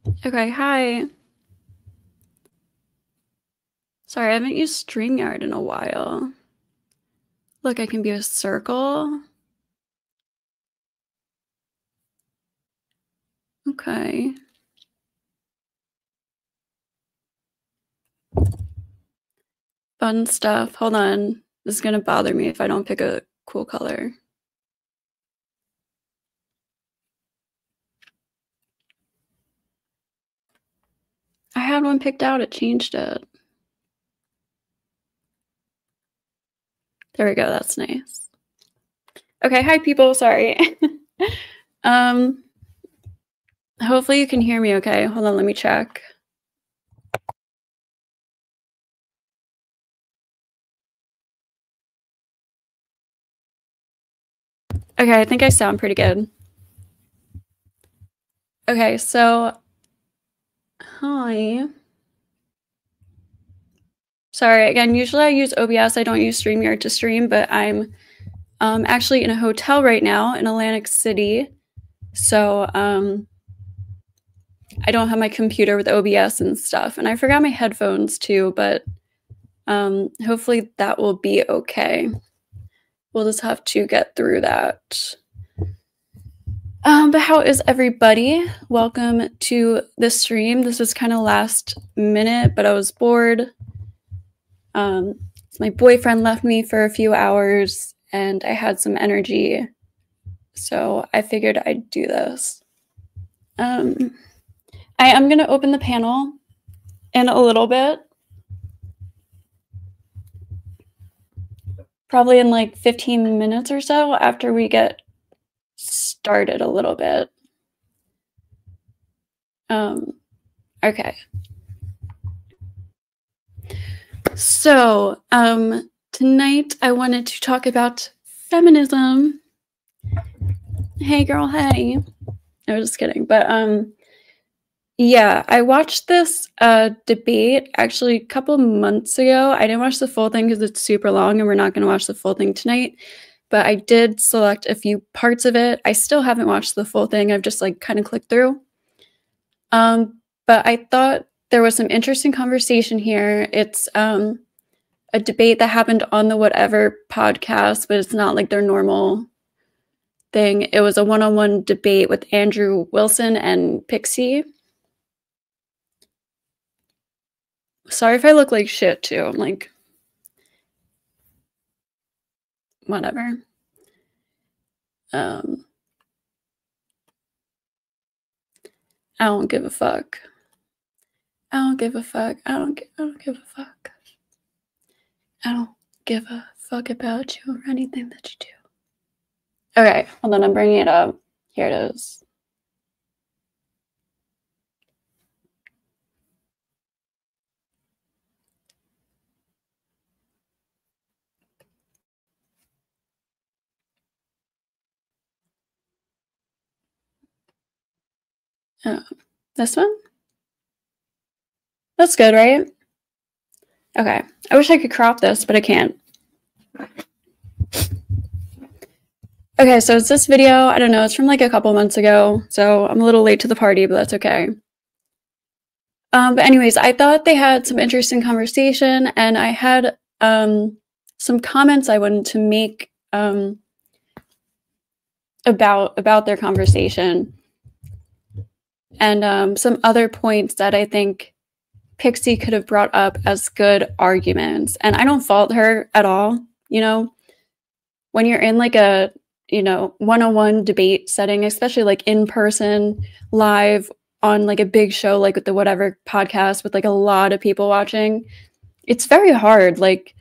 Okay, hi. Sorry, I haven't used StreamYard in a while. Look, I can be a circle. Okay. Fun stuff. Hold on. This is gonna bother me if I don't pick a cool color. I had one picked out, it changed it. There we go, that's nice. Okay, hi people, sorry. Hopefully you can hear me okay. Hold on, let me check. Okay, I think I sound pretty good. Okay, so hi. Sorry, again, usually I use OBS, I don't use StreamYard to stream, but I'm actually in a hotel right now in Atlantic City. So I don't have my computer with OBS and stuff. And I forgot my headphones too, but hopefully that will be okay. We'll just have to get through that. But how is everybody? Welcome to the stream. This was kind of last minute, but I was bored. My boyfriend left me for a few hours and I had some energy. So I figured I'd do this. I am going to open the panel in a little bit. Probably in like 15 minutes or so after we get started a little bit. Okay. So, tonight I wanted to talk about feminism. Hey girl, hey. I was just kidding. But yeah, I watched this debate actually a couple months ago. I didn't watch the full thing because it's super long and we're not going to watch the full thing tonight. But I did select a few parts of it. I still haven't watched the full thing. I've just like kind of clicked through. But I thought there was some interesting conversation here. It's a debate that happened on the Whatever podcast, but it's not like their normal thing. It was a one-on-one debate with Andrew Wilson and Pixie. Sorry if I look like shit too. I'm like, whatever. I don't give a fuck. I don't give a fuck. I don't give a fuck. I don't give a fuck about you or anything that you do. Okay, hold on, I'm bringing it up. Here it is. Oh, this one? That's good, right? Okay. I wish I could crop this, but I can't. Okay, so it's this video. I don't know. It's from like a couple months ago, so I'm a little late to the party, but that's okay. But anyways, I thought they had some interesting conversation, and I had some comments I wanted to make about their conversation, and some other points that I think Pixie could have brought up as good arguments. And I don't fault her at all. You know, when you're in like a one-on-one debate setting, especially like in person, live on like a big show, like with the Whatever podcast with like a lot of people watching, it's very hard. Like,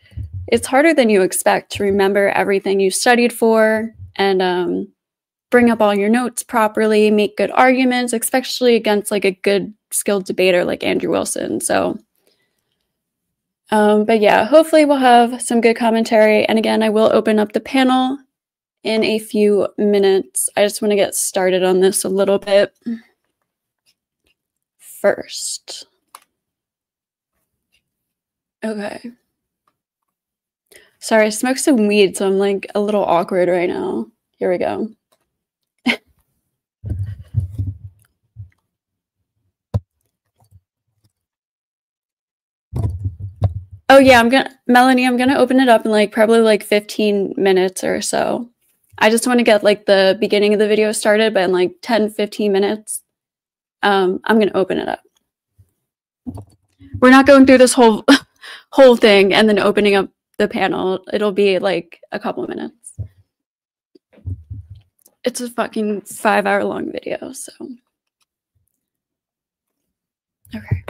it's harder than you expect to remember everything you studied for and bring up all your notes properly, make good arguments, especially against like a good skilled debater like Andrew Wilson. So, but yeah, hopefully we'll have some good commentary. And again, I will open up the panel in a few minutes. I just want to get started on this a little bit first. Okay. Sorry, I smoked some weed, so I'm like a little awkward right now. Here we go. Oh yeah, Melanie, I'm gonna open it up in like probably like 15 minutes or so. I just want to get like the beginning of the video started, but in like 10, 15 minutes, I'm gonna open it up. We're not going through this whole whole thing and then opening up the panel. It'll be like a couple minutes. It's a fucking 5-hour long video, so okay.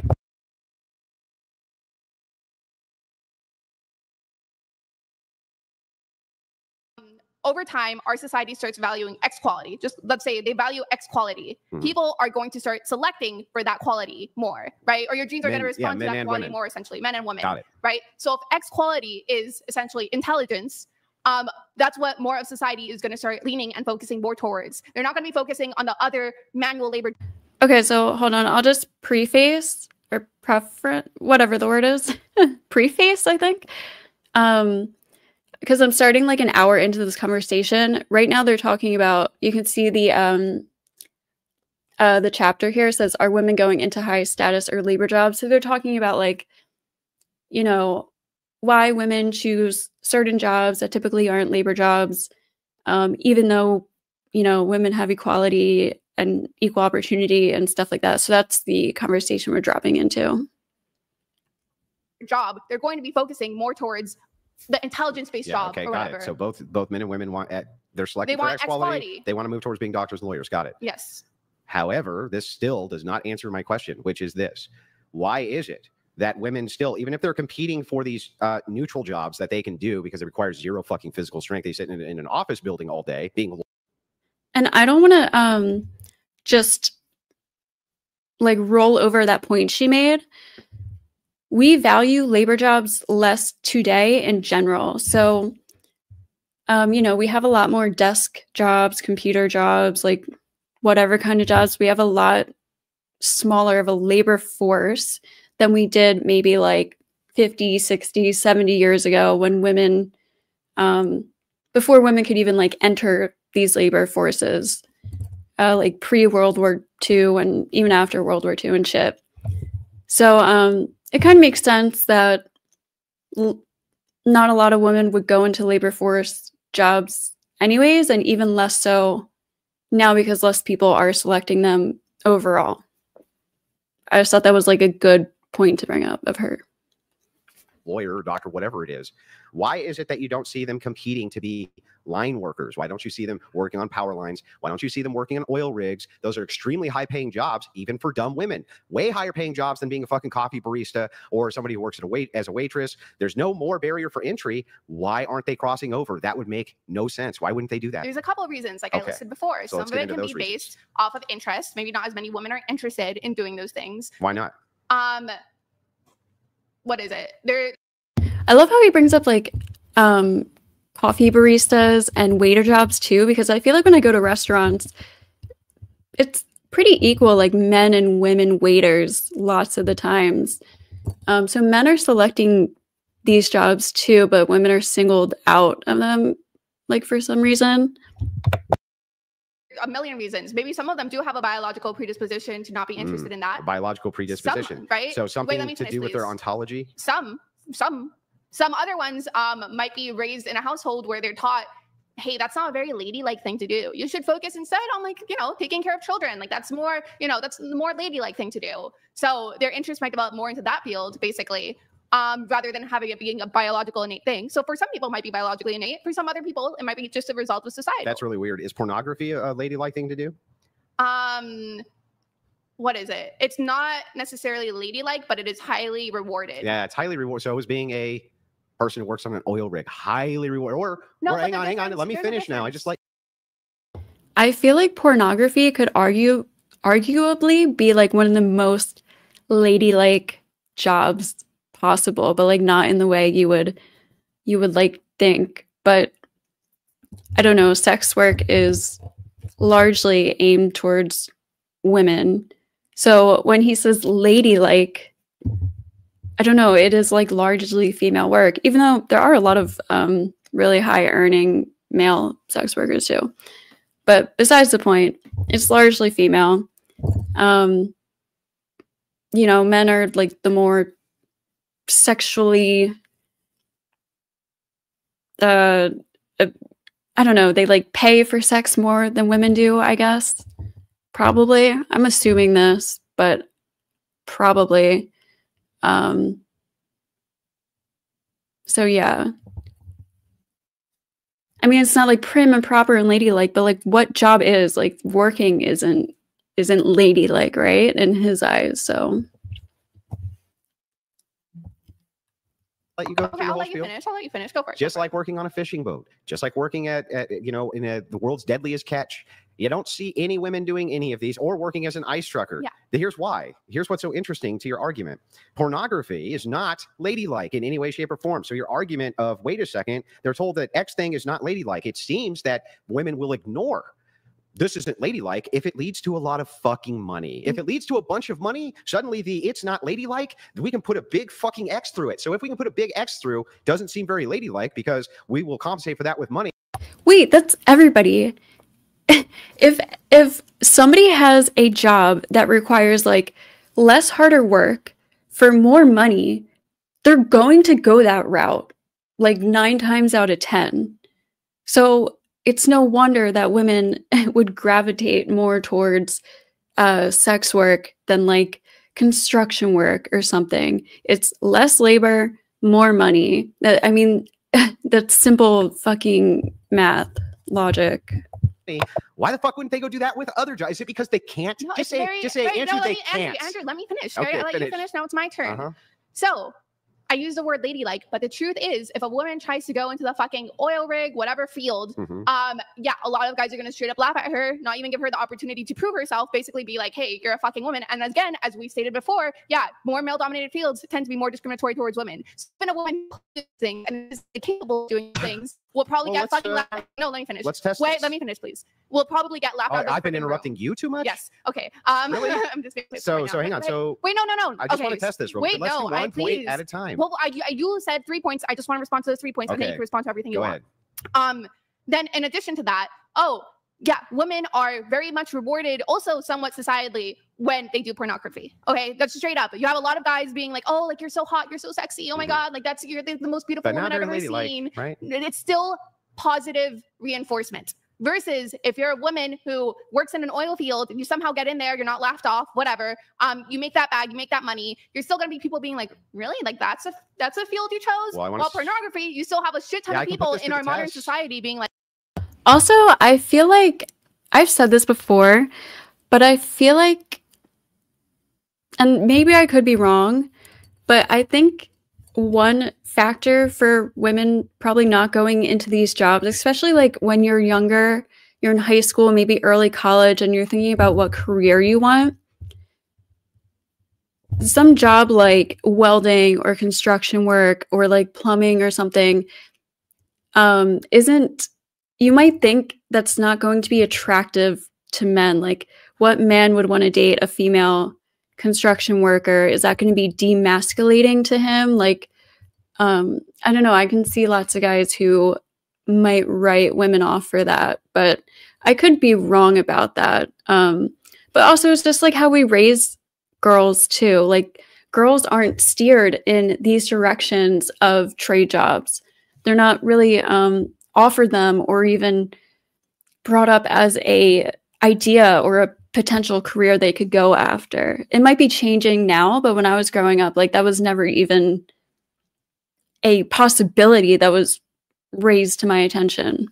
Over time, our society starts valuing X quality. Just let's say they value X quality. People are going to start selecting for that quality more, right? Or your genes are going to respond to that quality more, essentially, men and women, right? So if X quality is essentially intelligence, that's what more of society is going to start leaning and focusing more towards. They're not going to be focusing on the other manual labor. Okay, so hold on. I'll just preface or preference, whatever the word is. Preface, I think. Because I'm starting like an hour into this conversation. Right now they're talking about, you can see the chapter here says, are women going into high status or labor jobs? So they're talking about like, you know, why women choose certain jobs that typically aren't labor jobs, even though, you know, women have equality and equal opportunity and stuff like that. So that's the conversation we're dropping into. Job, they're going to be focusing more towards the intelligence-based job. Okay, or got whatever. it. So both men and women want they're selecting for X quality. quality. They want to move towards being doctors and lawyers. Got it. Yes. However, this still does not answer my question, which is this: why is it that women still, even if they're competing for these neutral jobs that they can do because it requires zero fucking physical strength, they sit in an office building all day being. And I don't want to just like roll over that point she made. We value labor jobs less today in general. So, you know, we have a lot more desk jobs, computer jobs, like whatever kind of jobs. We have a lot smaller of a labor force than we did maybe like 50, 60, 70 years ago when women, before women could even like enter these labor forces, like pre-World War II and even after World War II and shit. So, it kind of makes sense that not a lot of women would go into labor force jobs anyways, and even less so now because less people are selecting them overall. I just thought that was like a good point to bring up of her. Lawyer, doctor, whatever it is. Why is it that you don't see them competing to be line workers? Why don't you see them working on power lines? Why don't you see them working on oil rigs? Those are extremely high paying jobs, even for dumb women. Way higher paying jobs than being a fucking coffee barista or somebody who works at as a waitress. There's no more barrier for entry. Why aren't they crossing over? That would make no sense. Why wouldn't they do that? There's a couple of reasons, like I listed before. So some of it can be based off of interest. Maybe not as many women are interested in doing those things. Why not? What is it? I love how he brings up like coffee baristas and waiter jobs too, because I feel like when I go to restaurants, it's pretty equal, like men and women waiters lots of the times. So men are selecting these jobs too, but women are singled out of them, like for some reason. A million reasons. Maybe some of them do have a biological predisposition to not be interested in that. A biological predisposition, some, right? So something to do with their ontology. Some other ones might be raised in a household where they're taught, hey, that's not a very ladylike thing to do. You should focus instead on, like, you know, taking care of children. Like that's more, you know, that's the more ladylike thing to do. So their interest might develop more into that field, basically, rather than having it being a biological innate thing. So for some people it might be biologically innate. For some other people, it might be just a result of society. That's really weird. Is pornography a ladylike thing to do? What is it? It's not necessarily ladylike, but it is highly rewarded. Yeah, it's highly rewarded. So it was being a person who works on an oil rig, highly rewarded. Or hang on. Let me finish now. I feel like pornography could arguably be like one of the most ladylike jobs possible, but like not in the way you would like think. But I don't know, sex work is largely aimed towards women. So when he says ladylike, I don't know, it is like largely female work, even though there are a lot of really high earning male sex workers too. But besides the point, it's largely female. You know, men are like the more sexually I don't know, they like pay for sex more than women do, I guess. Probably. I'm assuming this, but probably. So yeah. I mean, it's not like prim and proper and ladylike, but like what job is like working isn't ladylike, right? In his eyes. So Let you go Okay, through your I'll whole let you spiel. finish. I'll let you finish. Go for it. Just like working on a fishing boat, just like working at you know, in the world's deadliest catch. You don't see any women doing any of these or working as an ice trucker. Yeah. Here's why. Here's what's so interesting to your argument. Pornography is not ladylike in any way, shape, or form. So your argument of, wait a second, they're told that X thing is not ladylike. It seems that women will ignore this isn't ladylike if it leads to a lot of fucking money. If it leads to a bunch of money, suddenly it's not ladylike, we can put a big fucking X through it. So if we can put a big X through, doesn't seem very ladylike because we will compensate for that with money. wait, that's everybody. If somebody has a job that requires like less harder work for more money, they're going to go that route like 9 times out of 10. So it's no wonder that women would gravitate more towards sex work than like construction work or something. It's less labor, more money. I mean, that's simple fucking math logic. Why the fuck wouldn't they go do that with other jobs? Is it because they can't? No, just it's say, very, Andrew, no, they can't. Andrew, let me finish. Okay, I'll let you finish. Now it's my turn. So I use the word ladylike, but the truth is, if a woman tries to go into the fucking oil rig, whatever field, yeah, a lot of guys are going to straight up laugh at her, not even give her the opportunity to prove herself, basically be like, hey, you're a fucking woman. And again, as we stated before, yeah, more male-dominated fields tend to be more discriminatory towards women. So when a woman does things and is capable of doing things, we'll probably get fucking laughed at. No, let me finish. Let's test Wait, this. let me finish, please. We'll probably get laughed at. I've been interrupting you too much? Yes. Okay. Really? I'm just so hang on. So wait, no. I just want to test this real quick. Let's do one point at a time. Well, you said 3 points. I just want to respond to those 3 points, and then you can respond to everything you want. Then in addition to that, yeah, women are very much rewarded also somewhat societally when they do pornography. Okay, that's straight up. You have a lot of guys being like, oh, like you're so hot, you're so sexy. Oh my God, like you're the most beautiful woman I've ever seen. Right? It's still positive reinforcement. Versus if you're a woman who works in an oil field and you somehow get in there, you're not laughed off, whatever. You make that bag, you make that money. You're still gonna be people being like, really? Like that's a field you chose? Well, pornography, you still have a shit ton of people in our modern society being like. Also, I feel like I've said this before, but I feel like, and maybe I could be wrong, but I think one factor for women probably not going into these jobs, especially like when you're younger, you're in high school, maybe early college, and you're thinking about what career you want. Some job like welding or construction work or like plumbing or something isn't, you might think that's not going to be attractive to men. Like what man would want to date a female construction worker? Is that going to be demasculating to him? Like, I don't know. I can see lots of guys who might write women off for that, but I could be wrong about that. But also it's just like how we raise girls too. Like girls aren't steered in these directions of trade jobs. They're not really offered them or even brought up as a idea or a potential career they could go after. It might be changing now, but when I was growing up, like that was never even a possibility that was raised to my attention.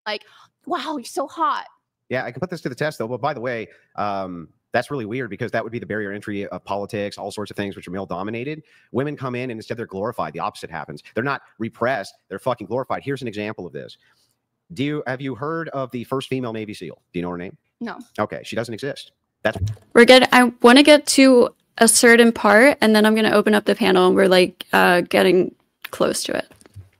Like, wow, you're so hot. Yeah, I can put this to the test though. But by the way, that's really weird because that would be the barrier entry of politics, all sorts of things which are male dominated. Women come in and instead they're glorified. The opposite happens. They're not repressed. They're fucking glorified. Here's an example of this. Have you heard of the first female Navy SEAL? Do you know her name? No. Okay, she doesn't exist. We're good. I want to get to a certain part, and then I'm going to open up the panel, and we're like getting close to it.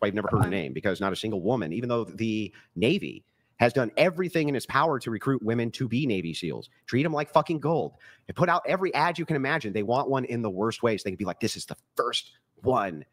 I've never heard her name because not a single woman, even though the Navy has done everything in its power to recruit women to be Navy SEALs. Treat them like fucking gold. They put out every ad you can imagine. They want one in the worst way so they can be like, this is the first one.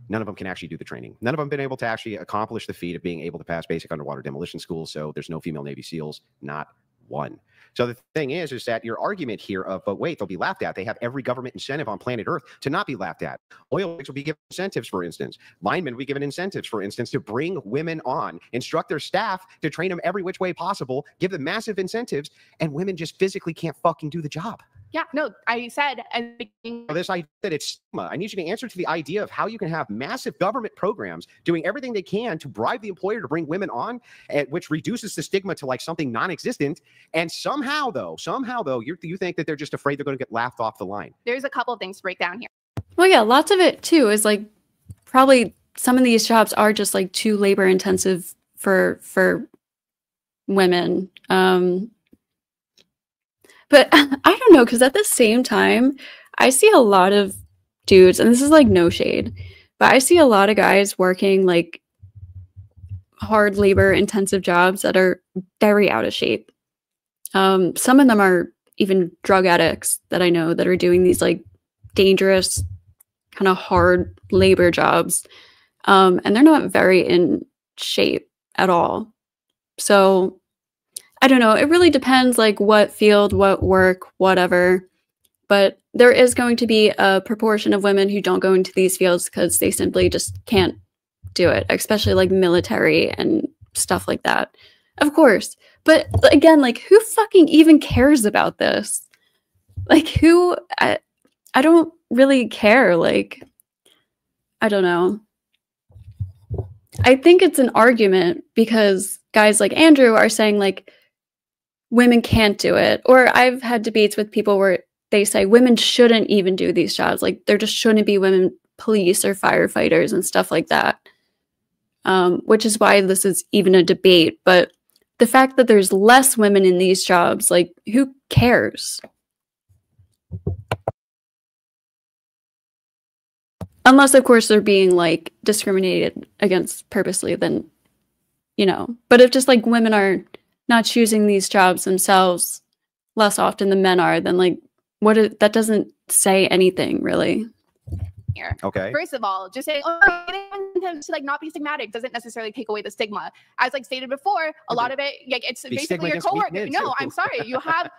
None of them can actually do the training. None of them have been able to actually accomplish the feat of being able to pass basic underwater demolition school. So there's no female Navy SEALs, not one. So the thing is that your argument here of, but wait, they'll be laughed at. They have every government incentive on planet Earth to not be laughed at. Oil rigs will be given incentives, for instance. Linemen will be given incentives, for instance, to bring women on, instruct their staff to train them every which way possible, give them massive incentives, and women just physically can't fucking do the job. Yeah, no, I said at the beginning. This idea that it's stigma. I need you to answer to the idea of how you can have massive government programs doing everything they can to bribe the employer to bring women on, which reduces the stigma to like something non-existent. And somehow though, you think that they're just afraid they're going to get laughed off the line. There's a couple of things to break down here. Well, yeah, lots of it too is like probably some of these jobs are just like too labor intensive for women. But I don't know, because at the same time, I see a lot of dudes, and this is like no shade, but I see a lot of guys working like hard labor intensive jobs that are very out of shape. Some of them are even drug addicts that I know that are doing these like dangerous kind of hard labor jobs. And they're not very in shape at all. So I don't know. It really depends like what field, what work, whatever. But there is going to be a proportion of women who don't go into these fields because they simply just can't do it, especially like military and stuff like that. Of course. But again, like who fucking even cares about this? Like who, I don't really care. Like, I don't know. I think it's an argument because guys like Andrew are saying like, women can't do it. Or I've had debates with people where they say women shouldn't even do these jobs. Like there just shouldn't be women police or firefighters and stuff like that. Which is why this is even a debate. But the fact that there's less women in these jobs, like who cares? Unless, of course, they're being like discriminated against purposely, then, you know. But if just like women are not choosing these jobs themselves less often than men are, then like that doesn't say anything really. Here. Okay. First of all, just saying to like not be stigmatic doesn't necessarily take away the stigma. As like stated before, a lot of it like it's basically your coworker. No, I'm sorry. You have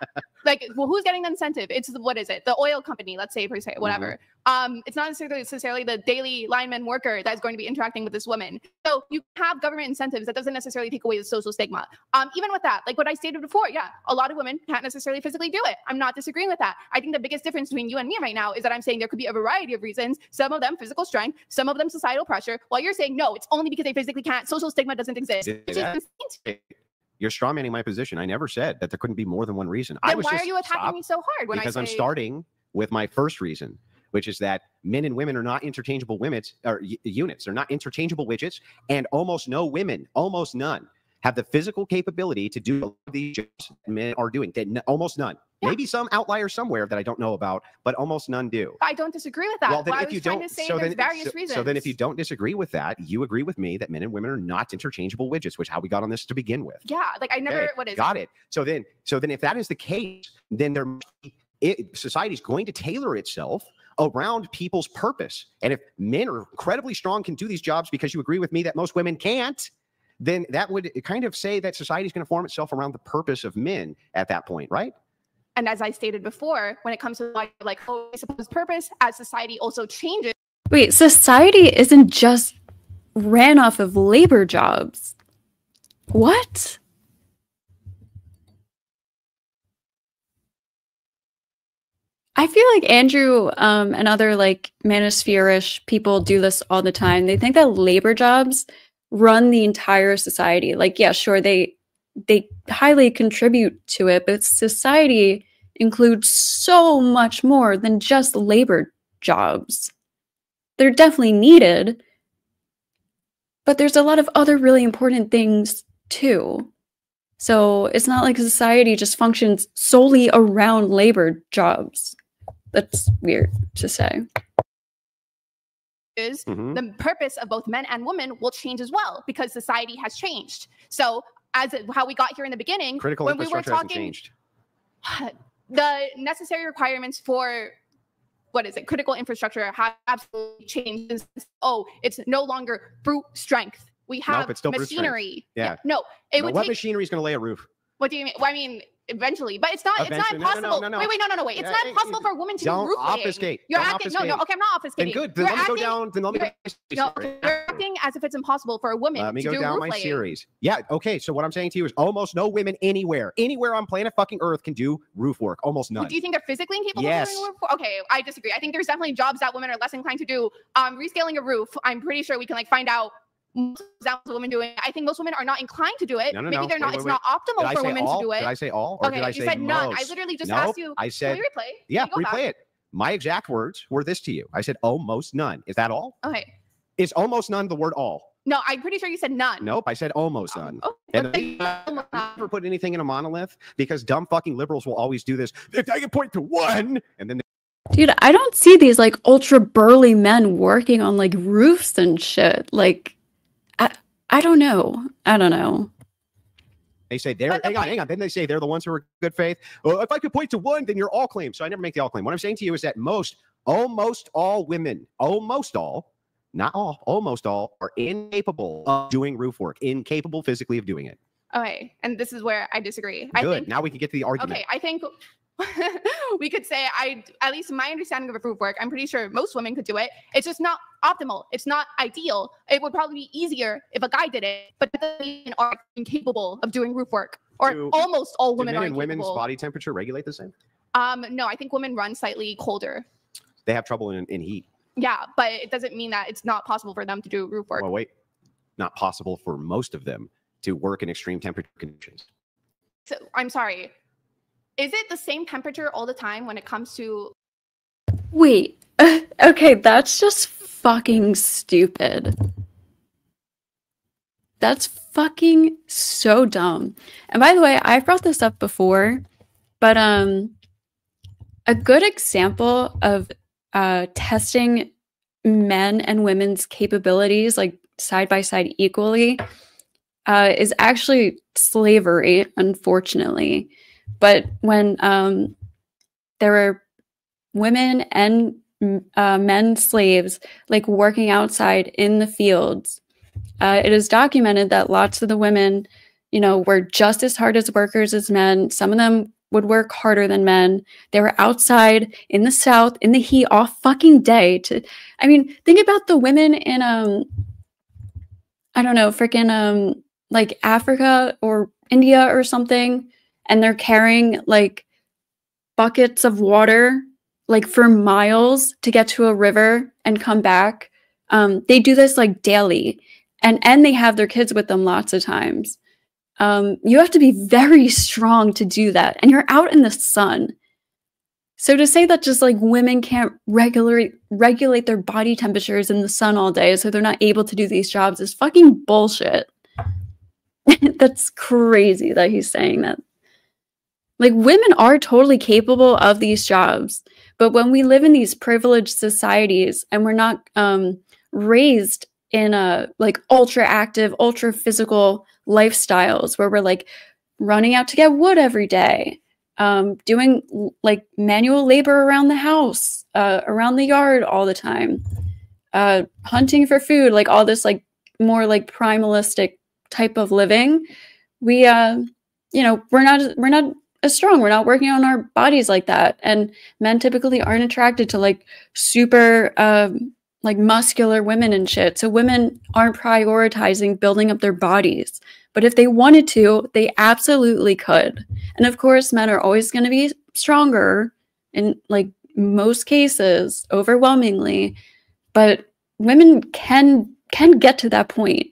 like, well, who's getting the incentive? It's what is it? The oil company, let's say per se, whatever. It's not necessarily the daily lineman worker that's going to be interacting with this woman. So you have government incentives that doesn't necessarily take away the social stigma. Even with that, like what I stated before, yeah, a lot of women can't necessarily physically do it. I'm not disagreeing with that. I think the biggest difference between you and me right now is that I'm saying there could be a variety of reasons. Some of them physical strength, some of them societal pressure, while you're saying no, it's only because they physically can't. Social stigma doesn't exist. You're strawmanning my position. I never said that there couldn't be more than one reason. Then why are you attacking me so hard? Because I'm starting with my first reason, which is that men and women are not interchangeable units. They're not interchangeable widgets, and almost no women, almost none, have the physical capability to do all of these jobs men are doing. Almost none. Yeah. Maybe some outlier somewhere that I don't know about, but almost none do. I don't disagree with that. Well, then well, if you don't, various reasons. So then if you don't disagree with that, you agree with me that men and women are not interchangeable widgets, which is how we got on this to begin with. Yeah, like I never, what is got it. So then if that is the case, then society is going to tailor itself around people's purpose. And if men are incredibly strong, can do these jobs because you agree with me that most women can't, then that would kind of say that society is going to form itself around the purpose of men at that point, right? And as I stated before, when it comes to like oh, supposed purpose, as society also changes. Wait, society isn't just ran off of labor jobs. What? I feel like Andrew and other like manosphere-ish people do this all the time. They think that labor jobs run the entire society. Like, yeah, sure, they highly contribute to it, but society includes so much more than just labor jobs. They're definitely needed, but there's a lot of other really important things too. So it's not like society just functions solely around labor jobs. That's weird to say. Is the purpose of both men and women will change as well because society has changed. So as how we got here in the beginning, critical when we were infrastructure talking, hasn't changed. The necessary requirements for critical infrastructure have absolutely changed. Oh, it's no longer brute strength. We have it's still machinery. Yeah. No, what machinery is going to lay a roof? What do you mean? Well, I mean, eventually, but it's not possible. No. Wait, wait. It's not possible for a woman to do roof laying. Obfuscate. You're Don't acting, obfuscate. no, okay, I'm not obfuscating. Then good. Then let me go down. Then let me you're acting as if it's impossible for a woman to do roof laying. Let me go down my series. Yeah, okay. So what I'm saying to you is almost no women anywhere on planet fucking Earth can do roof work. Almost none. Do you think they're physically incapable of doing roof work? Okay, I disagree. I think there's definitely jobs that women are less inclined to do. Rescaling a roof, I'm pretty sure we can like find out most examples of women doing it. I think most women are not inclined to do it. Maybe they're not. It's not optimal for women to do it. Did I say all? Or okay, did I say you said most? none. I literally just asked you. I said. Can we replay? Yeah, replay it. My exact words were this to you. I said almost none. Is that all? Okay. Is almost none the word all? No, I'm pretty sure you said none. Nope, I said almost none. And I never put anything in a monolith because dumb fucking liberals will always do this. If I can point to one, and then. Dude, I don't see these like ultra burly men working on like roofs and shit. Like, I don't know. They say they're hang on. Then they say they're the ones who are good faith. Well, if I could point to one, then you're all claim. So I never make the all claim. What I'm saying to you is that almost all women, almost all, not all, almost all are incapable of doing roof work, incapable physically of doing it. Okay, and this is where I disagree. Good. Now we can get to the argument. Okay, I think we could say at least my understanding of roof work, I'm pretty sure most women could do it. It's just not optimal. It's not ideal. It would probably be easier if a guy did it, but women are incapable of doing roof work, or almost all women are incapable. Men and women's body temperature regulate the same? No, I think women run slightly colder. They have trouble in heat. Yeah, but it doesn't mean that it's not possible for them to do roof work. Well, wait, not possible for most of them to work in extreme temperature conditions. So I'm sorry. Is it the same temperature all the time when it comes to... Wait, okay, that's just fucking stupid. That's fucking so dumb. And by the way, I've brought this up before, but a good example of testing men and women's capabilities like side by side equally is actually slavery, unfortunately. But when there were women and men slaves like working outside in the fields, it is documented that lots of the women, were just as hard as workers as men. Some of them would work harder than men. They were outside in the South in the heat all fucking day. Think about the women in I don't know, freaking like Africa or India or something. And they're carrying like buckets of water like for miles to get to a river and come back. They do this like daily, and they have their kids with them lots of times. You have to be very strong to do that, and you're out in the sun. So to say that just like women can't regulate their body temperatures in the sun all day, so they're not able to do these jobs, is fucking bullshit. That's crazy that he's saying that. Like, women are totally capable of these jobs, but when we live in these privileged societies and we're not raised in like ultra active, ultra physical lifestyles where we're like running out to get wood every day, doing like manual labor around the house, around the yard all the time, hunting for food, like all this like more like primalistic type of living, we we're not as strong. We're not working on our bodies like that. And men typically aren't attracted to like super like muscular women and shit. So women aren't prioritizing building up their bodies. But if they wanted to, they absolutely could. And of course, men are always going to be stronger in like most cases, overwhelmingly. But women can get to that point.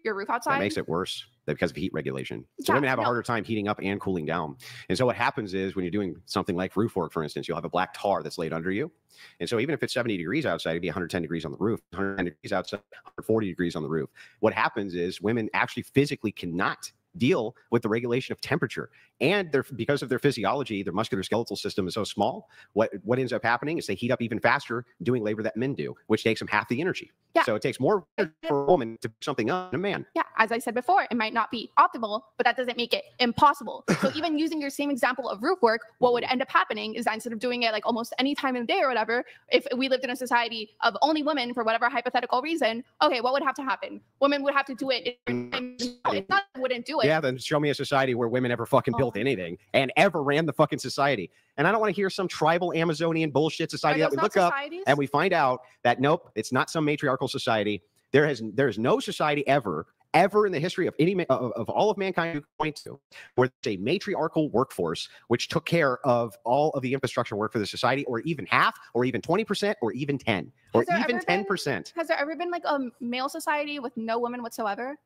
Your roof outside? That makes it worse because of heat regulation. So women have a harder time heating up and cooling down. And so what happens is when you're doing something like roof work, for instance, you'll have a black tar that's laid under you. And so even if it's 70 degrees outside, it'd be 110 degrees on the roof, 110 degrees outside, 140 degrees on the roof. What happens is women actually physically cannot deal with the regulation of temperature. And because of their physiology, their musculoskeletal system is so small, what ends up happening is they heat up even faster doing labor that men do, which takes them half the energy. Yeah. So it takes more for a woman to do something than a man. Yeah, as I said before, it might not be optimal, but that doesn't make it impossible. So even using your same example of roof work, what would end up happening is that instead of doing it like almost any time in the day or whatever, if we lived in a society of only women for whatever hypothetical reason, okay, what would have to happen? Women would have to do it. It's not wouldn't do it. Yeah, then show me a society where women ever fucking built anything and ever ran the fucking society. And I don't want to hear some tribal Amazonian bullshit society that we look up and we find out that nope, it's not some matriarchal society. There is no society ever in the history of any of all of mankind you can point to where there's a matriarchal workforce which took care of all of the infrastructure work for the society, or even half, or even 20%, or even 10, or even 10%. Has there ever been like a male society with no women whatsoever?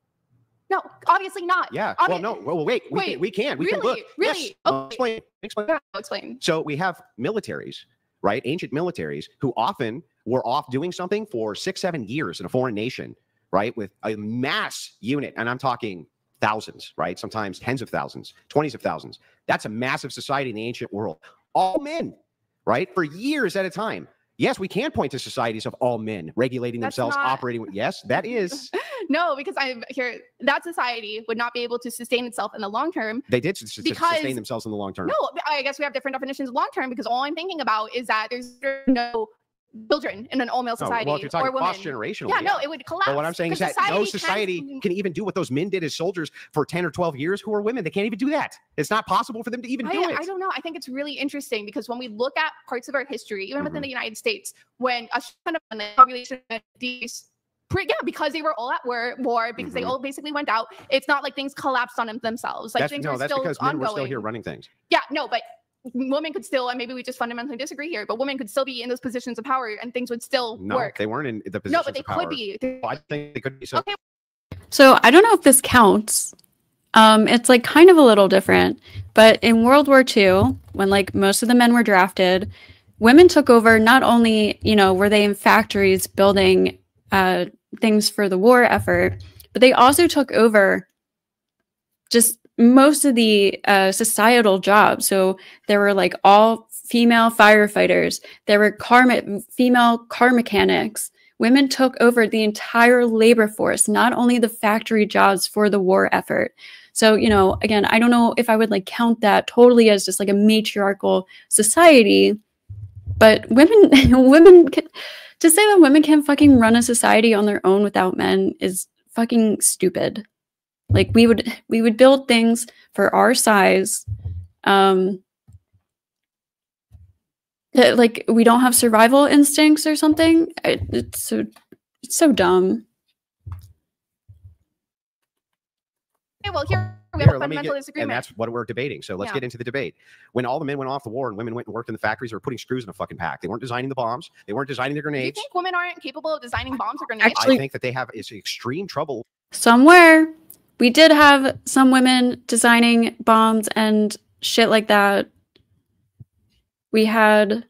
No, obviously not. Yeah. Well, no. Well, wait. We can. We can look. Really? Yes. Okay. Explain. Explain. So we have militaries, right? Ancient militaries who often were off doing something for 6-7 years in a foreign nation, right? With a mass unit, and I'm talking thousands, right? Sometimes tens of thousands, 20s of thousands. That's a massive society in the ancient world. All men, right? For years at a time. Yes, we can point to societies of all men regulating themselves, operating. Yes, that is. No, because I'm here. That society would not be able to sustain itself in the long term. They did sustain themselves in the long term. No, I guess we have different definitions of long term, because all I'm thinking about is that there's no children in an all-male society. Well, if you're talking cross-generational, yeah, no, it would collapse. But what I'm saying is that no society can even do what those men did as soldiers for 10 or 12 years who are women. They can't even do that. It's not possible for them to even do it. I don't know. I think it's really interesting because when we look at parts of our history, even within the United States, when a ton of the population because they were all at war, because they all basically went out. It's not like things collapsed on themselves. Like things are still because men were still here running things. Yeah, no, but women could still, and maybe we just fundamentally disagree here, but women could still be in those positions of power and things would still work. They weren't in the positions of power. No, but they could be. I think they could be. Okay. So I don't know if this counts. It's like kind of a little different, but in World War II, when like most of the men were drafted, women took over. Not only, were they in factories building things for the war effort, but they also took over just most of the societal jobs. So there were like all female firefighters. There were female car mechanics. Women took over the entire labor force, not only the factory jobs for the war effort. So, again, I don't know if I would like count that totally as just like a matriarchal society, but women, to say that women can fucking run a society on their own without men is fucking stupid. Like we would build things for our size. Like we don't have survival instincts or something. It's so dumb. Okay, well, here we have a fundamental disagreement. And that's what we're debating. So let's get into the debate. When all the men went off the war and women went and worked in the factories, they were putting screws in a fucking pack. They weren't designing the bombs. They weren't designing the grenades. Do you think women aren't capable of designing bombs or grenades? Actually, I think that they have extreme trouble. Somewhere we did have some women designing bombs and shit like that. We had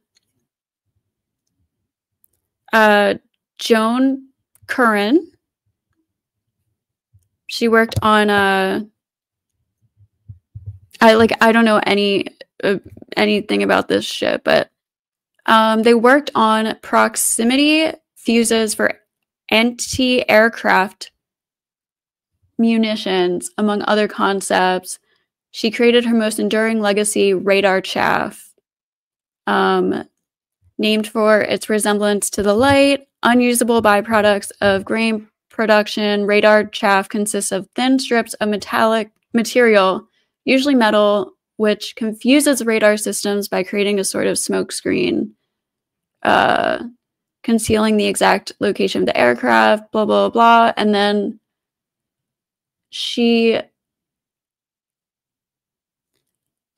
Joan Curran. She worked on I don't know anything about this shit, but they worked on proximity fuses for anti-aircraft munitions, among other concepts. She created her most enduring legacy, radar chaff, named for its resemblance to the light, unusable byproducts of grain production. Radar chaff consists of thin strips of metallic material, usually metal, which confuses radar systems by creating a sort of smoke screen, concealing the exact location of the aircraft, blah, blah, blah. And then it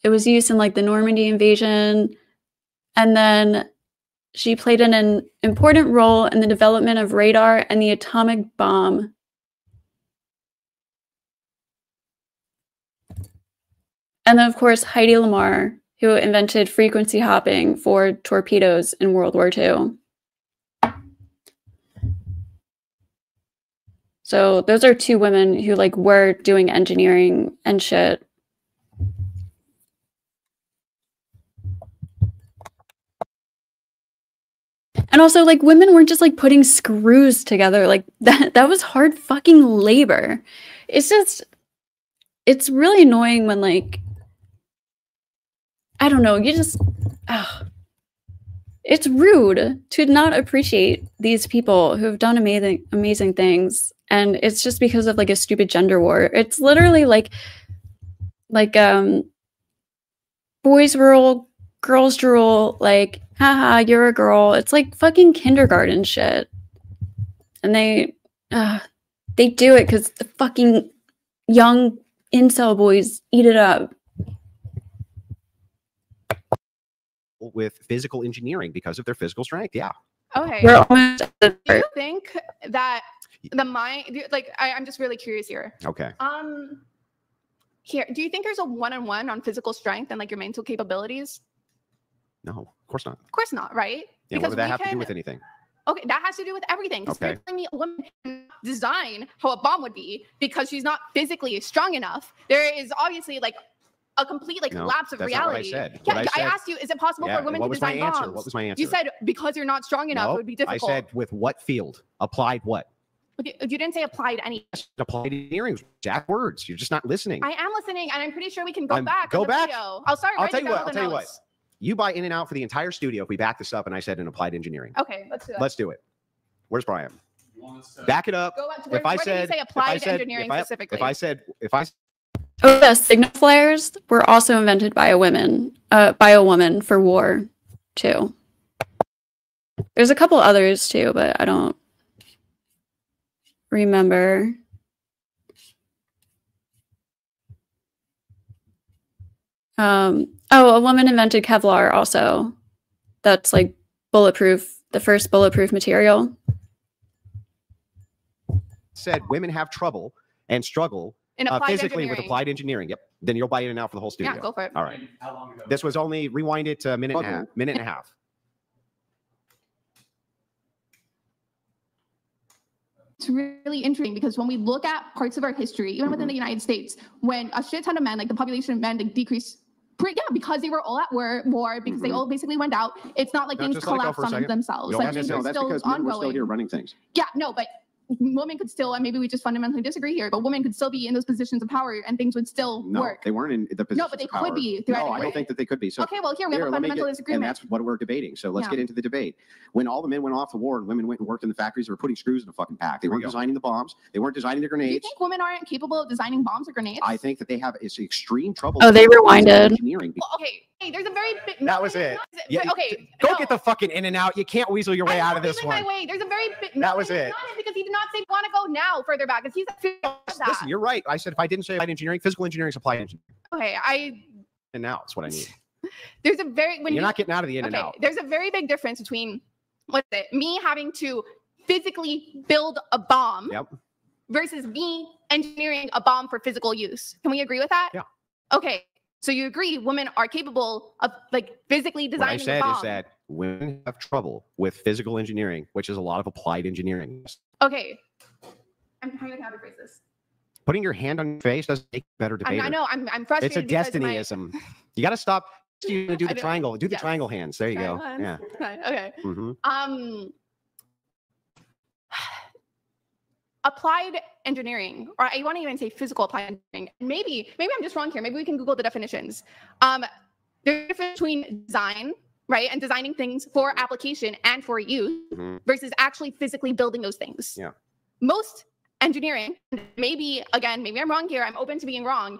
was used in like the Normandy invasion. And then she played an important role in the development of radar and the atomic bomb. And then, of course, Heidi Lamar, who invented frequency hopping for torpedoes in World War II. So those are two women who like were doing engineering and shit. And also, like, women weren't just like putting screws together. Like that was hard fucking labor. It's really annoying when, like, I don't know, you just it's rude to not appreciate these people who have done amazing things, and it's just because of like a stupid gender war. It's literally like boys rule, girls drool, like, haha, you're a girl. It's like fucking kindergarten shit. And they do it because the fucking young incel boys eat it up. With physical engineering because of their physical strength. Yeah. Okay. We're almost Do you think that the mind, like, I'm just really curious here. Okay. Here, do you think there's a one-on-one on physical strength and like your mental capabilities? No, of course not. Of course not, right? Yeah, what does that have to do with anything? Okay, that has to do with everything. Because Okay. you're telling me a woman can design how a bomb would be because she's not physically strong enough. There is obviously like a complete like No, lapse of that's not what I reality. said. Yeah, What I I said- asked you, is it possible for women to design bombs? What was my answer? You said because you're not strong enough, No, it would be difficult. I said with what field? Applied what? But you didn't say applied any. Applied engineering. Jack words. You're just not listening. I am listening, and I'm pretty sure we can go back. Go on the back? Video. I'll start. I'll writing tell you down what. the I'll tell you what. notes. You buy In and Out for the entire studio if we back this up and I said in applied engineering. Okay, let's do it. Let's do it. Where's Brian? Back it up. Go back to where, If I where did said- you say if I applied said- engineering if I- specifically? If I Oh, yeah, signal flares were also invented by a woman for war, too. There's a couple others too, but I don't remember. Oh, a woman invented Kevlar also. That's like bulletproof, the first bulletproof material. said women have trouble and struggle In applied physically with engineering. applied engineering. Yep. Then you'll buy In and Out for the whole studio. Yeah, go for it. All right. And how long ago? This was only rewind it to a minute and a half. Minute and a half. It's really interesting because when we look at parts of our history, even within the United States, when a shit ton of men, like the population of men, like decreased, because they were all at war, because they all basically went out. It's not like No, things just let it go collapsed for a on second. themselves. You don't Like have to things say, are no, that's still because we're still ongoing. here running things. Yeah, no, but women could still, and maybe we just fundamentally disagree here, but women could still be in those positions of power and things would still No, work. they weren't in the position. No, but they could be theoretically. No, I don't think that they could be. So Okay, well, here we have a let me fundamental get- disagreement. And that's what we're debating. So let's Yeah. get into the debate. When all the men went off to war and women went and worked in the factories, they were putting screws in a fucking pack. They weren't designing the bombs. They weren't designing the Do you grenades. think women aren't capable of designing bombs or grenades? I think that they have it's extreme trouble. Oh, they with rewinded. engineering. Well, okay, hey, there's a very big. That was it. Yeah, Okay, Go no. get the fucking In and Out. You can't weasel your way I'm out of not this losing one. My way. There's a very big. That was it's it. not because he did not say want to go now further back. Because he's that. Listen, you're right. I said if I didn't say applied engineering, physical engineering is applied engineering. Okay, And now it's what I need. there's a very when You're you, not getting out of the In and okay, Out. there's a very big difference between what's it? Me having to physically build a bomb Yep. versus me engineering a bomb for physical use. Can we agree with that? Yeah. Okay. So you agree women are capable of like physically What I designing a said bomb. is that women have trouble with physical engineering, which is a lot of applied engineering. Okay. I'm trying to rephrase this. Putting your hand on your face doesn't make you a better debater. I know I'm It's frustrated. a because my- destinyism. You got to stop. You're gonna do I the do- triangle. Do the yes. triangle hands. There you go. Triangle Yeah. hands. Right, okay. hmm Applied engineering, or I want to even say physical applied engineering. Maybe I'm just wrong here. Maybe we can Google the definitions. There's a difference between design, right, and designing things for application and for use hmm versus actually physically building those things. Yeah. Most engineering, maybe again, maybe I'm wrong here. I'm open to being wrong.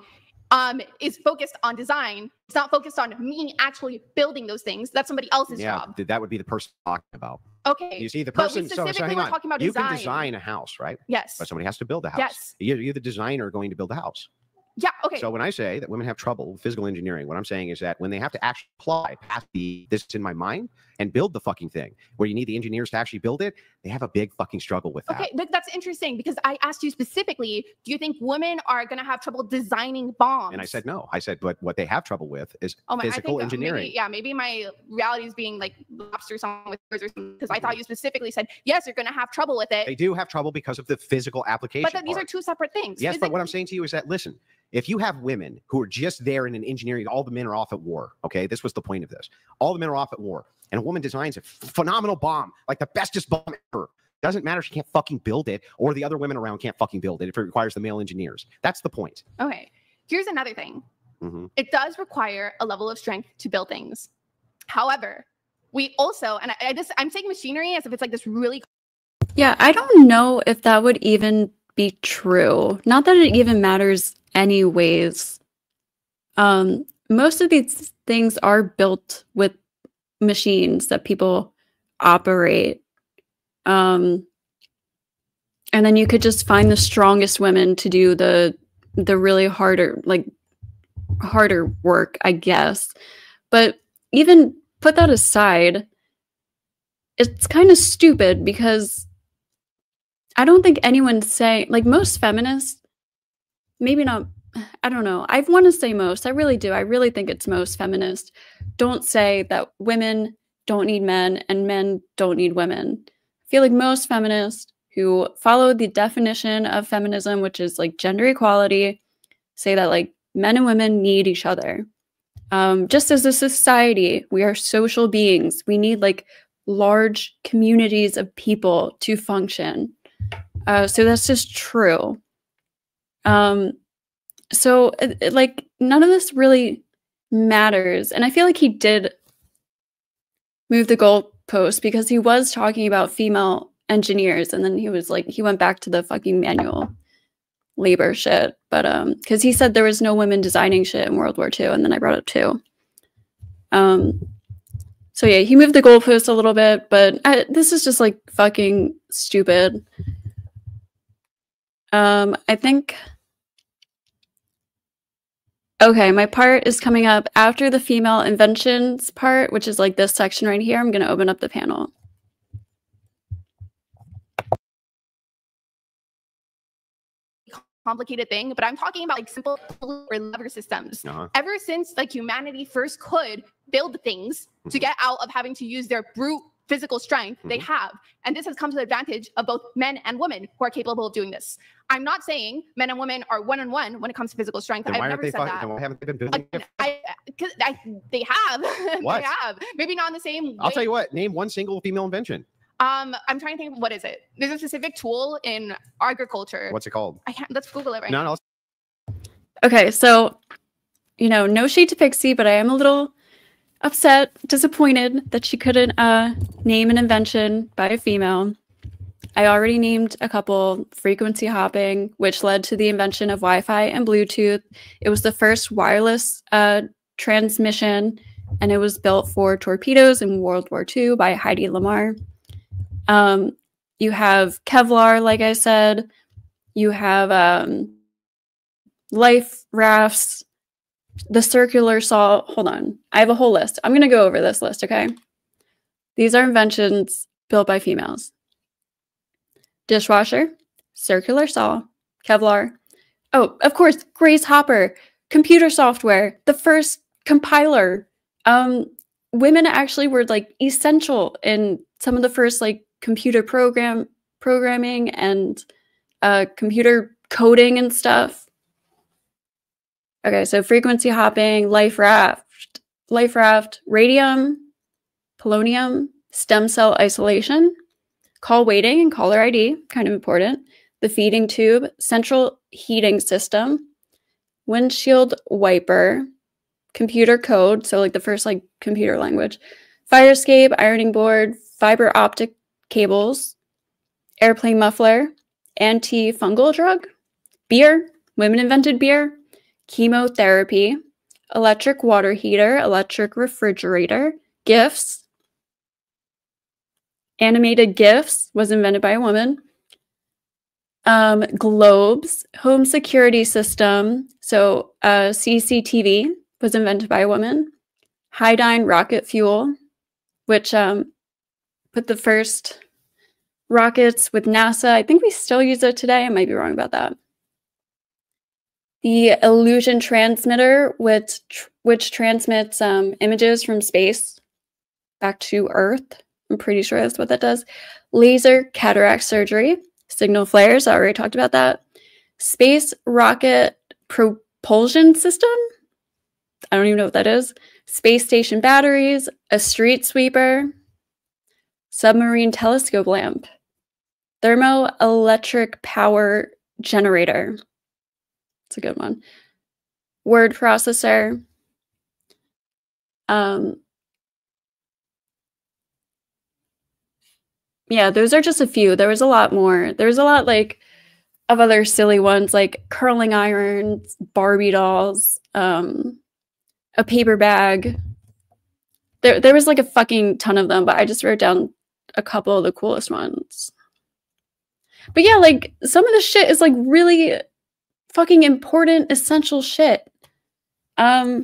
Is focused on design. It's not focused on me actually building those things. That's somebody else's Yeah, job. that would be the person talking about. Okay. You see, the But we person. So specifically hang were on. talking about You can design. design a house, right? Yes. But somebody has to build the house. Yes. You're the designer going to build the house. Yeah. Okay. So when I say that women have trouble with physical engineering, what I'm saying is that when they have to actually apply past the this is in my mind and build the fucking thing, where you need the engineers to actually build it, they have a big fucking struggle with that. Okay, that's interesting because I asked you specifically, do you think women are going to have trouble designing bombs? And I said no. I said, but what they have trouble with is Oh my, physical I think engineering. maybe my reality is being like lobster song with yours or something because I thought you specifically said, yes, you're going to have trouble with They it. do have trouble because of the physical application. But these are part. two separate things. Yes, but what I'm saying to you is that listen, if you have women who are just there in an engineering, all the men are off at war. Okay, this was the point of this. All the men are off at war. and a woman designs a phenomenal bomb, like the bestest bomb ever. Doesn't matter if she can't fucking build it, or the other women around can't fucking build it if it requires the male engineers. That's the point. Okay. Here's another thing. It does require a level of strength to build things. However, we also, and I'm saying machinery as if it's like this really. Yeah, I don't know if that would even be true. Not that it even matters anyways. Most of these things are built with machines that people operate. And then you could just find the strongest women to do the really harder work, I guess. But even put that aside, it's kind of stupid because I don't think anyone's saying, like, most feminists, maybe not, I don't know. I want to say most. I really do. I really think it's most feminists don't say that women don't need men and men don't need women. I feel like most feminists who follow the definition of feminism, which is like gender equality, say that like men and women need each other. Just as a society, we are social beings. We need like large communities of people to function. So that's just true. So like none of this really matters. And I feel like he did move the goalpost because he was talking about female engineers, and then he was like, he went back to the fucking manual labor shit. But because he said there was no women designing shit in World War II, and then I brought it too. So yeah, he moved the goalpost a little bit, but this is just like fucking stupid. I think. Okay, my part is coming up after the female inventions part, which is like this section right here. I'm going to open up the panel. Complicated thing, but I'm talking about like simple or lever systems. Ever since like humanity first could build things to get out of having to use their brute physical strength, they have. And this has come to the advantage of both men and women who are capable of doing this. I'm not saying men and women are one-on-one when it comes to physical strength. Then I've never said that. Then why haven't they been building it? They have. What? They have. Maybe not in the same way. I'll tell you what. Name one single female invention. I'm trying to think. What is it? There's a specific tool in agriculture. What's it called? I can't. Let's Google it right now. No. Okay, so no shade to Pixie, but I am a little upset, disappointed that she couldn't name an invention by a female. I already named a couple: frequency hopping, which led to the invention of Wi-Fi and Bluetooth. It was the first wireless transmission, and it was built for torpedoes in World War II by Heidi Lamar. You have Kevlar, like I said. You have life rafts, the circular saw. Hold on. I have a whole list. I'm going to go over this list, okay? These are inventions built by females. Dishwasher, circular saw, Kevlar. Oh, of course, Grace Hopper, computer software, the first compiler. Women actually were like essential in some of the first like computer programming and computer coding and stuff. Okay, so frequency hopping, life raft, radium, polonium, stem cell isolation, call waiting and caller ID, kind of important, the feeding tube, central heating system, windshield wiper, computer code, so like the first like computer language, fire escape, ironing board, fiber optic cables, airplane muffler, antifungal drug, beer, women invented beer, chemotherapy, electric water heater, electric refrigerator, GIFs, animated GIFs was invented by a woman, globes, home security system, so CCTV was invented by a woman, Hydyne rocket fuel, which put the first rockets with NASA. I think we still use it today. I might be wrong about that. The illusion transmitter, which transmits images from space back to Earth. I'm pretty sure that's what that does. Laser cataract surgery, signal flares. I already talked about that. Space rocket propulsion system. I don't even know what that is. space station batteries, a street sweeper, submarine telescope lamp, thermoelectric power generator. It's a good one. Word processor. Yeah, those are just a few. There was a lot more. There was a lot like of other silly ones like curling irons, Barbie dolls, a paper bag. There was like a fucking ton of them, but I just wrote down a couple of the coolest ones. But yeah, like some of the shit is like really fucking important, essential shit. Yeah,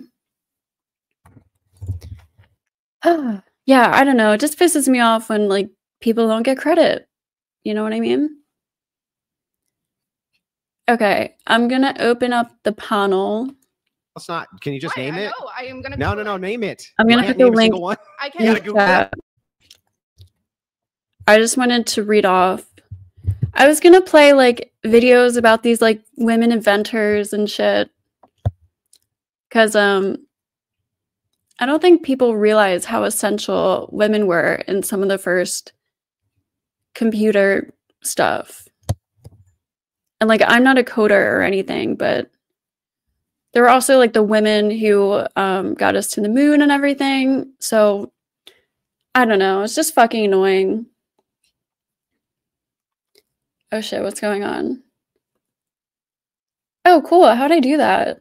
I don't know. It just pisses me off when like people don't get credit. You know what I mean? Okay, I'm gonna open up the panel. It's not. Can you just name it? No, I am gonna. No, name it. I'm gonna put the link. I can't. I just wanted to read off. I was gonna play like videos about these like women inventors and shit, because I don't think people realize how essential women were in some of the first computer stuff. And like, I'm not a coder or anything, but there were also like the women who got us to the moon and everything. So I don't know. It's just fucking annoying. Oh shit, what's going on? Oh, cool. How'd I do that?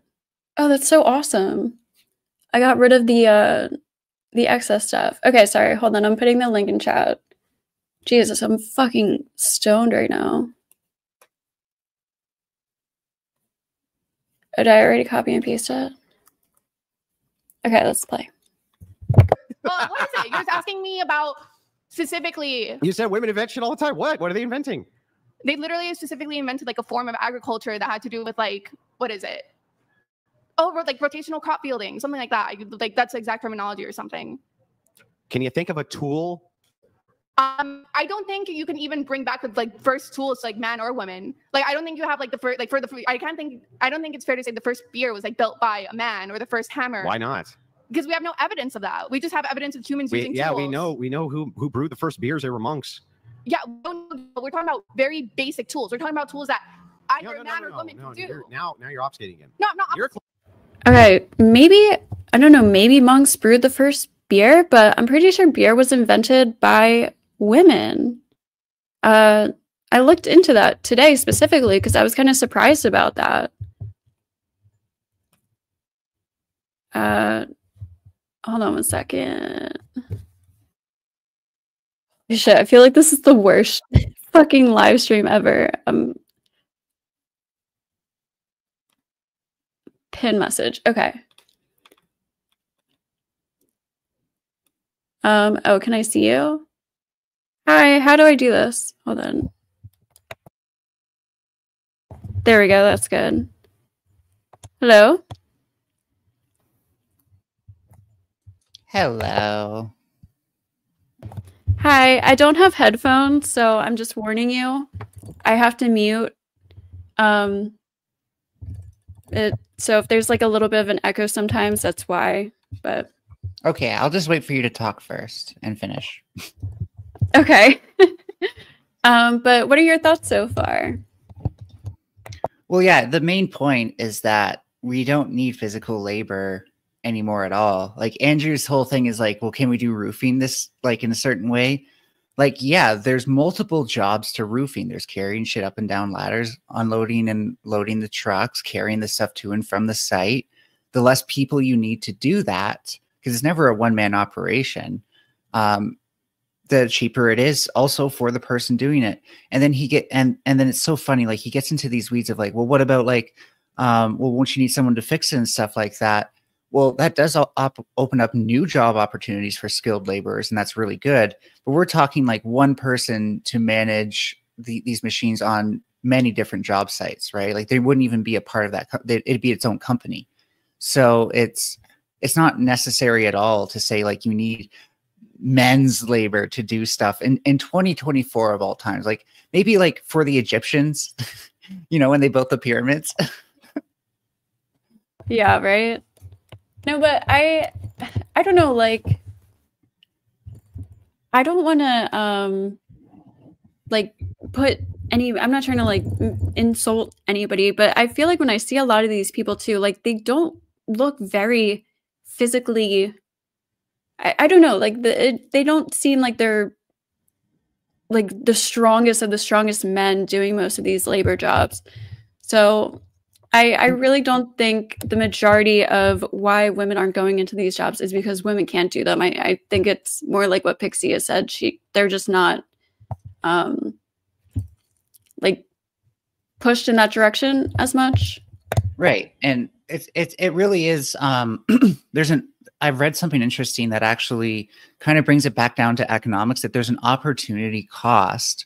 Oh, that's so awesome. I got rid of the excess stuff. Okay, sorry. Hold on. I'm putting the link in chat. Jesus, I'm fucking stoned right now. Oh, did I already copy and paste it? Okay, let's play. Well, what is it? You're just asking me about specifically. You said women invent shit all the time. What? What are they inventing? They literally specifically invented like a form of agriculture that had to do with like, what is it? Oh, like rotational crop fielding, something like that. Like that's the exact terminology or something. Can you think of a tool? I don't think you can even bring back like first tools like man or woman. Like I don't think you have like the first I don't think it's fair to say the first spear was like built by a man or the first hammer. Why not? Because we have no evidence of that. We just have evidence of humans using tools. we know who brewed the first beers. They were monks. Yeah, we're talking about very basic tools. We're talking about tools that either man or woman can do. Now you're obfuscating again. No, I'm not. Okay, maybe, I don't know, maybe monks brewed the first beer, but I'm pretty sure beer was invented by women. I looked into that today specifically because I was kind of surprised about that. Hold on one second. Shit, I feel like this is the worst fucking live stream ever. Pin message. Okay. Oh, can I see you? Hi, how do I do this? Hold on. There we go, that's good. Hello? Hello. Hi, I don't have headphones, so I'm just warning you. I have to mute. So if there's like a little bit of an echo sometimes, that's why, but. Okay, I'll just wait for you to talk first and finish. Okay. But what are your thoughts so far? Well, yeah, the main point is that we don't need physical labor anymore at all. Like Andrew's whole thing is like, well, can we do roofing this like in a certain way? Like, yeah, there's multiple jobs to roofing. There's carrying shit up and down ladders, unloading and loading the trucks, carrying the stuff to and from the site. The less people you need to do that, because it's never a one-man operation, the cheaper it is also for the person doing it. And then and then it's so funny, like he gets into these weeds of like, well, what about like, well, won't you need someone to fix it and stuff like that? Well, that does open up new job opportunities for skilled laborers, and that's really good. But we're talking like one person to manage these machines on many different job sites, right? Like they wouldn't even be a part of that. It'd be its own company. So it's not necessary at all to say like you need men's labor to do stuff in 2024 of all times. Like maybe like for the Egyptians, you know, when they built the pyramids. Yeah, right. No, but I I don't know, like, I don't want to like put any, I'm not trying to like insult anybody, but I feel like when I see a lot of these people too, like they don't look very physically, I don't know, like they don't seem like they're like the strongest of the strongest men doing most of these labor jobs. So I really don't think the majority of why women aren't going into these jobs is because women can't do them. I think it's more like what Pixie has said. They're just not like pushed in that direction as much. Right. And it really is I've read something interesting that actually kind of brings it back down to economics, that there's an opportunity cost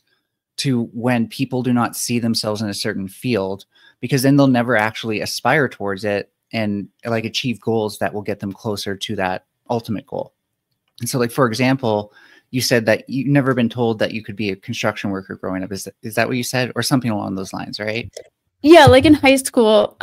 to when people do not see themselves in a certain field, because then they'll never actually aspire towards it and like achieve goals that will get them closer to that ultimate goal. And so, like, for example, you said that you've never been told that you could be a construction worker growing up. Is that what you said, or something along those lines, right? Yeah, like in high school.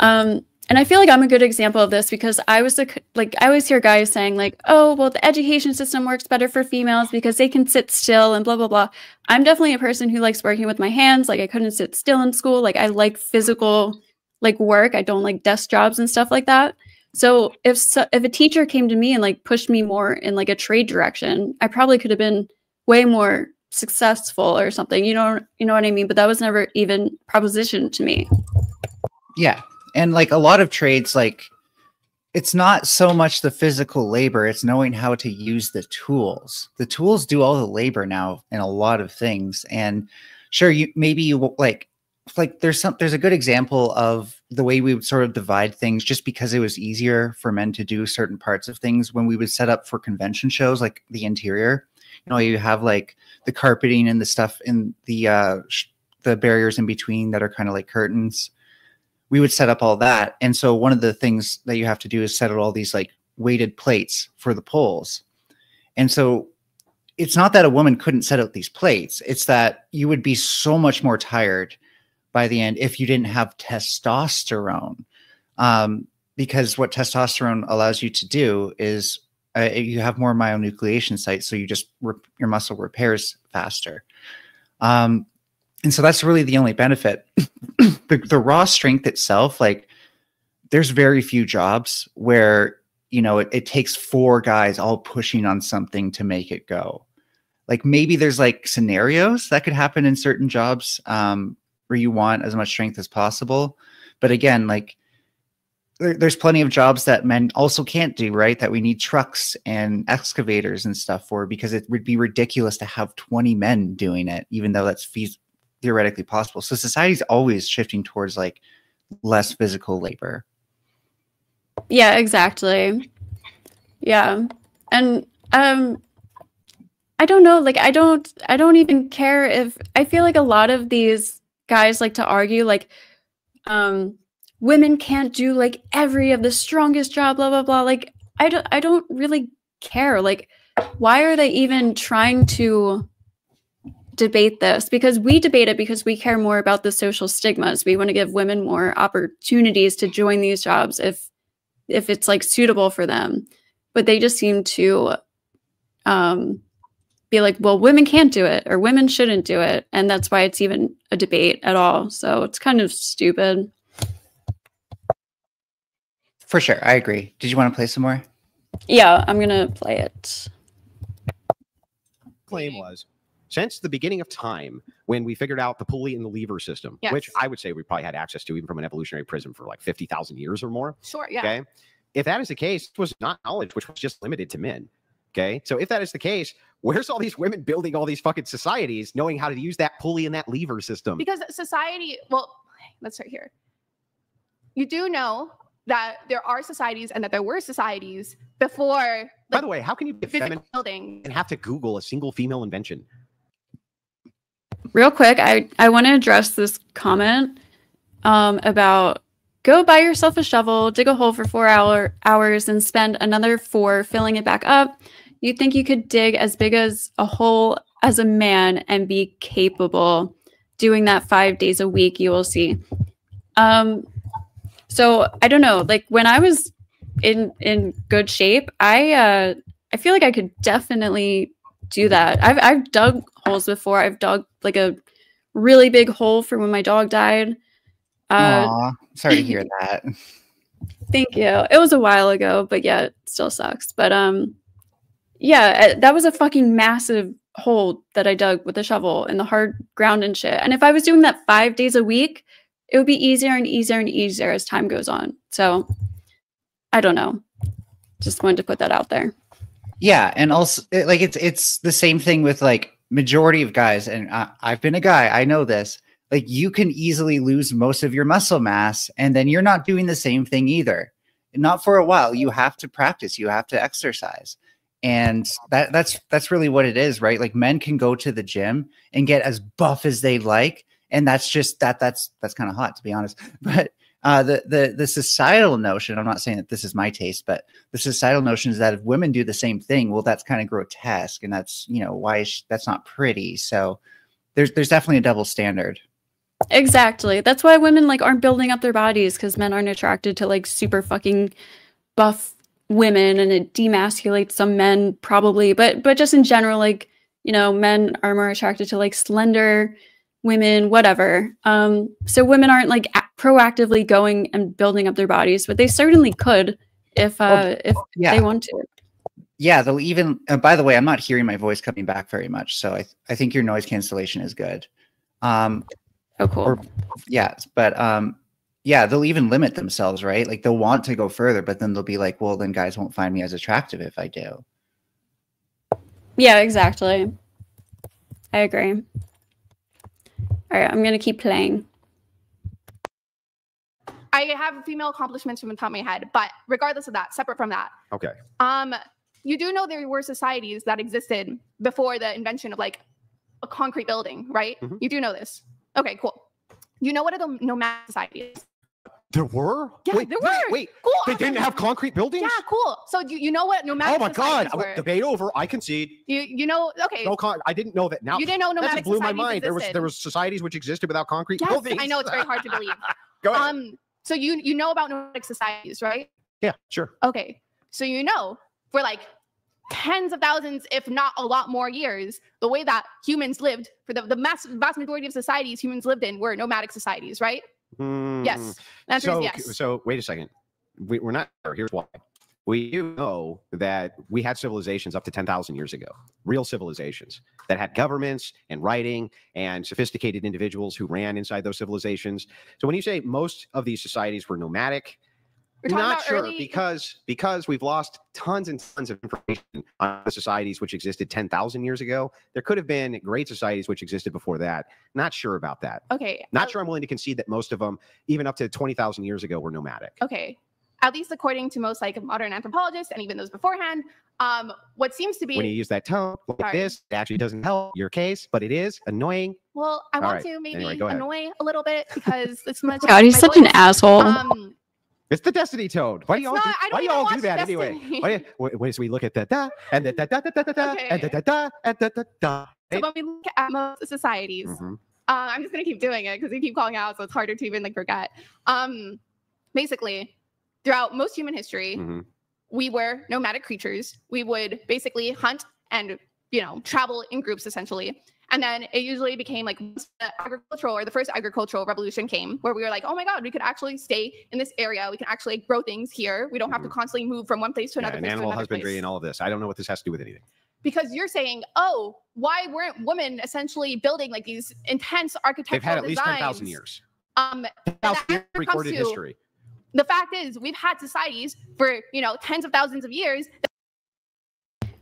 And I feel like I'm a good example of this because I was like, I always hear guys saying like, oh, well, the education system works better for females because they can sit still and blah, blah, blah. I'm definitely a person who likes working with my hands. Like I couldn't sit still in school. Like I like physical like work. I don't like desk jobs and stuff like that. So if a teacher came to me and like pushed me more in like a trade direction, I probably could have been way more successful or something. You know what I mean? But that was never even propositioned to me. Yeah. And like a lot of trades, like it's not so much the physical labor, it's knowing how to use the tools. The tools do all the labor now in a lot of things. And sure, you like there's a good example of the way we would sort of divide things, just because it was easier for men to do certain parts of things when we would set up for convention shows, like the interior. You know, you have like the carpeting and the stuff in the barriers in between that are kind of like curtains. We would set up all that. And so one of the things that you have to do is set up all these like weighted plates for the poles. And so it's not that a woman couldn't set out these plates. It's that you would be so much more tired by the end if you didn't have testosterone. Because what testosterone allows you to do is you have more myonucleation sites. So you just, your muscle repairs faster. And so that's really the only benefit. The raw strength itself, like there's very few jobs where, you know, it takes 4 guys all pushing on something to make it go. Like maybe there's like scenarios that could happen in certain jobs where you want as much strength as possible. But again, like there's plenty of jobs that men also can't do, right? That we need trucks and excavators and stuff for, because it would be ridiculous to have 20 men doing it, even though that's theoretically possible. So society's always shifting towards like less physical labor. Yeah, exactly. Yeah. And I don't know, like I don't even care if, I feel like a lot of these guys like to argue like women can't do like every of the strongest job, blah blah blah. Like I don't really care. Like why are they even trying to debate this? Because we debate it because we care more about the social stigmas. We want to give women more opportunities to join these jobs if it's like suitable for them. But they just seem to be like, well, women can't do it or women shouldn't do it. And that's why it's even a debate at all. So it's kind of stupid. For sure. I agree. Did you want to play some more? Yeah, I'm going to play it. Claim was, since the beginning of time, when we figured out the pulley and the lever system, Yes. which I would say we probably had access to even from an evolutionary prism for like 50,000 years or more. Sure, yeah. Okay. If that is the case, it was not knowledge, which was just limited to men. Okay. So if that is the case, where's all these women building all these fucking societies knowing how to use that pulley and that lever system? Because society, well, let's start here. You do know that there are societies and that there were societies before. Like, by the way, how can you be feminine building and have to Google a single female invention? Real quick, I want to address this comment about go buy yourself a shovel, dig a hole for 4 hours, and spend another 4 filling it back up. You think you could dig as big as a hole as a man and be capable doing that 5 days a week, you will see. So I don't know, like when I was in good shape, I feel like I could definitely do that. I've dug holes before. I've dug like a really big hole for when my dog died. Aw, sorry to hear that. Thank you. It was a while ago, but yeah, it still sucks. But yeah, that was a fucking massive hole that I dug with a shovel in the hard ground and shit. And if I was doing that 5 days a week, it would be easier and easier and easier as time goes on. So I don't know. Just wanted to put that out there. Yeah, and also like it's the same thing with like majority of guys, and I've been a guy, I know this. Like you can easily lose most of your muscle mass, and then you're not doing the same thing either. Not for a while. You have to practice. You have to exercise, and that's really what it is, right? Like men can go to the gym and get as buff as they like, and that's just that's kind of hot, to be honest. But the societal notion, I'm not saying that this is my taste, but the societal notion is that if women do the same thing, well, that's kind of grotesque, and that's, you know, why that's not pretty. So there's definitely a double standard. Exactly. That's why women like aren't building up their bodies, because men aren't attracted to like super fucking buff women, and it demasculates some men probably, but just in general, like, you know, men are more attracted to like slender women, whatever. So women aren't like proactively going and building up their bodies, but they certainly could if they want to. Yeah, they'll even. By the way, I'm not hearing my voice coming back very much, so I think your noise cancellation is good. Oh, cool. Yeah, but yeah, they'll even limit themselves, right? Like they'll want to go further, but then they'll be like, well, then guys won't find me as attractive if I do. Yeah, exactly. I agree. All right, I'm gonna keep playing. I have female accomplishments from the top of my head, but regardless of that, separate from that. Okay. You do know there were societies that existed before the invention of like a concrete building, right? Mm-hmm. You do know this. Okay, cool. You know what are the nomadic societies? There were? Yeah, there were. Wait, cool. They didn't have concrete buildings? Yeah, cool. So you know what nomadic societies were? Debate over. I concede. You know, okay. No, I didn't know that. Now you didn't know nomadic that just blew my mind. Existed. There was societies which existed without concrete yes, buildings. I know, it's very hard to believe. Go ahead. So you know about nomadic societies, right? Yeah, sure. Okay. So you know, for like tens of thousands, if not a lot more years, the way that humans lived, for the vast majority of societies humans lived in were nomadic societies, right? Yes. The answer is yes. So wait a second. We're not sure. Here's why. We do know that we had civilizations up to 10,000 years ago, real civilizations that had governments and writing and sophisticated individuals who ran inside those civilizations. So when you say most of these societies were nomadic, not sure, because we've lost tons and tons of information on the societies which existed 10,000 years ago. There could have been great societies which existed before that. Not sure about that. Okay. Not sure I'm willing to concede that most of them, even up to 20,000 years ago, were nomadic. Okay. At least according to most like modern anthropologists and even those beforehand, what seems to be, when you use that tone like this, it actually doesn't help your case, but it is annoying. Well, I want to maybe annoy a little bit because it's much. God, he's such an asshole. It's the Destiny Toad. Why do you all do that anyway? Wait, so we look at the da and the da da da da da da and the da da and the da da. So when we look at most societies, I'm just gonna keep doing it because we keep calling out, so it's harder to even like forget. Basically, throughout most human history, we were nomadic creatures. We would basically hunt and, you know, travel in groups essentially. And then it usually became like the first agricultural revolution came, where we were like, oh my God, we could actually stay in this area. We can actually grow things here. We don't have to constantly move from one place to another place. And animal husbandry and all of this. I don't know what this has to do with anything. Because you're saying, oh, why weren't women essentially building like these intense architectural designs? They've had at least 10,000 years. 10,000 years recorded history. The fact is, we've had societies for, you know, tens of thousands of years.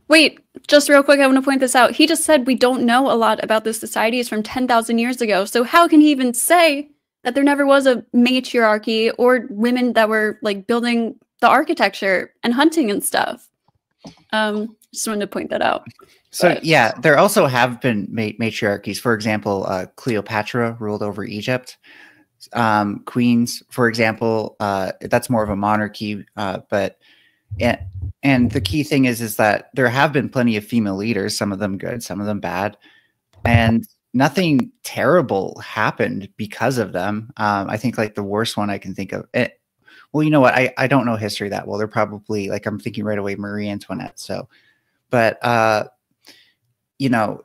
Wait, just real quick, I want to point this out. He just said we don't know a lot about the societies from 10,000 years ago. So how can he even say that there never was a matriarchy or women that were like building the architecture and hunting and stuff? Just wanted to point that out. So yeah, there also have been matriarchies. For example, Cleopatra ruled over Egypt. Queens, for example, that's more of a monarchy, and the key thing is that there have been plenty of female leaders, some of them good, some of them bad, and nothing terrible happened because of them. I think like the worst one I can think of, well, you know what? I don't know history that well. They're probably like, I'm thinking right away Marie Antoinette. So, but you know,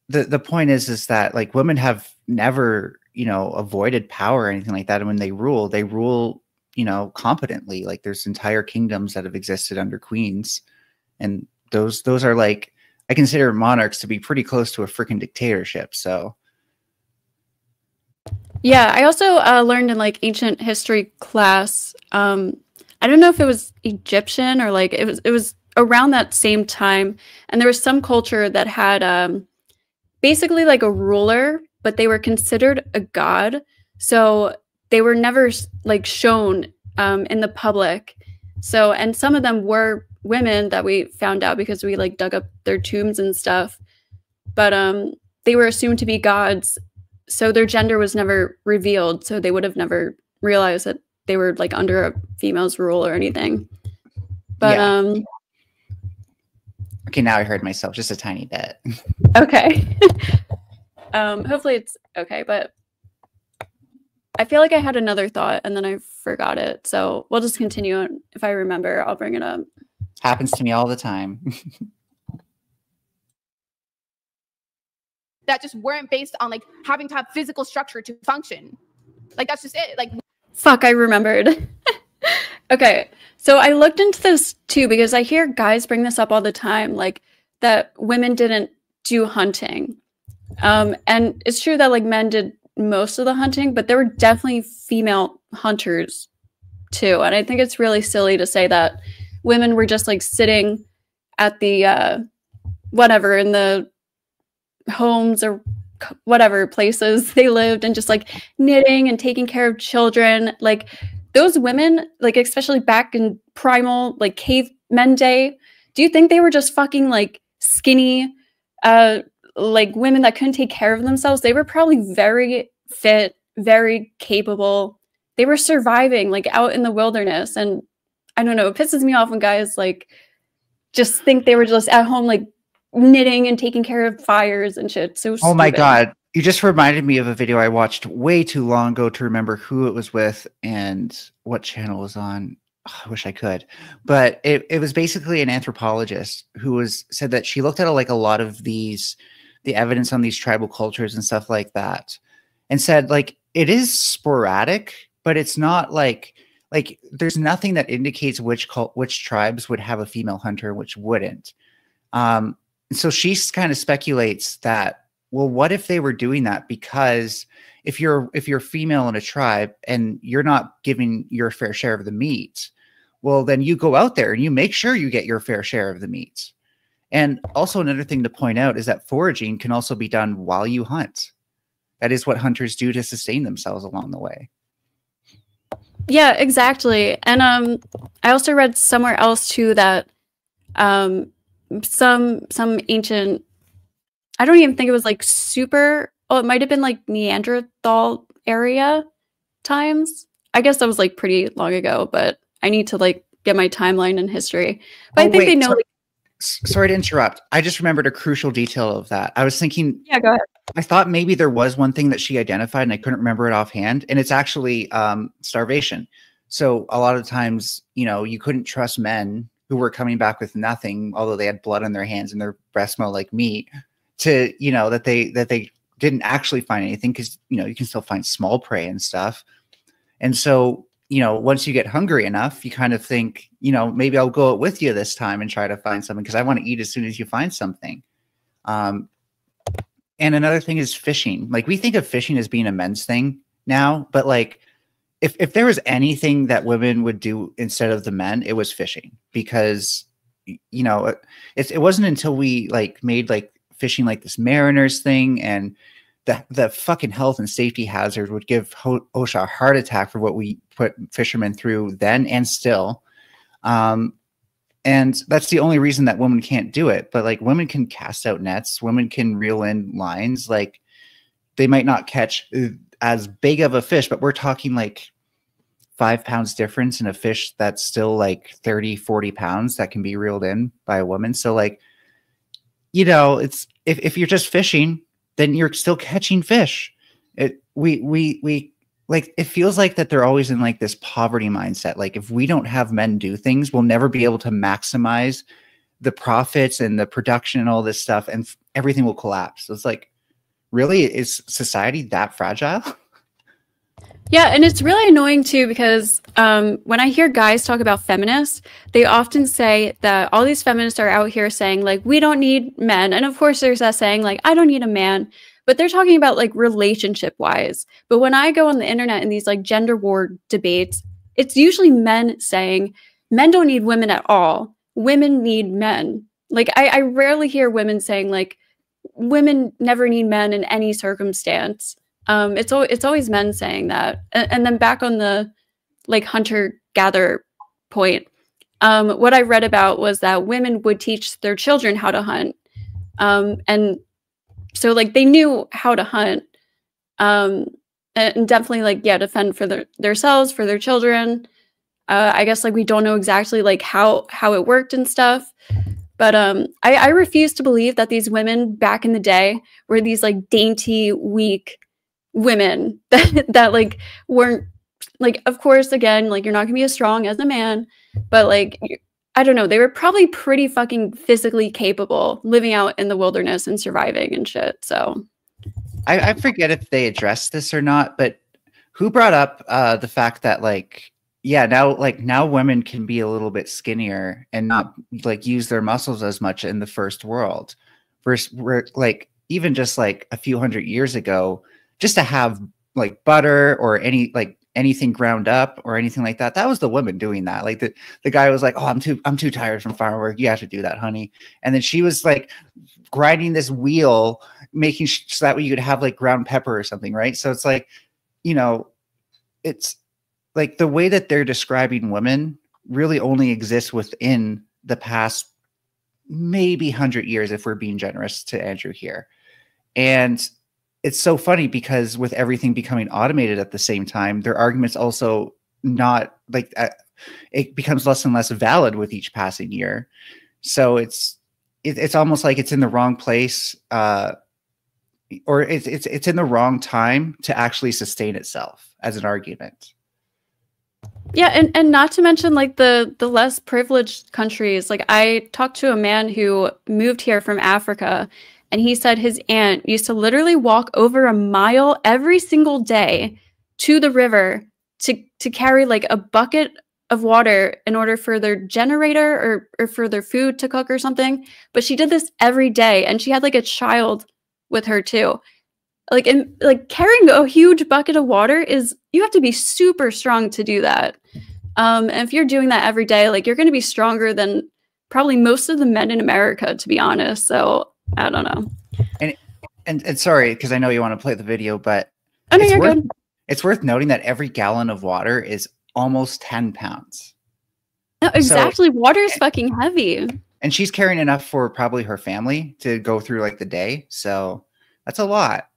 the point is that like women have never, you know, avoided power or anything like that. And when they rule, you know, competently. Like there's entire kingdoms that have existed under queens, and those are like, I consider monarchs to be pretty close to a freaking dictatorship. So yeah, I also learned in like ancient history class. I don't know if it was Egyptian or like it was around that same time, and there was some culture that had basically like a ruler, but they were considered a god, so they were never like shown in the public. So, and some of them were women that we found out because we like dug up their tombs and stuff, but they were assumed to be gods, so their gender was never revealed, so they would have never realized that they were like under a female's rule or anything. But yeah. Okay, now I heard myself just a tiny bit. Okay. Hopefully it's okay, but I feel like I had another thought and then I forgot it. So we'll just continue, and if I remember, I'll bring it up. Happens to me all the time. That just weren't based on like having to have physical structure to function. Like that's just it. Like fuck, I remembered. Okay, so I looked into this too because I hear guys bring this up all the time, like that women didn't do hunting. And it's true that like men did most of the hunting, but there were definitely female hunters too. And I think it's really silly to say that women were just like sitting at the whatever in the homes or whatever places they lived and just like knitting and taking care of children. Like those women, like especially back in primal like cavemen day, do you think they were just fucking like skinny like women that couldn't take care of themselves? They were probably very fit, very capable. They were surviving like out in the wilderness. And I don't know, it pisses me off when guys like just think they were just at home like knitting and taking care of fires and shit. So oh my stupid. God, you just reminded me of a video I watched way too long ago to remember who it was with and what channel it was on. Oh, I wish I could, but it was basically an anthropologist who said that she looked at like a lot of the evidence on these tribal cultures and stuff like that, and said like it is sporadic, but it's not like there's nothing that indicates which tribes would have a female hunter and which wouldn't. So she kind of speculates that, well, what if they were doing that because if you're female in a tribe and you're not giving your fair share of the meat, well, then you go out there and you make sure you get your fair share of the meat. And also another thing to point out is that foraging can also be done while you hunt. That is what hunters do to sustain themselves along the way. Yeah, exactly. And I also read somewhere else too that some ancient, I don't even think it was like super, oh, it might have been like Neanderthal area times. I guess that was like pretty long ago, but I need to like get my timeline in history. But I think they know. Sorry to interrupt. I just remembered a crucial detail of that. I was thinking. Yeah, go ahead. I thought maybe there was one thing that she identified and I couldn't remember it offhand. And it's actually starvation. So a lot of times, you know, you couldn't trust men who were coming back with nothing, although they had blood on their hands and their breath smelled like meat, to, you know, that they didn't actually find anything, because, you know, you can still find small prey and stuff. And so, you know, once you get hungry enough, you kind of think, you know, maybe I'll go out with you this time and try to find something because I want to eat as soon as you find something. And another thing is fishing. Like, we think of fishing as being a men's thing now, but like, if there was anything that women would do instead of the men, it was fishing, because, you know, it wasn't until we like made like fishing like this mariners thing, and the fucking health and safety hazard would give OSHA a heart attack for what we put fishermen through then and still. And that's the only reason that women can't do it. But like, women can cast out nets, women can reel in lines. Like, they might not catch as big of a fish, but we're talking like 5 pounds difference in a fish that's still like 30, 40 pounds that can be reeled in by a woman. So like, you know, it's, if you're just fishing, then you're still catching fish. We like it feels like that they're always in like this poverty mindset. Like if we don't have men do things, we'll never be able to maximize the profits and the production and all this stuff, and everything will collapse. So it's like, really, is society that fragile? Yeah, and it's really annoying too because when I hear guys talk about feminists, they often say that all these feminists are out here saying like, we don't need men. And of course there's that saying like, I don't need a man, but they're talking about like relationship wise. But when I go on the internet in these like gender war debates, it's usually men saying men don't need women at all. Women need men. Like I rarely hear women saying like women never need men in any circumstance. It's always men saying that. And then back on the like hunter-gatherer point, what I read about was that women would teach their children how to hunt. And so like they knew how to hunt. And definitely like, yeah, defend for themselves, for their children. I guess like we don't know exactly like how it worked and stuff. But I refuse to believe that these women back in the day were these like dainty, weak women that like weren't like, of course, again, like you're not gonna be as strong as a man, but like I don't know, they were probably pretty fucking physically capable living out in the wilderness and surviving and shit. So I forget if they addressed this or not, but who brought up the fact that like, yeah, now women can be a little bit skinnier and not like use their muscles as much in the first world, versus like even just like a few hundred years ago, just to have like butter or anything ground up or anything like that, that was the woman doing that. Like the guy was like, oh, I'm too tired from farm work, you have to do that, honey. And then she was like grinding this wheel, making so that way you could have like ground pepper or something, right? So it's like, you know, it's like the way that they're describing women really only exists within the past maybe 100 years, if we're being generous to Andrew here. And it's so funny because with everything becoming automated at the same time, their arguments also not like it becomes less and less valid with each passing year. So it's almost like it's in the wrong place, or it's in the wrong time to actually sustain itself as an argument. yeah, and not to mention like the less privileged countries. Like I talked to a man who moved here from Africa, and he said his aunt used to literally walk over a mile every single day to the river to carry like a bucket of water in order for their generator or for their food to cook or something. But she did this every day, and she had like a child with her too. Like, and like carrying a huge bucket of water is, you have to be super strong to do that. And if you're doing that every day, like you're going to be stronger than probably most of the men in America, to be honest. So I don't know. And sorry, because I know you want to play the video, but oh, no, you're good. It's worth noting that every gallon of water is almost 10 pounds. No, exactly. So, water is fucking heavy. And she's carrying enough for probably her family to go through like the day. So that's a lot.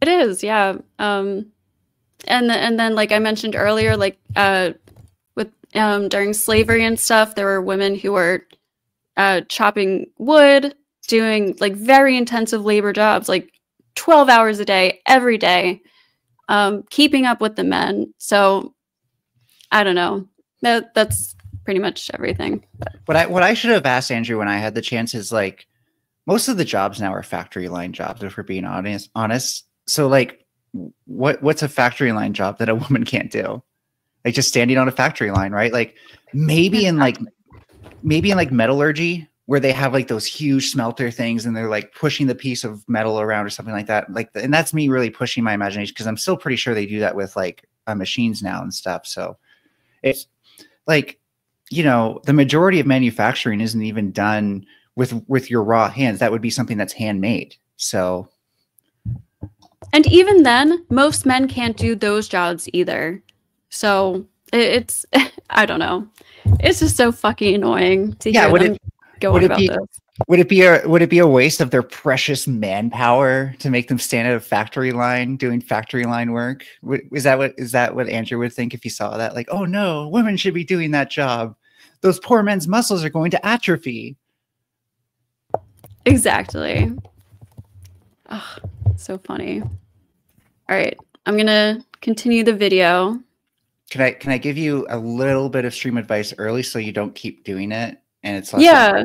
It is, yeah. And then like I mentioned earlier, like with during slavery and stuff, there were women who were chopping wood, doing like very intensive labor jobs, like 12 hours a day, every day, keeping up with the men. So I don't know. That's pretty much everything. What I should have asked Andrew when I had the chance is like, most of the jobs now are factory line jobs, if we're being honest. So like, what's a factory line job that a woman can't do? Like just standing on a factory line, right? Like maybe in like metallurgy, where they have like those huge smelter things and they're like pushing the piece of metal around or something like that. Like, and that's me really pushing my imagination, because I'm still pretty sure they do that with like machines now and stuff. So it's like, you know, the majority of manufacturing isn't even done with your raw hands. That would be something that's handmade. So. And even then, most men can't do those jobs either. So it's, I don't know. It's just so fucking annoying to hear them going about this. Would it be a waste of their precious manpower to make them stand at a factory line doing factory line work? Is that what Andrew would think if he saw that? Like, oh no, women should be doing that job. Those poor men's muscles are going to atrophy. Exactly. Oh, so funny. All right. I'm gonna continue the video. Can I give you a little bit of stream advice early so you don't keep doing it and it's less Yeah.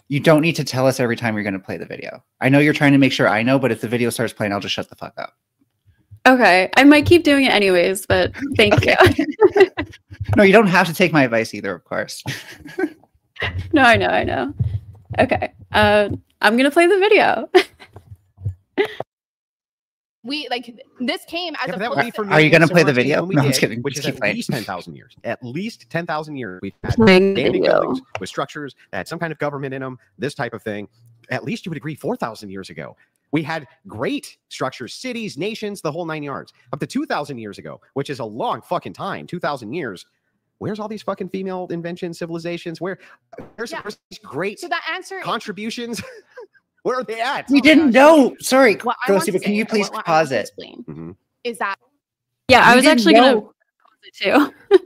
You don't need to tell us every time you're going to play the video. I know you're trying to make sure I know, but if the video starts playing, I'll just shut the fuck up. Okay. I might keep doing it anyways, but thank you. No, you don't have to take my advice either, of course. No, I know. Okay. I'm gonna play the video. We like this came as Yeah, a but that would be for me Are you going to play similar the video? when we No, I'm did, just kidding. Which is Just keep at playing. least 10,000 years. At least 10,000 years we've had Playing the standing video. buildings with structures that had some kind of government in them, this type of thing. At least you would agree 4,000 years ago. We had great structures, cities, nations, the whole 9 yards. Up to 2,000 years ago, which is a long fucking time, 2,000 years. Where's all these fucking female inventions, civilizations? Where's these great So that answer contributions? Where are they at? We didn't know. Sorry, what I want Ghosty, to but can say, you please what I want pause to it? explain Mhm. is that Yeah, I We was didn't actually gonna know. pause it too.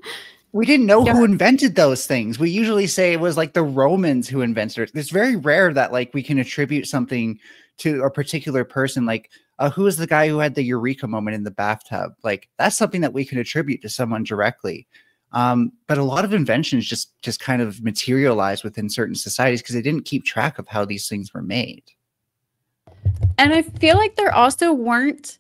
We didn't know Yeah. who invented those things. We usually say it was like the Romans who invented it. It's very rare that like we can attribute something to a particular person. Like who is the guy who had the eureka moment in the bathtub? Like that's something that we can attribute to someone directly. But a lot of inventions just kind of materialize within certain societies because they didn't keep track of how these things were made. And I feel like there also weren't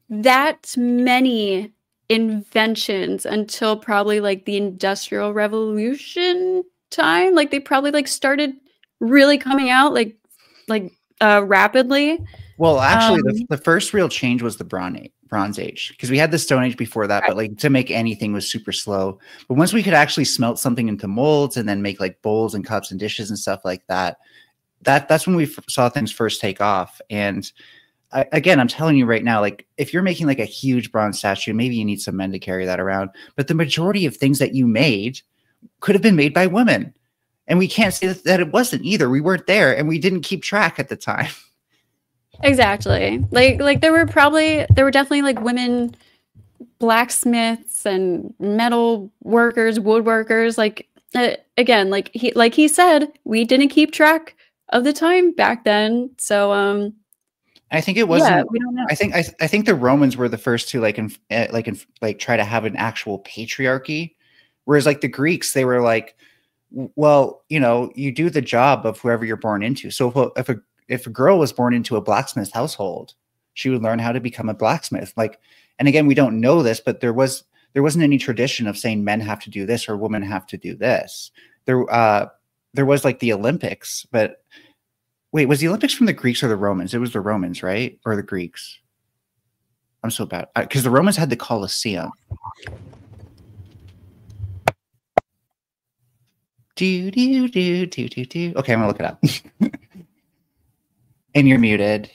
that many inventions until probably like the Industrial Revolution time. Like they probably like started really coming out like rapidly. Well, actually, the first real change was the Bronze Age, because we had the Stone Age before that, but like to make anything was super slow. But once we could actually smelt something into molds and then make like bowls and cups and dishes and stuff like that, that's when we saw things first take off. And again, I'm telling you right now, like if you're making like a huge bronze statue, maybe you need some men to carry that around. But the majority of things that you made could have been made by women. And we can't say that it wasn't either. We weren't there and we didn't keep track at the time. Exactly. Like there were definitely like women blacksmiths and metal workers, woodworkers. Like again, like he said, we didn't keep track of the time back then. So I think it wasn't. Yeah, we don't know. I think the Romans were the first to try to have an actual patriarchy, whereas like the Greeks, they were like, well, you know, you do the job of whoever you're born into. So if a girl was born into a blacksmith household, she would learn how to become a blacksmith. Like, and again, we don't know this, but there wasn't any tradition of saying men have to do this or women have to do this. There was like the Olympics, but wait, was the Olympics from the Greeks or the Romans? It was the Romans, right? Or the Greeks? I'm so bad because the Romans had the Colosseum. Okay, I'm gonna look it up. And you're muted.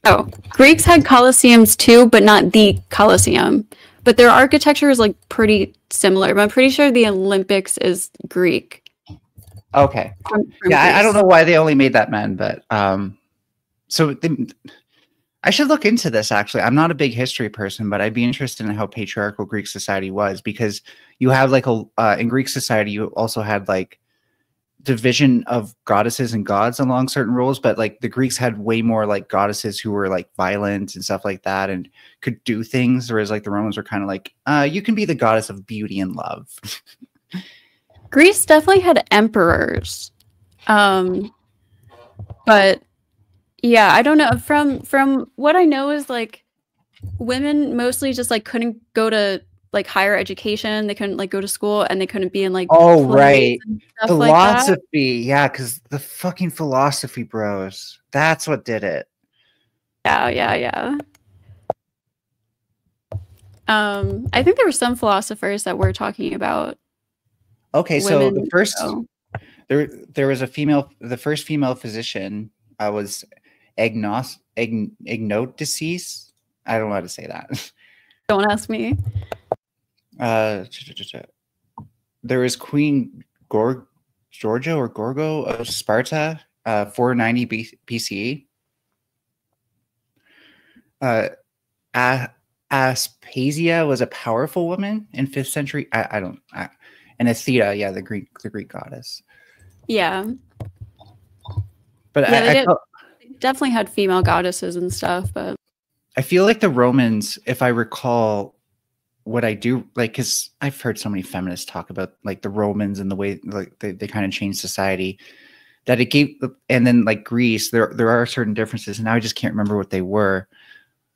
Oh, Greeks had colosseums too, but not the Colosseum. But their architecture is like pretty similar. But I'm pretty sure the Olympics is Greek. Okay. From Yeah, I don't Greece. know why they only made that men, but I should look into this actually. I'm not a big history person, but I'd be interested in how patriarchal Greek society was, because you have like in Greek society, you also had like division of goddesses and gods along certain rules, but like the Greeks had way more like goddesses who were like violent and stuff like that and could do things, whereas like the Romans were kind of like, you can be the goddess of beauty and love. Greece definitely had emperors. But yeah, I don't know. From what I know is like women mostly just like couldn't go to like higher education. They couldn't like go to school and they couldn't be in like Oh, plays right. and stuff like that. Philosophy. Yeah, because the fucking philosophy bros. That's what did it. Yeah. I think there were some philosophers that were talking about. Okay, so women, the first so. there was the first female physician was Ignotices. I don't know how to say that. Don't ask me. There was Queen Georgia or Gorgo of Sparta, 490 BCE. Aspasia was a powerful woman in 5th century. And Athena, yeah, the Greek goddess. Yeah. But Yeah, they definitely had female goddesses and stuff, but I feel like the Romans, if I recall what I do, like, because I've heard so many feminists talk about like the Romans and the way like they kind of changed society, that it gave, and then like Greece, there are certain differences, and now I just can't remember what they were.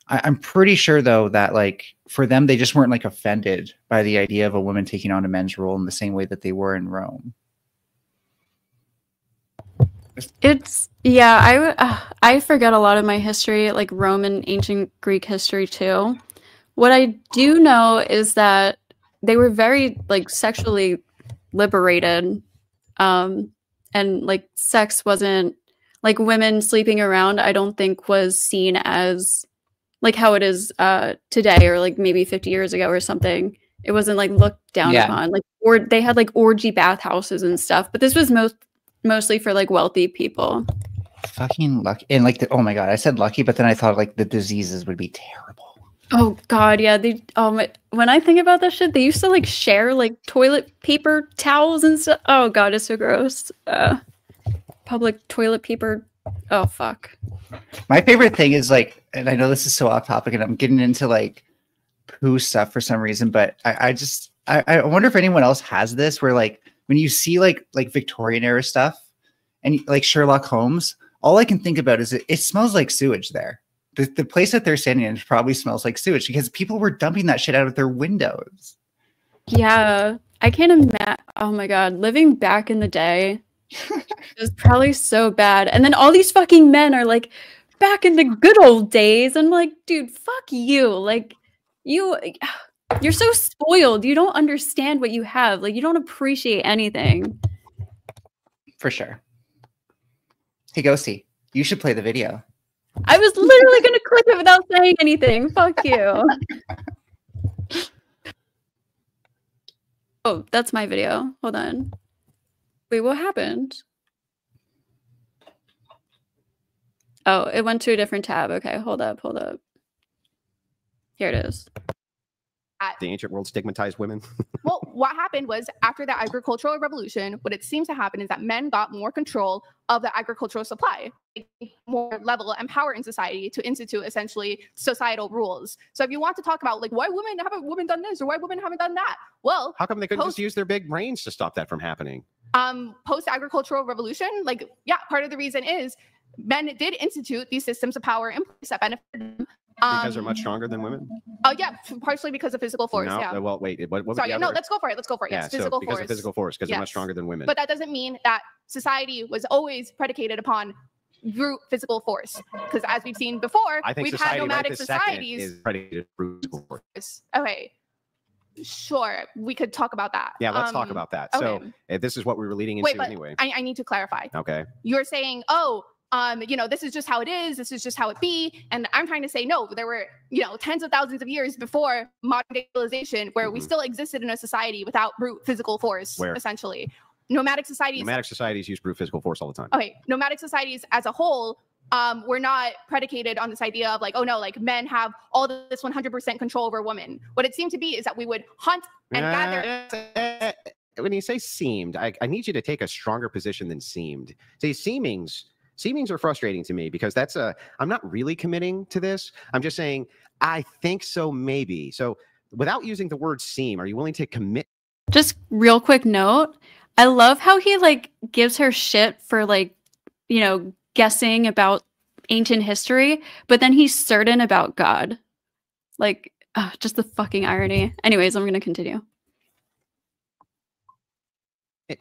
I'm pretty sure though that like for them, they just weren't like offended by the idea of a woman taking on a men's role in the same way that they were in Rome. It's yeah, I forget a lot of my history, like Roman ancient Greek history too. What I do know is that they were very like sexually liberated. And like sex wasn't like women sleeping around, I don't think was seen as like how it is today or like maybe 50 years ago or something. It wasn't like looked down upon. Like or they had like orgy bathhouses and stuff, but this was mostly for like wealthy people. Fucking lucky. And like oh my god, I said lucky, but then I thought like the diseases would be terrible. Oh god, yeah. They when I think about that shit, they used to like share like toilet paper towels and stuff. Oh god, it's so gross. Public toilet paper. Oh fuck. My favorite thing is like, and I know this is so off topic, and I'm getting into like poo stuff for some reason, but I wonder if anyone else has this, where like when you see like Victorian era stuff and like Sherlock Holmes, all I can think about is it smells like sewage there. The place that they're standing in probably smells like sewage because people were dumping that shit out of their windows. Yeah, I can't imagine. Oh my god, living back in the day is probably so bad. And then all these fucking men are like, back in the good old days. I'm like, dude, fuck you. Like, you're so spoiled. You don't understand what you have. Like, you don't appreciate anything. For sure. Hey, Ghosty, you should play the video. I was literally going to click it without saying anything. Fuck you. Oh, that's my video. Hold on. Wait, what happened? Oh, it went to a different tab. Okay, hold up. Here it is. The ancient world stigmatized women. Well, what happened was after the agricultural revolution, what it seems to happen is that men got more control of the agricultural supply, more level and power in society to institute essentially societal rules. So if you want to talk about like why haven't women done this or why women haven't done that, well, how come they couldn't just use their big brains to stop that from happening? Post-agricultural revolution, like part of the reason is men did institute these systems of power in place that benefited them. Because they're much stronger than women? Oh, yeah, partially because of physical force. No, yeah. What Sorry, no, let's go for it. Yeah, yes, physical because force. of physical force, because they're much stronger than women. But that doesn't mean that society was always predicated upon brute physical force. Because as we've seen before, I think we've society had nomadic right this societies. Is predicated brute physical force. Okay. Sure, we could talk about that. Yeah, let's talk about that. Okay. So this is what we were leading into anyway. I need to clarify. Okay. You're saying, this is just how it is. This is just how it be. And I'm trying to say, no, there were, tens of thousands of years before modern day civilization where we still existed in a society without brute physical force, essentially. Nomadic societies use brute physical force all the time. Okay. Nomadic societies as a whole we're not predicated on this idea of like, oh no, like men have all this 100% control over women. What it seemed to be is that we would hunt and gather. When you say seemed, I need you to take a stronger position than seemed. See, seemings are frustrating to me because I'm not really committing to this. I'm just saying, I think so, maybe. So without using the word seem, are you willing to commit? Just real quick note. I love how he like gives her shit for like, guessing about ancient history, but then he's certain about God. Like, just the fucking irony. Anyways, I'm going to continue.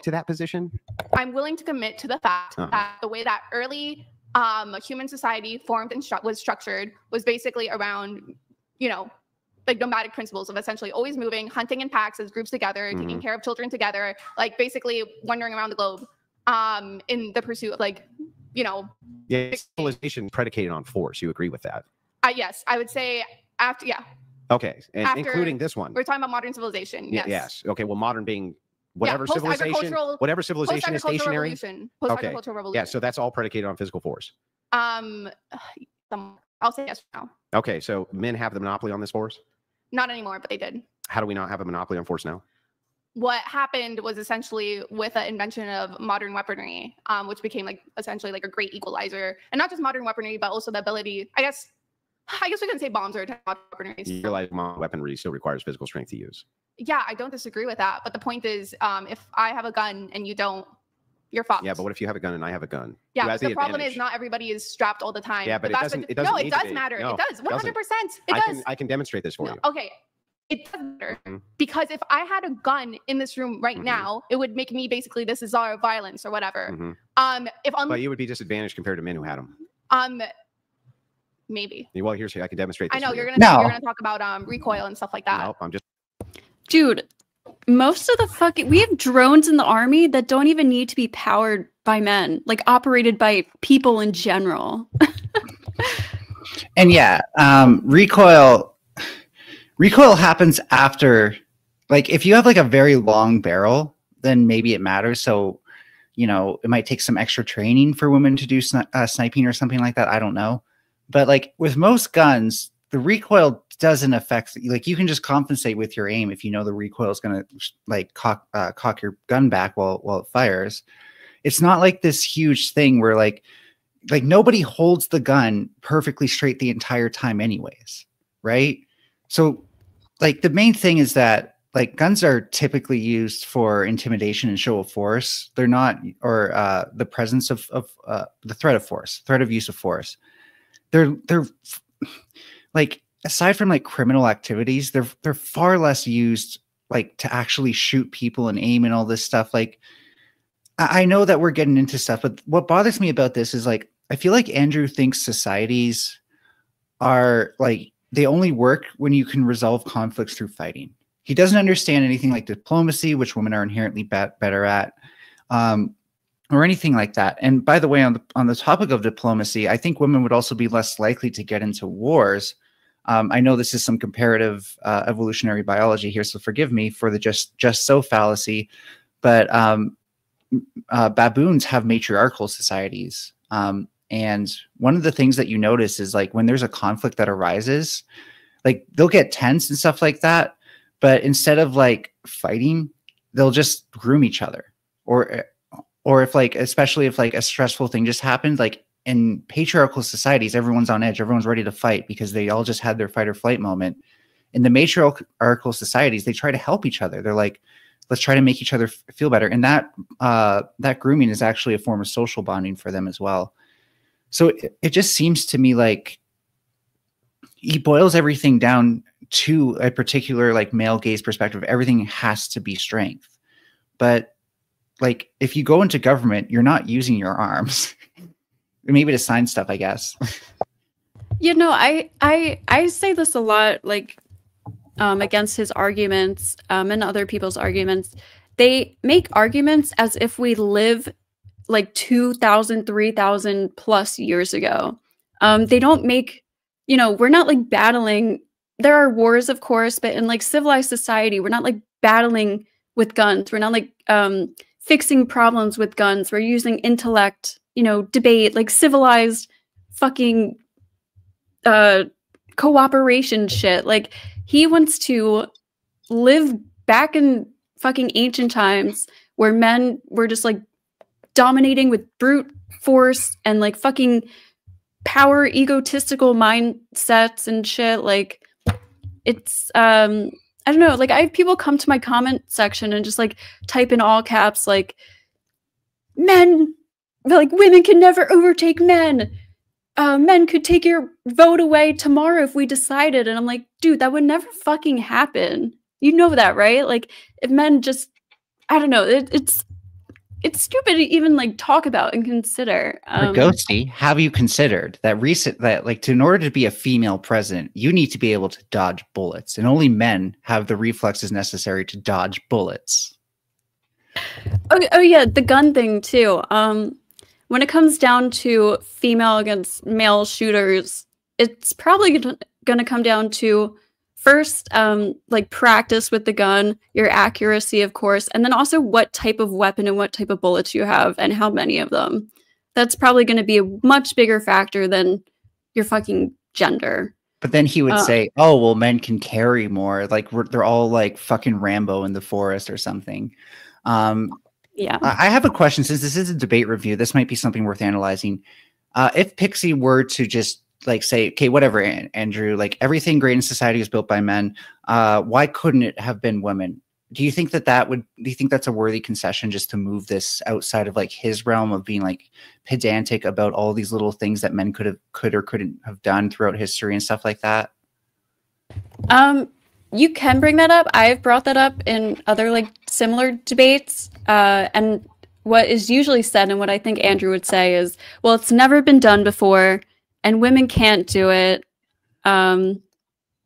To that position? I'm willing to commit to the fact that the way that early human society formed and was structured was basically around, like nomadic principles of essentially always moving, hunting in packs as groups together, taking care of children together, like basically wandering around the globe in the pursuit of like, Yeah, civilization predicated on force. You agree with that? Yes, I would say after, yeah. Okay, and including this one. We're talking about modern civilization, yes. Yes, okay, well, modern being whatever civilization is stationary. Post-agricultural revolution. Yeah, so that's all predicated on physical force. I'll say yes for now. Okay, so men have the monopoly on this force? Not anymore, but they did. How do we not have a monopoly on force now? What happened was essentially with the invention of modern weaponry, which became like essentially like a great equalizer, and not just modern weaponry, but also the ability, I guess, I guess we can say bombs are attack weaponry. You realize weaponry still requires physical strength to use. Yeah, I don't disagree with that. But the point is, if I have a gun and you don't, you're fucked. Yeah, but what if you have a gun and I have a gun? Yeah, the problem is not everybody is strapped all the time. Yeah, but it doesn't. No, it does matter. No, it does. 100%. It does. I can demonstrate this for you. Okay. It doesn't matter because if I had a gun in this room right now, it would make me basically the czar of violence or whatever. But you would be disadvantaged compared to men who had them. Maybe. Well, here's I can demonstrate. I This know for you're you. gonna talk about recoil and stuff like that. Nope, I'm just. Dude, most of the fucking we have drones in the army that don't even need to be powered by men, like operated by people in general. And yeah, recoil happens after, like, if you have like a very long barrel, then maybe it matters. So, you know, it might take some extra training for women to do sniping or something like that. I don't know. But like with most guns, the recoil doesn't affect, like, you can just compensate with your aim if you know the recoil is going to like cock your gun back while it fires. It's not like this huge thing where like nobody holds the gun perfectly straight the entire time anyways, right? So like the main thing is that like guns are typically used for intimidation and show of force. They're not, or the presence of the threat of force, threat of use of force. They're like, aside from like criminal activities, they're far less used like to actually shoot people and aim and all this stuff. Like I know that we're getting into stuff, but what bothers me about this is like, I feel like Andrew thinks societies are like, they only work when you can resolve conflicts through fighting. He doesn't understand anything like diplomacy, which women are inherently better at, or anything like that. And by the way, on the topic of diplomacy, I think women would also be less likely to get into wars. I know this is some comparative evolutionary biology here, so forgive me for the just so fallacy, but baboons have matriarchal societies. And one of the things that you notice is like when there's a conflict that arises, like they'll get tense and stuff like that. But instead of like fighting, they'll just groom each other. Or if like, especially if like a stressful thing just happened, like in patriarchal societies, everyone's on edge. Everyone's ready to fight because they all just had their fight or flight moment. In the matriarchal societies, they try to help each other. They're like, let's try to make each other feel better. And that grooming is actually a form of social bonding for them as well. So it just seems to me like he boils everything down to a particular like male gaze perspective. Everything has to be strength. But like if you go into government, you're not using your arms. Maybe to sign stuff, I guess. You know, I say this a lot, like against his arguments and other people's arguments. They make arguments as if we live like 2,000, 3,000 plus years ago. They don't make, you know, we're not like battling. There are wars, of course, but in like civilized society, we're not like battling with guns. We're not like fixing problems with guns. We're using intellect, you know, debate, like civilized fucking cooperation shit. Like he wants to live back in fucking ancient times where men were just like dominating with brute force and like fucking power egotistical mindsets and shit. Like it's I don't know, like I have people come to my comment section and just like type in all caps like men, like women can never overtake men. Men could take your vote away tomorrow if we decided. And I'm like, dude, that would never fucking happen. You know that, right? Like if men just, I don't know, it's stupid to even like talk about and consider. Ghosty, have you considered that like in order to be a female president, you need to be able to dodge bullets, and only men have the reflexes necessary to dodge bullets. Oh yeah, the gun thing too. When it comes down to female against male shooters, it's probably going to come down to first, like practice with the gun, your accuracy, of course, and then also what type of weapon and what type of bullets you have and how many of them. That's probably going to be a much bigger factor than your fucking gender. But then he would say, oh, well, men can carry more. Like they're all like fucking Rambo in the forest or something. Yeah. I have a question. Since this is a debate review, this might be something worth analyzing. If Pixie were to just like say, okay, whatever, Andrew, like everything great in society is built by men. Why couldn't it have been women? Do you think do you think that's a worthy concession, just to move this outside of like his realm of being like pedantic about all these little things that men could or couldn't have done throughout history and stuff like that? You can bring that up. I've brought that up in other like similar debates. And what is usually said, and what I think Andrew would say, is, well, it's never been done before and women can't do it.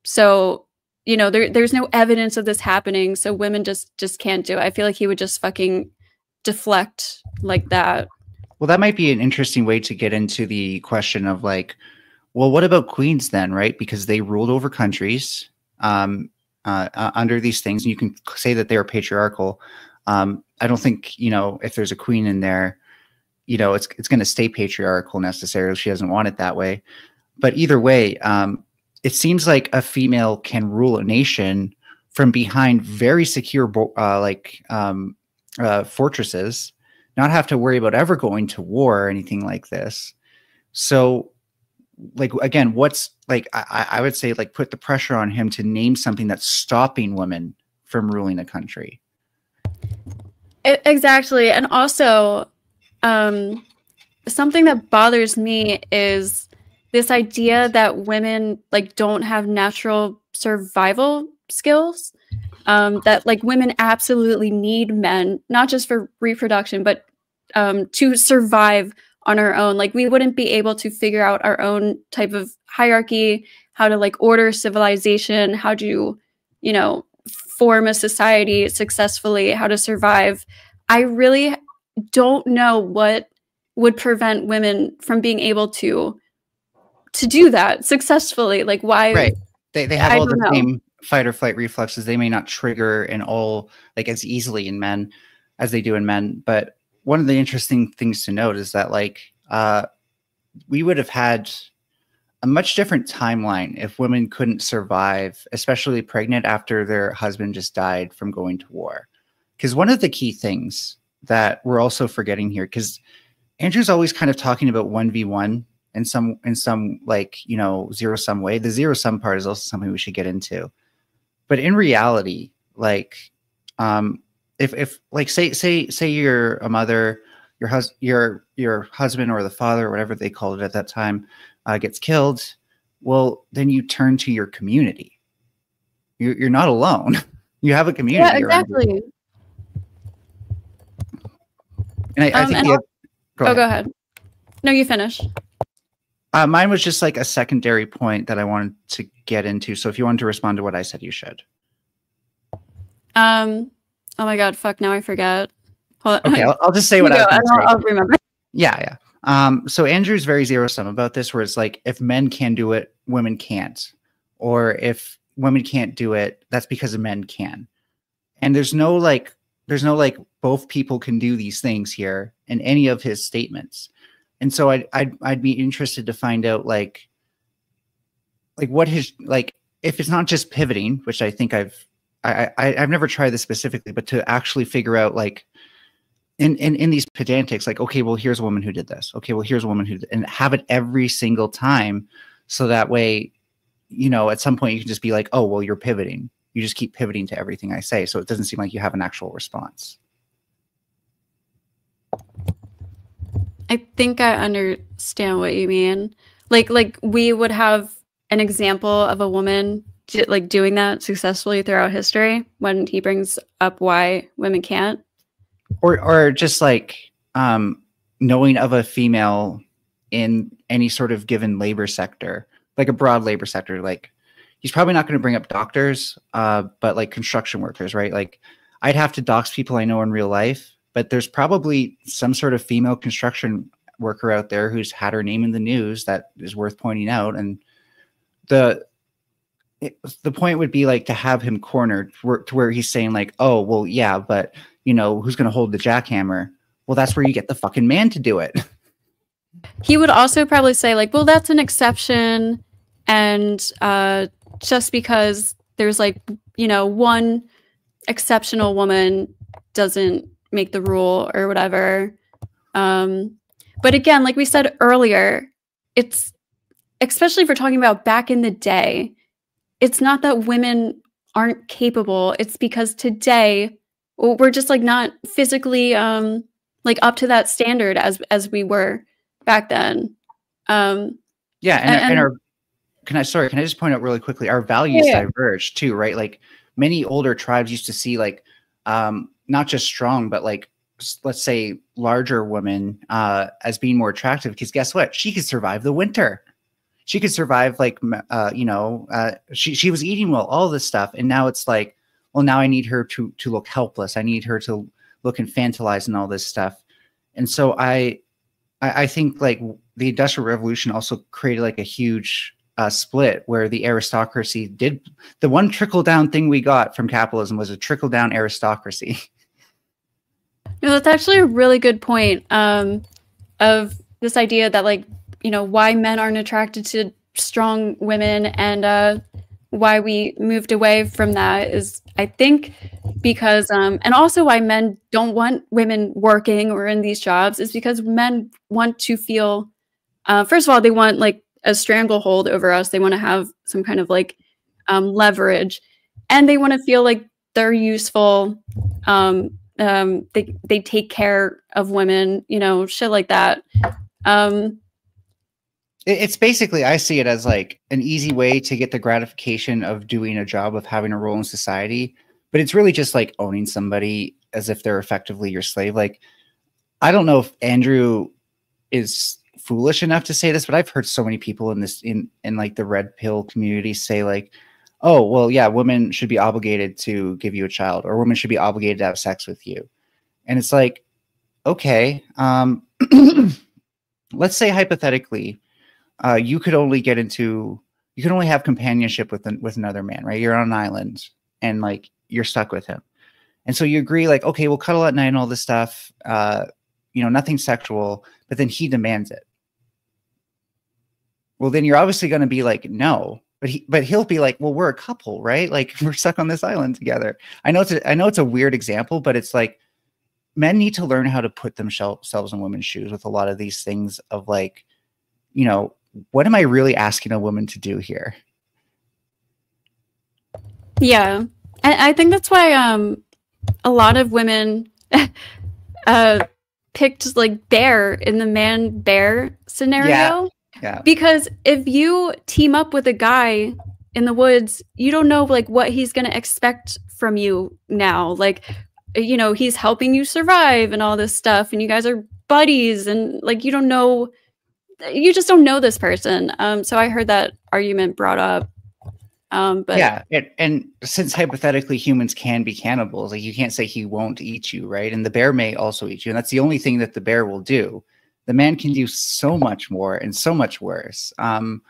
So, you know, there's no evidence of this happening, so women just can't do it. I feel like he would just fucking deflect like that. Well, that might be an interesting way to get into the question of like, well, what about queens then, right? Because they ruled over countries under these things, and you can say that they are patriarchal. I don't think, you know, if there's a queen in there, you know, it's going to stay patriarchal necessarily. She doesn't want it that way. But either way, it seems like a female can rule a nation from behind very secure fortresses, not have to worry about ever going to war or anything like this. So, like, again, what's like, I would say, like, put the pressure on him to name something that's stopping women from ruling a country. Exactly. And also, something that bothers me is this idea that women like don't have natural survival skills, that like women absolutely need men, not just for reproduction, but to survive on our own. Like, we wouldn't be able to figure out our own type of hierarchy, how to like order civilization, how to, you know, form a society successfully, how to survive. I really don't know what would prevent women from being able to do that successfully. Like, why? Right. They have all the same fight or flight reflexes. They may not trigger in all like as easily in men as they do in men. But one of the interesting things to note is that like we would have had a much different timeline if women couldn't survive, especially pregnant after their husband just died from going to war. Because one of the key things that we're also forgetting here, because Andrew's always kind of talking about 1v1 in some like, you know, zero sum way. The zero sum part is also something we should get into. But in reality, like, if like say you're a mother, your husband or the father or whatever they called it at that time gets killed, well, then you turn to your community. You're not alone. You have a community. Yeah, exactly. And I think go ahead. No, you finish. Mine was just like a secondary point that I wanted to get into. So if you wanted to respond to what I said, you should. Oh my God, fuck! Now I forget. Okay, I'll just say what I was going to say. I'll remember. Yeah. So Andrew's very zero sum about this, where it's like, if men can do it, women can't, or if women can't do it, that's because men can. And there's no like both people can do these things here in any of his statements. And so I'd be interested to find out like what his, like, if it's not just pivoting, which I think I've never tried this specifically, but to actually figure out like in these pedantics, like, okay, well, here's a woman who did this. Okay, well, here's a woman who did, and have it every single time. So that way, you know, at some point you can just be like, oh, well, you're pivoting. You just keep pivoting to everything I say. So it doesn't seem like you have an actual response. I think I understand what you mean. Like we would have an example of a woman like doing that successfully throughout history when he brings up why women can't. Or just like knowing of a female in any sort of given labor sector, like a broad labor sector. Like, he's probably not going to bring up doctors, but like construction workers, right? Like, I'd have to dox people I know in real life, but there's probably some sort of female construction worker out there who's had her name in the news that is worth pointing out. And the point would be like to have him cornered to where he's saying like, oh, well, yeah, but you know, who's going to hold the jackhammer? Well, that's where you get the fucking man to do it. He would also probably say like, well, that's an exception. And just because there's like, you know, one exceptional woman doesn't make the rule or whatever. But again, like we said earlier, it's especially if we're talking about back in the day, it's not that women aren't capable. It's because today we're just like not physically like up to that standard as we were back then. Yeah, and our can I just point out really quickly, our values diverge too, right? Like many older tribes used to see like not just strong, but like let's say larger women as being more attractive, because guess what? She could survive the winter. She could survive like she was eating well, all this stuff. And now it's like, well, now I need her to look helpless. I need her to look infantilized and all this stuff. And so I think like the Industrial Revolution also created like a huge split where the aristocracy did the one trickle down thing we got from capitalism was a trickle down aristocracy. No, that's actually a really good point of this idea that like, you know, why men aren't attracted to strong women and why we moved away from that is, I think, because and also why men don't want women working or in these jobs is because men want to feel first of all, they want like a stranglehold over us. They want to have some kind of like leverage, and they want to feel like they're useful. They take care of women, you know, shit like that. It's basically, I see it as like an easy way to get the gratification of doing a job, of having a role in society, but it's really just like owning somebody as if they're effectively your slave. Like, I don't know if Andrew is foolish enough to say this, but I've heard so many people in this in like the red pill community say like, oh, well, yeah, women should be obligated to give you a child, or women should be obligated to have sex with you. And it's like, okay, let's say hypothetically, you could only have companionship with another man, right? You're on an island and like you're stuck with him. And so you agree like, okay, we'll cuddle at night and all this stuff, you know, nothing sexual, but then he demands it. Well, then you're obviously going to be like, no, but he'll be like, well, we're a couple, right? Like we're stuck on this island together. I know it's a weird example, but it's like men need to learn how to put themselves in women's shoes with a lot of these things of like, you know, what am I really asking a woman to do here? Yeah. And I think that's why a lot of women picked like bear in the man bear scenario. Yeah. Because if you team up with a guy in the woods, you don't know like what he's going to expect from you now. Like, you know, he's helping you survive and all this stuff, and you guys are buddies, and like you just don't know this person. So I heard that argument brought up. But yeah, and since hypothetically humans can be cannibals, like you can't say he won't eat you, right? And the bear may also eat you, and that's the only thing that the bear will do. The man can do so much more and so much worse. I'm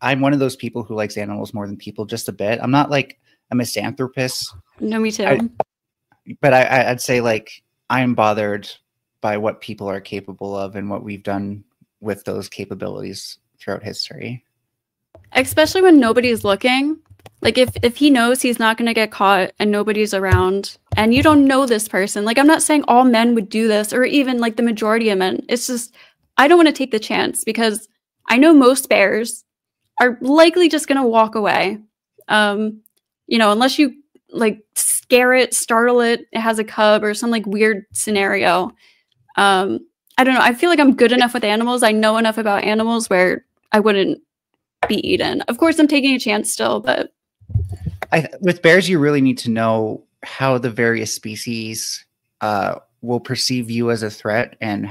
one of those people who likes animals more than people, just a bit. I'm not like a misanthropist. No, me too. But I'd say like I'm bothered by what people are capable of and what we've done with those capabilities throughout history. Especially when nobody's looking. Like if he knows he's not going to get caught and nobody's around and you don't know this person, like I'm not saying all men would do this or even like the majority of men. It's just, I don't want to take the chance because I know most bears are likely just going to walk away. You know, unless you like scare it, startle it, it has a cub or some like weird scenario. I don't know. I feel like I'm good enough with animals. I know enough about animals where I wouldn't be eaten. Of course, I'm taking a chance still, but with bears, you really need to know how the various species will perceive you as a threat and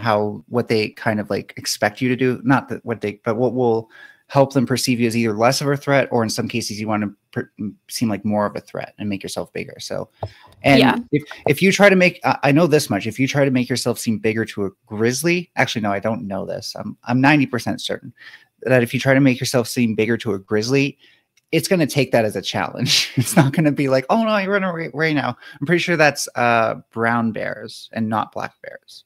what they kind of like expect you to do. Not that but what will help them perceive you as either less of a threat, or in some cases you want to seem like more of a threat and make yourself bigger. So, and yeah. if you try to make, I know this much, if you try to make yourself seem bigger to a grizzly, actually, no, I don't know this. I'm 90% certain that if you try to make yourself seem bigger to a grizzly, it's going to take that as a challenge. It's not going to be like, oh no, I run away now. I'm pretty sure that's brown bears and not black bears.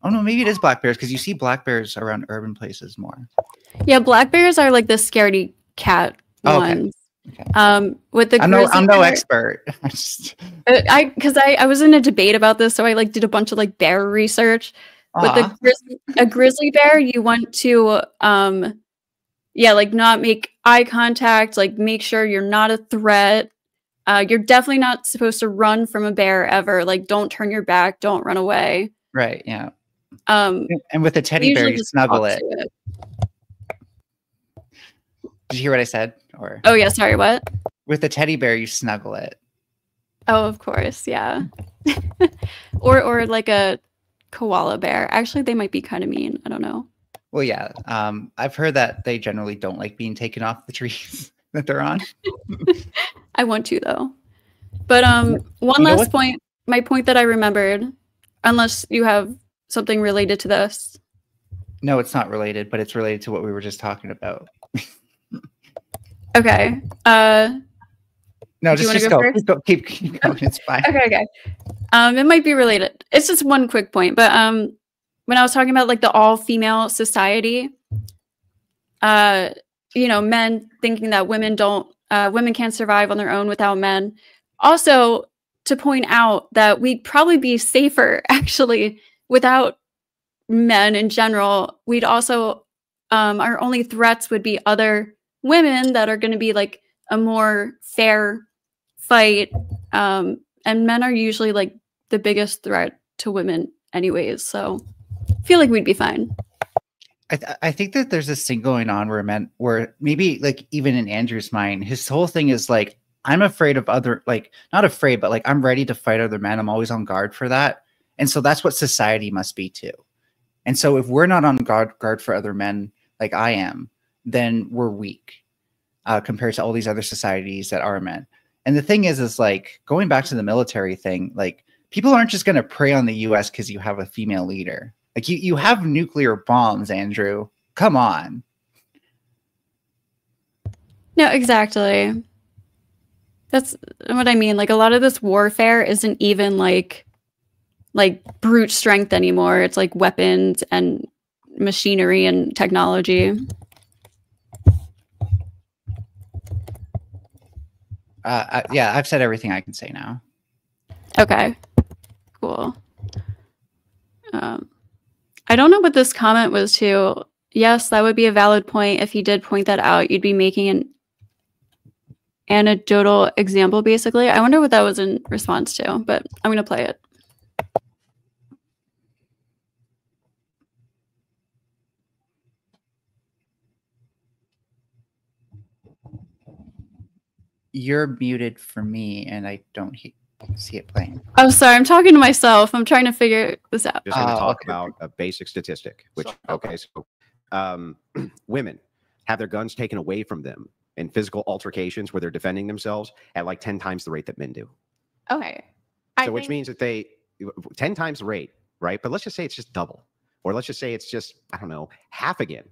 Oh no, maybe it is black bears because you see black bears around urban places more. Yeah, black bears are like the scaredy cat ones. Okay. With the I'm no expert. I was in a debate about this, so I like did a bunch of like bear research. With a grizzly bear, you want to yeah, like not make eye contact, like make sure you're not a threat. You're definitely not supposed to run from a bear ever. Like don't turn your back, don't run away. Right, yeah. And with a teddy bear, you snuggle it. Did you hear what I said? Or oh yeah, sorry, what? With a teddy bear, you snuggle it. Oh, of course, yeah. or like a koala bear. Actually, they might be kind of mean. I don't know. Well, yeah. I've heard that they generally don't like being taken off the trees that they're on. I want to though. But one last point. My point that I remembered, unless you have something related to this. No, it's not related, but it's related to what we were just talking about. Okay. No, just go. Keep going. It's fine. Okay. It might be related. It's just one quick point, but when I was talking about like the all-female society, you know, men thinking that women can't survive on their own without men. Also, to point out that we'd probably be safer actually without men in general. We'd also our only threats would be other women that are going to be like a more fair fight, and men are usually like the biggest threat to women anyways, so I feel like we'd be fine. I think that there's this thing going on where maybe like even in Andrew's mind, his whole thing is like, I'm afraid of other, like not afraid, but like I'm ready to fight other men. I'm always on guard for that. And so that's what society must be too. And so if we're not on guard for other men like I am, then we're weak compared to all these other societies that are men. And the thing is like going back to the military thing, like people aren't just going to prey on the US because you have a female leader. Like you have nuclear bombs, Andrew. Come on. No, exactly. That's what I mean. Like a lot of this warfare isn't even like brute strength anymore. It's like weapons and machinery and technology. Yeah, I've said everything I can say now. Okay, cool. I don't know what this comment was to. Yes, that would be a valid point. If he did point that out, you'd be making an anecdotal example, basically. I wonder what that was in response to, but I'm going to play it. You're muted for me, and I don't see it playing. Oh, sorry. I'm talking to myself. I'm trying to figure this out. Just going to talk about a basic statistic, which, so women have their guns taken away from them in physical altercations where they're defending themselves at like 10 times the rate that men do. Okay. Which means that they 10 times the rate, right? But let's just say it's just double, or let's just say it's just, I don't know, half again.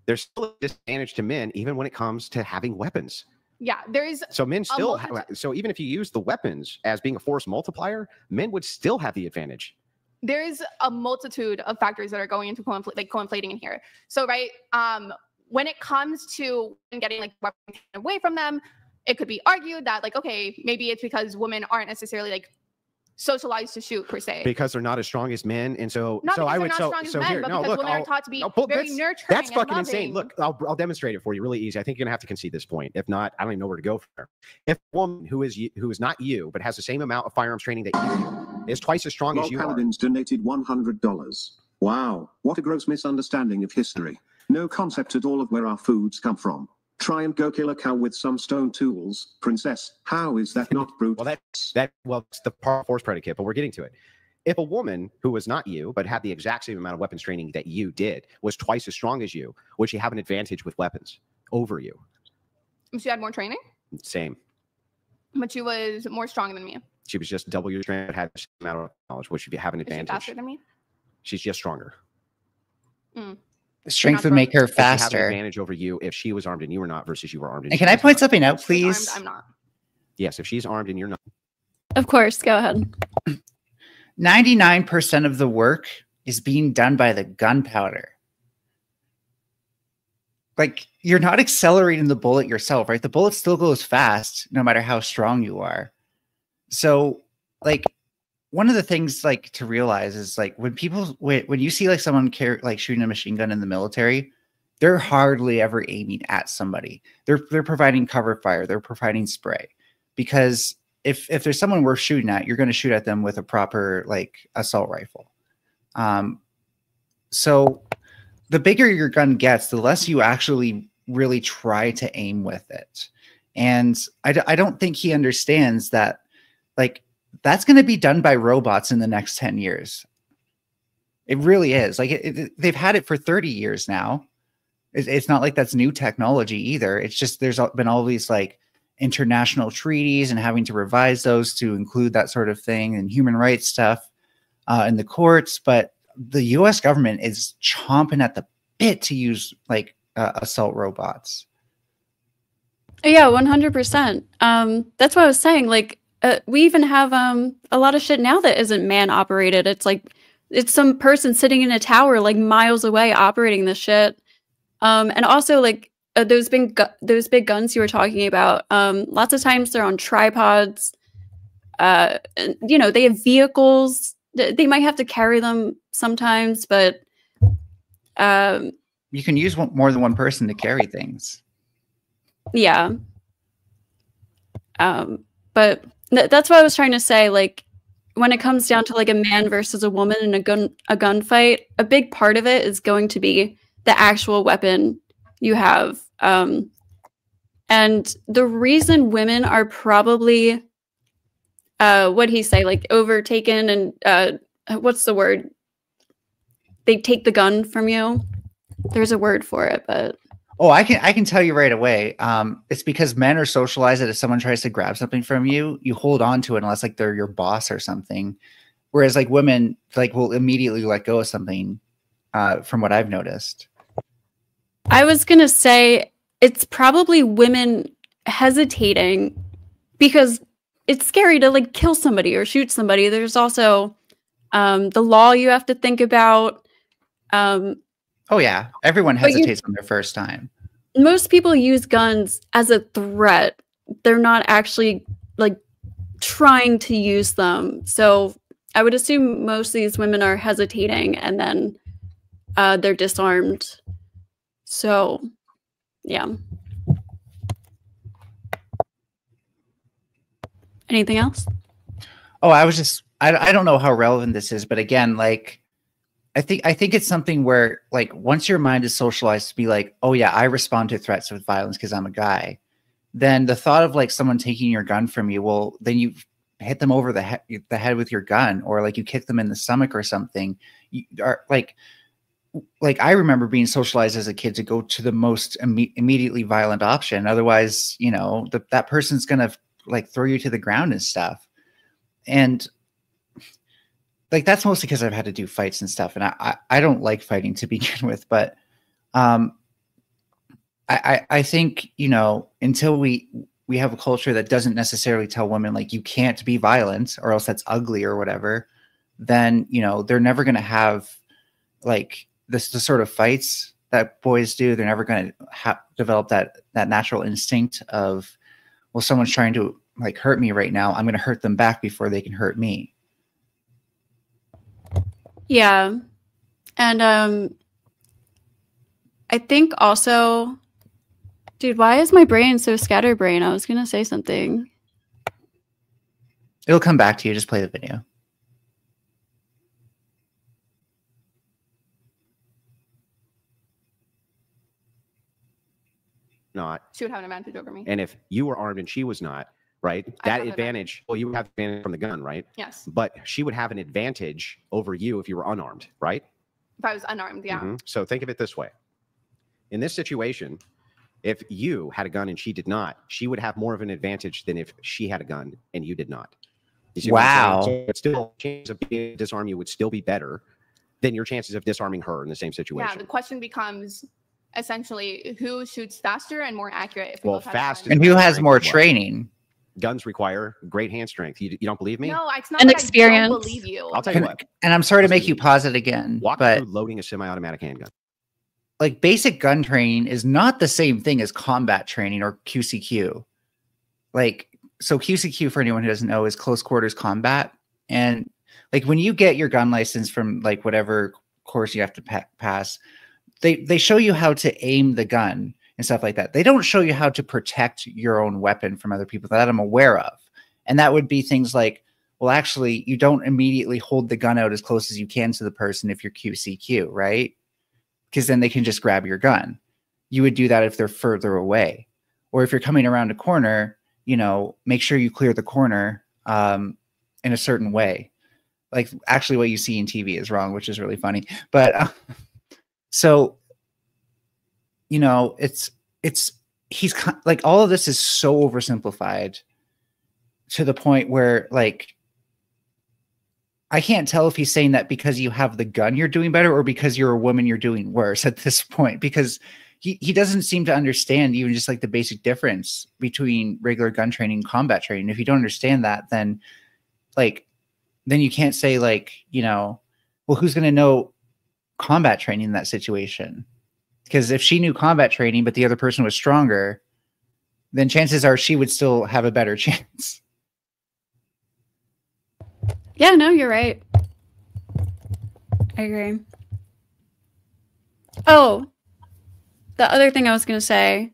There's still a disadvantage to men, even when it comes to having weapons. Yeah, there's so men still so even if you use the weapons as being a force multiplier, men would still have the advantage. There is a multitude of factors that are going into conflating in here. So right, when it comes to getting like weapons away from them, it could be argued that like, okay, maybe it's because women aren't necessarily like socialized to shoot per se, because they're not as strong as men. And so I would women are taught to be very nurturing. That's fucking loving. insane. Look, I'll demonstrate it for you really easy. I think you're gonna have to concede this point. If not, I don't even know where to go from there. If a woman who is not you but has the same amount of firearms training that you is twice as strong as you Paladins donated $100. Wow, what a gross misunderstanding of history. No concept at all of where our foods come from. Try and go kill a cow with some stone tools, princess. How is that not brute? Well, it's the force predicate, but we're getting to it. If a woman who was not you, but had the exact same amount of weapons training that you did, was twice as strong as you, would she have an advantage with weapons over you? She had more training? Same. But she was more strong than me. She was just double your strength, but had the same amount of knowledge. Would she have an advantage? Is she faster than me? She's just stronger. Strength would make her faster. Have an advantage over you if she was armed and you were not, versus you were armed. And can I point something out, please? I'm not. Yes, if she's armed and you're not. Of course, go ahead. 99% of the work is being done by the gunpowder. Like, you're not accelerating the bullet yourself, right? The bullet still goes fast no matter how strong you are. So, like, one of the things like to realize is like when you see like someone like shooting a machine gun in the military, they're hardly ever aiming at somebody. They're providing cover fire. They're providing spray, because if there's someone worth shooting at, you're going to shoot at them with a proper like assault rifle. So the bigger your gun gets, the less you actually really try to aim with it. And I don't think he understands that, like, that's going to be done by robots in the next 10 years. It really is. Like, they've had it for 30 years now. It's not like that's new technology either. It's just there's been all these like international treaties and having to revise those to include that sort of thing, and human rights stuff in the courts. But the US government is chomping at the bit to use like assault robots. Yeah, 100%. That's what I was saying. Like, we even have a lot of shit now that isn't man operated. It's like it's some person sitting in a tower like miles away operating this shit. And also like those big guns you were talking about. Lots of times they're on tripods. And, you know, they have vehicles. They might have to carry them sometimes, but you can use more than one person to carry things. Yeah. But that's what I was trying to say. Like, when it comes down to like a man versus a woman in a gunfight, a big part of it is going to be the actual weapon you have. And the reason women are probably, what'd he say, like overtaken and what's the word? They take the gun from you. There's a word for it, but oh, I can tell you right away. It's because men are socialized that if someone tries to grab something from you, you hold on to it unless like they're your boss or something. Whereas like women like will immediately let go of something, from what I've noticed. I was gonna say it's probably women hesitating because it's scary to like kill somebody or shoot somebody. There's also the law you have to think about. Oh yeah, everyone hesitates on their first time. Most people use guns as a threat. They're not actually like trying to use them. So I would assume most of these women are hesitating and then they're disarmed. So yeah. Anything else? Oh, I don't know how relevant this is, but again, like I think it's something where like once your mind is socialized to be like, oh yeah, I respond to threats with violence because I'm a guy, then the thought of like someone taking your gun from you, well, then you hit them over the head with your gun, or like you kick them in the stomach or something. You are like I remember being socialized as a kid to go to the most immediately violent option. Otherwise, you know, that person's gonna like throw you to the ground and stuff. And like that's mostly because I've had to do fights and stuff, and I don't like fighting to begin with. But I think, you know, until we have a culture that doesn't necessarily tell women like you can't be violent or else that's ugly or whatever, then you know they're never going to have like the sort of fights that boys do. They're never going to develop that natural instinct of, well, someone's trying to like hurt me right now, I'm going to hurt them back before they can hurt me. Yeah. And I think also, dude, why is my brain so scatterbrained? I was going to say something. It'll come back to you. Just play the video. Not. She would have an advantage over me. And if you were armed and she was not, right? That advantage, well, you would have advantage from the gun, right? Yes. But she would have an advantage over you if you were unarmed, right? If I was unarmed, yeah. Mm-hmm. So think of it this way. In this situation, if you had a gun and she did not, she would have more of an advantage than if she had a gun and you did not. You see wow. So it's still, chances of being able to disarm you would still be better than your chances of disarming her in the same situation. Yeah, the question becomes essentially who shoots faster and more accurate. If well, fast and who has more training. Guns require great hand strength. You don't believe me? No, it's not an that experience. I don't believe you. I'll tell you what. And I'm sorry to make you pause it again. Walk but through loading a semi-automatic handgun. Like basic gun training is not the same thing as combat training or QCQ. Like, so QCQ, for anyone who doesn't know, is close quarters combat. And Like when you get your gun license from like whatever course you have to pass, they show you how to aim the gun and stuff like that. They don't show you how to protect your own weapon from other people that I'm aware of. And that would be things like, well, actually, you don't immediately hold the gun out as close as you can to the person if you're QCQ, right? Because then they can just grab your gun. You would do that if they're further away. Or if you're coming around a corner, you know, make sure you clear the corner in a certain way. Like actually what you see in TV is wrong, which is really funny. But so, you know, he's like, all of this is so oversimplified to the point where like, I can't tell if he's saying that because you have the gun, you're doing better, or because you're a woman, you're doing worse at this point, because he doesn't seem to understand even just like the basic difference between regular gun training and combat training. If you don't understand that, then you can't say like, you know, well, who's going to know combat training in that situation? Because if she knew combat training, but the other person was stronger, then chances are she would still have a better chance. Yeah, no, you're right. I agree. Oh, the other thing I was going to say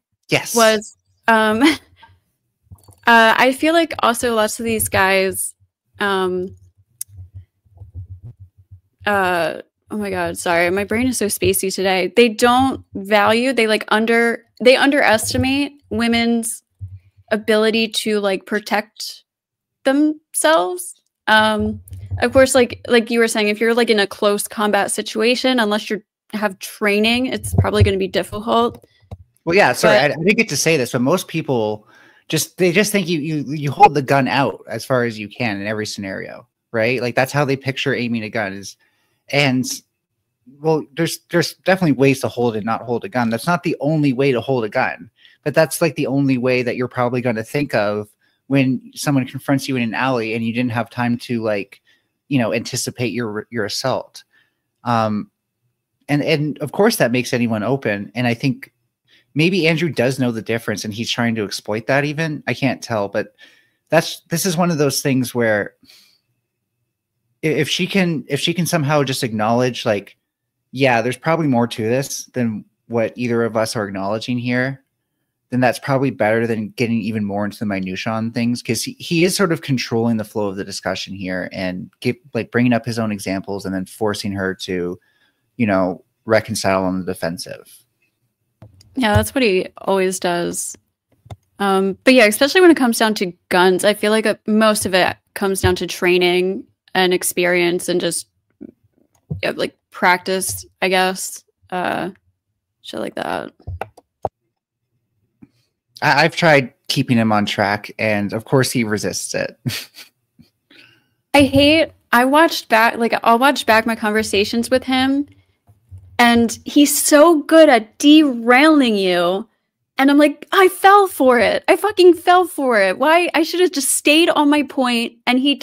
was I feel like also lots of these guys oh my god, sorry, my brain is so spacey today. They don't value, they underestimate women's ability to like protect themselves. Of course, like you were saying, if you're like in a close combat situation, unless you have training, it's probably going to be difficult. Well, yeah, sorry, I didn't get to say this, but most people they just think you hold the gun out as far as you can in every scenario, right? Like that's how they picture aiming a gun is. And well, there's definitely ways to hold and not hold a gun. That's not the only way to hold a gun, but that's like the only way that you're probably going to think of when someone confronts you in an alley and you didn't have time to like, you know, anticipate your assault. And of course that makes anyone open. And I think maybe Andrew does know the difference and he's trying to exploit that even. I can't tell, but this is one of those things where if she can somehow just acknowledge like, yeah, there's probably more to this than what either of us are acknowledging here, then that's probably better than getting even more into the minutia on things, because he is sort of controlling the flow of the discussion here and bringing up his own examples and then forcing her to, you know, reconcile on the defensive. Yeah, that's what he always does. But yeah, especially when it comes down to guns, I feel like most of it comes down to training and experience and just like practice, I guess. Shit like that. I've tried keeping him on track, and of course he resists it. I'll watch back my conversations with him, and he's so good at derailing you. And I'm like, I fell for it. I fucking fell for it. Why? I should have just stayed on my point, and he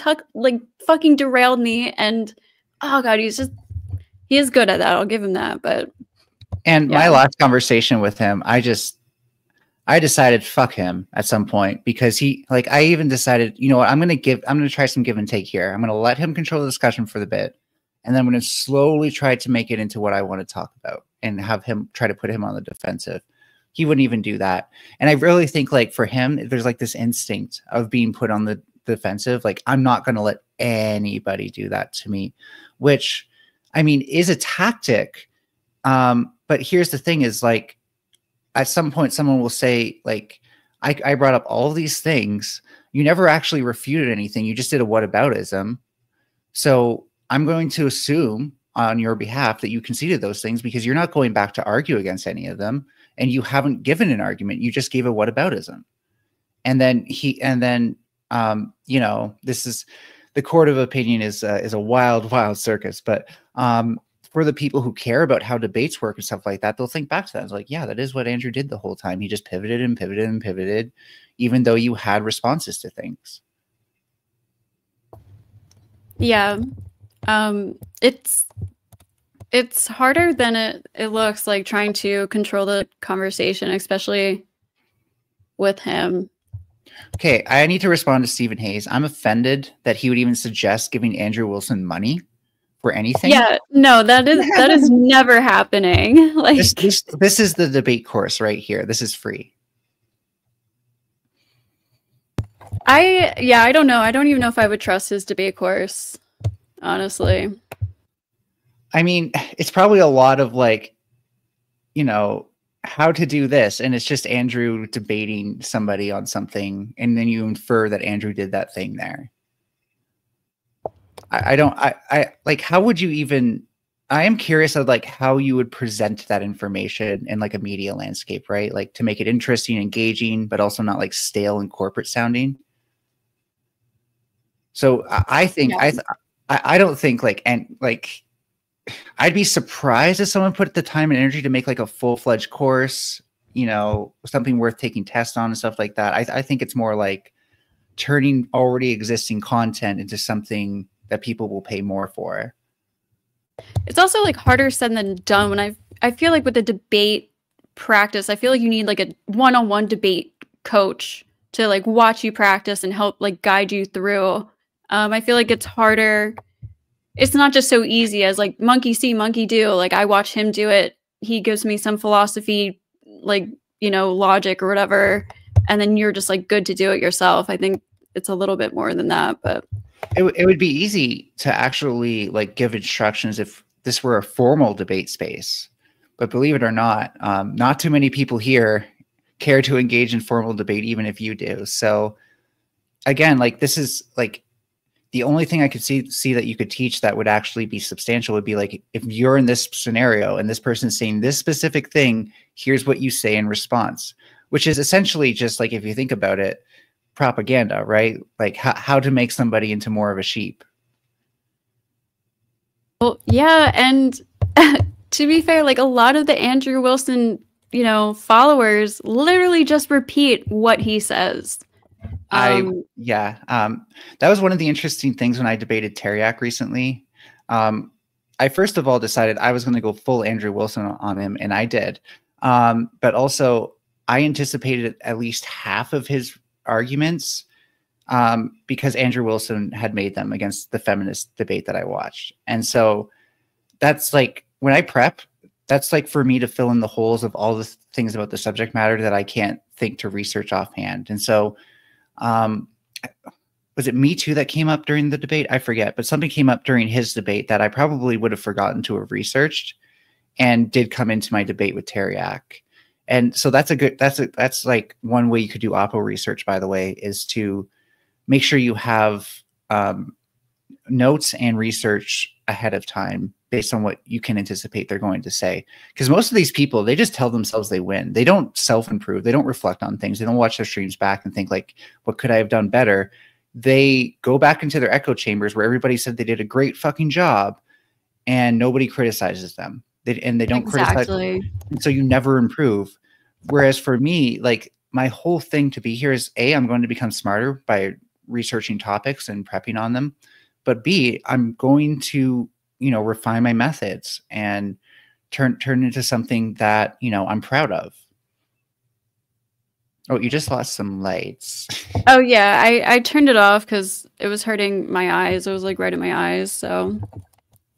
fucking derailed me. And oh god, he is good at that. I'll give him that. But my last conversation with him, I decided fuck him at some point, because I even decided, you know what, I'm going to try some give and take here. I'm going to let him control the discussion for the bit. And then I'm going to slowly try to make it into what I want to talk about and have him try to put him on the defensive. He wouldn't even do that. And I really think like for him, there's like this instinct of being put on the defensive. Like, I'm not going to let anybody do that to me, which I mean is a tactic. But here's the thing is like, at some point someone will say like, I brought up all these things. You never actually refuted anything. You just did a whataboutism. So I'm going to assume on your behalf that you conceded those things because you're not going back to argue against any of them. And you haven't given an argument. You just gave a whataboutism. And then you know, this is the court of opinion is a wild, wild circus. But for the people who care about how debates work and stuff like that, they'll think back to that. It's like, yeah, that is what Andrew did the whole time. He just pivoted and pivoted and pivoted, even though you had responses to things. Yeah. It's harder than it looks, like trying to control the conversation, especially with him. Okay, I need to respond to Stephen Hayes. I'm offended that he would even suggest giving Andrew Wilson money for anything. Yeah, no, that is never happening. Like This is the debate course right here. This is free. I don't know. I don't even know if I would trust his debate course, honestly. I mean, it's probably a lot of like, you know, how to do this, and it's just Andrew debating somebody on something, and then you infer that Andrew did that thing there. I like, how would you even, I am curious of like how you would present that information in like a media landscape, right? Like to make it interesting, engaging, but also not like stale and corporate sounding. So I think, Yeah. I don't think like, and like, I'd be surprised if someone put the time and energy to make like a full-fledged course, you know, something worth taking tests on and stuff like that. I think it's more like turning already existing content into something that people will pay more for. It's also like harder said than done. When I feel like with the debate practice, I feel like you need like a one-on-one debate coach to like watch you practice and help like guide you through. I feel like it's harder. It's not just so easy as like monkey see, monkey do. Like I watch him do it. He gives me some philosophy, like, you know, logic or whatever. And then you're just like good to do it yourself. I think it's a little bit more than that, but it would be easy to actually like give instructions if this were a formal debate space. But believe it or not, not too many people here care to engage in formal debate, even if you do. So again, like this is like, the only thing I could see that you could teach that would actually be substantial would be like, if you're in this scenario and this person's saying this specific thing, here's what you say in response, which is essentially just like, if you think about it, propaganda, right? Like how to make somebody into more of a sheep. well, yeah. And to be fair, like a lot of the Andrew Wilson, you know, followers literally just repeat what he says. That was one of the interesting things when I debated Teriak recently. I first of all decided I was going to go full Andrew Wilson on him, and I did. But also I anticipated at least half of his arguments because Andrew Wilson had made them against the feminist debate that I watched. And so that's like, when I prep, that's like for me to fill in the holes of all the things about the subject matter that I can't think to research offhand. And so was it Me Too that came up during the debate? I forget, but something came up during his debate that I probably would have forgotten to have researched and did come into my debate with Teriak. And so that's like one way you could do oppo research, by the way, is to make sure you have notes and research ahead of time based on what you can anticipate they're going to say. Because most of these people, they just tell themselves they win. They don't self-improve. They don't reflect on things. They don't watch their streams back and think like, what could I have done better? They go back into their echo chambers where everybody said they did a great fucking job and nobody criticizes them. They don't criticize. And so you never improve. Whereas for me, like my whole thing to be here is A, I'm going to become smarter by researching topics and prepping on them. But B, I'm going to, you know, refine my methods and turn into something that, you know, I'm proud of. Oh, you just lost some lights. Oh yeah, I turned it off because it was hurting my eyes. It was like right in my eyes. So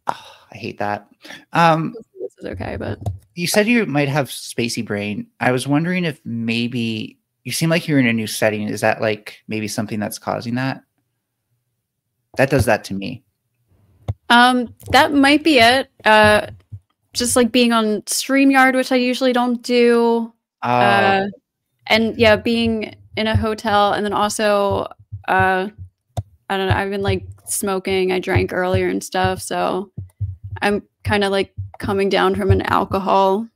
oh, I hate that. This is okay, but you said you might have spacey brain. I was wondering if maybe you seem like you're in a new setting. Is that like maybe something that's causing that? That does that to me. that might be it. Just like being on StreamYard, which I usually don't do. And yeah, being in a hotel, and then also, I don't know, I've been like smoking. I drank earlier and stuff, so I'm kind of like coming down from an alcohol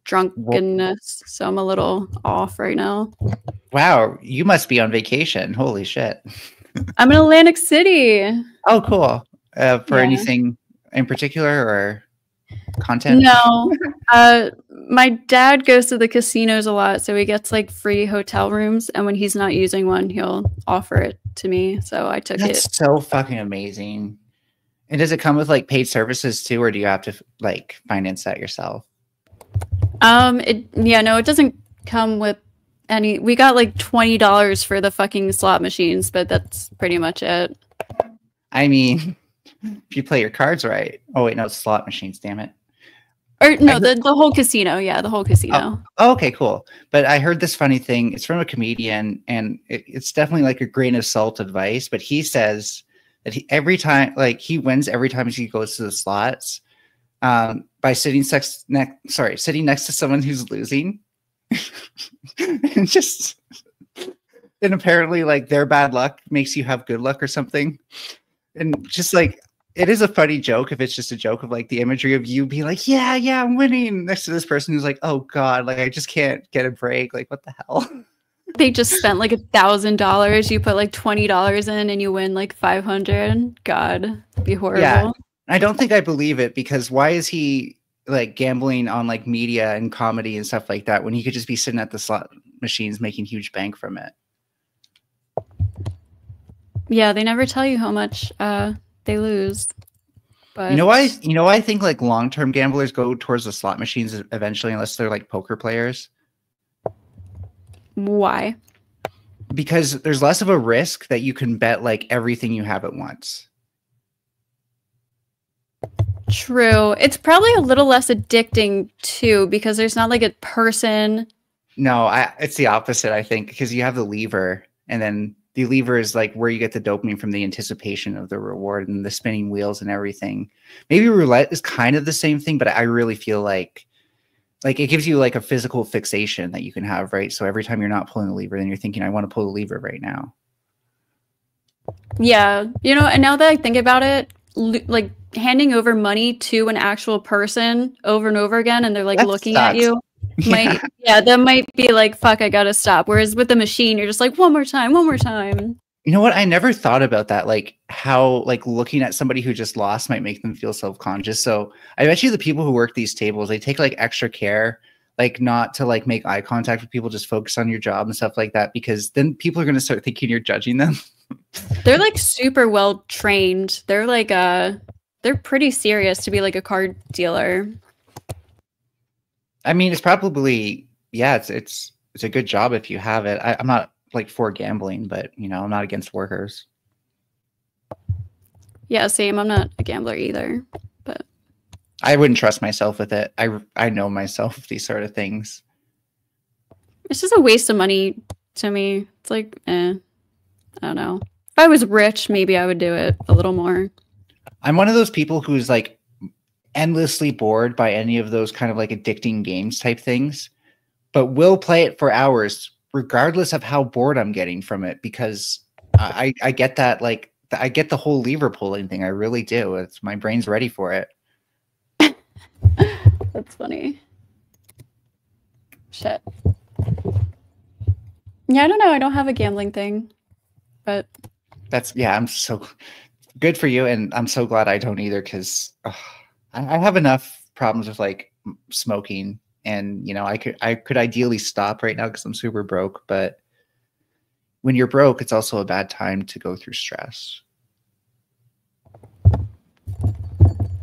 drunkenness, so I'm a little off right now. Wow, you must be on vacation. Holy shit. I'm in Atlantic City. Oh, cool. For anything in particular or content? No. My dad goes to the casinos a lot, so he gets like free hotel rooms, and when he's not using one, he'll offer it to me. So I took it. That's so fucking amazing. And does it come with like paid services too, or do you have to like finance that yourself? No, it doesn't come with And we got like $20 for the fucking slot machines, but that's pretty much it. I mean, if you play your cards right. Oh wait, no, it's slot machines. Damn it. Or no, the whole casino. Yeah, the whole casino. Oh, okay, cool. But I heard this funny thing. It's from a comedian, and it's definitely like a grain of salt advice. But he says that every time, like he wins every time he goes to the slots, by sitting next to someone who's losing. and just and apparently like their bad luck makes you have good luck or something. And just like it is a funny joke if it's just a joke of like the imagery of you being like, yeah, I'm winning next to this person who's like, oh God, like I just can't get a break. Like, what the hell? They just spent like $1,000. You put like $20 in and you win like 500. God, it'd be horrible. Yeah. I don't think I believe it, because why is he like gambling on like media and comedy and stuff like that when he could just be sitting at the slot machines making huge bank from it? Yeah, they never tell you how much they lose. But you know why I think like long-term gamblers go towards the slot machines eventually, unless they're like poker players? Why? Because there's less of a risk that you can bet like everything you have at once. True. It's probably a little less addicting too, because there's not like a person. No, it's the opposite, I think, because you have the lever, and then the lever is like where you get the dopamine from the anticipation of the reward and the spinning wheels and everything. Maybe roulette is kind of the same thing, but I really feel like it gives you like a physical fixation that you can have, right? So every time you're not pulling the lever, then you're thinking, I want to pull the lever right now. Yeah. And now that I think about it, like handing over money to an actual person over and over again, and they're like looking at you, that might be like, fuck, I gotta stop. Whereas with the machine, you're just like, one more time. You know what? I never thought about that, like how like looking at somebody who just lost might make them feel self-conscious. So I bet you the people who work these tables, they take like extra care, like not to like make eye contact with people, just focus on your job and stuff like that, because then people are going to start thinking you're judging them. They're like super well trained. They're like they're pretty serious to be like a card dealer. I mean, it's probably, yeah, it's a good job if you have it. I'm not like for gambling, but I'm not against workers. Yeah, same. I'm not a gambler either, but I wouldn't trust myself with it. I know myself with these sort of things. It's just a waste of money to me. It's like, I don't know. If I was rich, maybe I would do it a little more. I'm one of those people who's like endlessly bored by any of those kind of like addicting games type things, but will play it for hours regardless of how bored I'm getting from it, because I get that, like I get the whole lever pulling thing. I really do. My brain's ready for it. That's funny. Shit. Yeah, I don't know. I don't have a gambling thing, but I'm so good for you, and I'm so glad I don't either, because I have enough problems with like smoking, and I could ideally stop right now because I'm super broke, but when you're broke, it's also a bad time to go through stress.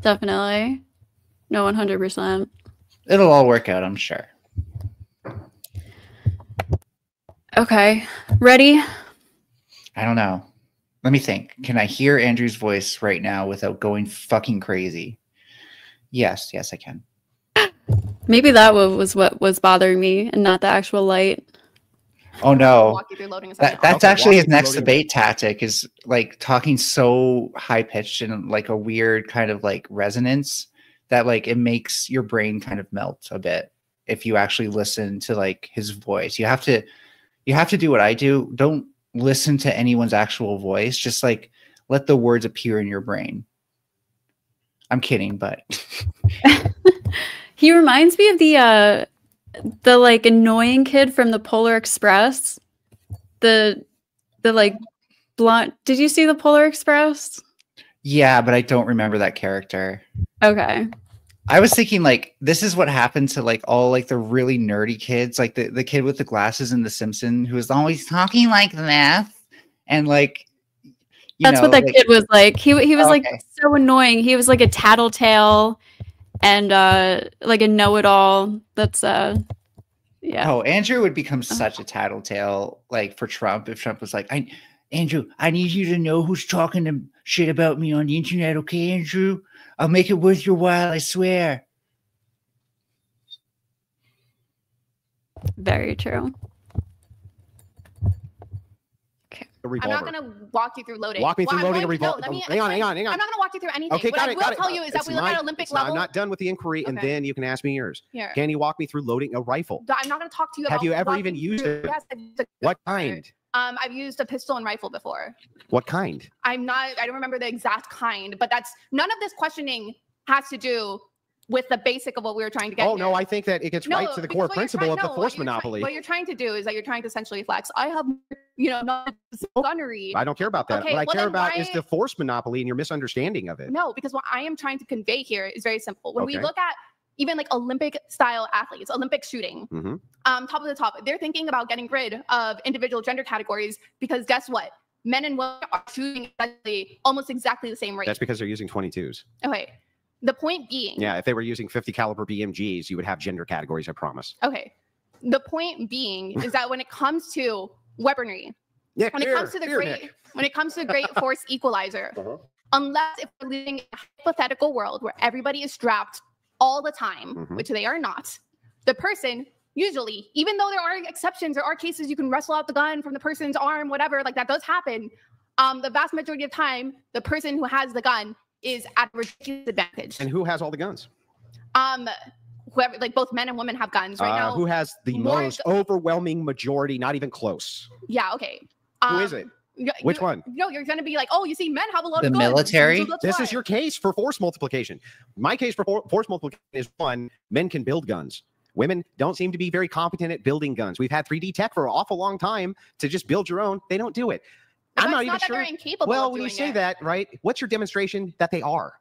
Definitely. No, 100%. It'll all work out, I'm sure. Okay. Ready? I don't know. Let me think. Can I hear Andrew's voice right now without going fucking crazy? Yes, I can. Maybe that was what was bothering me and not the actual light. Oh no. Walk you through loading That's actually his next debate tactic, is like talking so high pitched and like a weird kind of like resonance that like it makes your brain kind of melt a bit if you actually listen to like his voice. You have to do what I do. Don't listen to anyone's actual voice. Just like let the words appear in your brain. I'm kidding, but he reminds me of the like annoying kid from the Polar Express. The like blonde. Did you see the Polar Express? Yeah, but I don't remember that character. Okay. I was thinking like this is what happened to like all like the really nerdy kids, like the kid with the glasses in The Simpsons who was always talking like that, and like that's what that kid was like. He was like so annoying. He was like a tattletale and like a know-it-all. That's Yeah. Oh, Andrew would become such a tattletale, like for Trump, if Trump was like, Andrew, I need you to know who's talking to shit about me on the internet, okay, Andrew? I'll make it worth your while, I swear. Very true. I'm not going to walk you through loading. Walk me through loading a revolver. No, hang on. I'm not going to walk you through anything. Okay, what I will got it. tell you is that we look at Olympic level. I'm not done with the inquiry, and then you can ask me yours. Here. Can you walk me through loading a rifle? I'm not going to talk to you about. Have you ever even used it? Yes. What kind? I've used a pistol and rifle before. What kind? I don't remember the exact kind, but that's none of this questioning has to do with the basic of what we were trying to get. Oh, no, I think that it gets right to the core principle of the force monopoly. What you're trying to do is that you're trying to essentially flex. I have, not gunnery. I don't care about that. Okay, what I care about is the force monopoly and your misunderstanding of it. No, because what I am trying to convey here is very simple. When we look at even like Olympic style athletes, Olympic shooting, top of the top, they're thinking about getting rid of individual gender categories because guess what? Men and women are shooting almost exactly the same rate. That's because they're using 22s. Okay. The point being. Yeah, if they were using 50 caliber BMGs, you would have gender categories, I promise. Okay. The point being is that when it comes to weaponry, when it comes to the great force equalizer, unless if we're living in a hypothetical world where everybody is strapped all the time, which they are not, the person usually, even though there are exceptions, there are cases you can wrestle out the gun from the person's arm, whatever, like that does happen. The vast majority of time, the person who has the gun is at a ridiculous advantage. And who has all the guns? Whoever, like both men and women have guns right now. Who has the most overwhelming majority? Not even close. Yeah. Okay. Who is it? Which one? No, you're going to be like, oh, you see, men have a lot of guns. The military. So this is your case for force multiplication. My case for force multiplication is one: men can build guns. Women don't seem to be very competent at building guns. We've had 3D tech for an awful long time to just build your own. They don't do it. I'm not even sure. Well, when you say that, right? What's your demonstration that they are?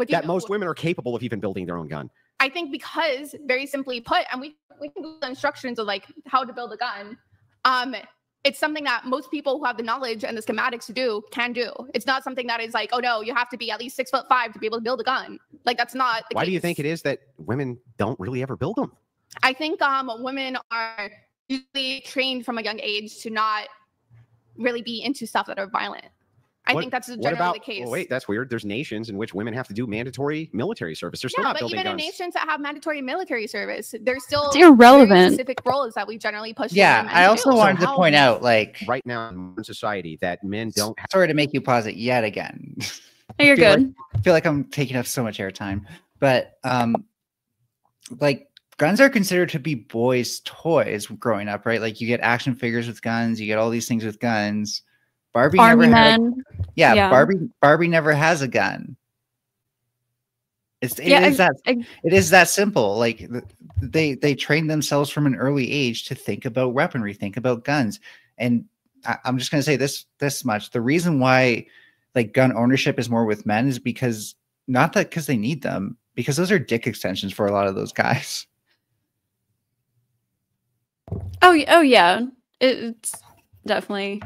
That most women are capable of even building their own gun? I think because, very simply put, and we can Google instructions of like how to build a gun. It's something that most people who have the knowledge and the schematics to do can do. It's not something that is like, oh no, you have to be at least 6'5" to be able to build a gun. Like that's not the case. Why do you think it is that women don't really ever build them? I think women are usually trained from a young age to not really be into stuff that are violent. I think that's generally the case. Oh, wait, that's weird. There's nations in which women have to do mandatory military service. They're still not building guns. But even in nations that have mandatory military service, there's still irrelevant specific roles that we generally push. Yeah, I also wanted to point out, like, right now in society, that men don't. Sorry to make you pause it yet again. You're good. I feel like I'm taking up so much airtime, but like guns are considered to be boys' toys growing up, right? Like you get action figures with guns, you get all these things with guns. Barbie Army never had yeah. Barbie never has a gun. It is that simple. Like they train themselves from an early age to think about weaponry, think about guns. And I'm just going to say this much. The reason why like gun ownership is more with men is because not that because they need them, because those are dick extensions for a lot of those guys. Oh yeah. It's definitely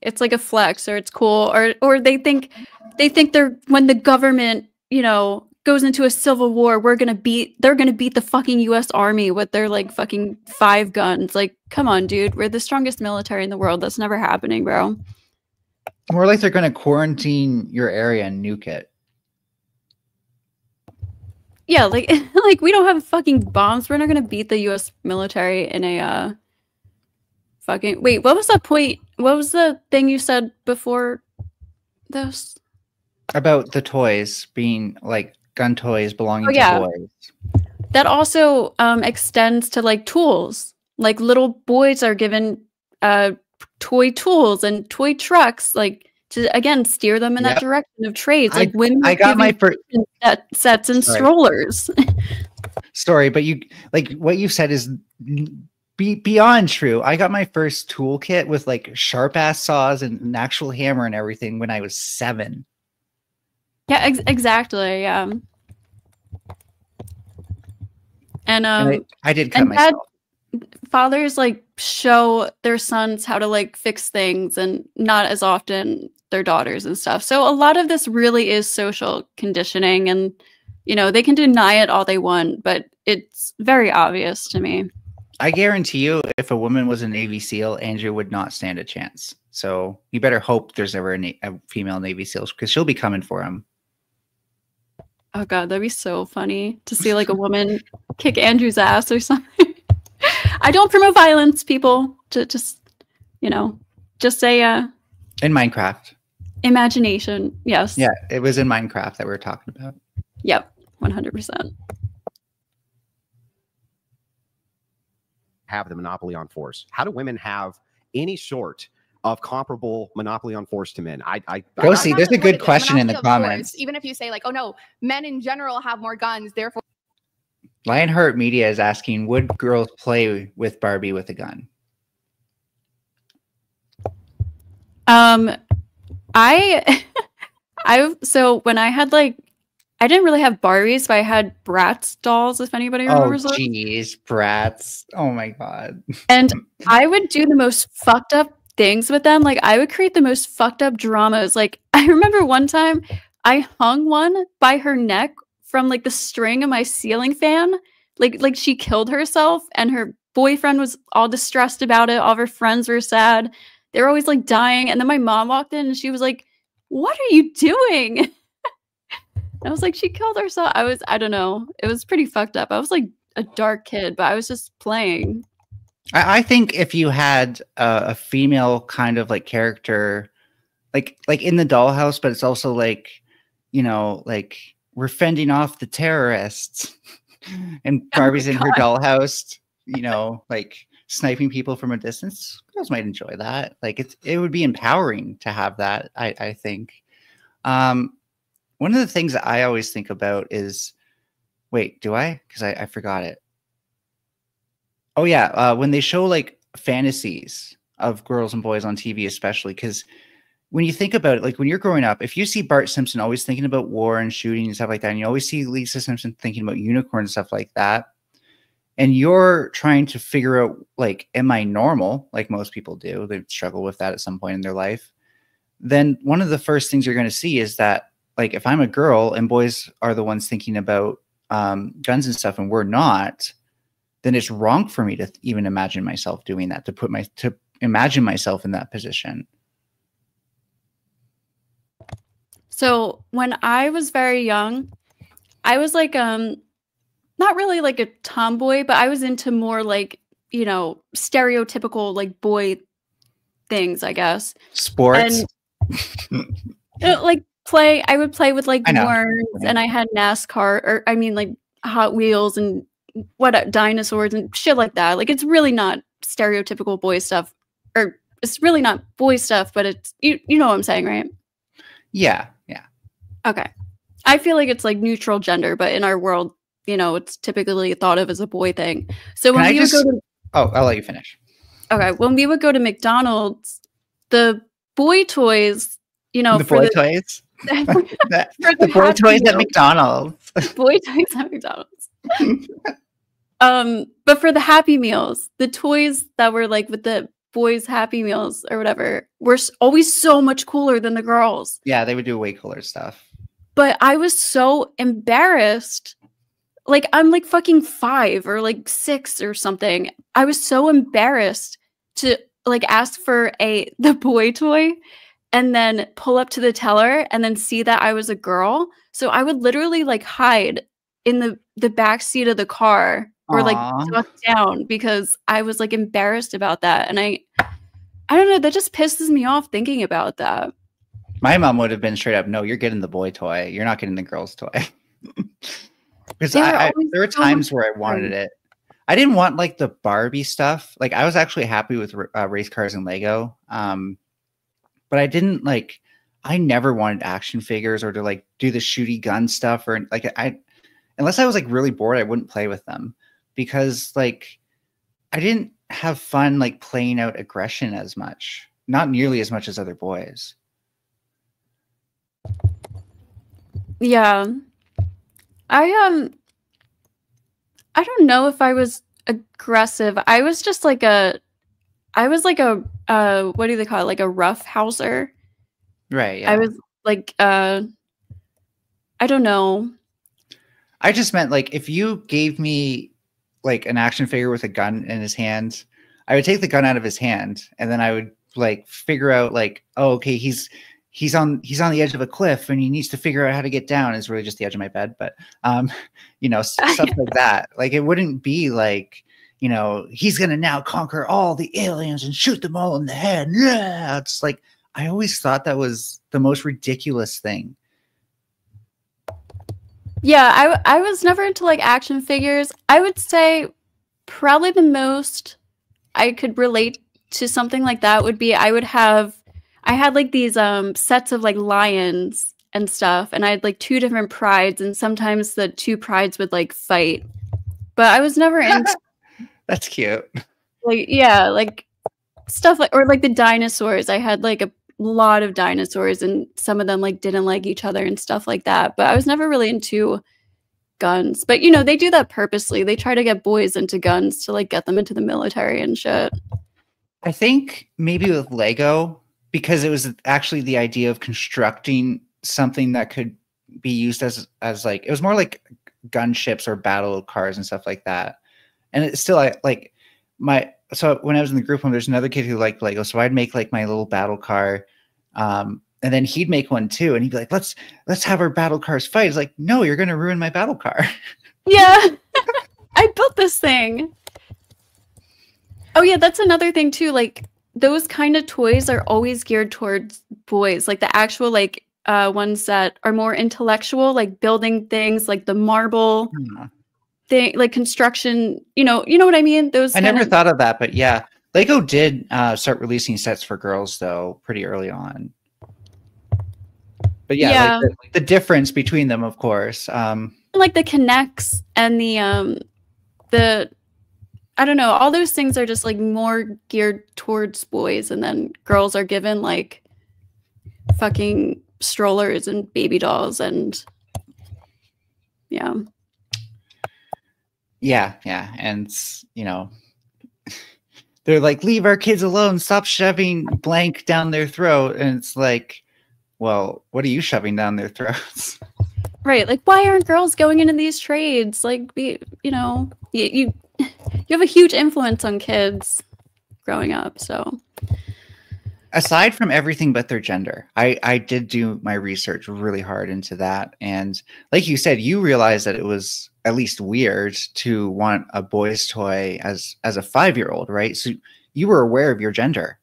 it's like a flex, or it's cool, or they think they're, when the government, goes into a civil war, they're gonna beat the fucking US Army with their like fucking 5 guns. Like, come on, dude. We're the strongest military in the world. That's never happening, bro. More like they're gonna quarantine your area and nuke it. Yeah, like we don't have fucking bombs. We're not gonna beat the US military in a fucking wait, what was that point? What was the thing you said before this? About the toys being like gun toys belonging to boys. That also extends to like tools. Like little boys are given toy tools and toy trucks, like to again steer them in that direction of trades. Like women, I got my first sets and strollers. Sorry, but you like what you said is beyond true. I got my first toolkit with like sharp ass saws and an actual hammer and everything when I was 7. Yeah, exactly. Yeah. And I did cut myself. Fathers like show their sons how to like fix things, and not as often their daughters and stuff. So a lot of this really is social conditioning, and You know, they can deny it all they want, but it's very obvious to me. I guarantee you, if a woman was a Navy SEAL, Andrew would not stand a chance. So you better hope there's ever a female Navy SEAL, because she'll be coming for him. Oh god, that'd be so funny to see like a woman kick Andrew's ass or something. I don't promote violence, people. Just you know, just say in Minecraft. Imagination. Yes. Yeah, it was in Minecraft that we were talking about. Yep, 100%. Have the monopoly on force? How do women have any sort of comparable monopoly on force to men? Go see. There's a good question in the comments. Even if you say like, oh no, men in general have more guns, therefore. Lionheart Media is asking, would girls play with Barbie with a gun? So when I had like, I didn't really have Barbies, but I had Bratz dolls, if anybody remembers those. Oh, jeez, Bratz. Oh, my God. And I would do the most fucked up things with them. Like, I would create the most fucked up dramas. Like, I remember one time I hung one by her neck from, like, the string of my ceiling fan. Like she killed herself, and her boyfriend was all distressed about it. All of her friends were sad. They were always, like, dying. And then my mom walked in, and she was like, "What are you doing?" I was like, she killed herself. I don't know. It was pretty fucked up. I was like a dark kid, but I was just playing. I think if you had a female kind of like character, like in the dollhouse, but it's also like, you know, like we're fending off the terrorists and Barbie's in her dollhouse, you know, like sniping people from a distance. Girls might enjoy that. Like it would be empowering to have that, I think. One of the things that I always think about is, wait, do I? Because I forgot it. Oh, yeah. When they show like fantasies of girls and boys on TV, especially, because when you think about it, like when you're growing up, if you see Bart Simpson always thinking about war and shooting and stuff like that, and you always see Lisa Simpson thinking about unicorn and stuff like that, and you're trying to figure out, like, am I normal? Like most people do. They struggle with that at some point in their life. Then one of the first things you're going to see is that, like, if I'm a girl and boys are the ones thinking about guns and stuff and we're not, then it's wrong for me to even imagine myself doing that, to imagine myself in that position. So when I was very young, I was like, not really like a tomboy, but I was into more like, you know, stereotypical like boy things, I guess. Sports. And like I would play with like worms, and I had NASCAR, or I mean like Hot Wheels and dinosaurs and shit like that. Like it's really not stereotypical boy stuff, or it's really not boy stuff, but it's you know what I'm saying, right? Yeah. Okay. I feel like it's like neutral gender, but in our world, you know, it's typically thought of as a boy thing. So when we would go to I'll let you finish. Okay, when we would go to McDonald's, the boy toys, you know, the boy toys at McDonald's. Boy toys at McDonald's. But for the Happy Meals, the toys that were like with the boys' Happy Meals or whatever were always so much cooler than the girls. Yeah, they would do way cooler stuff. But I was so embarrassed. Like, I'm like fucking 5 or like 6 or something. I was so embarrassed to like ask for the boy toy and then pull up to the teller and then see that I was a girl. So I would literally like hide in the back seat of the car or like duck down because I was like embarrassed about that. And I don't know, that just pisses me off thinking about that. My mom would have been straight up, no, you're getting the boy toy. You're not getting the girl's toy. Because there were times where I wanted it. I didn't want like the Barbie stuff. Like I was actually happy with race cars and Lego. But I didn't like, I never wanted action figures or to like do the shooty gun stuff or like unless I was like really bored, I wouldn't play with them because like I didn't have fun like playing out aggression as much, not nearly as much as other boys. Yeah. I don't know if I was aggressive. I was just like what do they call it? Like a rough houser. Right. Yeah. I was like I don't know. I just meant like if you gave me like an action figure with a gun in his hand, I would take the gun out of his hand and then I would like figure out like, oh, okay, he's on the edge of a cliff and he needs to figure out how to get down. It's really just the edge of my bed, but you know, stuff like that. Like it wouldn't be like, you know, he's gonna now conquer all the aliens and shoot them all in the head. Yeah, it's like I always thought that was the most ridiculous thing. Yeah, I was never into like action figures. I would say probably the most I could relate to something like that would be I had like these sets of like lions and stuff, and I had like 2 different prides, and sometimes the 2 prides would like fight. But I was never into That's cute. like, yeah, like stuff like, or like the dinosaurs. I had like a lot of dinosaurs, and some of them like didn't like each other and stuff like that. But I was never really into guns. But you know, they do that purposely. They try to get boys into guns to like get them into the military and shit. I think maybe with Lego, because it was actually the idea of constructing something that could be used as like, it was more like gunships or battle cars and stuff like that. And it's still like so when I was in the group home, there's another kid who liked Lego. So I'd make like my little battle car. And then he'd make one too. And he'd be like, let's have our battle cars fight. It's like, no, you're going to ruin my battle car. Yeah. I built this thing. Oh yeah, that's another thing too. Like those kind of toys are always geared towards boys. Like the actual like ones that are more intellectual, like building things, like the marble thing, like construction. You know what I mean? Those. I never thought of that, but yeah, Lego did start releasing sets for girls though pretty early on. But yeah, like the difference between them, of course. Like the connects and the I don't know, all those things are just like more geared towards boys, and then girls are given like fucking strollers and baby dolls and yeah. Yeah, and you know, they're like, leave our kids alone, stop shoving blank down their throat, and it's like, well, what are you shoving down their throats? Right, like why aren't girls going into these trades? Like, you know, you have a huge influence on kids growing up. So aside from everything but their gender, I did do my research really hard into that, and like you said, you realized that it was at least weird to want a boy's toy as a 5-year-old, right? So you were aware of your gender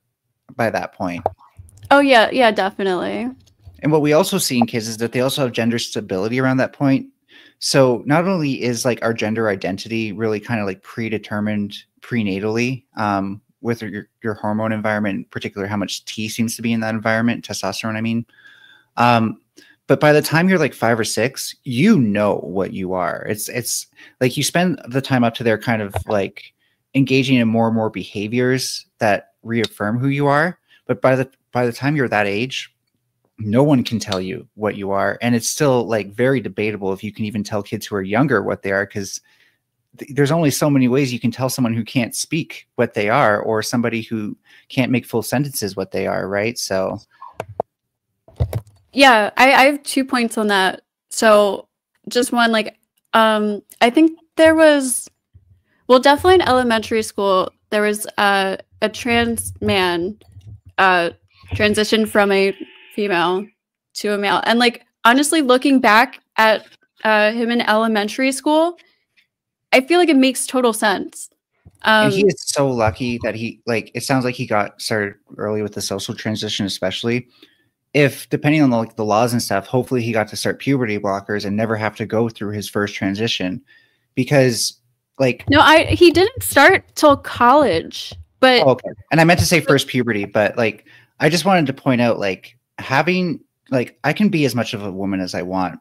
by that point. Oh yeah, definitely. And what we also see in kids is that they also have gender stability around that point. So not only is like our gender identity really kind of like predetermined prenatally with your hormone environment, in particular how much T seems to be in that environment, testosterone, I mean. But by the time you're like 5 or 6, you know what you are. It's like you spend the time up to there kind of like engaging in more and more behaviors that reaffirm who you are. But by the time you're that age, no one can tell you what you are. And it's still like very debatable if you can even tell kids who are younger what they are, because there's only so many ways you can tell someone who can't speak what they are, or somebody who can't make full sentences what they are, right? So yeah, I have 2 points on that. So just one, like I think there was, well, definitely in elementary school there was a trans man transitioned from a female to a male, and like honestly looking back at him in elementary school, I feel like it makes total sense. And he is so lucky that he, like, it sounds like he got started early with the social transition, especially if, depending on the laws and stuff, hopefully he got to start puberty blockers and never have to go through his first transition, because like, no, he didn't start till college, but okay. And I meant to say first puberty, but like, I just wanted to point out, like, having, like, I can be as much of a woman as I want,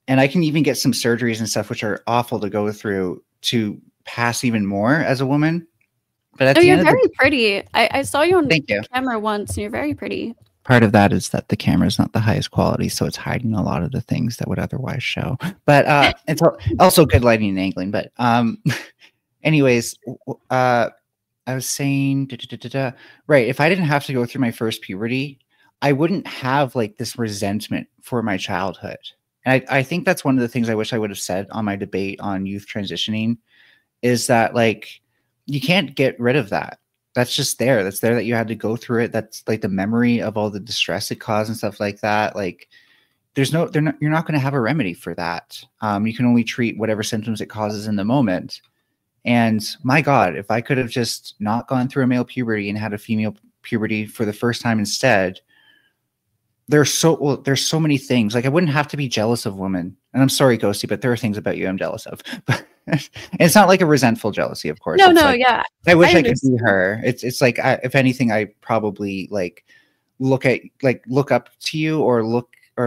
and I can even get some surgeries and stuff, which are awful to go through, to pass even more as a woman. But at the you're end very pretty. I saw you on Thank you. camera once, and you're very pretty. Part of that is that the camera is not the highest quality, so it's hiding a lot of the things that would otherwise show. But it's also good lighting and angling. But anyways, I was saying, right, if I didn't have to go through my first puberty, I wouldn't have like this resentment for my childhood. And I think that's one of the things I wish I would have said on my debate on youth transitioning, is that like you can't get rid of that. That's just there. That's there, that you had to go through it. That's like the memory of all the distress it caused and stuff like that. Like you're not going to have a remedy for that. You can only treat whatever symptoms it causes in the moment. And my God, if I could have just not gone through a male puberty and had a female puberty for the first time instead, there's so many things. Like I wouldn't have to be jealous of women. And I'm sorry, Ghosty, but there are things about you I'm jealous of. But it's not like a resentful jealousy, of course. No, it's no, like, yeah. I wish I could be her. It's like if anything, I probably like look up to you or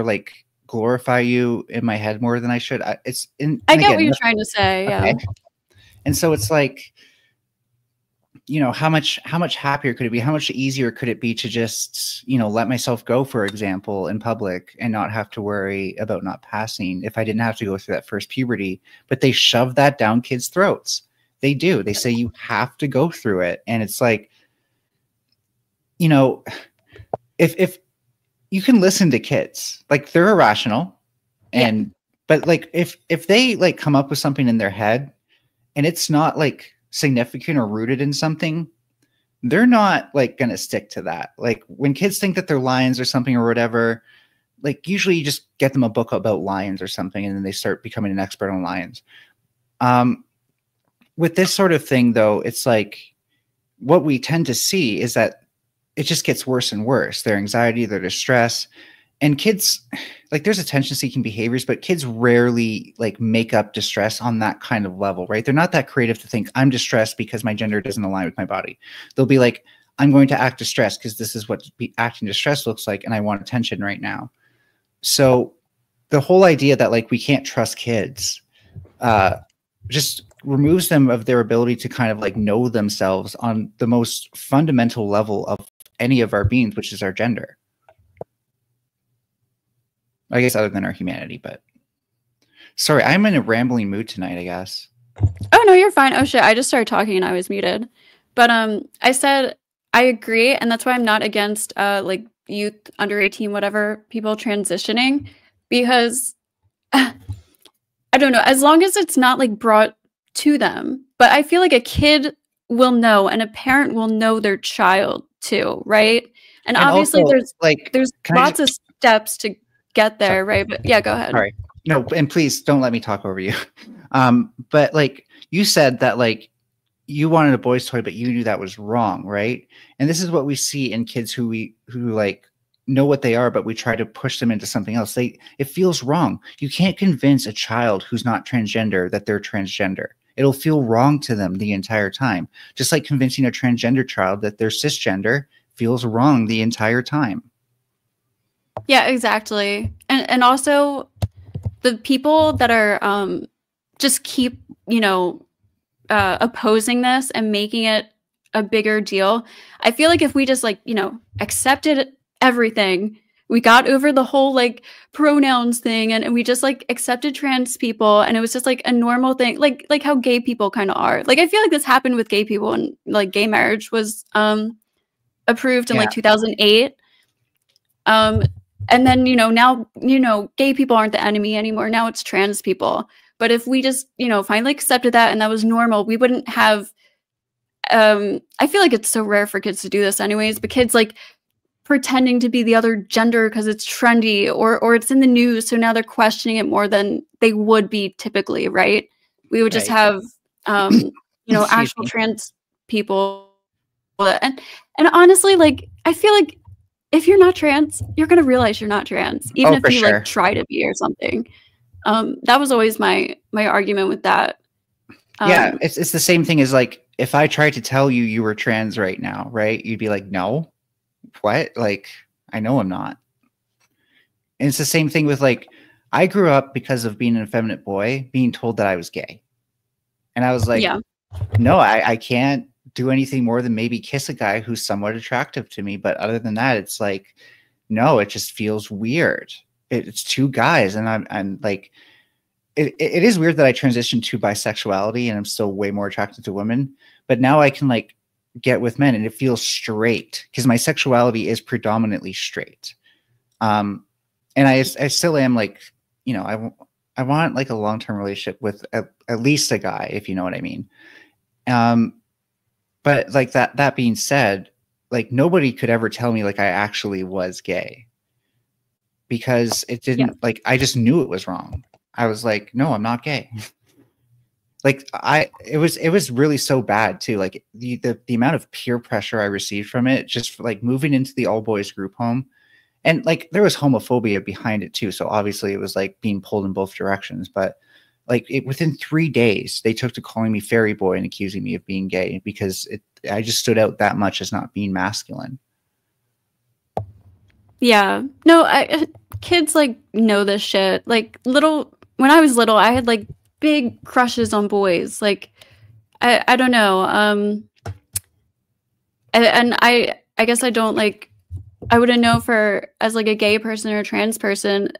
like glorify you in my head more than I should. I get what you're trying to say. Okay. Yeah. And so it's like, you know, how much happier could it be? How much easier could it be to just, you know, let myself go, for example, in public and not have to worry about not passing if I didn't have to go through that first puberty? But they shove that down kids' throats. They do. They say you have to go through it. And it's like, you know, if you can listen to kids, like they're irrational. And, but like, if they like come up with something in their head and it's not like significant or rooted in something, they're not like going to stick to that. Like when kids think that they're lions or something or whatever, like usually you just get them a book about lions or something and then they start becoming an expert on lions. With this sort of thing though, it's like what we tend to see is that it just gets worse and worse. Their anxiety, their distress. And kids, like there's attention-seeking behaviors, but kids rarely like make up distress on that kind of level, right? They're not that creative to think I'm distressed because my gender doesn't align with my body. They'll be like, I'm going to act distressed because this is what acting distressed looks like, and I want attention right now. So the whole idea that like we can't trust kids just removes them of their ability to kind of like know themselves on the most fundamental level of any of our beings, which is our gender. I guess other than our humanity, but sorry, I'm in a rambling mood tonight, I guess. Oh no, you're fine. Oh shit, I just started talking and I was muted. But I said I agree, and that's why I'm not against like youth under 18, whatever, people transitioning, because I don't know, as long as it's not like brought to them. But I feel like a kid will know and a parent will know their child too, right? And obviously also, there's lots of steps to get there. Sorry. Right? But yeah, go ahead. All right. No, and please don't let me talk over you. But like you said that like you wanted a boy's toy, but you knew that was wrong, right? And this is what we see in kids who like know what they are, but we try to push them into something else. It feels wrong. You can't convince a child who's not transgender that they're transgender. It'll feel wrong to them the entire time. Just like convincing a transgender child that they're cisgender feels wrong the entire time. Yeah, exactly. And also the people that are just keep, you know, opposing this and making it a bigger deal. I feel like if we just like, you know, accepted everything, we got over the whole like pronouns thing and we just like accepted trans people and it was just like a normal thing, like how gay people kind of are. Like I feel like this happened with gay people and like gay marriage was approved in like 2008. And then, you know, now, you know, gay people aren't the enemy anymore. Now it's trans people. But if we just, you know, finally accepted that and that was normal, we wouldn't have, I feel like it's so rare for kids to do this anyways, but kids like pretending to be the other gender because it's trendy or it's in the news. So now they're questioning it more than they would be typically, right? We would just have, you know, actual trans people. And honestly, like, I feel like if you're not trans, you're going to realize you're not trans, even if you like try to be or something. That was always my argument with that. Yeah, it's the same thing as like, if I tried to tell you you were trans right now, right? You'd be like, no, what? Like, I know I'm not. And it's the same thing with like, I grew up because of being an effeminate boy, being told that I was gay. And I was like, no, I can't do anything more than maybe kiss a guy who's somewhat attractive to me. But other than that, it's like, no, it just feels weird. It's two guys. And I'm like, it is weird that I transitioned to bisexuality and I'm still way more attracted to women. But now I can like get with men and it feels straight because my sexuality is predominantly straight. And I still am like, you know, I want like a long-term relationship with at least a guy, if you know what I mean. But like that being said, like nobody could ever tell me like I actually was gay, because it didn't, like, I just knew it was wrong. I was like, no, I'm not gay. Like it was really so bad too. Like the amount of peer pressure I received from it, just like moving into the all boys group home, and like there was homophobia behind it too. So obviously it was like being pulled in both directions. But like within 3 days, they took to calling me fairy boy and accusing me of being gay because I just stood out that much as not being masculine. Yeah. No, kids like know this shit. Like when I was little, I had like big crushes on boys. Like I don't know. And I guess I don't like, I wouldn't know for as like a gay person or a trans person.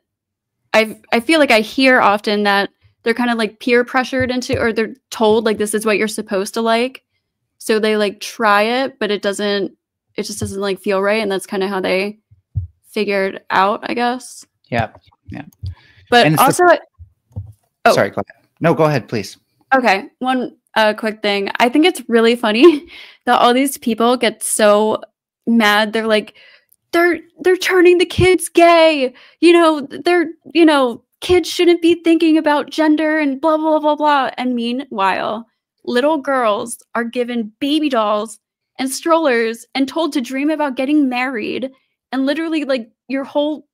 I feel like I hear often that they're kind of like peer pressured into, or they're told like this is what you're supposed to like. So they like try it, but it just doesn't like feel right. And that's kind of how they figured out, I guess. Yeah. Yeah. But also, sorry, go ahead. No, go ahead, please. Okay. One quick thing. I think it's really funny that all these people get so mad. They're like, they're turning the kids gay. Kids shouldn't be thinking about gender and blah, blah, blah, blah. And meanwhile, little girls are given baby dolls and strollers and told to dream about getting married. And literally, like, your whole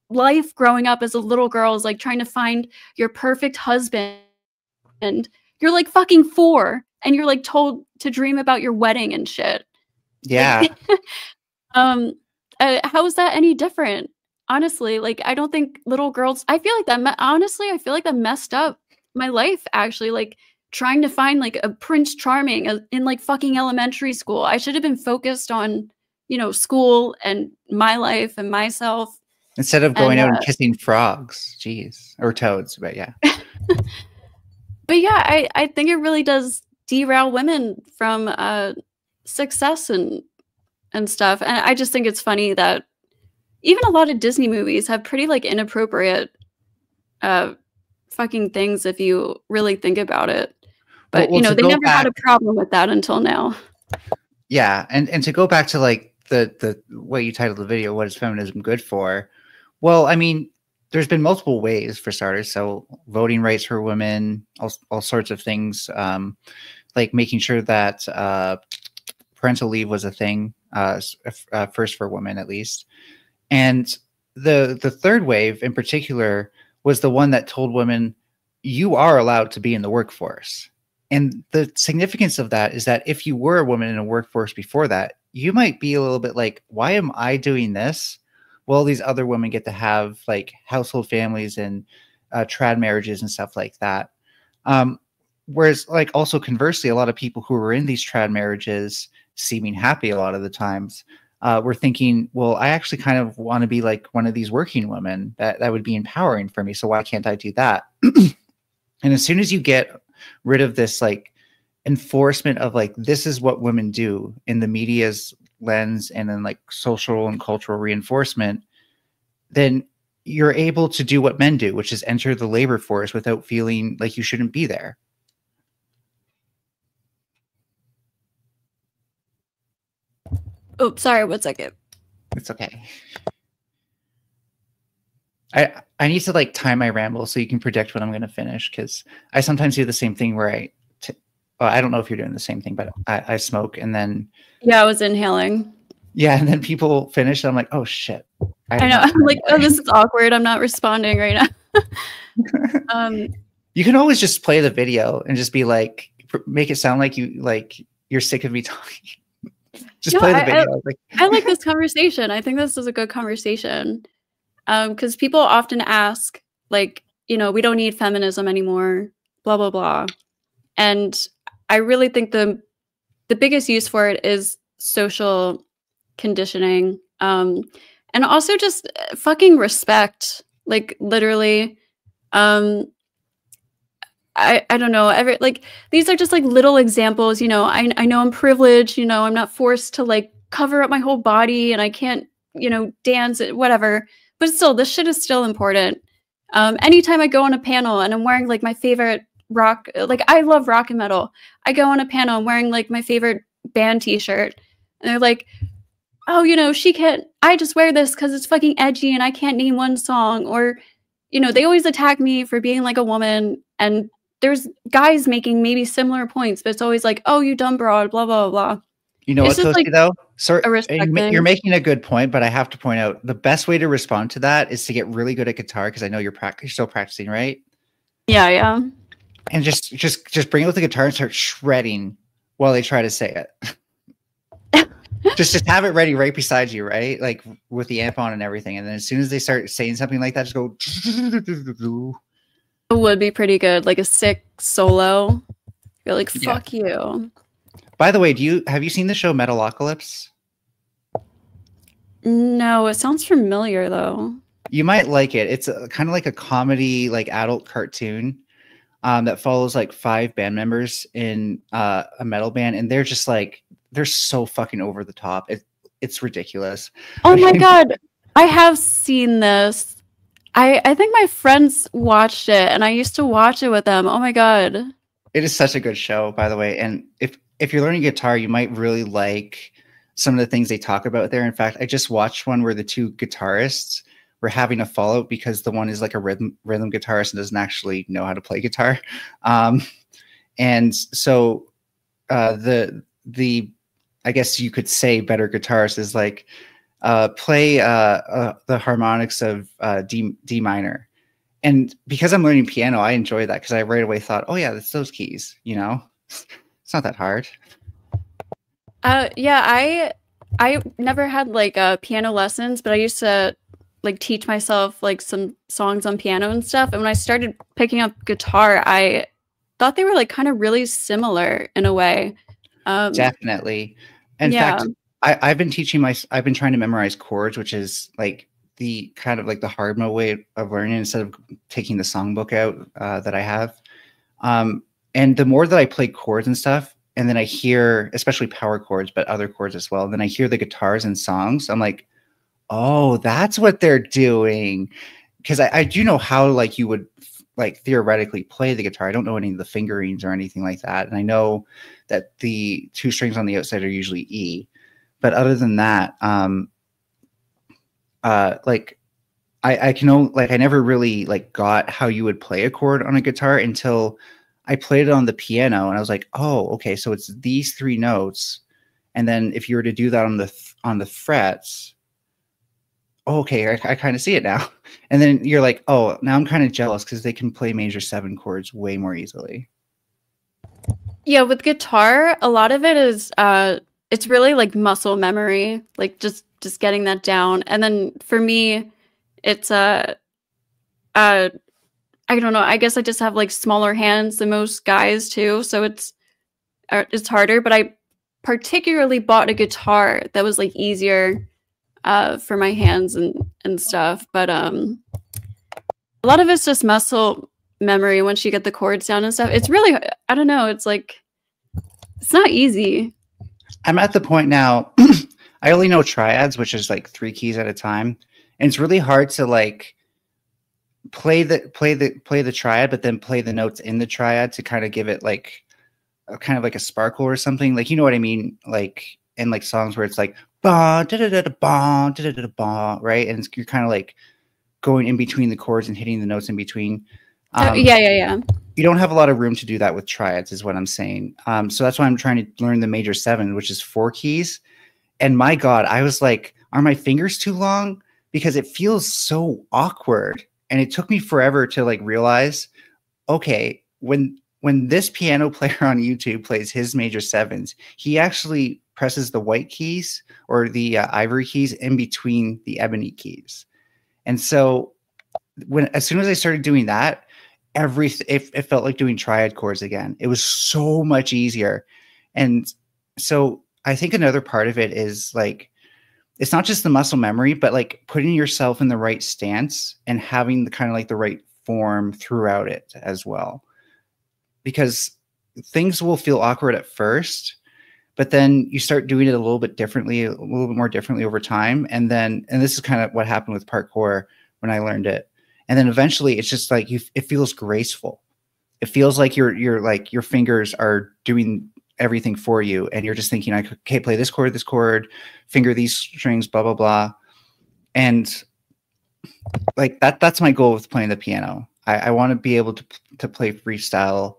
life growing up as a little girl is like trying to find your perfect husband. And you're like fucking 4 and you're like told to dream about your wedding and shit. Yeah. How is that any different? Honestly, like, I don't think little girls, I feel like that messed up my life, actually. Like, trying to find like a Prince Charming in like fucking elementary school. I should have been focused on, school and my life and myself. Instead of going out and kissing frogs, jeez, or toads, but yeah. But yeah, I think it really does derail women from success and stuff. And I just think it's funny that even a lot of Disney movies have pretty like inappropriate fucking things if you really think about it. But they never had a problem with that until now. Yeah, and to go back to like the way you titled the video, what is feminism good for? Well, I mean, there's been multiple ways for starters. So voting rights for women, all sorts of things, like making sure that parental leave was a thing, first for women at least. And the third wave in particular was the one that told women, you are allowed to be in the workforce. And the significance of that is that if you were a woman in a workforce before that, you might be a little bit like, why am I doing this? Well, these other women get to have like household families and trad marriages and stuff like that. Whereas like also conversely, a lot of people who were in these trad marriages seeming happy a lot of the times were thinking, well, I actually kind of want to be like one of these working women. That would be empowering for me. So why can't I do that? And as soon as you get rid of this like enforcement of like, this is what women do in the media's lens and then like social and cultural reinforcement, then you're able to do what men do, which is enter the labor force without feeling like you shouldn't be there. Oh, sorry, 1 second. It's okay. I need to like time my ramble so you can predict when I'm going to finish, because I sometimes do the same thing where I don't know if you're doing the same thing, but I smoke and then. Yeah, I was inhaling. Yeah, and then people finish. And I'm like, oh shit. I know. I'm like, oh, this is awkward. I'm not responding right now. You can always just play the video and just be like, make it sound like you're sick of me talking. Just play the video. I like this conversation. I think this is a good conversation. Because people often ask, like, we don't need feminism anymore, blah, blah, blah. And I really think the biggest use for it is social conditioning. And also just fucking respect. Like, literally, I don't know. These are just like little examples, I know I'm privileged, I'm not forced to like cover up my whole body and I can't, dance, whatever. But still, this shit is still important. Anytime I go on a panel and I'm wearing like my favorite rock, like I love rock and metal. I go on a panel, I'm wearing like my favorite band t-shirt, and they're like, oh, you know, she can't, I just wear this because it's fucking edgy and I can't name one song. Or, you know, they always attack me for being like a woman. And there's guys making maybe similar points, but it's always like, oh, you dumb broad, blah, blah, blah. You know It's what, just Toasty, like though? Sorry, a respect you're thing. making a good point, but I have to point out the best way to respond to that is to get really good at guitar, because I know you're still practicing, right? Yeah, yeah. And just bring out the guitar and start shredding while they try to say it. just have it ready right beside you, right? Like with the amp on and everything. And then as soon as they start saying something like that, just go. It would be pretty good, like a sick solo. You're like, fuck you. By the way, have you seen the show Metalocalypse? No, it sounds familiar though. You might like it. It's kind of like a comedy, like adult cartoon that follows like 5 band members in a metal band, and they're just like, they're so fucking over the top. It's ridiculous. Oh my god, I have seen this. I think my friends watched it, and I used to watch it with them. Oh my god. It is such a good show, by the way. And if you're learning guitar, you might really like some of the things they talk about there. In fact, I just watched one where the 2 guitarists were having a fallout because the one is like a rhythm guitarist and doesn't actually know how to play guitar. And so the I guess you could say better guitarist is like, play the harmonics of D minor. And because I'm learning piano, I enjoy that because I right away thought, oh yeah, that's those keys, you know? It's not that hard. Yeah, I never had like piano lessons, but I used to like teach myself like some songs on piano and stuff. And when I started picking up guitar, I thought they were like kind of really similar in a way. Definitely. In fact, I've been trying to memorize chords, which is like the kind of like the hard mode way of learning instead of taking the songbook out that I have. And the more that I play chords and stuff, and then I hear, especially power chords, but other chords as well, and then I hear the guitars and songs, I'm like, oh, that's what they're doing. Because I do know how like you would like theoretically play the guitar. I don't know any of the fingerings or anything like that. And I know that the 2 strings on the outside are usually E. But other than that, like I never really like got how you would play a chord on a guitar until I played it on the piano, and I was like, oh, okay, so it's these 3 notes, and then if you were to do that on the frets, oh, okay, I kind of see it now. And then you're like, oh, now I'm kind of jealous because they can play major 7 chords way more easily. Yeah, with guitar, a lot of it is it's really like muscle memory, like just getting that down. And then for me, it's I don't know, I guess I just have like smaller hands than most guys too, so it's harder. But I particularly bought a guitar that was like easier for my hands and stuff. But a lot of it's just muscle memory once you get the chords down and stuff. It's really, I don't know, it's like, it's not easy. I'm at the point now, I only know triads, which is like 3 keys at a time. And it's really hard to like play the triad, but then play the notes in the triad to kind of give it like kind of like a sparkle or something. Like, you know what I mean? Like in like songs where it's like, ba, da, da, da, da, ba, da, da, da, da, ba, right? And you're kind of like going in between the chords and hitting the notes in between. Yeah. You don't have a lot of room to do that with triads, is what I'm saying. So that's why I'm trying to learn the major 7, which is 4 keys. And my God, I was like, are my fingers too long? Because it feels so awkward. And it took me forever to like realize, okay, when this piano player on YouTube plays his major 7s, he actually presses the white keys or the ivory keys in between the ebony keys. And so as soon as I started doing that, it felt like doing triad chords again. It was so much easier. And so I think another part of it is like, it's not just the muscle memory, but like putting yourself in the right stance and having the kind of like the right form throughout it as well. Because things will feel awkward at first, but then you start doing it a little bit more differently over time. And this is kind of what happened with parkour when I learned it, And then eventually it's just like it feels graceful. It feels like your fingers are doing everything for you, and you're just thinking, like, okay, play this chord, finger these strings, blah blah blah. And like that's my goal with playing the piano. I want to be able to play freestyle,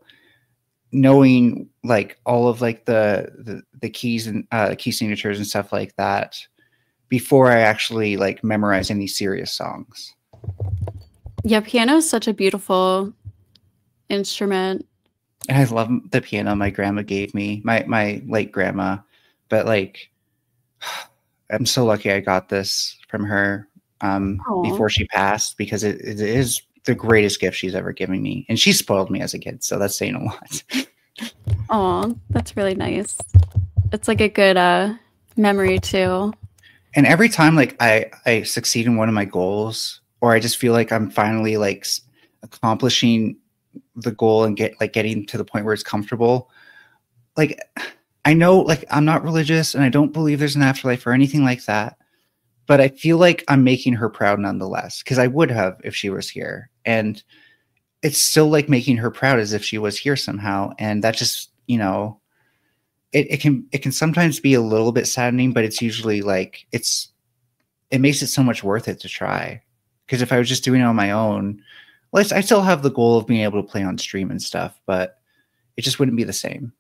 knowing like all of like the keys and key signatures and stuff like that before I actually like memorize any serious songs. Yeah, piano is such a beautiful instrument. And I love the piano my grandma gave me, my late grandma. But like, I'm so lucky I got this from her before she passed, because it is the greatest gift she's ever given me. And she spoiled me as a kid, so that's saying a lot. Oh, that's really nice. It's like a good memory too. And every time like I succeed in one of my goals, or I just feel like I'm finally like accomplishing the goal and getting to the point where it's comfortable, like I know like I'm not religious and I don't believe there's an afterlife or anything like that, but I feel like I'm making her proud nonetheless, because I would have if she was here. And it's still like making her proud as if she was here somehow. And that just, you know, it can sometimes be a little bit saddening, but it's usually like it makes it so much worth it to try. Because if I was just doing it on my own, well, I still have the goal of being able to play on stream and stuff, but it just wouldn't be the same.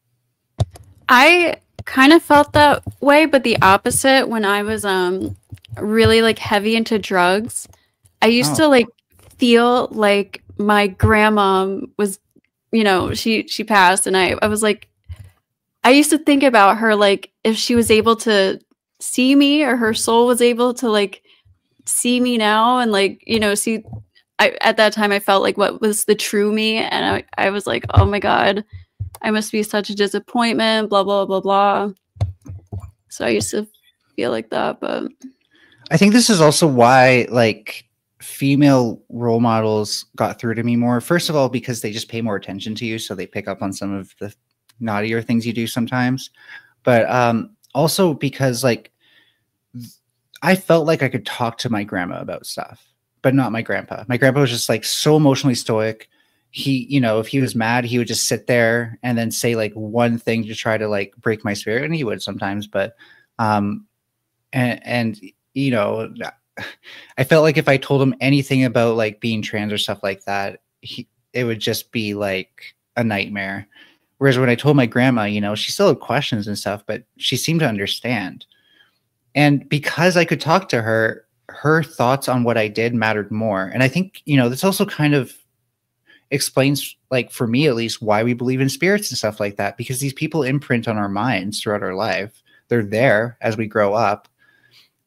I kind of felt that way, but the opposite when I was really like heavy into drugs. I used to like feel like my grandma was, you know, she passed, and I was like, I used to think about her, like if she was able to see me, or her soul was able to like see me now, and like, you know, see. At that time I felt like what was the true me, and I was like, oh my God, I must be such a disappointment, blah blah blah blah. So I used to feel like that. But I think this is also why like female role models got through to me more. First of all, because they just pay more attention to you, so they pick up on some of the naughtier things you do sometimes. But also because like I felt like I could talk to my grandma about stuff, but not my grandpa. My grandpa was just like so emotionally stoic. He, you know, if he was mad, he would just sit there and then say like one thing to try to like break my spirit. And he would sometimes, but, and you know, I felt like if I told him anything about like being trans or stuff like that, it would just be like a nightmare. Whereas when I told my grandma, you know, she still had questions and stuff, but she seemed to understand. And because I could talk to her, her thoughts on what I did mattered more. And I think, you know, this also kind of explains, like for me at least, why we believe in spirits and stuff like that, because these people imprint on our minds throughout our life. They're there as we grow up.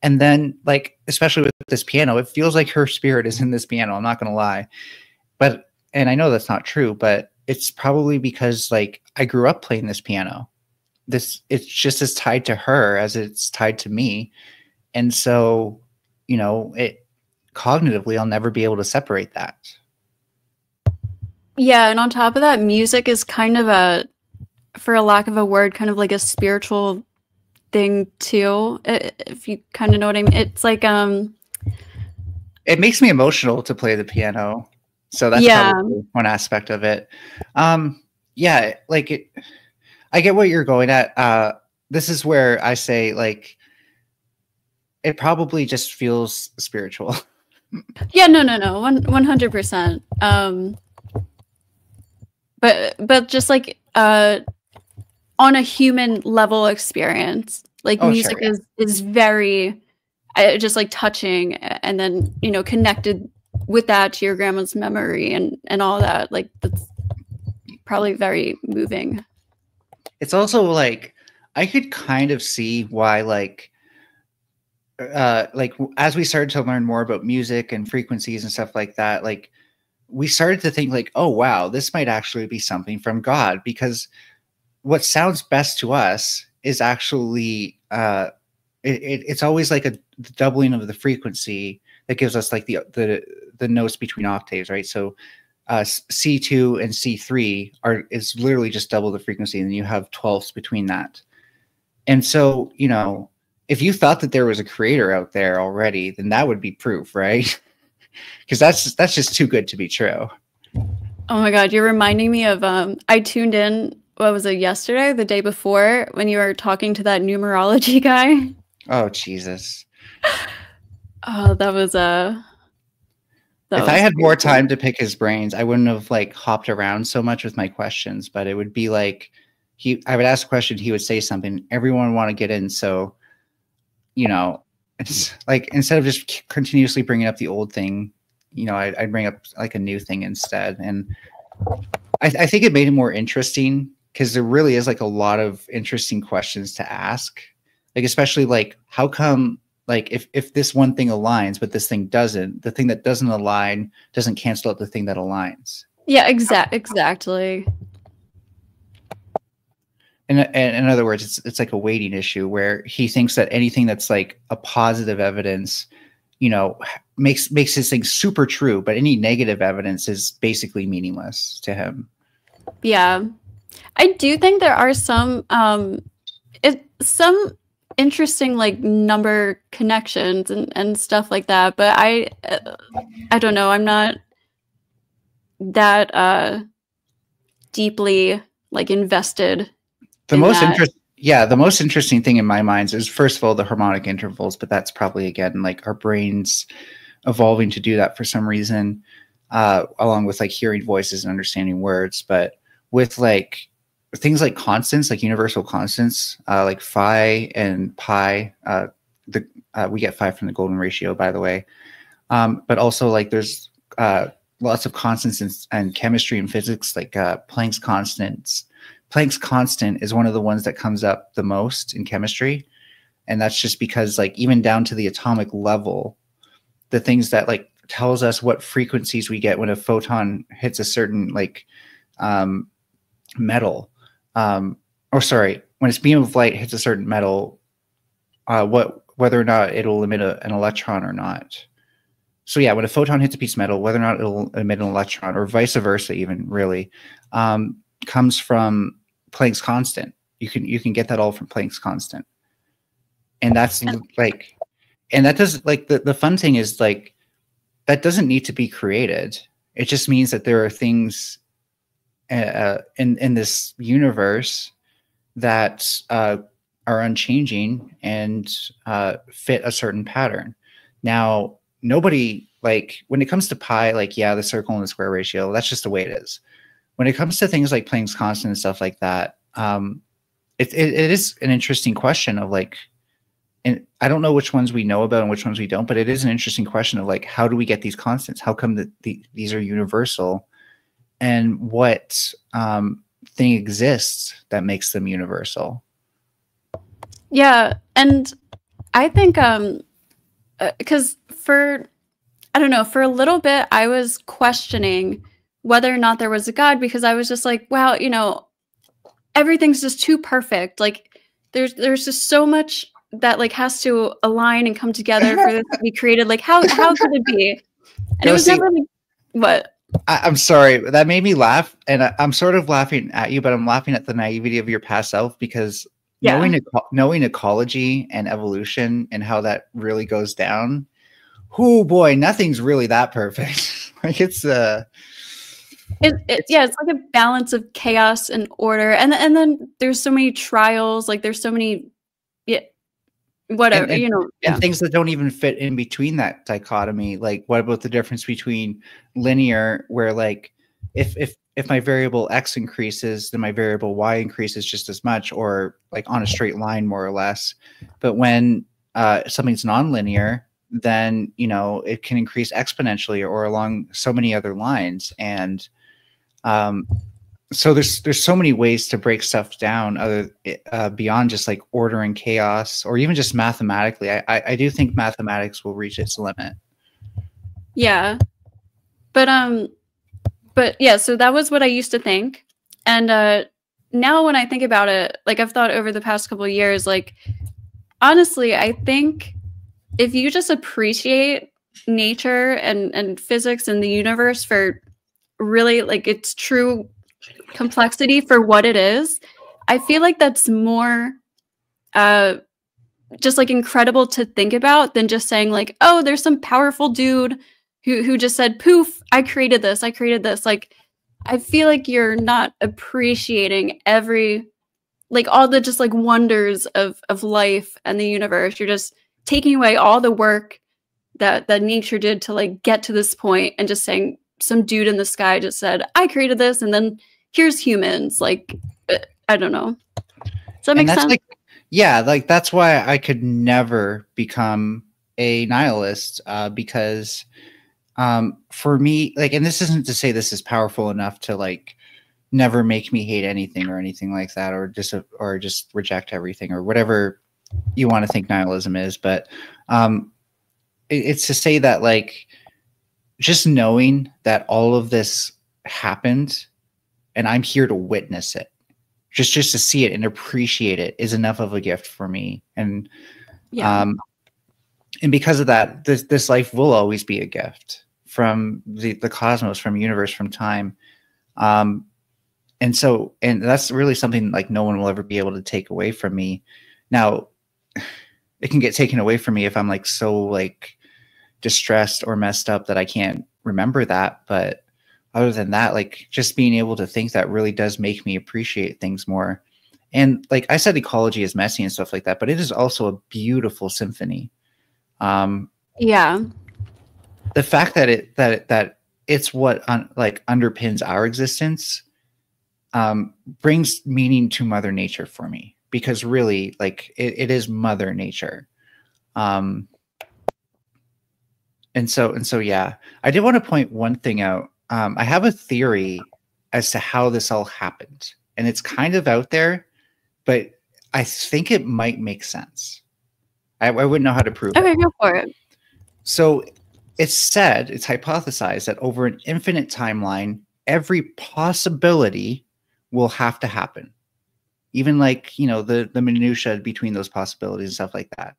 And then like, especially with this piano, it feels like her spirit is in this piano. I'm not going to lie. But, and I know that's not true, but it's probably because like I grew up playing this piano. It's just as tied to her as it's tied to me. And so, you know, it cognitively, I'll never be able to separate that. yeah, and on top of that, music is kind of a, for a lack of a word, kind of like a spiritual thing too, if you kind of know what I mean. It's like it makes me emotional to play the piano, so that's probably one aspect of it. Yeah, like it, I get what you're going at. This is where I say like it probably just feels spiritual. Yeah, no, 100%. But just like on a human level experience, like music sure, yeah. is very just like touching, and then, you know, connected with that to your grandma's memory and all that. Like that's probably very moving. It's also like I could kind of see why like as we started to learn more about music and frequencies and stuff like that, like we started to think like, oh wow, this might actually be something from God, because what sounds best to us is actually it's always like a doubling of the frequency that gives us like the notes between octaves, right? So C2 and C3 is literally just double the frequency, and then you have 12ths between that. And so, you know, if you thought that there was a creator out there already, then that would be proof, right? because that's just too good to be true. Oh my God, you're reminding me of I tuned in, what was it, yesterday, the day before, when you were talking to that numerology guy. Oh Jesus. Oh, that was if I had more time to pick his brains, I wouldn't have like hopped around so much with my questions, but it would be like I would ask a question, he would say something, everyone would want to get in. So, you know, it's like, instead of just continuously bringing up the old thing, you know, I'd bring up like a new thing instead. And I think it made it more interesting because there really is like a lot of interesting questions to ask. Like, especially like, how come, like if this one thing aligns, but this thing doesn't, the thing that doesn't align doesn't cancel out the thing that aligns. Yeah, exactly. And in other words, it's like a weighting issue where he thinks that anything that's like a positive evidence, you know, makes his thing super true, but any negative evidence is basically meaningless to him. Yeah. I do think there are some interesting like number connections and stuff like that, but I don't know, I'm not that deeply like invested. The most interesting thing in my mind is, first of all, the harmonic intervals, but that's probably, again, like our brains evolving to do that for some reason, along with like hearing voices and understanding words. But with like things like constants, like universal constants, like phi and pi, we get phi from the golden ratio, by the way. But also like there's lots of constants in chemistry and physics, like Planck's constants. Planck's constant is one of the ones that comes up the most in chemistry. And that's just because like even down to the atomic level, the things that like tells us what frequencies we get when a photon hits a certain like metal, when its beam of light hits a certain metal, whether or not it'll emit an electron or not. So yeah, when a photon hits a piece of metal, whether or not it'll emit an electron or vice versa, even really, comes from Planck's constant. You can get that all from Planck's constant. And that's like, and that does like the fun thing is like, that doesn't need to be created. It just means that there are things in this universe that are unchanging and fit a certain pattern. Now, nobody, like when it comes to pi, like, yeah, the circle and the square ratio, that's just the way it is. When it comes to things like Planck's constant and stuff like that, it is an interesting question of like, and I don't know which ones we know about and which ones we don't, but it is an interesting question of like, how do we get these constants? How come these are universal? And what thing exists that makes them universal? Yeah, and I think because I don't know, for a little bit I was questioning whether or not there was a God, because I was just like, wow, you know, everything's just too perfect. Like there's just so much that like has to align and come together for this to be created. Like how could it be? And it was never like, what? I'm sorry, that made me laugh, and I'm sort of laughing at you, but I'm laughing at the naivety of your past self, because knowing ecology and evolution and how that really goes down, oh boy, nothing's really that perfect. Like it's it's like a balance of chaos and order, and then there's so many trials, like there's so many whatever, and, you know, and things that don't even fit in between that dichotomy. Like what about the difference between linear, where like if my variable x increases, then my variable y increases just as much, or like on a straight line more or less. But when something's nonlinear, then you know it can increase exponentially or along so many other lines. And so there's so many ways to break stuff down other beyond just like order and chaos, or even just mathematically. I do think mathematics will reach its limit. Yeah, but yeah, so that was what I used to think, and now when I think about it, like I've thought over the past couple of years, like honestly, I think if you just appreciate nature and physics and the universe for really like its true complexity for what it is, I feel like that's more just like incredible to think about than just saying like, oh, there's some powerful dude who just said, poof, I created this. Like, I feel like you're not appreciating like all the just like wonders of life and the universe. You're just taking away all the work that nature did to like get to this point and just saying some dude in the sky just said, I created this, and then here's humans. Like, I don't know. Does that make sense? Like, yeah, like that's why I could never become a nihilist, because for me, like, and this isn't to say this is powerful enough to like never make me hate anything or anything like that, or just reject everything or whatever you want to think nihilism is, but it's to say that like just knowing that all of this happened and I'm here to witness it, just to see it and appreciate it is enough of a gift for me. And and because of that, this life will always be a gift from the cosmos, from universe, from time. And that's really something like no one will ever be able to take away from me. Now, it can get taken away from me if I'm like so like distressed or messed up that I can't remember that. But other than that, like just being able to think that really does make me appreciate things more. And like I said, ecology is messy and stuff like that, but it is also a beautiful symphony. Yeah. The fact that it's what like underpins our existence brings meaning to Mother Nature for me, because really like it is Mother Nature. And so yeah, I did want to point one thing out. I have a theory as to how this all happened, and it's kind of out there, but I think it might make sense. I wouldn't know how to prove it. Okay, go for it. So it's hypothesized that over an infinite timeline, every possibility will have to happen. Even like, you know, the minutia between those possibilities and stuff like that.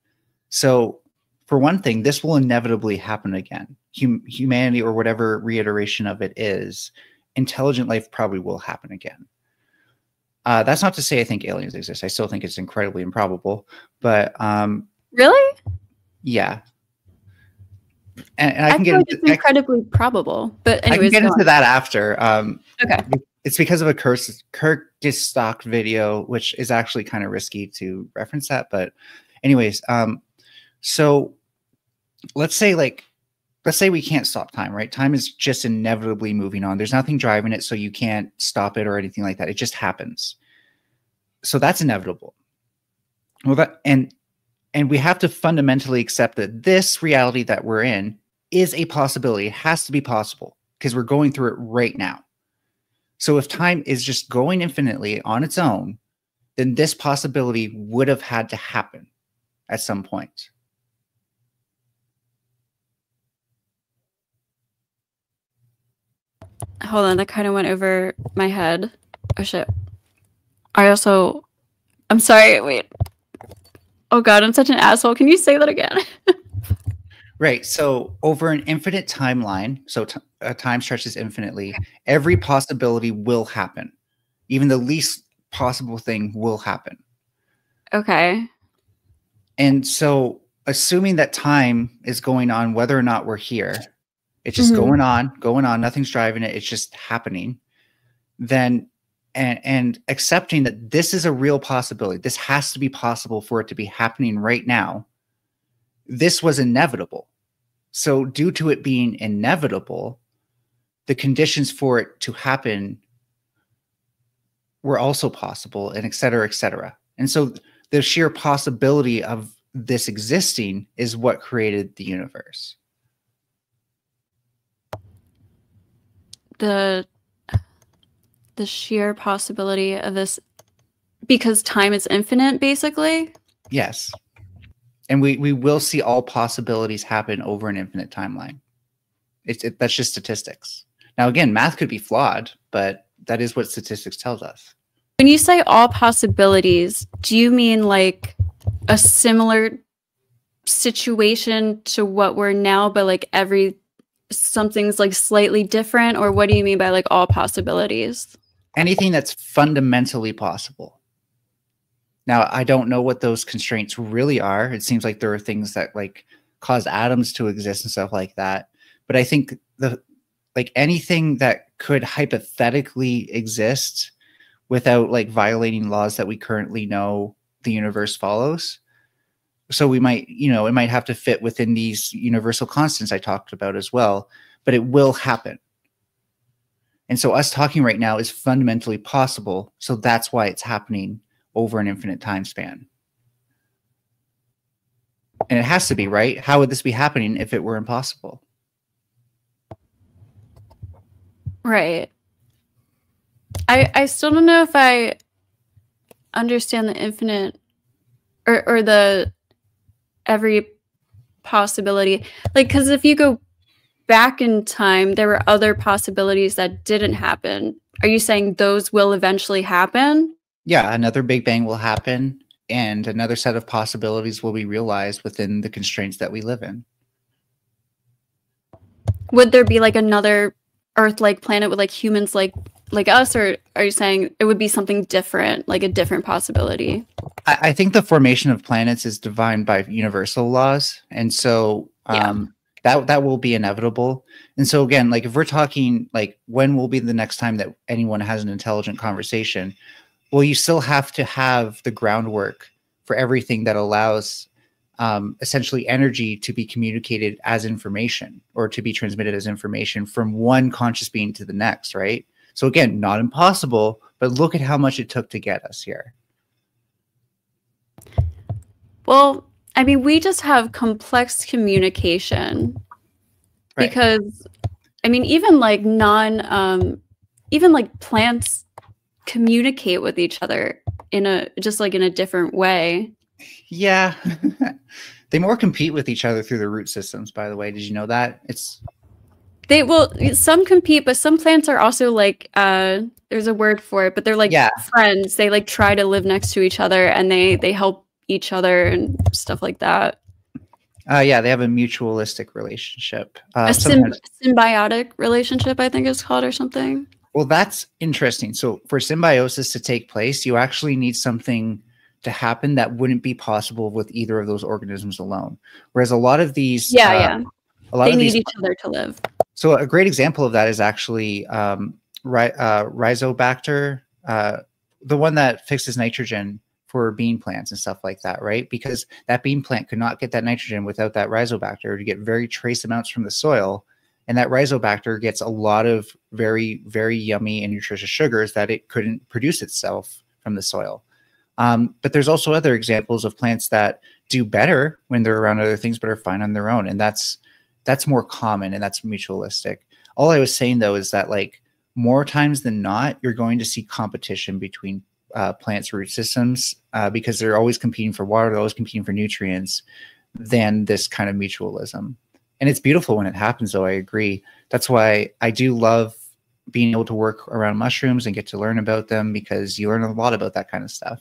So for one thing, this will inevitably happen again. Humanity, or whatever reiteration of it is, intelligent life probably will happen again. That's not to say I think aliens exist. I still think it's incredibly improbable, but really? Yeah. And I can feel like it's incredibly probable, but anyways, I can get into that after. Okay. It's because of a Kyrgyzstan video, which is actually kind of risky to reference that. But anyways, so let's say we can't stop time, right? Time is just inevitably moving on. There's nothing driving it, so you can't stop it or anything like that. It just happens. So that's inevitable. Well, and we have to fundamentally accept that this reality that we're in is a possibility. It has to be possible because we're going through it right now. So if time is just going infinitely on its own, then this possibility would have had to happen at some point. Hold on, that kind of went over my head. Oh shit. I'm sorry, wait. Oh god, I'm such an asshole. Can you say that again? Right. So over an infinite timeline, so time stretches infinitely, every possibility will happen. Even the least possible thing will happen. Okay. And so assuming that time is going on, whether or not we're here, it's just going on, nothing's driving it, it's just happening, then and accepting that this is a real possibility, this has to be possible for it to be happening right now, this was inevitable. So due to it being inevitable, the conditions for it to happen were also possible, and et cetera, et cetera. And so the sheer possibility of this existing is what created the universe. The sheer possibility of this, because time is infinite, basically? Yes. And we will see all possibilities happen over an infinite timeline. That's just statistics. Now, again, math could be flawed, but that is what statistics tells us. When you say all possibilities, do you mean like a similar situation to what we're now, but like something's like slightly different? Or what do you mean by like all possibilities? Anything that's fundamentally possible. Now, I don't know what those constraints really are. It seems like there are things that like cause atoms to exist and stuff like that. But I think like anything that could hypothetically exist without like violating laws that we currently know the universe follows. So we might, you know, it might have to fit within these universal constants I talked about as well, but it will happen. And so us talking right now is fundamentally possible. So that's why it's happening over an infinite time span. And it has to be, right? How would this be happening if it were impossible? Right. I still don't know if I understand the infinite or the every possibility. Like, because if you go back in time, there were other possibilities that didn't happen. Are you saying those will eventually happen? Yeah, another Big Bang will happen, and another set of possibilities will be realized within the constraints that we live in. Would there be like another Earth-like planet with like humans like us, or are you saying it would be something different, like a different possibility? I think the formation of planets is defined by universal laws, and so that will be inevitable. And so again, like if we're talking like when will be the next time that anyone has an intelligent conversation, well, you still have to have the groundwork for everything that allows essentially energy to be communicated as information or to be transmitted as information from one conscious being to the next, right? So again, not impossible, but look at how much it took to get us here. Well, I mean, we just have complex communication, Right. because I mean, even like even like plants communicate with each other in a different way. Yeah. They more compete with each other through the root systems, by the way. Did you know that? Some compete, but some plants are also like there's a word for it, but they're like friends. They like try to live next to each other, and they help each other and stuff like that. Yeah, they have a mutualistic relationship. A symbiotic relationship, I think it's called, or something. Well, that's interesting. So for symbiosis to take place, you actually need something to happen that wouldn't be possible with either of those organisms alone. Whereas a lot of these, they need each other to live. So a great example of that is actually Rhizobacter, the one that fixes nitrogen for bean plants and stuff like that, right? Because that bean plant could not get that nitrogen without that Rhizobacter to get very trace amounts from the soil. And that Rhizobacter gets a lot of very, very yummy and nutritious sugars that it couldn't produce itself from the soil. But there's also other examples of plants that do better when they're around other things, but are fine on their own. And that's more common, and that's mutualistic. All I was saying, though, is that like more times than not, you're going to see competition between plants' root systems because they're always competing for water, they're always competing for nutrients, than this kind of mutualism. And it's beautiful when it happens, though. I agree. That's why I do love being able to work around mushrooms and get to learn about them, because you learn a lot about that kind of stuff.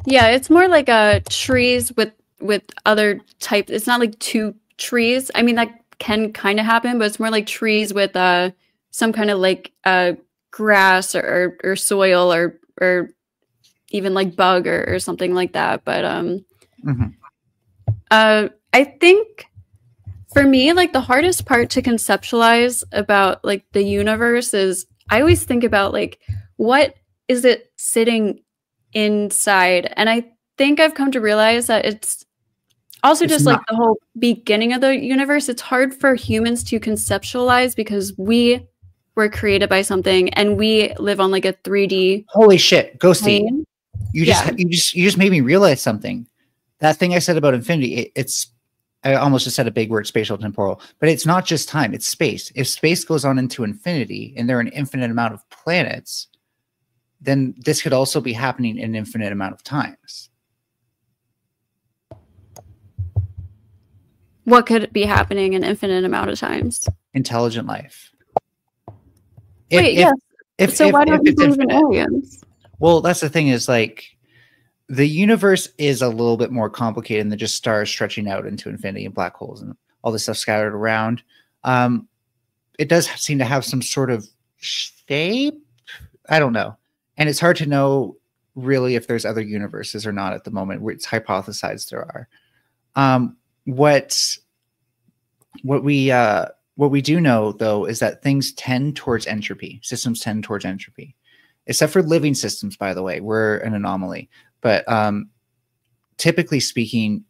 Yeah, it's more like trees with other types. It's not like two trees. I mean, that can kind of happen, but it's more like trees with some kind of like grass or soil or even like bug or something like that. But I think for me, like the hardest part to conceptualize about like the universe is I always think about like what is it sitting inside, and I think I've come to realize that it's also just like the whole beginning of the universe. It's hard for humans to conceptualize because we were created by something and we live on like a 3D. Holy shit, Ghosty. plane. You just made me realize something. That thing I said about infinity, I almost just said a big word, spatial temporal, but it's not just time, it's space. If space goes on into infinity and there are an infinite amount of planets, then this could also be happening in an infinite amount of times. What could be happening an infinite amount of times? Intelligent life. Why don't you believe in aliens? Well, that's the thing, is like the universe is a little bit more complicated than just stars stretching out into infinity and black holes and all this stuff scattered around. It does seem to have some sort of shape. I don't know. And it's hard to know really if there's other universes or not at the moment. It's hypothesized there are. What what we do know though is that things tend towards entropy. Systems tend towards entropy, except for living systems. By the way, we're an anomaly. But typically speaking,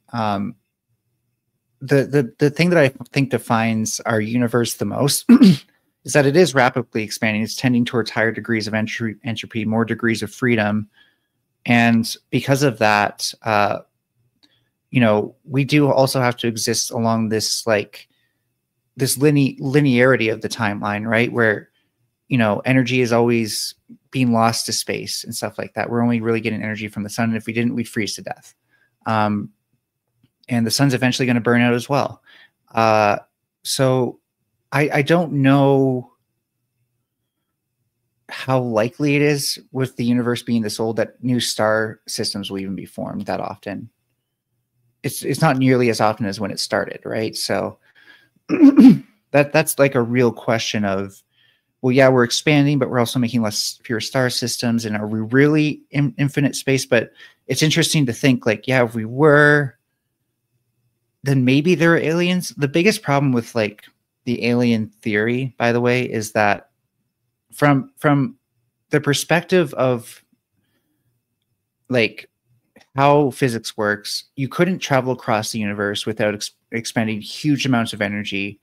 the thing that I think defines our universe the most is that it is rapidly expanding. It's tending towards higher degrees of entropy, more degrees of freedom, and because of that, you know, we do also have to exist along this like this linearity of the timeline, right? Where, you know, energy is always being lost to space and stuff like that. We're only really getting energy from the sun, and if we didn't, we'd freeze to death. And the sun's eventually going to burn out as well. So I don't know how likely it is with the universe being this old that new star systems will even be formed that often. It's not nearly as often as when it started, right? So that's like a real question of, well, yeah, we're expanding, but we're also making fewer star systems. And are we really in infinite space? But it's interesting to think like, yeah, if we were, then maybe there are aliens. The biggest problem with like the alien theory, by the way, is that from the perspective of like how physics works, you couldn't travel across the universe without expending huge amounts of energy.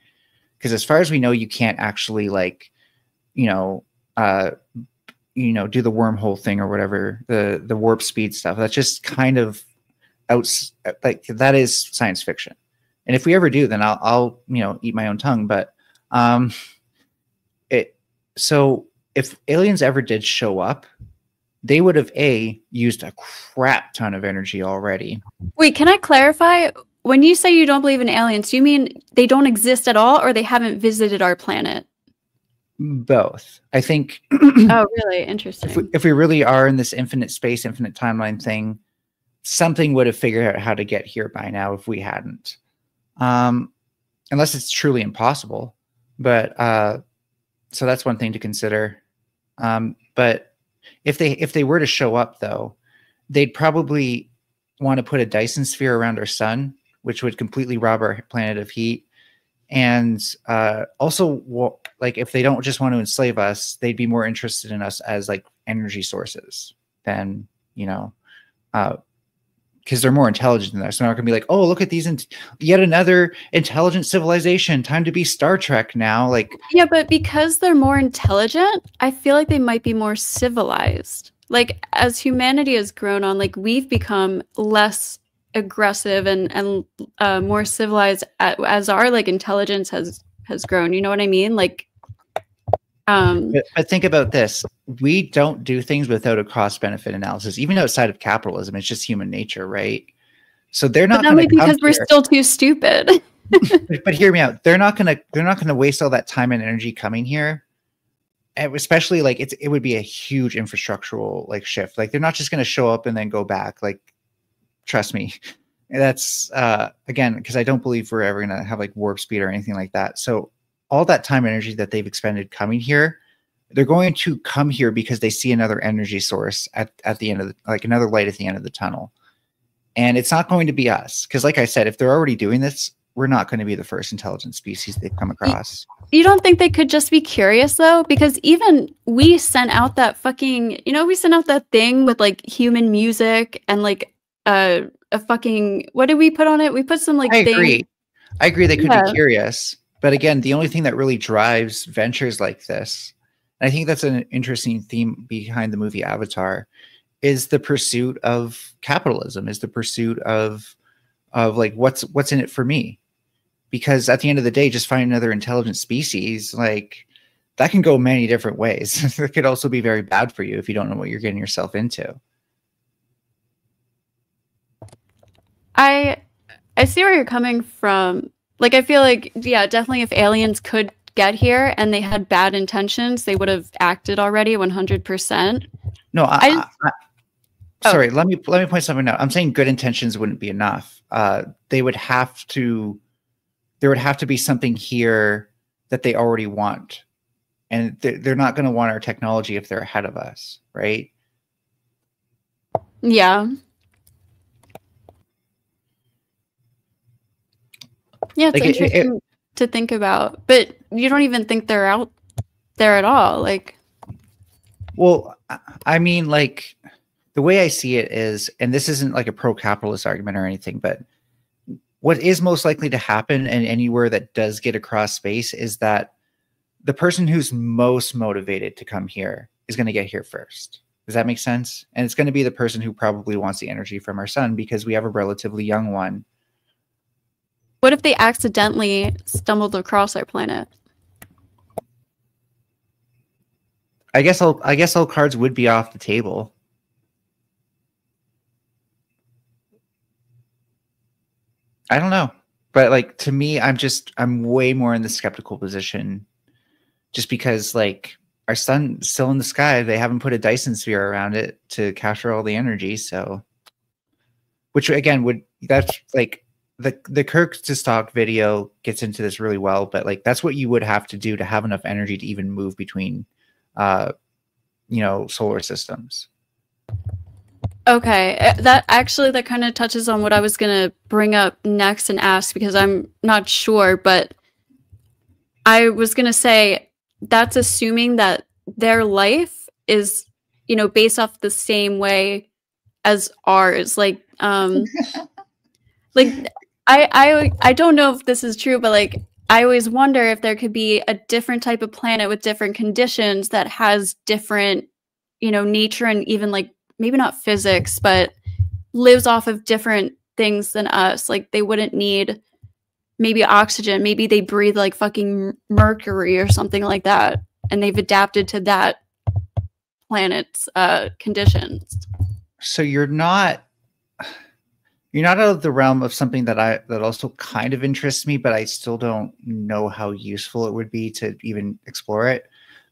Because as far as we know, you can't actually like, do the wormhole thing or whatever, the warp speed stuff. That's just kind of like that is science fiction. And if we ever do, then I'll eat my own tongue. But so if aliens ever did show up, they would have used a crap ton of energy already. Wait, can I clarify? When you say you don't believe in aliens, do you mean they don't exist at all, or they haven't visited our planet? Both. I think. Oh, really? Interesting. If we really are in this infinite space, infinite timeline thing, something would have figured out how to get here by now if we hadn't. Unless it's truly impossible. But so that's one thing to consider. But if they were to show up, though, they'd probably want to put a Dyson sphere around our sun, which would completely rob our planet of heat. And also, like, if they don't just want to enslave us, they'd be more interested in us as like energy sources than, because they're more intelligent than us. So they're not going to be like, oh, look at these, yet another intelligent civilization. Time to be Star Trek now. Like, yeah, but because they're more intelligent, I feel like they might be more civilized. Like, as humanity has grown on, like, we've become less aggressive and more civilized as our like intelligence has grown. You know what I mean? Like, but think about this. We don't do things without a cost benefit analysis, even outside of capitalism. It's just human nature, right? So they're not going to because we're still too stupid. But hear me out. They're not going to waste all that time and energy coming here. And especially like it would be a huge infrastructural like shift. Like they're not just going to show up and then go back. Like, trust me. That's again, because I don't believe we're ever going to have like warp speed or anything like that. So all that time and energy that they've expended coming here, they're going to come here because they see another energy source at the end of like another light at the end of the tunnel. And it's not going to be us. Because like I said, if they're already doing this, we're not going to be the first intelligent species they come across. You don't think they could just be curious though? Because even we sent out that fucking, we sent out that thing with like human music and like a fucking, what did we put on it? We put some like I thing. agree they could be curious. But again, the only thing that really drives ventures like this, and I think that's an interesting theme behind the movie Avatar, is the pursuit of capitalism, is the pursuit of like what's in it for me. Because at the end of the day, just find another intelligent species, like that can go many different ways. It could also be very bad for you if you don't know what you're getting yourself into. I see where you're coming from. Like, I feel like, yeah, definitely if aliens could get here and they had bad intentions, they would have acted already 100%. No, sorry, let me point something out. I'm saying good intentions wouldn't be enough. There would have to be something here that they already want. And they're not going to want our technology if they're ahead of us, right? Yeah. Yeah, it's like interesting. to think about. But you don't even think they're out there at all. Like, well, I mean, like the way I see it is, and this isn't like a pro-capitalist argument or anything, but what is most likely to happen and anywhere that does get across space is that the person who's most motivated to come here is going to get here first. Does that make sense? And it's going to be the person who probably wants the energy from our sun because we have a relatively young one. what if they accidentally stumbled across our planet? I guess all cards would be off the table. I don't know. But like to me, I'm way more in the skeptical position just because like our sun's still in the sky. They haven't put a Dyson sphere around it to capture all the energy. So, which again that's like the Kirk to stock video gets into this really well, but like that's what you would have to do to have enough energy to even move between, solar systems. Okay, that kind of touches on what I was going to bring up next and ask because I'm not sure, but I was going to say that's assuming that their life is, based off the same way as ours. Like, like I don't know if this is true, but like I always wonder if there could be a different type of planet with different conditions that has different, nature and even like maybe not physics, but lives off of different things than us. Like they wouldn't need maybe oxygen. Maybe they breathe like fucking mercury or something like that. And they've adapted to that planet's conditions. So you're not out of the realm of something that also kind of interests me, but I still don't know how useful it would be to even explore it.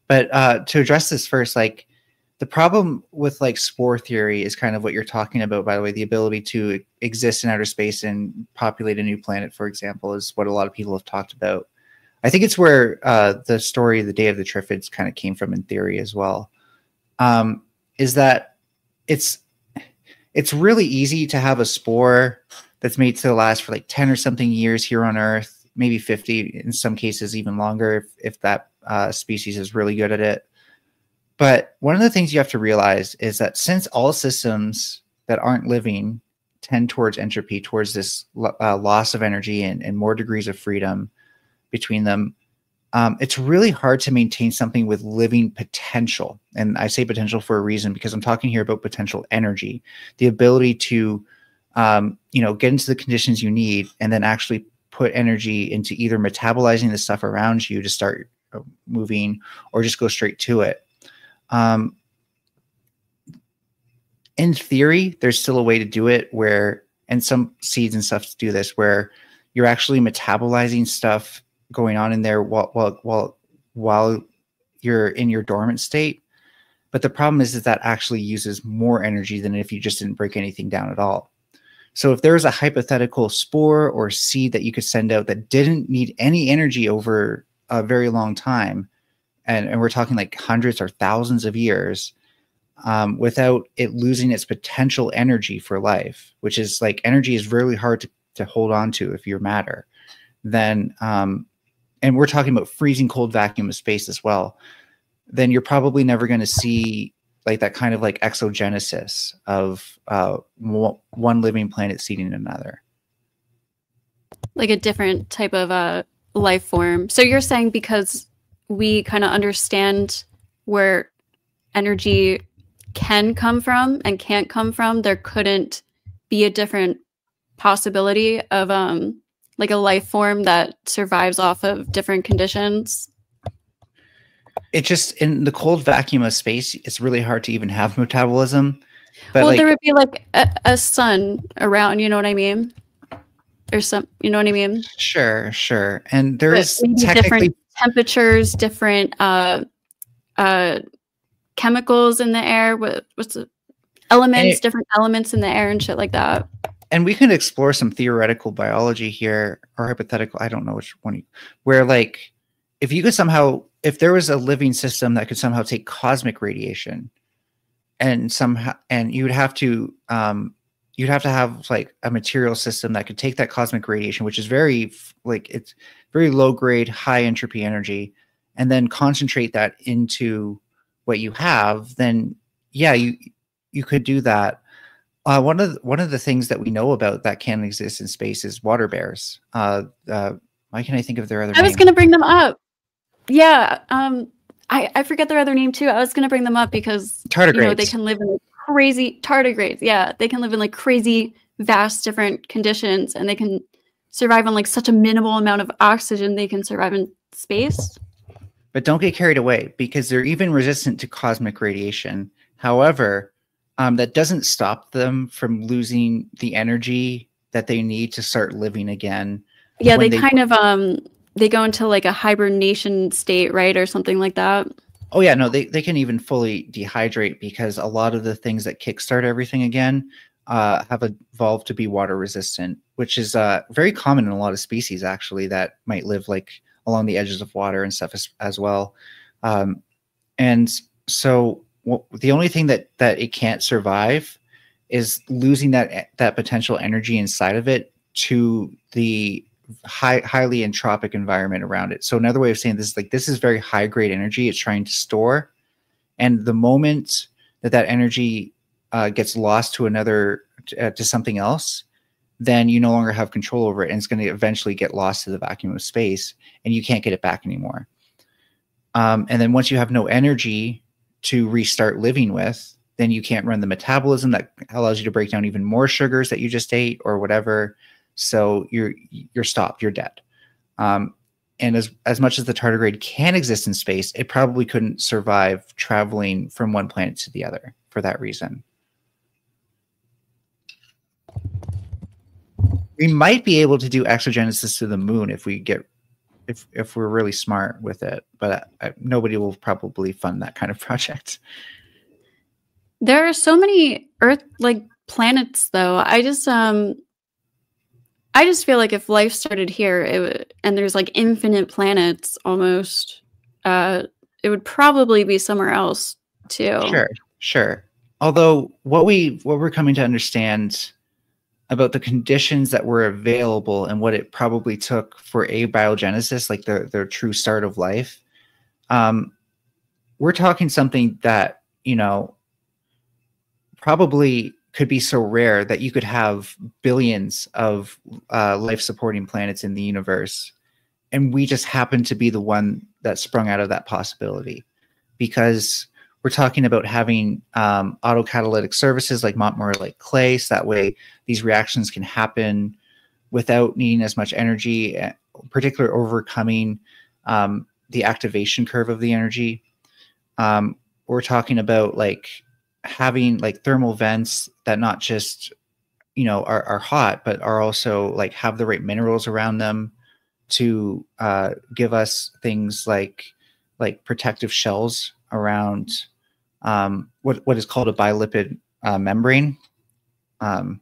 But to address this first, like the problem with like spore theory is kind of what you're talking about, by the way, the ability to exist in outer space and populate a new planet, for example, is what a lot of people have talked about. I think it's where the story of the Day of the Triffids kind of came from in theory as well, is that it's really easy to have a spore that's made to last for like 10 or something years here on Earth, maybe 50, in some cases even longer if that species is really good at it. But one of the things you have to realize is that since all systems that aren't living tend towards entropy, towards this loss of energy and more degrees of freedom between them, it's really hard to maintain something with living potential. And I say potential for a reason, because I'm talking here about potential energy, the ability to, get into the conditions you need and then actually put energy into either metabolizing the stuff around you to start moving or just go straight to it. In theory, there's still a way to do it where, and some seeds and stuff do this, where you're actually metabolizing stuff going on in there while you're in your dormant state. But the problem is that actually uses more energy than if you just didn't break anything down at all. So if there was a hypothetical spore or seed that you could send out that didn't need any energy over a very long time, and we're talking like hundreds or thousands of years, without it losing its potential energy for life, which is like energy is really hard to hold on to if you're matter, then and we're talking about freezing cold vacuum of space as well, then you're probably never going to see like that kind of like exogenesis of one living planet seeding another. Like a different type of life form. So you're saying because we kind of understand where energy can come from and can't come from, there couldn't be a different possibility of like a life form that survives off of different conditions? It just, in the cold vacuum of space, it's really hard to even have metabolism. But well, like, there would be like a sun around, you know what I mean? Or some, you know what I mean? Sure. And there's technically different temperatures, different chemicals in the air. What's the elements, different elements in the air and shit like that. And we can explore some theoretical biology here, or hypothetical, I don't know which one, where like, if there was a living system that could somehow take cosmic radiation and you would have to you'd have to have like a material system that could take that cosmic radiation, which is very like it's very low grade, high entropy energy, and then concentrate that into what you have. Then yeah, you could do that. One of the things that we know about that can exist in space is water bears. Why can't I think of their other I name? was gonna bring them up. Yeah, I forget their other name too. I was gonna bring them up because Tardigrades. they can live in crazy tardigrades. Yeah, they can live in like crazy, vast, different conditions, and they can survive on like such a minimal amount of oxygen. They can survive in space. But don't get carried away because they're even resistant to cosmic radiation. However, that doesn't stop them from losing the energy that they need to start living again. Yeah, they kind of they go into like a hibernation state, right, or something like that. Oh yeah, no, they can even fully dehydrate because a lot of the things that kickstart everything again have evolved to be water resistant, which is very common in a lot of species actually that might live like along the edges of water and stuff as well. And so the only thing that it can't survive is losing that potential energy inside of it to the highly entropic environment around it. So another way of saying this is like this is very high grade energy it's trying to store, and the moment that energy gets lost to another to something else, then you no longer have control over it, and it's going to eventually get lost to the vacuum of space, and you can't get it back anymore. And then once you have no energy to restart living with, then you can't run the metabolism that allows you to break down even more sugars that you just ate or whatever. So you're stopped, you're dead. And as much as the tardigrade can exist in space, it probably couldn't survive traveling from one planet to the other for that reason. We might be able to do exogenesis to the moon if we get if we're really smart with it, but nobody will probably fund that kind of project. There are so many Earth like planets, though. I just feel like if life started here, and there's like infinite planets almost, it would probably be somewhere else too. Sure. Although what we're coming to understand about the conditions that were available and what it probably took for abiogenesis, like the true start of life, we're talking something that, probably could be so rare that you could have billions of life-supporting planets in the universe. And we just happen to be the one that sprung out of that possibility, because we're talking about having autocatalytic services like Montmorillon clay, so that way these reactions can happen without needing as much energy, particularly overcoming the activation curve of the energy. We're talking about like having like thermal vents that not just are hot, but are also like have the right minerals around them to give us things like protective shells around what is called a bilipid membrane. And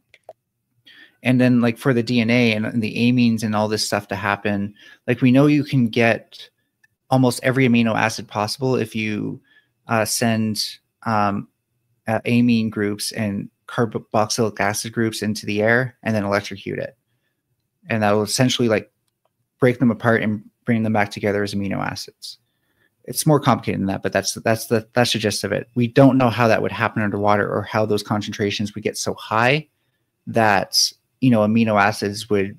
then like for the DNA and the amines and all this stuff to happen, like we know you can get almost every amino acid possible if you send amine groups and carboxylic acid groups into the air and then electrocute it. And that will essentially like break them apart and bring them back together as amino acids. It's more complicated than that, but that's the gist of it. We don't know how that would happen underwater or how those concentrations would get so high that, amino acids would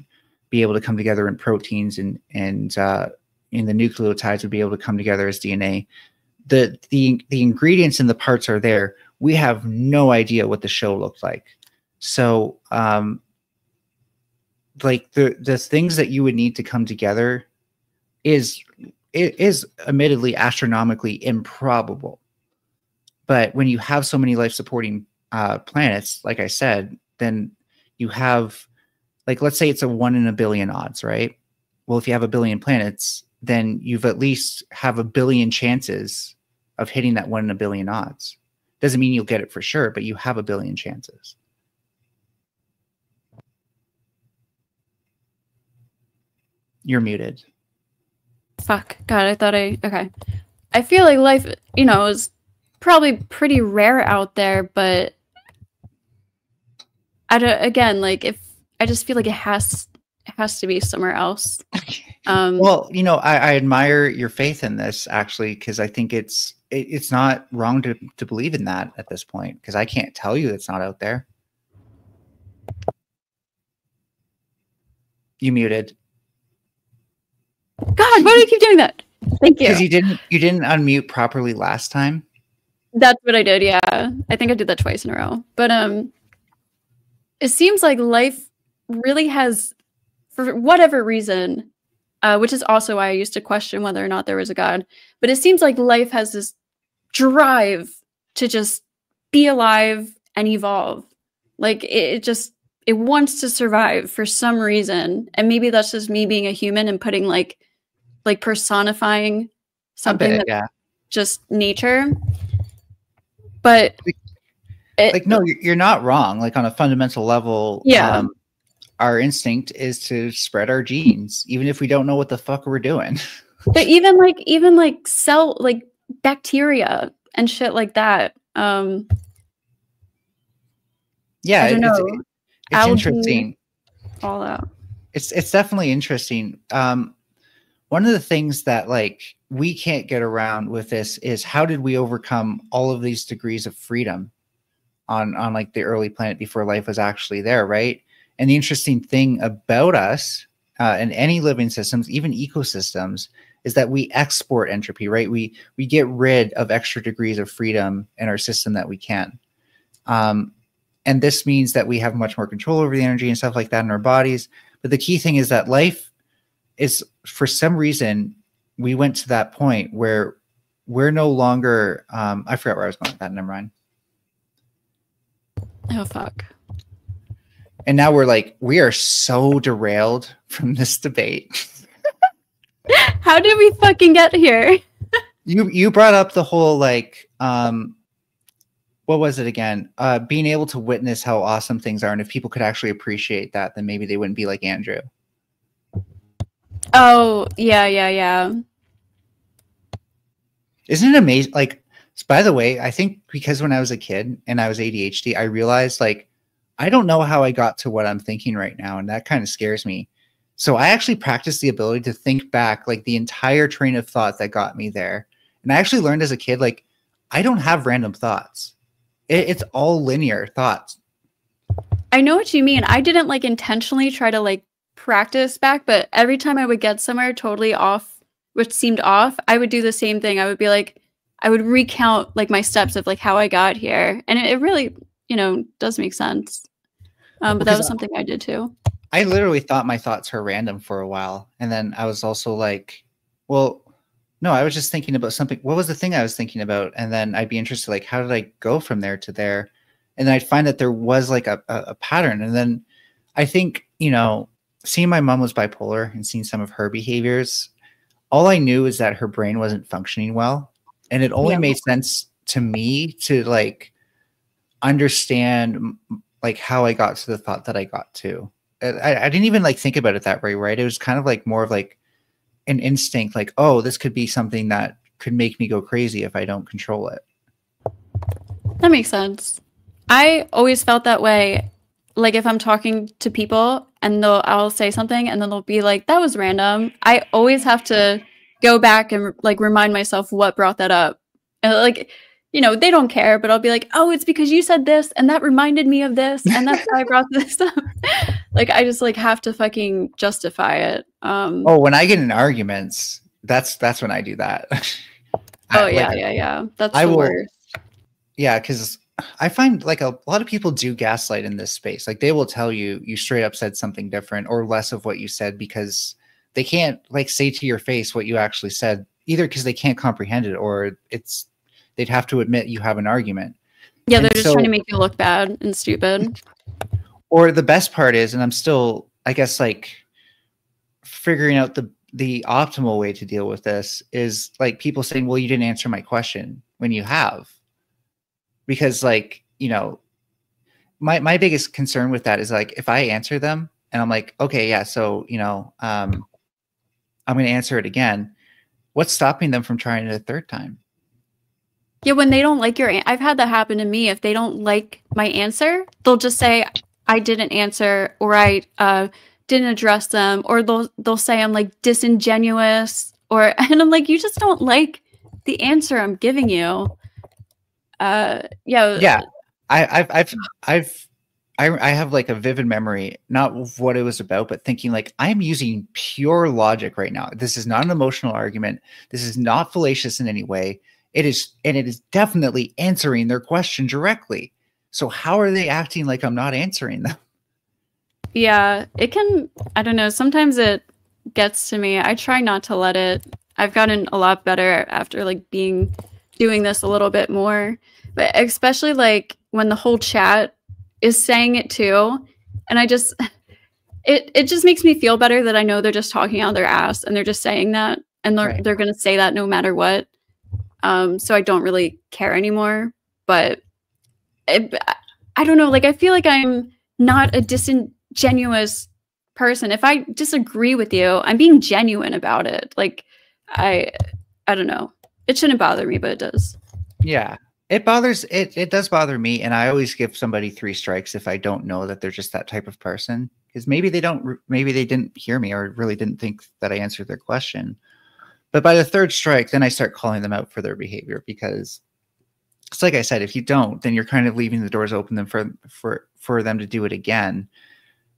be able to come together in proteins and in the nucleotides would be able to come together as DNA. The ingredients and the parts are there. We have no idea what the show looked like. So, like the things that you would need to come together is admittedly astronomically improbable. But when you have so many life-supporting planets, like I said, then you have, like, let's say it's a 1 in a billion odds, right? Well, if you have a billion planets, then you've at least have a billion chances of hitting that 1 in a billion odds. Doesn't mean you'll get it for sure, but you have a billion chances. You're muted. Fuck. God, okay. I feel like life, is probably pretty rare out there, but again, like if I just feel like it has to be somewhere else. Well, you know, I admire your faith in this actually, because I think it's not wrong to believe in that at this point, because I can't tell you it's not out there. You muted. God, why do you keep doing that? Thank you. Because you didn't unmute properly last time. That's what I did. Yeah, I think I did that twice in a row. But it seems like life really has, for whatever reason, which is also why I used to question whether or not there was a God. But it seems like life has this drive to just be alive and evolve. Like it wants to survive for some reason. And maybe that's just me being a human and putting like personifying something that's just nature. But no, you're not wrong. Like on a fundamental level, yeah. Our instinct is to spread our genes, even if we don't know what the fuck we're doing. But even like cell, like bacteria and shit like that. Yeah, I don't know. It's interesting. All out. It's definitely interesting. One of the things that like we can't get around with this is how did we overcome all of these degrees of freedom on like the early planet before life was actually there, right? And the interesting thing about us and any living systems, even ecosystems, is that we export entropy, right? We get rid of extra degrees of freedom in our system that we can. And this means that we have much more control over the energy and stuff like that in our bodies. But the key thing is that life is, for some reason, we went to that point where we're no longer, I forgot where I was going with that, never mind. Oh, fuck. And now we are so derailed from this debate. How did we fucking get here? You brought up the whole like, what was it again? Being able to witness how awesome things are. And if people could actually appreciate that, then maybe they wouldn't be like Andrew. Oh, yeah. Isn't it amazing? Like, by the way, I think because when I was a kid and I was ADHD, I realized like, I don't know how I got to what I'm thinking right now. And that kind of scares me. So I actually practiced the ability to think back like the entire train of thought that got me there. And I actually learned as a kid, like, I don't have random thoughts. It's all linear thoughts. I know what you mean. I didn't like intentionally try to like practice back, but every time I would get somewhere totally off, which seemed off, I would do the same thing. I would be like, I would recount like my steps of like how I got here. And it really, does make sense. But that was something I did too. I literally thought my thoughts were random for a while. And then I was also like, well, no, I was just thinking about something. What was the thing I was thinking about? And then I'd be interested, like, how did I go from there to there? And then I'd find that there was like a pattern. And then I think, seeing my mom was bipolar and seeing some of her behaviors, all I knew is that her brain wasn't functioning well. And it only made sense to me to like understand like how I got to the thought that I got to. I didn't even like think about it that way, right? It was kind of like more of like an instinct, like, oh, this could be something that could make me go crazy if I don't control it. That makes sense. I always felt that way. Like if I'm talking to people and I'll say something and then they'll be like, that was random. I always have to go back and like remind myself what brought that up. And like, they don't care, but I'll be like, oh, it's because you said this and that reminded me of this. And that's why I brought this up. Like, I just like have to fucking justify it. When I get in arguments, that's when I do that. Yeah. That's the worst. Yeah, because I find like a lot of people do gaslight in this space. Like they will tell you straight up said something different or less of what you said because they can't like say to your face what you actually said, either because they can't comprehend it or they'd have to admit you have an argument. Yeah, they're just trying to make you look bad and stupid. Or the best part is, and I'm still, I guess, like figuring out the optimal way to deal with this is like people saying, well, you didn't answer my question when you have. Because like, my biggest concern with that is like, if I answer them and I'm like, okay, yeah, so, I'm going to answer it again. What's stopping them from trying it a third time? Yeah, when they don't like I've had that happen to me. If they don't like my answer, they'll just say, I didn't answer, or I didn't address them, or they'll say I'm like disingenuous, and I'm like, you just don't like the answer I'm giving you. Yeah, I have like a vivid memory, not of what it was about, but thinking like, I'm using pure logic right now. This is not an emotional argument. This is not fallacious in any way. It is definitely answering their question directly. So how are they acting like I'm not answering them? Yeah, it can, I don't know, sometimes it gets to me. I try not to let it. I've gotten a lot better after like doing this a little bit more. But especially like when the whole chat is saying it too. And I just it just makes me feel better that I know they're just talking out their ass and they're just saying that, and they're gonna say that no matter what. So I don't really care anymore. But I don't know, like I feel like I'm not a disingenuous person. If I disagree with you, I'm being genuine about it. Like I don't know. It shouldn't bother me, but it does. Yeah. It does bother me, and I always give somebody 3 strikes if I don't know that they're just that type of person, because maybe they didn't hear me or really didn't think that I answered their question. But by the 3rd strike, then I start calling them out for their behavior, because it's like I said, if you don't, then you're kind of leaving the doors open for them to do it again.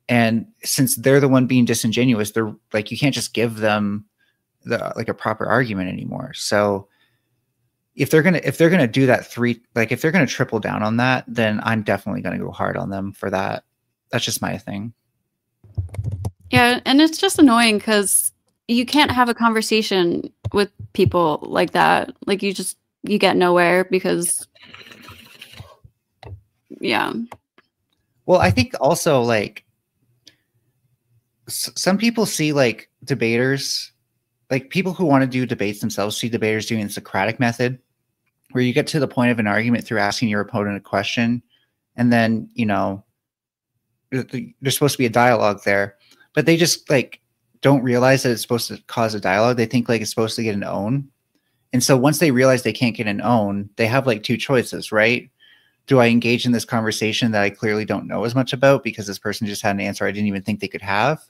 And since they're the one being disingenuous, they're like, you can't just give them a proper argument anymore. So if they're gonna do that if they're gonna triple down on that, then I'm definitely gonna go hard on them for that. That's just my thing. Yeah, and it's just annoying because you can't have a conversation with people like that. Like you get nowhere because, yeah. Well, I think also like some people see like debaters, like people who want to do debates themselves, see debaters doing the Socratic method, where you get to the point of an argument through asking your opponent a question, and then, you know, there's supposed to be a dialogue there, but they just like don't realize that it's supposed to cause a dialogue. They think like it's supposed to get an own. And so once they realize they can't get an own, they have like 2 choices, right? Do I engage in this conversation that I clearly don't know as much about because this person just had an answer I didn't even think they could have?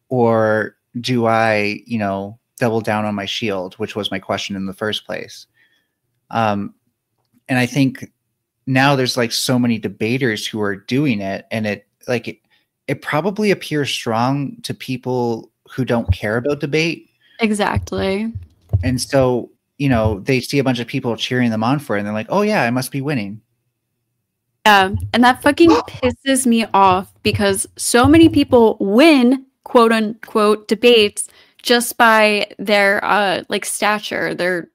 Or do I, you know, double down on my shield, which was my question in the first place? And I think now there's like so many debaters who are doing it, and it probably appears strong to people who don't care about debate. Exactly. And so, you know, they see a bunch of people cheering them on for it, and they're like, oh yeah, I must be winning. Yeah, and that fucking pisses me off because so many people win, quote unquote, debates just by their like stature, their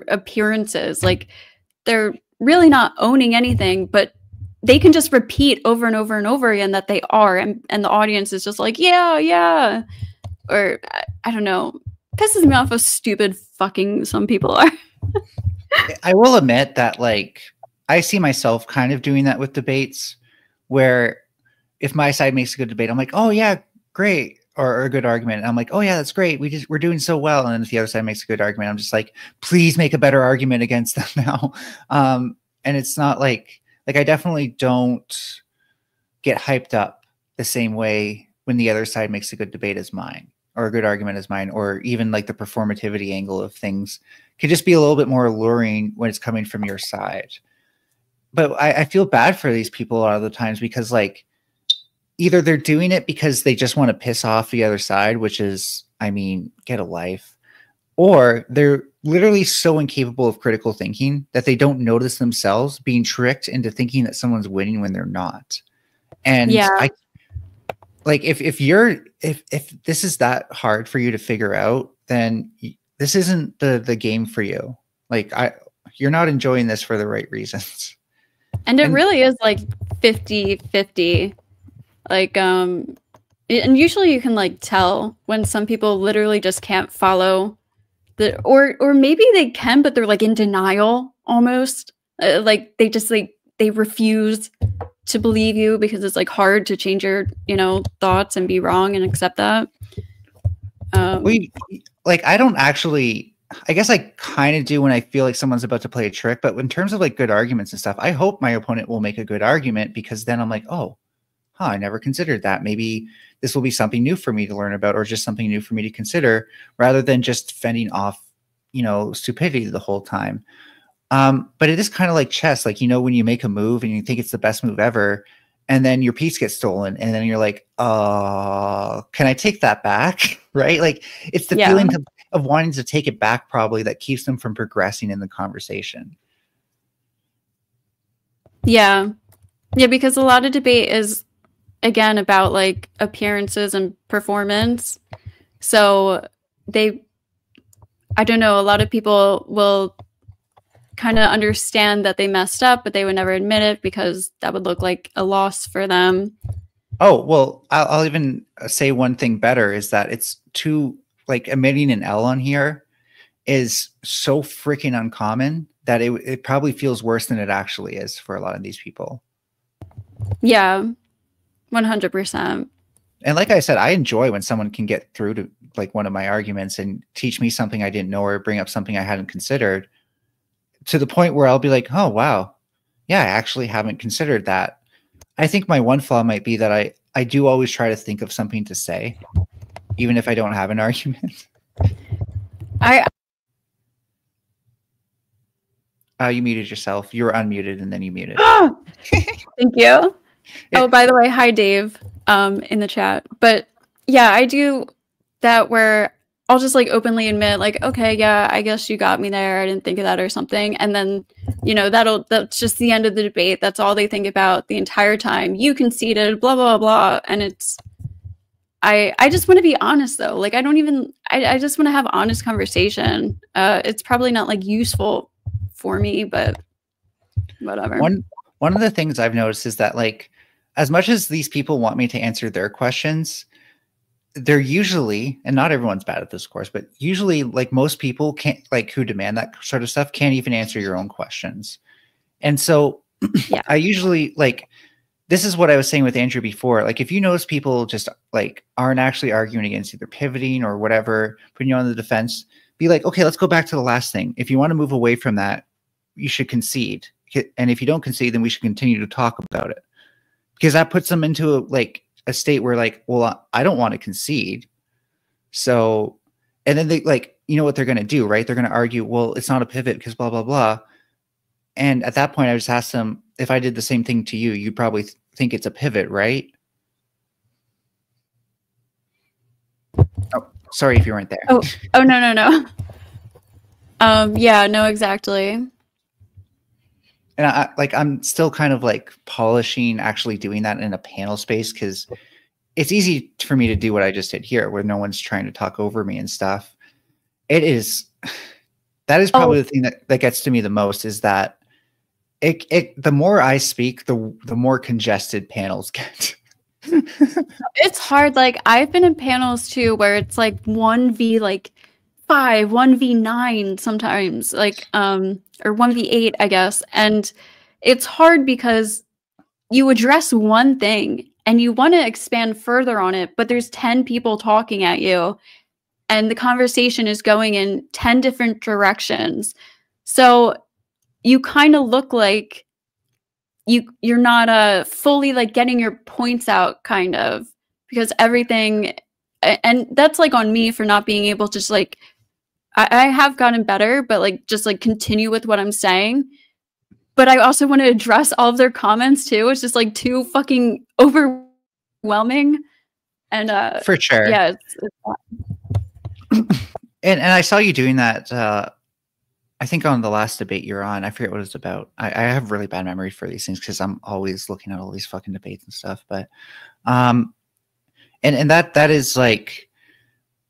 appearances. Like they're really not owning anything, but they can just repeat over and over and over again that they are, and the audience is just like, yeah, or I don't know. Pisses me off how stupid fucking some people are. I will admit that like I see myself kind of doing that with debates, where if my side makes a good debate, I'm like, oh yeah, great, or a good argument. And I'm like, oh yeah, that's great. We're doing so well. And then if the other side makes a good argument, I'm just like, please make a better argument against them now. And it's not like I definitely don't get hyped up the same way when the other side makes a good debate as mine, or a good argument as mine, or even like the performativity angle of things could just be a little bit more alluring when it's coming from your side. But I feel bad for these people a lot of the times, because like either they're doing it because they just want to piss off the other side, which is, I mean, get a life, or they're literally so incapable of critical thinking that they don't notice themselves being tricked into thinking that someone's winning when they're not. And yeah. If this is that hard for you to figure out, then this isn't the game for you. Like you're not enjoying this for the right reasons. And it really is like 50-50. Like, and usually you can like tell when some people literally just can't follow or maybe they can, but they're like in denial almost. Like they just like, they refuse to believe you because it's like hard to change your, you know, thoughts and be wrong and accept that. I don't actually, I guess I kind of do when I feel like someone's about to play a trick, but in terms of like good arguments and stuff, I hope my opponent will make a good argument, because then I'm like, oh, I never considered that. Maybe this will be something new for me to learn about, or just something new for me to consider, rather than just fending off, stupidity the whole time. But it is kind of like chess. Like, when you make a move and you think it's the best move ever, and then your piece gets stolen, and then you're like, can I take that back? Right? Like, it's the feeling of wanting to take it back probably that keeps them from progressing in the conversation. Yeah. Yeah, because a lot of debate is, again, about like appearances and performance. So I don't know, a lot of people will kind of understand that they messed up, but they would never admit it because that would look like a loss for them. Oh, well, I'll even say one thing better is that it's like admitting an L on here is so freaking uncommon that it probably feels worse than it actually is for a lot of these people. Yeah, 100%. And like I said, I enjoy when someone can get through to like one of my arguments and teach me something I didn't know, or bring up something I hadn't considered, to the point where I'll be like, oh, wow. Yeah, I actually haven't considered that. I think my one flaw might be that I do always try to think of something to say, even if I don't have an argument. You muted yourself. You were unmuted and then you muted. Thank you. Oh, by the way, hi Dave, in the chat. But yeah, I do that where I'll just like openly admit, like, okay, yeah, I guess you got me there. I didn't think of that or something. And then, that's just the end of the debate. That's all they think about the entire time. You conceded, blah, blah, blah. And I just want to be honest though. Like, I just want to have honest conversation. It's probably not like useful for me, but whatever. One of the things I've noticed is that, like, as much as these people want me to answer their questions, they're usually, and not everyone's bad at this, of course, but usually, like, most people can't, like, who demand that sort of stuff, can't even answer your own questions. And so yeah. I usually, like, this is what I was saying with Andrew before. Like, if you notice people just like aren't actually arguing against either pivoting or whatever, putting you on the defense, be like, okay, let's go back to the last thing. If you want to move away from that, you should concede. And if you don't concede, then we should continue to talk about it, because that puts them into a state where, like, well, I don't want to concede. So, and then they, like, you know what they're going to do, right? They're going to argue, well, it's not a pivot because blah, blah, blah. And at that point, I just asked them, if I did the same thing to you, you'd probably think it's a pivot, right? Oh, sorry if you weren't there. Oh, no. Yeah, no, exactly. And I'm still kind of like polishing actually doing that in a panel space, because it's easy for me to do what I just did here, where no one's trying to talk over me and stuff. That is probably the thing that gets to me the most, is that the more I speak, the more congested panels get. It's hard. Like, I've been in panels too where it's like 1v like 5, 1v9 sometimes, like or 1v8, I guess. And it's hard because you address one thing and you want to expand further on it, but there's 10 people talking at you and the conversation is going in 10 different directions. So you kind of look like you're not fully like getting your points out, kind of, because everything, and that's like on me for not being able to just like, I have gotten better, but like just like continue with what I'm saying. But I also want to address all of their comments too. It's just like too fucking overwhelming. And for sure. Yeah. And I saw you doing that, I think on the last debate you're on. I forget what it's about. I have really bad memory for these things because I'm always looking at all these fucking debates and stuff. But and that is like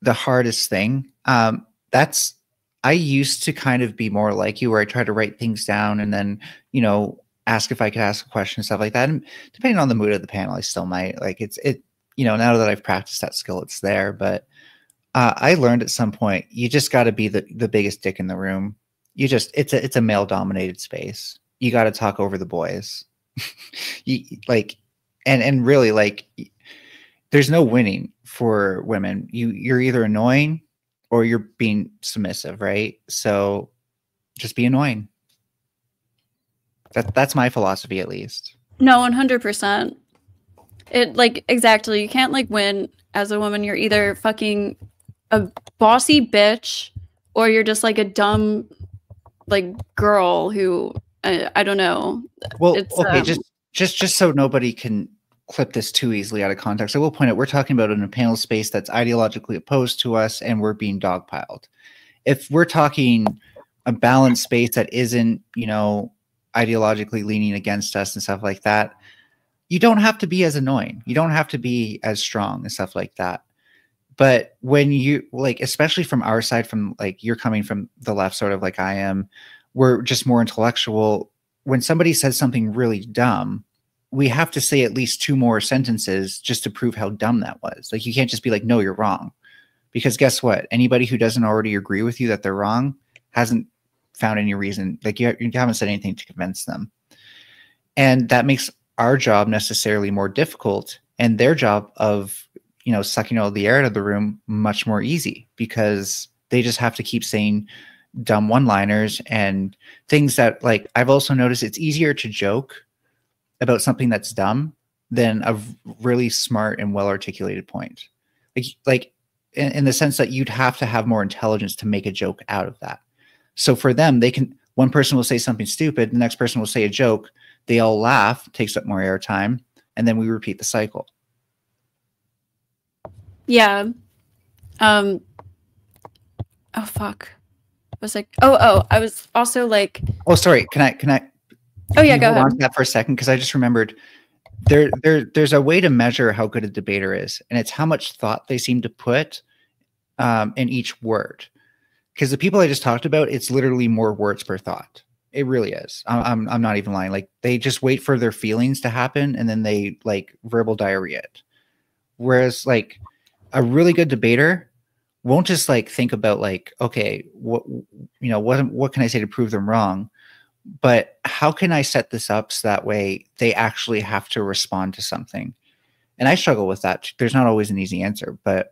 the hardest thing. I used to kind of be more like you, where I try to write things down and then, ask if I could ask a question and stuff like that. And depending on the mood of the panel, I still might, like, now that I've practiced that skill, it's there. But I learned at some point, you just got to be the biggest dick in the room. It's a male dominated space. You got to talk over the boys. And really, like, there's no winning for women. You're either annoying or you're being submissive, right? So just be annoying. That's my philosophy, at least. No, 100%. It like exactly. You can't like win as a woman. You're either fucking a bossy bitch or you're just like a dumb like girl who I don't know. Well, It's okay, just so nobody can clip this too easily out of context, I will point out we're talking about in a panel space that's ideologically opposed to us and we're being dogpiled. If we're talking a balanced space that isn't, you know, ideologically leaning against us and stuff like that, you don't have to be as annoying. You don't have to be as strong and stuff like that. But when you like, especially from our side, from like you're coming from the left, sort of like I am, we're just more intellectual. When somebody says something really dumb, we have to say at least 2 more sentences just to prove how dumb that was. Like you can't just be like, no, you're wrong. Because guess what? Anybody who doesn't already agree with you that they're wrong hasn't found any reason. Like you haven't said anything to convince them. And that makes our job necessarily more difficult and their job of, you know, sucking all the air out of the room much more easy because they just have to keep saying dumb one-liners and things that, like, I've also noticed it's easier to joke about something that's dumb than a really smart and well-articulated point. Like in the sense that you'd have to have more intelligence to make a joke out of that. So for them, one person will say something stupid, the next person will say a joke, they all laugh, takes up more airtime, and then we repeat the cycle. yeah. Oh fuck. I was like, I was also like, oh, sorry. Can I? Oh yeah, go hold ahead. on to that for a second because I just remembered there's a way to measure how good a debater is, and it's how much thought they seem to put in each word. Because the people I just talked about, it's literally more words per thought. It really is. I'm not even lying. Like they just wait for their feelings to happen and then they like verbal diarrhea it. Whereas like a really good debater won't just like think about like, okay, what can I say to prove them wrong? But how can I set this up so that way they actually have to respond to something? And I struggle with that. There's not always an easy answer, but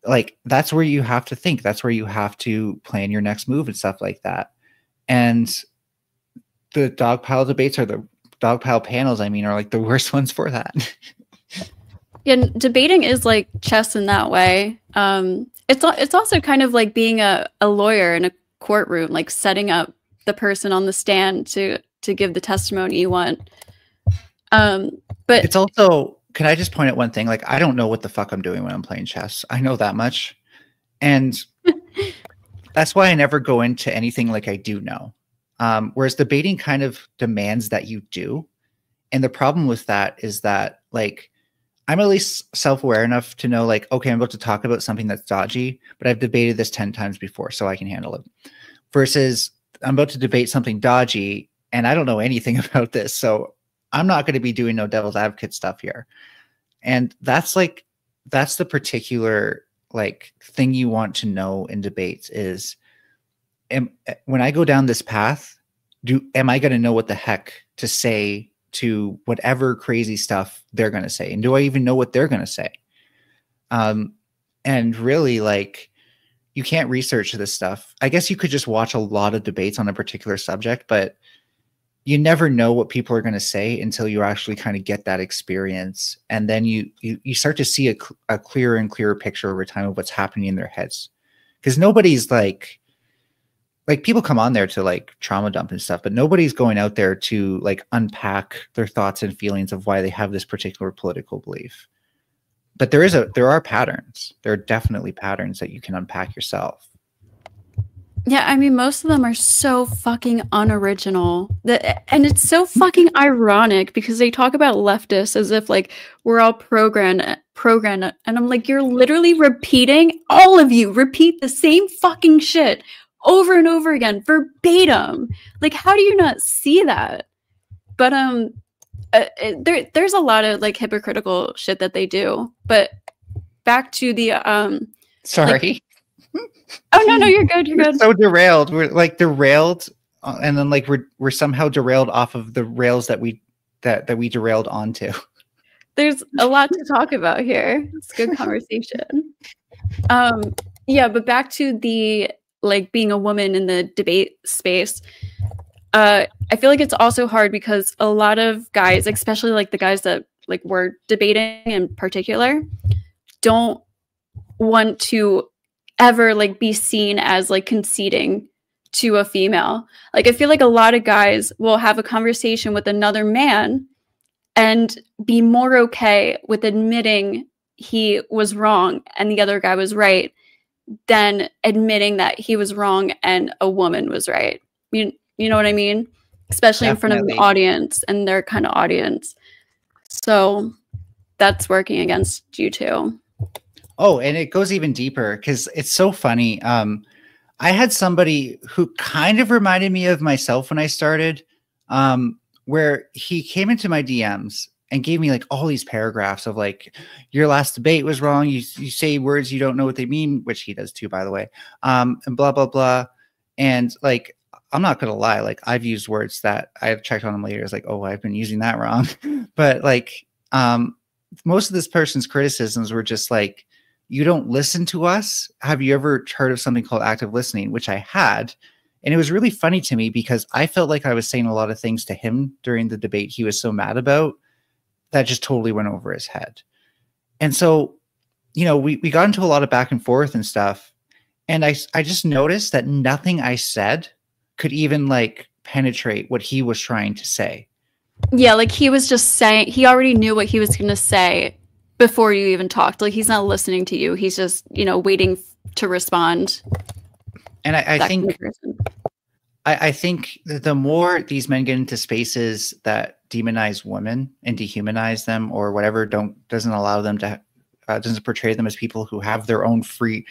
like that's where you have to think. That's where you have to plan your next move and stuff like that. And the dogpile debates or the dogpile panels, I mean, are like the worst ones for that. Yeah, debating is like chess in that way. It's also kind of like being a lawyer in a courtroom, like setting up the person on the stand to give the testimony you want. But it's also, can I just point out one thing? Like, I don't know what the fuck I'm doing when I'm playing chess. I know that much. And that's why I never go into anything like I do know. Whereas debating kind of demands that you do. And the problem with that is that, like, I'm at least self-aware enough to know, like, okay, I'm about to talk about something that's dodgy, but I've debated this 10 times before, so I can handle it. Versus I'm about to debate something dodgy, and I don't know anything about this, so I'm not going to be doing no devil's advocate stuff here. And that's the particular like thing you want to know in debates is, when I go down this path, am I going to know what the heck to say to whatever crazy stuff they're going to say? And do I even know what they're going to say? And really, like, you can't research this stuff. I guess you could just watch a lot of debates on a particular subject, but you never know what people are going to say until you actually kind of get that experience. And then you start to see a clearer and clearer picture over time of what's happening in their heads. Because nobody's like people come on there to like trauma dump and stuff, but nobody's going out there to like unpack their thoughts and feelings of why they have this particular political belief. But there are patterns. There are definitely patterns that you can unpack yourself. yeah, I mean, most of them are so fucking unoriginal. And it's so fucking ironic because they talk about leftists as if like we're all programmed. And I'm like, you're literally repeating, all of you repeat the same fucking shit over and over again, verbatim. Like, how do you not see that? But there's a lot of like hypocritical shit that they do. But back to the Sorry. Oh no, you're good. You're good. So derailed. We're like derailed, and then like we're somehow derailed off of the rails that we derailed onto. There's a lot to talk about here. It's a good conversation. Yeah, but back to the like being a woman in the debate space. I feel like it's also hard because a lot of guys, especially like the guys that like were debating in particular don't want to ever like be seen as like conceding to a female. Like I feel like a lot of guys will have a conversation with another man and be more okay with admitting he was wrong and the other guy was right than admitting that he was wrong and a woman was right. You know what I mean? Especially in front of an audience and their kind of audience. So that's working against you too. Oh, and it goes even deeper because it's so funny. I had somebody who kind of reminded me of myself when I started, where he came into my DMs and gave me like all these paragraphs of like, your last debate was wrong. You say words you don't know what they mean, which he does too, by the way. And blah, blah, blah. And like, I'm not going to lie. Like I've used words that I've checked on him later. It's like, oh, I've been using that wrong. But like, most of this person's criticisms were just like, you don't listen to us. Have you ever heard of something called active listening? Which I had. And it was really funny to me because I felt like I was saying a lot of things to him during the debate he was so mad about that just totally went over his head. And so, you know, we got into a lot of back and forth and stuff. And I just noticed that nothing I said could even like penetrate what he was trying to say. Yeah, like he was just saying, he already knew what he was going to say before you even talked. Like he's not listening to you. He's just, you know, waiting to respond. And I think I think that the more these men get into spaces that demonize women and dehumanize them or whatever, doesn't allow them to doesn't portray them as people who have their own free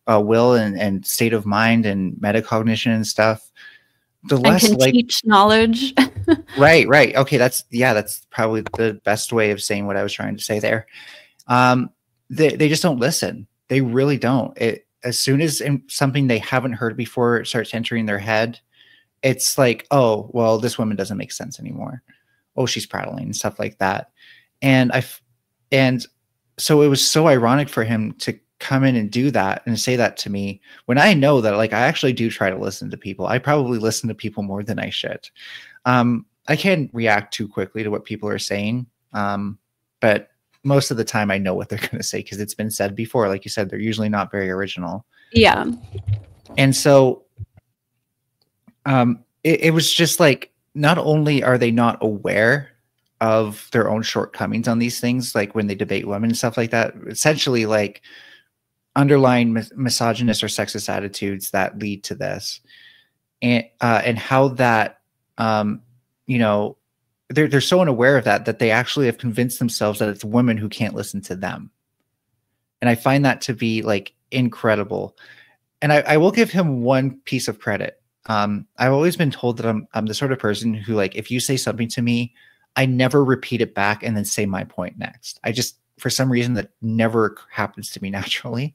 will and state of mind and metacognition and stuff, the less and can teach knowledge. Right. Okay, that's probably the best way of saying what I was trying to say there. They just don't listen. They really don't. As soon as something they haven't heard before starts entering their head, it's like, oh, well, this woman doesn't make sense anymore. Oh, she's prattling and stuff like that. And so it was so ironic for him to come in and do that and say that to me when I know that like I actually do try to listen to people. I probably listen to people more than I should. I can't react too quickly to what people are saying. But most of the time I know what they're going to say because it's been said before. Like you said, they're usually not very original. Yeah. And so it was just like, not only are they not aware of their own shortcomings on these things, like when they debate women and stuff like that, essentially like underlying misogynist or sexist attitudes that lead to this, and how that, you know, they're so unaware of that they actually have convinced themselves that it's women who can't listen to them. And I find that to be like incredible. And I will give him one piece of credit. I've always been told that I'm the sort of person who, like, if you say something to me, I never repeat it back and then say my point next. I just, for some reason, that never happens to me naturally.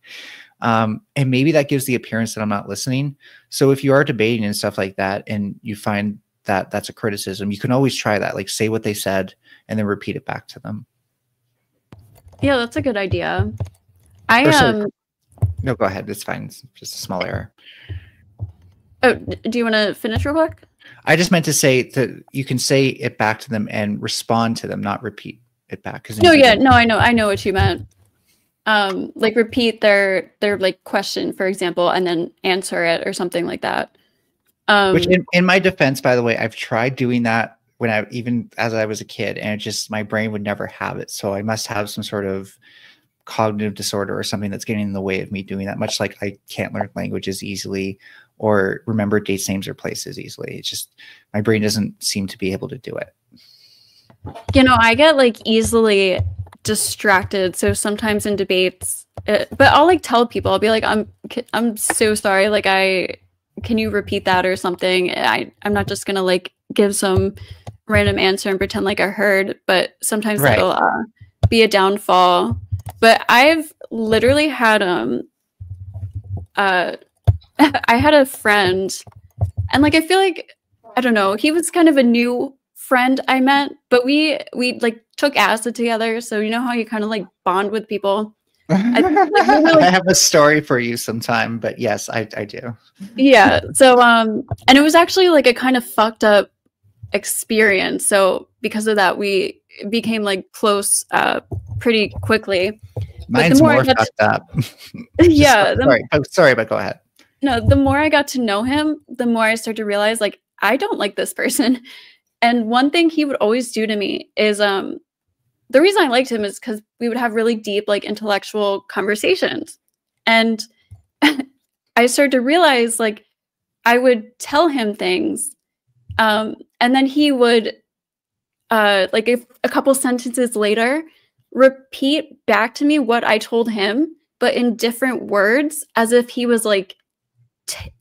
And maybe that gives the appearance that I'm not listening. So if you are debating and stuff like that, and you find that that's a criticism, you can always try that, like say what they said and then repeat it back to them. Yeah, that's a good idea. No, go ahead. It's fine. It's just a small error. Oh, do you want to finish real quick? I just meant to say that you can say it back to them and respond to them, not repeat it back. No, yeah, no, I know what you meant. Like repeat their like question, for example, and then answer it or something like that. Which in my defense, by the way, I've tried doing that even as I was a kid, and it just, my brain would never have it. So I must have some sort of cognitive disorder or something that's getting in the way of me doing that, much like I can't learn languages easily or remember dates, names, or places easily. It's just, my brain doesn't seem to be able to do it. You know, I get like easily distracted. So sometimes in debates, but I'll like tell people, I'll be like, I'm so sorry. Like can you repeat that or something? I'm not just gonna like give some random answer and pretend like I heard, but sometimes that'll be a downfall. But I've literally had I had a friend, and like I feel like, I don't know, he was kind of a new friend I met, but we like took acid together, so you know how you kind of like bond with people. I have a story for you sometime, but yes, I do. Yeah. So and it was actually like a kind of fucked up experience. So because of that, became like close pretty quickly. Mine's more fucked up. Yeah. Sorry, but go ahead. No, the more I got to know him, the more I started to realize like I don't like this person. And one thing he would always do to me is the reason I liked him is because we would have really deep like intellectual conversations. And I started to realize like I would tell him things and then he would like if a couple sentences later repeat back to me what I told him, but in different words, as if he was like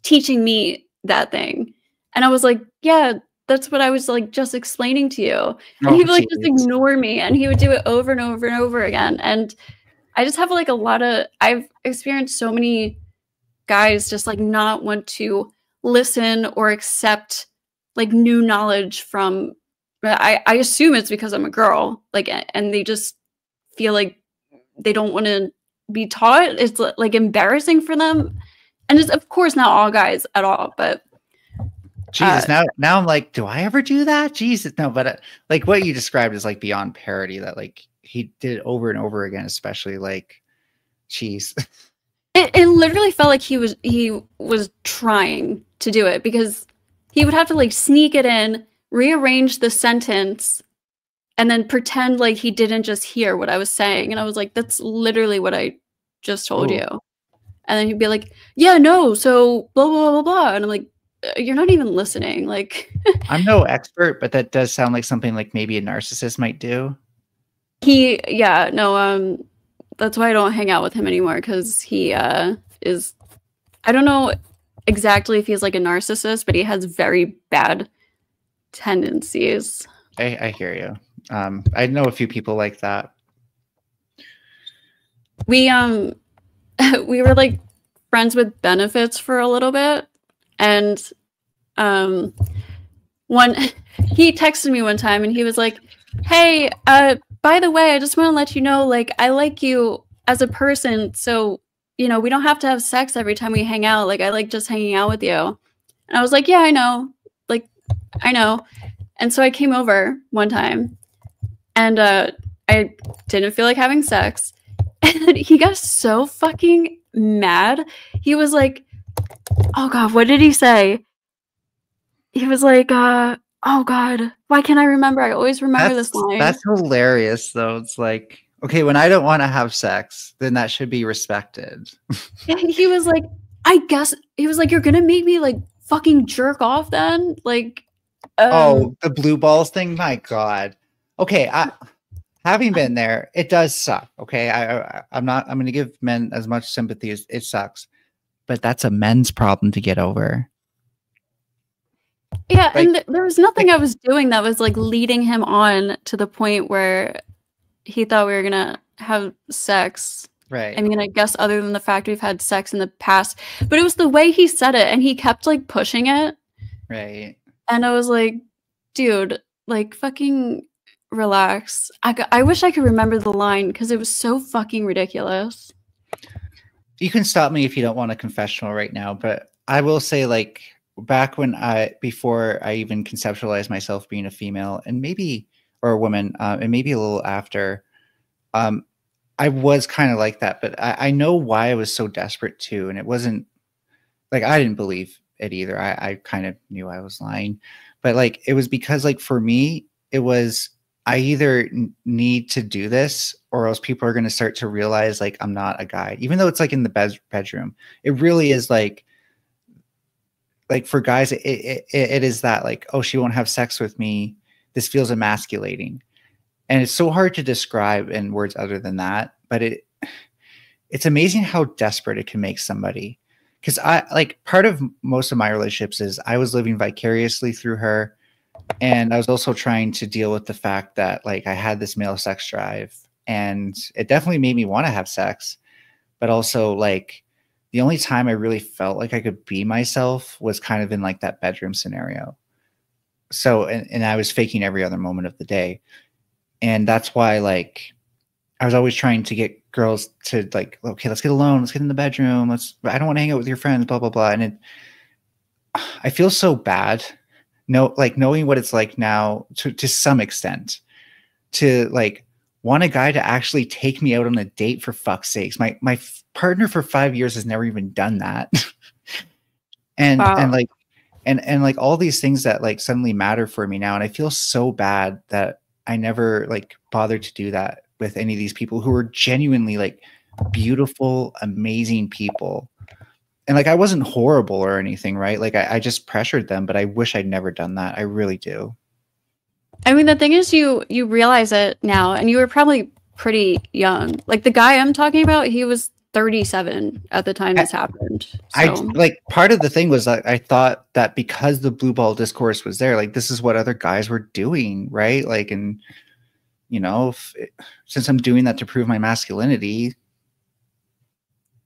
teaching me that thing. And I was like, yeah, that's what I was like just explaining to you. And he would like just ignore me, and he would do it over and over and over again. And I just have like I've experienced so many guys just like not want to listen or accept like new knowledge from, I assume it's because I'm a girl, like, and they just feel like they don't want to be taught. It's like embarrassing for them. And it's of course not all guys at all, but Jesus, now I'm like, do I ever do that? Jesus, no, but like what you described is like beyond parody, that like he did it over and over again, especially like, geez. It literally felt like he was trying to do it, because he would have to like sneak it in, rearrange the sentence, and then pretend like he didn't just hear what I was saying. And I was like, that's literally what I just told you. And then he'd be like, yeah, no, so blah, blah, blah, blah. And I'm like, you're not even listening. Like, I'm no expert, but that does sound like something like maybe a narcissist might do. That's why I don't hang out with him anymore, because he is, I don't know exactly if he's like a narcissist, but he has very bad tendencies. I hear you. I know a few people like that. We were like friends with benefits for a little bit, and he texted me one time and he was like, hey, by the way, I just want to let you know, like, I like you as a person, so we don't have to have sex every time we hang out. Like, I like just hanging out with you. And I was like, yeah, I know. Like, I know. And so I came over one time and I didn't feel like having sex. And he got so fucking mad. He was like, oh God, what did he say? He was like, oh God, why can't I remember? I always remember this line. That's hilarious, though. It's like, okay, when I don't want to have sex, then that should be respected. He was like, I guess, he was like, you're going to make me like fucking jerk off then? Like, oh, the blue balls thing? My God. Okay, having been there, it does suck. Okay, I'm going to give men as much sympathy as it sucks, but that's a men's problem to get over. Yeah, like, and there was nothing I was doing that was like leading him on to the point where he thought we were gonna have sex. Right. I mean, I guess other than the fact we've had sex in the past, but it was the way he said it, and he kept like pushing it. Right. And I was like, dude, like fucking relax. I wish I could remember the line because it was so fucking ridiculous. You can stop me if you don't want a confessional right now, but I will say, like, back when before I even conceptualized myself being a female and maybe, or a woman, and maybe a little after, I was kind of like that, but I know why I was so desperate too. And it wasn't like, I didn't believe it either. I kind of knew I was lying, but like, it was because like, for me, it was, I either need to do this or else people are going to start to realize like, I'm not a guy, even though it's like in the bedroom, it really is like for guys, it is that like, oh, she won't have sex with me. This feels emasculating. And it's so hard to describe in words other than that. But it's amazing how desperate it can make somebody. Because I like part of most of my relationships is I was living vicariously through her. And I was also trying to deal with the fact that like I had this male sex drive. And it definitely made me want to have sex. But also like, the only time I really felt like I could be myself was kind of in like that bedroom scenario. So, and I was faking every other moment of the day. And that's why like, I was always trying to get girls to like, okay, let's get alone. Let's get in the bedroom. I don't want to hang out with your friends, blah, blah, blah. And I feel so bad. Knowing what it's like now to some extent, to like want a guy to actually take me out on a date, for fuck's sakes. My partner for 5 years has never even done that. and Wow. and like all these things that like suddenly matter for me now. And I feel so bad that I never like bothered to do that with any of these people who were genuinely like beautiful, amazing people. And like I wasn't horrible or anything, right? Like I just pressured them, but I wish I'd never done that. I really do. I mean, the thing is, you realize it now, and you were probably pretty young. Like the guy I'm talking about, he was 37 at the time this happened. So. I like part of the thing was like I thought that because the blue ball discourse was there, like this is what other guys were doing, right? Like, and you know, since I'm doing that to prove my masculinity,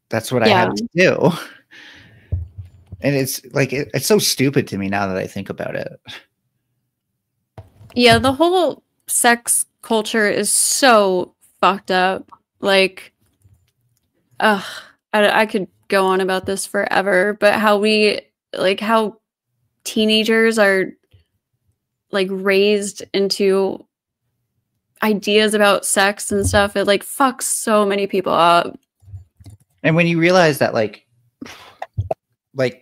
that's what I have to do. And it's like it's so stupid to me now that I think about it. Yeah, the whole sex culture is so fucked up. Like, I could go on about this forever, but how teenagers are like raised into ideas about sex and stuff, it like fucks so many people up. And when you realize that like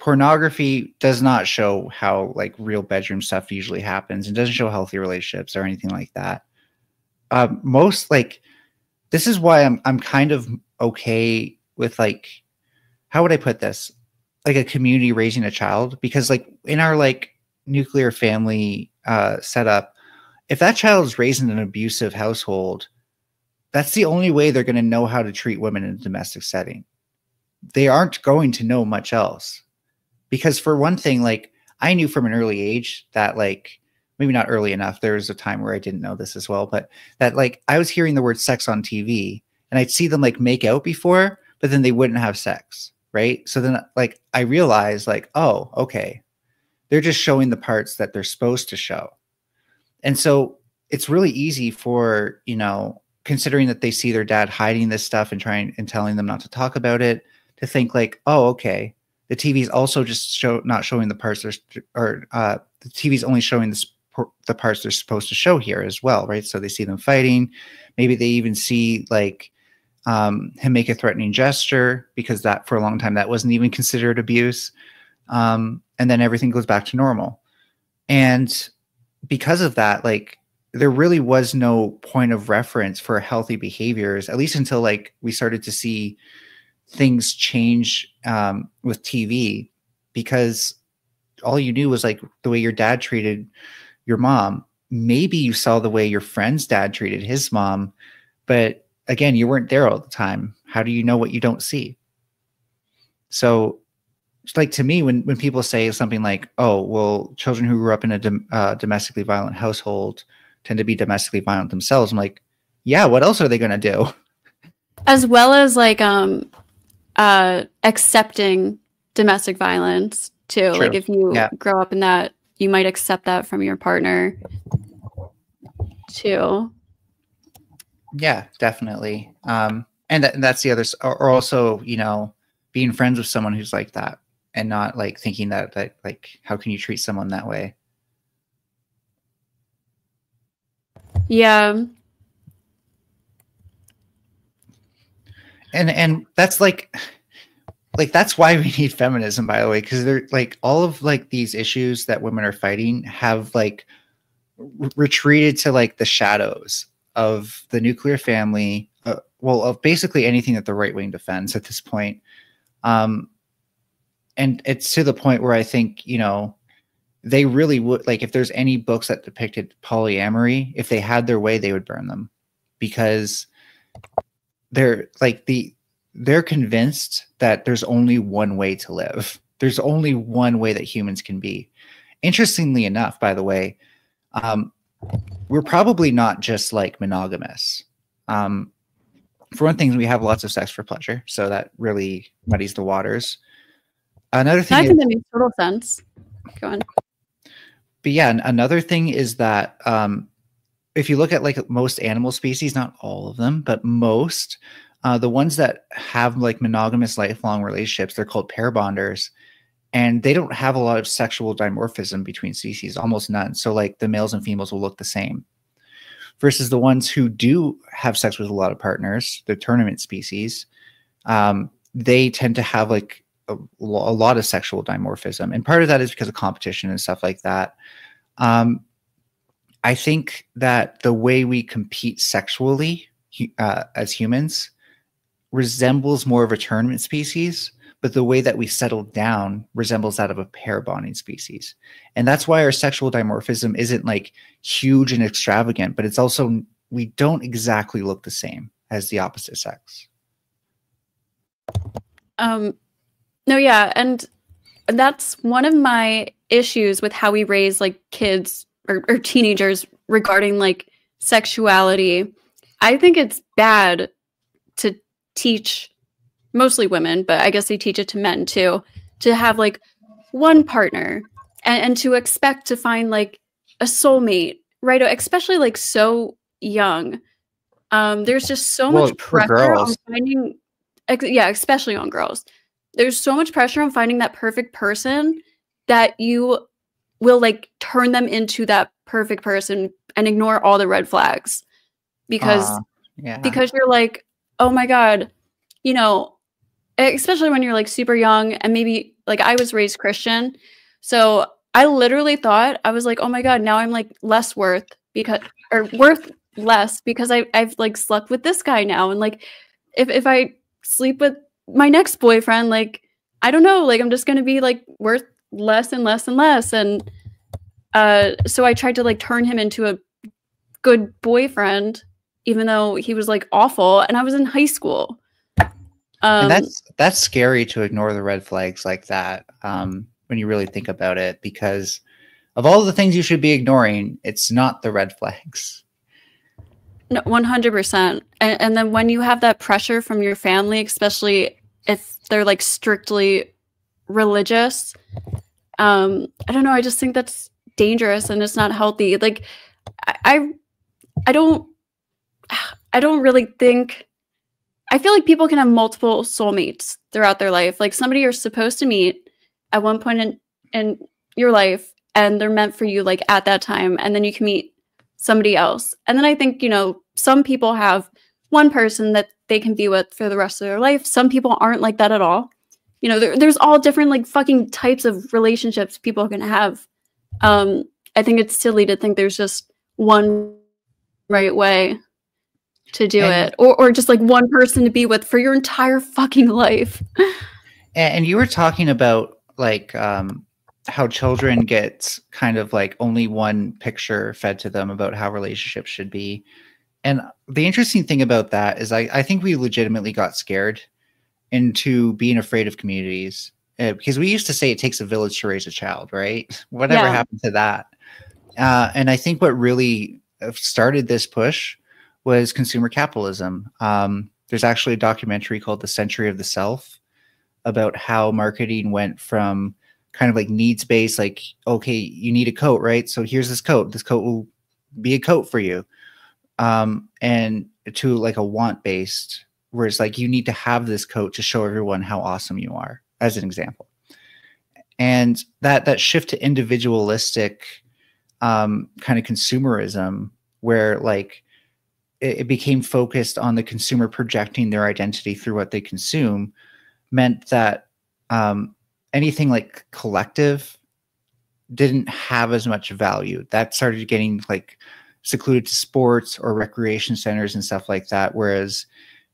pornography does not show how like real bedroom stuff usually happens, and doesn't show healthy relationships or anything like that. Most like this is why I'm kind of okay with like, how would I put this? Like a community raising a child, because like in our like nuclear family setup, if that child is raised in an abusive household, that's the only way they're going to know how to treat women in a domestic setting. They aren't going to know much else. Because for one thing, like I knew from an early age that like, maybe not early enough, there was a time where I didn't know this as well, but that like I was hearing the word sex on TV and I'd see them like make out before, but then they wouldn't have sex, right? So then like I realized like, oh, okay, they're just showing the parts that they're supposed to show. And so it's really easy for, you know, considering that they see their dad hiding this stuff and trying and telling them not to talk about it, to think like, oh, okay, the TV's also just not showing the parts the TV's only showing the parts they're supposed to show here as well, right? So they see them fighting. Maybe they even see like him make a threatening gesture, because that for a long time that wasn't even considered abuse. And then everything goes back to normal. And because of that, like there really was no point of reference for healthy behaviors, at least until like we started to see things change with TV, because all you knew was like the way your dad treated your mom. Maybe you saw the way your friend's dad treated his mom, but again, you weren't there all the time. How do you know what you don't see? So like to me, when people say something like, oh, well, children who grew up in a domestically violent household tend to be domestically violent themselves, I'm like, yeah, what else are they going to do? As well as like accepting domestic violence too. True. Like if you grow up in that, you might accept that from your partner too. Yeah, definitely. And that's the other, or also, you know, being friends with someone who's like that, and not like thinking that like, how can you treat someone that way? Yeah. And that's like that's why we need feminism, by the way, because they're like all of like these issues that women are fighting have like retreated to like the shadows of the nuclear family, of basically anything that the right wing defends at this point. And it's to the point where I think, you know, they really would, like, if there's any books that depicted polyamory, if they had their way, they would burn them, because they're like they're convinced that there's only one way to live. There's only one way that humans can be. Interestingly enough, by the way, we're probably not just like monogamous. For one thing, we have lots of sex for pleasure, so that really muddies the waters. Another thing, I think that makes total sense. Go on. But yeah, another thing is that if you look at like most animal species, not all of them, but most, the ones that have like monogamous lifelong relationships, they're called pair bonders, and they don't have a lot of sexual dimorphism between species, almost none. So like the males and females will look the same. versus the ones who do have sex with a lot of partners, the tournament species. They tend to have like a lot of sexual dimorphism. And part of that is because of competition and stuff like that. I think that the way we compete sexually as humans resembles more of a tournament species, but the way that we settle down resembles that of a pair bonding species. And that's why our sexual dimorphism isn't like huge and extravagant, but it's also, we don't exactly look the same as the opposite sex. No, yeah. And that's one of my issues with how we raise like kids or teenagers regarding like sexuality. I think it's bad to teach mostly women, but I guess they teach it to men too, to have like one partner and to expect to find like a soulmate, right? Especially like so young. There's just so much pressure on finding, yeah, especially on girls. There's so much pressure on finding that perfect person that you will like turn them into that perfect person and ignore all the red flags because you're like, oh my God, you know, especially when you're like super young and maybe like I was raised Christian. So I literally thought, I was like, oh my God, now I'm like less worth worth less because I've like slept with this guy now. And like, if I sleep with my next boyfriend, like, I don't know, like I'm just going to be like worth less and less and less. And so I tried to like turn him into a good boyfriend, even though he was like awful. And I was in high school. And that's scary to ignore the red flags like that when you really think about it, because of all the things you should be ignoring, it's not the red flags. No, 100%. And then when you have that pressure from your family, especially if they're like strictly religious, I don't know. I just think that's dangerous and it's not healthy. Like I don't really think, I feel like people can have multiple soulmates throughout their life. Like somebody you're supposed to meet at one point in your life and they're meant for you like at that time. And then you can meet somebody else. And then I think, you know, some people have one person that they can be with for the rest of their life. Some people aren't like that at all. You know, there's all different like fucking types of relationships people can have. I think it's silly to think there's just one right way to do it, or just like one person to be with for your entire fucking life. And you were talking about like how children get kind of like only one picture fed to them about how relationships should be. And the interesting thing about that is I think we legitimately got scared into being afraid of communities because we used to say it takes a village to raise a child, right? Whatever happened to that? And I think what really started this push was consumer capitalism. There's actually a documentary called The Century of the Self about how marketing went from kind of like needs-based, like, okay, you need a coat, right? So here's this coat. This coat will be a coat for you. And to like a want-based, where it's like, you need to have this coat to show everyone how awesome you are, as an example. And that shift to individualistic kind of consumerism, where like it became focused on the consumer projecting their identity through what they consume, meant that anything like collective didn't have as much value. That started getting like secluded to sports or recreation centers and stuff like that. Whereas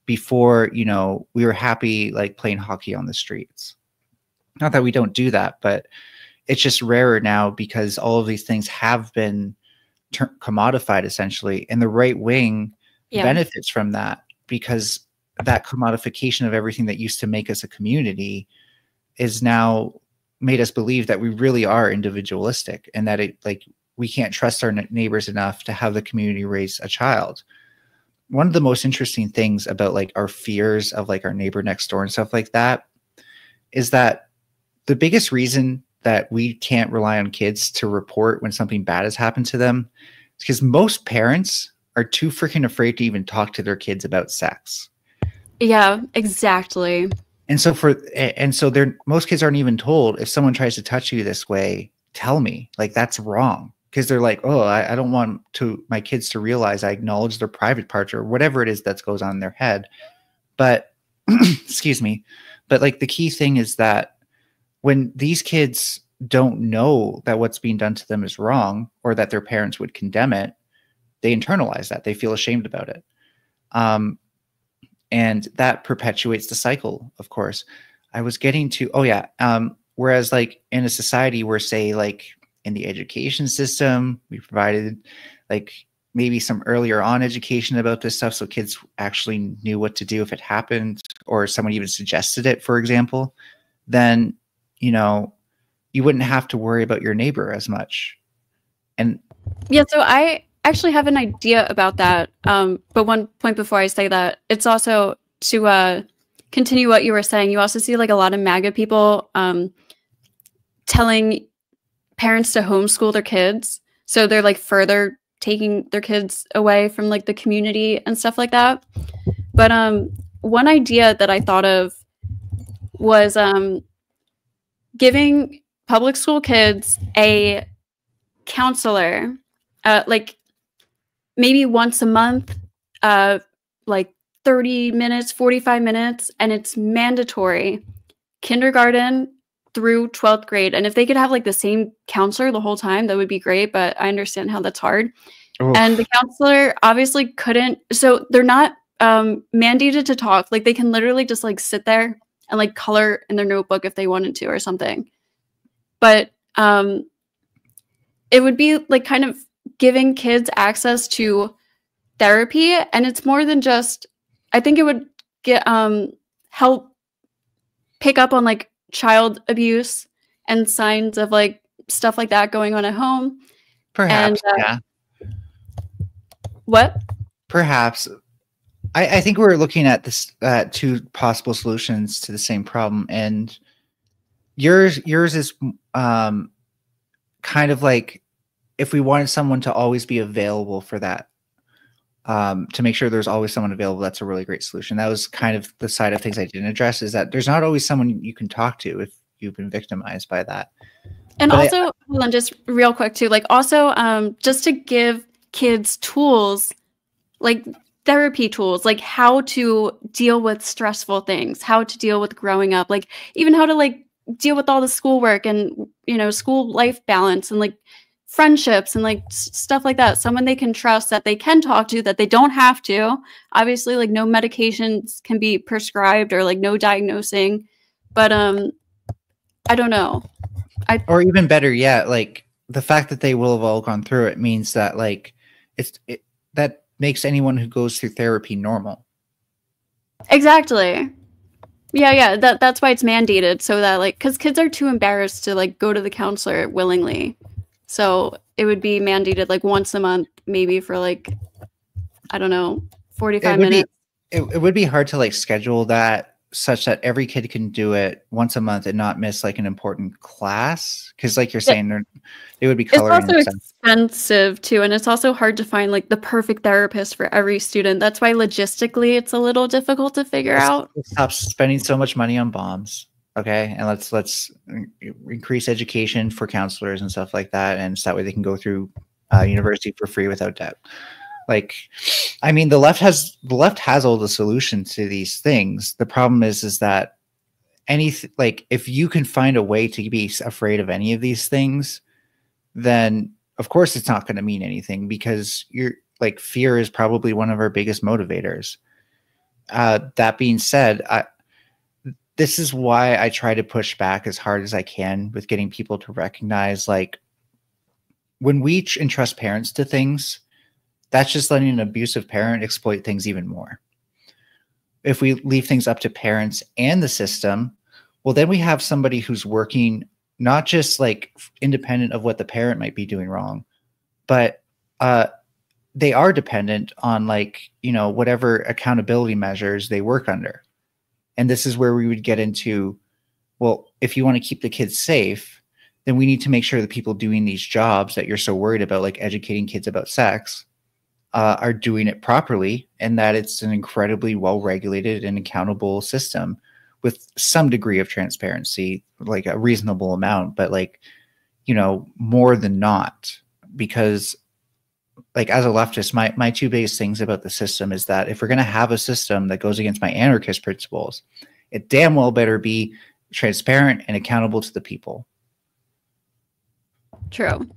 before, you know, we were happy like playing hockey on the streets. Not that we don't do that, but it's just rarer now because all of these things have been commodified essentially. And the right wing benefits from that, because that commodification of everything that used to make us a community is now made us believe that we really are individualistic, and that it like we can't trust our neighbors enough to have the community raise a child. One of the most interesting things about like our fears of like our neighbor next door and stuff like that is that the biggest reason that we can't rely on kids to report when something bad has happened to them is because most parents are too freaking afraid to even talk to their kids about sex. Yeah, exactly. And so most kids aren't even told, if someone tries to touch you this way, tell me, like, that's wrong. because they're like, oh, I don't want my kids to realize I acknowledge their private parts or whatever it is that goes on in their head. But excuse me, but like the key thing is that when these kids don't know that what's being done to them is wrong or that their parents would condemn it, they internalize that. They feel ashamed about it. And that perpetuates the cycle, of course. I was getting to, whereas like in a society where, say, like in the education system, we provided like maybe some earlier on education about this stuff so kids actually knew what to do if it happened, or someone even suggested it, for example, then, you know, you wouldn't have to worry about your neighbor as much. And yeah, so I actually have an idea about that. But one point before I say that, it's also to continue what you were saying. You also see like a lot of MAGA people telling parents to homeschool their kids. So they're like further taking their kids away from like the community and stuff like that. But one idea that I thought of was giving public school kids a counselor, like maybe once a month, like 30 minutes, 45 minutes, and it's mandatory, kindergarten through 12th grade. And if they could have like the same counselor the whole time, that would be great, but I understand how that's hard. Oof. And the counselor obviously couldn't, so they're not mandated to talk. Like they can literally just like sit there and like color in their notebook if they wanted to or something. But it would be like kind of giving kids access to therapy, and it's more than just, I think it would get help pick up on like child abuse and signs of like stuff like that going on at home. Perhaps, and, yeah. What? Perhaps. I think we're looking at this two possible solutions to the same problem, and yours is kind of like if we wanted someone to always be available for that, to make sure there's always someone available. That's a really great solution. That was kind of the side of things I didn't address, is that there's not always someone you can talk to if you've been victimized by that. And but also, hold on, just real quick too, like also just to give kids tools, like therapy tools, like how to deal with stressful things, how to deal with growing up, like even how to like deal with all the schoolwork and, you know, school life balance and like friendships and like stuff like that. Someone they can trust, that they can talk to, that they don't have to. Obviously, like no medications can be prescribed or like no diagnosing. But I don't know. Or even better yet, like the fact that they will have all gone through it means that like that makes anyone who goes through therapy normal. Exactly. Yeah. That's why it's mandated, so that like, because kids are too embarrassed to like go to the counselor willingly. So it would be mandated like once a month, maybe for like, I don't know, 45 minutes. It would be hard to like schedule that such that every kid can do it once a month and not miss like an important class. Because like you're saying, they would be coloring. It's also expensive too. And it's also hard to find like the perfect therapist for every student. That's why logistically it's a little difficult to figure out. Stop spending so much money on bombs. Okay. And let's increase education for counselors and stuff like that. And so that way they can go through university for free without debt. Like, I mean, the left has all the solutions to these things. The problem is that like if you can find a way to be afraid of any of these things, then of course it's not going to mean anything, because you're like, fear is probably one of our biggest motivators. That being said, this is why I try to push back as hard as I can with getting people to recognize, like, when we entrust parents to things, that's just letting an abusive parent exploit things even more. If we leave things up to parents and the system, well, then we have somebody who's working not just like independent of what the parent might be doing wrong, but they are dependent on like, you know, whatever accountability measures they work under. And this is where we would get into, well, if you want to keep the kids safe, then we need to make sure the people doing these jobs that you're so worried about, like educating kids about sex, are doing it properly, and that it's an incredibly well-regulated and accountable system with some degree of transparency, like a reasonable amount, but like, you know, more than not. because like as a leftist, my two biggest things about the system is that if we're going to have a system that goes against my anarchist principles, it damn well better be transparent and accountable to the people. True.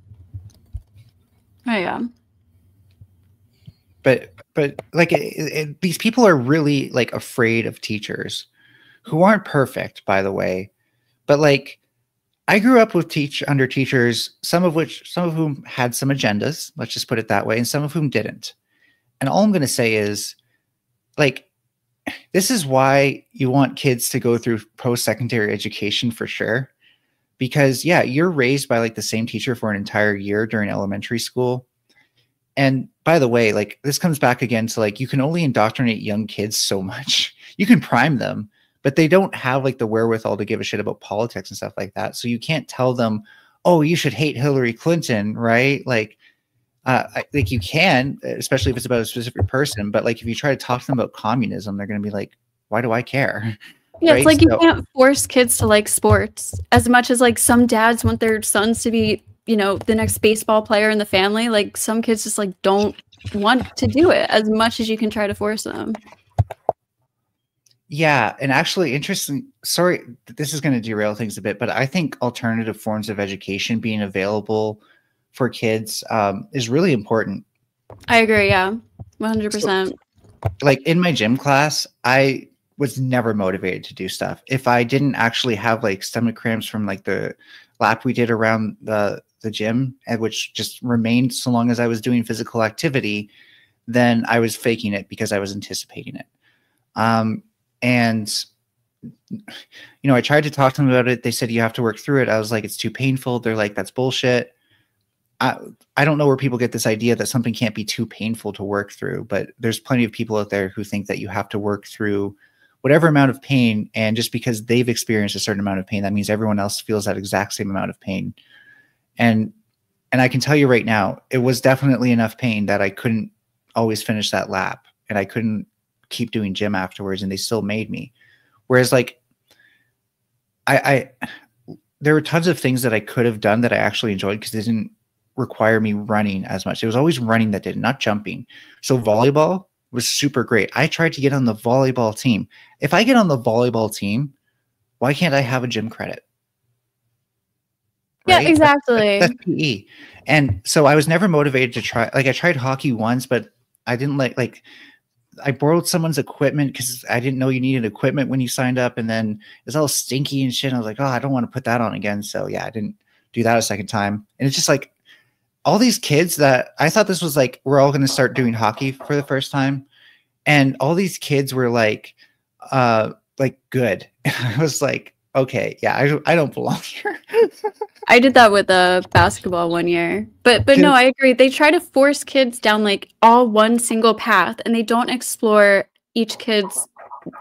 Oh yeah. But like these people are really like afraid of teachers who aren't perfect, by the way. But like I grew up with under teachers, some of whom had some agendas, let's just put it that way, and some of whom didn't. And all I'm going to say is like, this is why you want kids to go through post-secondary education for sure. Because yeah, you're raised by like the same teacher for an entire year during elementary school. And by the way, like this comes back again to like, you can only indoctrinate young kids so much. You can prime them, but they don't have like the wherewithal to give a shit about politics and stuff like that. So you can't tell them, oh, you should hate Hillary Clinton, right? Like, I think you can, especially if it's about a specific person. But like, if you try to talk to them about communism, they're going to be like, why do I care? Yeah, Right? it's like you can't force kids to like sports as much as like some dads want their sons to be, you know, the next baseball player in the family. Like some kids just like don't want to do it as much as you can try to force them. Yeah, and actually interesting, sorry, this is going to derail things a bit, but I think alternative forms of education being available for kids is really important. I agree, yeah. 100%. Like in my gym class, I was never motivated to do stuff. If I didn't actually have like stomach cramps from like the lap we did around the gym, and which just remained so long as I was doing physical activity, then I was faking it because I was anticipating it. And, you know, I tried to talk to them about it. They said, you have to work through it. I was like, it's too painful. They're like, that's bullshit. I don't know where people get this idea that something can't be too painful to work through, but there's plenty of people out there who think that you have to work through whatever amount of pain. And just because they've experienced a certain amount of pain, that means everyone else feels that exact same amount of pain. And I can tell you right now, it was definitely enough pain that I couldn't always finish that lap, and I couldn't keep doing gym afterwards, and they still made me. Whereas like there were tons of things that I could have done that I actually enjoyed because they didn't require me running as much. It was always running that did, not jumping. So volleyball was super great. I tried to get on the volleyball team. If I get on the volleyball team, why can't I have a gym credit? Yeah, Right? exactly. That's PE. And so I was never motivated to try. Like I tried hockey once, but I didn't like I borrowed someone's equipment because I didn't know you needed equipment when you signed up, and then it was all stinky and shit. And I was like, oh, I don't want to put that on again. So yeah, I didn't do that a second time. And it's just like all these kids that I thought this was like, we're all going to start doing hockey for the first time. And all these kids were like good. And I was like, okay, yeah, I don't belong here. I did that with basketball one year. But no, I agree. They try to force kids down like all one single path, and they don't explore each kid's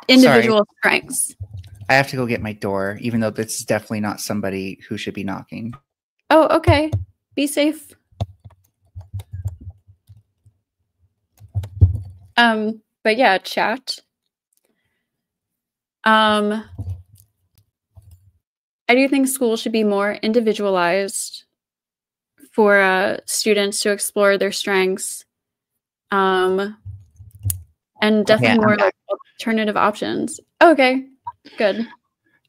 individual strengths. I have to go get my door, even though this is definitely not somebody who should be knocking. Oh, okay. Be safe. But yeah, chat. I do think school should be more individualized for students to explore their strengths, and definitely more like alternative options. Okay, good.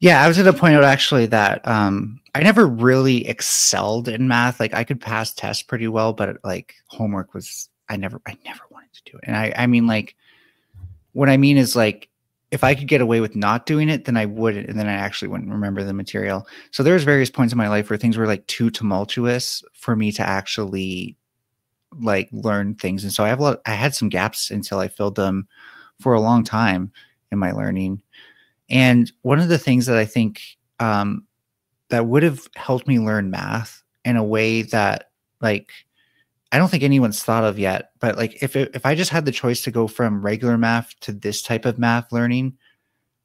Yeah, I was going to point out actually that I never really excelled in math. Like I could pass tests pretty well, but like homework was I never wanted to do it. And I mean like what I mean is like if I could get away with not doing it, then I wouldn't, and then I actually wouldn't remember the material. So there's various points in my life where things were like too tumultuous for me to actually like learn things. And so I had some gaps until I filled them for a long time in my learning. And one of the things that I think that would have helped me learn math in a way that like I don't think anyone's thought of yet, but like if I just had the choice to go from regular math to this type of math learning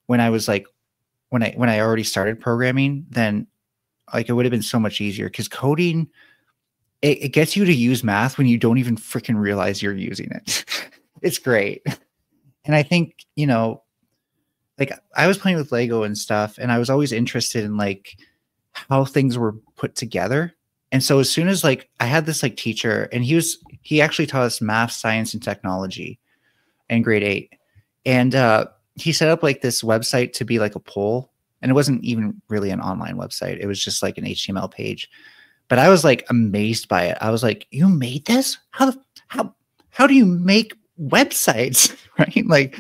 when I was like when I already started programming, then like it would have been so much easier because coding it gets you to use math when you don't even freaking realize you're using it. It's great. And I think, you know, like I was playing with Lego and stuff, and I was always interested in like how things were put together. And so as soon as like I had this like teacher, and he actually taught us math, science, and technology in grade 8. And he set up like this website to be like a poll. And it wasn't even really an online website. It was just like an HTML page. But I was like amazed by it. I was like, you made this? How do you make websites? Right? Like,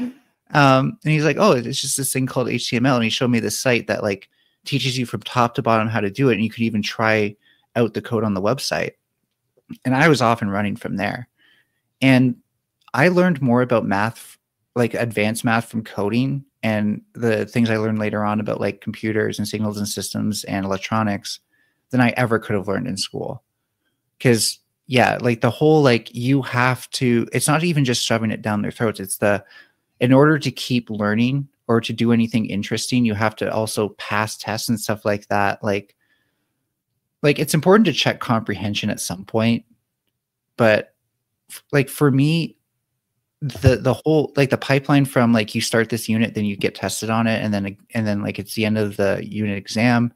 and he's like, oh, it's just this thing called HTML. And he showed me this site that like teaches you from top to bottom how to do it. And you could even try out the code on the website. And I was off and running from there. And I learned more about math, like advanced math from coding, and the things I learned later on about like computers and signals and systems and electronics than I ever could have learned in school. Because yeah, like the whole, like you have to, it's not even just shoving it down their throats. It's in order to keep learning or to do anything interesting, you have to also pass tests and stuff like that. Like it's important to check comprehension at some point, but like for me, the whole, like the pipeline from like you start this unit, then you get tested on it, and then like it's the end of the unit exam,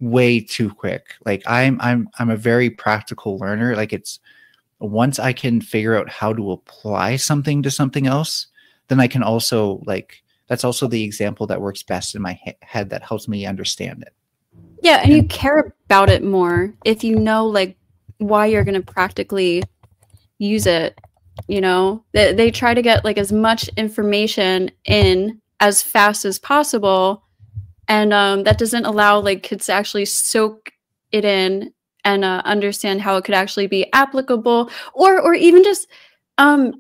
way too quick. Like I'm a very practical learner. Like it's once I can figure out how to apply something to something else, then I can also like, that's also the example that works best in my head that helps me understand it. Yeah, and you care about it more if you know like why you're going to practically use it. You know, they try to get like as much information in as fast as possible, and that doesn't allow like kids to actually soak it in and understand how it could actually be applicable, or even just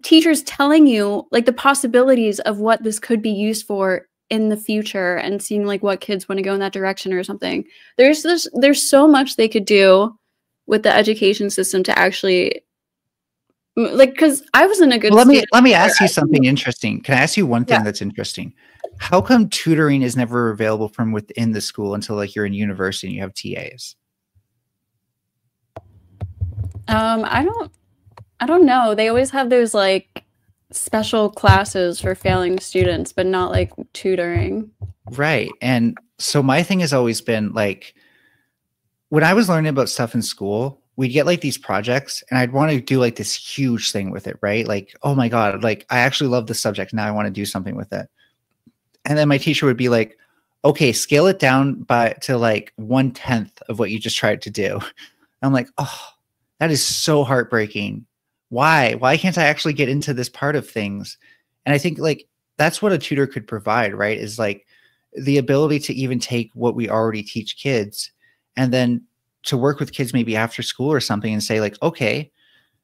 teachers telling you like the possibilities of what this could be used for in the future, and seeing like what kids want to go in that direction or something. There's so much they could do with the education system to actually, like, because I was in a good. Well, let me ask you something interesting. Can I ask you one thing that's interesting? How come tutoring is never available from within the school until like you're in university and you have TAs? I don't know. They always have those like special classes for failing students, but not like tutoring. Right. And so my thing has always been like, when I was learning about stuff in school, we'd get like these projects and I'd want to do like this huge thing with it, right? Like, oh my God, like I actually love this subject. Now I want to do something with it. And then my teacher would be like, okay, scale it down to like 1/10 of what you just tried to do. I'm like, oh, that is so heartbreaking. Why can't I actually get into this part of things? And I think like that's what a tutor could provide, right? Is like the ability to even take what we already teach kids and then to work with kids maybe after school or something and say like, okay,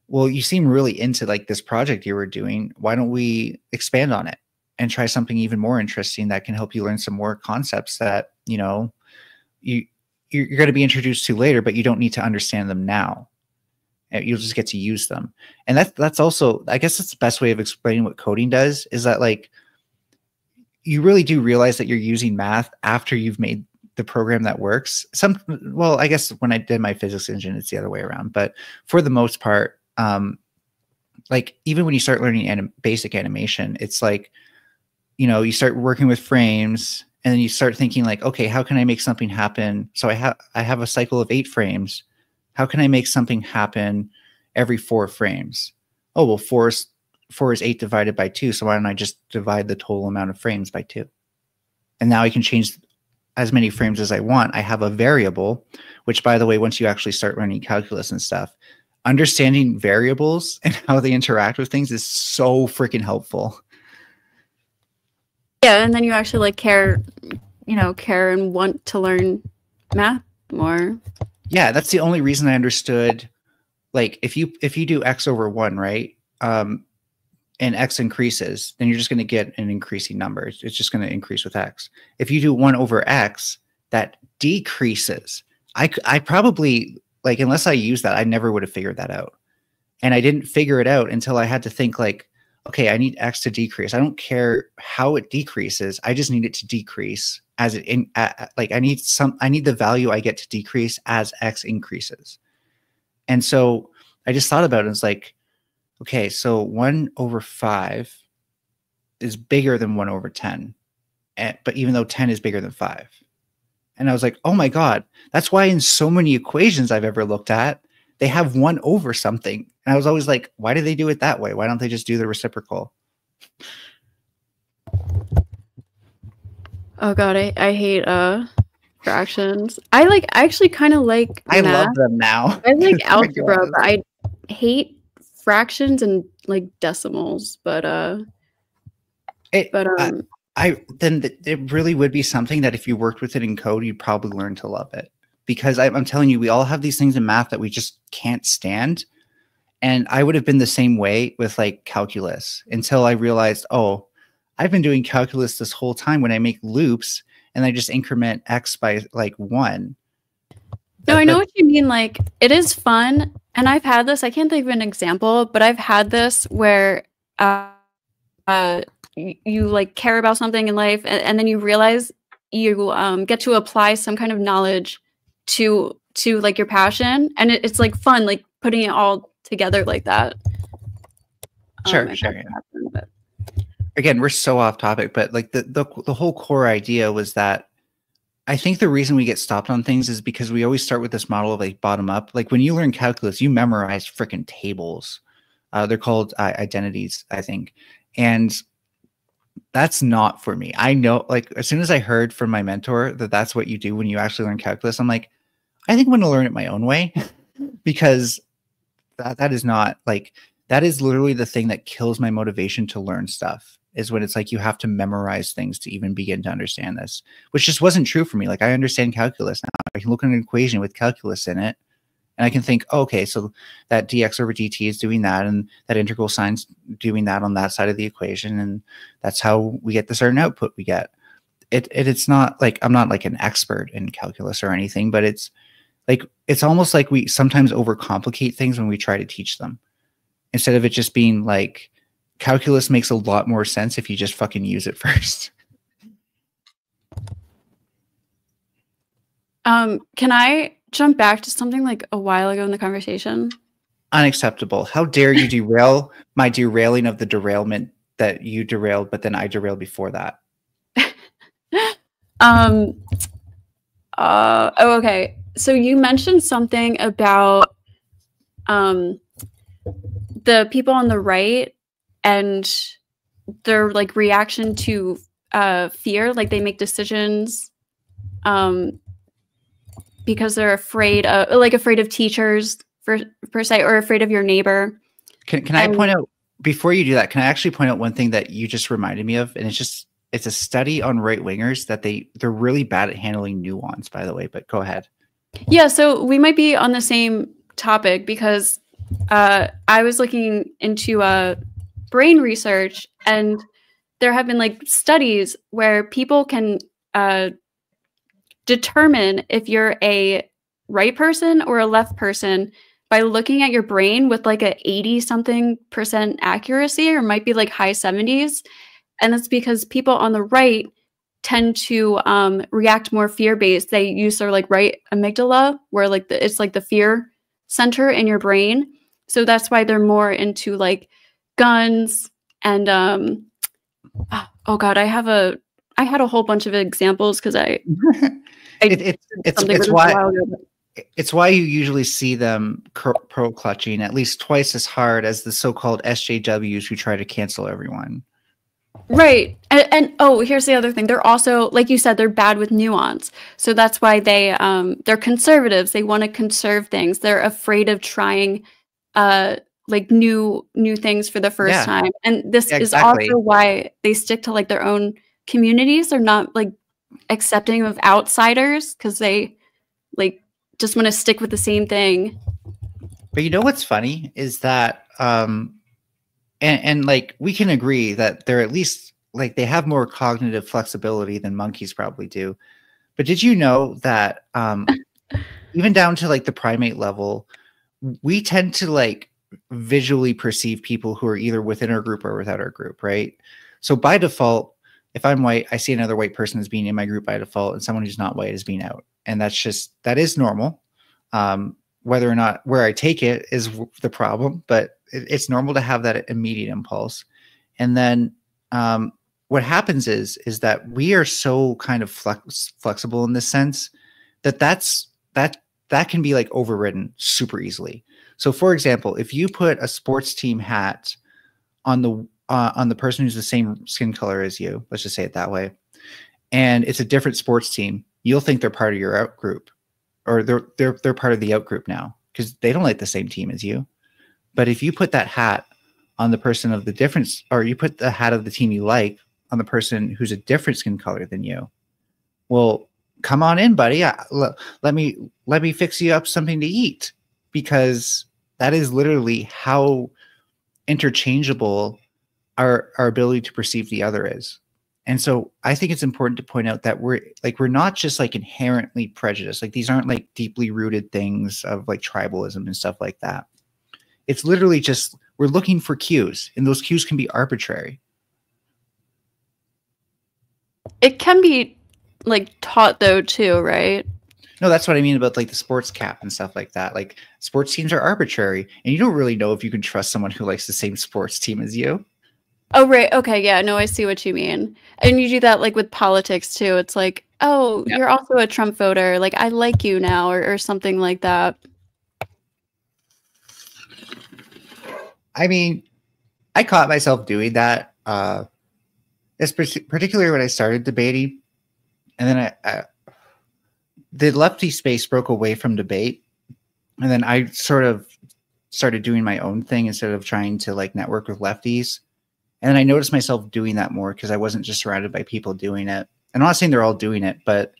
well, you seem really into like this project you were doing. Why don't we expand on it and try something even more interesting that can help you learn some more concepts that, you know, you're going to be introduced to later, but you don't need to understand them now. You'll just get to use them. And that's also, I guess that's the best way of explaining what coding does, is that like, you really do realize that you're using math after you've made the program that works. Well, I guess when I did my physics engine, it's the other way around. But for the most part, like even when you start learning basic animation, it's like, you know, you start working with frames and then you start thinking like, okay, how can I make something happen? So I have a cycle of 8 frames. How can I make something happen every 4 frames? Oh, well, 4 is 8 divided by 2. So why don't I just divide the total amount of frames by 2? And now I can change as many frames as I want. I have a variable, which by the way, once you actually start learning calculus and stuff, understanding variables and how they interact with things is so freaking helpful. Yeah, and then you actually like care and want to learn math more. Yeah, that's the only reason I understood. Like if you do x over 1, right? And x increases, then you're just going to get an increasing number. It's just going to increase with x. If you do 1 over x, that decreases. I probably, like, unless I use that, I never would have figured that out. And I didn't figure it out until I had to think like, okay, I need x to decrease. I don't care how it decreases. I just need it to decrease as like I need the value I get to decrease as x increases. And so I just thought about it. It's like, okay, so 1 over 5 is bigger than 1 over 10, but even though 10 is bigger than 5. And I was like, oh my God, that's why in so many equations I've ever looked at, they have 1 over something. And I was always like, why do they do it that way? Why don't they just do the reciprocal? Oh God, I hate fractions. I actually kind of like I math. love them now. I like Oh my algebra, God. but I hate fractions and like decimals. But It really would be something that if you worked with it in code, you'd probably learn to love it. Because I'm telling you, we all have these things in math that we just can't stand. And I would have been the same way with like calculus until I realized, oh, I've been doing calculus this whole time when I make loops and I just increment x by like 1. No, I know what you mean. Like, it is fun. And I've had this, I can't think of an example, but I've had this where you like care about something in life and then you realize you get to apply some kind of knowledge to like your passion. And it's like fun, like putting it all together like that. Sure. Yeah. But Again, we're so off topic, but like the whole core idea was that I think the reason we get stopped on things is because we always start with this model of like bottom up. Like when you learn calculus, you memorize freaking tables. They're called identities, I think. And that's not for me. I know, like, as soon as I heard from my mentor that that's what you do when you actually learn calculus, I'm like, I think I'm going to learn it my own way because that is not like, that is literally the thing that kills my motivation to learn stuff, is when it's like you have to memorize things to even begin to understand this, which just wasn't true for me. Like I understand calculus now. I can look at an equation with calculus in it and I can think, oh, okay, so that dx over dt is doing that, and that integral sign's doing that on that side of the equation, and that's how we get the certain output we get. It's not like I'm not like an expert in calculus or anything, but it's like it's almost like we sometimes overcomplicate things when we try to teach them, instead of it just being like calculus makes a lot more sense if you just fucking use it first. Can I jump back to something like a while ago in the conversation? Unacceptable. How dare you derail my derailing of the derailment that you derailed, but then I derailed before that. Okay. So you mentioned something about the people on the right and their like reaction to fear, like they make decisions because they're afraid of teachers per se, or afraid of your neighbor. Can I point out, before you do that, can I actually point out one thing that you just reminded me of? And it's a study on right wingers that they're really bad at handling nuance, by the way, but go ahead. Yeah, so we might be on the same topic because I was looking into brain research, and there have been like studies where people can determine if you're a right person or a left person by looking at your brain with like a 80-something% accuracy, or might be like high 70s. And that's because people on the right tend to react more fear-based. They use their like right amygdala, where like it's like the fear center in your brain. So that's why they're more into like guns and oh God, I had a whole bunch of examples because it's why you usually see them pro clutching at least twice as hard as the so-called SJWs who try to cancel everyone. Right. And oh, here's the other thing. They're also, like you said, they're bad with nuance. So that's why they're conservatives. They want to conserve things. They're afraid of trying like new things for the first time. And this is also why they stick to like their own communities. They're not like accepting of outsiders because they like just want to stick with the same thing. But you know what's funny is that and like we can agree that they're at least like they have more cognitive flexibility than monkeys probably do. But did you know that even down to like the primate level, we tend to like visually perceive people who are either within our group or without our group, right? So by default, if I'm white, I see another white person as being in my group by default, and someone who's not white is being out. And that is normal. Whether or not where I take it is the problem, but it's normal to have that immediate impulse. And then what happens is that we are so kind of flexible in this sense that that can be like overridden super easily. So for example, if you put a sports team hat on the person who's the same skin color as you, let's just say it that way, and it's a different sports team, you'll think they're part of your out group, or they're part of the out group now because they don't like the same team as you. But if you put that hat on the person of the difference, or you put the hat of the team you like on the person who's a different skin color than you, well, come on in, buddy. Let me fix you up something to eat, because that is literally how interchangeable our ability to perceive the other is. And so I think it's important to point out that we're not just like inherently prejudiced. Like these aren't like deeply rooted things of like tribalism and stuff like that. It's literally just we're looking for cues, and those cues can be arbitrary. It can be like taught though too, right? No, that's what I mean about like the sports cap and stuff like that. Like sports teams are arbitrary, and you don't really know if you can trust someone who likes the same sports team as you. Oh, right. Okay. Yeah. No, I see what you mean. And you do that like with politics too. It's like, oh, Yeah. you're also a Trump voter. Like, I like you now, or something like that. I mean, I caught myself doing that. It's particularly when I started debating, and then the lefty space broke away from debate, and then I sort of started doing my own thing instead of trying to like network with lefties. And then I noticed myself doing that more because I wasn't just surrounded by people doing it. And I'm not saying they're all doing it, but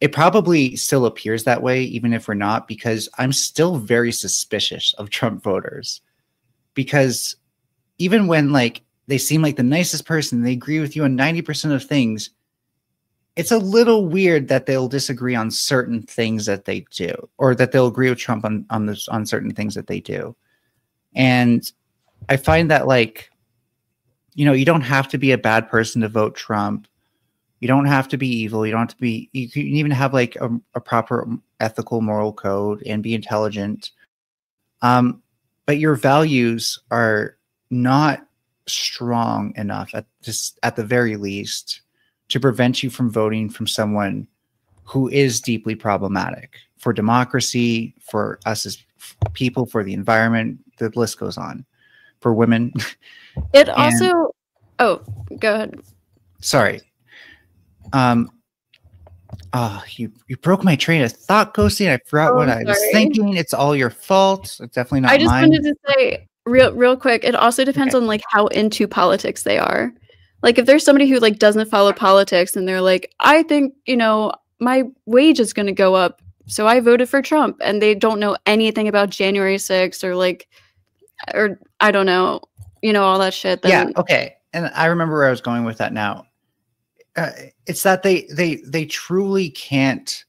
it probably still appears that way, even if we're not, because I'm still very suspicious of Trump voters. Because even when like they seem like the nicest person, they agree with you on 90% of things, it's a little weird that they'll disagree on certain things that they do, or that they'll agree with Trump on certain things that they do. And I find that, like, you know, you don't have to be a bad person to vote Trump. You don't have to be evil. You don't have to be, you can even have like a proper ethical moral code and be intelligent. But your values are not strong enough, at the very least, to prevent you from voting from someone who is deeply problematic for democracy, for us as people, for the environment. The list goes on. For women. It also, oh, go ahead. Sorry. You broke my train of thought, Ghosty. I forgot what I was thinking. It's all your fault. It's definitely not mine. I just wanted to say real quick, it also depends on like how into politics they are. Like if there's somebody who like doesn't follow politics and they're like, I think, you know, my wage is going to go up, so I voted for Trump, and they don't know anything about January 6th or I don't know, you know, all that shit. Then yeah, okay. And I remember where I was going with that now. It's that they truly can't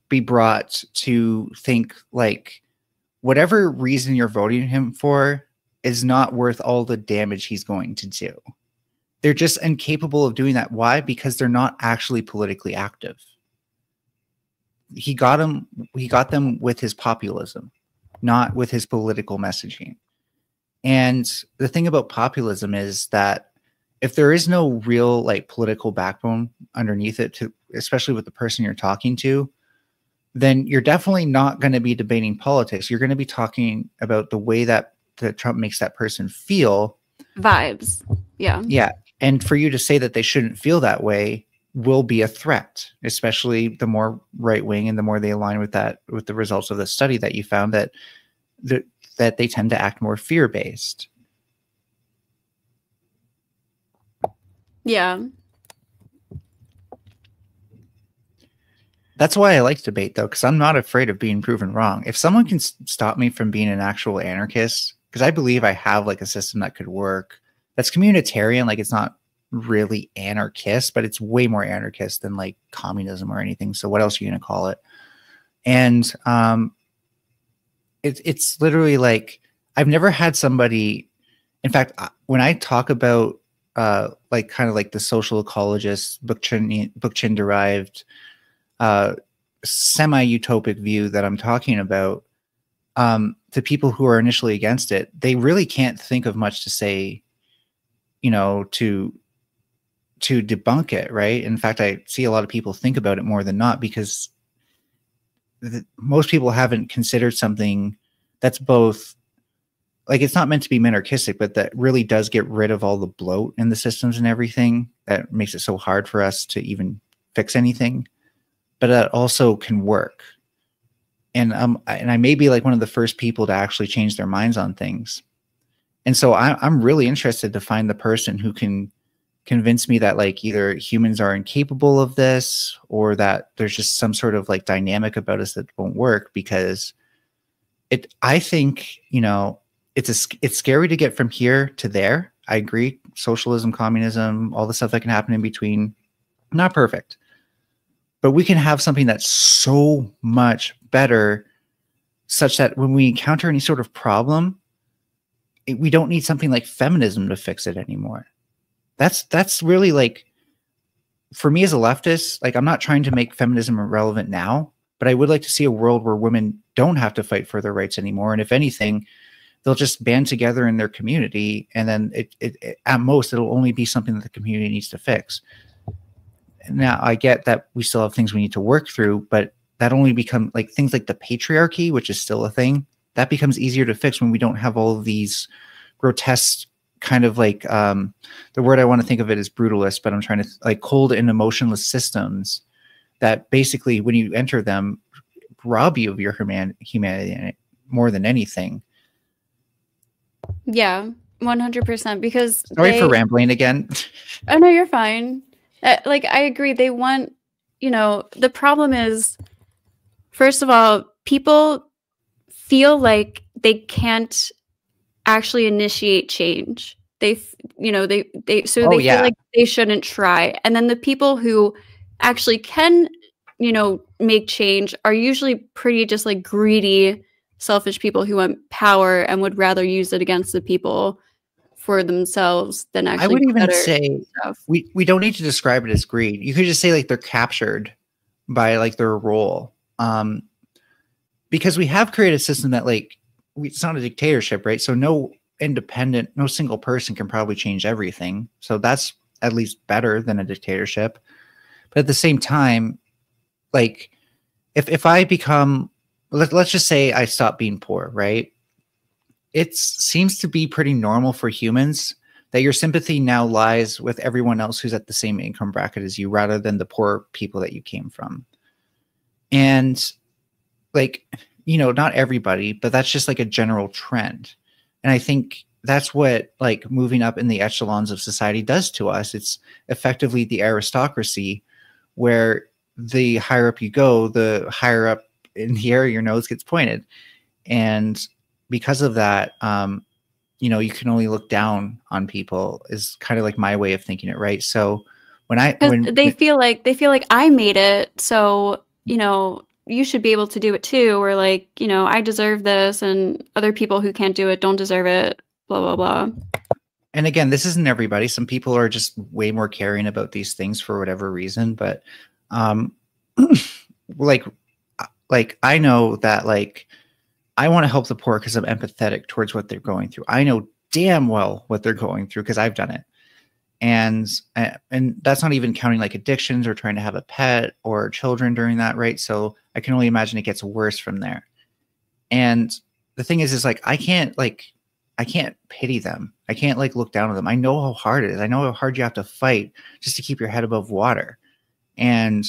be brought to think like whatever reason you're voting him for is not worth all the damage he's going to do. They're just incapable of doing that. Why? Because they're not actually politically active. He got them with his populism, not with his political messaging. And the thing about populism is that if there is no real like political backbone underneath it, especially with the person you're talking to, then you're definitely not going to be debating politics. You're going to be talking about the way that Trump makes that person feel. Vibes. Yeah. Yeah. And for you to say that they shouldn't feel that way will be a threat, especially the more right wing and the more they align with the results of the study that you found that they tend to act more fear-based. Yeah. That's why I like debate, though, because I'm not afraid of being proven wrong. If someone can stop me from being an actual anarchist, because I believe I have like a system that could work, that's communitarian, like it's not really anarchist, but it's way more anarchist than like communism or anything. So what else are you going to call it? And it's literally like I've never had somebody. In fact, when I talk about like kind of like the social ecologist Bookchin derived semi-utopic view that I'm talking about, to people who are initially against it, they really can't think of much to say, you know, to to debunk it, right? In fact, I see a lot of people think about it more than not, because most people haven't considered something that's both, like, it's not meant to be minarchistic, but that really does get rid of all the bloat in the systems and everything that makes it so hard for us to even fix anything, but that also can work. And I may be like one of the first people to actually change their minds on things. And so I'm really interested to find the person who can convince me that, like, either humans are incapable of this, or that there's just some sort of like dynamic about us that won't work. Because I think, you know, it's scary to get from here to there. I agree. Socialism, communism, all the stuff that can happen in between, not perfect, but we can have something that's so much better, such that when we encounter any sort of problem, we don't need something like feminism to fix it anymore. That's really, like, for me as a leftist, like, I'm not trying to make feminism irrelevant now, but I would like to see a world where women don't have to fight for their rights anymore. And if anything, they'll just band together in their community, and then at most it'll only be something that the community needs to fix. Now, I get that we still have things we need to work through, but that only become like things like the patriarchy, which is still a thing, that becomes easier to fix when we don't have all of these grotesque kind of like, the word I want to think of it is brutalist, but I'm trying to, like, cold and emotionless systems that basically, when you enter them, rob you of your humanity more than anything. Yeah, 100%. Because sorry for rambling again. Oh no, you're fine. Like, I agree. They want, you know, the problem is, first of all, people feel like they can't actually initiate change. They, you know, they feel like they shouldn't try. And then the people who actually can, you know, make change are usually pretty just like greedy, selfish people who want power and would rather use it against the people for themselves than actually. I would even say we don't need to describe it as greed. You could just say, like, they're captured by, like, their role. Because we have created a system that, like, it's not a dictatorship, right? So no single person can probably change everything. So that's at least better than a dictatorship. But at the same time, like, if I become, let's just say I stop being poor, right? It seems to be pretty normal for humans that your sympathy now lies with everyone else who's at the same income bracket as you, rather than the poor people that you came from. And, like, you know, not everybody, but that's just like a general trend. And I think that's what, like, moving up in the echelons of society does to us. It's effectively the aristocracy, where the higher up you go, the higher up in the air your nose gets pointed. And because of that, you know, you can only look down on people, is kind of like my way of thinking it, right? So when they feel like I made it, so, you know, you should be able to do it too, or, like, you know, I deserve this, and other people who can't do it don't deserve it, blah blah blah. And again, this isn't everybody. Some people are just way more caring about these things for whatever reason, but like I know that, like, I want to help the poor because I'm empathetic towards what they're going through. I know damn well what they're going through because I've done it. And that's not even counting, like, addictions or trying to have a pet or children during that, right? So I can only imagine it gets worse from there. And the thing is like, I can't pity them. I can't, like, look down on them. I know how hard it is. I know how hard you have to fight just to keep your head above water. And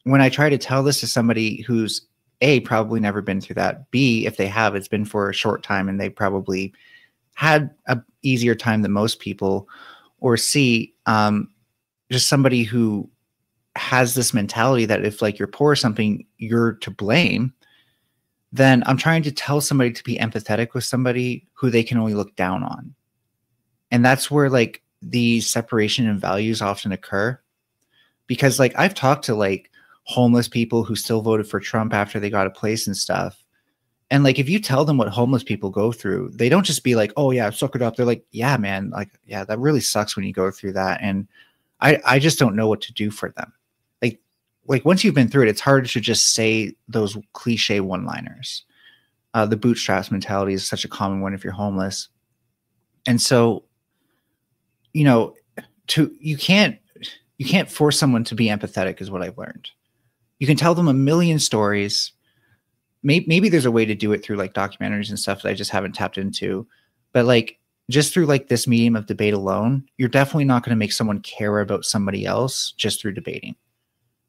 when I try to tell this to somebody who's A, probably never been through that, B, if they have, it's been for a short time and they probably had a easier time than most people, or C, just somebody who has this mentality that if, like, you're poor or something, you're to blame, then I'm trying to tell somebody to be empathetic with somebody who they can only look down on. And that's where, like, the separation in values often occur. Because, like, I've talked to, like, homeless people who still voted for Trump after they got a place and stuff. And, like, if you tell them what homeless people go through, they don't just be like, oh yeah, suck it up. They're like, yeah, man, like, yeah, that really sucks when you go through that. And I just don't know what to do for them. Like once you've been through it, it's hard to just say those cliche one-liners. The bootstraps mentality is such a common one if you're homeless. And so, you know, you can't you can't force someone to be empathetic is what I've learned. You can tell them a million stories. Maybe there's a way to do it through like documentaries and stuff that I just haven't tapped into, but like just through like this medium of debate alone, you're definitely not going to make someone care about somebody else just through debating.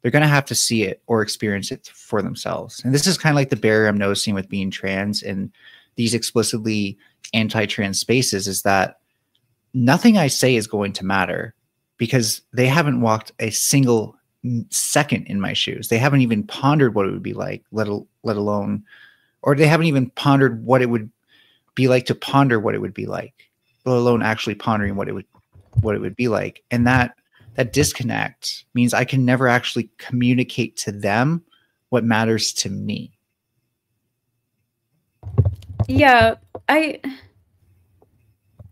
They're going to have to see it or experience it for themselves. And this is kind of like the barrier I'm noticing with being trans and these explicitly anti-trans spaces, is that nothing I say is going to matter because they haven't walked a single second in my shoes. They haven't even pondered what it would be like, let alone, or they haven't even pondered what it would be like to ponder what it would be like, let alone actually pondering what it would be like. And that disconnect means I can never actually communicate to them what matters to me. Yeah,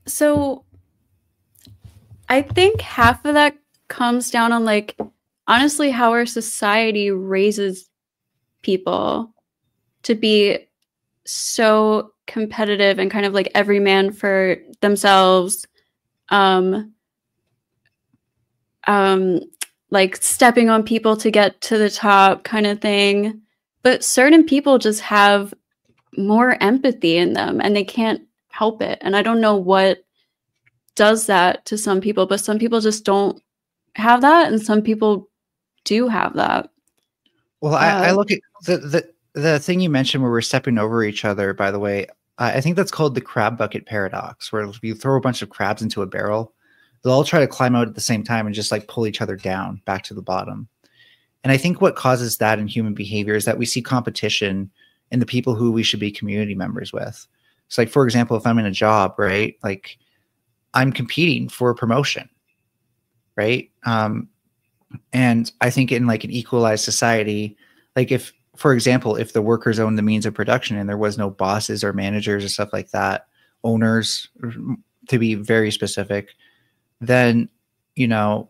so I think half of that comes down on like honestly how our society raises people to be so competitive and kind of like every man for themselves, like stepping on people to get to the top kind of thing. But certain people just have more empathy in them and they can't help it. And I don't know what does that to some people, but some people just don't have that and some people do have that. Well, I look at the thing you mentioned where we're stepping over each other, by the way, I think that's called the crab bucket paradox, where if you throw a bunch of crabs into a barrel, they'll all try to climb out at the same time and just like pull each other down back to the bottom. And I think what causes that in human behavior is that we see competition in the people who we should be community members with. So like, for example, if I'm in a job, right, like I'm competing for a promotion, right? And I think in like an equalized society, like if, for example, if the workers own the means of production and there was no bosses or managers or stuff like that, owners, to be very specific, then, you know,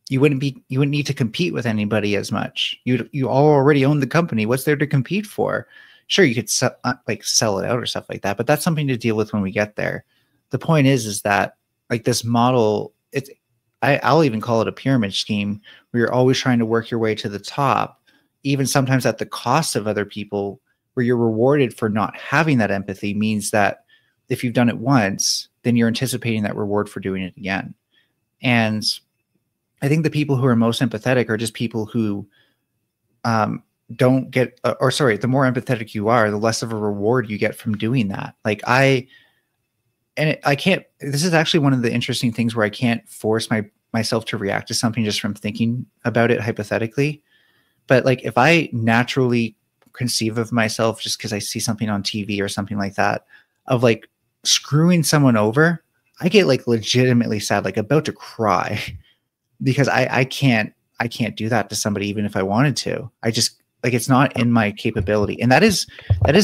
you wouldn't need to compete with anybody as much. You all already own the company. What's there to compete for? Sure, you could sell it out or stuff like that, but that's something to deal with when we get there. The point is that like this model, I'll even call it a pyramid scheme where you're always trying to work your way to the top, even sometimes at the cost of other people, where you're rewarded for not having that empathy means that if you've done it once, then you're anticipating that reward for doing it again. And I think the people who are most empathetic are just people who don't get, or sorry, the more empathetic you are, the less of a reward you get from doing that. Like I can't, this is actually one of the interesting things where I can't force myself to react to something just from thinking about it hypothetically. But like, if I naturally conceive of myself just because I see something on TV or something like that, of like screwing someone over, I get like legitimately sad, like about to cry because I can't do that to somebody, even if I wanted to. I just like, it's not in my capability. And that is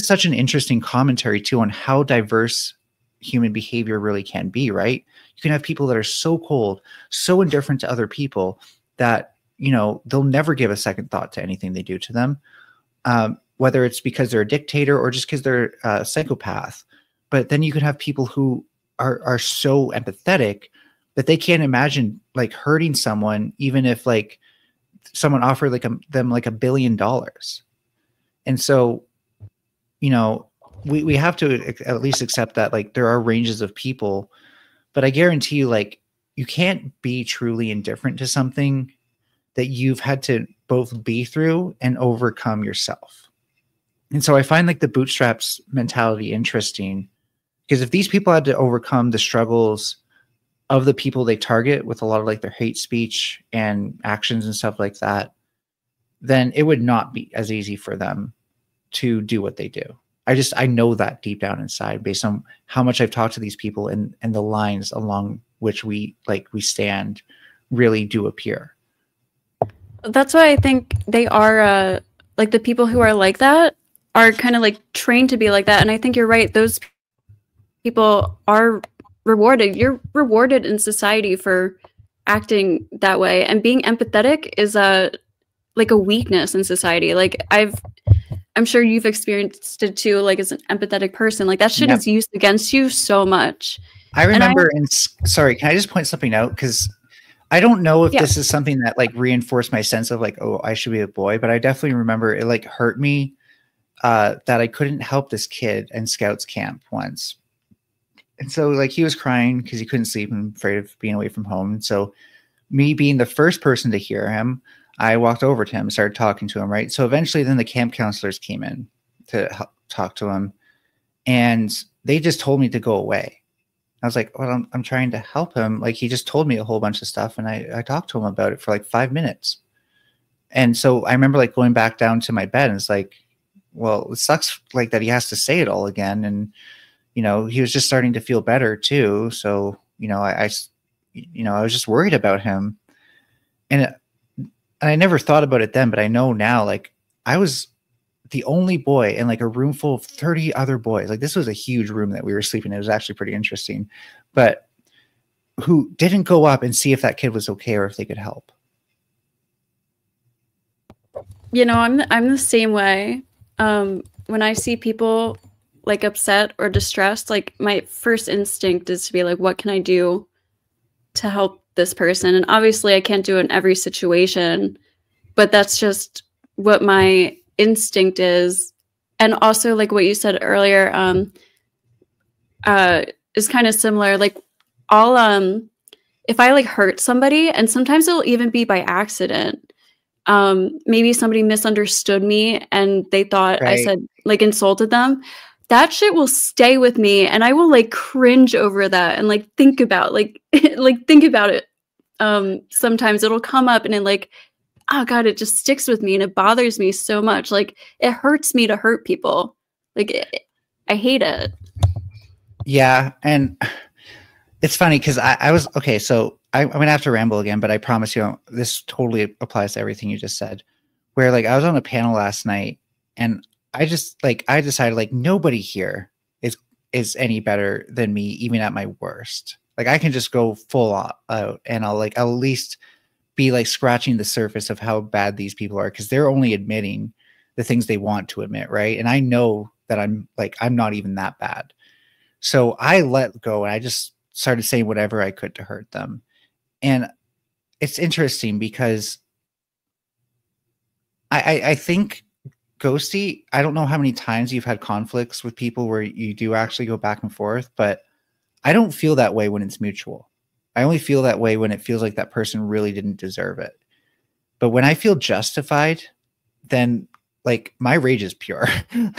such an interesting commentary too on how diverse human behavior really can be, right? You can have people that are so cold, so indifferent to other people that, you know, they'll never give a second thought to anything they do to them, whether it's because they're a dictator or just because they're a psychopath. But then you could have people who are so empathetic that they can't imagine like hurting someone, even if like someone offered like them like $1 billion. And so, you know, we have to at least accept that like there are ranges of people, but I guarantee you, like, you can't be truly indifferent to something that you've had to both be through and overcome yourself. And so I find like the bootstraps mentality interesting, because if these people had to overcome the struggles of the people they target with a lot of like their hate speech and actions and stuff like that, then it would not be as easy for them to do what they do. I know that deep down inside, based on how much I've talked to these people and the lines along which we stand really do appear. That's why I think they are like the people who are like that are kind of like trained to be like that. And I think you're right. Those people are rewarded. You're rewarded in society for acting that way. And being empathetic is like a weakness in society. Like I'm sure you've experienced it too, like as an empathetic person, like that shit is used against you so much. I remember, sorry, can I just point something out? Because I don't know if Yeah. this is something that like reinforced my sense of like, oh, I should be a boy, but I definitely remember it like hurt me that I couldn't help this kid in Scouts camp once. And so like he was crying because he couldn't sleep and afraid of being away from home. And so me being the first person to hear him, I walked over to him and started talking to him, right? So eventually then the camp counselors came in to help talk to him, and they just told me to go away. I was like, well, I'm trying to help him. Like he just told me a whole bunch of stuff, and I talked to him about it for like 5 minutes. And so I remember like going back down to my bed, and it's like, well, it sucks like that he has to say it all again. And, you know, he was just starting to feel better too. So, you know, I was just worried about him. And I never thought about it then, but I know now, like I was the only boy in like a room full of 30 other boys. Like this was a huge room that we were sleeping in. It was actually pretty interesting, but who didn't go up and see if that kid was okay or if they could help. You know, I'm the same way. When I see people like upset or distressed, like my first instinct is to be like, what can I do to help this person? And obviously I can't do it in every situation, but that's just what my instinct is. And also like what you said earlier is kind of similar. Like I'll if I like hurt somebody, and sometimes it'll even be by accident, maybe somebody misunderstood me and they thought I said like insulted them, that shit will stay with me, and I will like cringe over that and like think about like think about it. Sometimes it'll come up and it like, oh God, it just sticks with me and it bothers me so much. Like it hurts me to hurt people. Like I hate it. Yeah. And it's funny because I was, okay, so I'm going to have to ramble again, but I promise you this totally applies to everything you just said, where like I was on a panel last night and I decided like nobody here is any better than me, even at my worst. Like I can just go full out and I'll at least be like scratching the surface of how bad these people are, because they're only admitting the things they want to admit, right? And I know that I'm not even that bad. So I let go and I just started saying whatever I could to hurt them. And it's interesting because I think, Ghosty, I don't know how many times you've had conflicts with people where you do actually go back and forth, but I don't feel that way when it's mutual. I only feel that way when it feels like that person really didn't deserve it. But when I feel justified, then like my rage is pure.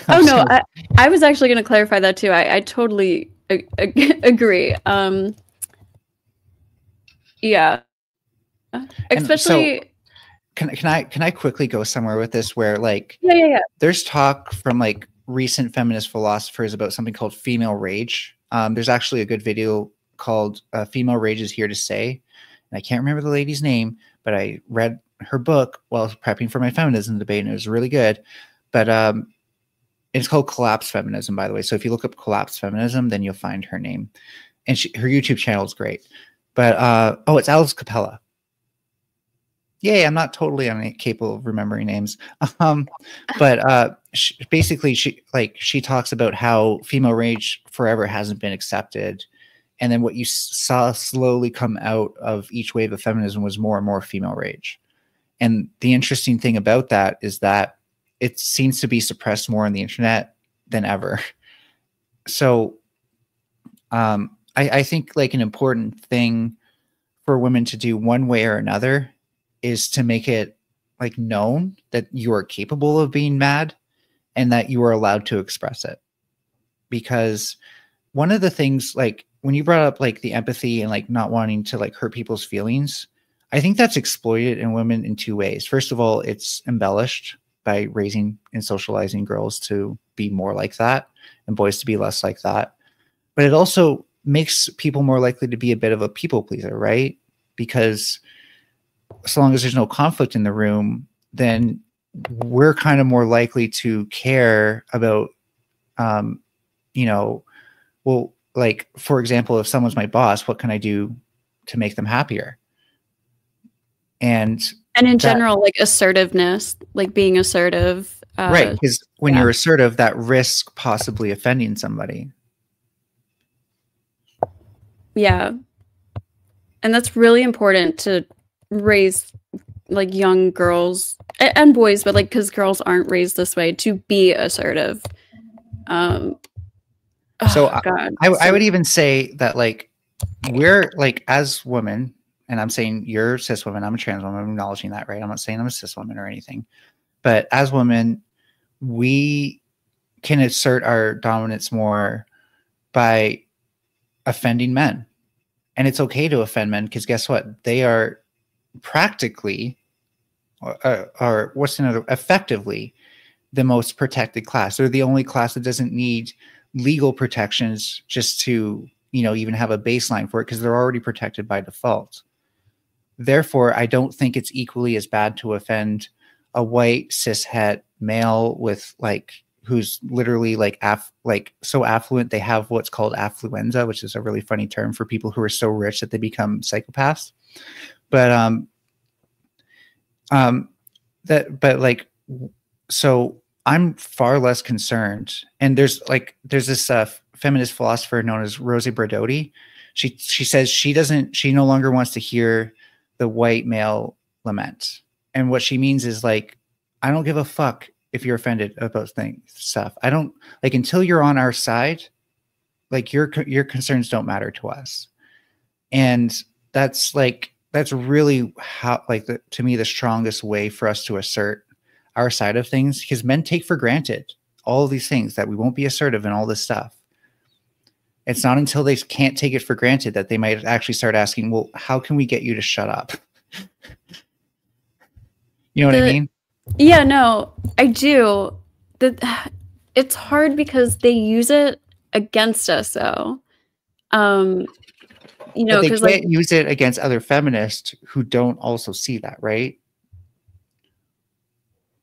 Oh no, I was actually going to clarify that too. I totally agree. Yeah, especially. Can I quickly go somewhere with this where like yeah. There's talk from like recent feminist philosophers about something called female rage. There's actually a good video called Female Rage is Here to Stay. And I can't remember the lady's name, but I read her book while prepping for my feminism debate, and it was really good. But it's called Collapse Feminism, by the way. So if you look up Collapse Feminism, then you'll find her name. And her YouTube channel is great. But it's Alice Capella. Yay, I'm not totally incapable of remembering names. But basically she talks about how female rage forever hasn't been accepted. And then what you saw slowly come out of each wave of feminism was more and more female rage. And the interesting thing about that is that it seems to be suppressed more on the internet than ever. So I think like an important thing for women to do one way or another is to make it like known that you are capable of being mad and that you are allowed to express it. Because one of the things, like when you brought up like the empathy and like not wanting to like hurt people's feelings, I think that's exploited in women in two ways. First of all, it's embellished by raising and socializing girls to be more like that and boys to be less like that. But it also makes people more likely to be a bit of a people pleaser, right? Because so long as there's no conflict in the room, then we're kind of more likely to care about, well, like, for example, if someone's my boss, what can I do to make them happier? And in general, like assertiveness, like being assertive. Right. Because when you're assertive, that risks possibly offending somebody. Yeah. And that's really important to raise like young girls and boys, but like because girls aren't raised this way, to be assertive. So God, I would even say that like we're like as women, and I'm saying you're a cis woman, I'm a trans woman, I'm acknowledging that, right? I'm not saying I'm a cis woman or anything, but as women, we can assert our dominance more by offending men. And it's okay to offend men because guess what? They are practically, or what's another, effectively the most protected class. They're the only class that doesn't need legal protections just to, you know, even have a baseline for it because they're already protected by default. Therefore, I don't think it's equally as bad to offend a white cishet male with like who's literally like so affluent they have what's called affluenza, which is a really funny term for people who are so rich that they become psychopaths. But so I'm far less concerned. And there's this feminist philosopher known as Rosie Braidotti. She says she no longer wants to hear the white male lament. And what she means is like, I don't give a fuck if you're offended about stuff. I don't like until you're on our side, like your concerns don't matter to us. And that's really how, like, to me, the strongest way for us to assert our side of things, because men take for granted all of these things, that we won't be assertive and all this stuff. It's not until they can't take it for granted that they might actually start asking, well, how can we get you to shut up? You know what I mean? Yeah, no, I do. It's hard because they use it against us, though. You know, but they because can't like use it against other feminists who don't also see that, right?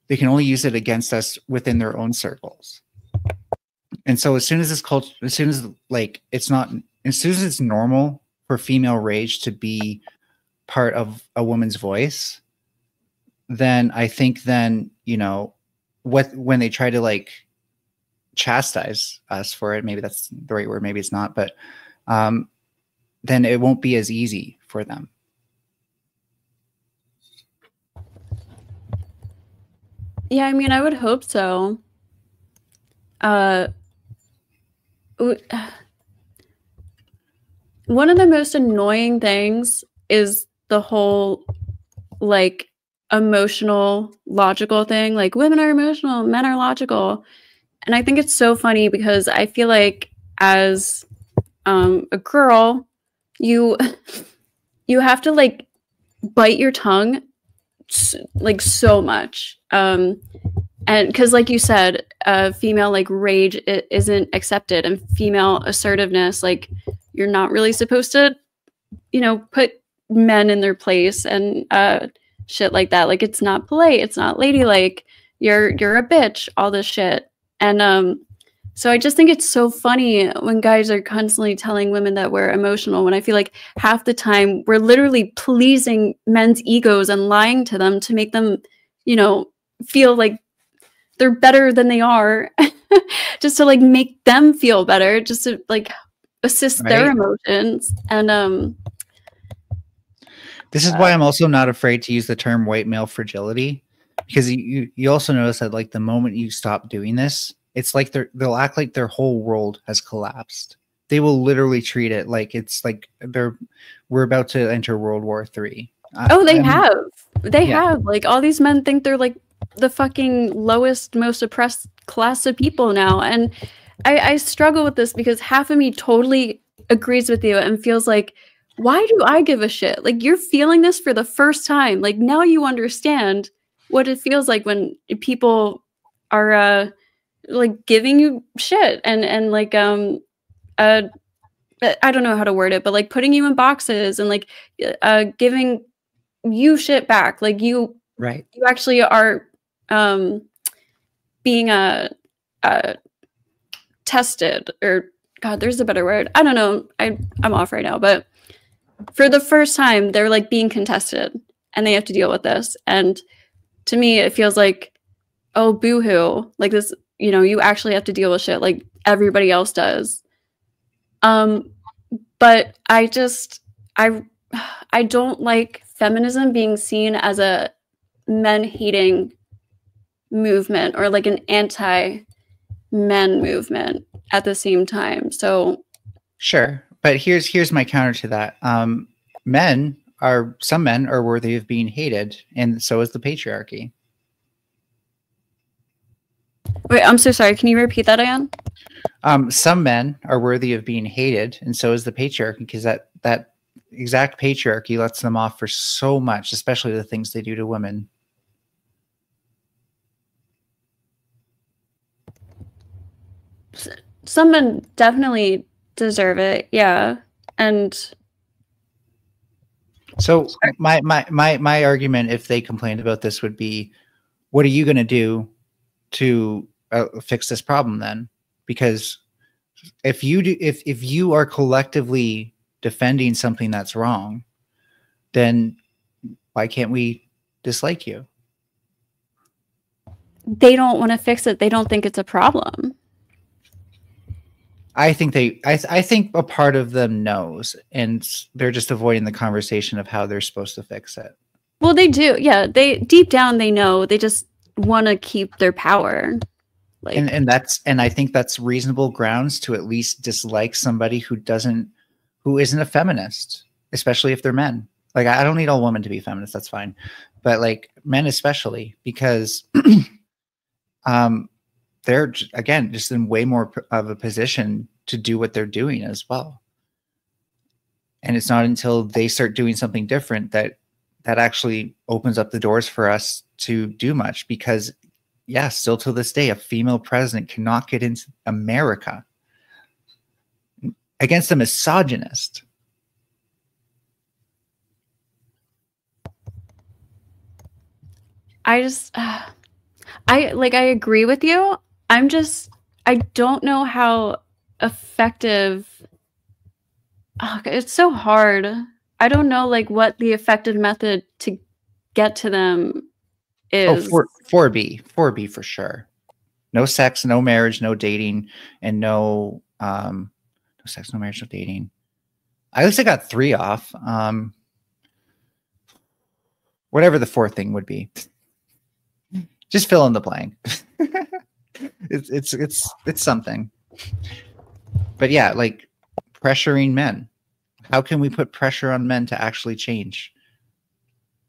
They can only use it against us within their own circles. And so as soon as it's normal for female rage to be part of a woman's voice, then I think you know, when they try to like chastise us for it, maybe that's the right word, maybe it's not, but then it won't be as easy for them. Yeah, I mean, I would hope so. One of the most annoying things is the whole like emotional, logical thing. Like, women are emotional, men are logical. And I think it's so funny because I feel like as a girl, you have to like bite your tongue like so much. And because like you said, female like rage, it isn't accepted, and female assertiveness, like you're not really supposed to, you know, put men in their place and shit like that. Like, it's not polite, it's not ladylike, you're a bitch, all this shit. And so I just think it's so funny when guys are constantly telling women that we're emotional, when I feel like half the time we're literally pleasing men's egos and lying to them to make them, you know, feel like they're better than they are, just to like make them feel better, just to like assist their emotions. And this is why I'm also not afraid to use the term white male fragility, because you also notice that like the moment you stop doing this, it's like they'll act like their whole world has collapsed. They will literally treat it like it's like we're about to enter World War III. They have like all these men think they're like the fucking lowest, most oppressed class of people now. And I struggle with this because half of me totally agrees with you and feels like, why do I give a shit? Like, you're feeling this for the first time. Like, now you understand what it feels like when people are like giving you shit and like I don't know how to word it, but like putting you in boxes and like giving you shit back. Like you actually are being tested, or God, there's a better word. I don't know. I'm off right now, but for the first time, they're like being contested and they have to deal with this. And to me, it feels like, oh, boo-hoo. Like this, you know, you actually have to deal with shit like everybody else does. But I I don't like feminism being seen as a men hating movement or like an anti men movement at the same time. So Sure, but here's my counter to that. Some men are worthy of being hated, and so is the patriarchy. wait, I'm so sorry. Can you repeat that again? Some men are worthy of being hated, and so is the patriarchy, because that exact patriarchy lets them off for so much, especially the things they do to women. Some men definitely deserve it, yeah. And so my argument, if they complained about this, would be, what are you going to do to fix this problem then? Because if you are collectively defending something that's wrong, then why can't we dislike you? they don't want to fix it. They don't think it's a problem. I think I think a part of them knows, and they're just avoiding the conversation of how they're supposed to fix it. Well, they do. Yeah, they deep down they know. They just want to keep their power. Like, and I think that's reasonable grounds to at least dislike somebody who isn't a feminist, especially if they're men. Like, I don't need all women to be feminists, that's fine, but like men especially, because they're, again, just in way more of a position to do what they're doing as well. And it's not until they start doing something different that actually opens up the doors for us to do much. Because, yeah, still to this day, a female president cannot get into America against a misogynist. I agree with you. I don't know how effective. Oh, it's so hard. I don't know like what the effective method to get to them is. 4B for sure. No sex, no marriage, no dating, and no sex, no marriage, no dating. At least I got 3 off. Whatever the 4th thing would be. Just fill in the blank. It's something. But yeah, like pressuring men. How can we put pressure on men to actually change?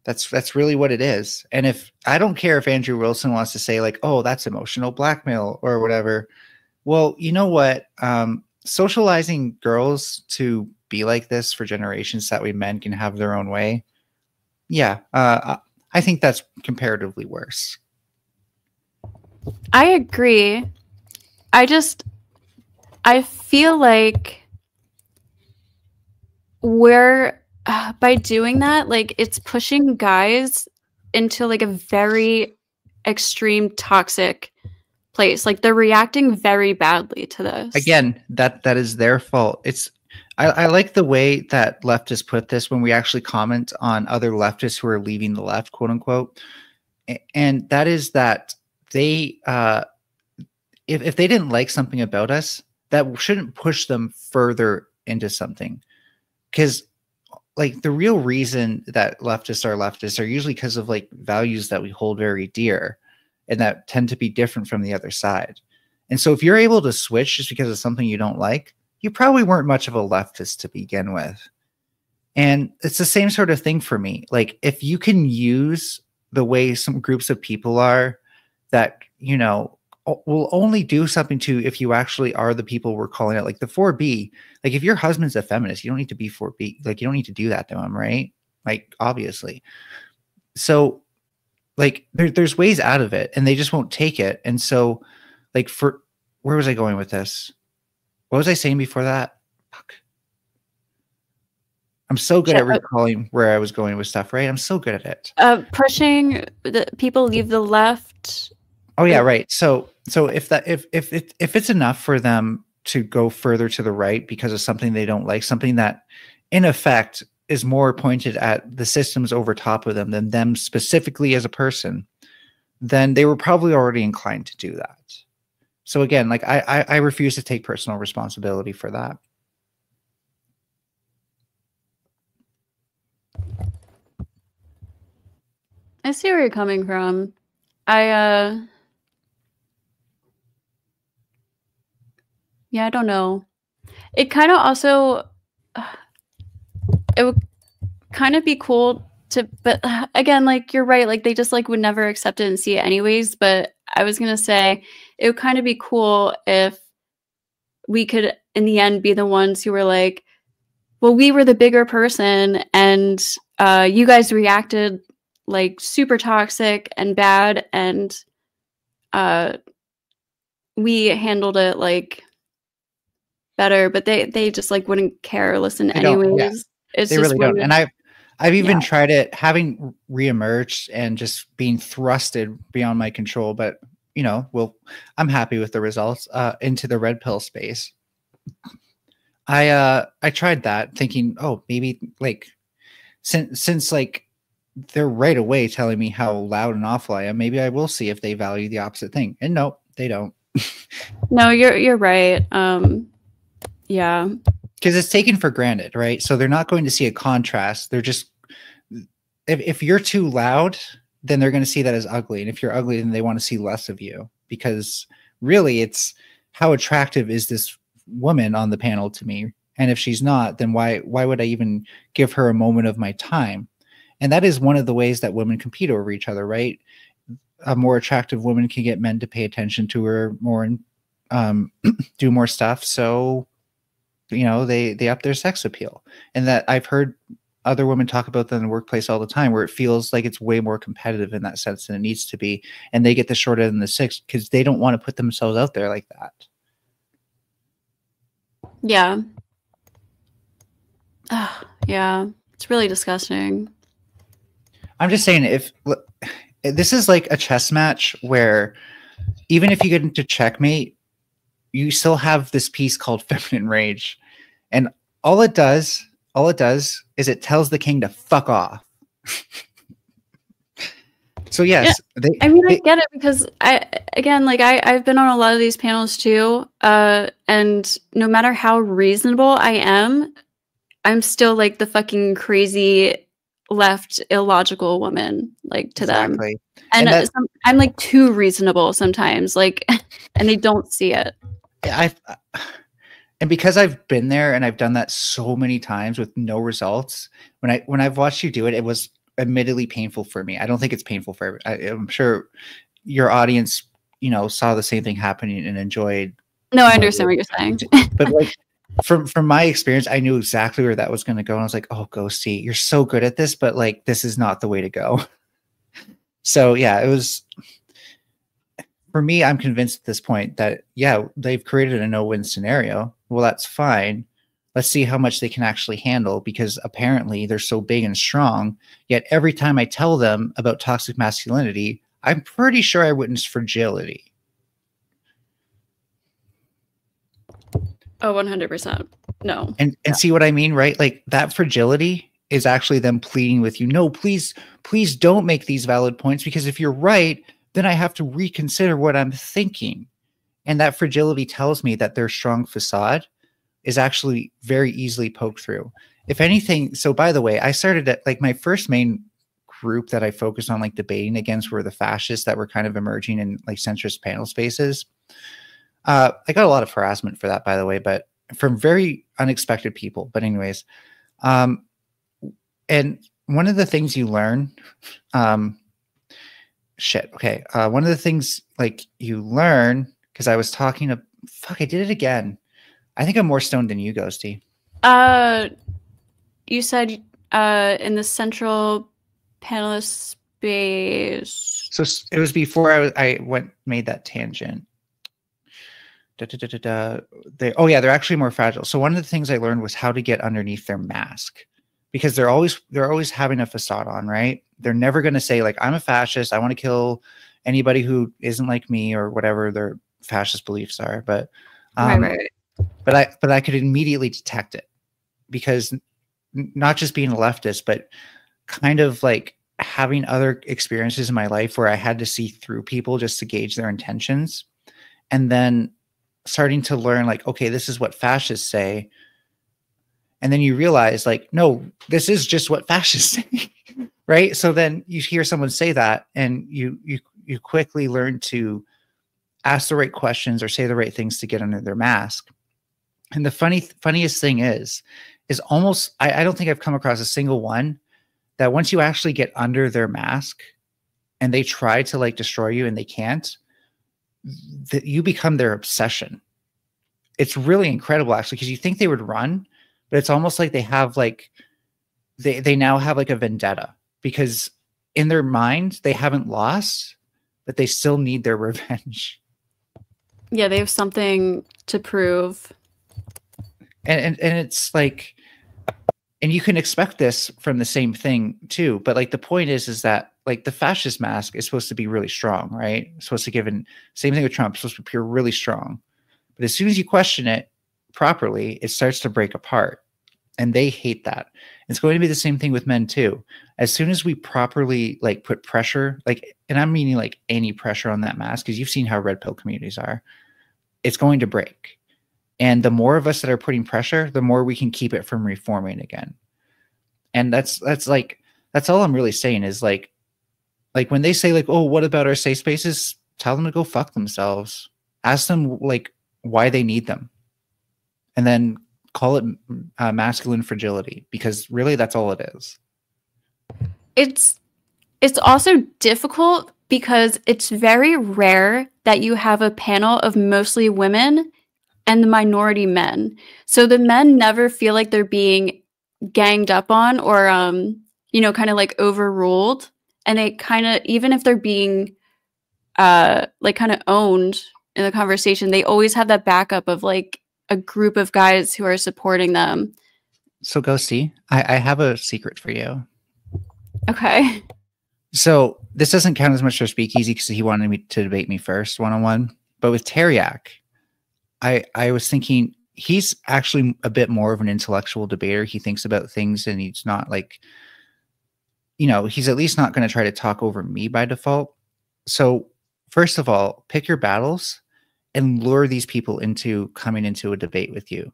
That's really what it is. And if I don't care if Andrew Wilson wants to say like, oh, that's emotional blackmail or whatever. Well, you know what? Socializing girls to be like this for generations, that way men can have their own way. Yeah, I think that's comparatively worse. I agree. I feel like by doing that, like it's pushing guys into like a very extreme toxic place. Like they're reacting very badly to this. Again, that is their fault. I like the way that leftists put this when we actually comment on other leftists who are leaving the left, quote unquote. And that is that they, if they didn't like something about us, that shouldn't push them further into something. Because like the real reason that leftists are usually because of like values that we hold very dear and that tend to be different from the other side. And so if you're able to switch just because of something you don't like, you probably weren't much of a leftist to begin with. And it's the same sort of thing for me. Like if you can use the way some groups of people are that, you know, will only do something to if you actually are the people we're calling it, like the 4B. Like if your husband's a feminist, you don't need to be 4B. Like you don't need to do that to him, right? Like obviously. So like there's ways out of it and they just won't take it. And so like where was I going with this? What was I saying before that? Fuck. I'm so good at recalling where I was going with stuff, right? I'm so good at it. Pushing the people leave the left. Oh yeah, right. So if it's enough for them to go further to the right because of something they don't like, something that in effect is more pointed at the systems over top of them than them specifically as a person, then they were probably already inclined to do that. So again, like I refuse to take personal responsibility for that. I see where you're coming from. Yeah, I don't know. It kind of also, it would kind of be cool to, but again, like you're right, like they just like would never accept it and see it anyways. But I was gonna say it would kind of be cool if we could, in the end, be the ones who were like, well, we were the bigger person, and you guys reacted like super toxic and bad, and we handled it like better, but they just like wouldn't care or listen They don't, anyways. yeah. It's They just really don't. weird. And I've even Yeah. tried it, having reemerged and just being thrusted beyond my control. But you know, well, I'm happy with the results. Into the red pill space. I tried that, thinking, oh, maybe like since like they're right away telling me how loud and awful I am, maybe I will see if they value the opposite thing. And no, they don't. No, you're right. Yeah. Because it's taken for granted, right? So they're not going to see a contrast. They're just, if you're too loud, then they're going to see that as ugly. And if you're ugly, then they want to see less of you, because really it's how attractive is this woman on the panel to me? And if she's not, then why would I even give her a moment of my time? And that is one of the ways that women compete over each other, right? A more attractive woman can get men to pay attention to her more and do more stuff. So, you know, they up their sex appeal. And that I've heard other women talk about that in the workplace all the time, where it feels like it's way more competitive in that sense than it needs to be. And they get the short end of the stick because they don't want to put themselves out there like that. Yeah. Yeah. It's really disgusting. I'm just saying, if this is like a chess match where even if you get into checkmate, you still have this piece called feminine rage. And all it does is it tells the king to fuck off. So yes, yeah. I get it, because I've been on a lot of these panels too. And no matter how reasonable I am, I'm still like the fucking crazy left illogical woman, like to them. And I'm like too reasonable sometimes, like, and they don't see it. And because I've been there and I've done that so many times with no results, when I've watched you do it, it was admittedly painful for me. I don't think it's painful for I'm sure your audience, you know, saw the same thing happening and enjoyed. No, I understand what you're saying. But like from my experience, I knew exactly where that was going to go. And I was like, oh, Ghosty, you're so good at this, but like, this is not the way to go. So yeah, it was, for me, I'm convinced at this point that, yeah, they've created a no-win scenario. Well, that's fine. Let's see how much they can actually handle, because apparently they're so big and strong. Yet every time I tell them about toxic masculinity, I'm pretty sure I witnessed fragility. Oh, 100%. No. And see what I mean, right? Like that fragility is actually them pleading with you. No, please don't make these valid points, because if you're right, then I have to reconsider what I'm thinking. And that fragility tells me that their strong facade is actually very easily poked through. If anything, so by the way, I started at like my first main group that I focused on like debating against were the fascists that were kind of emerging in like centrist panel spaces. I got a lot of harassment for that, by the way, but from very unexpected people. But anyways, and one of the things you learn, one of the things like you learn, because I was talking to, I did it again. I think I'm more stoned than you, Ghosty. You said in the central panelist space. So it was before I made that tangent. They're actually more fragile. So one of the things I learned was how to get underneath their mask, because they're always having a facade on, right? They're never going to say like, I'm a fascist, I want to kill anybody who isn't like me, or whatever their fascist beliefs are. But right. But I could immediately detect it, because not just being a leftist, but kind of like having other experiences in my life where I had to see through people just to gauge their intentions, and then starting to learn like, okay, this is what fascists say. And then you realize like, no, this is just what fascists say. right? So then you hear someone say that, and you quickly learn to ask the right questions or say the right things to get under their mask. And the funniest thing is almost, I don't think I've come across a single one that once you actually get under their mask and they try to like destroy you and they can't, that you become their obsession. It's really incredible actually, because you think they would run, but it's almost like they have like, they now have like a vendetta, because in their mind they haven't lost, but they still need their revenge. Yeah, they have something to prove. And it's like, and you can expect this from the same thing too, but like the point is that like the fascist mask is supposed to be really strong, right? It's supposed to give an same thing with Trump, it's supposed to appear really strong. But as soon as you question it properly, it starts to break apart. And they hate that. It's going to be the same thing with men too. As soon as we properly like put pressure, like, and I'm meaning like any pressure on that mask, because you've seen how red pill communities are, it's going to break. And the more of us that are putting pressure, the more we can keep it from reforming again. And that's all I'm really saying is like when they say like, oh, what about our safe spaces? Tell them to go fuck themselves. Ask them like why they need them. And then call it masculine fragility, because really that's all it is. It's also difficult because it's very rare that you have a panel of mostly women and the minority men. So the men never feel like they're being ganged up on or kind of like overruled. And they kind of, even if they're being like kind of owned in the conversation, they always have that backup of like a group of guys who are supporting them. So Ghosty, I have a secret for you. Okay. So this doesn't count as much for Speakeasy because he wanted me to debate me first one-on-one. But with Teriak, I was thinking he's actually a bit more of an intellectual debater. He thinks about things and he's not like, he's at least not going to try to talk over me by default. So first of all, pick your battles and lure these people into coming into a debate with you.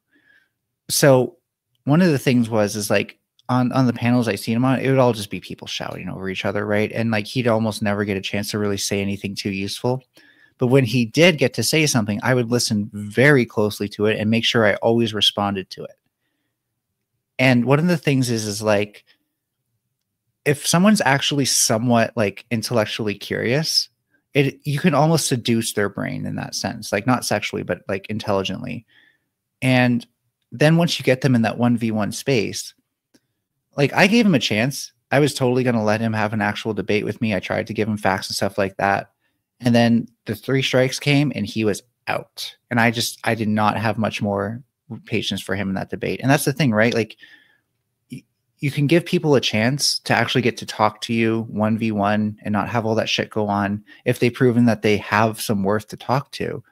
So one of the things is like on the panels I seen him on, it would all just be people shouting over each other, right? And like he'd almost never get a chance to really say anything too useful. But when he did get to say something, I would listen very closely to it and make sure I always responded to it. And one of the things is like, if someone's actually somewhat like intellectually curious, you can almost seduce their brain in that sense, like not sexually, but like intelligently. And then once you get them in that 1v1 space, like I gave him a chance. I was totally going to let him have an actual debate with me. I tried to give him facts and stuff like that. And then the 3 strikes came and he was out. And I did not have much more patience for him in that debate. And that's the thing, right? Like you can give people a chance to actually get to talk to you 1v1 and not have all that shit go on if they've proven that they have some worth to talk to.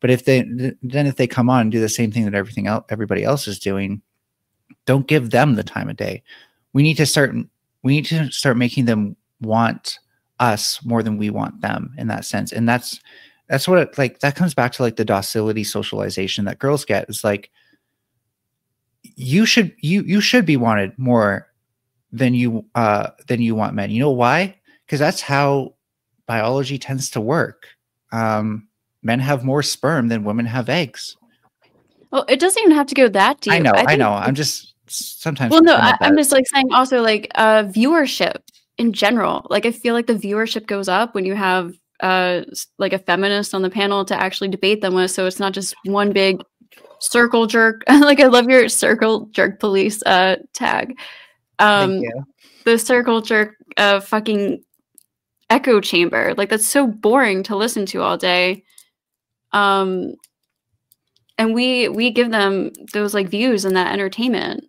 But if they come on and do the same thing that everybody else is doing, don't give them the time of day. We need to start making them want us more than we want them in that sense. And that's what that comes back to like the docility socialization that girls get. It's like, you should be wanted more than you want men. You know why? Because that's how biology tends to work. Men have more sperm than women have eggs. Well, it doesn't even have to go that deep. I know. I'm just sometimes. Well, no, I'm just like saying also like viewership in general. Like I feel like the viewership goes up when you have like a feminist on the panel to actually debate them with. So it's not just one big circle jerk. Like I love your circle jerk police tag. Thank you. The circle jerk fucking echo chamber. Like that's so boring to listen to all day. And we give them those like views and that entertainment.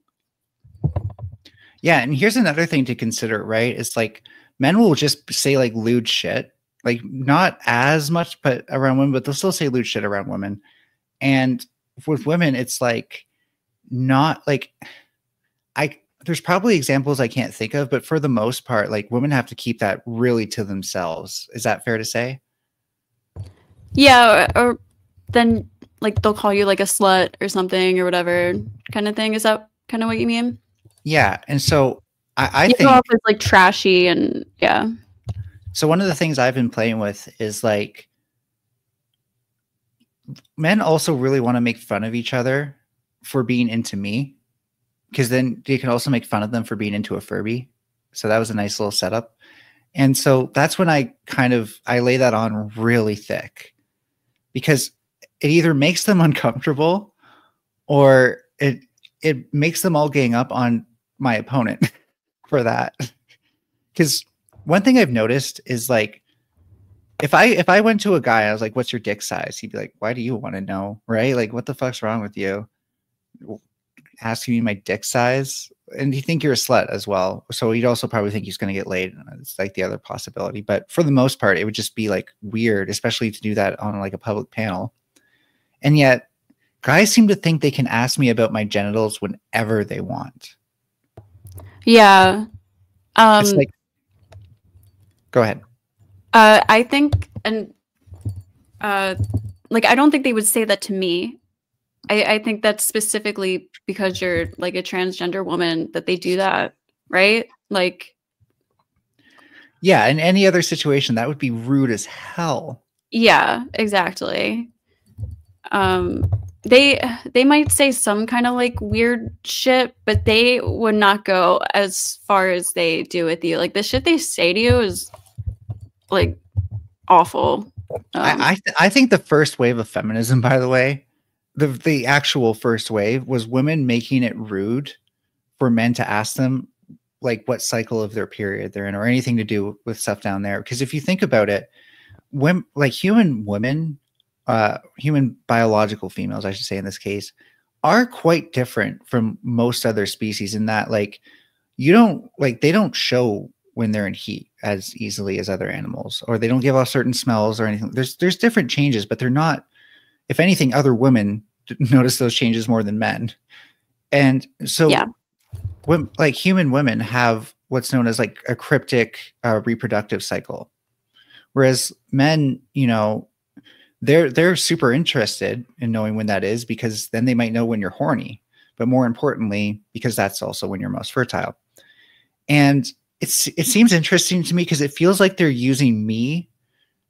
Yeah, and here's another thing to consider, right? It's like men will just say like lewd shit, like not as much, but around women, but they'll still say lewd shit around women. And with women, it's like not like there's probably examples I can't think of, but for the most part, like women have to keep that really to themselves. Is that fair to say? Yeah, or then like they'll call you like a slut or something or whatever kind of thing. Is that kind of what you mean? Yeah. And so I you think know, if it's like trashy and yeah. so. One of the things I've been playing with is like men also really want to make fun of each other for being into me, because then they can also make fun of them for being into a Furby. So that was a nice little setup. And so that's when I lay that on really thick, because it either makes them uncomfortable or it makes them all gang up on my opponent for that. Because one thing I've noticed is like, if I went to a guy, I was like, "What's your dick size?" He'd be like, "Why do you want to know? Right? Like, what the fuck's wrong with you? Asking me my dick size?" And he'd think you're a slut as well. So he'd also probably think he's going to get laid. It's like the other possibility. But for the most part, it would just be like weird, especially to do that on like a public panel. And yet, guys seem to think they can ask me about my genitals whenever they want. Yeah. It's like, go ahead. I think, and like, I don't think they would say that to me. I think that's specifically because you're like a transgender woman that they do that, right? Like, yeah, in any other situation, that would be rude as hell. yeah, exactly. They might say some kind of like weird shit, but they would not go as far as they do with you. Like the shit they say to you is like awful. I think the first wave of feminism, by the way, the actual first wave was women making it rude for men to ask them like what cycle of their period they're in or anything to do with stuff down there. Because if you think about it, when like human women, human biological females, I should say in this case, are quite different from most other species in that like they don't show when they're in heat as easily as other animals, or they don't give off certain smells or anything. There's different changes, but they're not, if anything, other women notice those changes more than men. And so yeah. when like human women have what's known as like a cryptic reproductive cycle, whereas men, you know, they're super interested in knowing when that is, because then they might know when you're horny, but more importantly, because that's also when you're most fertile. And it seems interesting to me because it feels like they're using me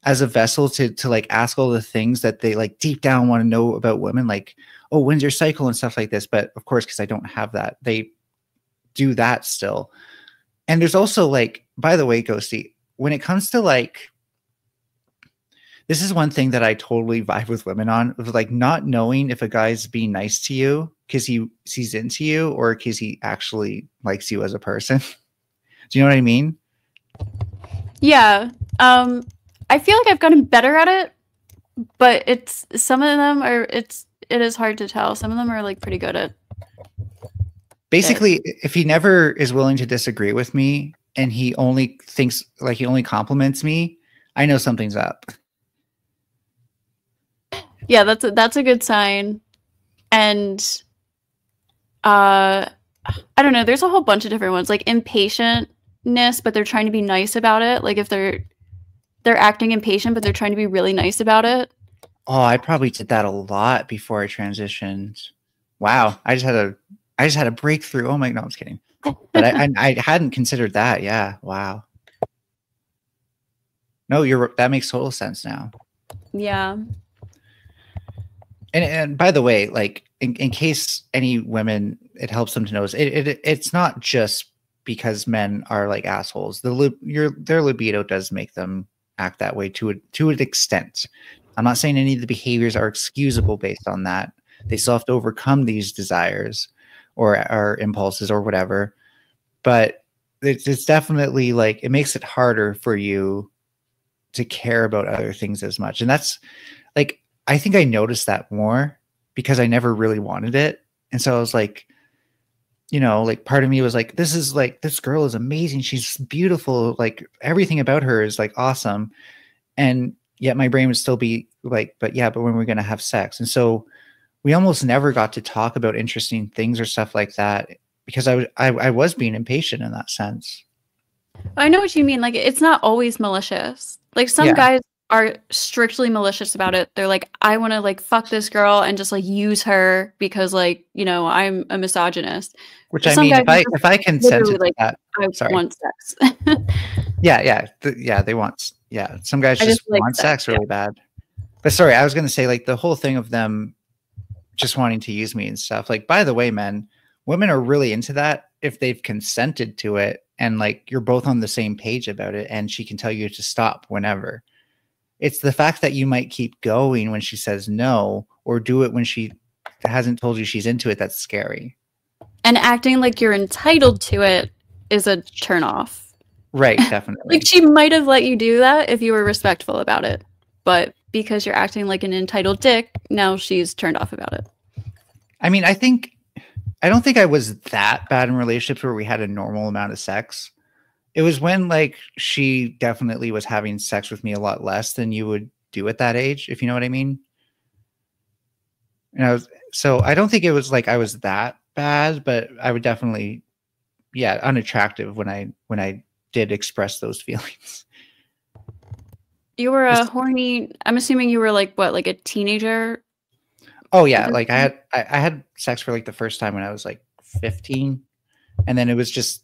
as a vessel to like ask all the things that they like deep down want to know about women, like, oh, when's your cycle and stuff like this. But of course, because I don't have that, they do that still. And there's also like, by the way, Ghosty, when it comes to like, this is one thing that I totally vibe with women on, of like not knowing if a guy's being nice to you because he's into you or because he actually likes you as a person. Do you know what I mean? Yeah. I feel like I've gotten better at it, but it's some of them are it is hard to tell. Some of them are like pretty good at basically if he never is willing to disagree with me and he only thinks like he only compliments me, I know something's up. Yeah, that's a good sign. And I don't know, there's a whole bunch of different ones, like impatientness, but they're trying to be nice about it. Like if they're acting impatient, but they're trying to be really nice about it. Oh, I probably did that a lot before I transitioned. Wow, I just had a breakthrough. Oh my, no, I'm just kidding. But I hadn't considered that. Yeah, wow. No, that makes total sense now. Yeah. And by the way, like in case any women, it helps them to know, it's not just because men are like assholes. Their libido does make them act that way to an extent. I'm not saying any of the behaviors are excusable based on that. They still have to overcome these desires or impulses or whatever. But it's definitely like it makes it harder for you to care about other things as much. And that's like, I think I noticed that more because I never really wanted it. And so I was like, you know, like part of me was like, this girl is amazing. She's beautiful. Like everything about her is like awesome. And yet my brain would still be like, but when we're going to have sex. And so we almost never got to talk about interesting things or stuff like that because I was being impatient in that sense. I know what you mean. Like it's not always malicious. Like some guys are strictly malicious about it. They're like, I want to like fuck this girl and just like use her because like, you know, I'm a misogynist. Which There's I some mean, guys who if I consented literally to that, I sorry. want sex. They want, some guys I just just like want sex, sex really bad. But sorry, I was going to say like the whole thing of them just wanting to use me and stuff. Like, by the way, men, women are really into that if they've consented to it and like you're both on the same page about it and she can tell you to stop whenever. It's the fact that you might keep going when she says no or do it when she hasn't told you she's into it that's scary. And acting like you're entitled to it is a turnoff. Right, definitely. Like she might have let you do that if you were respectful about it. But because you're acting like an entitled dick, now she's turned off about it. I mean, I don't think I was that bad in relationships where we had a normal amount of sex. It was when like she definitely was having sex with me a lot less than you would do at that age, if you know what I mean. So I don't think it was like I was that bad, but I would definitely, unattractive when I did express those feelings. You were a horny, I'm assuming you were like what, like a teenager? Oh yeah, like I had sex for like the first time when I was like 15, and then it was just,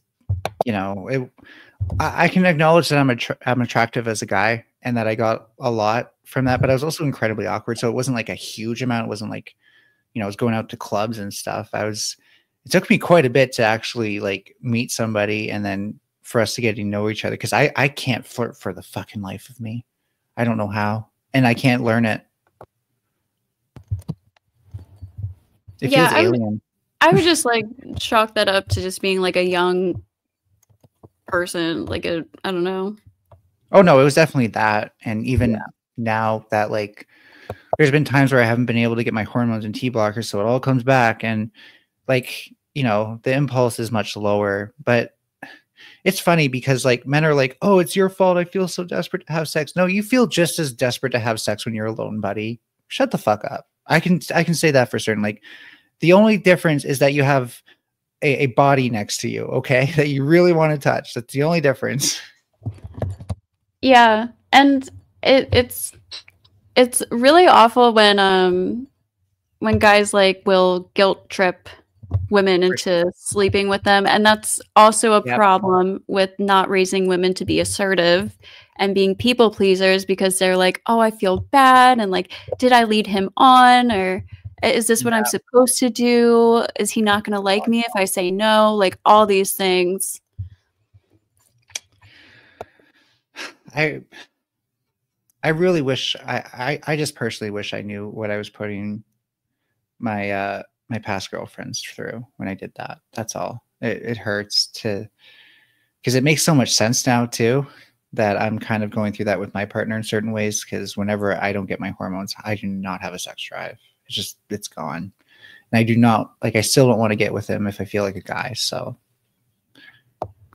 I can acknowledge that I'm attractive as a guy and that I got a lot from that, but I was also incredibly awkward. So it wasn't like a huge amount. It wasn't like, I was going out to clubs and stuff. It took me quite a bit to actually like meet somebody and then for us to get to know each other. Cause I can't flirt for the fucking life of me. I don't know how, and I can't learn it. It feels alien. I would just like chalk that up to just being like a young person, like I don't know. Oh no, it was definitely that. And even now that like there's been times where I haven't been able to get my hormones and T blockers, so it all comes back and like, the impulse is much lower. But it's funny because like men are like, oh, it's your fault. I feel so desperate to have sex. No, you feel just as desperate to have sex when you're alone, buddy. Shut the fuck up. I can say that for certain. Like the only difference is that you have a body next to you, okay, that you really want to touch. That's the only difference. Yeah, and it's really awful when guys like will guilt trip women into sleeping with them, and that's also a problem with not raising women to be assertive and being people pleasers because they're like, oh, I feel bad, and like, did I lead him on, or is this what I'm supposed to do? Is he not going to like me if I say no? Like all these things. I really wish I just personally wish I knew what I was putting my my past girlfriends through when I did that. That's all. It hurts because it makes so much sense now too that I'm kind of going through that with my partner in certain ways. Because whenever I don't get my hormones, I do not have a sex drive. It's gone. And I do not like. I still don't want to get with him if I feel like a guy. So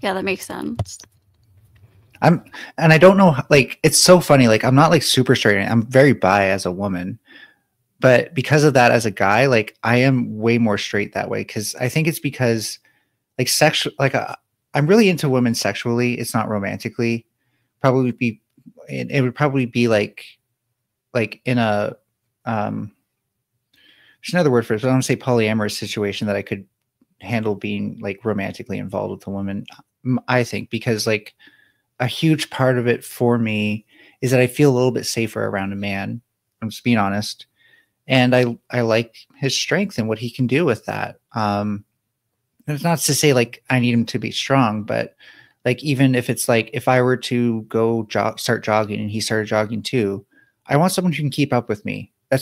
yeah, that makes sense. And I don't know, like, it's so funny. Like, I'm not like super straight. I'm very bi as a woman, but because of that, as a guy, like I am way more straight that way. Cause I think it's because like I'm really into women sexually. It's not romantically. It would probably be like in a, there's another word for it. So I don't want to say polyamorous situation that I could handle being like romantically involved with a woman. I think because like, a huge part of it for me is that I feel a little bit safer around a man. I'm just being honest. And I like his strength and what he can do with that. It's not to say like I need him to be strong, but like, even if it's like, if I were to go start jogging and he started jogging too, I want someone who can keep up with me. I've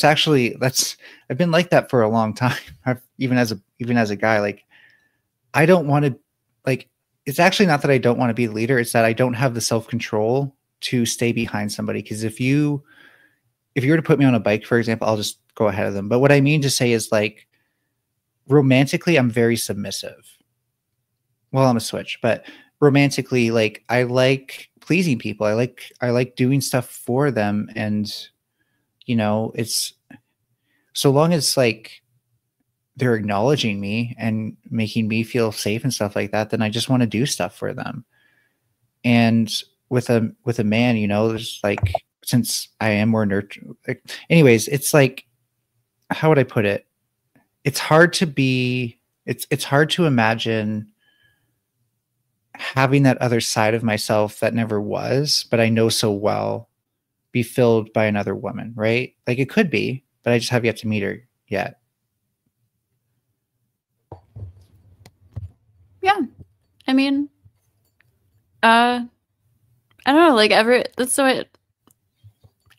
been like that for a long time. Even as a guy, like I don't want to like, it's actually not that I don't want to be the leader. It's that I don't have the self-control to stay behind somebody. Because if you were to put me on a bike, for example, I'll just go ahead of them. But what I mean to say is like romantically, I'm very submissive. Well, I'm a switch, but romantically, like I like pleasing people. I like doing stuff for them. And, it's so long as like they're acknowledging me and making me feel safe and stuff like that, then I just want to do stuff for them. And with a man, there's like since I am more nurture. Anyways, it's like, how would I put it? It's hard to be. It's hard to imagine having that other side of myself that never was, but I know so well, be filled by another woman, right? Like it could be, but I just have yet to meet her yet. Yeah. I mean, I don't know, like that's so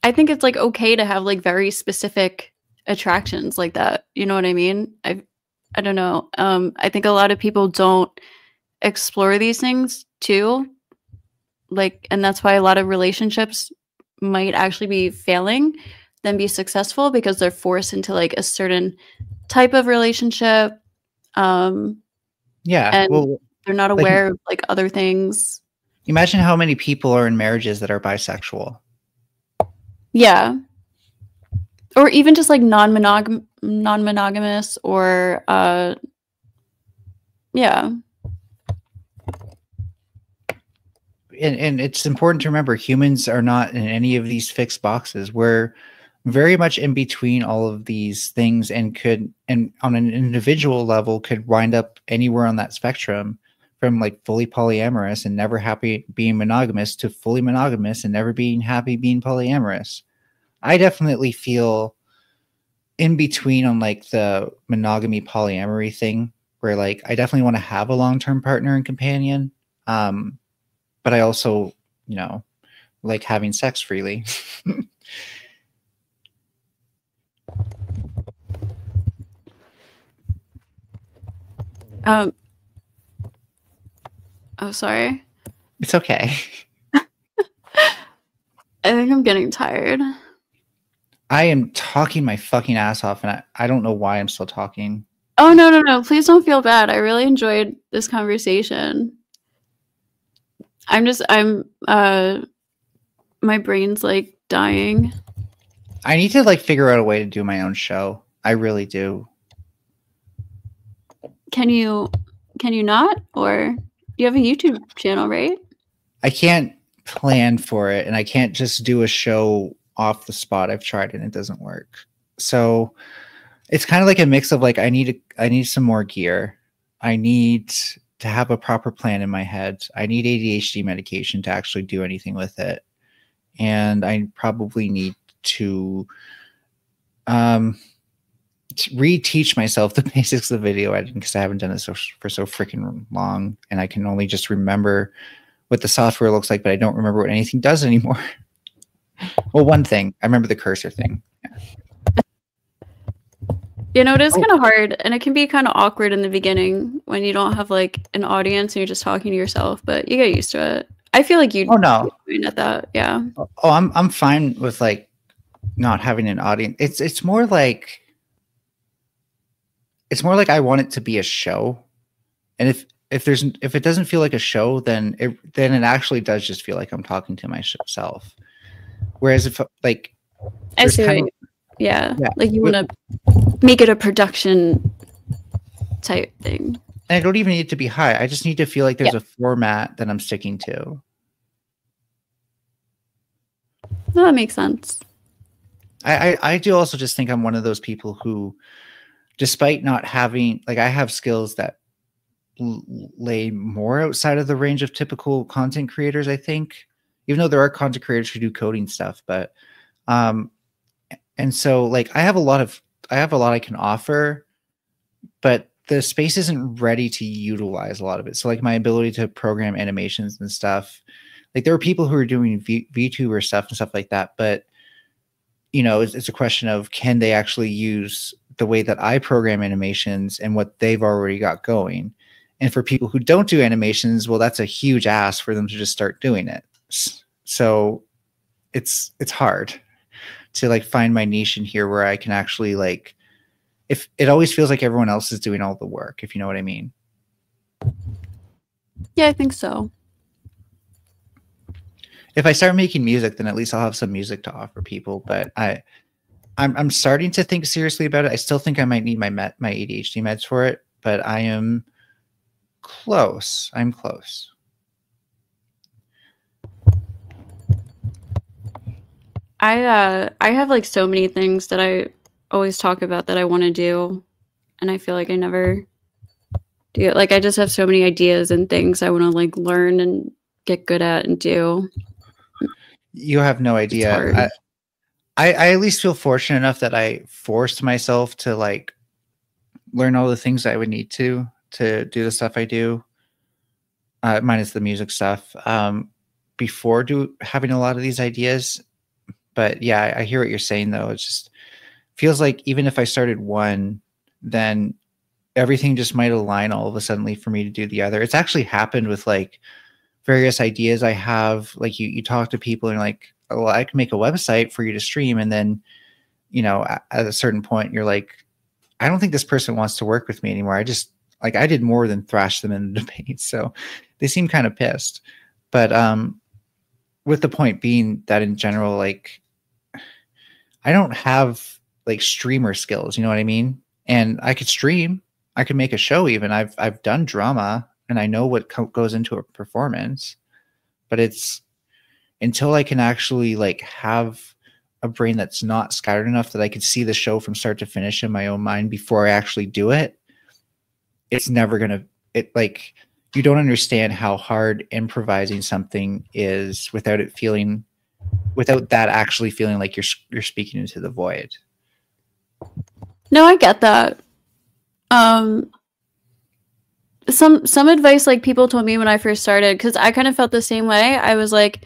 I think it's like okay to have like very specific attractions like that. You know what I mean? I don't know. I think a lot of people don't explore these things too. Like, and that's why a lot of relationships might actually be failing than be successful, because they're forced into like a certain type of relationship. Yeah. And Well, they're not like, aware of like other things. imagine how many people are in marriages that are bisexual. Yeah. Or even just like non-monogamous, or yeah. And it's important to remember humans are not in any of these fixed boxes. We're very much in between all of these things, and on an individual level could wind up anywhere on that spectrum, from like fully polyamorous and never happy being monogamous to fully monogamous and never being happy being polyamorous. I definitely feel in between on like the monogamy polyamory thing, where like I definitely want to have a long-term partner and companion. But I also, like having sex freely. Oh, sorry. It's okay. I think I'm getting tired. I am talking my fucking ass off, and I don't know why I'm still talking. Oh, no. Please don't feel bad. I really enjoyed this conversation. My brain's like dying. I need to like figure out a way to do my own show. I really do. Can you not? Or you have a YouTube channel, right? I can't plan for it, and I can't just do a show off the spot. I've tried and it doesn't work. So it's kind of like a mix of like I need some more gear. I need to have a proper plan in my head. I need ADHD medication to actually do anything with it. And I probably need to reteach myself the basics of video editing, because I haven't done it for so freaking long, and I can only just remember what the software looks like, but I don't remember what anything does anymore. Well, one thing, I remember the cursor thing. Yeah. It is kind of hard, and it can be kind of awkward in the beginning when you don't have like an audience and you're just talking to yourself, but you get used to it. I feel like Oh no. at that. Yeah. Oh, I'm fine with like not having an audience. It's more like I want it to be a show. And if it doesn't feel like a show, then it actually does just feel like I'm talking to myself. Whereas if like I see. Yeah. Like you want to make it a production type thing. And I don't even need it to be high. I just need to feel like there's a format that I'm sticking to. No, that makes sense. I do also just think I'm one of those people who, despite not having, like, I have skills that lay more outside of the range of typical content creators, I think, even though there are content creators who do coding stuff, but, and so like, I have a lot I can offer, but the space isn't ready to utilize a lot of it. So like my ability to program animations and stuff, like there are people who are doing VTuber stuff and stuff like that, but it's a question of, can they actually use the way that I program animations and what they've already got going? And for people who don't do animations, well, that's a huge ask for them to just start doing it. So it's hard to like find my niche in here where I can actually like, if it always feels like everyone else is doing all the work, if you know what I mean. Yeah, I think so. If I start making music, then at least I'll have some music to offer people. But I'm starting to think seriously about it. I still think I might need my ADHD meds for it, but I am close. I'm close. I have like so many things that I always talk about that I want to do, and I feel like I never do it. Like I just have so many ideas and things I want to like learn and get good at and do. You have no It's idea. hard. I at least feel fortunate enough that I forced myself to like learn all the things I would need to do the stuff I do, minus the music stuff, before having a lot of these ideas. But yeah, I hear what you're saying though. It just feels like even if I started one, then everything just might align all of a sudden for me to do the other. It's actually happened with like various ideas I have. Like you talk to people and you're like, oh, well, I can make a website for you to stream. And then, you know, at a certain point you're like, I don't think this person wants to work with me anymore. I just like, I did more than thrash them in the debate. So they seem kind of pissed. But with the point being that in general, like I don't have like streamer skills, you know what I mean? And I could stream, I could make a show even. I've done drama and I know what goes into a performance, but it's until I can actually like have a brain that's not scattered enough that I could see the show from start to finish in my own mind before I actually do it. It's never going to, it like, you don't understand how hard improvising something is without that actually feeling like you're speaking into the void. No, I get that. Some advice like people told me when I first started, because I kind of felt the same way. I was like,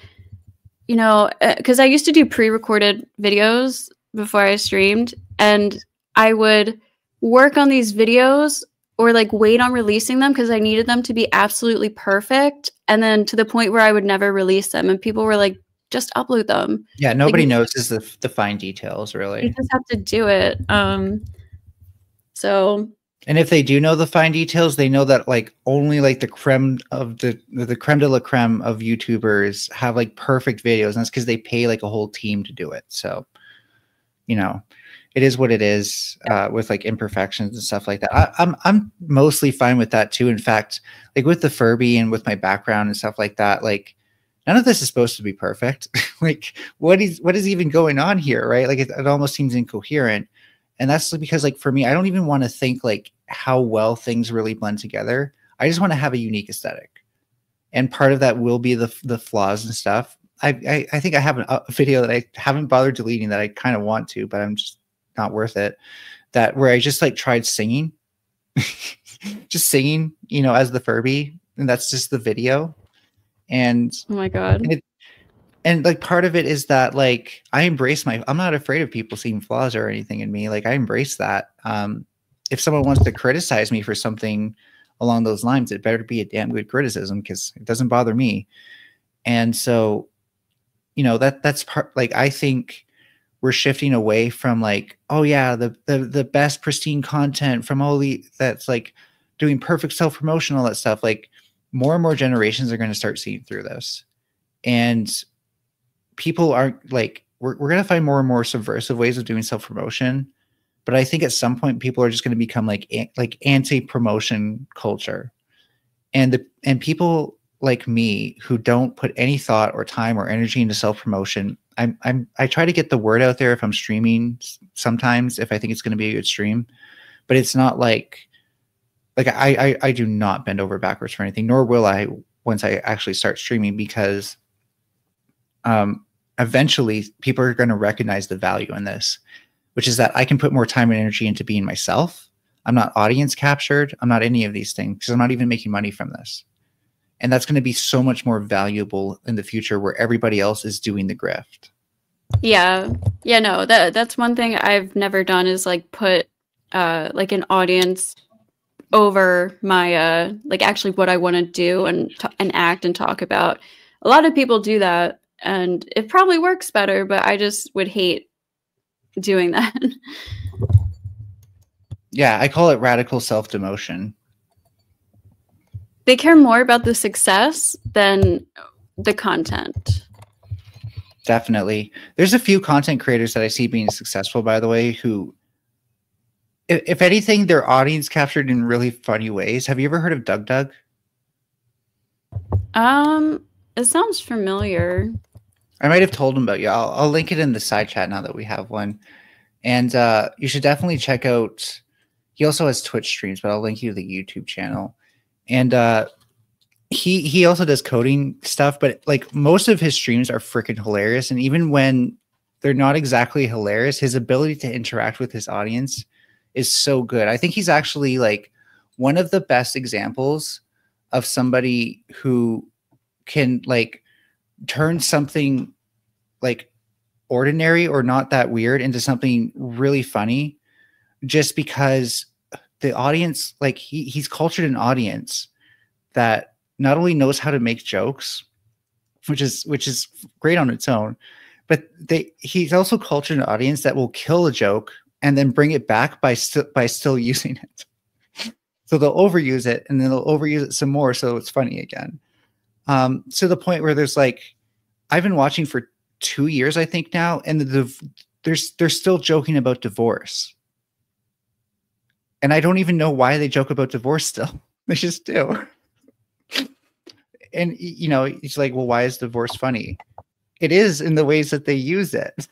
you know, because I used to do pre-recorded videos before I streamed, and I would work on these videos or like wait on releasing them because I needed them to be absolutely perfect, and then to the point where I would never release them, and people were like, just upload them. Yeah, nobody notices the fine details, really. You just have to do it. So, and if they do know the fine details, they know that like only like the creme of the creme de la creme of YouTubers have like perfect videos, and that's because they pay like a whole team to do it. So, you know, it is what it is, with like imperfections and stuff like that. I'm mostly fine with that too. In fact, like with the Furby and with my background and stuff like that, like none of this is supposed to be perfect. Like what is even going on here, right? Like it almost seems incoherent. And that's because like for me, I don't even want to think like how well things really blend together. I just want to have a unique aesthetic. And part of that will be the flaws and stuff. I think I have a video that I haven't bothered deleting that I kind of want to, but I'm just not worth it. That where I just like tried singing, just singing, you know, as the Furby. And that's just the video. And oh my God. And like part of it is that like I embrace I'm not afraid of people seeing flaws or anything in me. Like I embrace that. If someone wants to criticize me for something along those lines, it better be a damn good criticism because it doesn't bother me. And so, you know, that's part, like, I think we're shifting away from like, oh yeah, the best pristine content from that's like doing perfect self-promotion, all that stuff. Like more and more generations are going to start seeing through this. And people aren't like, we're going to find more and more subversive ways of doing self-promotion. But I think at some point people are just going to become like anti-promotion culture. And people like me who don't put any thought or time or energy into self-promotion, I try to get the word out there if I'm streaming sometimes, if I think it's going to be a good stream, but it's not like I do not bend over backwards for anything, nor will I once I actually start streaming, because eventually people are going to recognize the value in this, which is that I can put more time and energy into being myself. I'm not audience captured. I'm not any of these things because I'm not even making money from this. And that's going to be so much more valuable in the future where everybody else is doing the grift. Yeah. Yeah, no, that's one thing I've never done is like put like an audience over my like actually what I want to do and act and talk about. A lot of people do that and it probably works better, but I just would hate doing that. Yeah, I call it radical self-demotion. They care more about the success than the content. Definitely. There's a few content creators that I see being successful, by the way, who, if anything, their audience captured in really funny ways. Have you ever heard of Doug Doug? It sounds familiar. I might have told him about you. I'll link it in the side chat now that we have one. And you should definitely check out. He also has Twitch streams, but I'll link you to the YouTube channel. And he also does coding stuff, but like most of his streams are freaking hilarious. And even when they're not exactly hilarious, his ability to interact with his audience is so good. I think he's actually like one of the best examples of somebody who can like turn something like ordinary or not that weird into something really funny, just because the audience, like he's cultured an audience that not only knows how to make jokes, which is great on its own, but he's also cultured an audience that will kill a joke and then bring it back by still using it. So they'll overuse it and then they'll overuse it some more so it's funny again. To the point where there's like, I've been watching for 2 years, I think now, and they're still joking about divorce. And I don't even know why they joke about divorce still. They just do. And, you know, it's like, well, why is divorce funny? It is in the ways that they use it.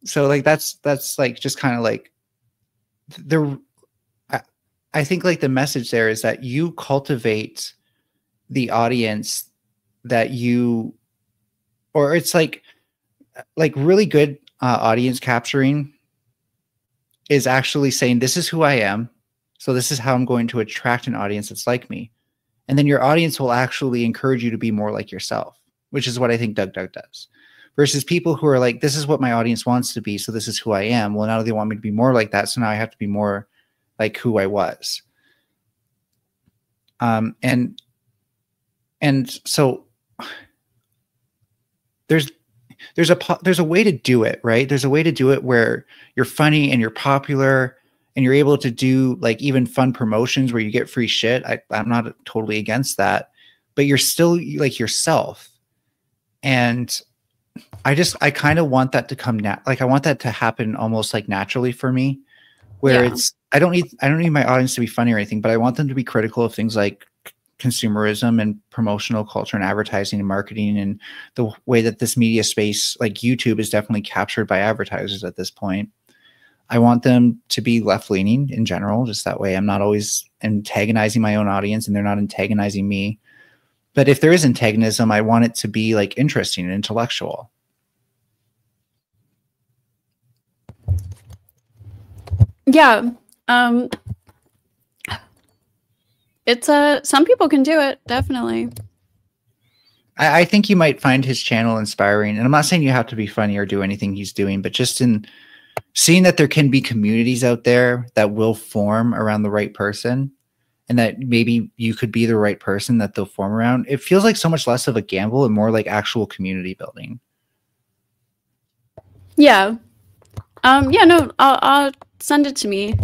So like, that's like, just kind of like I think like the message there is that you cultivate the audience that you, or it's like really good audience capturing is actually saying, this is who I am. So this is how I'm going to attract an audience that's like me. And then your audience will actually encourage you to be more like yourself, which is what I think Doug does. Versus people who are like, this is what my audience wants to be, so this is who I am. Well, now they want me to be more like that, so now I have to be more like who I was. And so there's a way to do it, right? There's a way to do it where you're funny and you're popular and you're able to do like even fun promotions where you get free shit. I'm not totally against that, but you're still like yourself. And I kind of want that to come like I want that to happen almost like naturally for me, where I don't need my audience to be funny or anything, but I want them to be critical of things like consumerism and promotional culture and advertising and marketing and the way that this media space like YouTube is definitely captured by advertisers at this point. I want them to be left-leaning in general, just that way I'm not always antagonizing my own audience and they're not antagonizing me. But if there is antagonism, I want it to be like interesting and intellectual. Yeah. It's some people can do it, definitely. I think you might find his channel inspiring. And I'm not saying you have to be funny or do anything he's doing, but just in seeing that there can be communities out there that will form around the right person and that maybe you could be the right person that they'll form around. It feels like so much less of a gamble and more like actual community building. Yeah. Yeah, no, I'll send it to me.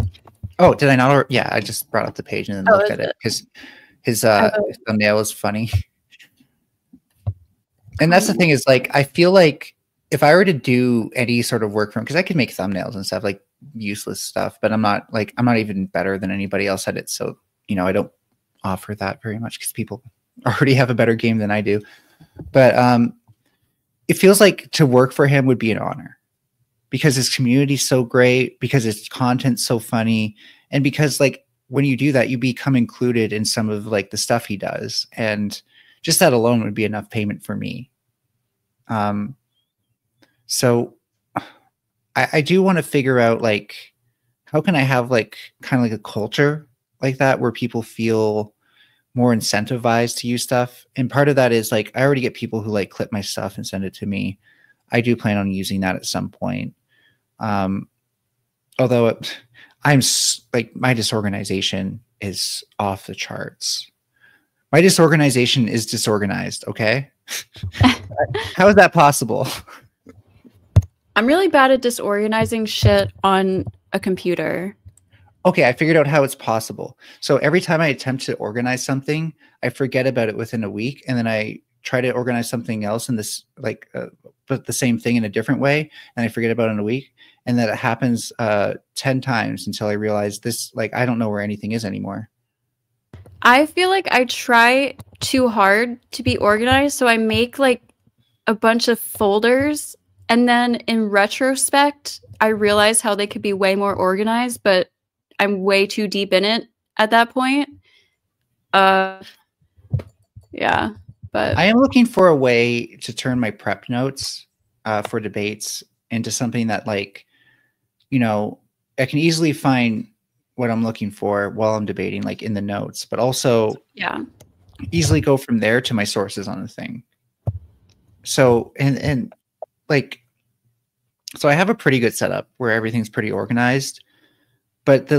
Oh, did I not? Yeah, I just brought up the page and then looked at it because his thumbnail is funny. And that's the thing is like, I feel like if I were to do any sort of work from, because I could make thumbnails and stuff like useless stuff, but I'm not even better than anybody else at it. So, you know, I don't offer that very much because people already have a better game than I do. But it feels like to work for him would be an honor because his community's so great, because his content's so funny. And because like when you do that, you become included in some of like the stuff he does. And just that alone would be enough payment for me. So I do want to figure out like, how can I have like kind of like a culture like that where people feel more incentivized to use stuff. And part of that is like, I already get people who like clip my stuff and send it to me. I do plan on using that at some point. Although I'm like, my disorganization is off the charts. My disorganization is disorganized. Okay. How is that possible? I'm really bad at disorganizing shit on a computer. Okay, I figured out how it's possible. So every time I attempt to organize something, I forget about it within a week, and then I try to organize something else in this, like, but the same thing in a different way, and I forget about it in a week, and that it happens 10 times until I realize this, like, I don't know where anything is anymore. I feel like I try too hard to be organized, so I make like a a bunch of folders, and then in retrospect, I realized how they could be way more organized, but I'm way too deep in it at that point. Yeah, but I am looking for a way to turn my prep notes for debates into something that, like, you know, I can easily find what I'm looking for while I'm debating, like in the notes, but also easily go from there to my sources on the thing. So, and like, so I have a pretty good setup where everything's pretty organized, but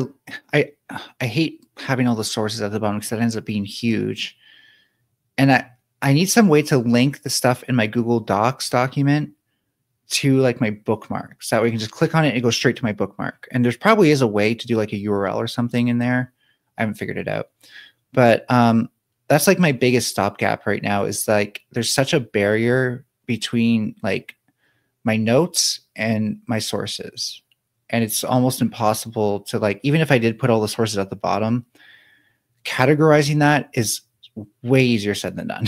I hate having all the sources at the bottom because that ends up being huge. And I need some way to link the stuff in my Google Docs document to like my bookmarks. That way I can just click on it and it goes straight to my bookmark. And there's probably is a way to do like a URL or something in there. I haven't figured it out. But that's like my biggest stopgap right now, is like there's such a barrier between like my notes and my sources. And it's almost impossible to, like, even if I did put all the sources at the bottom, categorizing that is way easier said than done.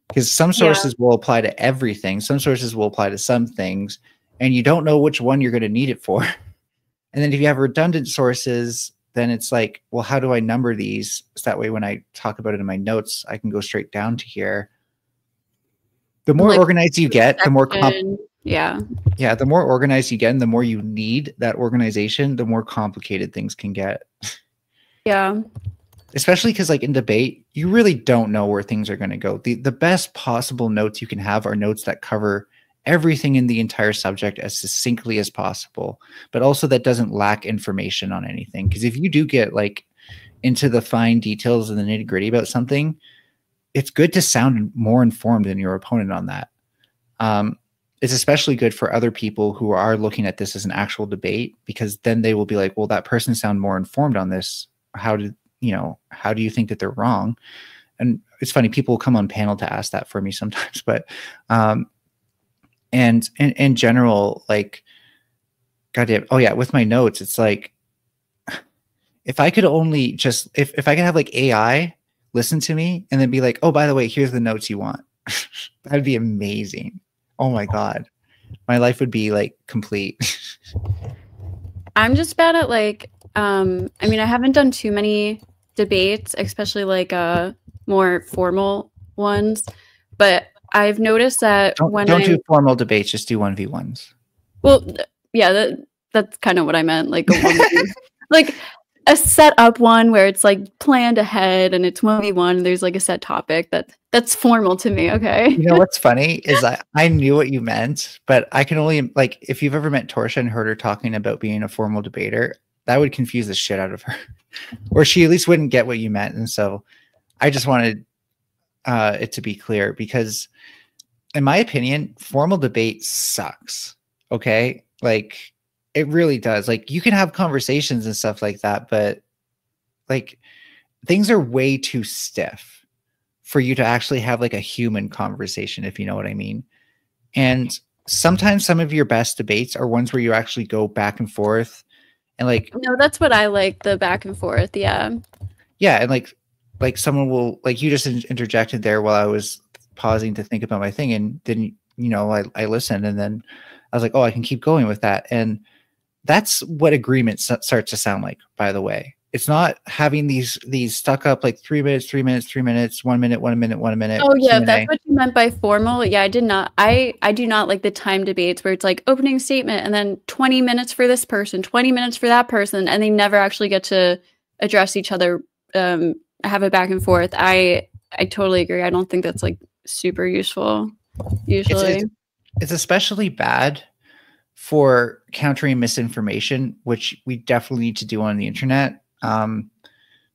Because some sources will apply to everything. Some sources will apply to some things, and you don't know which one you're going to need it for. And then if you have redundant sources, then it's like, well, how do I number these? So that way when I talk about it in my notes, I can go straight down to here. The more like, organized you get, the more the more organized you get, and the more you need that organization, the more complicated things can get. Yeah. Especially because, like, in debate, you really don't know where things are going to go. The best possible notes you can have are notes that cover everything in the entire subject as succinctly as possible, but also that doesn't lack information on anything. Because if you do get like into the fine details and the nitty gritty about something, it's good to sound more informed than your opponent on that. It's especially good for other people who are looking at this as an actual debate, because then they will be like, well, that person sound more informed on this. How do you think that they're wrong? And it's funny, people will come on panel to ask that for me sometimes, but and in general, like, goddamn, oh yeah, with my notes, it's like, if I could only just, if I could have like AI listen to me and then be like, oh, by the way, here's the notes you want. That'd be amazing. Oh my God. My life would be like complete. I'm just bad at like, I mean, I haven't done too many debates, especially like more formal ones, but I've noticed that don't do formal debates, just do 1v1s. Well, yeah, that's kind of what I meant, like a 1v1, like a set up one where it's like planned ahead and it's 1v1 and there's like a set topic that's formal to me. Okay. You know what's funny is I knew what you meant, but I can only, like, if you've ever met Torsha and heard her talking about being a formal debater, that would confuse the shit out of her, or she at least wouldn't get what you meant. And so I just wanted it to be clear, because in my opinion, formal debate sucks. Okay. Like, it really does. Like, you can have conversations and stuff like that, but like, things are way too stiff for you to actually have like a human conversation, if you know what I mean. And sometimes some of your best debates are ones where you actually go back and forth, and like, no, that's what I like, the back and forth. Yeah. And like someone will, like, you just interjected there while I was pausing to think about my thing, and then I listened, and then I was like, oh, I can keep going with that. And that's what agreement starts to sound like, by the way. It's not having these stuck up like 3 minutes, 3 minutes, 3 minutes, 1 minute, 1 minute, 1 minute. Oh yeah, that's what you meant by formal. Yeah, I do not like the time debates where it's like opening statement and then 20 minutes for this person, 20 minutes for that person, and they never actually get to address each other, have a back and forth. I totally agree. I don't think that's like super useful usually. It's especially bad for countering misinformation, which we definitely need to do on the internet.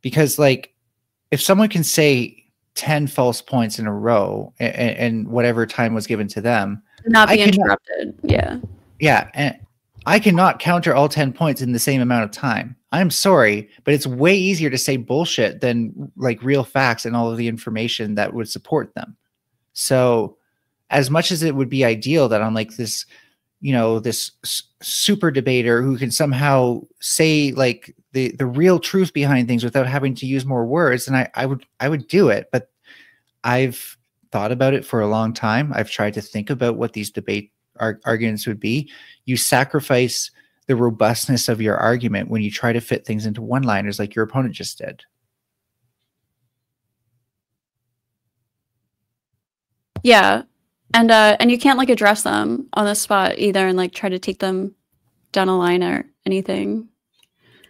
Because like, if someone can say 10 false points in a row and whatever time was given to them, not be interrupted. Yeah. And I cannot counter all 10 points in the same amount of time. I'm sorry, but it's way easier to say bullshit than like real facts and all of the information that would support them. So as much as it would be ideal that I'm like this, this super debater who can somehow say like the real truth behind things without having to use more words, and I would do it, but thought about it for a long time, I've tried to think about what these debate arguments would be. You sacrifice the robustness of your argument when you try to fit things into one-liners like your opponent just did. Yeah. And you can't like address them on the spot either and like try to take them down a line or anything.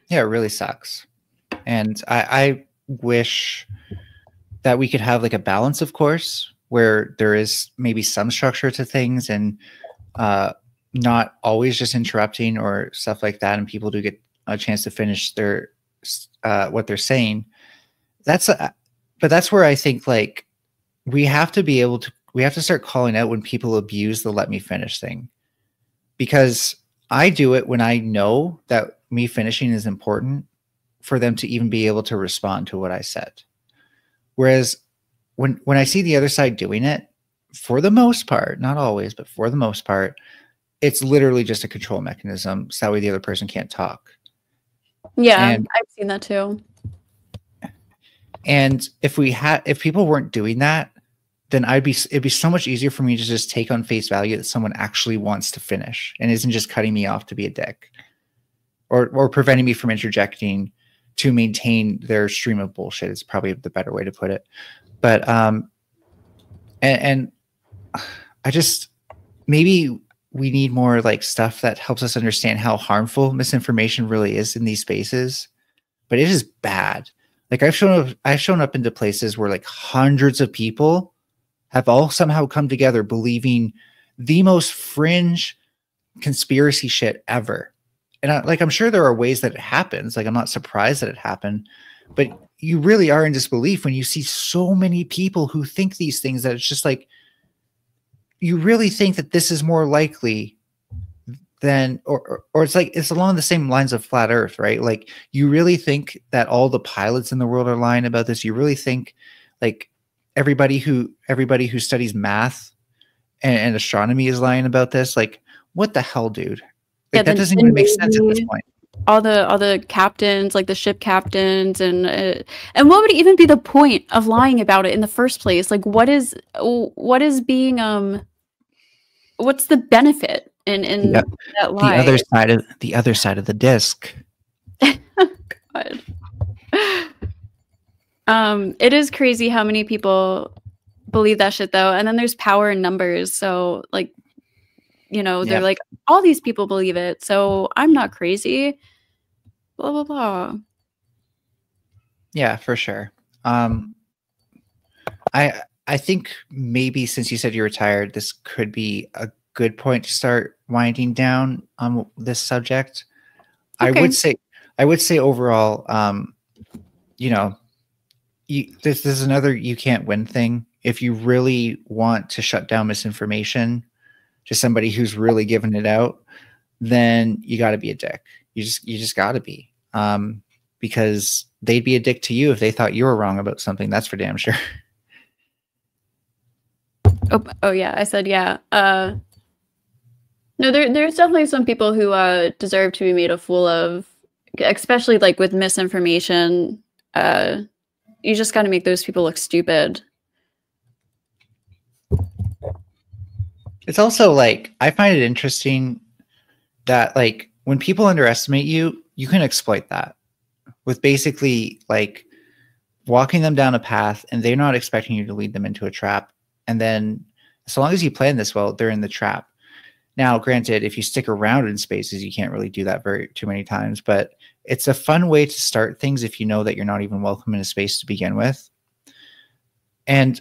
Yeah, it really sucks. And I wish that we could have like a balance, of course, where there is maybe some structure to things and not always just interrupting or stuff like that, and people do get a chance to finish their what they're saying. But that's where I think like we have to start calling out when people abuse the let me finish thing, because I do it when I know that me finishing is important for them to even be able to respond to what I said. Whereas when I see the other side doing it, for the most part, not always, but for the most part, it's literally just a control mechanism. So that way the other person can't talk. Yeah, And I've seen that too. And if people weren't doing that, then it'd be so much easier for me to just take on face value that someone actually wants to finish and isn't just cutting me off to be a dick or preventing me from interjecting to maintain their stream of bullshit is probably the better way to put it. But and I just, maybe we need more like stuff that helps us understand how harmful misinformation really is in these spaces. But it is bad. Like I've shown up into places where like hundreds of people have all somehow come together believing the most fringe conspiracy shit ever. And I'm sure there are ways that it happens. Like I'm not surprised that it happened, but you really are in disbelief when you see so many people who think these things, that it's just like, you really think that this is more likely than, or it's like, it's along the same lines of flat earth, right? Like you really think that all the pilots in the world are lying about this. You really think like everybody who studies math and astronomy is lying about this. Like, what the hell, dude? Like, yeah, that doesn't even make sense at this point. All the captains, like the ship captains, and what would even be the point of lying about it in the first place? Like, what is being what's the benefit in that lie? The other side of the disc. God. It is crazy how many people believe that shit though, and then there's power in numbers. So like, they're like, all these people believe it, so I'm not crazy. Blah blah blah. Yeah, for sure. I think maybe since you said you're retired, this could be a good point to start winding down on this subject. Okay. I would say overall, this is another you can't win thing. If you really want to shut down misinformation to somebody who's really giving it out, then you got to be a dick. You just got to be, because they'd be a dick to you if they thought you were wrong about something. That's for damn sure. Oh yeah, I said yeah. No, there's definitely some people who deserve to be made a fool of, especially like with misinformation. You just got to make those people look stupid. It's also like, I find it interesting that like when people underestimate you, you can exploit that with basically like walking them down a path and they're not expecting you to lead them into a trap. And then so long as you plan this well, they're in the trap. Now, granted, if you stick around in spaces, you can't really do that too many times, but it's a fun way to start things if you know that you're not even welcome in a space to begin with. And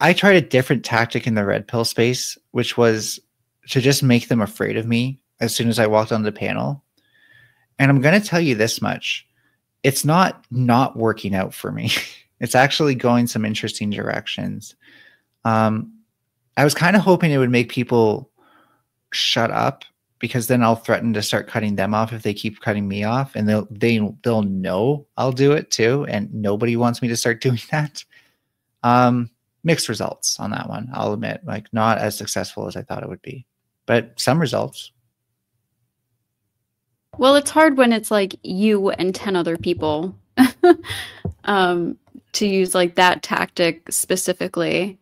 I tried a different tactic in the red pill space, which was to just make them afraid of me as soon as I walked on the panel. And I'm going to tell you this much. It's not working out for me. It's actually going some interesting directions. I was kind of hoping it would make people shut up, because then I'll threaten to start cutting them off if they keep cutting me off, and they'll know I'll do it too, and nobody wants me to start doing that. Mixed results on that one, I'll admit, like not as successful as I thought it would be, but some results. Well, it's hard when it's like you and 10 other people to use like that tactic specifically.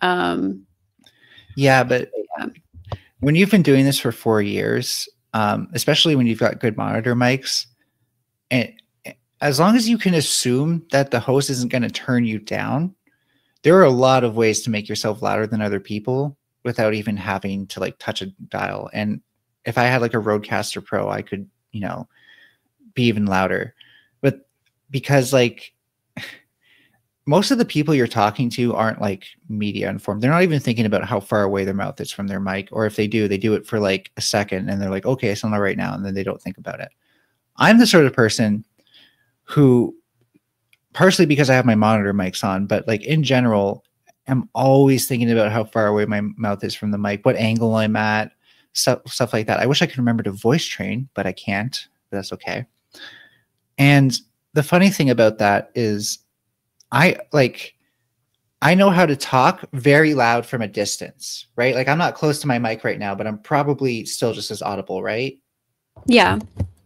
Yeah, but when you've been doing this for 4 years, especially when you've got good monitor mics, and as long as you can assume that the host isn't going to turn you down, there are a lot of ways to make yourself louder than other people without even having to like touch a dial. And if I had like a Rodecaster Pro, I could, you know, be even louder. But because like most of the people you're talking to aren't like media informed. They're not even thinking about how far away their mouth is from their mic. Or if they do it for like a second and they're like, okay, it's not right now. And then they don't think about it. I'm the sort of person who, partially because I have my monitor mics on, but like in general, I'm always thinking about how far away my mouth is from the mic, what angle I'm at, stuff like that. I wish I could remember to voice train, but I can't, but that's okay. And the funny thing about that is I know how to talk very loud from a distance, right? Like I'm not close to my mic right now, but I'm probably still just as audible, right? Yeah.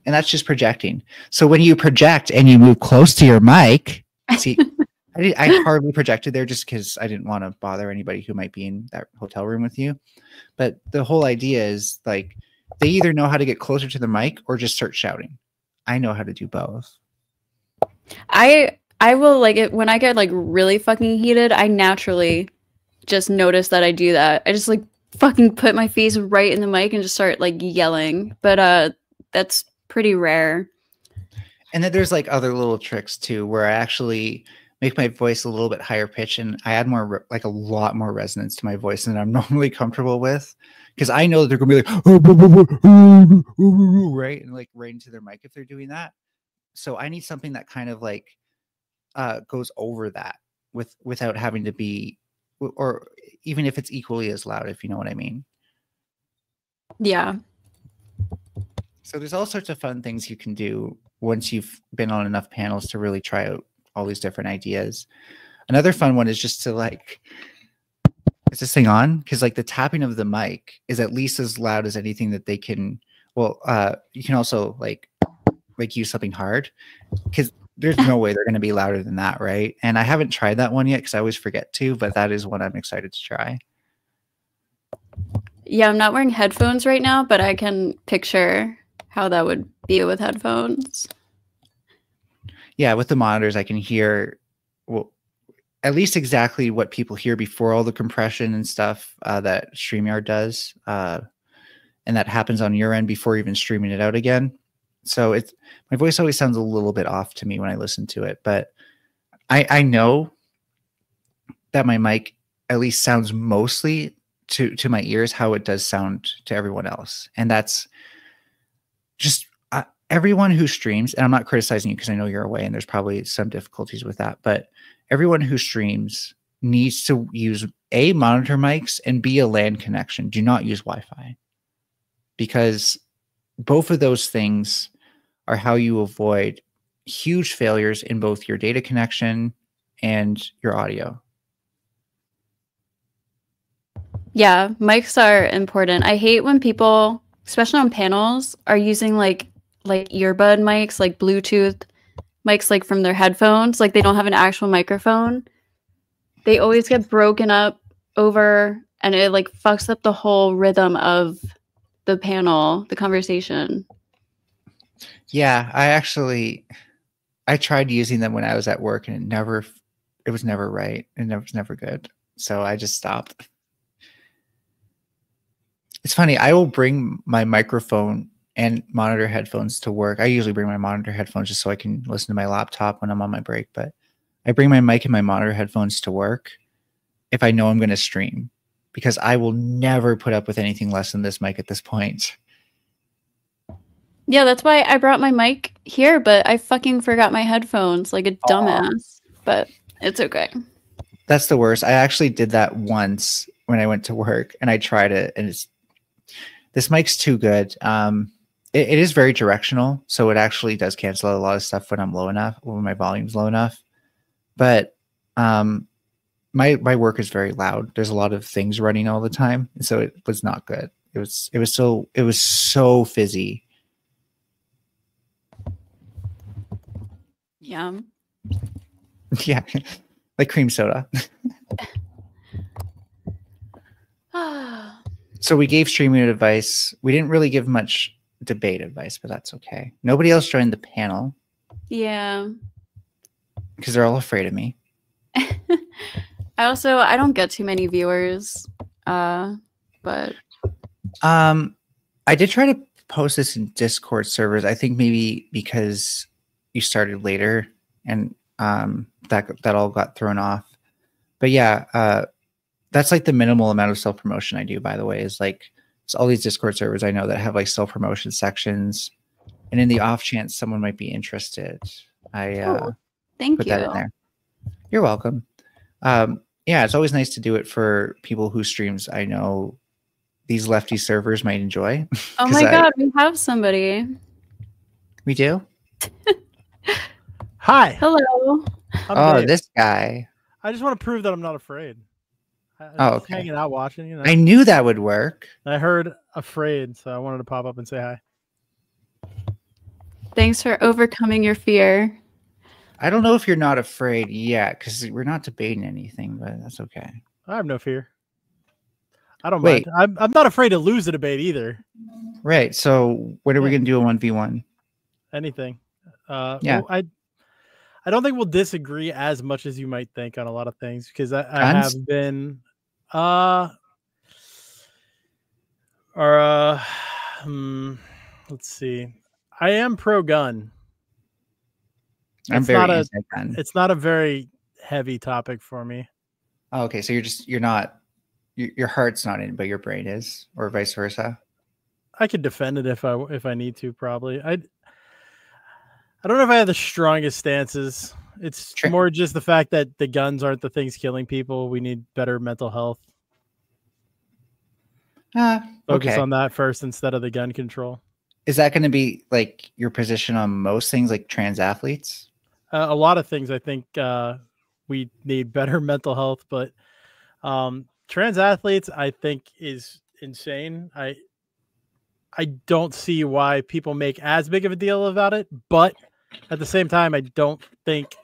And that's just projecting. So when you project and you move close to your mic, see, I hardly projected there just because I didn't want to bother anybody who might be in that hotel room with you. But the whole idea is like they either know how to get closer to the mic or just start shouting. I know how to do both. I will like it when I get like really fucking heated. I naturally just notice that I do that. I just like fucking put my face right in the mic and just start like yelling. But that's pretty rare. And then there's like other little tricks too, where I actually make my voice a little bit higher pitch and I add more, like a lot more resonance to my voice than I'm normally comfortable with. Because I know that they're going to be like, right? And like right into their mic if they're doing that. So I need something that kind of like goes over that without having to be, or even if it's equally as loud, if you know what I mean. Yeah. So there's all sorts of fun things you can do once you've been on enough panels to really try out all these different ideas. Another fun one is just to like, is this thing on? Because like the tapping of the mic is at least as loud as anything that they can. Well, you can also like use something hard because there's no way they're going to be louder than that, right? And I haven't tried that one yet because I always forget to, but that is one I'm excited to try. Yeah, I'm not wearing headphones right now, but I can picture how that would be with headphones. Yeah, with the monitors, I can hear, well, at least exactly what people hear before all the compression and stuff that StreamYard does. And that happens on your end before even streaming it out again. So it's, my voice always sounds a little bit off to me when I listen to it, but I know that my mic at least sounds mostly to my ears how it does sound to everyone else. And that's just everyone who streams, and I'm not criticizing you because I know you're away and there's probably some difficulties with that, but everyone who streams needs to use A, monitor mics, and B, a LAN connection. Do not use Wi-Fi, because both of those things are how you avoid huge failures in both your data connection and your audio. Yeah, mics are important. I hate when people, especially on panels, are using like earbud mics, like Bluetooth mics, like from their headphones. Like they don't have an actual microphone. They always get broken up over, and it like fucks up the whole rhythm of the panel, the conversation. Yeah, I tried using them when I was at work, and it was never right, and it was never good. So I just stopped. It's funny. I will bring my microphone and monitor headphones to work. I usually bring my monitor headphones just so I can listen to my laptop when I'm on my break, but I bring my mic and my monitor headphones to work if I know I'm going to stream, because I will never put up with anything less than this mic at this point. Yeah, that's why I brought my mic here, but I fucking forgot my headphones like a dumbass. But it's okay. That's the worst. I actually did that once when I went to work, and I tried it, and this mic's too good. It is very directional, so it actually does cancel out a lot of stuff when I'm low enough, when my volume's low enough. But my work is very loud. There's a lot of things running all the time, and so it was not good. It was so fizzy. Yeah. Yeah, like cream soda. So we gave streaming advice. We didn't really give much debate advice, but that's okay. Nobody else joined the panel Yeah. because they're all afraid of me. I don't get too many viewers, but I did try to post this in Discord servers. I think maybe because you started later and that all got thrown off. But yeah, that's like the minimal amount of self-promotion I do, by the way, is like it's all these Discord servers I know that have like self-promotion sections. And in the off chance someone might be interested, I thank put you. that in there. You're welcome. Yeah, it's always nice to do it for people whose streams I know these lefty servers might enjoy. Oh my God, we have somebody. We do? Hi. Hello. I'm Dave. This guy. I just want to prove that I'm not afraid. Oh, Just okay. hanging out watching, you know. I knew that would work. I heard afraid, so I wanted to pop up and say hi. Thanks for overcoming your fear. I don't know if you're not afraid yet, because we're not debating anything, but that's okay. I have no fear. I don't Wait. mind. I'm not afraid to lose the debate either. Right. So what are we Yeah. gonna do a 1v1? Anything. Yeah. Well, I don't think we'll disagree as much as you might think on a lot of things, because I Guns? have been let's see. I am pro gun. I'm It's very not a- anti-gun. It's not a very heavy topic for me. Oh, okay, so you're not your heart's not in, but your brain is, or vice versa. I could defend it if I need to. Probably. I don't know if I have the strongest stances. It's more just the fact that the guns aren't the things killing people. We need better mental health. Focus Okay. on that first instead of the gun control. Is that going to be like your position on most things, like trans athletes? A lot of things. I think we need better mental health, but trans athletes, I think, is insane. I don't see why people make as big of a deal about it, but at the same time, I don't think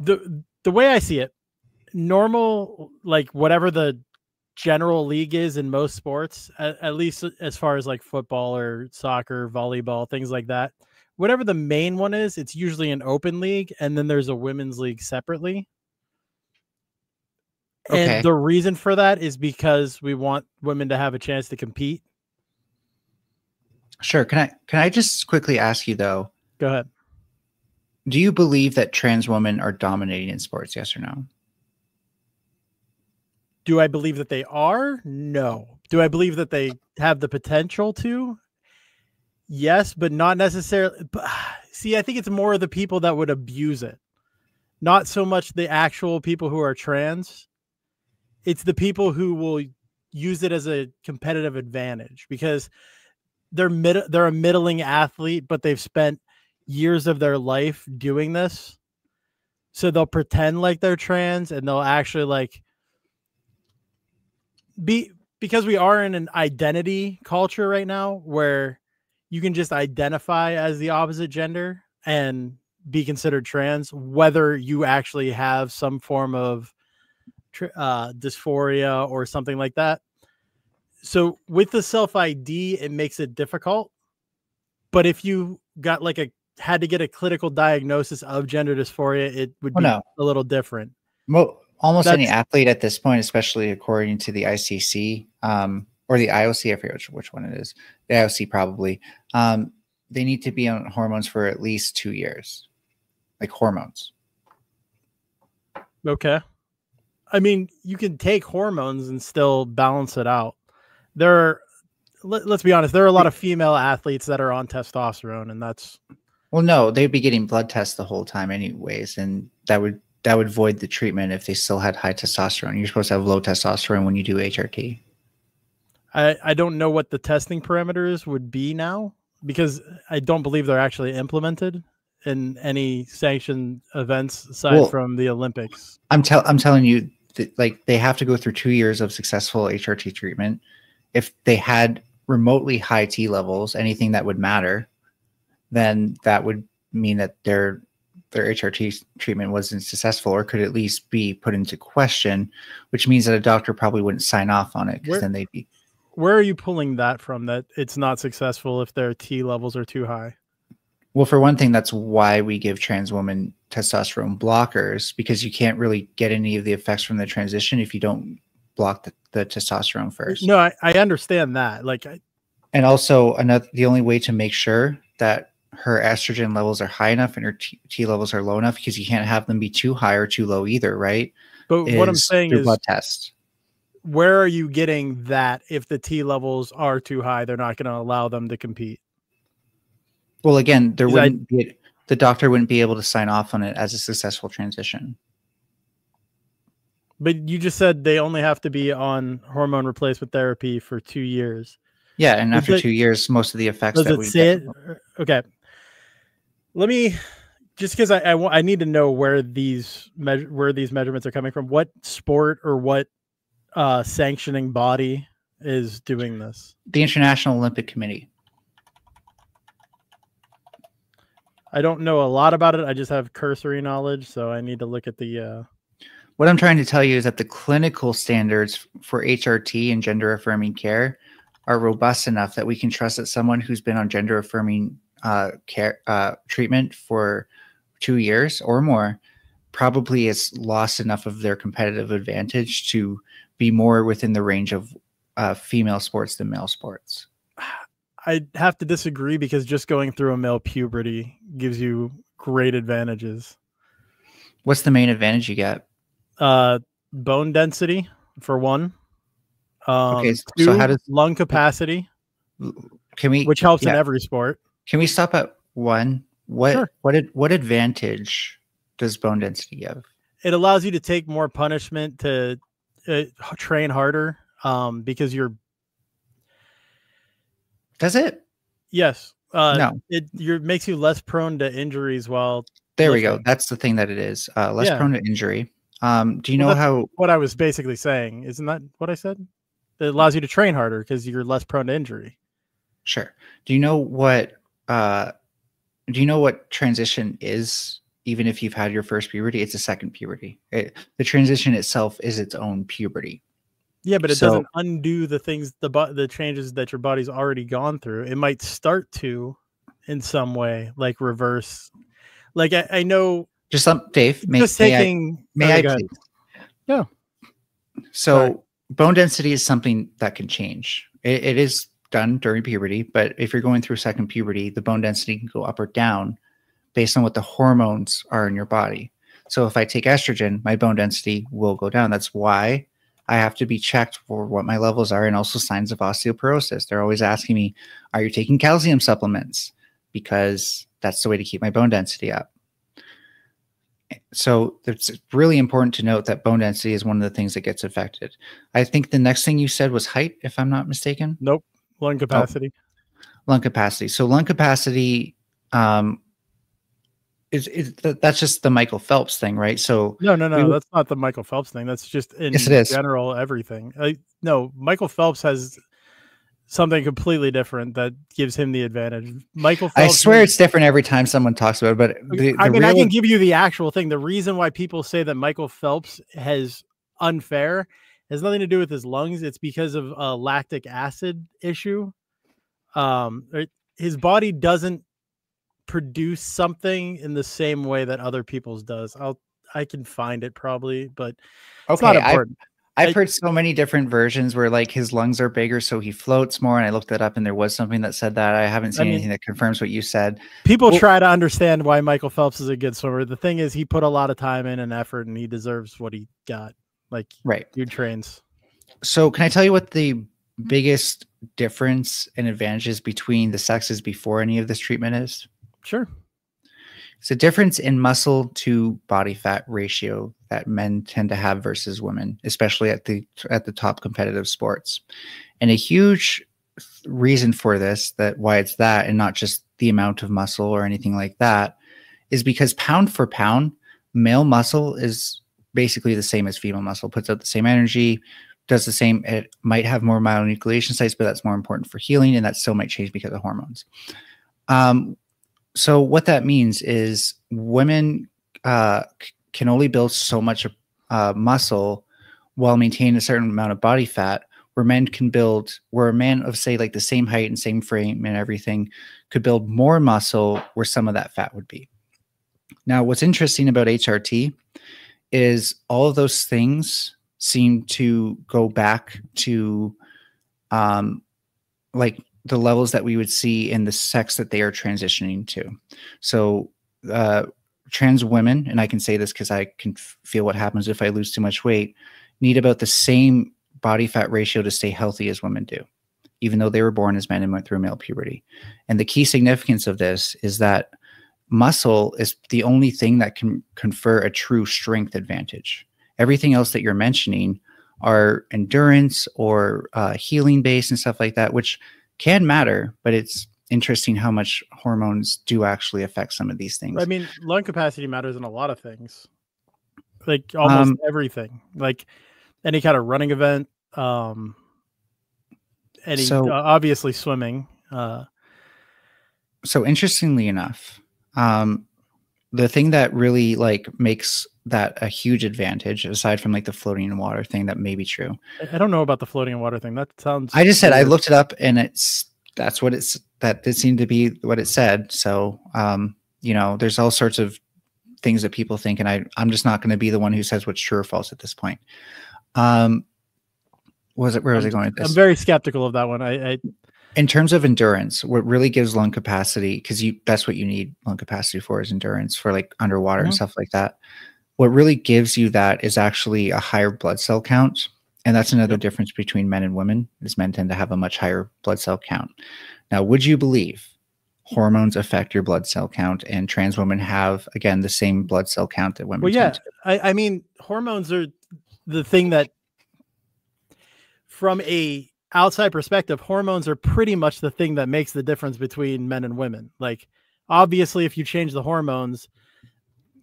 the way I see it, normal, like whatever the general league is in most sports, at least as far as like football or soccer, volleyball, things like that, whatever the main one is, it's usually an open league, and then there's a women's league separately. Okay. And the reason for that is because we want women to have a chance to compete. Sure. Can I just quickly ask you though? Go ahead. Do you believe that trans women are dominating in sports? Yes or no? Do I believe that they are? No. Do I believe that they have the potential to? Yes, but not necessarily. See, I think it's more of the people that would abuse it, not so much the actual people who are trans. It's the people who will use it as a competitive advantage because they're a middling athlete, but they've spent years of their life doing this. So they'll pretend like they're trans and they'll actually like because we are in an identity culture right now where you can just identify as the opposite gender and be considered trans, whether you actually have some form of dysphoria or something like that. So with the self-ID, it makes it difficult. But if you got had to get a clinical diagnosis of gender dysphoria, it would be a little different. Well, almost any athlete at this point, especially according to the ICC or the IOC, I forget which one it is. The IOC probably. They need to be on hormones for at least 2 years, like hormones. Okay. I mean, you can take hormones and still balance it out. Let's be honest, there are a lot of female athletes that are on testosterone, and that's... Well, no, they'd be getting blood tests the whole time anyways, and that would void the treatment if they still had high testosterone. You're supposed to have low testosterone when you do HRT. I don't know what the testing parameters would be now, because I don't believe they're actually implemented in any sanctioned events aside from the Olympics. I'm telling you that, like, they have to go through 2 years of successful HRT treatment. If they had remotely high T levels, anything that would matter, then that would mean that they're their HRT treatment wasn't successful or could at least be put into question, which means that a doctor probably wouldn't sign off on it because then they'd be. Where are you pulling that from, that it's not successful if their T levels are too high? Well, for one thing, that's why we give trans women testosterone blockers, because you can't really get any of the effects from the transition if you don't block the testosterone first. No, I understand that. Like, and also the only way to make sure that her estrogen levels are high enough and her T levels are low enough, because you can't have them be too high or too low either, right? But what I'm saying is blood tests. Where are you getting that if the T levels are too high, they're not going to allow them to compete? Well, again, the doctor wouldn't be able to sign off on it as a successful transition. But you just said they only have to be on hormone replacement therapy for 2 years. Yeah, and after 2 years, most of the effects that we get. Okay. Let me, just because I need to know where these measurements are coming from. What sport or what sanctioning body is doing this? The International Olympic Committee. I don't know a lot about it. I just have cursory knowledge, so I need to look at the. What I'm trying to tell you is that the clinical standards for HRT and gender affirming care are robust enough that we can trust that someone who's been on gender affirming care treatment for 2 years or more probably has lost enough of their competitive advantage to be more within the range of female sports than male sports. I have to disagree, because just going through a male puberty gives you great advantages. What's the main advantage you get? Bone density, for one. Okay, two, so how does lung capacity? Which helps in every sport. Can we stop at one? Sure. What advantage does bone density give? It allows you to take more punishment, to train harder, because you're. Does it? Yes. No. It makes you less prone to injuries while. There we go. That's the thing that it is. Less prone to injury. Do you know how? What I was basically saying, isn't that what I said? It allows you to train harder because you're less prone to injury. Sure. Do you know what? Do you know what transition is? Even if you've had your first puberty, it's a second puberty. The transition itself is its own puberty. Yeah, but it doesn't undo the things, the changes that your body's already gone through. It might start to, in some way, like reverse. Like I know. Just Dave. May I please? Yeah. So bone density is something that can change. It is done during puberty, but if you're going through second puberty, the bone density can go up or down based on what the hormones are in your body. So if I take estrogen, my bone density will go down. That's why I have to be checked for what my levels are, and also signs of osteoporosis. They're always asking me, are you taking calcium supplements? Because that's the way to keep my bone density up. So it's really important to note that bone density is one of the things that gets affected. I think the next thing you said was height, if I'm not mistaken. Nope. Lung capacity. Oh, lung capacity. So lung capacity that's just the Michael Phelps thing, right? So no, that's not the Michael Phelps thing. That's just in general everything. No, Michael Phelps has something completely different that gives him the advantage. Michael Phelps, I swear it's different every time someone talks about it, but I can give you the actual thing. The reason why people say that Michael Phelps has unfair has nothing to do with his lungs. It's because of a lactic acid issue. His body doesn't produce something in the same way that other people's does. I can find it probably, but it's not important. I've heard so many different versions where like his lungs are bigger, so he floats more. And I looked it up, and there was something that said that. I haven't seen anything that confirms what you said. People try to understand why Michael Phelps is a good swimmer. The thing is, he put a lot of time in and effort, and he deserves what he got. Like, dude trains. So can I tell you what the biggest difference and advantages between the sexes before any of this treatment is? Sure. It's a difference in muscle to body fat ratio that men tend to have versus women, especially at the top competitive sports. And a huge reason for this, why it's that and not just the amount of muscle or anything like that, is because pound for pound, male muscle is basically the same as female muscle, puts out the same energy, does the same. It might have more myelonucleation sites, but that's more important for healing, and that still might change because of hormones. So what that means is women can only build so much muscle while maintaining a certain amount of body fat, where men can build, where a man of say like the same height and same frame and everything could build more muscle where some of that fat would be. Now, what's interesting about HRT is all of those things seem to go back to like the levels that we would see in the sex that they are transitioning to. So trans women, and I can say this because I can feel what happens if I lose too much weight, need about the same body fat ratio to stay healthy as women do, even though they were born as men and went through male puberty. And the key significance of this is that muscle is the only thing that can confer a true strength advantage. Everything else that you're mentioning are endurance or healing based and stuff like that, which can matter, but it's interesting how much hormones do actually affect some of these things. I mean, lung capacity matters in a lot of things, like almost everything, like any kind of running event, obviously swimming. So interestingly enough, the thing that really like makes that a huge advantage, aside from like the floating in water thing, that may be true. I don't know about the floating in water thing. That sounds. I just said I looked it up, and that did seem to be what it said. So, you know, there's all sorts of things that people think, and I'm just not going to be the one who says what's true or false at this point. Where was I going with this? I'm very skeptical of that one. In terms of endurance, what really gives lung capacity, because that's what you need lung capacity for, is endurance for like underwater and stuff like that. What really gives you that is actually a higher blood cell count. And that's another difference between men and women, is men tend to have a much higher blood cell count. Now, would you believe hormones affect your blood cell count, and trans women have, again, the same blood cell count that women Well, tend yeah, I mean, hormones are the thing that, from a outside perspective, hormones are pretty much the thing that makes the difference between men and women. Like, obviously, if you change the hormones,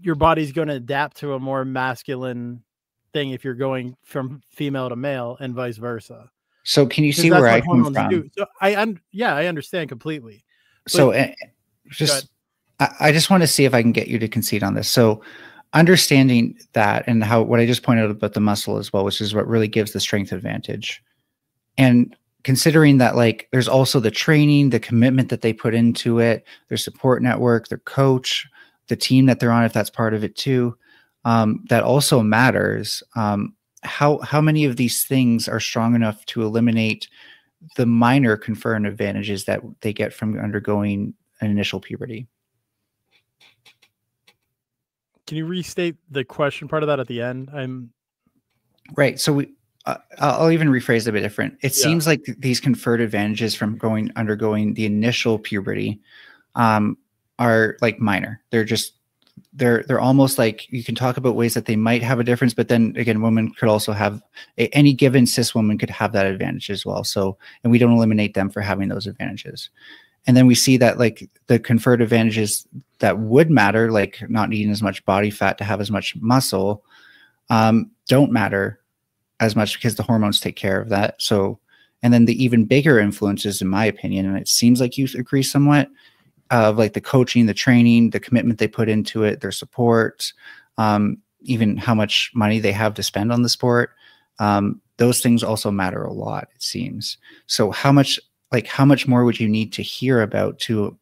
your body's going to adapt to a more masculine thing if you're going from female to male, and vice versa. So can you see where I come from? Do. So I understand completely. So I just want to see if I can get you to concede on this. So understanding that, and what I just pointed out about the muscle as well, which is what really gives the strength advantage. And considering that, like, there's also the training, the commitment that they put into it, their support network, their coach, the team that they're on, if that's part of it too, that also matters. How many of these things are strong enough to eliminate the minor conferring advantages that they get from undergoing an initial puberty? Can you restate the question part of that at the end? Right. So I'll even rephrase it a bit different. It seems like these conferred advantages from undergoing the initial puberty are like minor. They're almost like, you can talk about ways that they might have a difference, but then again, women could also have, any given cis woman could have that advantage as well. So, and we don't eliminate them for having those advantages. And then we see that like the conferred advantages that would matter, like not needing as much body fat to have as much muscle, don't matter as much because the hormones take care of that. So, and then the even bigger influences, in my opinion, and it seems like you agree somewhat, of like the coaching, the training, the commitment they put into it, their support, even how much money they have to spend on the sport. Those things also matter a lot, it seems. So how much more would you need to hear about to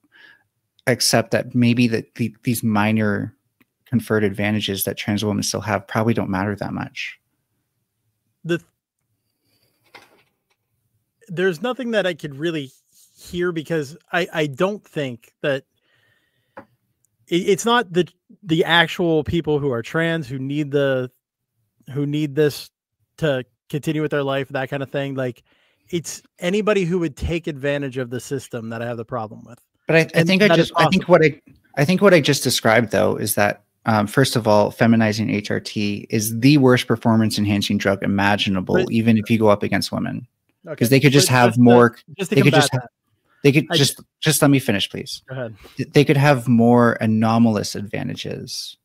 accept that maybe these minor conferred advantages that trans women still have probably don't matter that much? There's nothing that I could really hear, because I don't think that it's not the actual people who are trans who need this to continue with their life, that kind of thing. Like, it's anybody who would take advantage of the system that I have the problem with. But I think what I just described though is that first of all, feminizing HRT is the worst performance enhancing drug imaginable, even if you go up against women, because they could just have more. They could just let me finish, please. Go ahead. They could have more anomalous advantages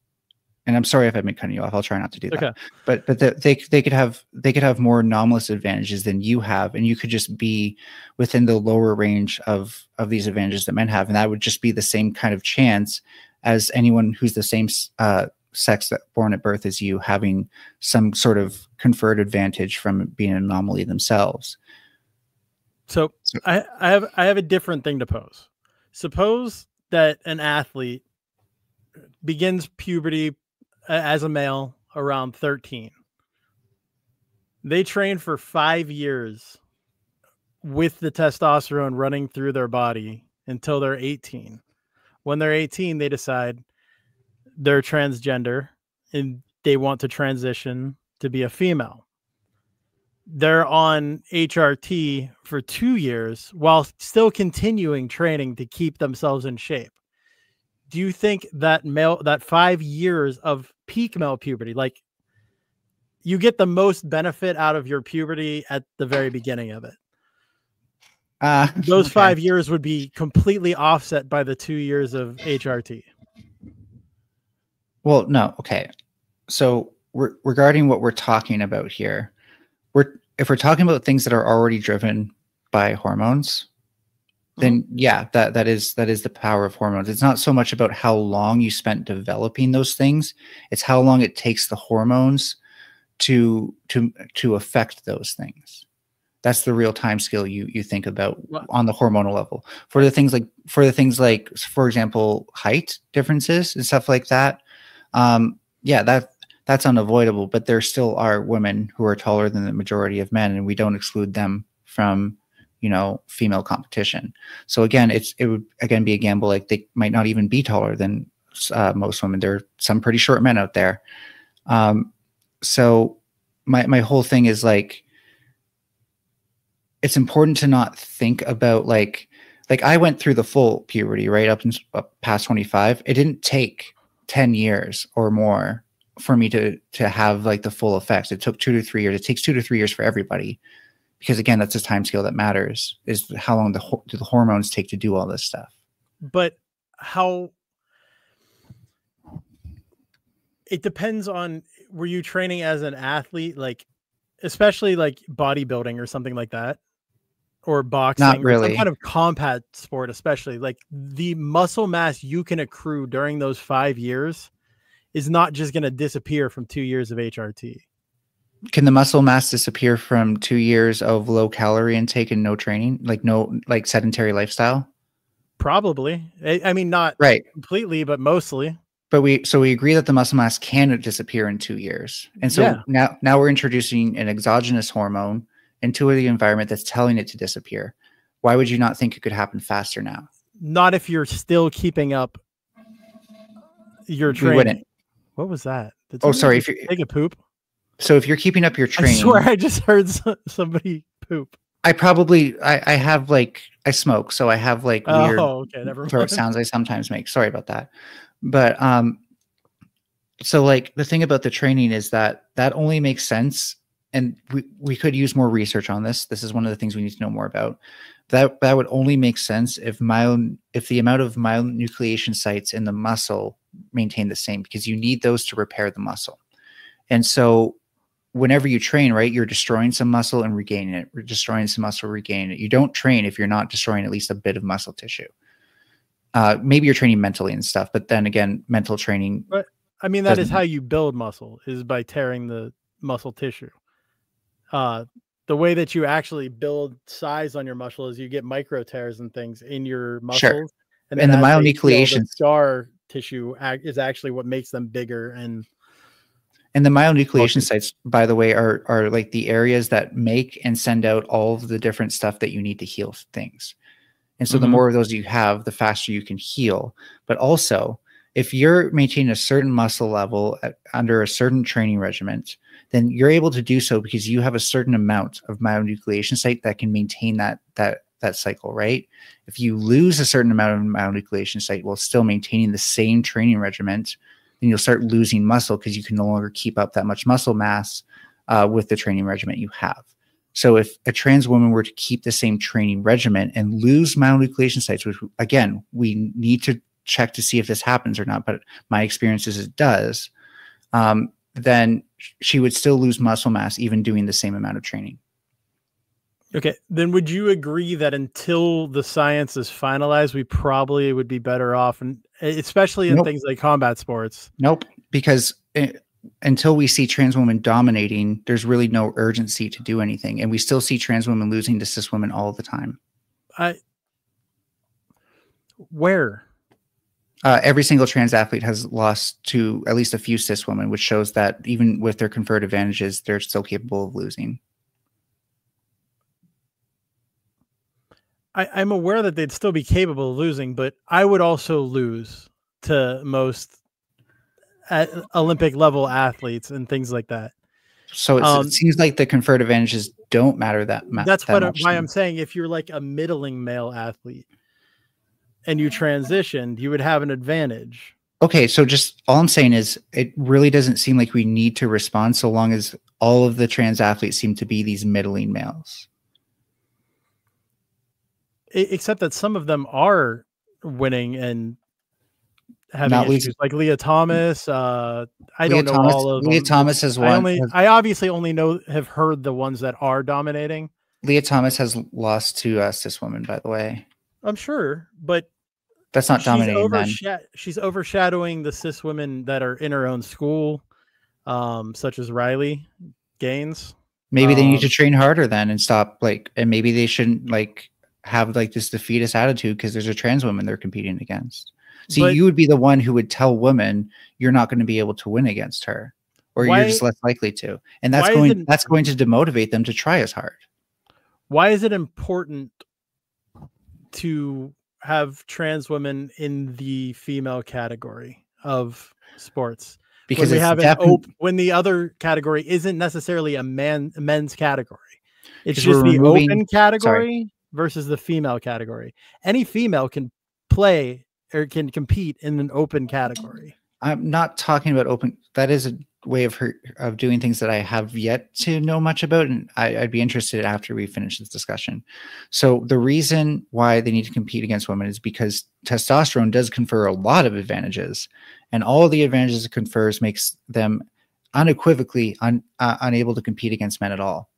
and I'm sorry if I've been cutting you off. I'll try not to do that. Okay. But they could have more anomalous advantages than you have, and you could just be within the lower range of these advantages that men have, and that would just be the same kind of chance as anyone who's the same sex that born at birth as you, having some sort of conferred advantage from being an anomaly themselves. So I have a different thing to pose. Suppose that an athlete begins puberty as a male around 13. They train for 5 years with the testosterone running through their body until they're 18. When they're 18, they decide they're transgender and they want to transition to be a female. They're on HRT for 2 years while still continuing training to keep themselves in shape. Do you think that 5 years of peak male puberty, like you get the most benefit out of your puberty at the very beginning of it? Those 5 years would be completely offset by the 2 years of HRT. Well, no. Okay. So regarding what we're talking about here, if we're talking about things that are already driven by hormones, then yeah, that is the power of hormones. It's not so much about how long you spent developing those things; it's how long it takes the hormones to affect those things. That's the real time scale you think about on the hormonal level. For the things like, for example, height differences and stuff like that. Yeah, that's unavoidable, but there still are women who are taller than the majority of men, and we don't exclude them from, female competition. So again, it would again be a gamble. Like, they might not even be taller than most women. There are some pretty short men out there. So my whole thing is, like, it's important to not think about like I went through the full puberty, right up past 25. It didn't take 10 years or more for me to have like the full effects. It took 2 to 3 years. It takes 2 to 3 years for everybody, because again, that's the time scale that matters, is how long do the hormones take to do all this stuff. But how it depends on, were you training as an athlete, like especially like bodybuilding or something like that, or boxing? Not really. Or some kind of combat sport, especially like the muscle mass you can accrue during those 5 years is not just going to disappear from 2 years of HRT. Can the muscle mass disappear from 2 years of low calorie intake and no training, like sedentary lifestyle? Probably. I mean, not right completely, but mostly. But we agree that the muscle mass can disappear in 2 years. And so now we're introducing an exogenous hormone into the environment that's telling it to disappear. Why would you not think it could happen faster now? Not if you're still keeping up your training. We wouldn't. What was that? Sorry. If you take a poop. So if you're keeping up your training, I swear I just heard somebody poop. I have I smoke, so I have like weird throat sounds I sometimes make. Sorry about that. But so like the thing about the training is that only makes sense, and we could use more research on this. This is one of the things we need to know more about. That would only make sense if the amount of myonucleation sites in the muscle maintain the same, because you need those to repair the muscle. And so whenever you train, right, you're destroying some muscle and regaining it. We're destroying some muscle, regaining it. You don't train if you're not destroying at least a bit of muscle tissue. Maybe you're training mentally and stuff, but then again, mental training. But I mean, that is how you build muscle, is by tearing the muscle tissue. The way that you actually build size on your muscle is you get micro tears and things in your muscles. Sure. And the myonucleation, the scar tissue is actually what makes them bigger. And the myonucleation sites, by the way, are like the areas that make and send out all of the different stuff that you need to heal things. And so the more of those you have, the faster you can heal. But also, if you're maintaining a certain muscle level under a certain training regimen, then you're able to do so because you have a certain amount of myonucleation site that can maintain that cycle, right? If you lose a certain amount of myonucleation site while still maintaining the same training regimen, then you'll start losing muscle because you can no longer keep up that much muscle mass with the training regimen you have. So if a trans woman were to keep the same training regimen and lose myonucleation sites, which again, we need to check to see if this happens or not, but my experience is it does, then she would still lose muscle mass even doing the same amount of training. Okay, then would you agree that until the science is finalized, we probably would be better off, and especially in things like combat sports? Nope, because until we see trans women dominating, there's really no urgency to do anything, and we still see trans women losing to cis women all the time. Where? Every single trans athlete has lost to at least a few cis women, which shows that even with their conferred advantages, they're still capable of losing. I'm aware that they'd still be capable of losing, but I would also lose to most Olympic level athletes and things like that. So it seems like the conferred advantages don't matter that much. That's why I'm saying if you're like a middling male athlete and you transitioned, you would have an advantage. Okay, so just all I'm saying is it really doesn't seem like we need to respond so long as all of the trans athletes seem to be these middling males. Except that some of them are winning and having issues, like Leah Thomas. I don't know all of them. Leah Thomas has won. I obviously only have heard the ones that are dominating. Leah Thomas has lost to a cis woman, by the way. I'm sure, but that's not dominating. She's overshadowing the cis women that are in her own school, such as Riley Gaines. Maybe they need to train harder then and stop and maybe they shouldn't have this defeatist attitude because there's a trans woman they're competing against. See, you would be the one who would tell women you're not going to be able to win against her, or you're just less likely to, and that's going to demotivate them to try as hard. Why is it important to have trans women in the female category of sports? Because when the other category isn't necessarily a men's category, it's just the open category versus the female category. Any female can play or can compete in an open category. I'm not talking about open. That is a way of doing things that I have yet to know much about, and I'd be interested after we finish this discussion. So the reason why they need to compete against women is because testosterone does confer a lot of advantages, and all the advantages it confers makes them unequivocally unable to compete against men at all.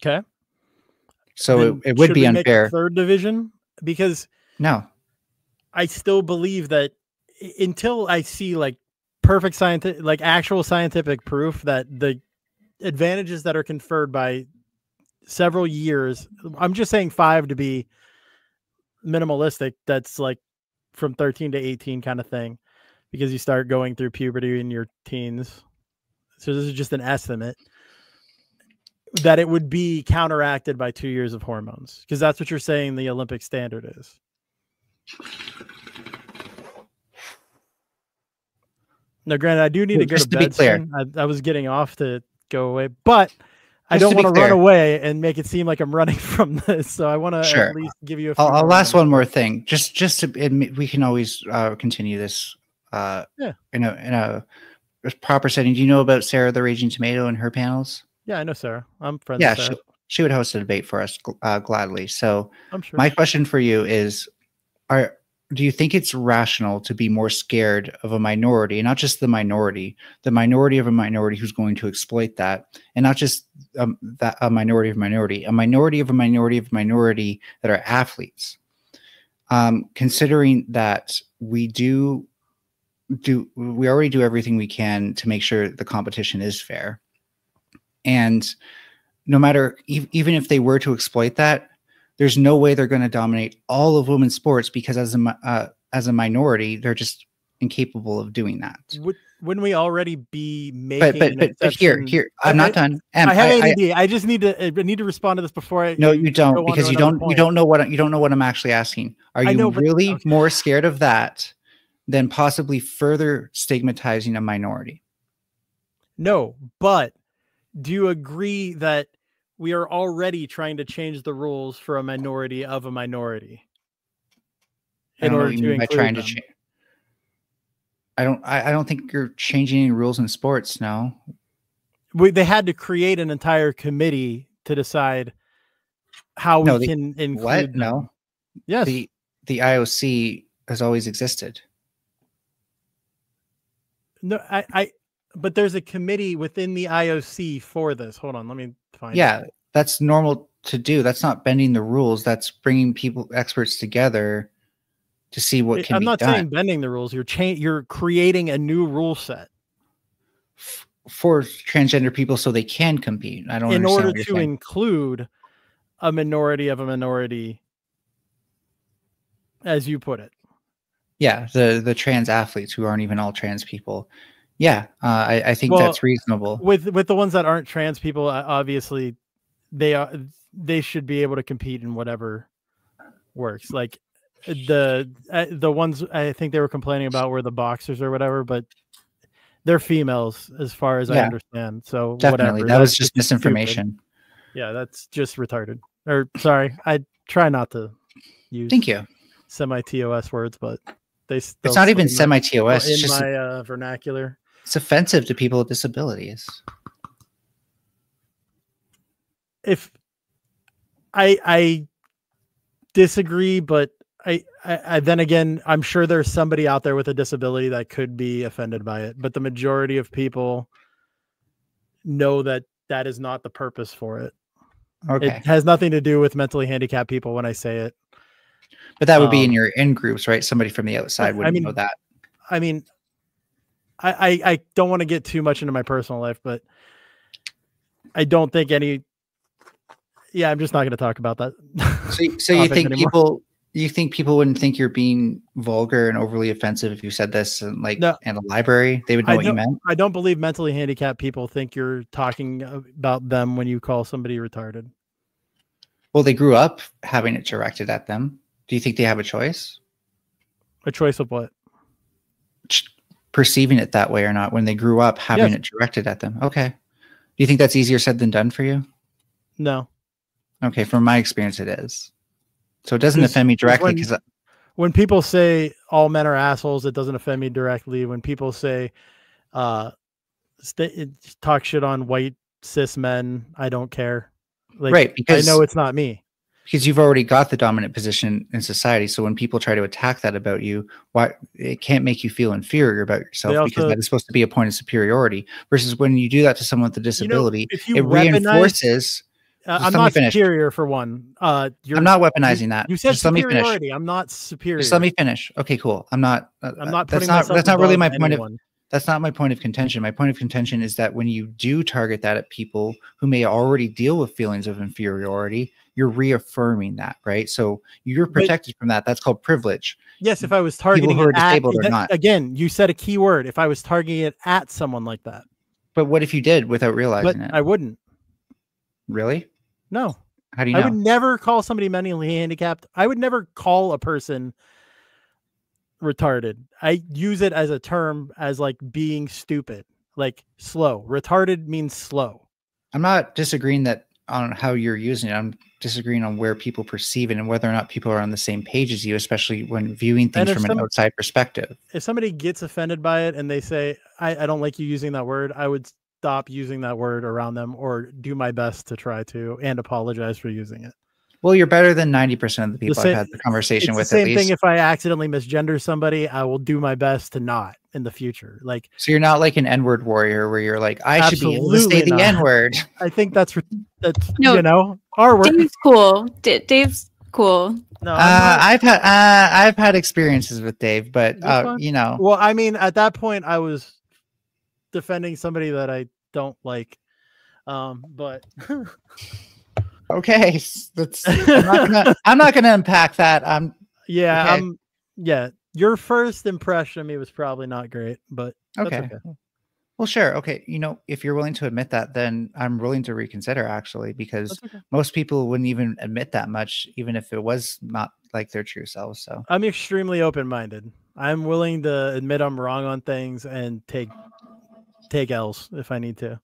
Okay. So it would be unfair. Make a third division, because no, I still believe that until I see perfect scientific, actual scientific proof that the advantages that are conferred by several years, I'm just saying 5 to be minimalistic. That's from 13 to 18 kind of thing, because you start going through puberty in your teens. So this is just an estimate. That it would be counteracted by 2 years of hormones, because that's what you're saying the Olympic standard is. Now, granted, I do need to go to bed soon. I was getting off to go away, but I don't want to run away and make it seem like I'm running from this. So I want to at least give you a few I'll last one more thing. Just to admit, we can always continue this in a proper setting. Do you know about Sarah the Raging Tomato and her panels? Yeah, I know Sarah. I'm friends with Sarah. She would host a debate for us gladly. So I'm sure. My question for you is, do you think it's rational to be more scared of a minority, and not just the minority of a minority who's going to exploit that, and not just a minority of a minority of a minority that are athletes, considering that we already do everything we can to make sure the competition is fair. And no matter, even if they were to exploit that, there's no way they're going to dominate all of women's sports, because as a minority, they're just incapable of doing that. Wouldn't we already be making? But here, I'm not done. I have ADD. I just need to respond to this before I. No, you don't, because you don't know what I'm actually asking. Are you really more scared of that than possibly further stigmatizing a minority? No, but do you agree that we are already trying to change the rules for a minority of a minority in order to include them? I don't think you're changing any rules in sports. No, they had to create an entire committee to decide how we can include what? them. No, yes, the IOC has always existed. No, but there's a committee within the IOC for this. Hold on, let me find Yeah, it. that's normal to do. That's not bending the rules. That's bringing experts together to see what can I'm be not done. saying bending the rules. You're creating a new rule set For transgender people so they can compete. I don't in understand order what you're to saying. include a minority of a minority, as you put it. Yeah, the trans athletes who aren't even all trans people. Yeah, I think that's reasonable. With the ones that aren't trans people, obviously they should be able to compete in whatever works. Like the ones I think they were complaining about were the boxers or whatever, but they're females as far as I understand. So Definitely, whatever. that was That's just misinformation. stupid. Yeah, that's just retarded. Or sorry, I try not to use Thank you. semi-TOS words, but they still It's not even in my- semi-TOS. It's in just my vernacular. it's offensive to people with disabilities. If I disagree, but I then again, I'm sure there's somebody out there with a disability that could be offended by it, but the majority of people know that that is not the purpose for it. Okay. It has nothing to do with mentally handicapped people when I say it. But that would be in your in groups, right? Somebody from the outside wouldn't know that. I mean, I don't want to get too much into my personal life, but I don't think any. Yeah, I'm just not going to talk about that. So you think anymore. You think people wouldn't think you're being vulgar and overly offensive if you said this in in a library? They would know what you meant. I don't believe mentally handicapped people think you're talking about them when you call somebody retarded. Well, they grew up having it directed at them. Do you think they have a choice? A choice of what? Perceiving it that way or not when they grew up having it directed at them. Okay. Do you think that's easier said than done for you? No. Okay. From my experience, it is. So it doesn't offend me directly because when people say all men are assholes, it doesn't offend me directly. When people say talk shit on white cis men, I don't care. Right, because I know it's not me. Because you've already got the dominant position in society. So when people try to attack that about you, it can't make you feel inferior about yourself because that is supposed to be a point of superiority. Versus when you do that to someone with a disability, it reinforces. I'm not superior for one. I'm not weaponizing that. You said just let me finish. I'm not superior. Just let me finish. Okay, cool. I'm not. I'm not. That's not really my point of. That's not my point of contention. My point of contention is that when you do target that at people who may already deal with feelings of inferiority, you're reaffirming that, right? So you're protected from that. That's called privilege. Yes, if I was targeting people who are disabled or not. Again, you said a key word. If I was targeting it at someone like that. But what if you did without realizing it? I wouldn't. Really? No. How do you know? I would never call somebody mentally handicapped. I would never call a person retarded. I use it as a term as like being stupid, like slow. Retarded means slow. I'm not disagreeing on how you're using it. I'm disagreeing on where people perceive it and whether or not people are on the same page as you, especially when viewing things from an outside perspective. If somebody gets offended by it and they say, I don't like you using that word, I would stop using that word around them or do my best to try to and apologize for using it. Well, you're better than 90% of the people I've had the conversation with. It's the same thing if I accidentally misgender somebody, I will do my best to not in the future. Like, so you're not like an N-word warrior where you're like, I should be able to say the N-word. I think that's no, you know, our word. Dave's cool. Dave's cool. No, I've had experiences with Dave, but you know. Well, I mean, at that point, I was defending somebody that I don't like, but. Okay, I'm not gonna unpack that. Your first impression of me was probably not great, but okay. Well, sure. Okay, you know, if you're willing to admit that, then I'm willing to reconsider actually, because most people wouldn't even admit that much, even if it was not like their true selves. So I'm extremely open-minded. I'm willing to admit I'm wrong on things and take L's if I need to.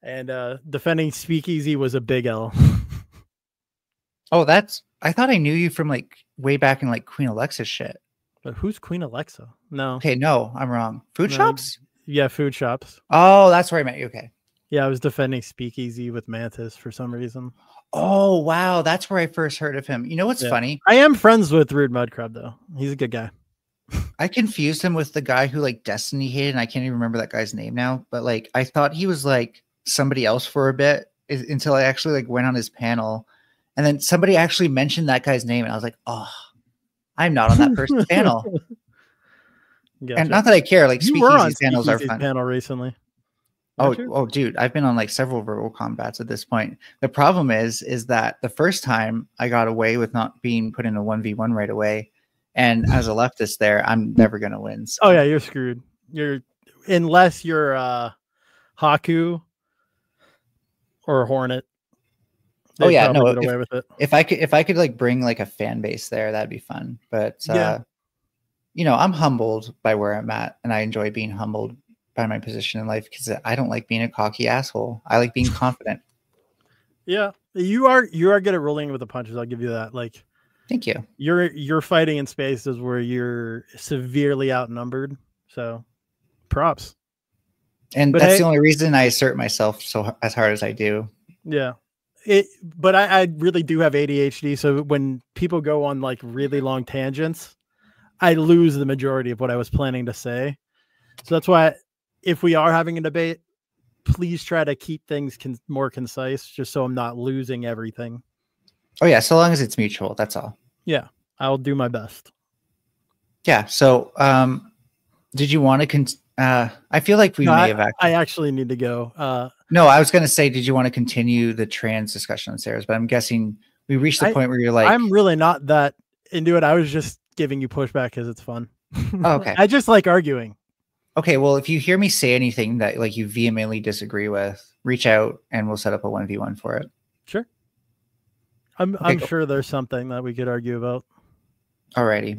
And defending Speakeasy was a big L. Oh, I thought I knew you from like way back in like Queen Alexa's shit. But who's Queen Alexa? No. Okay, no, I'm wrong. Food shops? Yeah, food shops. Oh, that's where I met you. Okay. Yeah, I was defending Speakeasy with Mantis for some reason. Oh, wow. That's where I first heard of him. You know what's funny? I am friends with Rude Mudcrab, though. He's a good guy. I confused him with the guy who like Destiny hated, and I can't even remember that guy's name now. But like, I thought he was like somebody else for a bit until I actually like went on his panel, and then somebody actually mentioned that guy's name, and I was like, oh, I'm not on that person's panel. Gotcha. And not that I care. Like, You were on Speakeasy's panels are Speakeasy's fun. panel recently. Oh, dude, I've been on like several verbal combats at this point. The problem is that the first time I got away with not being put in a 1v1 right away. And as a leftist there, I'm never going to win. So. Oh yeah, you're screwed. Unless you're Haku or Hornet. Oh yeah, no. Get away with it. If I could like bring like a fan base there, that'd be fun. But you know, I'm humbled by where I'm at, and I enjoy being humbled by my position in life because I don't like being a cocky asshole. I like being confident. Yeah, you are good at rolling with the punches. I'll give you that. Like, thank you. You're fighting in spaces where you're severely outnumbered. So, props. And that's the only reason I assert myself so as hard as I do. Yeah. But I really do have ADHD. So when people go on like really long tangents, I lose the majority of what I was planning to say. So that's why if we are having a debate, please try to keep things more concise, just so I'm not losing everything. Oh yeah. So long as it's mutual. That's all. Yeah. I'll do my best. Yeah. So, did you want to I feel like we may have I actually need to go. No, I was going to say, did you want to continue the trans discussion on Sarah's? But I'm guessing we reached the point where you're like, I'm really not that into it. I was just giving you pushback because it's fun. Oh, okay. I just like arguing. Okay. Well, if you hear me say anything that like you vehemently disagree with, reach out and we'll set up a 1v1 for it. Sure. I'm sure there's something that we could argue about. Alrighty.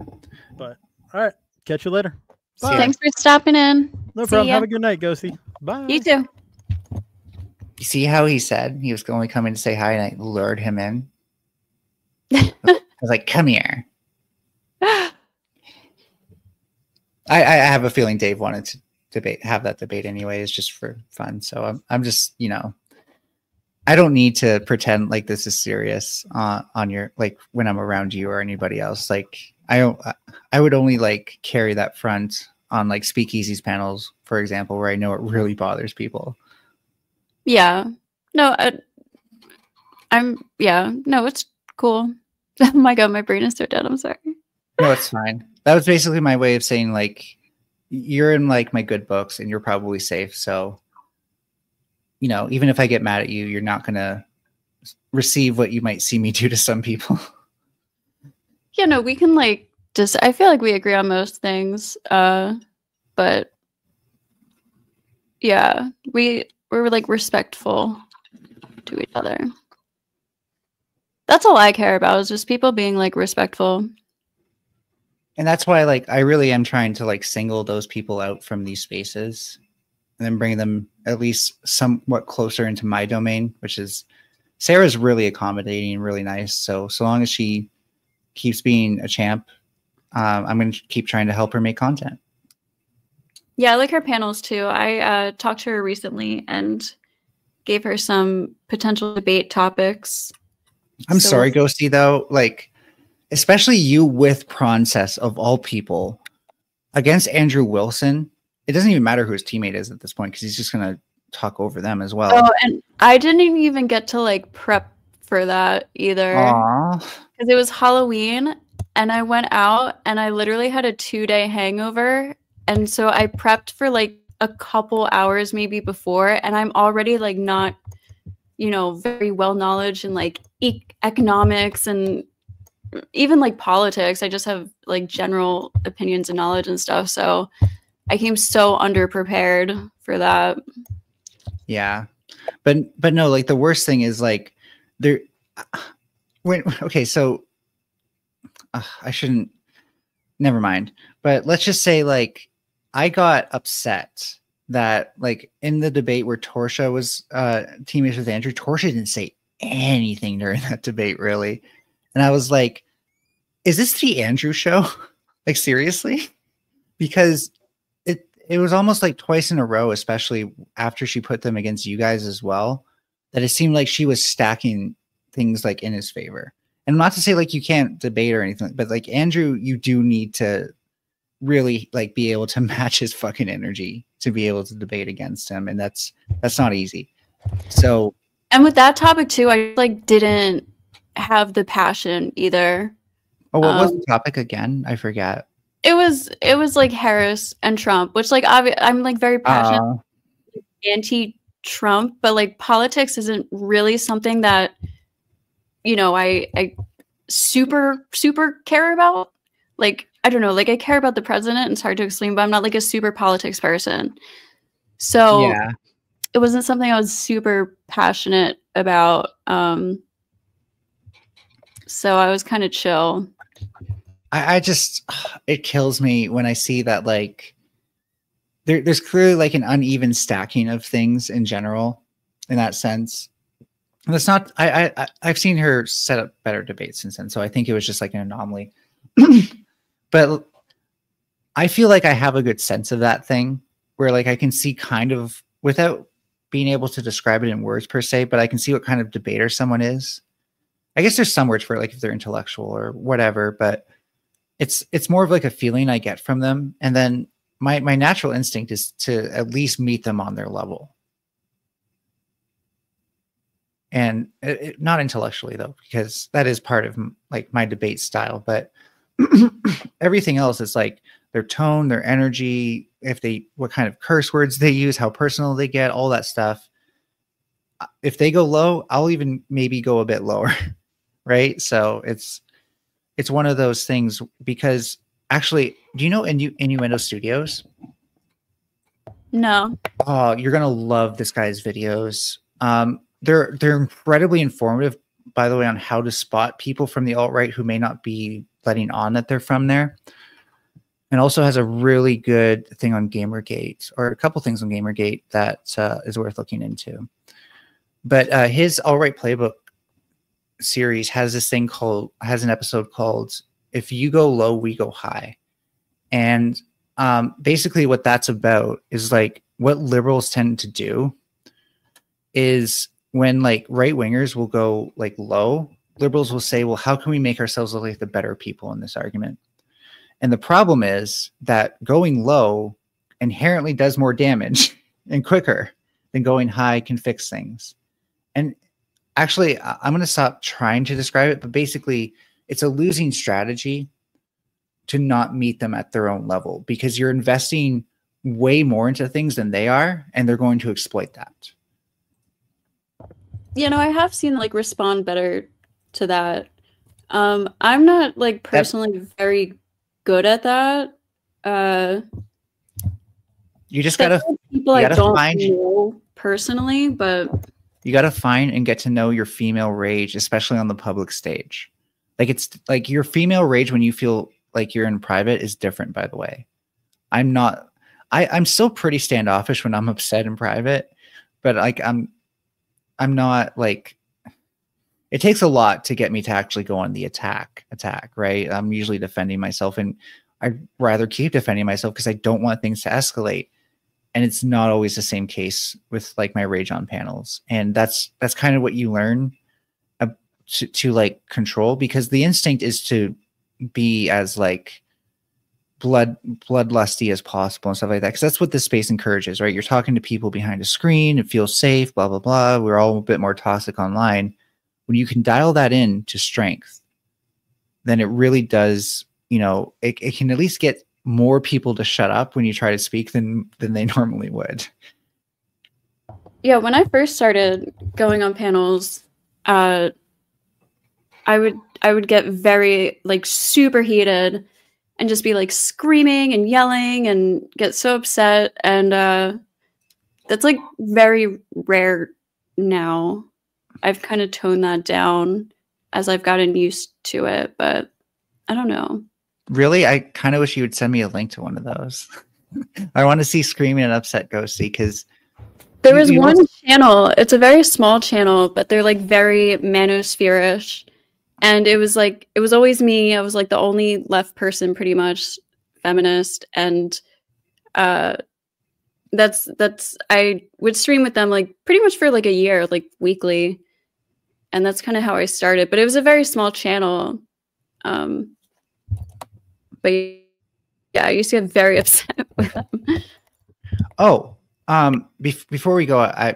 But all right. Catch you later. Bye. Thanks for stopping in. No problem. Have a good night, Ghosty. Bye. You too. You see how he said he was only coming to say hi, and I lured him in? I was like, come here. I have a feeling Dave wanted to have that debate anyways, just for fun. So I'm just, you know, I don't need to pretend like this is serious on your, like when I'm around you or anybody else. Like I would only like carry that front on like Speakeasy's panels, for example, where I know it really bothers people. Yeah. No, no, it's cool. Oh my God, my brain is so dead. I'm sorry. No, it's fine. That was basically my way of saying like, you're in like my good books and you're probably safe. So, you know, even if I get mad at you, you're not going to receive what you might see me do to some people. Yeah, no, we can like I feel like we agree on most things. But yeah, we're like respectful to each other. That's all I care about, is just people being like respectful. And that's why like I really am trying to like single those people out from these spaces and then bring them at least somewhat closer into my domain, which is Sarah's really accommodating and really nice. So long as she keeps being a champ, I'm going to keep trying to help her make content. Yeah, I like her panels too. I talked to her recently and gave her some potential debate topics. I'm sorry, Ghosty, though. Like, especially you with Process of all people against Andrew Wilson. It doesn't even matter who his teammate is at this point because he's just going to talk over them as well. Oh, and I didn't even get to like prep for that either. Because it was Halloween and I went out and I literally had a 2-day hangover. And so I prepped for like a couple hours maybe before, and I'm already like not, you know, very well knowledge in like economics and even like politics. I just have like general opinions and knowledge and stuff. So I came so underprepared for that. Yeah. But no, like the worst thing is like so I shouldn't, never mind. But let's just say like I got upset that like in the debate where Torsha was teammates with Andrew, Torsha didn't say anything during that debate really. And I was like, is this the Andrew show? Like seriously? Because it was almost like twice in a row, especially after she put them against you guys as well, that it seemed like she was stacking things like in his favor. And not to say like you can't debate or anything, but like Andrew, you do need to really like be able to match his fucking energy to be able to debate against him, and that's not easy. So, and with that topic too, I like didn't have the passion either. oh, what was the topic again? I forget. It was like Harris and Trump, which like I'm like very passionate anti-Trump, but like politics isn't really something that, you know, I super care about. Like, I don't know, like I care about the president, and it's hard to explain, but I'm not like a super politics person. So yeah, it wasn't something I was super passionate about. So I was kind of chill. I just, it kills me when I see that like there's clearly like an uneven stacking of things in general in that sense. And that's not, I've seen her set up better debates since then, so I think it was just like an anomaly. But I feel like I have a good sense of that thing where like I can see kind of, without being able to describe it in words per se, but I can see what kind of debater someone is. I guess there's some words for it, like if they're intellectual or whatever, but it's more of like a feeling I get from them. And then my natural instinct is to at least meet them on their level. And not intellectually though, because that is part of like my debate style, but everything else is like their tone, their energy, what kind of curse words they use, how personal they get, all that stuff. If they go low, I'll even maybe go a bit lower. Right. So it's one of those things, because actually, do you know Innuendo Studios? No. Oh, you're going to love this guy's videos. They're incredibly informative, by the way, on how to spot people from the alt-right who may not be letting on that they're from there. And also has a really good thing on Gamergate, or a couple things on Gamergate that is worth looking into. But his alt-right playbook series has an episode called "If You Go Low, We Go High." And basically what that's about is like what liberals tend to do is when like right wingers will go like low, liberals will say, well, how can we make ourselves look like the better people in this argument? And the problem is that going low inherently does more damage and quicker than going high can fix things. And actually, I'm going to stop trying to describe it, but basically it's a losing strategy to not meet them at their own level, because you're investing way more into things than they are, and they're going to exploit that. You know, I have seen like respond better to that. I'm not like personally very good at that. You just gotta people I don't know personally, but you gotta find and get to know your female rage, especially on the public stage. Like it's like your female rage when you feel like you're in private is different, by the way. I'm still pretty standoffish when I'm upset in private, but like I'm not like, it takes a lot to get me to actually go on the attack, right? I'm usually defending myself, and I'd rather keep defending myself because I don't want things to escalate. And it's not always the same case with like my rage on panels. And that's kind of what you learn to like control, because the instinct is to be as like bloodlusty as possible and stuff like that, because that's what this space encourages, right? You're talking to people behind a screen, it feels safe, blah blah blah. We're all a bit more toxic online. When you can dial that in to strength, then it really does, you know, it can at least get more people to shut up when you try to speak than they normally would. Yeah, when I first started going on panels, I would get very like super heated and just be like screaming and yelling and get so upset, and that's like very rare now. I've kind of toned that down as I've gotten used to it, but I don't know. Really? I kind of wish you would send me a link to one of those. I want to see Screaming and Upset Ghosty, because there was one channel. It's a very small channel, but they're like very manosphere-ish. And it was always me. I was like the only left person, pretty much feminist. And I would stream with them like pretty much for like a year, like weekly. And that's kind of how I started. But it was a very small channel. But yeah, I used to get very upset with them. Oh, before we go, I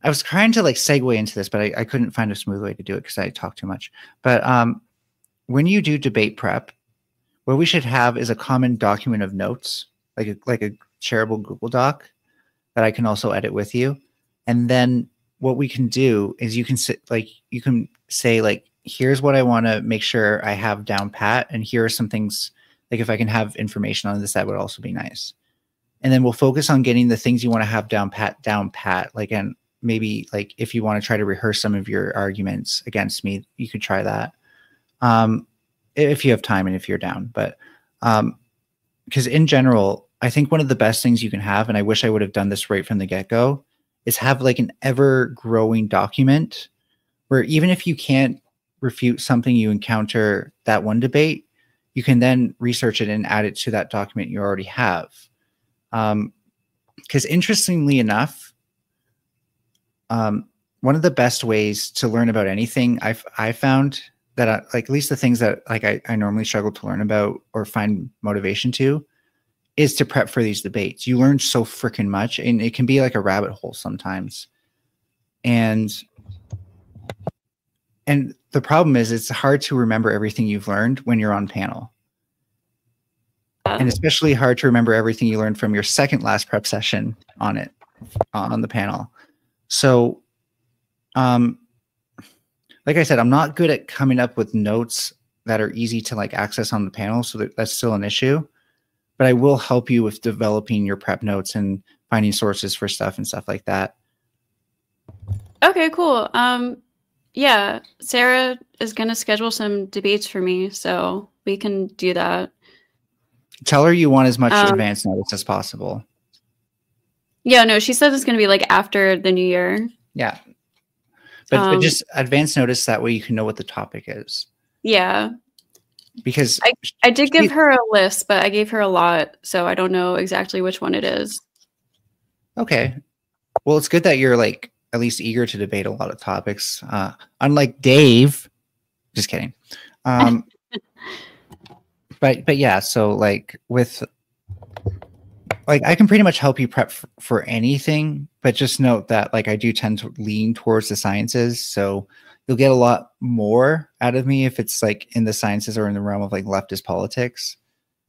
was trying to like segue into this, but I couldn't find a smooth way to do it because I talked too much. But when you do debate prep, what we should have is a common document of notes, like a shareable Google Doc that I can also edit with you. And then what we can do is you can say like, here's what I want to make sure I have down pat, and here are some things like if I can have information on this, that would also be nice. And then we'll focus on getting the things you want to have down pat. Like, and maybe like if you want to try to rehearse some of your arguments against me, you could try that. If you have time and if you're down, but because in general, I think one of the best things you can have, and I wish I would have done this right from the get-go, is have like an ever-growing document where even if you can't refute something you encounter that one debate, you can then research it and add it to that document you already have. Because interestingly enough, one of the best ways to learn about anything I found that like at least the things that like I normally struggle to learn about or find motivation to is to prep for these debates. You learn so freaking much, and it can be like a rabbit hole sometimes. And the problem is it's hard to remember everything you've learned when you're on panel. And especially hard to remember everything you learned from your second last prep session on the panel. So, like I said, I'm not good at coming up with notes that are easy to like access on the panel. So that's still an issue, but I will help you with developing your prep notes and finding sources for stuff and stuff like that. Okay, cool. Yeah, Sarah is going to schedule some debates for me, so we can do that. Tell her you want as much advance notice as possible. Yeah, no, she said it's going to be like after the new year. Yeah. But just advance notice, that way you can know what the topic is. Yeah. Because I did give her a list, but I gave her a lot, so I don't know exactly which one it is. Okay. Well, it's good that you're like at least eager to debate a lot of topics. Unlike Dave. Just kidding. But yeah, so like with like I can pretty much help you prep for anything, but just note that like I do tend to lean towards the sciences, so you'll get a lot more out of me if it's like in the sciences or in the realm of like leftist politics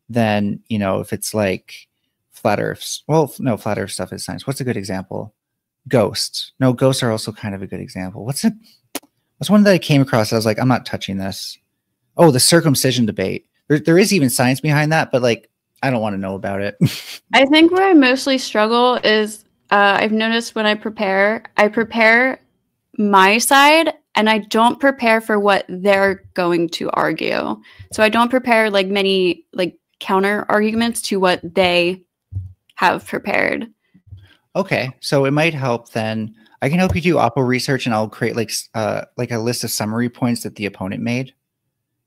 than, you know, if it's like flat earths. Well, no, flat earth stuff is science. What's a good example? Ghosts. No, ghosts are also kind of a good example. What's one that I came across? I was like, I'm not touching this. Oh, the circumcision debate. There is even science behind that, but like, I don't want to know about it. I think where I mostly struggle is I've noticed when I prepare my side and I don't prepare for what they're going to argue. So I don't prepare like many like counter arguments to what they have prepared. Okay, so it might help then. I can help you do Oppo research, and I'll create like a list of summary points that the opponent made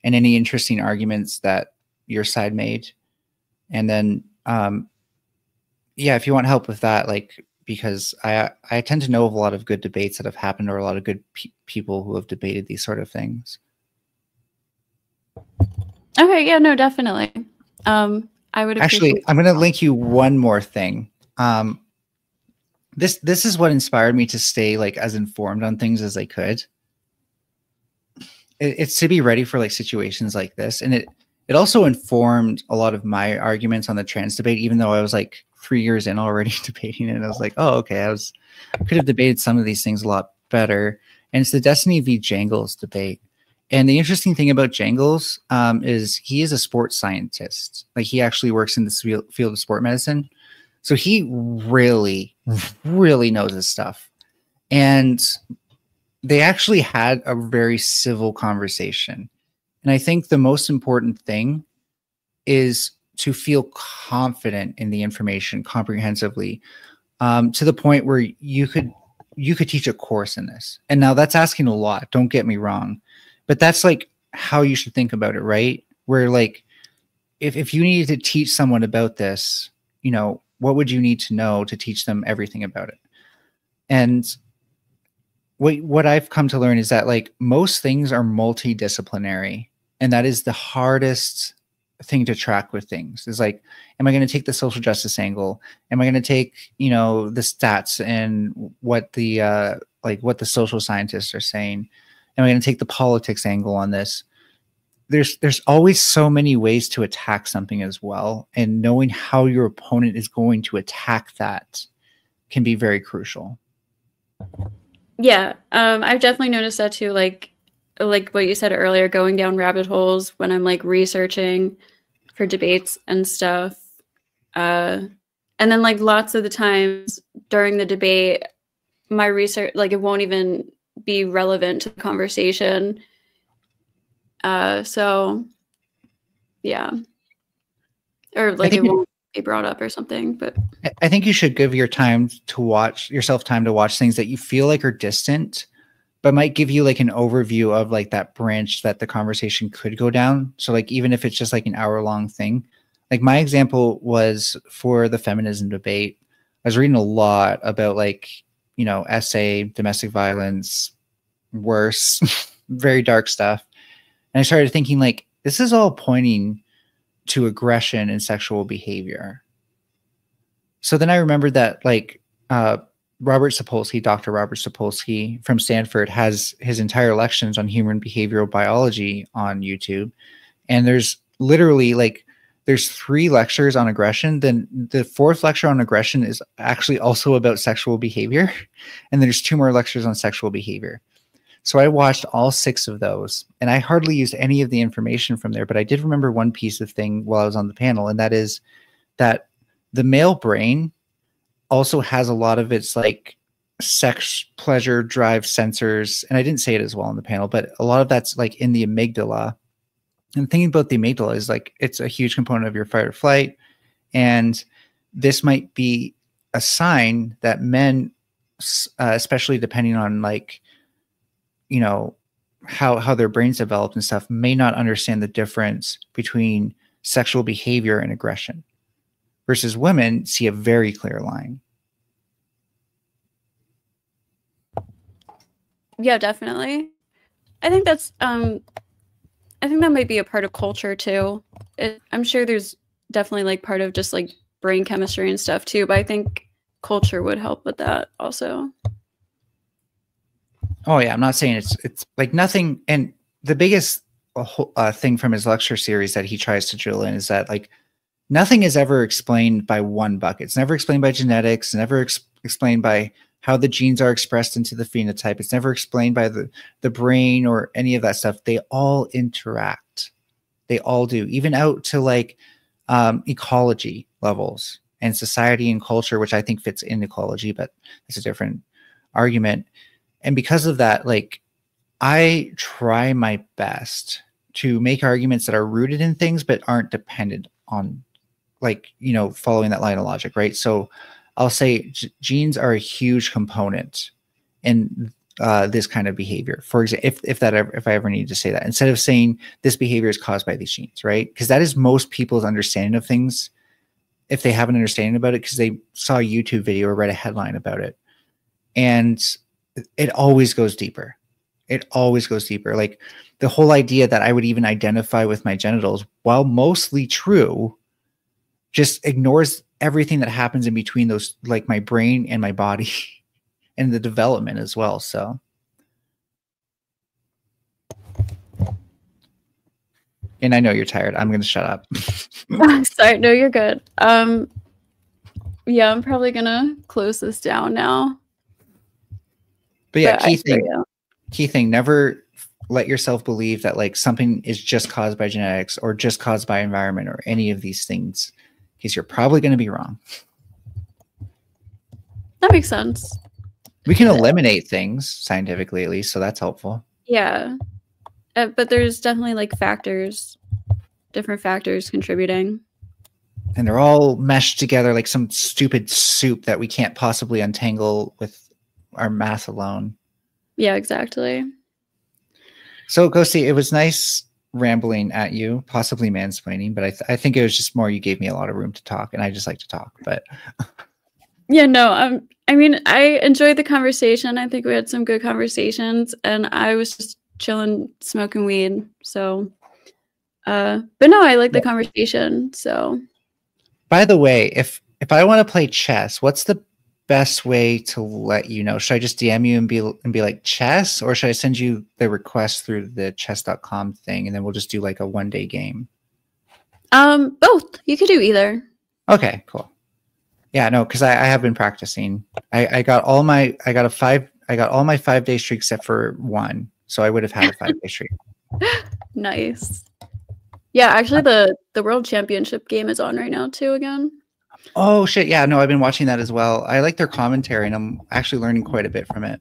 and any interesting arguments that your side made. And then, yeah, if you want help with that, like, because I tend to know of a lot of good debates that have happened, or a lot of good people who have debated these sort of things. Okay, yeah, no, definitely. I would actually, I'm going to link you one more thing. This is what inspired me to stay like as informed on things as I could. It's to be ready for like situations like this, and it also informed a lot of my arguments on the trans debate, even though I was like 3 years in already debating it. And I was like, oh, okay, could have debated some of these things a lot better. And it's the Destiny v. Jangles debate. And the interesting thing about Jangles is he is a sports scientist. Like he actually works in the field of sport medicine. So he really, really knows his stuff. And they actually had a very civil conversation. And I think the most important thing is to feel confident in the information comprehensively, to the point where you could teach a course in this. And now that's asking a lot, don't get me wrong, but that's like how you should think about it, right? Where like, if you needed to teach someone about this, you know, what would you need to know to teach them everything about it? And what I've come to learn is that like most things are multidisciplinary, and that is the hardest thing to track with things. Is like, am I going to take the social justice angle? Am I going to take, you know, the stats and what the what the social scientists are saying? Am I going to take the politics angle on this? There's always so many ways to attack something as well, and knowing how your opponent is going to attack that can be very crucial. Yeah, I've definitely noticed that too. Like what you said earlier, going down rabbit holes when I'm like researching for debates and stuff. And then like lots of the times during the debate, my research, like it won't even be relevant to the conversation. So yeah, or like it won't be brought up or something. But I think you should give yourself time to watch things that you feel like are distant, but might give you like an overview of like that branch that the conversation could go down. So like, even if it's just like an hour-long thing, like my example was for the feminism debate, I was reading a lot about like, you know, SA, domestic violence, worse, very dark stuff. And I started thinking like, this is all pointing to aggression and sexual behavior. So then I remembered that like Dr. Robert Sapolsky from Stanford has his entire lections on human behavioral biology on YouTube. And there's literally like, there's 3 lectures on aggression. Then the 4th lecture on aggression is actually also about sexual behavior. And there's 2 more lectures on sexual behavior. So I watched all 6 of those, and I hardly used any of the information from there, but I did remember one piece of thing while I was on the panel, and that is that the male brain also has a lot of its like sex, pleasure, drive sensors. And I didn't say it as well on the panel, but a lot of that's like in the amygdala. And thinking about the amygdala is like, it's a huge component of your fight or flight. And this might be a sign that men, especially depending on like, you know, how their brains developed and stuff, may not understand the difference between sexual behavior and aggression, versus women see a very clear line. yeah, definitely. I think that's I think that might be a part of culture too. I'm sure there's definitely like part of just like brain chemistry and stuff too, but I think culture would help with that also. Oh yeah, I'm not saying it's like nothing. And the biggest thing from his lecture series that he tries to drill in is that like nothing is ever explained by one bucket. It's never explained by genetics, never explained by how the genes are expressed into the phenotype. It's never explained by the brain or any of that stuff. They all interact. They all do, even out to like ecology levels and society and culture, which I think fits in ecology, but it's a different argument. And because of that, like I try my best to make arguments that are rooted in things, but aren't dependent on like, you know, following that line of logic, right? So I'll say genes are a huge component in this kind of behavior. For example, if I ever need to say that, instead of saying this behavior is caused by these genes, right? Because that is most people's understanding of things, if they have an understanding about it, because they saw a YouTube video or read a headline about it. And it always goes deeper. It always goes deeper. Like the whole idea that I would even identify with my genitals, while mostly true, just ignores everything that happens in between those, like my brain and my body and the development as well. So and I know you're tired. I'm going to shut up. Sorry. No, you're good. Yeah, I'm probably going to close this down now. But yeah, key thing, never let yourself believe that like something is just caused by genetics or just caused by environment or any of these things, because you're probably going to be wrong. That makes sense. We can eliminate things scientifically, at least, so that's helpful. Yeah. But there's definitely like different factors contributing. And they're all meshed together like some stupid soup that we can't possibly untangle with our math alone. Yeah, exactly. So Ghosty, it was nice rambling at you, possibly mansplaining, but I think it was just more you gave me a lot of room to talk, and I just like to talk. But yeah, no, I mean, I enjoyed the conversation. I think we had some good conversations, and I was just chilling, smoking weed. So But no, I like the conversation. So, by the way, if I want to play chess, what's the best way to let you know? Should I just DM you and be like chess, or should I send you the request through the chess.com thing and then we'll just do like a 1-day game? Both. You could do either. Okay, cool. Yeah, no, because I have been practicing. I got all my 5-day streaks except for one, so I would have had a 5-day streak. Nice. Yeah, actually, the World Championship game is on right now too. Again. Oh shit! Yeah, no, I've been watching that as well. I like their commentary, and I'm actually learning quite a bit from it.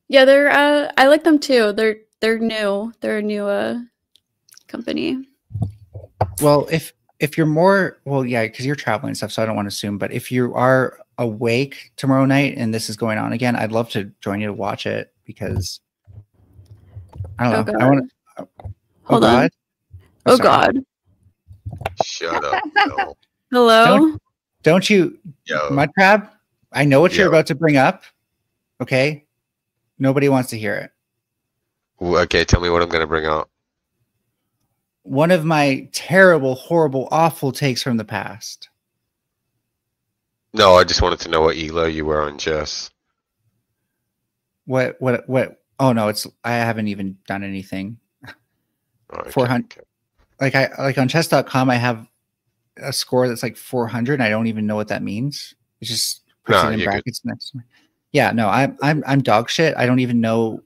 Yeah, they're. I like them too. They're new. They're a new company. Well, if you're more, well, yeah, because you're traveling and stuff, so I don't want to assume. But if you are awake tomorrow night and this is going on again, I'd love to join you to watch it because I don't know. God. I want to. Hold on. Oh God. Shut up. No. Hello. Don't you, Yo. Mudcrab? I know what you're Yo. about to bring up. Okay. Nobody wants to hear it. Okay, tell me what I'm going to bring up. One of my terrible, horrible, awful takes from the past. No, I just wanted to know what elo you were on chess. What? Oh no, I haven't even done anything. Okay, 400. okay. Like on chess.com, I have a score that's like 400. I don't even know what that means. It just puts No, it in you're brackets next to me. Yeah, no, I'm dog shit. I don't even know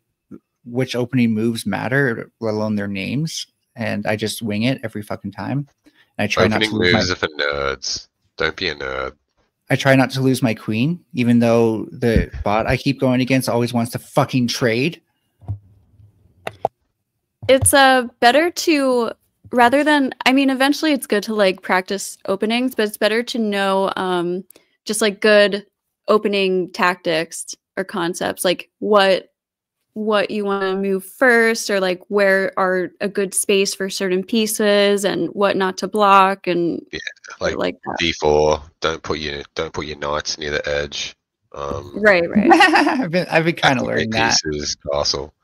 which opening moves matter, let alone their names, and I just wing it every fucking time. And I try Opening not to lose moves are for nerds. Don't be a nerd. I try not to lose my queen, even though the bot I keep going against always wants to fucking trade. It's better to rather than eventually it's good to like practice openings, but it's better to know just like good opening tactics or concepts, like what you want to move first, or like where are a good space for certain pieces and what not to block, and Like that. D4. Don't put your knights near the edge. Right. I've been kind of learning that. Pieces, castle.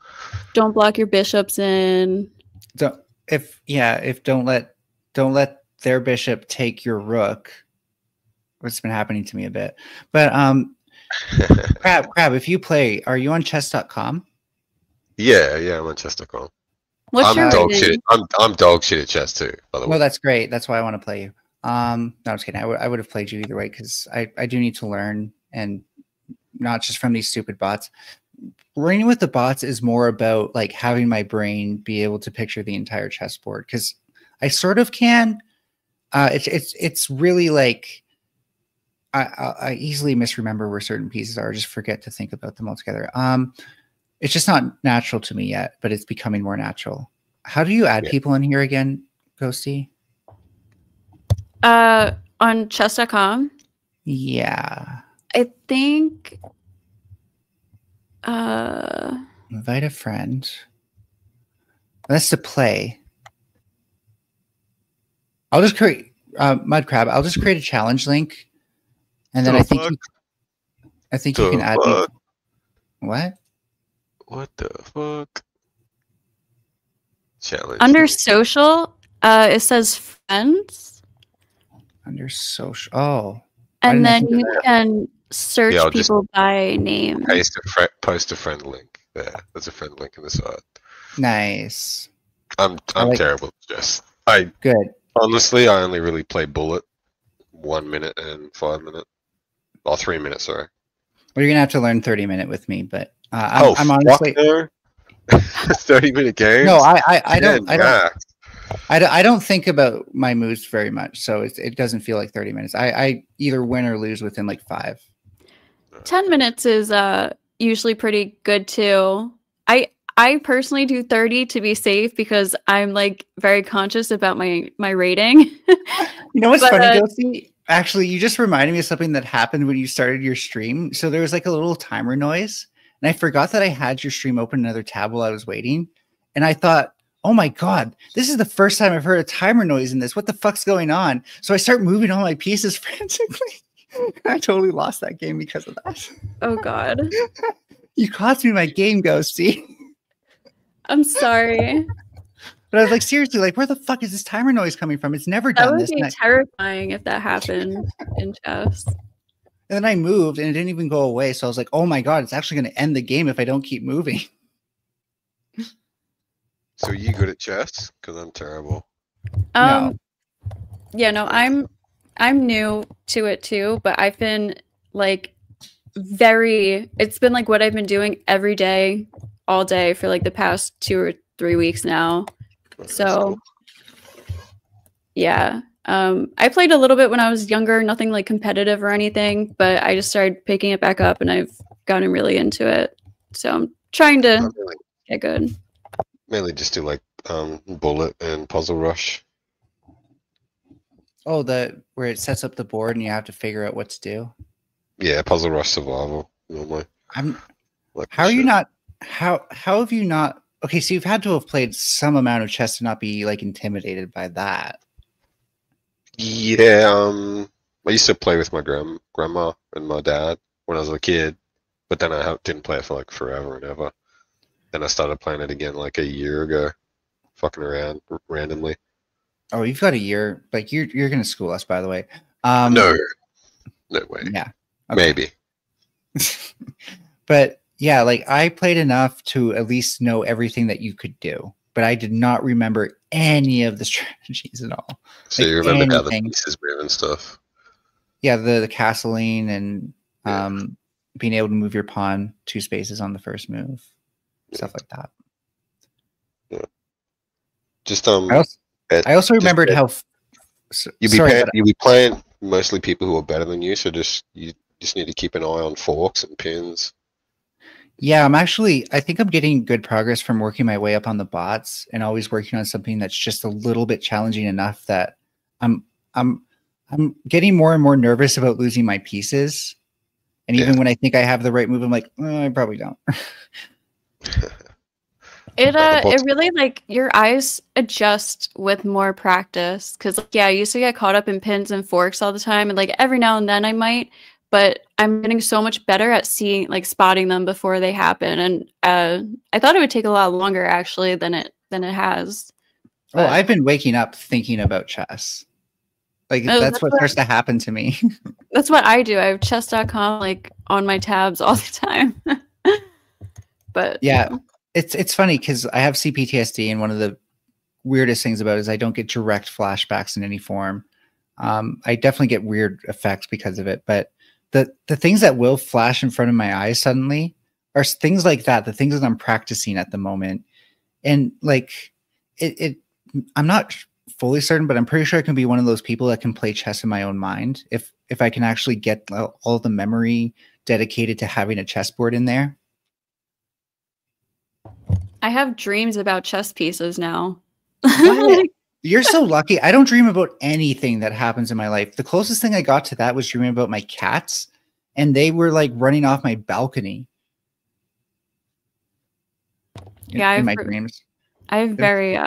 Don't block your bishops in. Don't let their bishop take your rook. What's been happening to me a bit. But Crab, if you play, are you on chess.com? Yeah, I'm on chess.com. What's your dog rating? shit. I'm dog shit at chess too, by the way. Well, that's great. That's why I want to play you. No, I'm just kidding. I would have played you either way because I do need to learn, and not just from these stupid bots. Learning with the bots is more about like having my brain be able to picture the entire chessboard, because I sort of can. It's really like I easily misremember where certain pieces are, just forget to think about them altogether. It's just not natural to me yet, but it's becoming more natural. How do you add people in here again, Ghosty? On chess.com? Yeah. I think Invite a friend. That's to play. I'll just create Mudcrab. I'll just create a challenge link, and then I think you can add me. What? What the fuck? Challenge. under social, it says friends, Under social. Oh. and didn't I then think of you can search I'll just people by name. Post a friend link there. There's a friend link in the side. Nice. I'm like- terrible at chess. Good. Honestly, I only really play bullet 1 minute and 5 minutes. Or 3 minutes, sorry. Well, you're gonna have to learn 30-minute with me, but I'm honestly. No. 30-minute games. No, I don't. Max. I don't think about my moves very much, so it doesn't feel like 30 minutes. I either win or lose within like 5. 10 minutes is usually pretty good too. I personally do 30 to be safe because I'm like very conscious about my rating. You know what's But, funny, Ghosty? Actually, you just reminded me of something that happened when you started your stream. So there was like a little timer noise, and I forgot that I had your stream open another tab while I was waiting. And I thought, oh my God, this is the first time I've heard a timer noise in this. What the fuck's going on? So I start moving all my pieces frantically. I totally lost that game because of that. Oh God. You cost me my game, Ghosty. I'm sorry. But I was like, seriously, like, where the fuck is this timer noise coming from? It's never That done would this. be And terrifying if that happened in chess. then I moved and it didn't even go away. So I was like, oh my God, it's actually going to end the game if I don't keep moving. So you good at chess? Because I'm terrible. No. Yeah, no, I'm new to it too, but I've been like it's been like what I've been doing every day, all day for like the past 2 or 3 weeks now. That's So cool. yeah. I played a little bit when I was younger, nothing like competitive or anything, but I just started picking it back up and I've gotten really into it. So I'm trying to get good. Mainly just do like bullet and puzzle rush. Oh, where it sets up the board and you have to figure out what to do. Yeah, puzzle rush survival normally. How are you not? How have you not? Okay, so you've had to have played some amount of chess to not be like intimidated by that. Yeah, I used to play with my grandma and my dad when I was a kid, but then I didn't play it for like forever and ever. Then I started playing it again like a year ago, fucking around randomly. Oh, you've got a year. Like you're gonna school us, by the way. No way. Yeah, okay. Maybe. But yeah, like I played enough to at least know everything that you could do, but I did not remember any of the strategies at all. So like you remember how the anything. pieces move and stuff? Yeah, the castling and being able to move your pawn 2 spaces on the first move, stuff like that. Yeah. Just I also remembered how you'd be playing mostly people who are better than you, so you just need to keep an eye on forks and pins. Yeah, I think I'm getting good progress from working my way up on the bots and always working on something that's just a little bit challenging enough that I'm getting more and more nervous about losing my pieces. And even when I think I have the right move, I'm like, I probably don't. It really like your eyes adjust with more practice because I used to get caught up in pins and forks all the time, and like every now and then I might, but I'm getting so much better at spotting them before they happen. And I thought it would take a lot longer actually than it has. But I've been waking up thinking about chess. Like that's what starts to happen to me. That's what I do. I have chess.com like on my tabs all the time. But yeah. It's funny because I have CPTSD, and one of the weirdest things about it is I don't get direct flashbacks in any form. I definitely get weird effects because of it, but the things that will flash in front of my eyes suddenly are things like that, the things that I'm practicing at the moment. And like I'm not fully certain, but I'm pretty sure I can be one of those people that can play chess in my own mind if I can actually get all the memory dedicated to having a chessboard in there. I have dreams about chess pieces now. You're so lucky. I don't dream about anything that happens in my life. The closest thing I got to that was dreaming about my cats, and they were like running off my balcony. In my dreams. I have very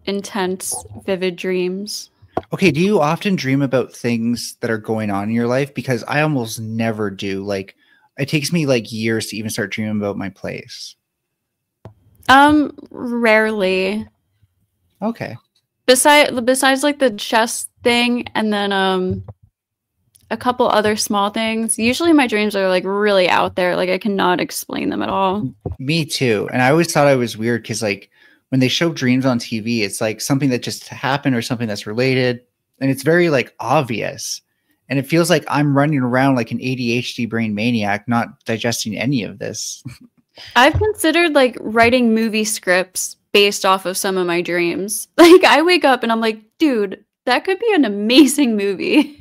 intense, vivid dreams. Okay, do you often dream about things that are going on in your life? Because I almost never do. Like, it takes me like years to even start dreaming about my place. Rarely. Okay. Besides like the chess thing and then a couple other small things. Usually my dreams are like really out there. Like I cannot explain them at all. Me too. And I always thought I was weird because like when they show dreams on TV, it's like something that just happened or something that's related. And it's very like obvious. And it feels like I'm running around like an ADHD brain maniac, not digesting any of this. I've considered like writing movie scripts based off of some of my dreams. Like I wake up and I'm like, dude, that could be an amazing movie.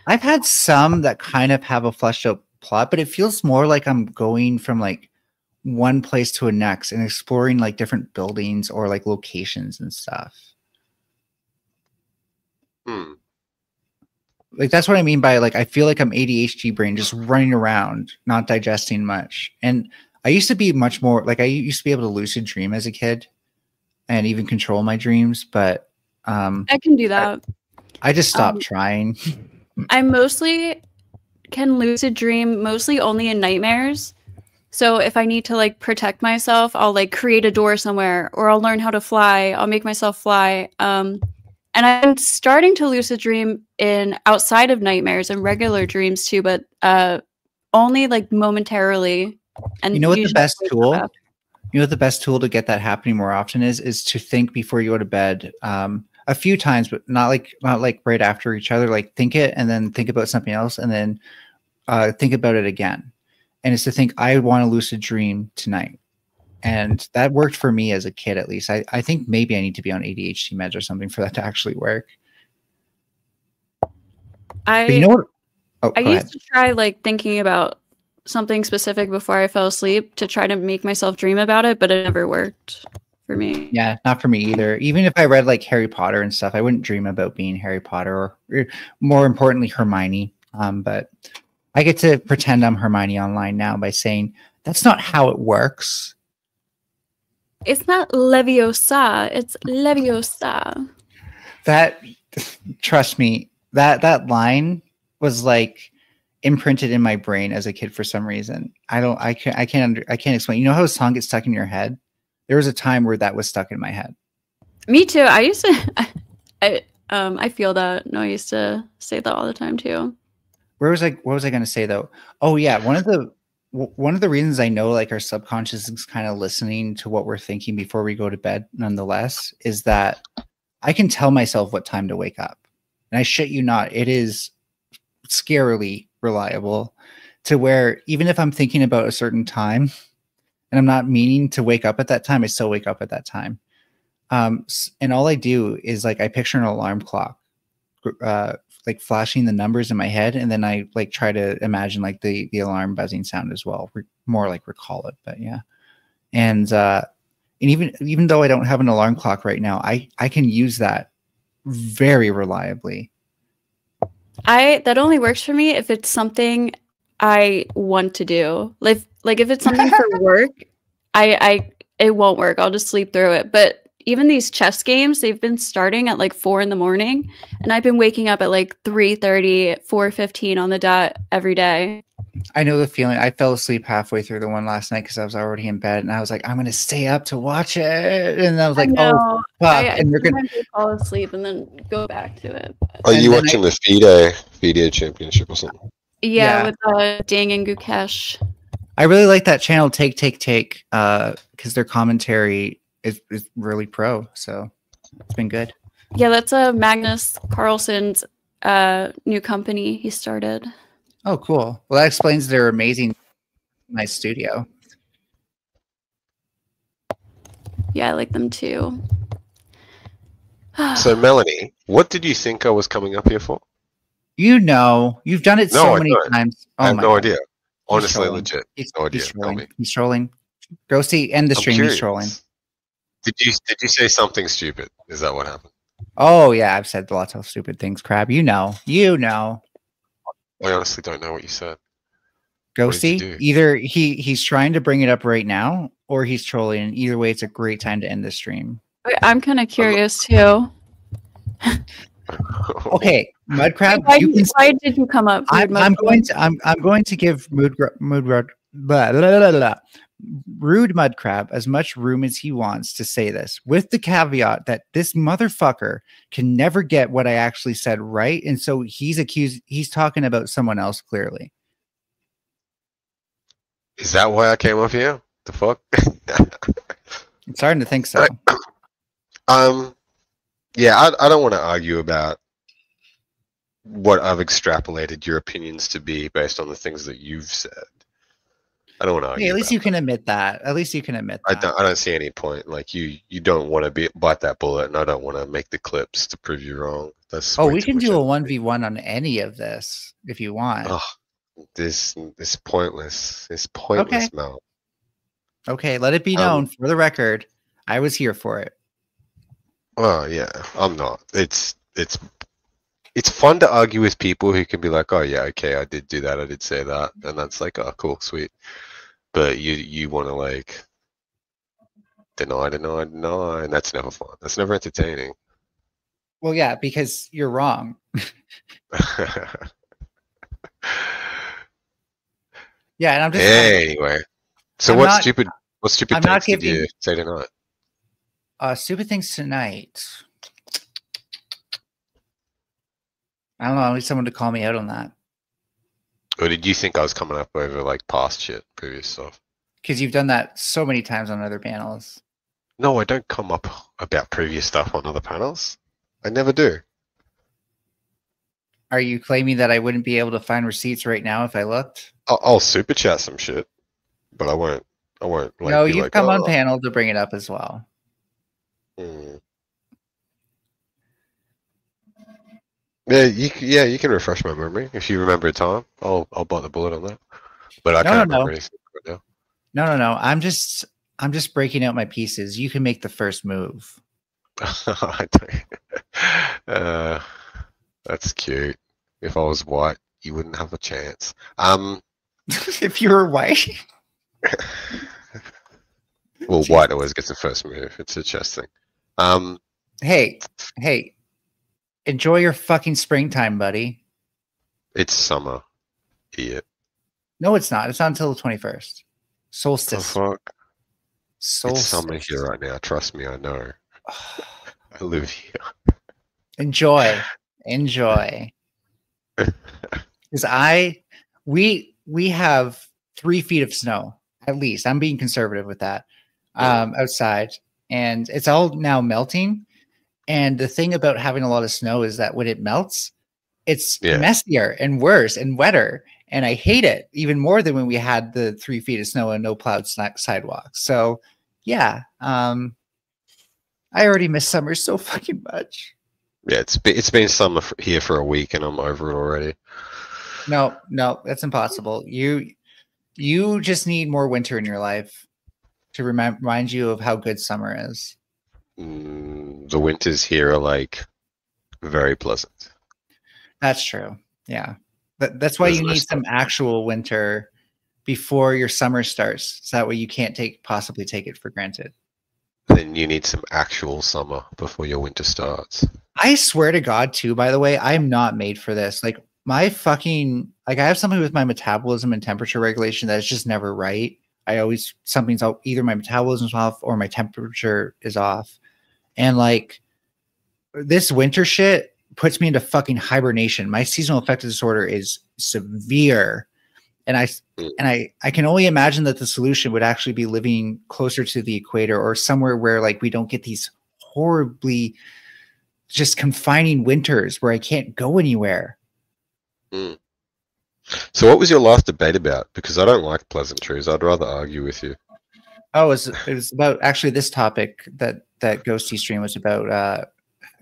I've had some that kind of have a fleshed out plot, but it feels more like I'm going from like one place to a next and exploring like different buildings or like locations and stuff. Like that's what I mean by like I feel like I'm ADHD brain just running around, not digesting much. And I used to be much more like I used to be able to lucid dream as a kid and even control my dreams, but I can do that. I just stopped trying. I mostly can lucid dream mostly only in nightmares. So if I need to like protect myself, I'll like create a door somewhere, or I'll learn how to fly. I'll make myself fly. And I'm starting to lucid dream in outside of nightmares and regular dreams too, but only like momentarily. And You know what the usually best I wake tool? up. You know what the best tool to get that happening more often is to think before you go to bed. A few times, but not like right after each other. Like think it and then think about something else and then think about it again. And it's to think, I want a lucid dream tonight. And that worked for me as a kid, at least. I think maybe I need to be on ADHD meds or something for that to actually work. But you know what? Oh, I go used ahead. to try like thinking about something specific before I fell asleep to try to make myself dream about it, but it never worked for me. Yeah, not for me either. Even if I read like Harry Potter and stuff, I wouldn't dream about being Harry Potter or more importantly, Hermione. But I get to pretend I'm Hermione online now by saying that's not how it works. It's not Leviosa, it's Leviosa. That, trust me, that line was like imprinted in my brain as a kid for some reason. I can't explain. You know how a song gets stuck in your head? There was a time where that was stuck in my head. Me too. I used to I feel that. No, I used to say that all the time too. What was I going to say though? Oh yeah, one of the reasons I know like our subconscious is kind of listening to what we're thinking before we go to bed nonetheless is that I can tell myself what time to wake up. And I shit you not, it is scarily reliable to where even if I'm thinking about a certain time and I'm not meaning to wake up at that time, I still wake up at that time. And all I do is like I picture an alarm clock like flashing the numbers in my head, and then I like try to imagine like the alarm buzzing sound as well, more like recall it. But yeah, and even though I don't have an alarm clock right now, I can use that very reliably. That only works for me if it's something I want to do. Like if it's something for work, it won't work. I'll just sleep through it. But even these chess games, they've been starting at like 4 a.m, and I've been waking up at like 3:30, 4:15 on the dot every day. I know the feeling. I fell asleep halfway through the one last night because I was already in bed, and I was like, I'm gonna stay up to watch it, and I was like, oh fuck, and you're gonna fall asleep and then go back to it. Are you watching the FIDE Championship or something? Yeah, with Dang and Gukesh. I really like that channel, Take, because their commentary is really pro, so it's been good. Yeah, that's Magnus Carlsen's new company he started. Oh, cool. Well, that explains their amazing, nice studio. Yeah, I like them too. So, Melanie, what did you think I was coming up here for? You know, you've done it so many times. I have no idea. Honestly, legit. No idea. He's trolling. Ghosty, end the stream. He's trolling. Did you say something stupid? Is that what happened? Oh yeah, I've said lots of stupid things, Crab. You know. I honestly don't know what you said. Ghosty, either he's trying to bring it up right now, or he's trolling. And either way, it's a great time to end the stream. I'm kind of curious too. Okay, Mudcrab. Why did you come up? I'm going to give Rude Mudcrab as much room as he wants to say this, with the caveat that this motherfucker can never get what I actually said right, and so he's talking about someone else clearly. Is that why I came up here? The fuck? I'm starting to think so. Yeah, I don't want to argue about what I've extrapolated your opinions to be based on the things that you've said. I don't want to argue. Hey, at least you can admit that. At least you can admit that. I don't see any point. Like you don't want to bite that bullet, and I don't want to make the clips to prove you wrong. That's we can do a 1v1 on any of this if you want. Oh, this is pointless. It's pointless, okay. Mel. Okay, let it be known for the record. I was here for it. Well, yeah, I'm not. It's fun to argue with people who can be like, oh yeah, okay, I did do that, I did say that, and that's like, oh cool, sweet. But you want to like deny, and that's never fun. That's never entertaining. Well, yeah, because you're wrong. Yeah, and I'm just anyway. So I'm what not- stupid I'm not things did you giving- say tonight? Stupid things tonight. I don't know. I need someone to call me out on that. Or did you think I was coming up over like past shit, previous stuff? Because you've done that so many times on other panels. No, I don't come up about previous stuff on other panels. I never do. Are you claiming that I wouldn't be able to find receipts right now if I looked? I'll super chat some shit, but I won't. Like, No, be you've like, come on "Oh, panel to bring it up as well. hmm." Yeah, you can refresh my memory if you remember a time. I'll bite the bullet on that. But I can't remember anything right now. No. I'm just breaking out my pieces. You can make the first move. I don't- that's cute. If I was white, you wouldn't have a chance. If you were white. Well, white always gets the first move. It's a chess thing. Hey, enjoy your fucking springtime, buddy. It's summer, idiot. No, it's not. It's not until the 21st. The Solstice. fuck? Solstice. It's summer here right now. Trust me, I know. I live here. Enjoy. Because we have 3 feet of snow at least. I'm being conservative with that. Outside, and it's all now melting. And the thing about having a lot of snow is that when it melts, it's messier and worse and wetter. And I hate it even more than when we had the 3 feet of snow and no plowed sidewalks. So yeah, I already miss summer so fucking much. Yeah, it's been summer here for a week, and I'm over it already. No, that's impossible. You just need more winter in your life to remind you of how good summer is. The winters here are like very pleasant. That's true. Yeah. That's why you need some actual winter before your summer starts. So that way you can't possibly take it for granted. Then you need some actual summer before your winter starts. I swear to God too, by the way, I am not made for this. Like I have something with my metabolism and temperature regulation that is just never right. Something's out, either my metabolism's off or my temperature is off. And like this winter shit puts me into fucking hibernation. My seasonal affective disorder is severe. And I can only imagine that the solution would actually be living closer to the equator or somewhere where like we don't get these horribly just confining winters where I can't go anywhere. So what was your last debate about? Because I don't like pleasantries. I'd rather argue with you. Oh, it was about actually this topic that Ghosty stream was about.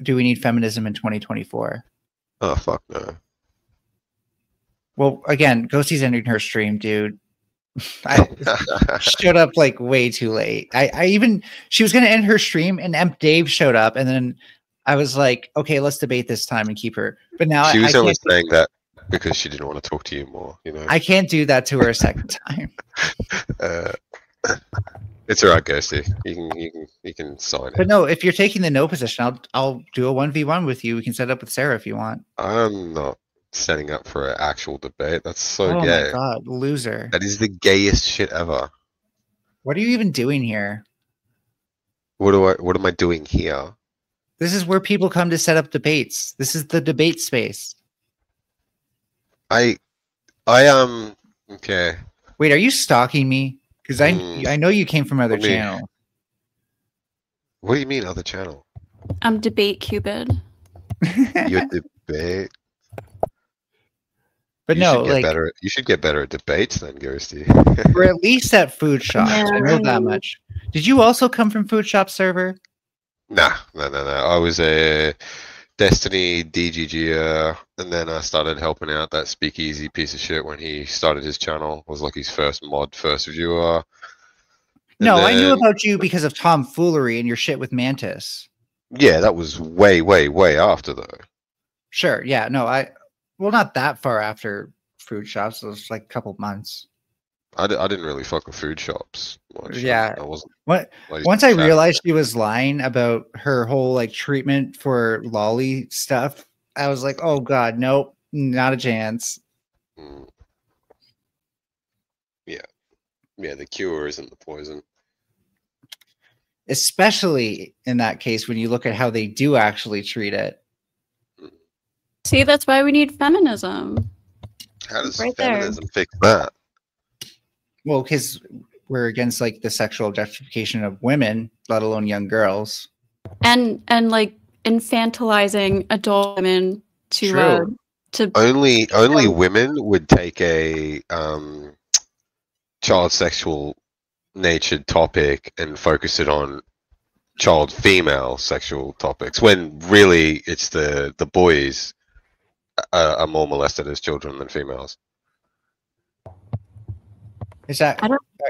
Do we need feminism in 2024? Oh, fuck no. Well, again, Ghosty's ending her stream, dude. I showed up like way too late. She was going to end her stream and Emp Dave showed up. And then I was like, okay, let's debate this time and keep her. But now she was only saying that because she didn't want to talk to you more, you know. I can't do that to her a second time. It's all right, Ghosty. You can sign But it. no, if you're taking the no position, I'll do a 1v1 with you. We can set up with Sarah if you want. I'm not setting up for an actual debate. That's so Oh gay. my god, loser. That is the gayest shit ever. What are you even doing here? What am I doing here? This is where people come to set up debates. This is the debate space. Okay. Wait, are you stalking me? Because I know you came from other channel. What do you mean other channel? I'm Debate Cupid. Your debate. But no, like you should get better at debates then, Ghosty. we're at least at food shops. Yeah, I know that much. Did you also come from food shop server? No. I was a Destiny DGG, and then I started helping out that Speakeasy piece of shit when he started his channel. Was like his first viewer. No, I knew about you because of tomfoolery and your shit with Mantis. Yeah, that was way, way, way after though. Sure. Yeah. No, well, not that far after food shops. It was like a couple months. I didn't really fuck with food shops much. Yeah. I wasn't. Once I realized she was lying about her whole like treatment for lolly stuff, I was like, oh god, nope, not a chance. Yeah. Yeah, the cure isn't the poison. Especially in that case when you look at how they do actually treat it. See, that's why we need feminism. How does Right there. feminism fix that? Well, because we're against like the sexual objectification of women, let alone young girls. And like infantilizing adult women to to Only women would take a child sexual natured topic and focus it on child female sexual topics, when really it's the boys are more molested as children than females. Is that I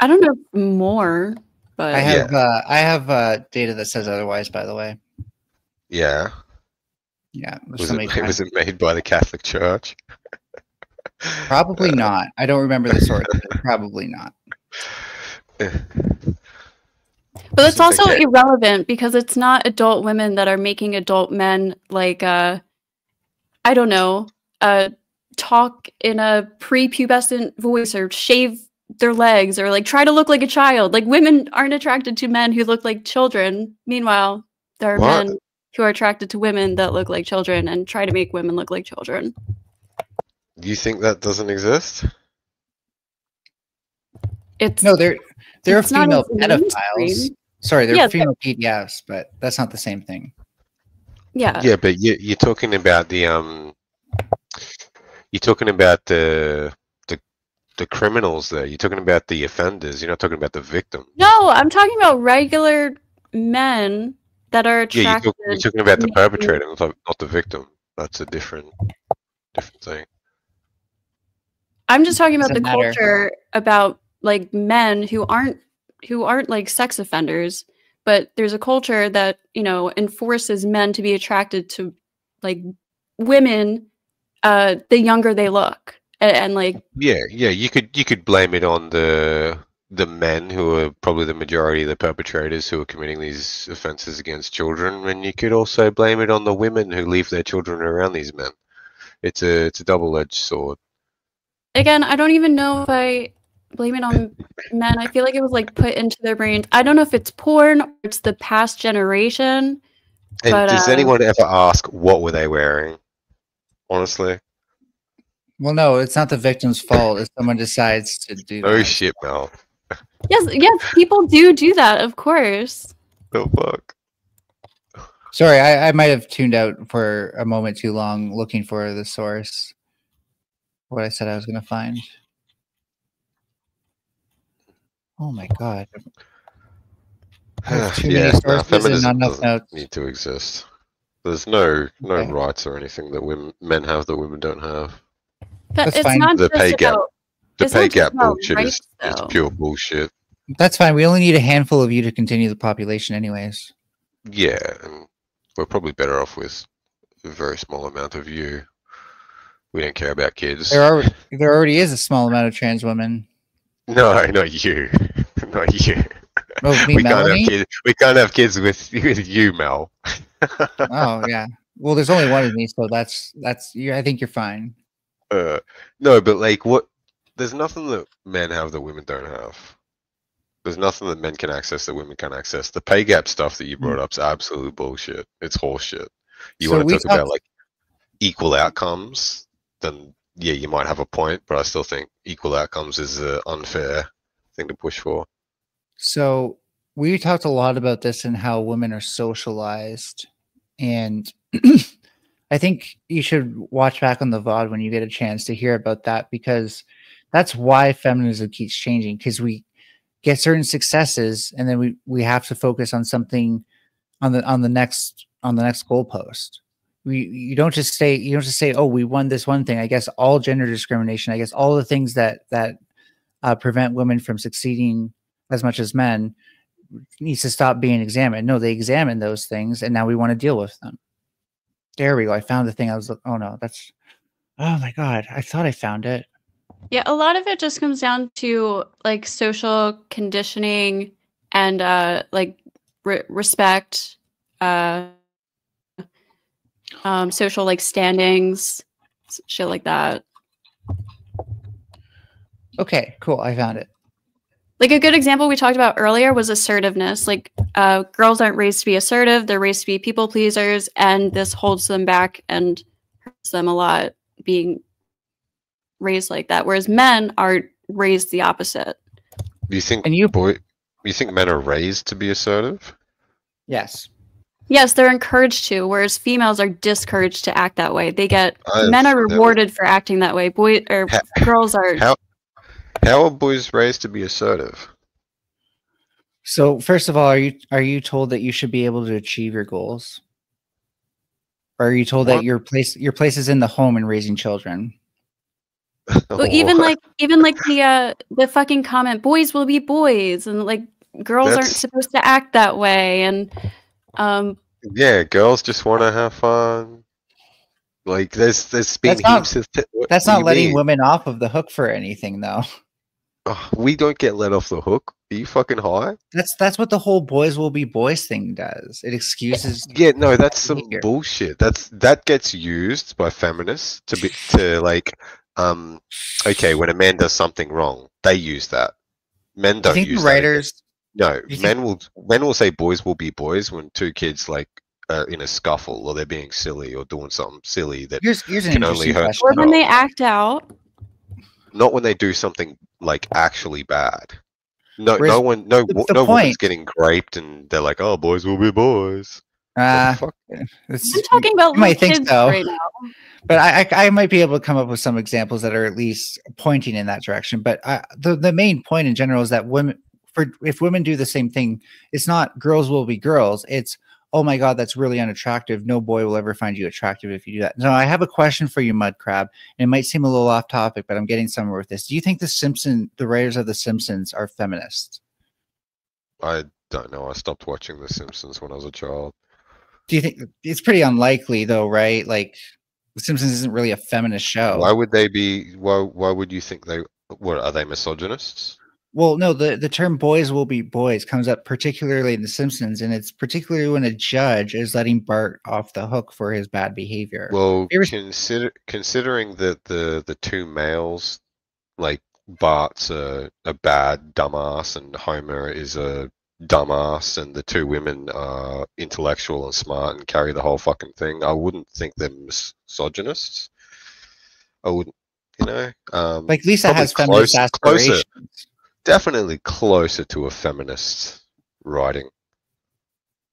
don't know more, but I have data that says otherwise, by the way. Yeah. Yeah. Was it made by the Catholic Church? Probably not. I don't remember the source. Probably not. But it's also irrelevant because it's not adult women that are making adult men like I don't know, talk in a prepubescent voice or shave their legs or like try to look like a child. Like women aren't attracted to men who look like children. Meanwhile, there are men who are attracted to women that look like children and try to make women look like children. You think that doesn't exist? It's no, they're female pedophiles. mainstream. Sorry, they're female PDFs, but that's not the same thing. Yeah. Yeah, but you're talking about the the criminals there. You're talking about the offenders. You're not talking about the victim. No, I'm talking about regular men that are attracted. Yeah, you're talking about the perpetrator, not the victim. That's a different thing. I'm just talking about the culture about like men who aren't like sex offenders, but there's a culture that, you know, enforces men to be attracted to like women the younger they look. And like you could blame it on the men who are probably the majority of the perpetrators who are committing these offenses against children, and you could also blame it on the women who leave their children around these men. It's a double-edged sword. Again, I don't even know if I blame it on men. I feel like it was like put into their brains. I don't know if it's porn or it's the past generation. And but, does anyone ever ask what were they wearing? Honestly. Well, no, it's not the victim's fault if someone decides to do that. Oh shit, Mel. Yes, people do that, of course. The fuck? Sorry, I might have tuned out for a moment too long looking for the source. What I said I was going to find. Oh my god. Feminism doesn't need to exist. There's no rights or anything that men have that women don't have. But it's not the just pay gap. about, The pay gap bullshit rights, is pure bullshit. That's fine. We only need a handful of you to continue the population, anyways. Yeah, and we're probably better off with a very small amount of you. We don't care about kids. There already is a small amount of trans women. No, not you. Not you. Oh, me, Melanie? We can't have kids with you, Mel. Oh yeah. Well, there's only one of me, so that's I think you're fine. No, but like what? There's nothing that men have that women don't have. There's nothing that men can access that women can't access. The pay gap stuff that you brought up is absolute bullshit. It's horseshit. You want to talk about like equal outcomes, then yeah, you might have a point, but I still think equal outcomes is an unfair thing to push for. So we talked a lot about this and how women are socialized, and I think you should watch back on the VOD when you get a chance to hear about that, because that's why feminism keeps changing, because we get certain successes and then we have to focus on something on the next goalpost. You don't just say, oh, we won this one thing. I guess all gender discrimination, I guess all the things that prevent women from succeeding as much as men needs to stop being examined. No, they examine those things and now we want to deal with them. There we go. I found the thing. Oh no, oh my God. I thought I found it. Yeah, a lot of it just comes down to like social conditioning and like respect, social like standings, shit like that. Okay, cool. I found it. Like a good example we talked about earlier was assertiveness. Like girls aren't raised to be assertive, they're raised to be people pleasers, and this holds them back and hurts them a lot being raised like that. Whereas men are raised the opposite. Do you think And you, you think men are raised to be assertive? yes. Yes, they're encouraged to, whereas females are discouraged to act that way. They get men I've are never- rewarded for acting that way. Boy or Ha- girls are. How are boys raised to be assertive? So first of all, are you told that you should be able to achieve your goals? Or are you told that What? your place is in the home and raising children? Well, even What? like the fucking comment, boys will be boys, and like girls aren't That's- supposed to act that way, and Yeah, girls just want to have fun. Like there's been That's not- heaps of That's what do not you letting mean? women off of the hook for anything, though. Oh, we don't get let off the hook. Are you fucking high? That's what the whole boys will be boys thing does. It excuses. Yeah, no, that's some behavior. bullshit. That gets used by feminists to like okay, when a man does something wrong, they use that. Men I don't think use the that against- writers. No, You men will say boys will be boys when two kids like are in a scuffle or they're being silly or doing something silly that Here's an can only interesting hurt question. or when No. they act out. not when they do something like actually bad. No, Whereas no one, no, the no woman's point- getting raped and they're like, "Oh, boys will be boys." What Uh, the fuck? it's- I'm talking about you might little think kids so. right now. But I might be able to come up with some examples that are at least pointing in that direction. But the main point in general is that if women do the same thing, it's not girls will be girls. It's, oh my God, that's really unattractive. No boy will ever find you attractive if you do that. Now, I have a question for you, Mud Crab, and it might seem a little off topic, but I'm getting somewhere with this. Do you think the writers of The Simpsons are feminists? I don't know. I stopped watching The Simpsons when I was a child. Do you think it's pretty unlikely though, right? Like The Simpsons isn't really a feminist show. Why would they be? Why would you think they? What are they, misogynists? Well, no, the term boys will be boys comes up particularly in The Simpsons, and it's particularly when a judge is letting Bart off the hook for his bad behavior. Well, There was- considering that the two males, like Bart's a bad dumbass and Homer is a dumbass, and the two women are intellectual and smart and carry the whole fucking thing, I wouldn't think they're misogynists. I wouldn't, Like Lisa probably has feminist aspirations. definitely closer to a feminist writing.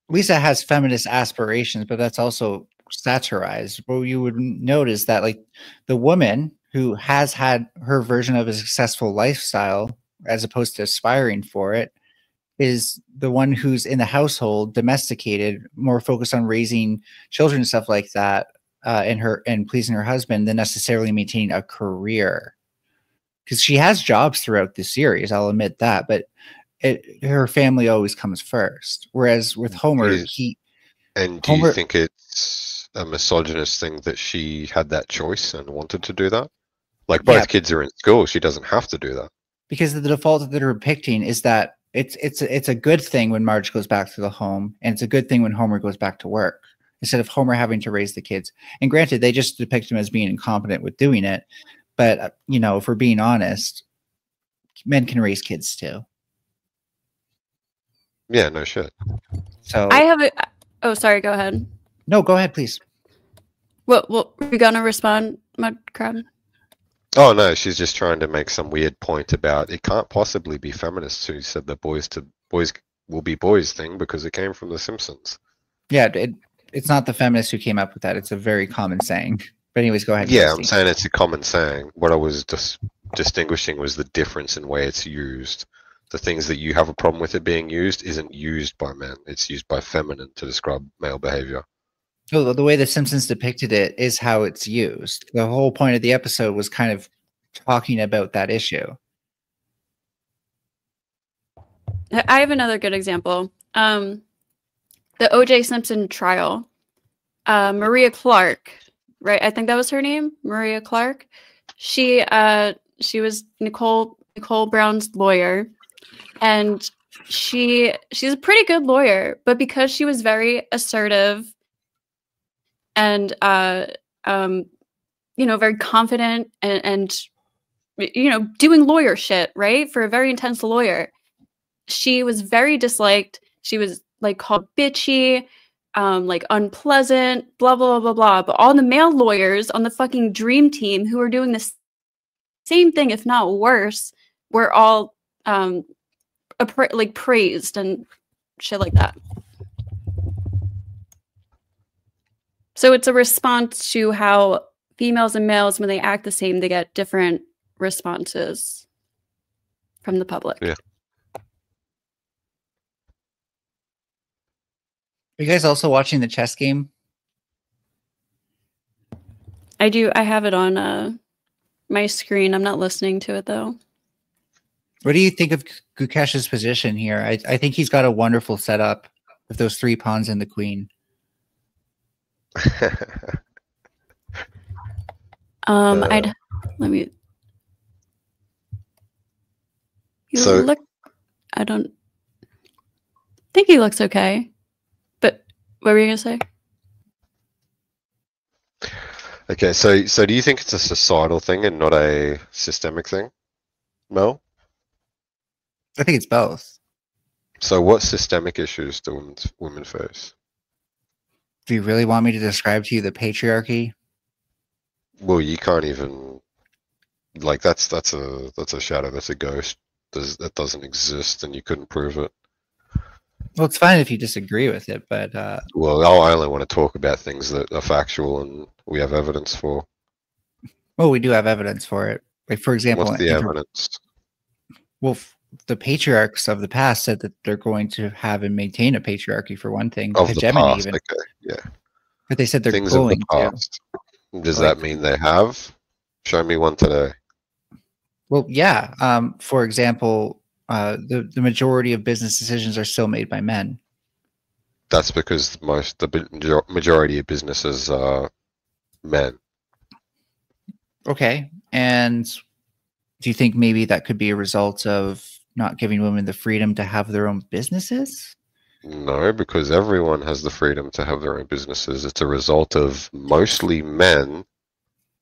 Lisa has feminist aspirations, but that's also satirized. What you would notice that like the woman who has had her version of a successful lifestyle as opposed to aspiring for it is the one who's in the household, domesticated, more focused on raising children and stuff like that, and pleasing her husband than necessarily maintaining a career. Because she has jobs throughout the series, I'll admit that, but her family always comes first. Whereas with Homer, And do you Homer- think it's a misogynist thing that she had that choice and wanted to do that? Like both Yeah. kids are in school, she doesn't have to do that. because the default that they're depicting is that it's a good thing when Marge goes back to the home, and it's a good thing when Homer goes back to work, instead of Homer having to raise the kids. And granted, they just depict him as being incompetent with doing it, but if we're being honest, men can raise kids too. Yeah, no shit. So I have a. Oh, sorry. Go ahead. no, go ahead, please. What are you gonna respond, Mud Crab? Oh no, she's just trying to make some weird point about it can't possibly be feminists who said the boys will be boys thing because it came from The Simpsons. Yeah, it's not the feminists who came up with that. It's a very common saying. But anyways, go ahead. Yeah, Christy. I'm saying it's a common saying. What I was just distinguishing was the difference in way it's used. The things that you have a problem with it being used isn't used by men. It's used by feminine to describe male behavior. So the way The Simpsons depicted it is how it's used. The whole point of the episode was kind of talking about that issue. I have another good example. The O.J. Simpson trial. Maria Clark, right? I think that was her name, Maria Clark. She was Nicole Brown's lawyer, and she's a pretty good lawyer, but because she was very assertive and very confident and doing lawyer shit, right? For a very intense lawyer. she was very disliked. She was like called bitchy, like unpleasant, blah, blah, blah, blah, blah. But all the male lawyers on the fucking dream team who were doing the same thing, if not worse, were all like praised and shit like that. So it's a response to how females and males, when they act the same, they get different responses from the public. Yeah. Are you guys also watching the chess game? I do. I have it on my screen. I'm not listening to it though. What do you think of Gukesh's position here? I think he's got a wonderful setup with those 3 pawns and the queen. Let me. So- I don't think he looks okay. But what were you gonna say? Okay, so do you think it's a societal thing and not a systemic thing, Mel? I think it's both. So what systemic issues do women face? Do you really want me to describe to you the patriarchy? Well, you can't even, like, that's a shadow, that's a ghost. That doesn't exist, and you couldn't prove it. Well, it's fine if you disagree with it, but Well, I only want to talk about things that are factual and we have evidence for. well, we do have evidence for it. Like, for example, What's the evidence? well, the patriarchs of the past said that they're going to have and maintain a patriarchy for one thing. Of the hegemony past, even. okay, yeah. But they said they're Things of going the to. past. Does Like- that mean they have? Show me one today. Well, yeah. For example, the majority of business decisions are still made by men. That's because the majority of businesses are men. Okay. And do you think maybe that could be a result of not giving women the freedom to have their own businesses? No, because everyone has the freedom to have their own businesses. It's a result of mostly men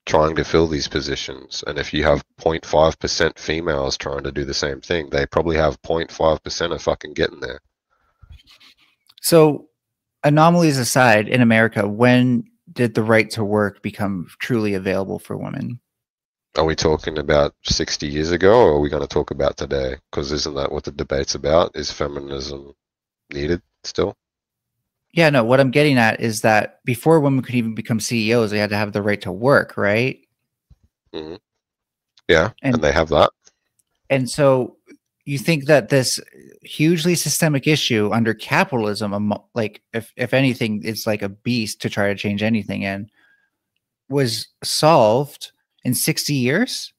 trying to fill these positions. And if you have 0.5% females trying to do the same thing, they probably have 0.5% of fucking getting there. So, anomalies aside, in America, when did the right to work become truly available for women? Are we talking about 60 years ago, or are we going to talk about today? Because isn't that what the debate's about? Is feminism needed still? Yeah, no, what I'm getting at is that before women could even become CEOs, they had to have the right to work, right? Mm-hmm. Yeah, and they have that. And so you think that this hugely systemic issue under capitalism, like if anything, it's like a beast to try to change anything in, was solved in 60 years?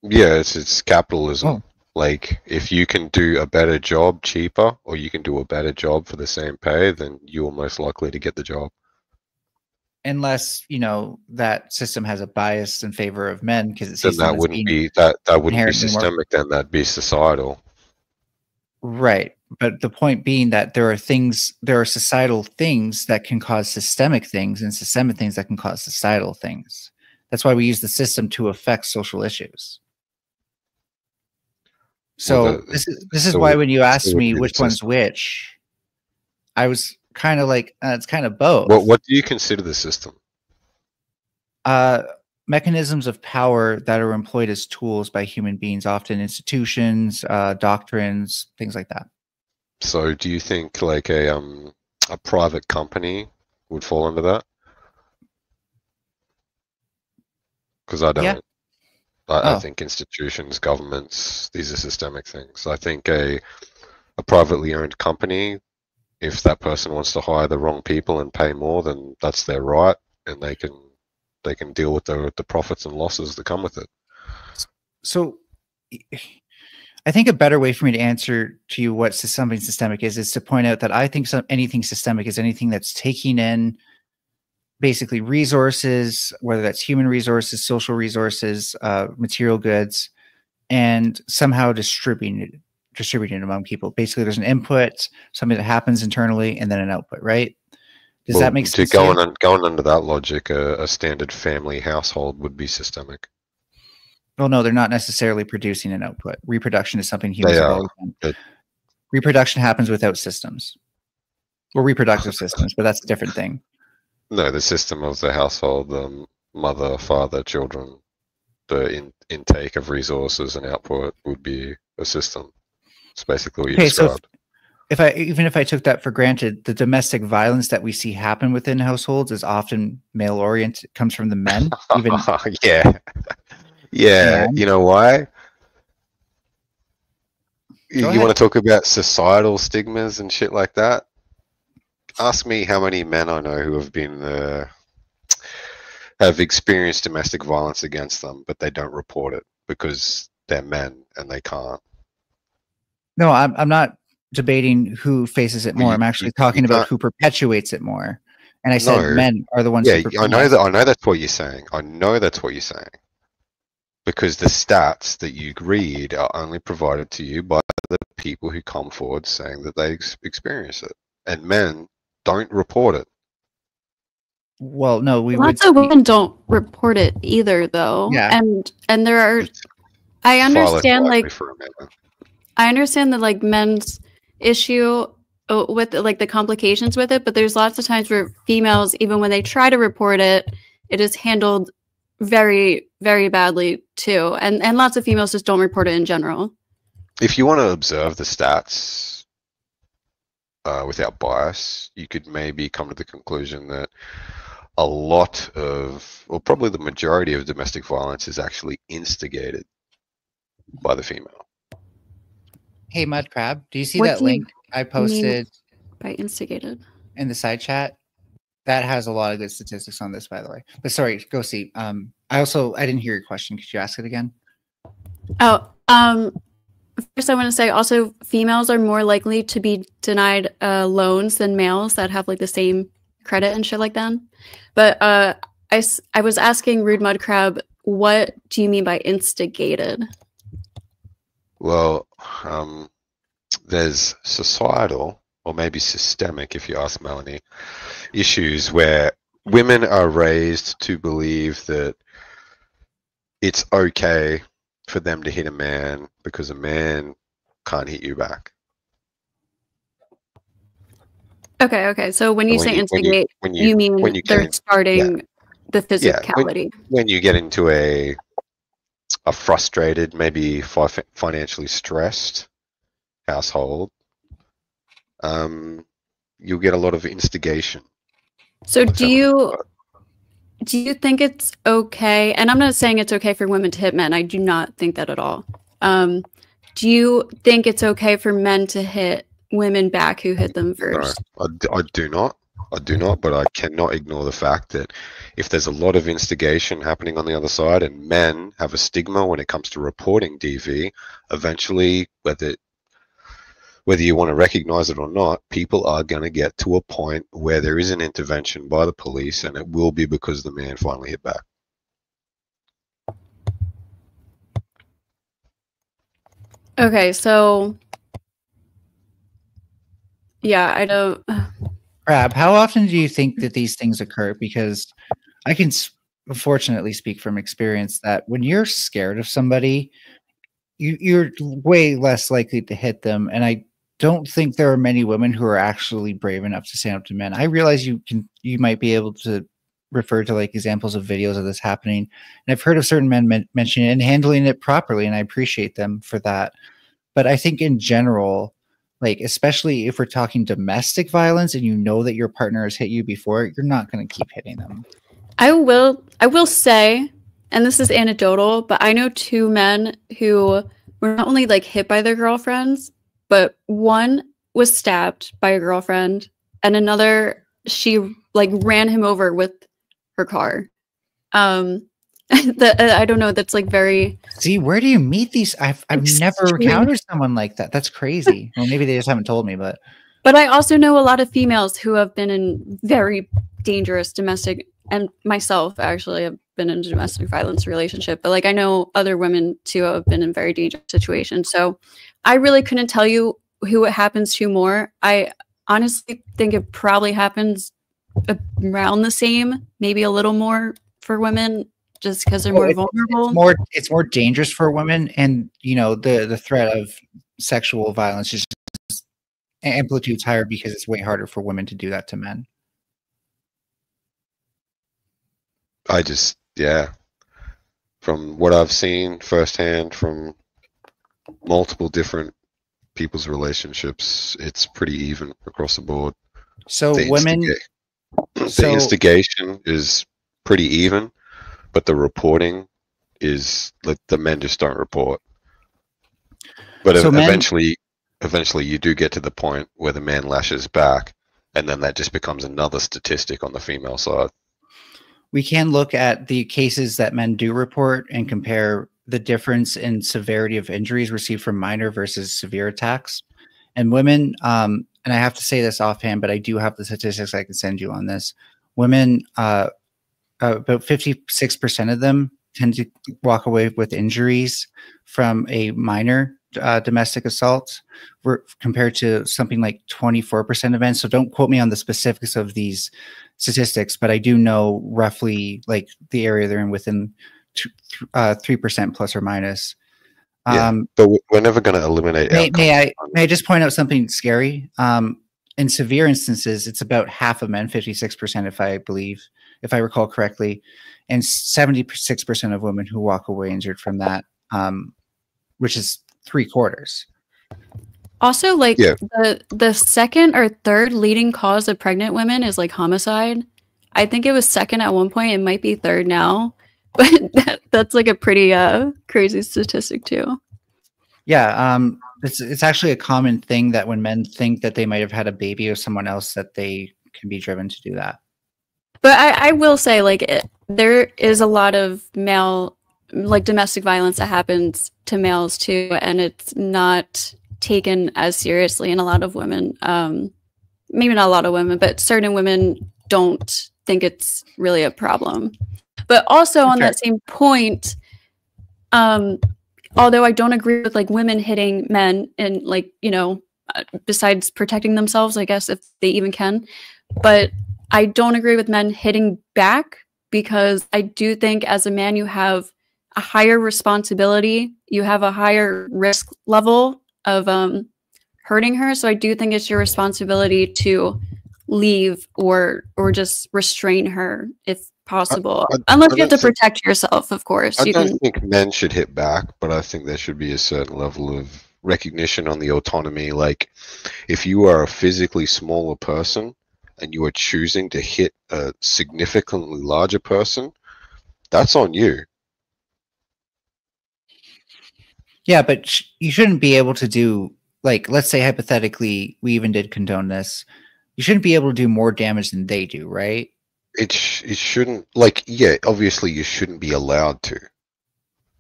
Yeah, it's capitalism. Oh. Like, if you can do a better job cheaper, or you can do a better job for the same pay, then you are most likely to get the job. Unless, you know, that system has a bias in favor of men because it Then sees that wouldn't be systemic. Then that'd be societal. Right. But the point being that there are societal things that can cause systemic things and systemic things that can cause societal things. That's why we use the system to affect social issues. So Well, this is why when you asked me which one's which, I was kind of like, it's kind of both. What do you consider the system? Mechanisms of power that are employed as tools by human beings, often institutions, doctrines, things like that. So do you think like a private company would fall under that? Because I don't. Yeah. I think institutions, governments, these are systemic things. I think a privately owned company, if that person wants to hire the wrong people and pay more, then that's their right, and they can deal with the profits and losses that come with it. So I think a better way for me to answer to you what something systemic is to point out that I think anything systemic is anything that's taking in basically resources, whether that's human resources, social resources, material goods, and somehow distributing it among people. Basically, there's an input, something that happens internally, and then an output, right? Does that make sense? Going under that logic, a standard family household would be systemic. Well, no, they're not necessarily producing an output. Reproduction is something humans They have are. always done. Reproduction happens without systems. Well, reproductive systems, but that's a different thing. No, the system of the household, the mother, father, children, the intake of resources and output would be a system. It's basically what you Okay, so described. even if I took that for granted, the domestic violence that we see happen within households is often male oriented, comes from the men. Even Yeah. Yeah. and You know why? Go You ahead. want to talk about societal stigmas and shit like that? Ask me how many men I know who have been have experienced domestic violence against them, but they don't report it because they're men and they can't. No, I'm not debating who faces it Well, more. I'm actually talking you about can't. who perpetuates it more. And I said No. men are the ones Yeah, who I know that. I know that's what you're saying. I know that's what you're saying. Because the stats that you read are only provided to you by the people who come forward saying that they experience it, and men don't report it. Well, no, we would Lots of women don't report it either, though. Yeah. And there are. It's I far less understand, likely like, for a man. I understand the like men's issue with like the complications with it, but there's lots of times where females, even when they try to report it, it is handled very, very badly too. And lots of females just don't report it in general. If you want to observe the stats without bias, you could maybe come to the conclusion that a lot of, or probably the majority of domestic violence is actually instigated by the female. Hey, Mud Crab, do you see What that do you link I posted by instigated? in the side chat? That has a lot of good statistics on this, by the way. But sorry, go see. I didn't hear your question. Could you ask it again? Oh, first I want to say also females are more likely to be denied loans than males that have like the same credit and shit like that. But I was asking Rude Mud Crab, what do you mean by instigated? Well, there's societal, or maybe systemic, if you ask Melanie, issues where women are raised to believe that it's okay for them to hit a man because a man can't hit you back. Okay. So when you When say you- instigate, when you mean when you they're get starting the Yeah, physicality. when you get into a frustrated, maybe financially stressed household, you'll get a lot of instigation. So What's do happening? you think it's okay? And I'm not saying it's okay for women to hit men. I do not think that at all. Do you think it's okay for men to hit women back who hit them first? No, I do not. I do not, but I cannot ignore the fact that if there's a lot of instigation happening on the other side and men have a stigma when it comes to reporting DV, eventually, whether you want to recognize it or not, people are going to get to a point where there is an intervention by the police, and it will be because the man finally hit back. Okay, so yeah, I don't. Crab, how often do you think that these things occur? Because I can fortunately speak from experience that when you're scared of somebody, you're way less likely to hit them. And I don't think there are many women who are actually brave enough to stand up to men. I realize you might be able to refer to like examples of videos of this happening. And I've heard of certain men mention it and handling it properly, and I appreciate them for that. But I think in general, like, especially if we're talking domestic violence and you know that your partner has hit you before, you're not going to keep hitting them. I will say, and this is anecdotal, but I know two men who were not only like hit by their girlfriends, but one was stabbed by a girlfriend and another, she like ran him over with her car. I don't know, that's like very. See, where do you meet these? I've never Extreme. encountered someone like that. That's crazy. Well, maybe they just haven't told me, but I also know a lot of females who have been in very dangerous domestic, and myself actually have been in a domestic violence relationship, but like I know other women too have been in very dangerous situations. So I really couldn't tell you who it happens to more. I honestly think it probably happens around the same, maybe a little more for women just because they're more vulnerable? It's more dangerous for women, and you know the threat of sexual violence is just amplitude's higher because it's way harder for women to do that to men. Yeah, from what I've seen firsthand from multiple different people's relationships, it's pretty even across the board. So The so instigation is pretty even, but the reporting is like the men just don't report. But So eventually you do get to the point where the man lashes back, and then that just becomes another statistic on the female side. we can look at the cases that men do report and compare the difference in severity of injuries received from minor versus severe attacks. And women, and I have to say this offhand, but I do have the statistics I can send you on this. Women, about 56% of them tend to walk away with injuries from a minor domestic assault, compared to something like 24% of men. So don't quote me on the specifics of these statistics, but I do know roughly like the area they're in within 3% plus or minus. But we're never going to eliminate May I just point out something scary? In severe instances, it's about half of men, 56%, if I recall correctly, and 76% of women who walk away injured from that, which is 3/4. Also, like the second or third leading cause of pregnant women is like homicide. I think it was second at one point. It might be third now, but that's like a pretty crazy statistic too. Yeah, it's actually a common thing that when men think that they might have had a baby with someone else, that they can be driven to do that. But I will say, like, there is a lot of male, like, domestic violence that happens to males too, and it's not taken as seriously in a lot of women. Maybe not a lot of women, but certain women don't think it's really a problem. But also on that same point, although I don't agree with like women hitting men and like, you know, besides protecting themselves, I guess, if they even can, but I don't agree with men hitting back, because I do think as a man you have a higher responsibility, you have a higher risk level of hurting her. So I do think it's your responsibility to leave or just restrain her if possible, unless you have to protect yourself, of course. I don't think men should hit back, but I think there should be a certain level of recognition on the autonomy. Like, if you are a physically smaller person and you are choosing to hit a significantly larger person, that's on you. Yeah, but you shouldn't be able to do, like, let's say hypothetically, we even did condone this. You shouldn't be able to do more damage than they do, right? It shouldn't, like, yeah, obviously you shouldn't be allowed to.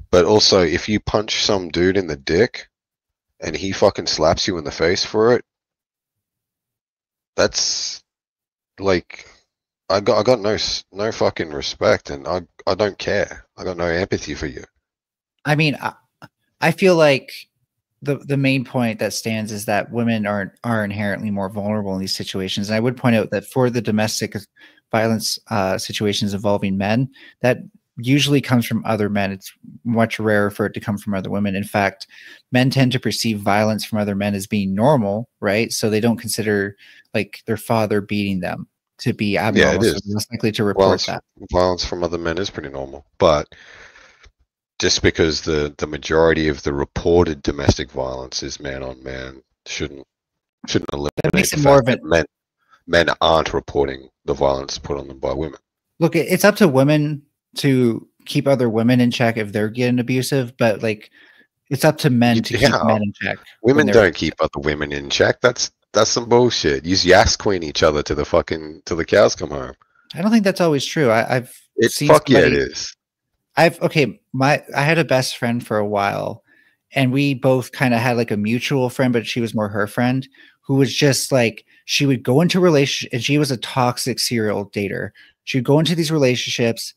But also, if you punch some dude in the dick and he fucking slaps you in the face for it, that's like, I got no fucking respect, and I don't care. I got no empathy for you. I mean, I feel like the main point that stands is that women are inherently more vulnerable in these situations. And I would point out that for the domestic violence situations involving men, that usually comes from other men. It's much rarer for it to come from other women. In fact, men tend to perceive violence from other men as being normal, right? So they don't consider like their father beating them to be abnormal. Yeah, it is. So they're less likely to report that. Violence from other men is pretty normal, but just because the majority of the reported domestic violence is man on man shouldn't eliminate That makes the it more fact of that men aren't reporting the violence put on them by women. Look, it's up to women to keep other women in check if they're getting abusive, but like it's up to men to keep men in check. Women don't keep other women in check. That's some bullshit. You yas queen each other till the cows come home. I don't think that's always true. I've seen fuck yeah, it is. I had a best friend for a while, and we both kind of had like a mutual friend, but she was more her friend, who was just like, she would go into relationships, and she was a toxic serial dater. She would go into these relationships.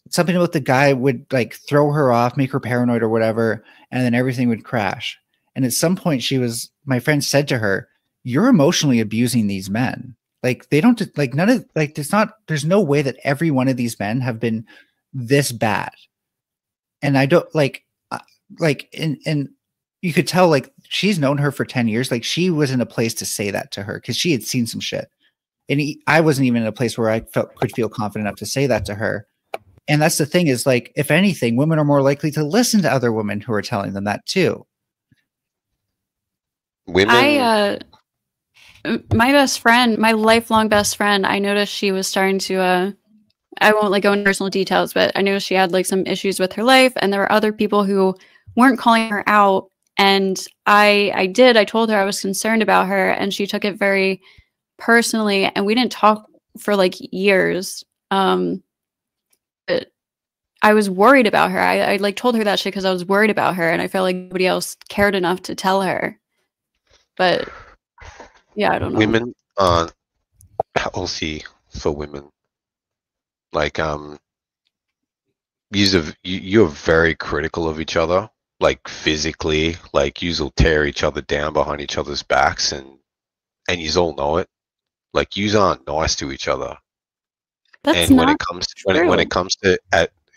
Something about the guy would like throw her off, make her paranoid or whatever, and then everything would crash. And at some point my friend said to her, "You're emotionally abusing these men. Like they don't like none of like there's no way that every one of these men have been this bad. And I don't like and you could tell like she's known her for 10 years. Like she was in a place to say that to her because she had seen some shit. And I wasn't even in a place where I could feel confident enough to say that to her. And that's the thing is like, if anything, women are more likely to listen to other women who are telling them that too. Women. My best friend, my lifelong best friend, I noticed she was starting to, I won't like go into personal details, but I noticed she had like some issues with her life, and there were other people who weren't calling her out. And I told her I was concerned about her, and she took it very personally, and we didn't talk for like years. But I was worried about her. I like told her that shit because I was worried about her, and I felt like nobody else cared enough to tell her. But yeah, I don't know. Women aren't healthy for women. Like you're very critical of each other, like physically, like you'll tear each other down behind each other's backs, and you all know it. Like you aren't nice to each other. That's and not when it comes to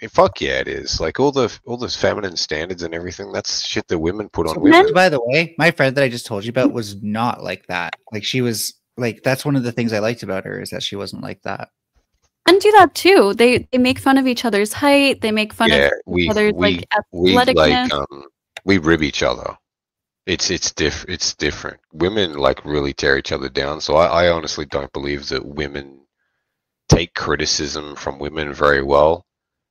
fuck yeah, it is. Like all those feminine standards and everything, that's shit that women put on women. By the way, my friend that I just told you about was not like that. Like she was like, that's one of the things I liked about her is that she wasn't like that. And do that too. They make fun of each other's height. They make fun of each other's like athleticness. We rib each other. It's different. Women like really tear each other down. So I honestly don't believe that women take criticism from women very well.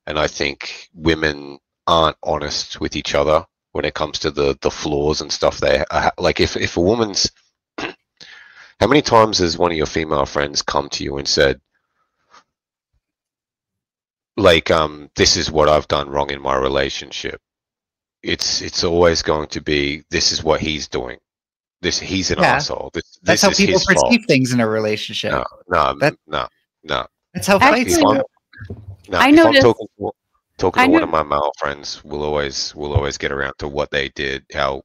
And I think women aren't honest with each other when it comes to the flaws and stuff. They like if a woman's how many times has one of your female friends come to you and said, like, this is what I've done wrong in my relationship? It's always going to be, this is what he's doing. He's an asshole. That's how people perceive things in a relationship. No. That's how fights go. I noticed. Talking to one of my male friends, we'll always get around to what they did, how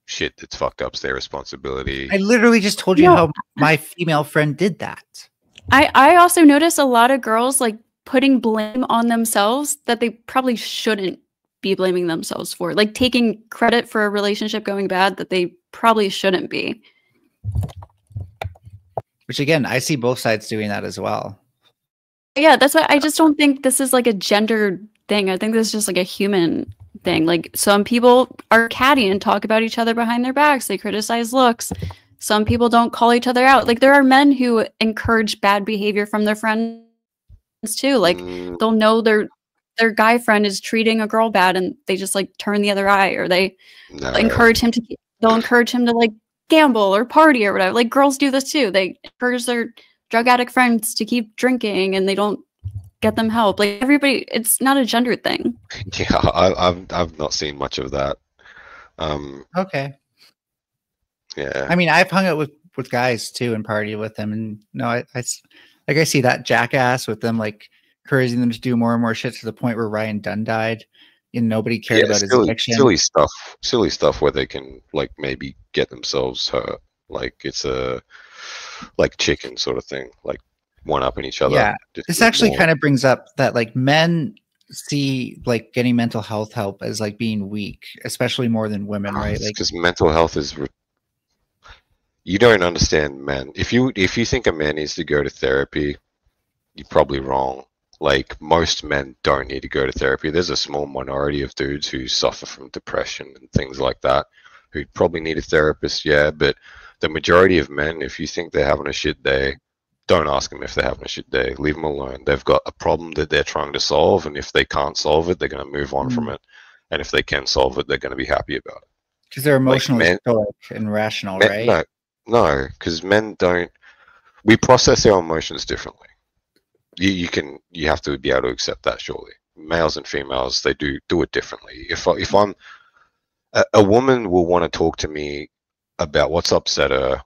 shit that's fucked up's their responsibility. I literally just told you how my female friend did that. I also notice a lot of girls like putting blame on themselves that they probably shouldn't be blaming themselves for, like taking credit for a relationship going bad that they probably shouldn't be. Which again, I see both sides doing that as well. Yeah, that's why I just don't think this is like a gender thing. I think this is just like a human thing. Like some people are catty and talk about each other behind their backs. They criticize looks. Some people don't call each other out. Like there are men who encourage bad behavior from their friends too. Like they'll know their guy friend is treating a girl bad and they just like turn the other eye, or they encourage him to like gamble or party or whatever. Like girls do this too. They encourage their drug addict friends to keep drinking and they don't get them help. Like everybody, it's not a gender thing. Yeah, I've not seen much of that. Okay. Yeah. I mean, I've hung out with guys too and partied with them, and no, I see that jackass with them like encouraging them to do more and more shit to the point where Ryan Dunn died and nobody cared about his addiction. Silly stuff where they can like maybe get themselves hurt. Like it's a like chicken sort of thing, like one up in each other. Yeah, this actually kind of brings up that like men see like getting mental health help as like being weak, especially more than women, right? Like because mental health is. You don't understand men. If you think a man needs to go to therapy, you're probably wrong. Like most men don't need to go to therapy. There's a small minority of dudes who suffer from depression and things like that who probably need a therapist, yeah, but the majority of men, if you think they're having a shit day, don't ask them if they're having a shit day. Leave them alone. They've got a problem that they're trying to solve, and if they can't solve it, they're going to move on from it. And if they can solve it, they're going to be happy about it. Because they're emotionally stoic and rational, right? No, because men don't. We process our emotions differently. You have to be able to accept that. Surely, males and females, they do it differently. If I'm a woman will want to talk to me about what's upset her,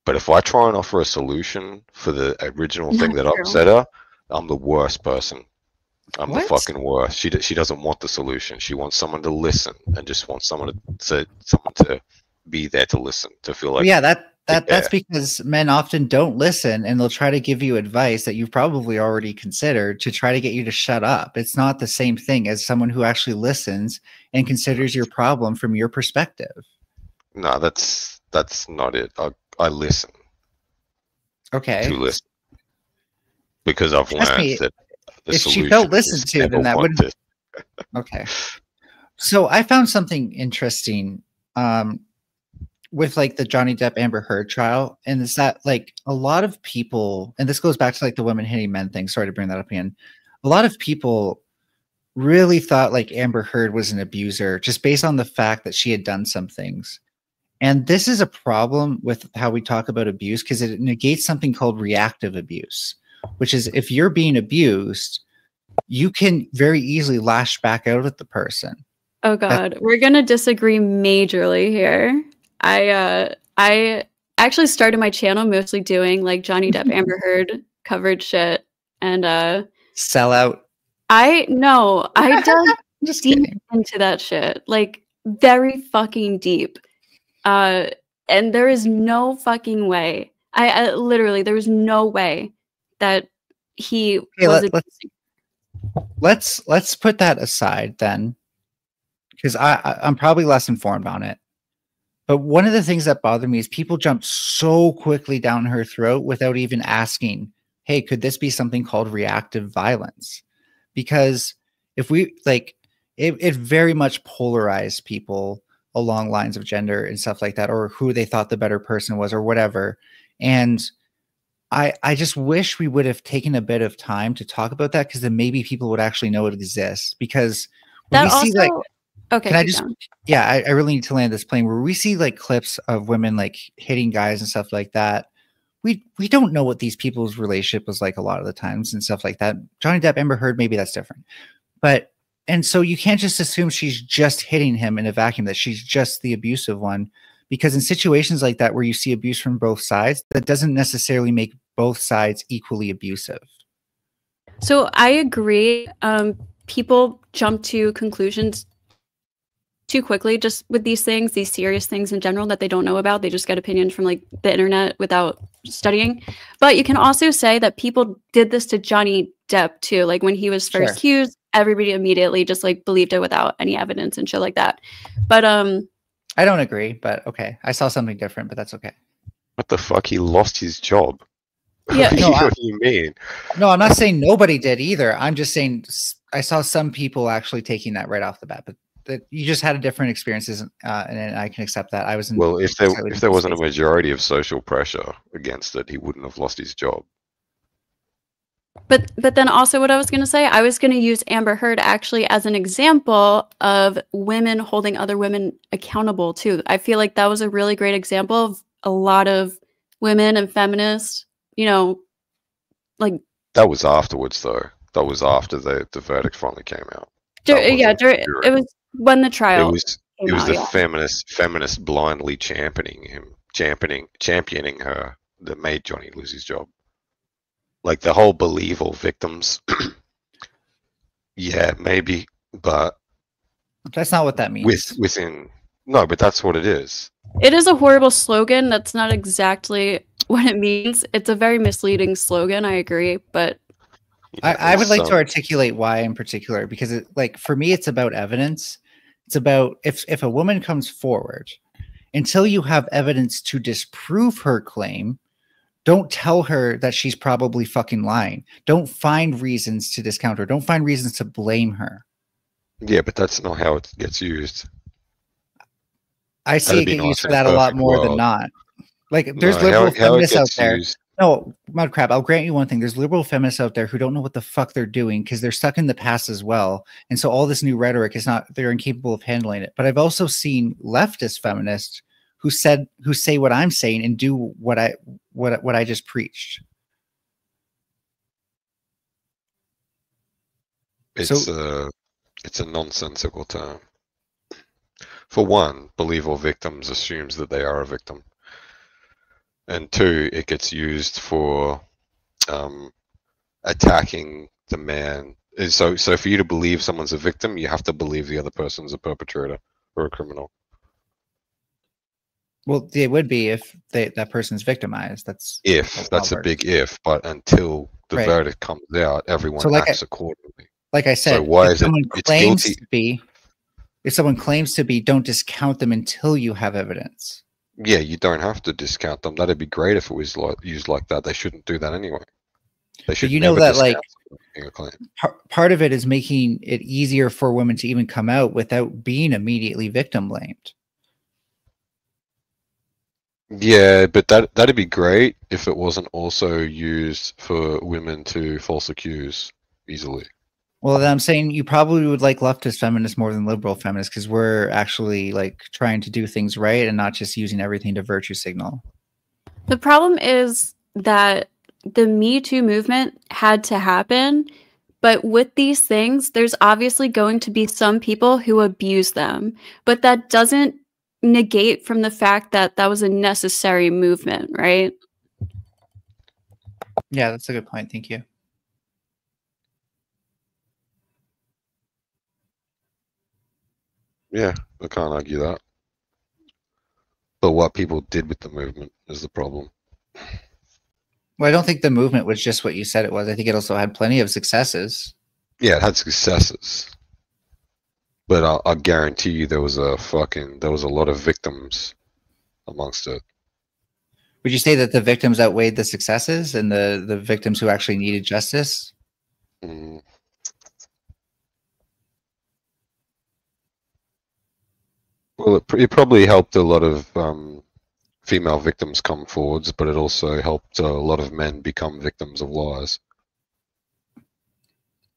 but if I try and offer a solution for the original thing that upset her, I'm the worst person. I'm the fucking worst. She doesn't want the solution. She wants someone to listen and just wants someone to be there to listen, to feel like that that's because men often don't listen, and they'll try to give you advice that you've probably already considered to try to get you to shut up. It's not the same thing as someone who actually listens and considers your problem from your perspective. No, that's not it. I listen Okay. to listen because I've Trust learned me, that the if she solution felt listened is to, never then that want wouldn't. to. Okay. So I found something interesting with like the Johnny Depp Amber Heard trial, and it's that like a lot of people, and this goes back to like the women hitting men thing. Sorry to bring that up again. A lot of people really thought like Amber Heard was an abuser just based on the fact that she had done some things. And this is a problem with how we talk about abuse because it negates something called reactive abuse, which is if you're being abused, you can very easily lash back out at the person. Oh God, we're gonna disagree majorly here. I actually started my channel mostly doing like Johnny Depp Amber Heard coverage shit, and Sell out. I dug Just deep kidding. into that shit, like very fucking deep. And there is no fucking way. I literally there was no way that he was let's put that aside then, because I'm probably less informed on it. But one of the things that bothered me is people jumped so quickly down her throat without even asking, hey, could this be something called reactive violence? Because if we like it very much polarized people along lines of gender and stuff like that, or who they thought the better person was or whatever. And I just wish we would have taken a bit of time to talk about that, because then maybe people would actually know it exists. Because that we also see like okay. can I just I really need to land this plane where we see like clips of women like hitting guys and stuff like that. We don't know what these people's relationship was like a lot of the times and stuff like that. Johnny Depp, Amber Heard, maybe that's different. But and so you can't just assume she's just hitting him in a vacuum, that she's just the abusive one, because in situations like that where you see abuse from both sides, that doesn't necessarily make both sides equally abusive. So I agree. People jump to conclusions too quickly just with these things, these serious things in general that they don't know about. They just get opinions from like the internet without studying. But you can also say that people did this to Johnny Depp too. Like when he was first accused, everybody immediately just like believed it without any evidence and shit like that. But I don't agree, but okay. I saw something different, but that's okay. What the fuck? He lost his job. Yeah. No, What do you mean? No, I'm not saying nobody did either. I'm just saying I saw some people actually taking that right off the bat, but that you just had a different experiences, and I can accept that. I was in Well, if there wasn't a majority of social pressure against it, he wouldn't have lost his job. But then also what I was going to say, I was going to use Amber Heard actually as an example of women holding other women accountable too. I feel like that was a really great example of a lot of women and feminists, you know, like that was afterwards though. That was after the verdict finally came out. It was when the trial. It was the feminists blindly championing her that made Johnny lose his job. Like the whole believe all victims. Yeah, maybe, but that's not what that means. No, but that's what it is. It is a horrible slogan. That's not exactly what it means. It's a very misleading slogan. I agree, but I would like to articulate why in particular, because like for me, it's about evidence. It's about if a woman comes forward, until you have evidence to disprove her claim, don't tell her that she's probably fucking lying. Don't find reasons to discount her. Don't find reasons to blame her. Yeah, but that's not how it gets used. I see it get used for that a lot more than not. Like there's liberal feminists out there. No, mud crap. I'll grant you one thing. There's liberal feminists out there who don't know what the fuck they're doing because they're stuck in the past as well. And so all this new rhetoric is not, they're incapable of handling it. But I've also seen leftist feminists who say what I'm saying and do what I just preached. It's a nonsensical term. For one, believe all victims assumes that they are a victim. And two, it gets used for attacking the man. So for you to believe someone's a victim, you have to believe the other person's a perpetrator or a criminal. Well, they would be if that person's victimized. That's That's a big if, but until the Right. verdict comes out, everyone So acts accordingly. like I said, So why if is it? someone It's claims guilty. to be, if someone claims to be, don't discount them until you have evidence. Yeah, you don't have to discount them. That'd be great if it was used like that. They shouldn't do that anyway. They should you know never that, discount like, someone being a claim. Part of it is making it easier for women to even come out without being immediately victim blamed. Yeah, but that'd be great if it wasn't also used for women to false accuse easily. Well, then I'm saying you probably would like leftist feminists more than liberal feminists because we're actually like trying to do things right and not just using everything to virtue signal. The problem is that the Me Too movement had to happen, but with these things, there's obviously going to be some people who abuse them, but that doesn't negate from the fact that that was a necessary movement, right? Yeah, that's a good point. Thank you. Yeah, I can't argue that. But what people did with the movement is the problem. Well, I don't think the movement was just what you said it was. I think it also had plenty of successes. Yeah, it had successes. But I guarantee you there was a lot of victims amongst it. Would you say that the victims outweighed the successes and the victims who actually needed justice? Mm. Well, it probably helped a lot of female victims come forwards, but it also helped a lot of men become victims of lies.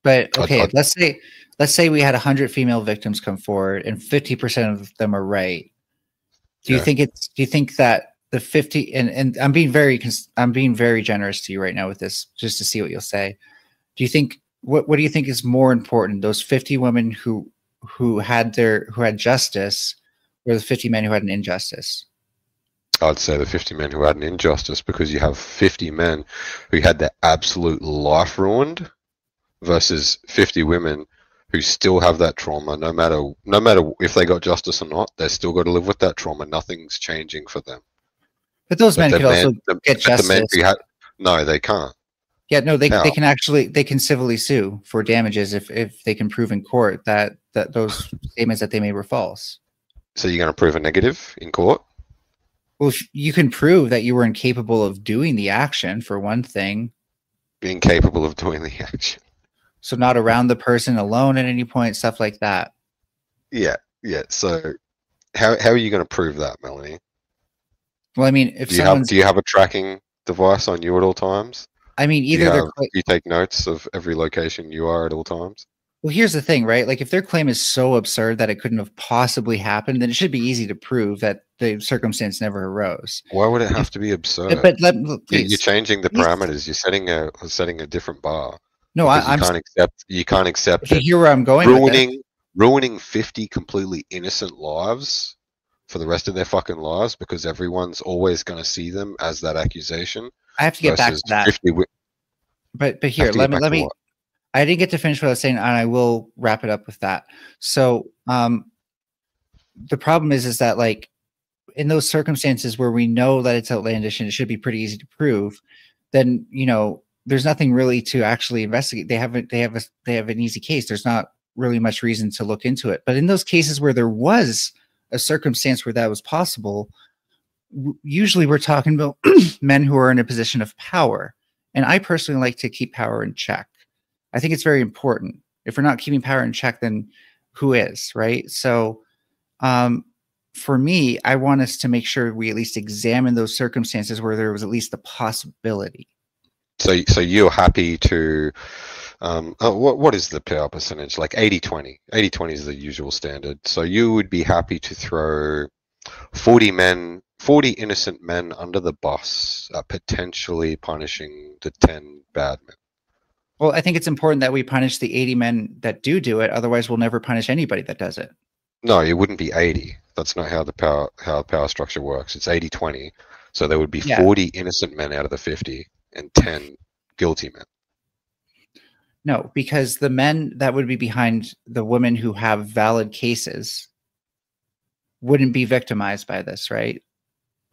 But okay, let's say we had 100 female victims come forward and 50% of them are right. Do you think that the 50 and I'm being very generous to you right now with this just to see what you'll say. Do you think what do you think is more important, those 50 women who had justice or the 50 men who had an injustice? I'd say the 50 men who had an injustice, because you have 50 men who had their absolute life ruined versus 50 women who still have that trauma. No matter if they got justice or not, they still got to live with that trauma. Nothing's changing for them. But those men could also get justice. The men who had, no, they can't. Yeah, no, they can civilly sue for damages if they can prove in court that those statements that they made were false. So you're going to prove a negative in court? Well, you can prove that you were incapable of doing the action, for one thing. Being capable of doing the action. So not around the person alone at any point, stuff like that. Yeah. So how are you going to prove that, Melanie? Well, I mean, if do you have a tracking device on you at all times? I mean, either you take notes of every location you are at all times. Well, here's the thing, right? Like, if their claim is so absurd that it couldn't have possibly happened, then it should be easy to prove that the circumstance never arose. Why would it have to be absurd? But you're changing the parameters. You're setting a different bar. No, you can't accept. You hear where I'm going? Ruining 50 completely innocent lives for the rest of their fucking lives because everyone's always going to see them as that accusation. I have to get back to that. But here, let me. I didn't get to finish what I was saying, and I will wrap it up with that. So, the problem is that, like, in those circumstances where we know that it's outlandish and it should be pretty easy to prove, then there's nothing really to actually investigate. They have an easy case. There's not really much reason to look into it. But in those cases where there was a circumstance where that was possible, usually we're talking about men who are in a position of power. And I personally like to keep power in check. I think it's very important. If we're not keeping power in check, then who is, right? So for me, I want us to make sure we at least examine those circumstances where there was at least a possibility. So you're happy to, what is the power percentage? Like 80-20. 80-20 is the usual standard. So you would be happy to throw 40 innocent men under the bus, potentially punishing the 10 bad men. Well, I think it's important that we punish the 80 men that do it. Otherwise, we'll never punish anybody that does it. No, it wouldn't be 80. That's not how the power structure works. It's 80-20. So there would be 40 innocent men out of the 50 and 10 guilty men. No, because the men that would be behind the women who have valid cases wouldn't be victimized by this, right?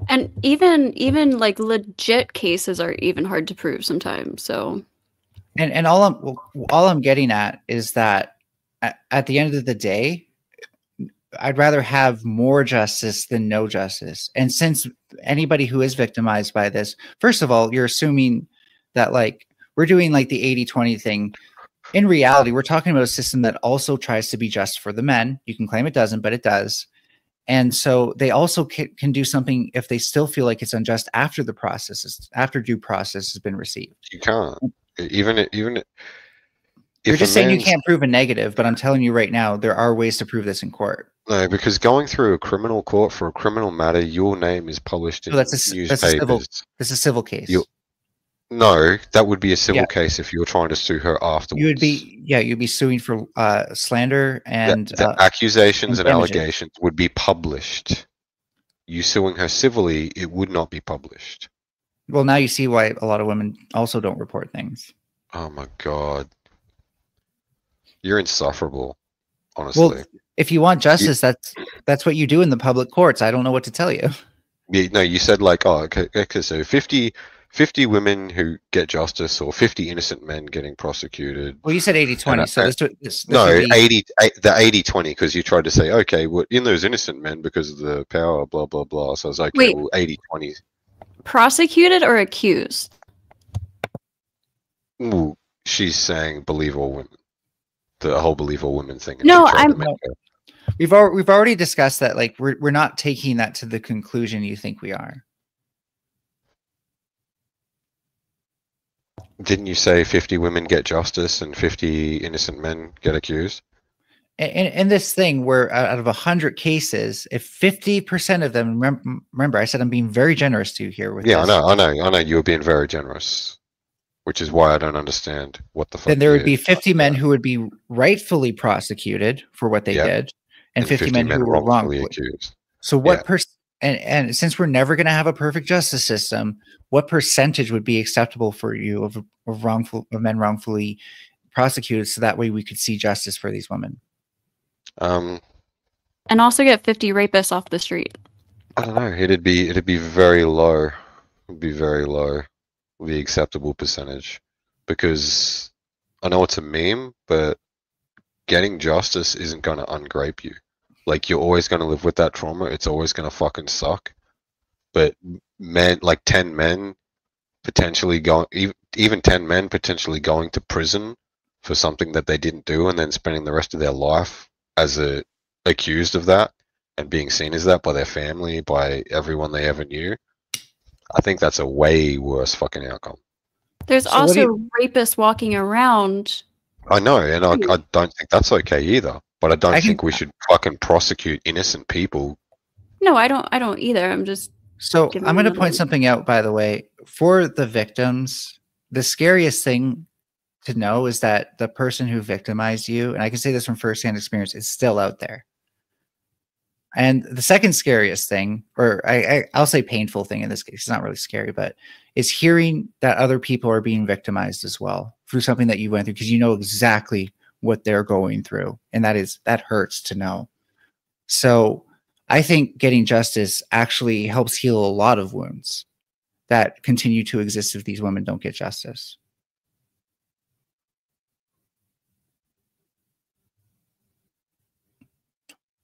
And even like legit cases are even hard to prove sometimes. So And all I'm getting at is that at the end of the day, I'd rather have more justice than no justice. And since anybody who is victimized by this, first of all, you're assuming that like we're doing like the 80-20 thing. In reality, we're talking about a system that also tries to be just for the men. You can claim it doesn't, but it does. And so they also can do something if they still feel like it's unjust after the process after due process has been received. You can't. Even You're if just a saying you man's can't prove a negative, but I'm telling you right now, there are ways to prove this in court. no, because going through a criminal court for a criminal matter, your name is published in So that's a newspapers. civil case. No, that would be a civil Yeah. case if you were trying to sue her afterwards. You'd be suing for slander and the accusations and and damages. allegations would be published. You suing her civilly, it would not be published. well, now you see why a lot of women also don't report things. Oh my god, you're insufferable. Honestly, Well, if you want justice, that's what you do in the public courts. I don't know what to tell you. no, you said like, oh, okay, so 50 women who get justice or 50 innocent men getting prosecuted. Well, you said 80-20, so No, would be, the 80-20, because you tried to say, okay, well, in those innocent men because of the power, blah, blah, blah. So I was like, okay, Wait. well, 80-20. prosecuted or accused? Ooh, she's saying believe all women. The whole believe all women thing. No, she tried to I'm- make her- we've already discussed that. Like we're not taking that to the conclusion you think we are. Didn't you say 50 women get justice and 50 innocent men get accused? In this thing where out of 100 cases, if 50% of them remember, I said I'm being very generous to you here with Yeah, this, I know. You were being very generous, which is why I don't understand what the fuck. then there would you- be 50 men who would be rightfully prosecuted for what they Yeah. did, and 50 men who were wrongfully accused. So what and since we're never going to have a perfect justice system, what percentage would be acceptable for you of men wrongfully prosecuted, so that way we could see justice for these women? And also get 50 rapists off the street. I don't know. It'd be very low. It'd be very low. The acceptable percentage, because I know it's a meme, but getting justice isn't going to ungrape you. Like, you're always going to live with that trauma. It's always going to fucking suck. But men, like 10 men potentially going, even 10 men potentially going to prison for something that they didn't do, and then spending the rest of their life as accused of that and being seen as that by their family, by everyone they ever knew. I think that's a way worse fucking outcome. There's So what do also rapists walking around. I know, and I don't think that's okay either. But I don't I can- think we should fucking prosecute innocent people. No, I don't either. I'm just So Give I'm me going to another point one. something out, by the way. For the victims, the scariest thing to know is that the person who victimized you, and I can say this from firsthand experience, is still out there. And the second scariest thing, or I'll say painful thing in this case, it's not really scary, but is hearing that other people are being victimized as well through something that you went through, because you know exactly what they're going through. And that hurts to know. So I think getting justice actually helps heal a lot of wounds that continue to exist if these women don't get justice.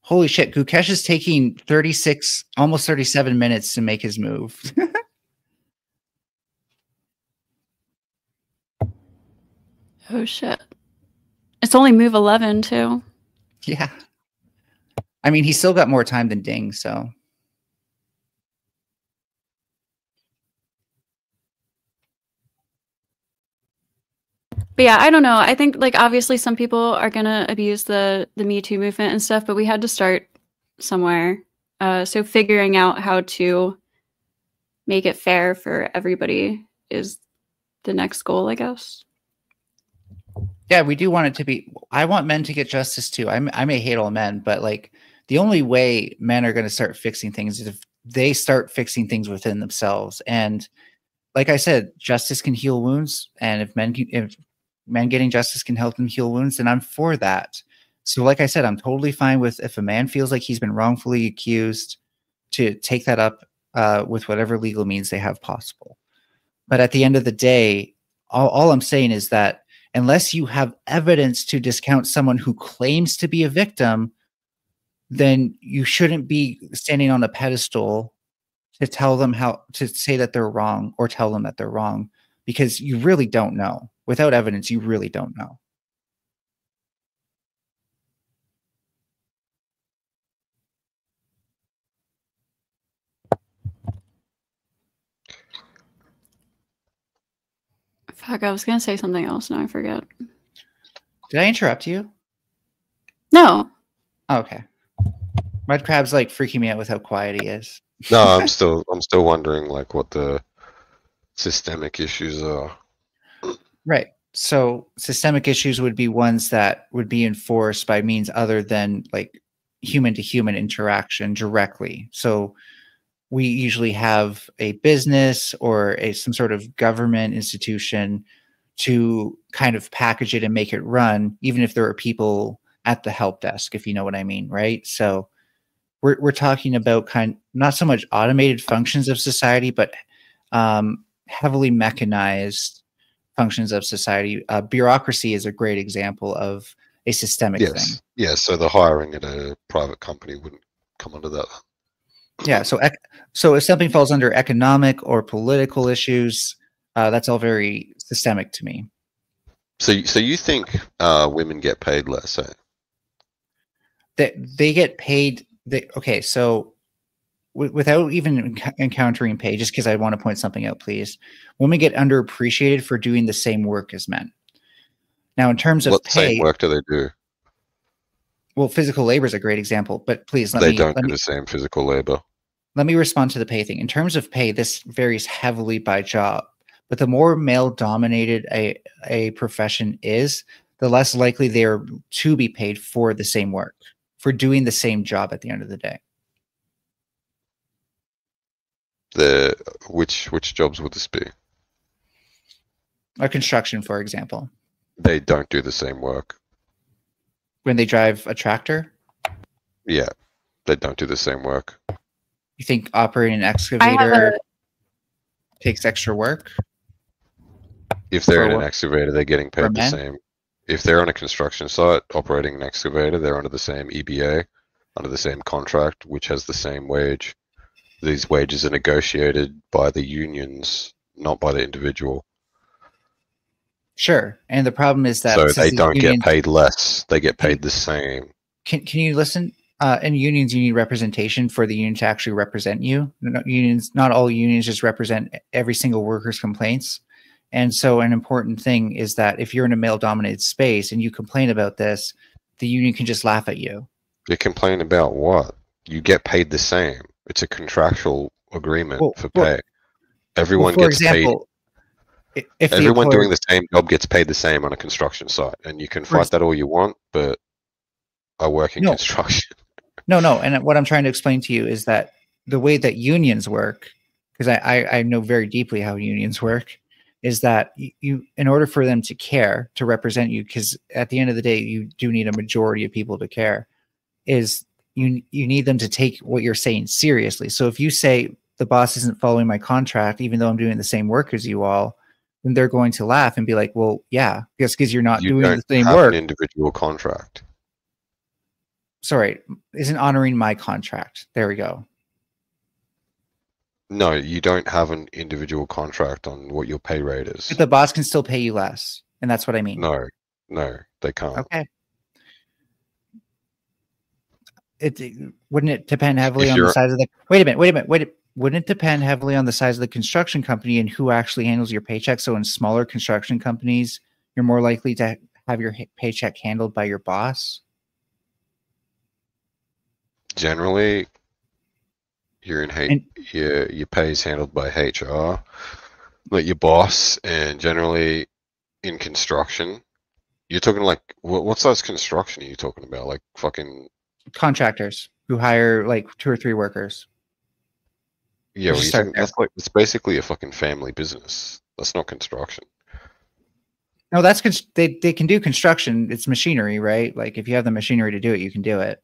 Holy shit, Gukesh is taking 36, almost 37 minutes to make his move. oh shit. It's only move 11 too. Yeah. I mean, he's still got more time than Ding, so. But yeah, I don't know. I think like obviously some people are gonna abuse the Me Too movement and stuff, but we had to start somewhere. So figuring out how to make it fair for everybody is the next goal, I guess. Yeah, we do want it to be. I want men to get justice too. I may hate all men, but like the only way men are going to start fixing things is if they start fixing things within themselves. And like I said, justice can heal wounds, and if men getting justice can help them heal wounds, then I'm for that. So like I said, I'm totally fine with if a man feels like he's been wrongfully accused to take that up with whatever legal means they have possible. But at the end of the day, all I'm saying is that unless you have evidence to discount someone who claims to be a victim, then you shouldn't be standing on a pedestal to tell them to say that they're wrong or tell them that they're wrong, because you really don't know. Without evidence, you really don't know. Fuck, I was gonna say something else. Now I forget. Did I interrupt you? No. Oh, okay. Mudcrab's like freaking me out with how quiet he is. No, I'm still wondering like what the systemic issues are. Right. So systemic issues would be ones that would be enforced by means other than like human to human interaction directly. So we usually have a business or some sort of government institution to kind of package it and make it run, even if there are people at the help desk, if you know what I mean, right? So we're talking about not so much automated functions of society, but heavily mechanized functions of society. Bureaucracy is a great example of a systemic thing. Yes. So the hiring at a private company wouldn't come under that. Yeah. So if something falls under economic or political issues, that's all very systemic to me. So you think women get paid less? Eh? They get paid. Okay. So without even encountering pay, just because I want to point something out, please. Women get underappreciated for doing the same work as men. Now, in terms of what pay, same work do they do? Well, physical labor is a great example, but please they don't do the same physical labor. Let me respond to the pay thing. In terms of pay, this varies heavily by job, but the more male-dominated a profession is, the less likely they are to be paid for the same work, for doing the same job at the end of the day. Which jobs would this be? A construction, for example. They don't do the same work. When they drive a tractor? Yeah, they don't do the same work. You think operating an excavator takes extra work? If they're in an excavator, they're getting paid the same. If they're on a construction site operating an excavator, they're under the same EBA, under the same contract, which has the same wage. These wages are negotiated by the unions, not by the individual. Sure. And the problem is that... So they don't get paid less. They get paid the same. Can you listen? In unions, you need representation for the union to actually represent you. Not all unions just represent every single worker's complaints. And so an important thing is that if you're in a male-dominated space and you complain about this, the union can just laugh at you. You complain about what? You get paid the same. It's a contractual agreement for pay. Everyone gets paid. If everyone doing the same job gets paid the same on a construction site, and you can fight that all you want, but I work in construction. No. And what I'm trying to explain to you is that the way that unions work, because I know very deeply how unions work, is that you, in order for them to care, to represent you, because at the end of the day, you do need a majority of people to care, is you need them to take what you're saying seriously. So if you say the boss isn't following my contract, even though I'm doing the same work as you all, then they're going to laugh and be like, well, yeah, just because you're not doing the same work. An individual contract. Sorry, isn't honoring my contract. There we go. No, you don't have an individual contract on what your pay rate is. But the boss can still pay you less. And that's what I mean. No, they can't. Okay. Wouldn't it depend heavily on the size of the... Wait a minute. Wouldn't it depend heavily on the size of the construction company and who actually handles your paycheck? So in smaller construction companies, you're more likely to have your paycheck handled by your boss? Generally, your pay is handled by HR, like your boss, and generally in construction, you're talking like what size construction are you talking about? Like fucking contractors who hire like 2 or 3 workers. Yeah, well, it's basically a fucking family business. That's not construction. No, that's they can do construction. It's machinery, right? Like if you have the machinery to do it, you can do it.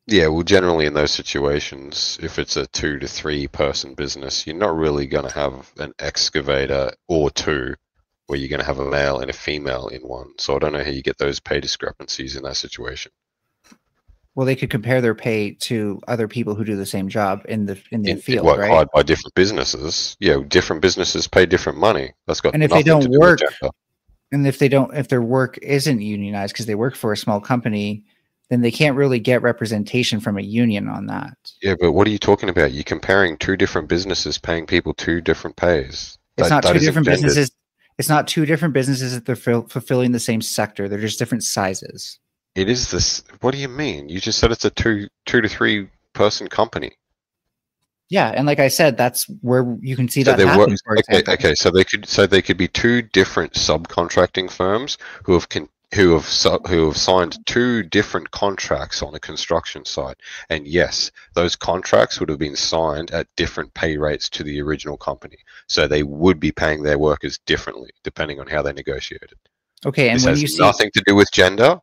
Yeah, well, generally in those situations, if it's a 2 to 3 person business, you're not really going to have an excavator or two where you're going to have a male and a female in one. So I don't know how you get those pay discrepancies in that situation. Well, they could compare their pay to other people who do the same job in the field, What, right? hired by different businesses. Yeah, different businesses pay different money. That's got And if they nothing to don't do work, with gender. and if their work isn't unionized because they work for a small company, then they can't really get representation from a union on that. Yeah, but what are you talking about? You're comparing two different businesses paying people two different pays. It's not That two isn't different gendered. businesses. It's not two different businesses that they're fulfilling the same sector. They're just different sizes. It is this. What do you mean? You just said it's a two to 3 person company. Yeah, and like I said, that's where you can see So that they happen. work. For Okay, example. okay. So they could be two different subcontracting firms who have signed two different contracts on a construction site. And yes, those contracts would have been signed at different pay rates to the original company. So they would be paying their workers differently depending on how they negotiated. Okay, and This when has you see nothing to do with gender.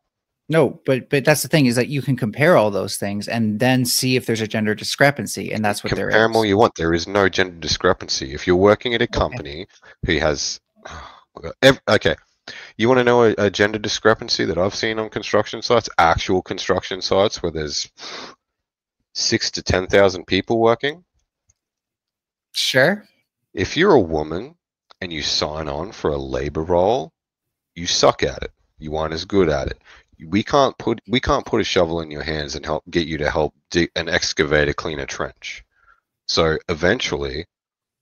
no, but that's the thing is that you can compare all those things and then see if there's a gender discrepancy, and that's what there Compare them all is. you want. There is no gender discrepancy. If you're working at a company who has, okay, you want to know a gender discrepancy that I've seen on construction sites, actual construction sites where there's 6,000 to 10,000 people working. Sure. If you're a woman and you sign on for a labor role, you suck at it. You aren't as good at it. We can't put a shovel in your hands and get you to help dig an excavator clean a trench. So eventually,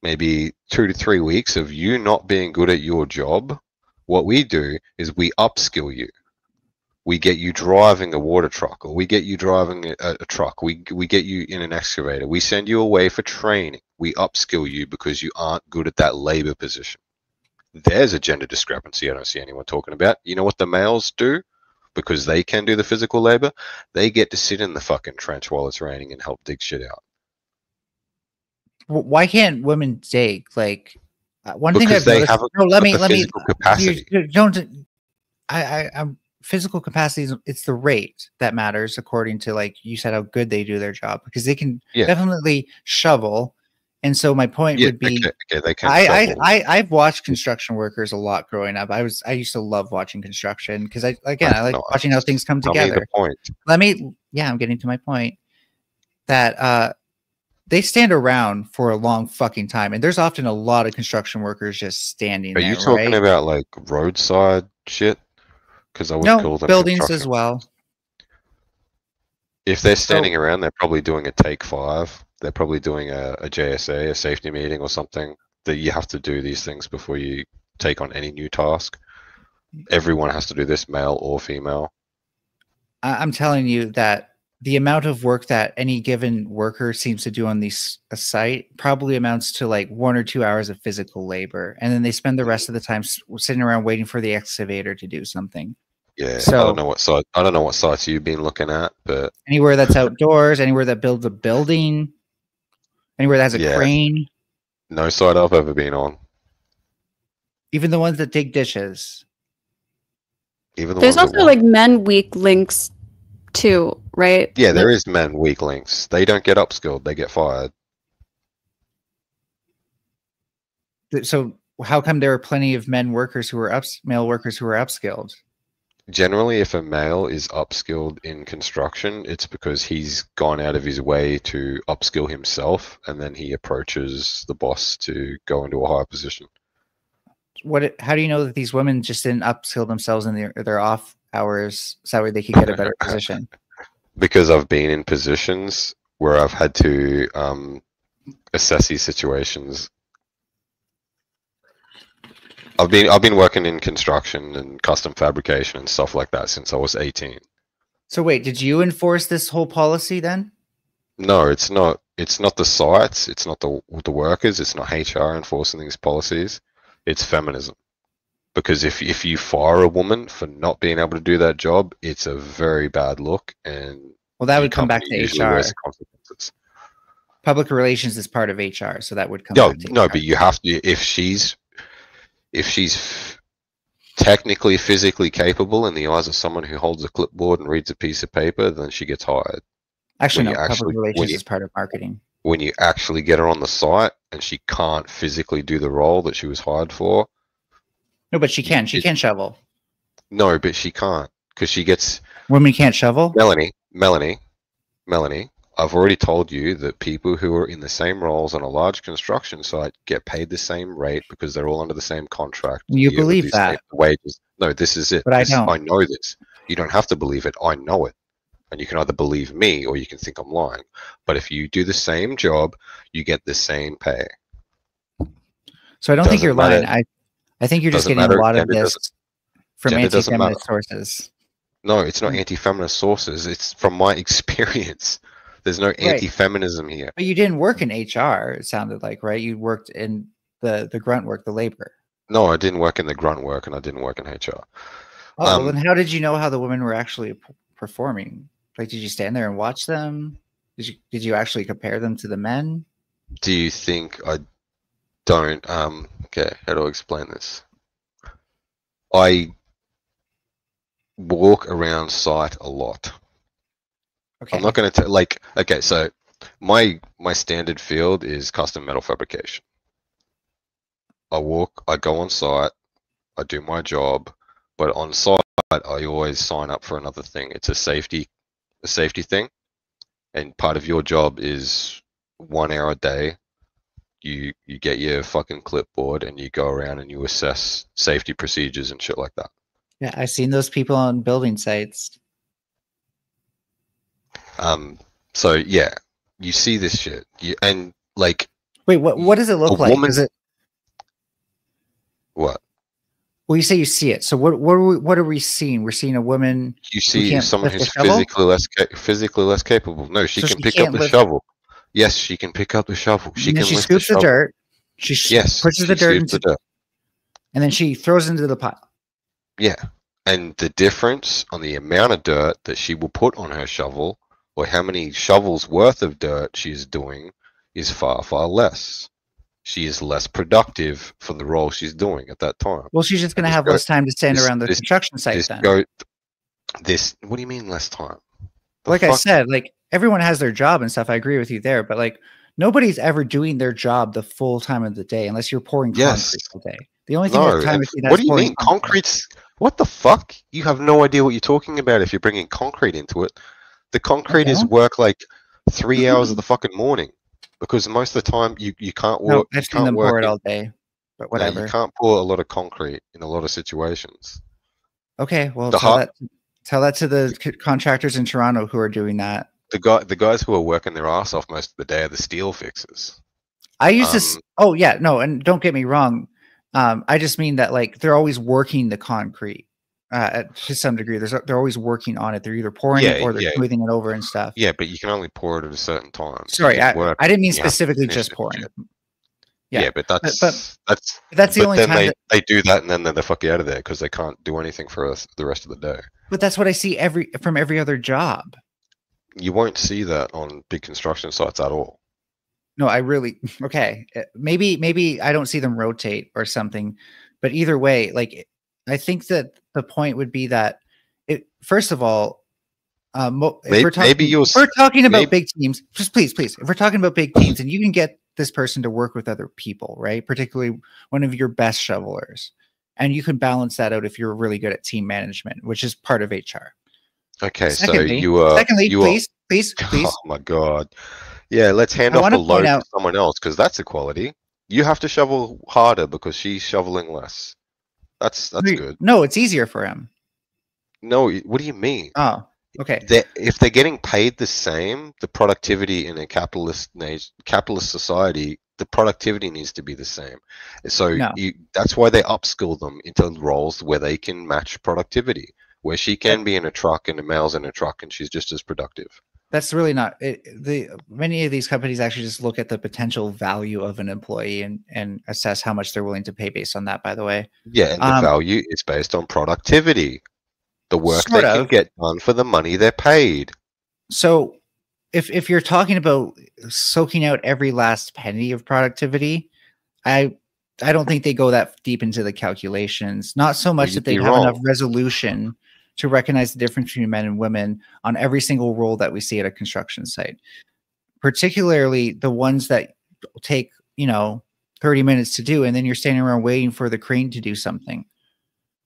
maybe 2 to 3 weeks of you not being good at your job, what we do is we upskill you. We get you driving a water truck, or we get you driving a truck. We get you in an excavator. We send you away for training. We upskill you because you aren't good at that labor position. There's a gender discrepancy I don't see anyone talking about. You know what the males do? Because they can do the physical labor, they get to sit in the fucking trench while it's raining and help dig shit out. Why can't women dig? Like one Because thing I've they noticed. haven't No, let me. physical capacity. You don't. I'm physical capacity. It's the rate that matters, according to like you said, how good they do their job, because they can definitely shovel. And so my point would be, okay, they can shovel. I've watched construction workers a lot growing up. I used to love watching construction because I like watching how things come together. The point. I'm getting to my point that they stand around for a long fucking time, and there's often a lot of construction workers just standing. Are you talking about like roadside shit? Because I wouldn't call them buildings as well. If they're standing around, they're probably doing a take 5. They're probably doing a JSA, a safety meeting or something. That you have to do these things before you take on any new task. Everyone has to do this, male or female. I'm telling you that the amount of work that any given worker seems to do on a site probably amounts to like 1 or 2 hours of physical labor. And then they spend the rest of the time sitting around waiting for the excavator to do something. Yeah, so, I don't know what sites you've been looking at, but anywhere that's outdoors, anywhere that builds a building, anywhere that has a crane. No site I've ever been on. Even the ones that dig dishes. There's also like men weak links too, right? Yeah, there is men weak links. They don't get upskilled; they get fired. So how come there are plenty of male workers who are upskilled? Generally, if a male is upskilled in construction, it's because he's gone out of his way to upskill himself, and then he approaches the boss to go into a higher position. How do you know that these women just didn't upskill themselves in their off hours so that way they could get a better position? Because I've been in positions where I've had to assess these situations. I've been working in construction and custom fabrication and stuff like that since I was 18. So wait, did you enforce this whole policy then? No, it's not. It's not the sites. It's not the workers. It's not HR enforcing these policies. It's feminism. Because if you fire a woman for not being able to do that job, it's a very bad look. And well, that would come back to HR. Public relations is part of HR, so that would come. back to no, HR. But you have to if she's technically physically capable in the eyes of someone who holds a clipboard and reads a piece of paper, then she gets hired. Actually, When no. you Public actually when relations you is part of marketing. when you actually get her on the site and she can't physically do the role that she was hired for. No, but she can. She can shovel. No, but she can't because she gets Women can't shovel. Melanie. I've already told you that people who are in the same roles on a large construction site get paid the same rate because they're all under the same contract. You Be able to believe do that. same wages. No, this is it. But I don't. I know this. You don't have to believe it. I know it. And you can either believe me or you can think I'm lying. But if you do the same job, you get the same pay. So I don't think Doesn't you're matter. lying. I think you're just Doesn't getting a matter. lot of Gender this from gender doesn't anti-feminist matter. sources. No, it's not anti-feminist sources. It's from my experience. There's no anti-feminism here. But you didn't work in HR, it sounded like, right? You worked in the grunt work, the labor. No, I didn't work in the grunt work and I didn't work in HR. Oh, well, then how did you know how the women were actually performing? Like, did you stand there and watch them? Did you actually compare them to the men? Do you think I don't? Okay, how do I explain this? I walk around site a lot. Okay. I'm not going to like. Okay, so my standard field is custom metal fabrication. I go on site, I do my job, but on site I always sign up for another thing. It's a safety thing, and part of your job is 1 hour a day. You get your fucking clipboard and you go around and you assess safety procedures and shit like that. Yeah, I've seen those people on building sites. So yeah, you see this shit, and like. Wait, what does it look like? Woman, is it what? Well, you say you see it. So what are we seeing? We're seeing a woman. You see someone who's physically less capable. No, she can pick up the shovel. Yes, she can pick up the shovel. She can lift scoops the dirt. She pushes the dirt into the dirt, and then she throws it into the pile. Yeah, and the difference on the amount of dirt that she will put on her shovel, or how many shovels worth of dirt she's doing, is far, far less. She is less productive for the role she's doing at that time. Well, she's just going to have less time to stand around the construction site then. What do you mean less time? Like I said, like everyone has their job and stuff. I agree with you there, but like nobody's ever doing their job the full time of the day unless you're pouring concrete all day. The only thing that time what do you mean? Concrete's what the fuck? You have no idea what you're talking about if you're bringing concrete into it. The concrete is work like 3 hours of the fucking morning. Because most of the time you can't work. No, I've seen them pour it all day, but whatever. No, you can't pour a lot of concrete in a lot of situations. Okay, well tell that to the contractors in Toronto who are doing that. The guys who are working their ass off most of the day are the steel fixers. I used to. Oh yeah, no, and don't get me wrong. I just mean that like they're always working the concrete to some degree. They're always working on it. They're either pouring it or they're smoothing it over and stuff. Yeah, but you can only pour it at a certain time. Sorry, I didn't mean specifically just pouring. Yeah, but that's the only time they do that, and then they fuck you out of there because they can't do anything for us the rest of the day. But that's what I see from every other job. You won't see that on big construction sites at all. No, I really okay. Maybe I don't see them rotate or something, but either way, like I think that the point would be that first of all, if we're talking about big teams, just please, if we're talking about big teams, and you can get this person to work with other people, right? Particularly one of your best shovelers, and you can balance that out if you're really good at team management, which is part of HR. Okay, secondly, please. Oh my god. Yeah, let's hand off the load to someone else because that's equality. You have to shovel harder because she's shoveling less. That's good. No, it's easier for him. No, what do you mean? Oh, okay. If they're getting paid the same, the productivity in a capitalist society, the productivity needs to be the same. So that's why they upskill them into roles where they can match productivity, where she can be in a truck and a male's in a truck and she's just as productive. That's really not many of these companies actually just look at the potential value of an employee and assess how much they're willing to pay based on that, by the way. Yeah, and the value is based on productivity. The work they can get done for the money they're paid. So if you're talking about soaking out every last penny of productivity, I don't think they go that deep into the calculations. Not so much that they have enough resolution to recognize the difference between men and women on every single role that we see at a construction site, particularly the ones that take, 30 minutes to do, and then you're standing around waiting for the crane to do something.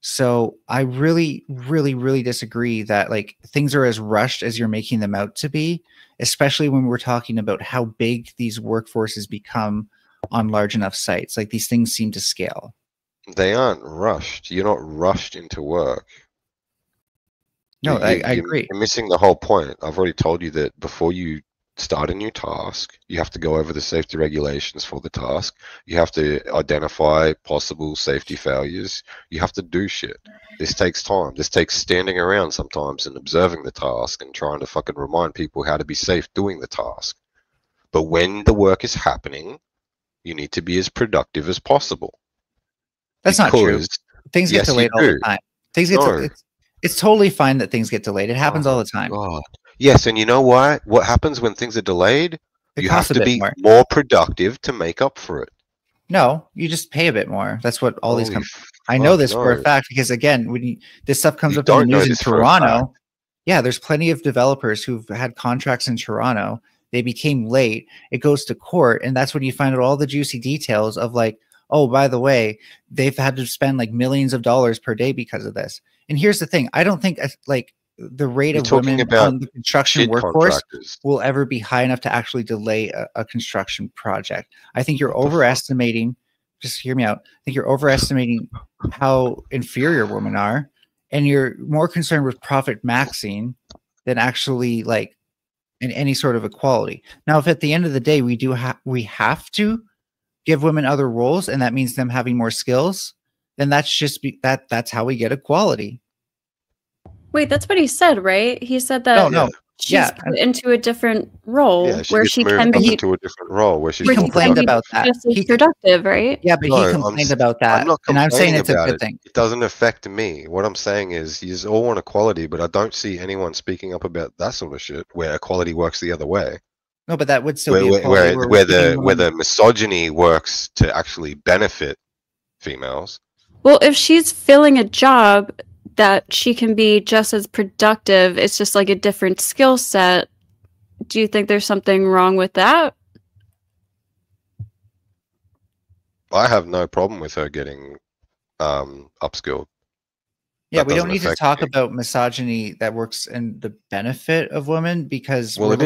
So I really, really, really disagree that like things are as rushed as you're making them out to be, especially when we're talking about how big these workforces become on large enough sites. Like these things seem to scale. They aren't rushed. You're not rushed into work. No, I agree. You're missing the whole point. I've already told you that before you start a new task, you have to go over the safety regulations for the task. You have to identify possible safety failures. You have to do shit. This takes time. This takes standing around sometimes and observing the task and trying to fucking remind people how to be safe doing the task. But when the work is happening, you need to be as productive as possible. That's not true. Things get delayed all the time. It's totally fine that things get delayed. It happens all the time. God. Yes, and you know why? What happens when things are delayed? You have to be more productive to make up for it. No, you just pay a bit more. That's what all these companies. I know this for a fact because again, when this stuff comes up in the news in Toronto, yeah, there's plenty of developers who've had contracts in Toronto. They became late. It goes to court, and that's when you find out all the juicy details of like, oh, by the way, they've had to spend like millions of dollars per day because of this. And here's the thing: I don't think like the rate of women on the construction workforce will ever be high enough to actually delay a construction project. I think you're overestimating, just hear me out. I think you're overestimating how inferior women are, and you're more concerned with profit maxing than actually like in any sort of equality. Now, if at the end of the day, we have to give women other roles, and that means them having more skills, then that's how we get equality. Wait, that's what he said, right? He said that she's put into a different role where she can be into a different role where she's complained about that. Just as productive, right? Yeah, but he complained about that, and I'm saying it's a good thing. It doesn't affect me. What I'm saying is, you all want equality, but I don't see anyone speaking up about that sort of shit where equality works the other way. No, but that would still be equality where the misogyny works to actually benefit females. Well, if she's filling a job that she can be just as productive, it's just like a different skill set. Do you think there's something wrong with that? I have no problem with her getting upskilled. Yeah, we don't need to talk about misogyny that works in the benefit of women because we're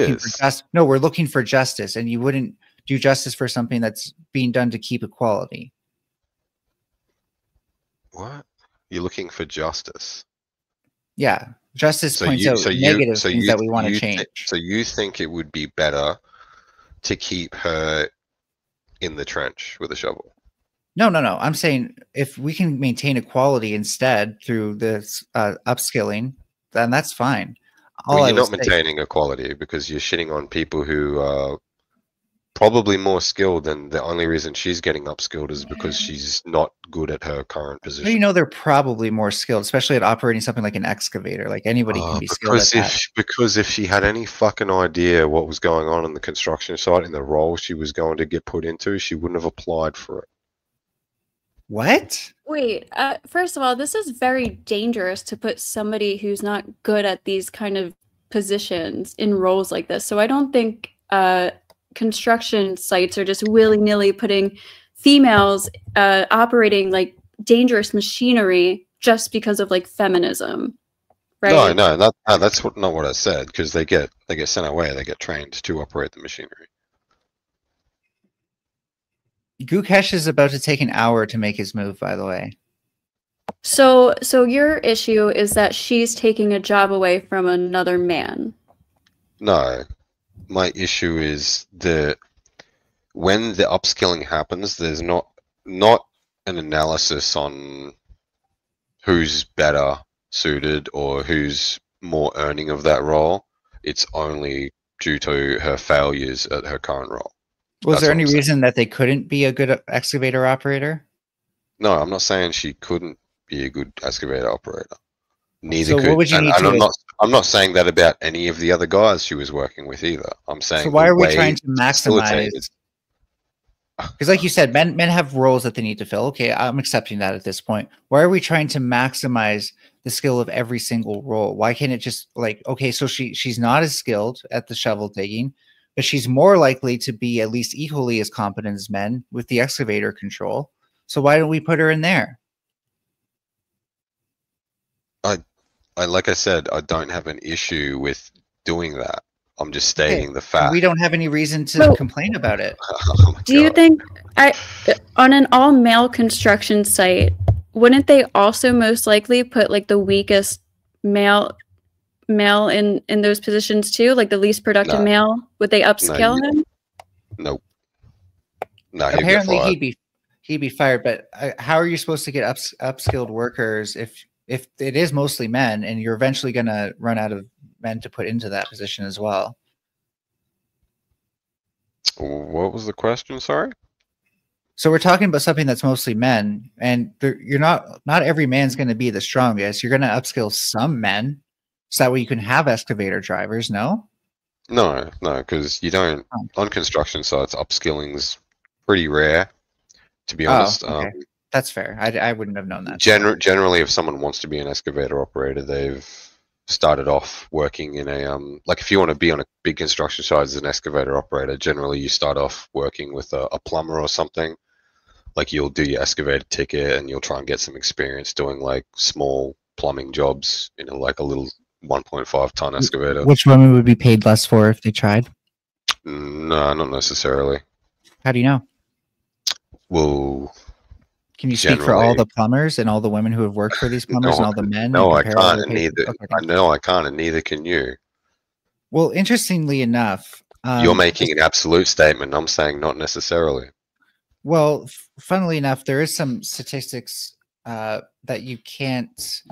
looking for justice, and you wouldn't do justice for something that's being done to keep equality. What? You're looking for justice? Yeah, justice points out negative things that we want to change. So you think it would be better to keep her in the trench with a shovel? No. I'm saying if we can maintain equality instead through this upskilling, then that's fine. You're not maintaining equality because you're shitting on people who are probably more skilled, and the only reason she's getting upskilled is because she's not good at her current position. You know, they're probably more skilled, especially at operating something like an excavator. Like anybody can be skilled at that. Because if she had any fucking idea what was going on in the construction site and the role she was going to get put into, she wouldn't have applied for it. What? Wait, first of all, this is very dangerous to put somebody who's not good at these kind of positions in roles like this. So I don't think construction sites are just willy-nilly putting females operating like dangerous machinery just because of like feminism, right? No, that's not what I said, because they get sent away, they get trained to operate the machinery. Gukesh is about to take an hour to make his move, by the way. So your issue is that she's taking a job away from another man. No. My issue is when the upskilling happens, there's not an analysis on who's better suited or who's more earning of that role. It's only due to her failures at her current role. Was there any reason that they couldn't be a good excavator operator? No, I'm not saying she couldn't be a good excavator operator. Neither could. What would you need to I'm not saying that about any of the other guys she was working with either. I'm saying. So why are we trying to maximize? Because, like you said, men have roles that they need to fill. Okay, I'm accepting that at this point. Why are we trying to maximize the skill of every single role? Why can't it just like, okay, so she's not as skilled at the shovel digging, but she's more likely to be at least equally as competent as men with the excavator control. So why don't we put her in there? I like I said, I don't have an issue with doing that. I'm just stating the fact. We don't have any reason to complain about it. Oh my Do you God. think on an all male construction site, wouldn't they also most likely put like the weakest male in those positions too, like the least productive No. male? Would they upscale him? Nope. No, he'd get Apparently fired. he'd be fired, but how are you supposed to get upskilled workers if it is mostly men and you're eventually going to run out of men to put into that position as well? What was the question? Sorry. So we're talking about something that's mostly men, and you're not every man's going to be the strongest. You're going to upskill some men, so that way you can have excavator drivers. No, because you don't on construction sites. Upskilling's pretty rare, to be honest. Okay. That's fair. I wouldn't have known that. Generally, if someone wants to be an excavator operator, they've started off working in a like if you want to be on a big construction site as an excavator operator, generally you start off working with a plumber or something. Like you'll do your excavator ticket and you'll try and get some experience doing like small plumbing jobs in like a little 1.5 ton excavator. Which women would be paid less for if they tried? No, not necessarily. How do you know? Well, can you speak for all the plumbers and all the women who have worked for these plumbers and all the men? No, I can't, and neither. No, I can't, and neither can you. Well, interestingly enough, you're making an absolute statement. I'm saying not necessarily. Well, funnily enough, there is some statistics that you can't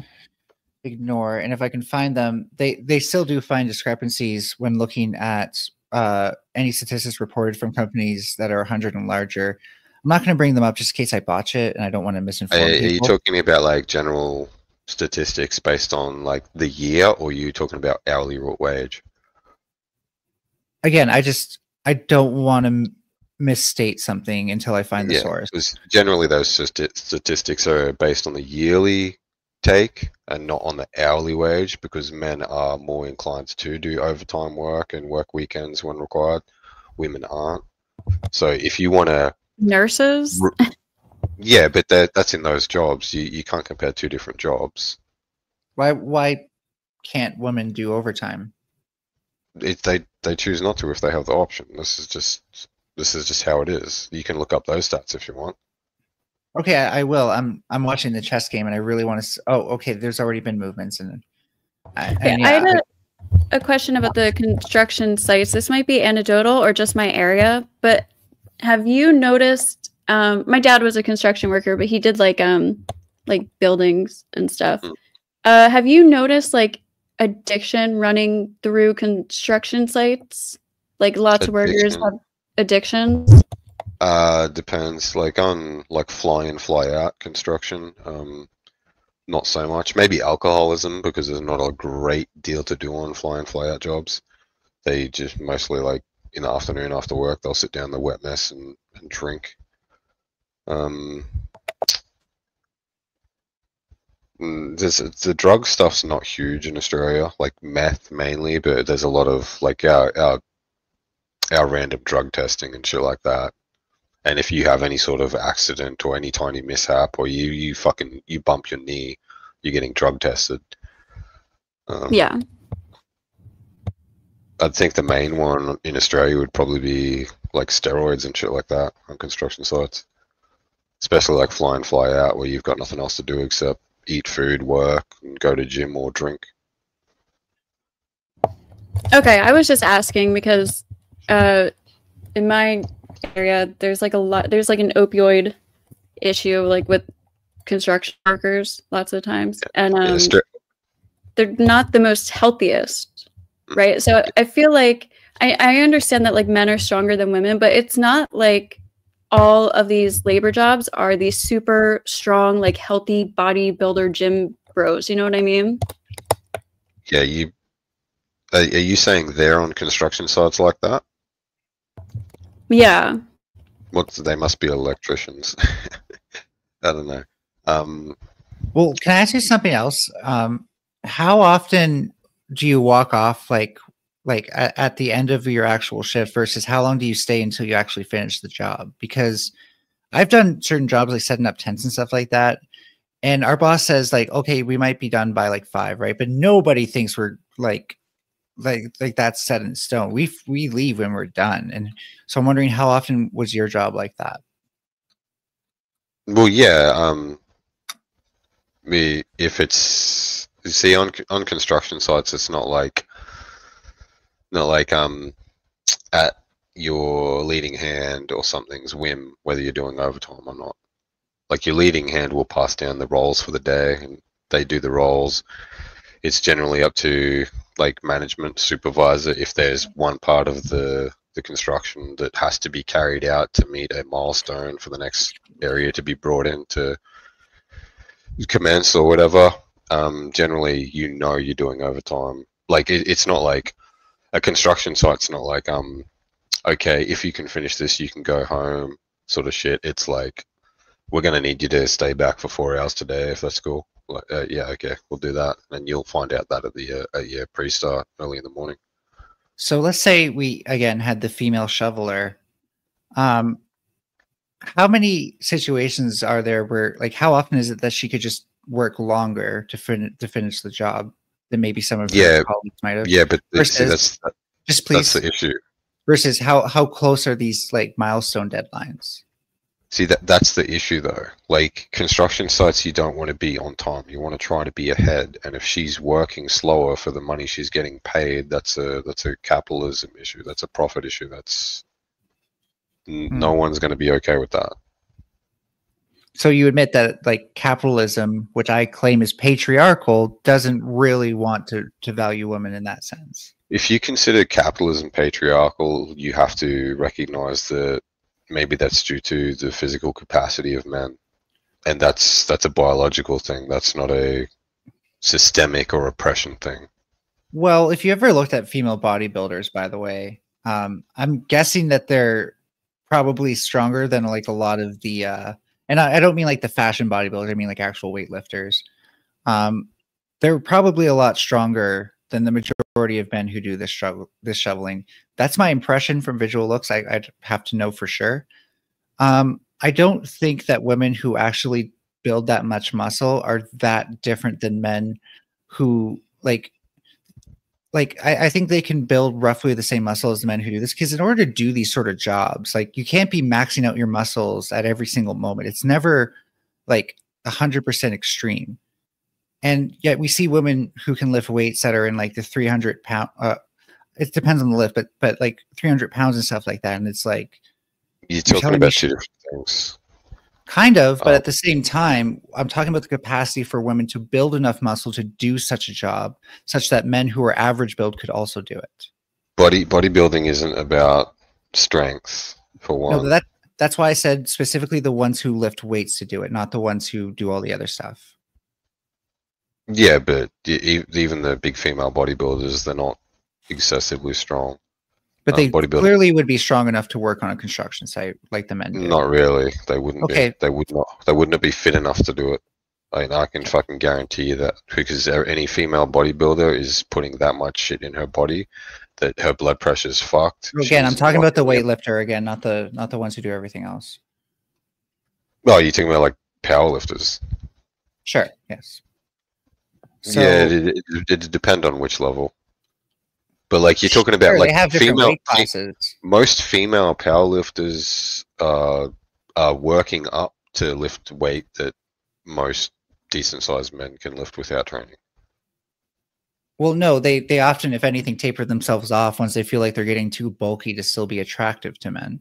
ignore, and if I can find them, they still do find discrepancies when looking at any statistics reported from companies that are 100 and larger. I'm not going to bring them up just in case I botch it, and I don't want to misinform people. Are you talking about like general statistics based on like the year, or are you talking about hourly wage? Again, I don't want to misstate something until I find the source. Because generally those statistics are based on the yearly take and not on the hourly wage, because men are more inclined to do overtime work and work weekends when required. Women aren't. So if you want to nurses, yeah, but that's in those jobs. You can't compare two different jobs. Why can't women do overtime? They choose not to if they have the option. This is just how it is. You can look up those stats if you want. Okay, I will. I'm watching the chess game and I really want to. Oh, okay. There's already been movements and I had a question about the construction sites. This might be anecdotal or just my area, but have you noticed? My dad was a construction worker, but he did like buildings and stuff. Have you noticed like addiction running through construction sites? Like lots of workers have addictions. Depends. Like on like fly in, fly out construction. Not so much. Maybe alcoholism, because there's not a great deal to do on fly in, fly out jobs. They just mostly like in the afternoon after work, they'll sit down in the wet mess and drink. The drug stuff's not huge in Australia, like meth mainly, but there's a lot of like our random drug testing and shit like that. And if you have any sort of accident or any tiny mishap, or you bump your knee, you're getting drug tested. Yeah. I'd think the main one in Australia would probably be like steroids and shit like that on construction sites. Especially like fly in, fly out, where you've got nothing else to do except eat food, work, and go to gym or drink. Okay, I was just asking because in my area there's like an opioid issue like with construction workers lots of times, and they're not the most healthiest, right? So I feel like I understand that like men are stronger than women, but it's not like all of these labor jobs are these super strong, like healthy bodybuilder gym bros. You know what I mean? Yeah, are you saying they're on construction sites like that? Yeah. They must be electricians. I don't know. Well, can I ask you something else? How often do you walk off at the end of your actual shift versus how long do you stay until you actually finish the job? Because I've done certain jobs like setting up tents and stuff like that. And our boss says like, okay, we might be done by like 5, right? But nobody thinks we're like that's set in stone. We leave when we're done. And so I'm wondering, how often was your job like that? Well, yeah. If it's, you see, on construction sites, it's not like at your leading hand or something's whim whether you're doing overtime or not. Like your leading hand will pass down the roles for the day, and they do the roles. It's generally up to like management supervisor if there's one part of the construction that has to be carried out to meet a milestone for the next area to be brought in to commence or whatever. Generally, you're doing overtime. Like it's not like a construction site's not like okay, if you can finish this, you can go home sort of shit. It's like, we're going to need you to stay back for 4 hours today if that's cool. Like, yeah, okay, we'll do that. And you'll find out that at your pre-start early in the morning. So let's say we, again, had the female shoveler. How many situations are there where, like, how often is it that she could just work longer to finish the job than maybe some of her colleagues might have? Yeah, but versus, just please, that's the issue. Versus how close are these like milestone deadlines? See, that's the issue though. Like construction sites, you don't want to be on time. You want to try to be ahead. And if she's working slower for the money she's getting paid, that's a capitalism issue. That's a profit issue. That's no one's going to be okay with that. So you admit that like capitalism, which I claim is patriarchal, doesn't really want to value women in that sense. If you consider capitalism patriarchal, you have to recognize that maybe that's due to the physical capacity of men, and that's a biological thing. That's not a systemic or oppression thing. Well, if you ever looked at female bodybuilders, by the way, I'm guessing that they're probably stronger than like a lot of the and I don't mean like the fashion bodybuilders, I mean like actual weightlifters. They're probably a lot stronger than the majority of men who do this shoveling. That's my impression from visual looks. I'd have to know for sure. I don't think that women who actually build that much muscle are that different than men who I think they can build roughly the same muscle as the men who do this, because in order to do these sort of jobs, like you can't be maxing out your muscles at every single moment. It's never like 100% extreme. And yet we see women who can lift weights that are in like the 300 pound, it depends on the lift, but like 300 pounds and stuff like that. And it's like, you're talking about two different things. Kind of, but at the same time, I'm talking about the capacity for women to build enough muscle to do such a job, such that men who are average build could also do it. Bodybuilding isn't about strength, for one. No, that's why I said specifically the ones who lift weights to do it, not the ones who do all the other stuff. Yeah, but even the big female bodybuilders, they're not excessively strong. But they clearly would be strong enough to work on a construction site like the men do. Not really. They wouldn't okay. be. They would not. They wouldn't be fit enough to do it. I can fucking guarantee you that, because any female bodybuilder is putting that much shit in her body that her blood pressure is fucked. Again, I'm talking about the weightlifter again, not the ones who do everything else. Oh, you're talking about like powerlifters? Sure. Yes. So, yeah, it depends on which level. But like you're talking about, like, they have different weight classes. Most female powerlifters are working up to lift weight that most decent sized men can lift without training. Well, no, they often, if anything, taper themselves off once they feel like they're getting too bulky to still be attractive to men.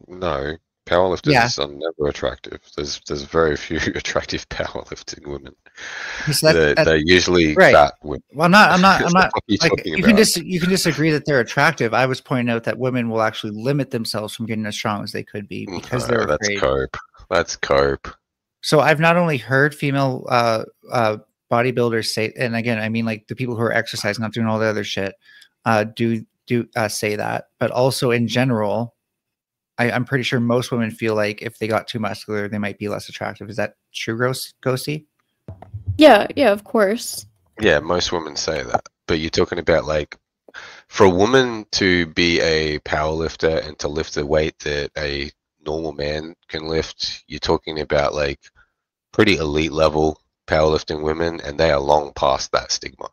No, powerlifters are never attractive. There's very few attractive powerlifting women. So they're usually fat women. Well, I'm not. Like, you can disagree that they're attractive. I was pointing out that women will actually limit themselves from getting as strong as they could be because they're afraid. That's cope. So I've not only heard female bodybuilders say, and again, I mean like the people who are exercising, not doing all the other shit, do say that, but also in general, I'm pretty sure most women feel like if they got too muscular, they might be less attractive. Is that true, Ghosty? Yeah, yeah, of course. Yeah, most women say that. But you're talking about like for a woman to be a power lifter and to lift the weight that a normal man can lift, you're talking about like pretty elite level powerlifting women, and they are long past that stigma.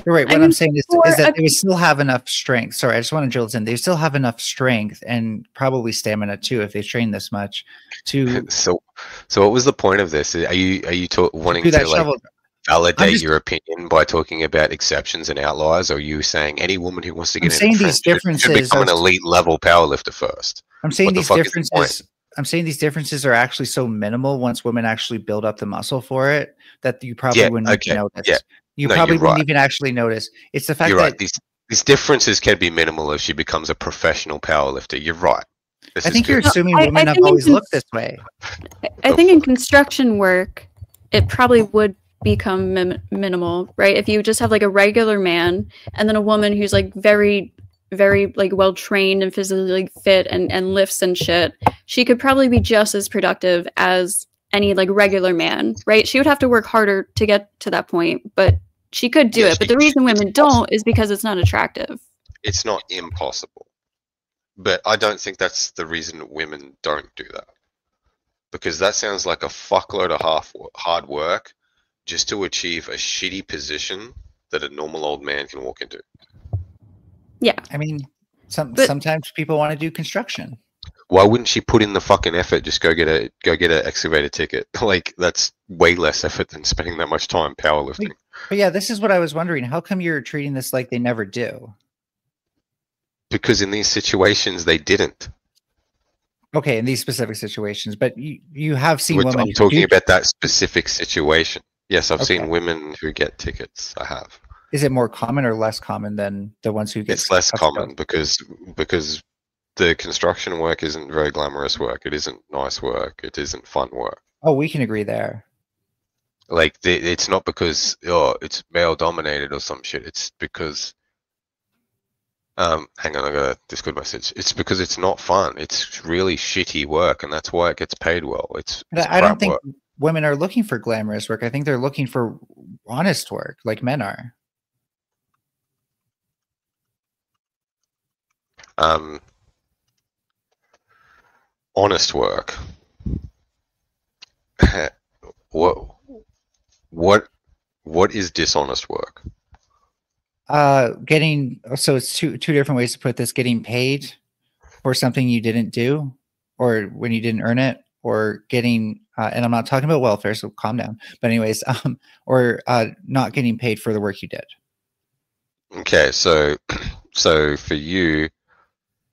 You're right. I What mean, I'm saying is for that a- they would still have enough strength. Sorry, I just want to drill this in. They still have enough strength and probably stamina too if they train this much to So what was the point of this? Are you wanting do that to like shovel. validate just- your opinion by talking about exceptions and outliers, or are you saying any woman who wants to I'm get in saying the these trenches should differences become an are- elite level powerlifter first? I'm saying What the these fuck is the point? differences. I'm saying these differences are actually so minimal once women actually build up the muscle for it that you probably Yeah, wouldn't okay, even notice. yeah. You No, probably you're wouldn't right. even actually notice. It's the fact You're that right. These differences can be minimal if she becomes a professional powerlifter. You're right. This I is think you're good. assuming I women have think in always looked this way. I think in construction work, it probably would become minimal, right? If you just have like a regular man and then a woman who's like very, very like well trained and physically like, fit and lifts and shit, she could probably be just as productive as any like regular man, right? She would have to work harder to get to that point, but she could do Yeah, it. But the reason women don't is because it's not attractive. It's not impossible. But I don't think that's the reason women don't do that. Because that sounds like a fuckload of hard work just to achieve a shitty position that a normal old man can walk into. Yeah. I mean, But- sometimes people want to do construction. Why wouldn't she put in the fucking effort? Just go get an excavator ticket. Like that's way less effort than spending that much time powerlifting. But yeah, this is what I was wondering. How come you're treating this like they never do? Because in these situations they didn't. Okay, in these specific situations, but you have seen women. I'm talking about that specific situation. Yes, I've Okay. seen women who get tickets. I have. Is it more common or less common than the ones who get? It's less common because the construction work isn't very glamorous work. It isn't nice work. It isn't fun work. Oh, we can agree there. Like it's not because it's male dominated or some shit. It's because hang on, I got a Discord message. It's because it's not fun. It's really shitty work, and that's why it gets paid well. It's I don't think work. women are looking for glamorous work. I think they're looking for honest work, like men are. Honest work. What is dishonest work? Getting so it's two different ways to put this: getting paid for something you didn't do, or when you didn't earn it, or getting and I'm not talking about welfare, so calm down. But anyways, or not getting paid for the work you did. Okay, so for you,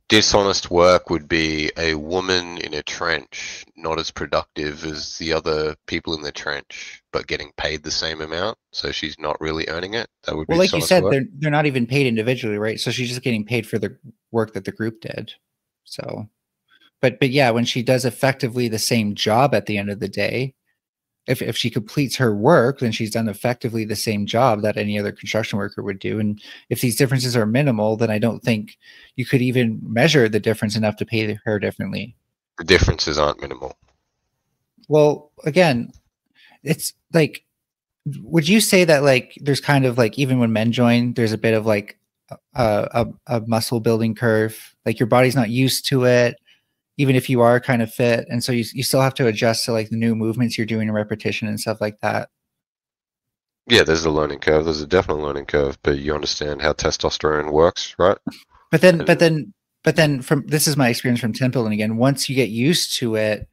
dishonest work would be a woman in a trench, not as productive as the other people in the trench, but getting paid the same amount. So she's not really earning it. That would be Well, like you dishonest said, work. they're not even paid individually, right? So she's just getting paid for the work that the group did. So, but yeah, when she does effectively the same job at the end of the day, if she completes her work, then she's done effectively the same job that any other construction worker would do. And if these differences are minimal, then I don't think you could even measure the difference enough to pay her differently. The differences aren't minimal. Well, again, it's like, would you say that like there's kind of like even when men join, there's a bit of like a muscle building curve, like your body's not used to it, even if you are kind of fit, and so you still have to adjust to like the new movements you're doing in repetition and stuff like that. Yeah, there's a learning curve. There's a definite learning curve, but you understand how testosterone works, right? But then from this is my experience from tent building again. Once you get used to it,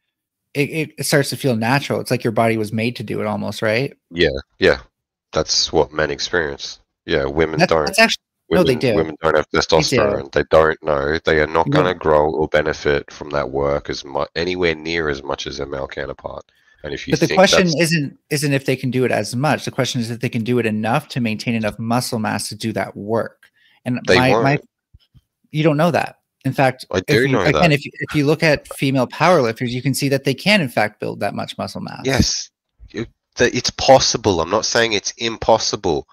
it starts to feel natural. It's like your body was made to do it almost, right? Yeah. That's what men experience. Yeah, women don't. That's actually no, they do. Women don't have testosterone. They don't know. They are not going to grow or benefit from that work as much, anywhere near as much as a male counterpart. And if you but the think question that's, isn't if they can do it as much. The question is if they can do it enough to maintain enough muscle mass to do that work. And you don't know that. In fact, I do know that. Again, if you look at female powerlifters, you can see that they can in fact build that much muscle mass. Yes, it's possible. I'm not saying it's impossible,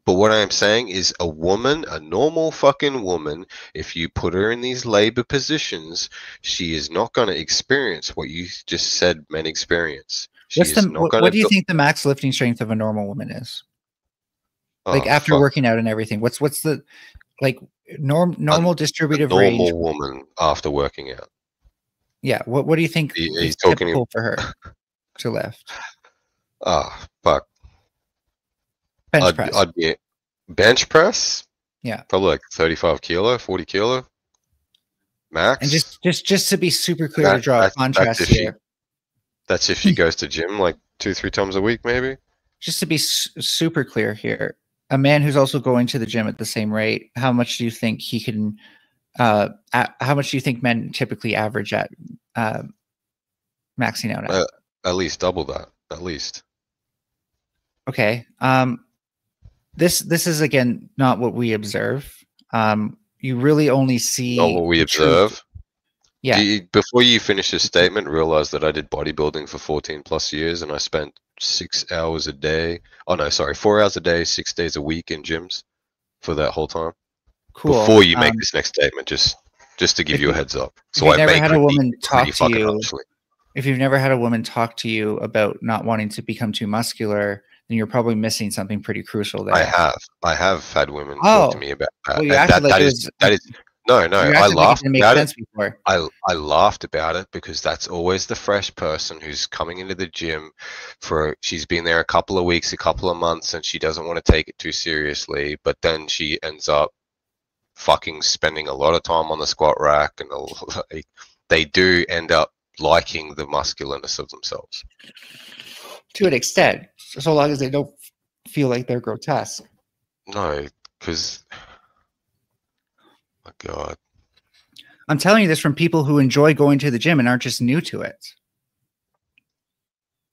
But what I am saying is a woman, a normal fucking woman, if you put her in these labor positions, she is not going to experience what you just said men experience. She What's is the not going what to do you think the max lifting strength of a normal woman is? Like Oh, after fuck. working out and everything, what's the like normal A distributive range? normal woman after working out. Yeah, what do you think He's is talking. typical for her to lift? Ah, fuck. Bench press. I'd be bench press. Yeah. Probably like 35 kilo, 40 kilo max. And just to be super clear to draw a contrast here. That's if she goes to gym like 2-3 times a week, maybe. Just to be super clear here, a man who's also going to the gym at the same rate, how much do you think he can? How much do you think men typically average at maxing out at? At least double that. At least. Okay. This is again not what we observe. You really only see Not what we observe. Yeah. Before you finish this statement, realize that I did bodybuilding for 14 plus years and I spent 6 hours a day. Oh no, sorry, 4 hours a day, 6 days a week in gyms for that whole time. Cool. Before you make this next statement, just to give you a heads up. So I make had a woman talk to you. Honestly. If you've never had a woman talk to you about not wanting to become too muscular, then you're probably missing something pretty crucial there. I have had women talk to me about that. Well, you acted like that is no. I laughed about it. Before. I laughed about it because that's always the fresh person who's coming into the gym she's been there a couple of weeks, a couple of months, and she doesn't want to take it too seriously. But then she ends up fucking spending a lot of time on the squat rack, and they do end up liking the muscularness of themselves. To an extent, so long as they don't feel like they're grotesque. No, because my God. I'm telling you this from people who enjoy going to the gym and aren't just new to it.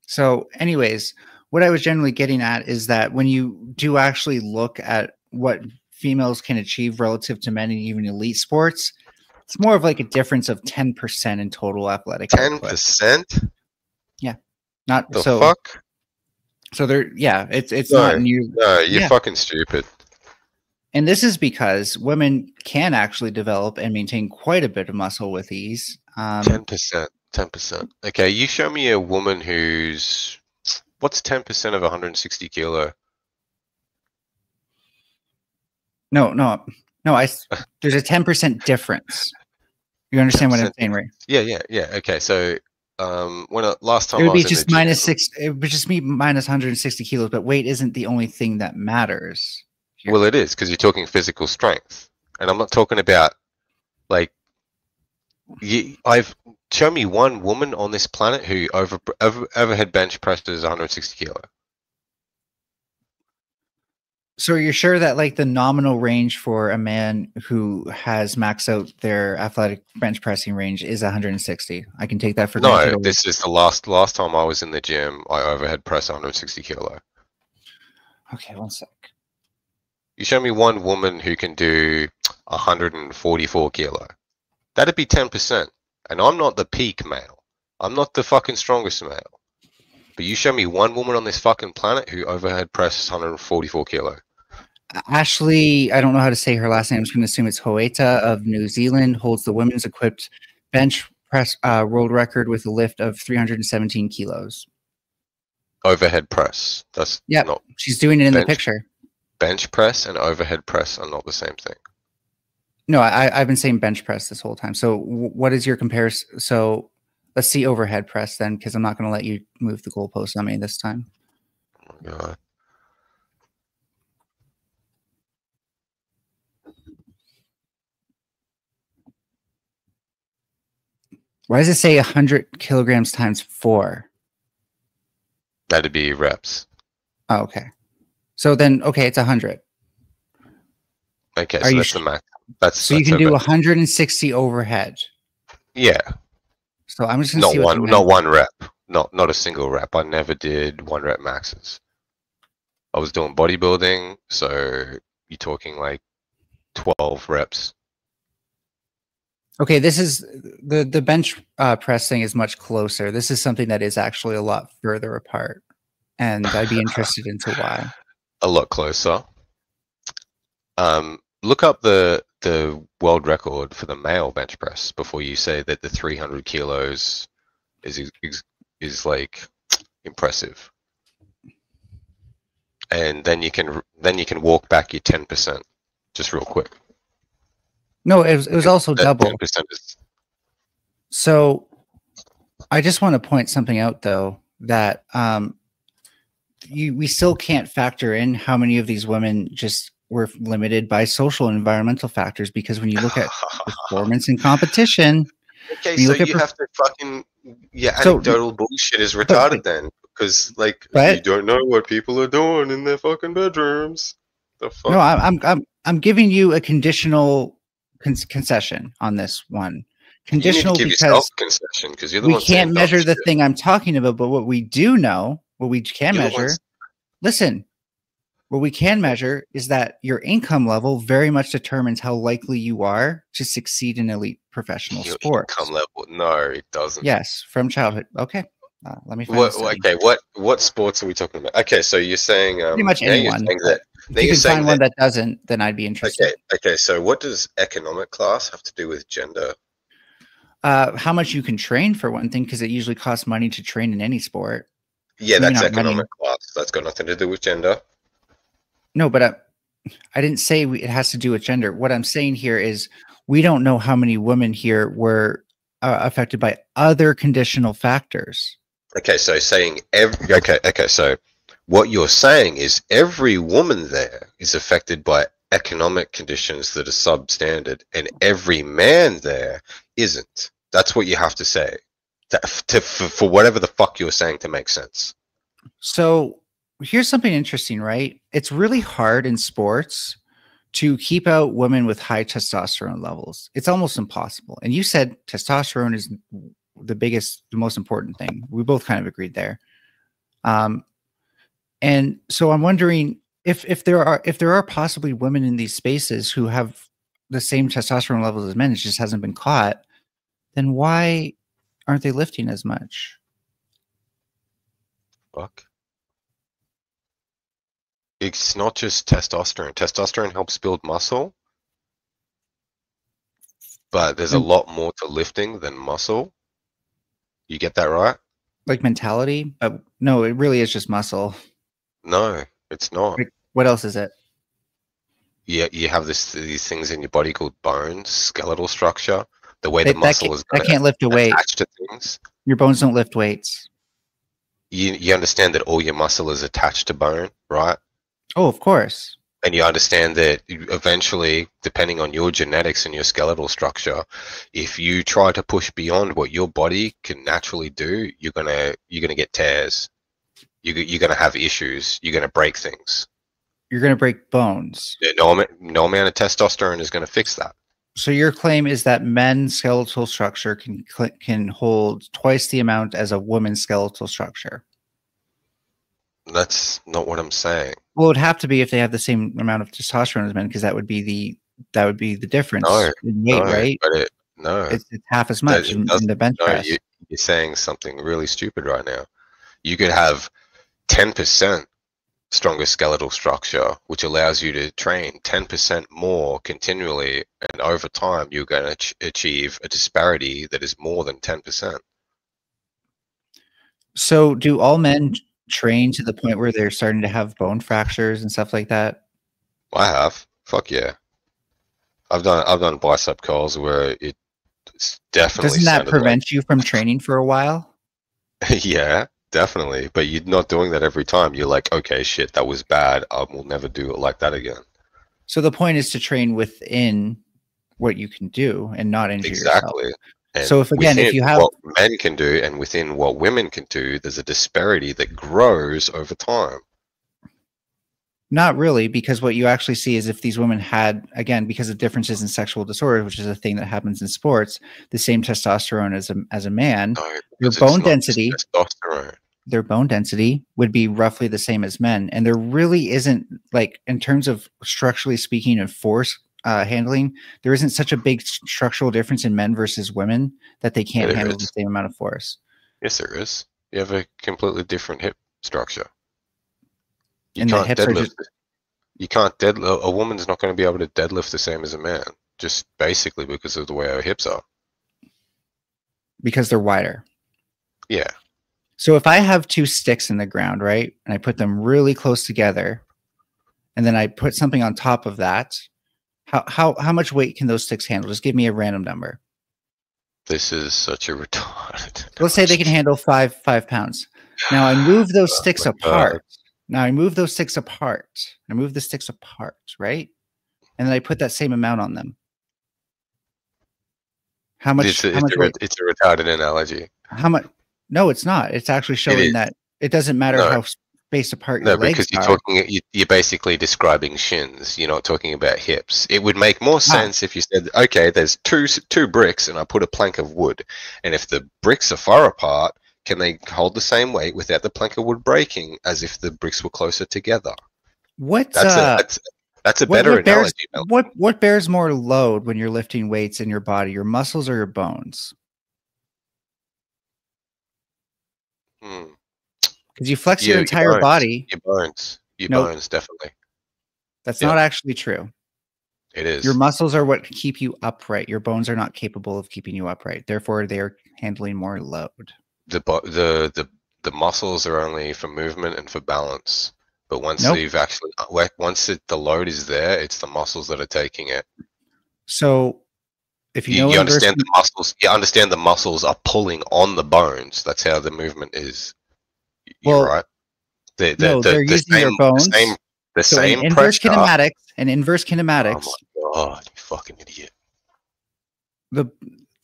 So anyways, what I was generally getting at is that when you do actually look at what females can achieve relative to men in even elite sports, it's more of like a difference of 10% in total athletic 10%? Yeah. Not the so fuck? So they're it's no, not new. No, you're fucking stupid. And this is because women can actually develop and maintain quite a bit of muscle with ease. 10%. 10%. Okay, you show me a woman what's 10% of 160 kilo? No. There's a 10% difference. You understand what I'm saying, right? Yeah. Okay, so last time it would I be was just in the minus gym, 6. It would just be minus 160 kilos, but weight isn't the only thing that matters. Here. Well, it is because you're talking physical strength, and I'm not talking about like show me one woman on this planet who overhead bench presses 160 kilo. So you're sure that like the nominal range for a man who has maxed out their athletic bench pressing range is 160? I can take that for granted. No, this is the last time I was in the gym. I overhead press 160 kilo. Okay, one sec. You show me one woman who can do 144 kilo. That'd be 10%. And I'm not the peak male. I'm not the fucking strongest male. But you show me one woman on this fucking planet who overhead presses 144 kilo. Ashley, I don't know how to say her last name. I'm just going to assume it's Hoeta of New Zealand, holds the women's equipped bench press world record with a lift of 317 kilos. Overhead press. That's not. She's doing it in the picture. Bench press and overhead press are not the same thing. No, I've been saying bench press this whole time. So what is your comparison? So let's see overhead press then, because I'm not going to let you move the goalpost on me this time. Oh my God. Why does it say 100 kilograms times 4? That'd be reps. Oh, okay. So then, okay, it's 100. Okay, so that's the max. So you can do 160 overhead. Yeah. So I'm just gonna see not one rep, not a single rep. I never did 1 rep maxes. I was doing bodybuilding, so you're talking like 12 reps. Okay, this is the bench press thing is much closer. This is something that is actually a lot further apart, and I'd be interested into why. A lot closer. Look up the world record for the male bench press before you say that the 300 kilos is like impressive, and then you can walk back your 10% just real quick. No, it was also That double. 10% is So I just want to point something out, though, that we still can't factor in how many of these women just were limited by social and environmental factors, because when you look at performance and competition, okay. when you So look at you have to fucking So- anecdotal bullshit is retarded then, because like But- you don't know what people are doing in their fucking bedrooms. The fuck? no, I'm giving you a conditional concession on this one. Conditional you need to give because yourself concession, because you're the we one saying can't measure dumb the shit. thing I'm talking about, but what we do know, what we can You're the measure, ones- listen, what we can measure is that your income level very much determines how likely you are to succeed in elite professional Your sports. income level. No, it doesn't. Yes, from childhood. Okay, let me find What, the study. okay, what sports are we talking about? Okay, so you're saying Pretty much now you're anyone. saying but that if now you you're can saying find one that doesn't, then I'd be interested. okay, so what does economic class have to do with gender? How much you can train for one thing, because it usually costs money to train in any sport. Yeah, Maybe that's not money. economic class. That's got nothing to do with gender. No, but I didn't say it has to do with gender. What I'm saying here is we don't know how many women here were affected by other conditional factors. Okay, so saying okay, so what you're saying is every woman there is affected by economic conditions that are substandard, and every man there isn't. That's what you have to say for whatever the fuck you're saying to make sense. So here's something interesting, right? It's really hard in sports to keep out women with high testosterone levels. It's almost impossible. And you said testosterone is the most important thing. We both kind of agreed there. And so I'm wondering if there are possibly women in these spaces who have the same testosterone levels as men, it just hasn't been caught, then why aren't they lifting as much? Fuck. It's not just testosterone. Testosterone helps build muscle, but there's a lot more to lifting than muscle. You get that right? Like mentality? No, it really is just muscle. No, it's not. Like, what else is it? Yeah, you have these things in your body called bones, skeletal structure. The way the muscle is I can't lift a weight. attached to things. Your bones don't lift weights. You understand that all your muscle is attached to bone, right? Oh, of course. And you understand that eventually, depending on your genetics and your skeletal structure, if you try to push beyond what your body can naturally do, you're gonna get tears. You're gonna have issues. You're gonna break things. You're going to break bones. No amount of testosterone is gonna fix that. So your claim is that men's skeletal structure can hold twice the amount as a woman's skeletal structure. That's not what I'm saying. Well, it would have to be if they have the same amount of testosterone as men, because that would be the difference in weight, right? But it's half as much in the bench press. You're saying something really stupid right now. You could have 10% stronger skeletal structure, which allows you to train 10% more continually, and over time you're going to achieve a disparity that is more than 10%. So do all men train to the point where they're starting to have bone fractures and stuff like that? I have. Fuck yeah. I've done bicep curls where it's definitely. Doesn't that prevent you from training for a while? Yeah, definitely. But you're not doing that every time. You're like, okay, shit, that was bad. I will never do it like that again. So the point is to train within what you can do and not injure yourself. Exactly. And so if you have what men can do and within what women can do, there's a disparity that grows over time. Not really, because what you actually see is if these women had, again, because of differences in sexual disorders, which is a thing that happens in sports, the same testosterone as a man, their bone density would be roughly the same as men. And there really isn't, like, in terms of structurally speaking and force handling, there isn't such a big structural difference in men versus women that they can't handle the same amount of force. Yes, there is. You have a completely different hip structure. And the hips are just You can't deadlift. A woman's not going to be able to deadlift the same as a man, just basically because of the way our hips are. Because they're wider. Yeah. So if I have two sticks in the ground, right, and I put them really close together, and then I put something on top of that, how much weight can those sticks handle? Just give me a random number. This is such a retarded. Let's say they can handle 5 pounds. Now I move those sticks apart. Now I move those sticks apart. I move the sticks apart, right? And then I put that same amount on them. How much? It's a retarded analogy. How much? No, it's not. It's actually showing that it doesn't matter how spaced apart your legs because you're basically describing shins. You're not talking about hips. It would make more sense if you said, okay, there's two bricks and I put a plank of wood, and if the bricks are far apart, can they hold the same weight without the plank of wood breaking as if the bricks were closer together? That's a better analogy. What bears more load when you're lifting weights in your body, your muscles or your bones? Because you flex your entire body. Your bones. Your bones, definitely. That's not actually true. It is. Your muscles are what keep you upright. Your bones are not capable of keeping you upright. Therefore, they are handling more load. The muscles are only for movement and for balance. But once the load is there, it's the muscles that are taking it. So if you understand the muscles, understand the muscles are pulling on the bones. That's how the movement is. You're right. They're using your bones. The same inverse pressure. kinematics and inverse kinematics. Oh my god, you fucking idiot.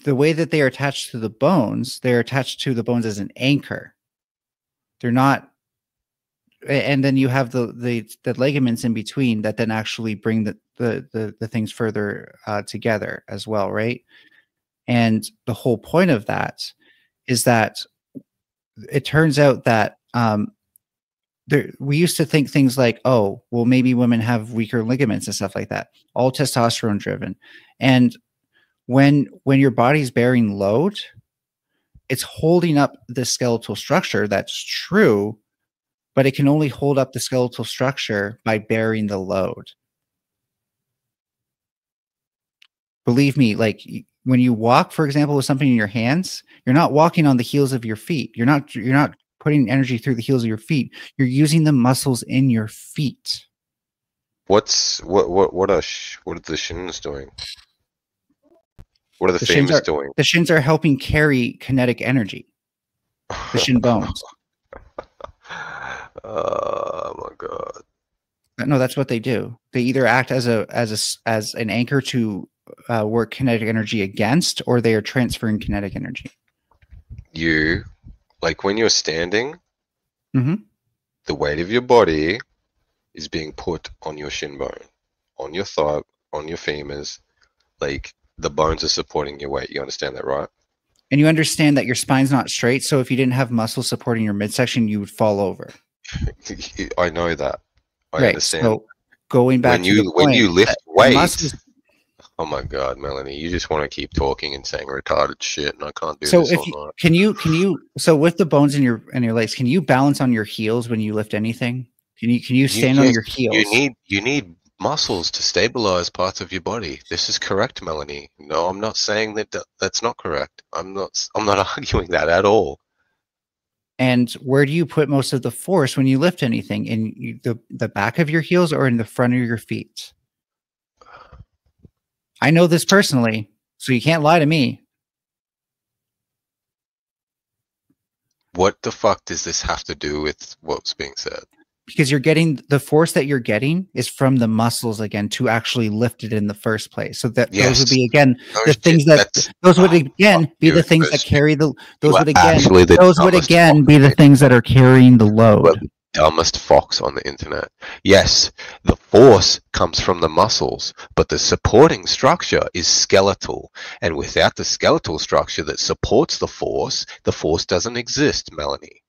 The way that they are attached to the bones, they're attached to the bones as an anchor. They're not, and then you have the ligaments in between that then actually bring the things further together as well, right? And the whole point of that is that it turns out that we used to think things like, oh, well, maybe women have weaker ligaments and stuff like that, all testosterone driven. And when your body's bearing load, it's holding up the skeletal structure. That's true, but it can only hold up the skeletal structure by bearing the load. Believe me, like when you walk, for example, with something in your hands, you're not walking on the heels of your feet. You're not putting energy through the heels of your feet. You're using the muscles in your feet. What are the shins doing? What are the femurs doing? The shins are helping carry kinetic energy. The shin bones. Oh my god. No, that's what they do. They either act as an anchor to work kinetic energy against, or they are transferring kinetic energy. Like when you're standing, mm-hmm. the weight of your body is being put on your shin bone, on your thigh, on your femurs. Like the bones are supporting your weight. You understand that, right? And you understand that your spine's not straight. So if you didn't have muscle supporting your midsection, you would fall over. I know that. I understand. So going back when you lift weights. Oh my god, Melanie, you just want to keep talking and saying retarded shit, and I can't do this all night. Can you so with the bones in your legs, can you balance on your heels when you lift anything? Can you stand on your heels? You need muscles to stabilize parts of your body. This is correct, Melanie. No, I'm not saying that's not correct. I'm not arguing that at all. And where do you put most of the force when you lift anything? In the back of your heels or in the front of your feet? I know this personally, so you can't lie to me. What the fuck does this have to do with what's being said? Because you're getting the force that you're getting is from the muscles again to actually lift it in the first place. So that those would be again the things those would again be the things that carry the things that are carrying the load. Dumbest fox on the internet. Yes, the force comes from the muscles, but the supporting structure is skeletal. And without the skeletal structure that supports the force doesn't exist, Melanie.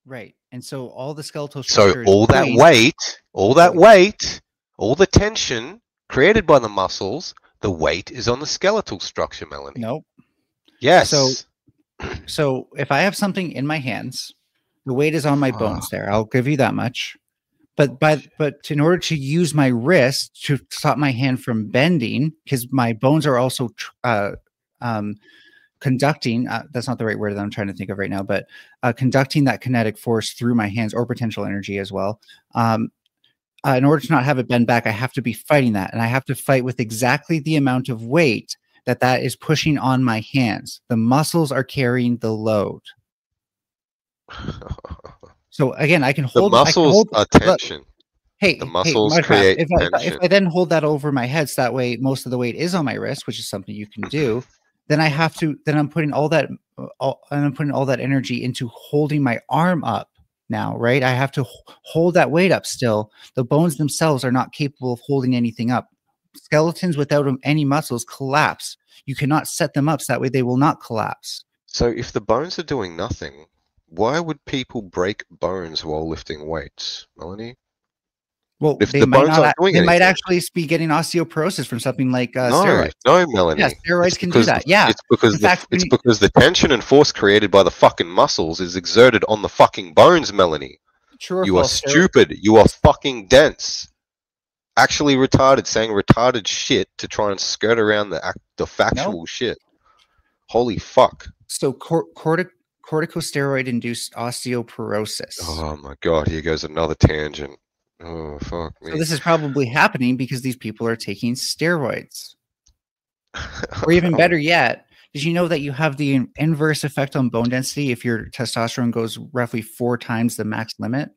Right. And so all the skeletal structure. So all that weight, all the tension created by the muscles, the weight is on the skeletal structure, Melanie. Nope. Yes. So if I have something in my hands, the weight is on my bones there. I'll give you that much. but in order to use my wrist to stop my hand from bending, because my bones are also conducting, that's not the right word that I'm trying to think of right now, but conducting that kinetic force through my hands, or potential energy as well. In order to not have it bend back, I have to be fighting that, and I have to fight with exactly the amount of weight that is pushing on my hands. The muscles are carrying the load. So again, I can hold the muscles are look, tension. Hey, The muscles Minecraft, create if tension. I then hold that over my head, so that way most of the weight is on my wrist, which is something you can do, then I'm putting all that energy into holding my arm up now, right? I have to hold that weight up still. The bones themselves are not capable of holding anything up. Skeletons without any muscles collapse. You cannot set them up so that way they will not collapse. So if the bones are doing nothing, why would people break bones while lifting weights, Melanie? Well, If they the might bones not. aren't doing They might anything. actually be getting osteoporosis from something like No, steroids. no, Melanie. Yeah, steroids It's can do because that. Yeah. It's because In fact, it's because the tension and force created by the fucking muscles is exerted on the fucking bones, Melanie. True or You are false? stupid. You are fucking dense. Actually retarded, saying retarded shit to try and skirt around the factual shit. Holy fuck. So corticosteroid-induced osteoporosis. Oh my god, here goes another tangent. Oh, fuck me. So this is probably happening because these people are taking steroids. Or even better yet, did you know that you have the inverse effect on bone density if your testosterone goes roughly 4 times the max limit?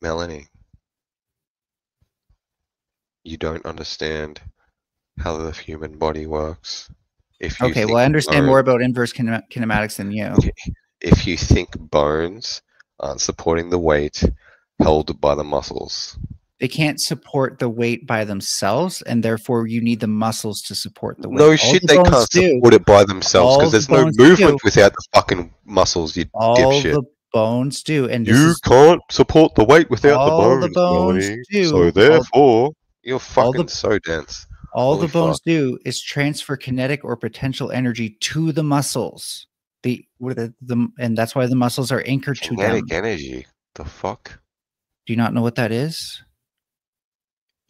Melanie, you don't understand how the human body works. Okay, well, I understand more about inverse kinematics than you. If you think bones aren't supporting the weight held by the muscles. They can't support the weight by themselves, and therefore you need the muscles to support the weight. No shit, they can't support it by themselves because there's no movement without the fucking muscles, you dipshit. The bones do, and you can't support the weight without the bones, Melanie. Do. So therefore, you're fucking so dense. All the bones do is transfer kinetic or potential energy to the muscles. And that's why the muscles are anchored to them. Kinetic energy. The fuck? Do you not know what that is?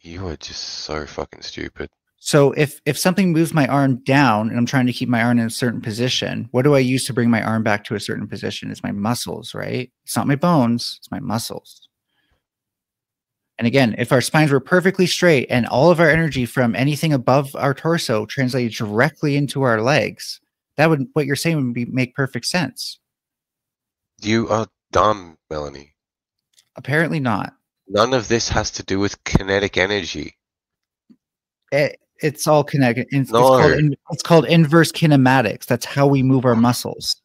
You are just so fucking stupid. So if something moves my arm down and I'm trying to keep my arm in a certain position, what do I use to bring my arm back to a certain position? It's my muscles, right? It's not my bones, it's my muscles. And again, if our spines were perfectly straight and all of our energy from anything above our torso translated directly into our legs, what you're saying would make perfect sense. You are dumb, Melanie. Apparently not. None of this has to do with kinetic energy. It's all kinetic. No. It's called inverse kinematics. That's how we move our muscles.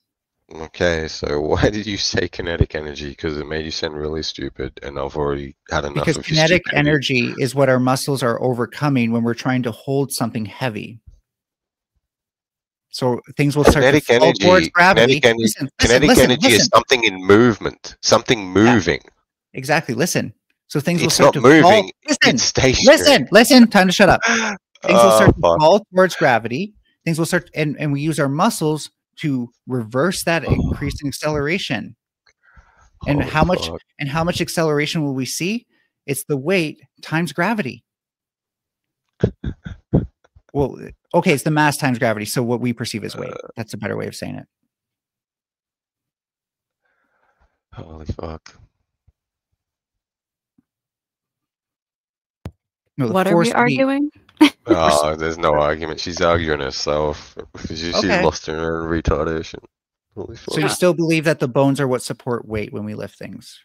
Okay, so why did you say kinetic energy? Because it made you sound really stupid, and I've already had enough because of kinetic energy is what our muscles are overcoming when we're trying to hold something heavy. So things will start to fall towards gravity. Kinetic energy is something in movement, something moving. Yeah, exactly. Listen. So things will it's start not to moving. fall. It's stationary. Listen. Time to shut up. Things will start to fall towards gravity. Things will start, and we use our muscles to reverse that increase in acceleration. And how much acceleration will we see? It's the weight times gravity. Well, okay, it's the mass times gravity. So what we perceive as weight. That's a better way of saying it. Holy fuck. No, what are we arguing? Oh, there's no argument. She's arguing herself. She's lost in her retardation. Holy fuck. So you still believe that the bones are what support weight when we lift things?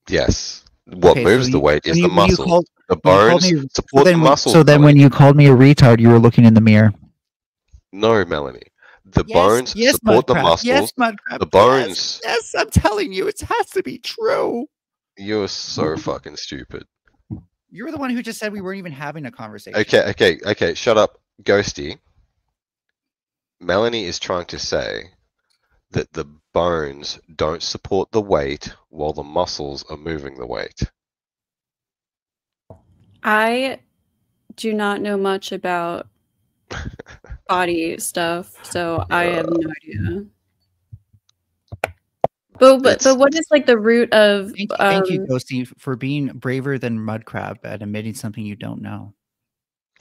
Yes. What moves the weight is the muscle. The bones support the muscles. So then when you called me a retard, you were looking in the mirror. No, Melanie. The bones support the muscles. Yes, Mudcrab. The bones. Yes, I'm telling you, it has to be true. You're so fucking stupid. You were the one who just said we weren't even having a conversation. Okay. Shut up, Ghosty. Melanie is trying to say that the bones don't support the weight while the muscles are moving the weight. I do not know much about body stuff, so I have no idea. but what is like the root of Thank you, Ghosty, for being braver than Mudcrab at admitting something you don't know.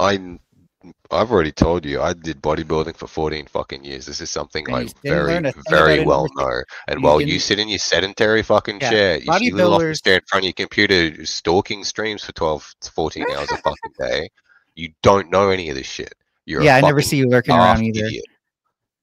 I've already told you I did bodybuilding for 14 fucking years. This is something And I you didn't very, learn a thing very about well inverse- know. And you while you didn't- sit in your sedentary fucking Yeah, chair, you little office bodybuilders- chair in front of your computer, stalking streams for 12 to 14 hours a fucking day, you don't know any of this shit. You're Yeah, a I never fucking see you lurking around daft either. idiot.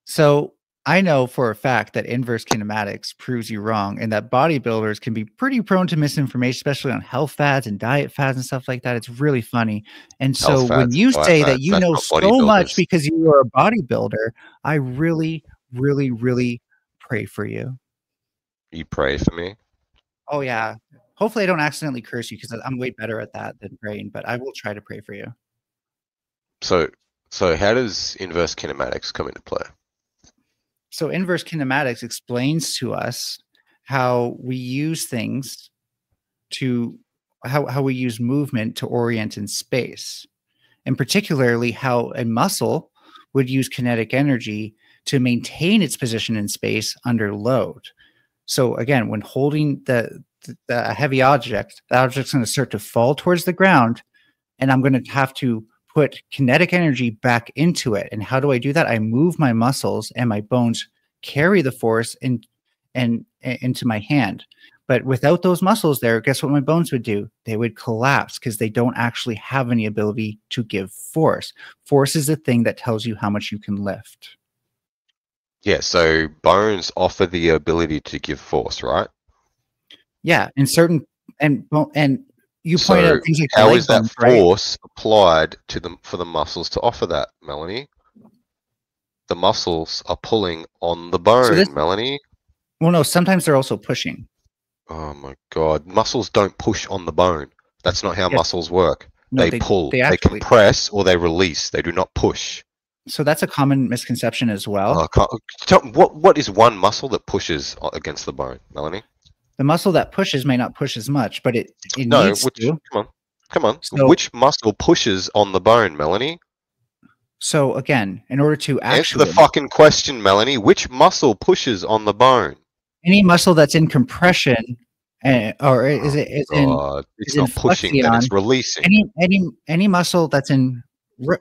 So I know for a fact that inverse kinematics proves you wrong, and that bodybuilders can be pretty prone to misinformation, especially on health fads and diet fads and stuff like that. It's really funny. And so Health when fads you and diet say that fads, you that's know not so much bodybuilders. because you are a bodybuilder, I really, really, really pray for you. You pray for me? Oh yeah. Hopefully I don't accidentally curse you because I'm way better at that than praying, but I will try to pray for you. So how does inverse kinematics come into play? So inverse kinematics explains to us how we use things to how we use movement to orient in space, and particularly how a muscle would use kinetic energy to maintain its position in space under load. So again, when holding the heavy object, the object's going to start to fall towards the ground, and I'm going to have to put kinetic energy back into it. And how do I do that? I move my muscles, and my bones carry the force into my hand. But without those muscles there, guess what my bones would do? They would collapse because they don't actually have any ability to give force. Force is the thing that tells you how much you can lift. Yeah, so bones offer the ability to give force, right? Yeah, in certain and you point out things like how is that bones, right? force applied to them for the muscles to offer that, Melanie? The muscles are pulling on the bone, Melanie. Well, no, sometimes they're also pushing. Oh my god, muscles don't push on the bone. That's not how muscles work. No, they pull, they they actually compress, or they release. They do not push. So that's a common misconception as well. What is one muscle that pushes against the bone, Melanie? The muscle that pushes may not push as much, but it No, needs to. Come on. So- Which muscle pushes on the bone, Melanie? So again, in order to Answer actually the fucking question, Melanie. Which muscle pushes on the bone? any muscle that's in compression, or is it is in it's is in not pushing, then it's flexion, releasing. any muscle that's in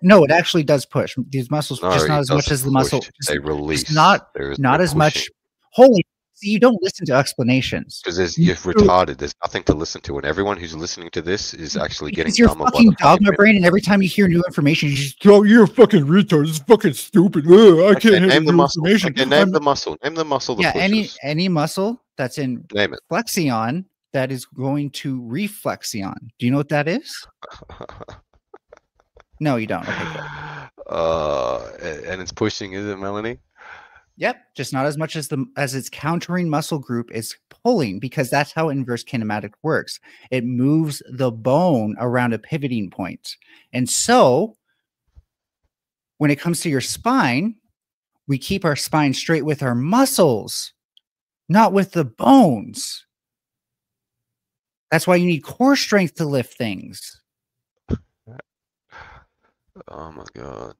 no, it actually does push. These muscles No, just it not as much doesn't as the muscle. push, they release. Just not There is not no as much. pushing. Holy, see, you don't listen to explanations. Because you're retarded. There's nothing to listen to, and everyone who's listening to this is actually getting Because you're dumber by fucking the fucking dogma minute. brain, and every time you hear new information, you just go, "You're a fucking retard. This is fucking stupid. Ugh, I can't handle Name the new muscle. information." Okay, name the muscle. Name the muscle that Yeah, pushes. any muscle that's in Name it. flexion that is going to reflexion. Do you know what that is? No, you don't. Okay, good. And it's pushing, is it, Melanie? Yep, just not as much as its countering muscle group is pulling, because that's how inverse kinematic works. It moves the bone around a pivoting point. And so when it comes to your spine, we keep our spine straight with our muscles, not with the bones. That's why you need core strength to lift things. Oh my god.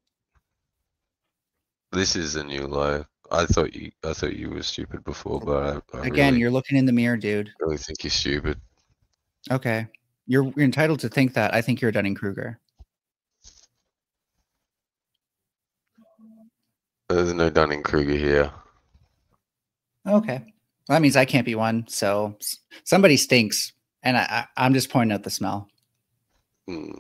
This is a new low. I thought you were stupid before, but I Again, really, you're looking in the mirror, dude. really think you're stupid. Okay. You're entitled to think that. I think you're Dunning-Kruger. There's no Dunning-Kruger here. Okay. Well, that means I can't be one. So somebody stinks. And I'm just pointing out the smell. Hmm.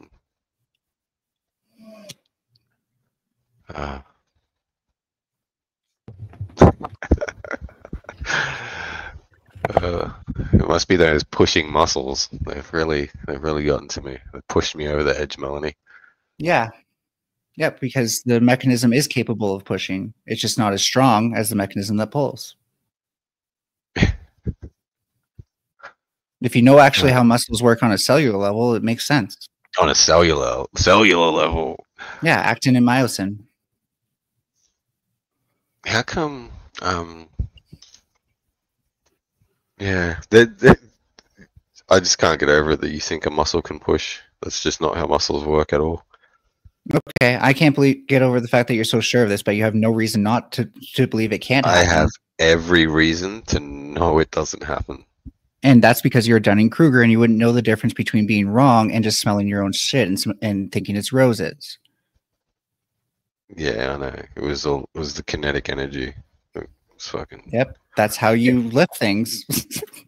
It must be those pushing muscles. They've really gotten to me. They pushed me over the edge, Melanie. Yeah. Yeah, because the mechanism is capable of pushing. It's just not as strong as the mechanism that pulls. If you know actually how muscles work on a cellular level, it makes sense. On a cellular level. Yeah, actin and myosin. How come? Yeah, I just can't get over it that you think a muscle can push. That's just not how muscles work at all. Okay, I can't get over the fact that you're so sure of this, but you have no reason not to believe it can't happen. every reason to know it doesn't happen. And that's because you're Dunning-Kruger and you wouldn't know the difference between being wrong and just smelling your own shit and thinking it's roses. Yeah, I know. It was the kinetic energy. It was fucking. Yep. That's how you lift things.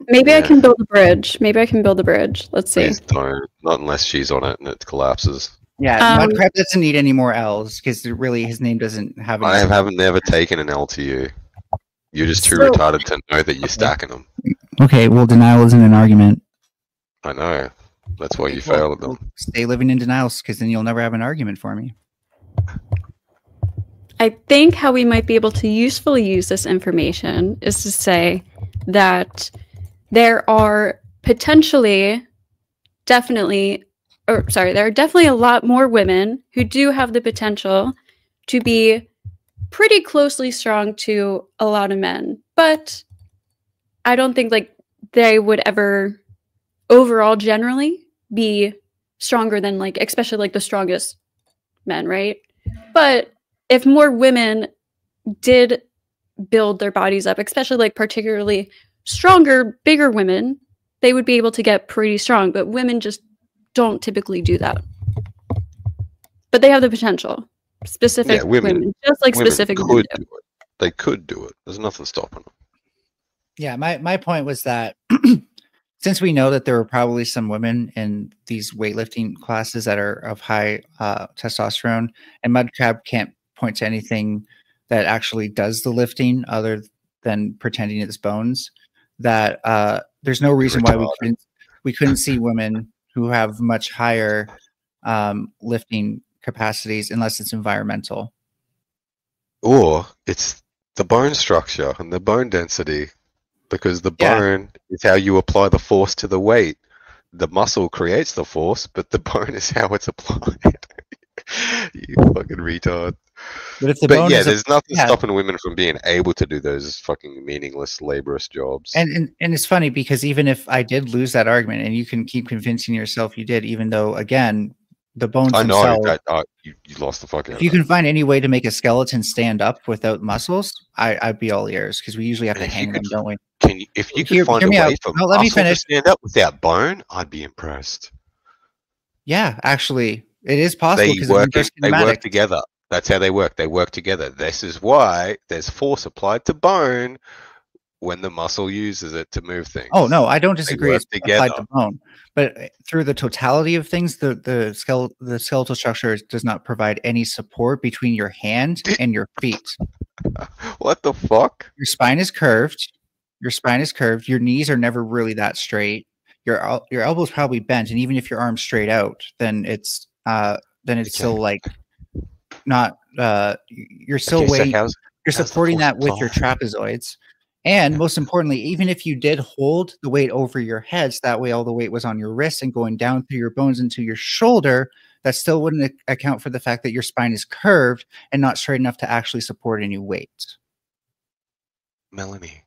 Maybe I Yeah. can build a bridge. Maybe I can build a bridge. Let's see. Please don't. Not unless she's on it and it collapses. Yeah, Mudcrab doesn't need any more L's because really his name doesn't have any. I haven't never taken an L to you. You're just too So- retarded to know that you're stacking them. Okay, well, denial isn't an argument. I know. That's why you fail at them. Stay living in denials because then you'll never have an argument for me. I think how we might be able to usefully use this information is to say that there are there are definitely a lot more women who do have the potential to be pretty closely strong to a lot of men, but I don't think like they would ever overall generally be stronger than like especially like the strongest men, right? But if more women did build their bodies up, especially like particularly stronger, bigger women, they would be able to get pretty strong. But women just don't typically do that. But they have the potential. Specific women, just like specific men could do. do it. They could do it. There's nothing stopping them. Yeah, my point was that since we know that there are probably some women in these weightlifting classes that are of high testosterone, and Mudcrab can't point to anything that actually does the lifting other than pretending it's bones, that there's no reason why we couldn't see women who have much higher lifting capacities unless it's environmental. Or it's the bone structure and the bone density, because the bone is how you apply the force to the weight. The muscle creates the force, but the bone is how it's applied. You fucking retard. But if the bone is there's nothing stopping women from being able to do those fucking meaningless, laborious jobs. And it's funny because even if I did lose that argument, and you can keep convincing yourself you did, even though again the bones I know themselves, that you lost the fuck out. If you can find any way to make a skeleton stand up without muscles, I'd be all ears because we usually have to hang them, don't we? If you could find a way for muscle to stand up without bone, I'd be impressed. Yeah, actually, it is possible. They work together. That's how they work. They work together. This is why there's force applied to bone when the muscle uses it to move things. Oh no, I don't disagree. It's applied to bone, but through the totality of things, the skeletal structure does not provide any support between your hand and your feet. What the fuck? Your spine is curved. Your spine is curved. Your knees are never really that straight. Your elbow's probably bent, and even if your arm's straight out, then it's still like not. You're still you're supporting that with your trapezoids. And most importantly, even if you did hold the weight over your heads, that way all the weight was on your wrists and going down through your bones into your shoulder, that still wouldn't account for the fact that your spine is curved and not straight enough to actually support any weight. Melanie.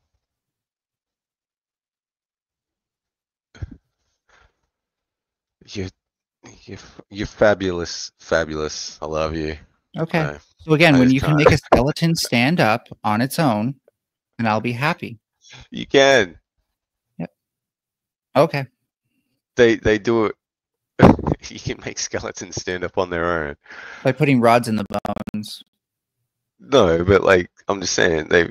You're fabulous. Fabulous. I love you. Okay. So again, when you can make a skeleton stand up on its own, and I'll be happy. You can. Yep. Okay. They do it. You can make skeletons stand up on their own by putting rods in the bones. No, but like I'm just saying, they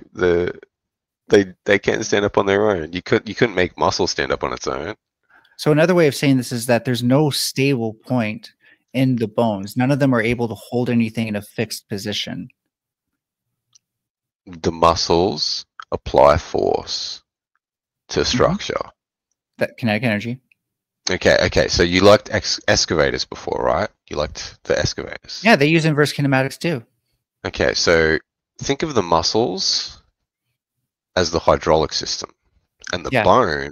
can't stand up on their own. You couldn't make muscle stand up on its own. So another way of saying this is that there's no stable point in the bones. None of them are able to hold anything in a fixed position. The muscles apply force to structure. That kinetic energy. Okay. So you liked excavators before, right? You liked the excavators. Yeah, they use inverse kinematics too. Okay, so think of the muscles as the hydraulic system, and the bone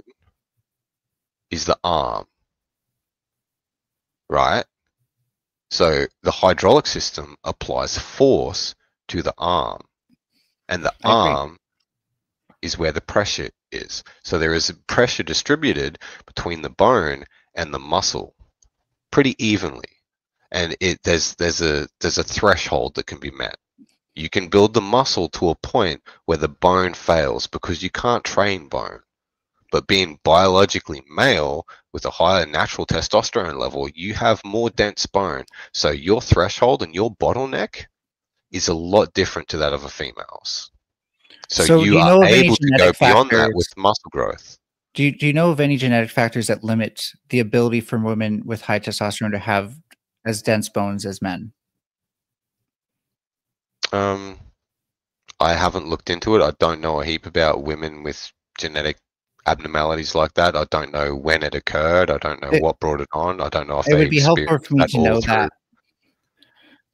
is the arm, right? So the hydraulic system applies force to the arm, and the arm is where the pressure is. So there is a pressure distributed between the bone and the muscle pretty evenly, and there's a threshold that can be met. You can build the muscle to a point where the bone fails because you can't train bone. But being biologically male with a higher natural testosterone level, you have more dense bone. So your threshold and your bottleneck is a lot different to that of a female's. So So do you you are know of any able to go genetic beyond that with factors? muscle growth. Do you know of any genetic factors that limit the ability for women with high testosterone to have as dense bones as men? I haven't looked into it. I don't know a heap about women with genetic abnormalities like that. I don't know when it occurred. I don't know It, what brought it on. I don't know if it they would be helpful experienced for me that to all know through. that,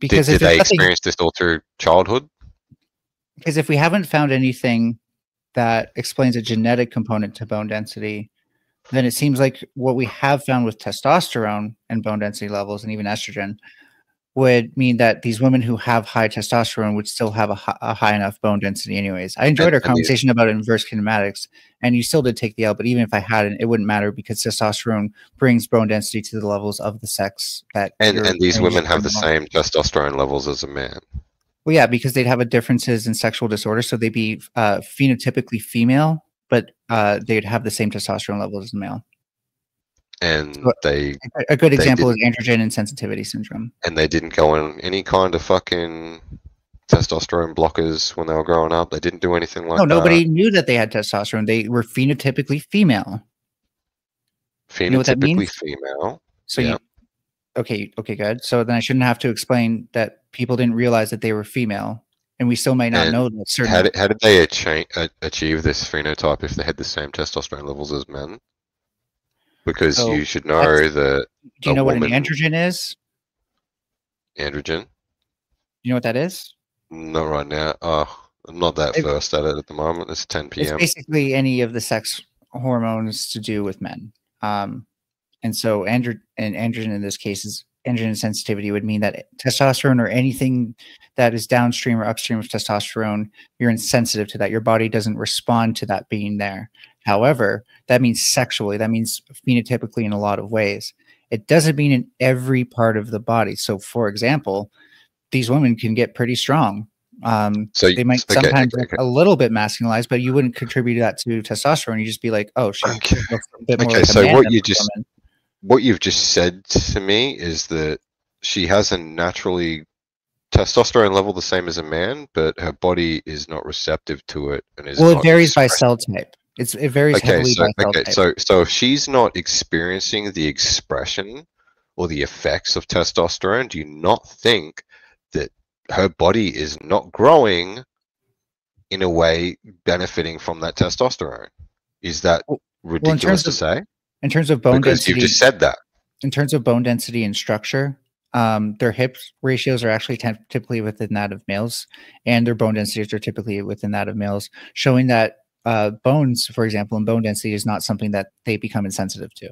because Did if it's they nothing, experience this all through childhood? because if we haven't found anything that explains a genetic component to bone density, then it seems like what we have found with testosterone and bone density levels and even estrogen would mean that these women who have high testosterone would still have a high enough bone density anyways. I enjoyed our And these, conversation about inverse kinematics, and you still did take the L, but even if I hadn't, it wouldn't matter because testosterone brings bone density to the levels of the sex that and you're these training women have for the now. same testosterone levels as a man. Well, yeah, because they'd have a differences in sexual disorders, so they'd be phenotypically female, but they'd have the same testosterone levels as a male. And So a good example is didn't, androgen insensitivity syndrome. and they didn't go on any kind of fucking testosterone blockers when they were growing up. They didn't do anything like No, that. nobody knew that they had testosterone. They were phenotypically female. You know what that Phenotypically means? female. So Yeah. you okay, good. So then I shouldn't have to explain that people didn't realize that they were female, and we still may not And know that certain. how did they achieve this phenotype if they had the same testosterone levels as men? Because So you should know that do you a know what an woman androgen is? androgen. You know what that is? Not right now. Oh, I'm not that It- versed at it at the moment. It's 10 It's p.m. basically any of the sex hormones to do with men. And so androgen in this case is androgen sensitivity would mean that testosterone or anything that is downstream or upstream of testosterone, you're insensitive to that. Your body doesn't respond to that being there. However, that means sexually, that means phenotypically in a lot of ways. It doesn't mean in every part of the body. So, for example, these women can get pretty strong. So They might okay, sometimes okay, look a little bit masculinized, but you wouldn't contribute that to testosterone. You just be like, oh, she okay. looks a bit more Okay, like a so man what than you a just woman. what you've just said to me is that she has a naturally testosterone level the same as a man, but her body is not receptive to it and is Well, it not varies by expressing. cell type. It varies Okay, heavily so by cell okay, type. so if she's not experiencing the expression or the effects of testosterone, do you not think that her body is not growing in a way benefiting from that testosterone? Is that Well, ridiculous to say? in terms of bone Because you've density, just said that. in terms of bone density and structure, their hip ratios are actually typically within that of males, and their bone densities are typically within that of males, showing that bones, for example, and bone density is not something that they become insensitive to.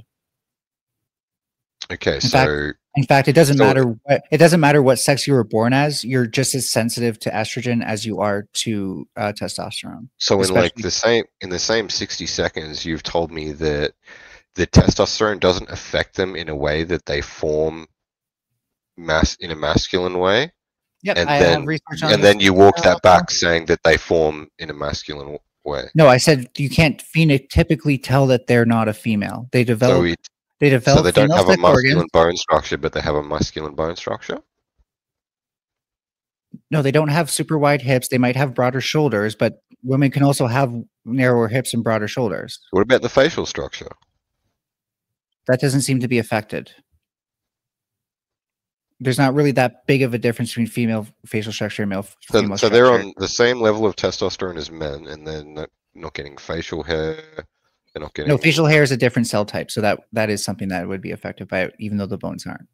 Okay, In fact, it doesn't so matter what sex you were born as. You're just as sensitive to estrogen as you are to testosterone. so in like Especially, the same 60 seconds, you've told me that the testosterone doesn't affect them in a way that they form in a masculine way, yep, and I have then research on and this. then you walk that back saying that they form in a masculine way. No, I said you can't phenotypically tell that they're not a female. They So develop they don't female have a sex organs. masculine bone structure, but they have a masculine bone structure. No, they don't have super wide hips. They might have broader shoulders, but women can also have narrower hips and broader shoulders. What about the facial structure? That doesn't seem to be affected. There's not really that big of a difference between female facial structure and male female So structure. they're on the same level of testosterone as men, and they're not getting facial hair. They're not getting No, facial hair is a different cell type, so that is something that would be affected by it, even though the bones aren't.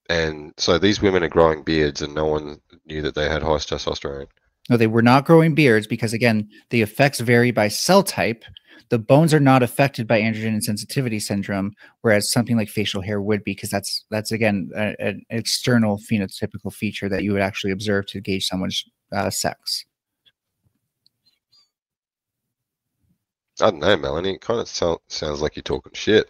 And so these women are growing beards, and no one knew that they had high testosterone. No, they were not growing beards because, again, the effects vary by cell type. The bones are not affected by androgen insensitivity syndrome, whereas something like facial hair would be, because that's again an external phenotypical feature that you would actually observe to gauge someone's sex. I don't know, Melanie. It kind of sounds like you're talking shit.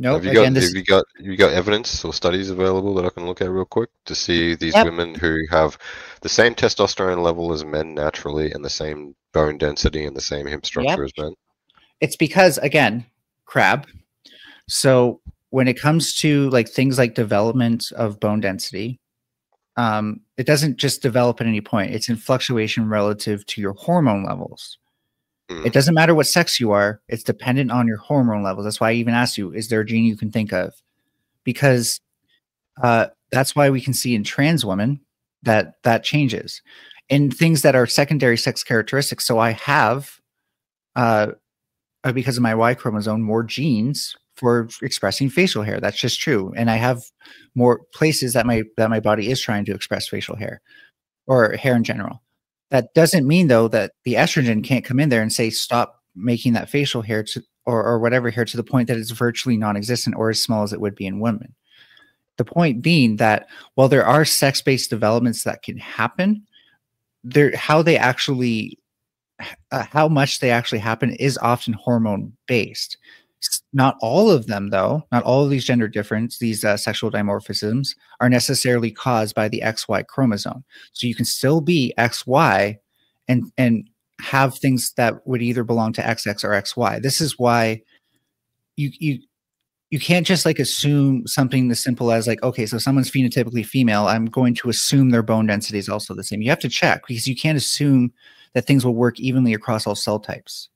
No, Have you again, got this. have you got evidence or studies available that I can look at real quick to see these Yep. women who have the same testosterone level as men naturally and the same bone density and the same hip structure as men? It's because, again, crab. So when it comes to like things like development of bone density, it doesn't just develop at any point. It's in fluctuation relative to your hormone levels. It doesn't matter what sex you are. It's dependent on your hormone levels. That's why I even asked you, is there a gene you can think of? Because that's why we can see in trans women that changes in things that are secondary sex characteristics. So I have, because of my Y chromosome, more genes for expressing facial hair. That's just true. And I have more places that my body is trying to express facial hair or hair in general. That doesn't mean though that the estrogen can't come in there and say stop making that facial hair to, or whatever hair to the point that it's virtually non-existent or as small as it would be in women. The point being that while there are sex-based developments that can happen, how much they actually happen is often hormone based. Not all of them, though, not all of these gender difference, these sexual dimorphisms are necessarily caused by the XY chromosome. So you can still be XY and have things that would either belong to XX or XY. This is why you can't just like assume something as simple as like, okay, so someone's phenotypically female, I'm going to assume their bone density is also the same. You have to check because you can't assume that things will work evenly across all cell types,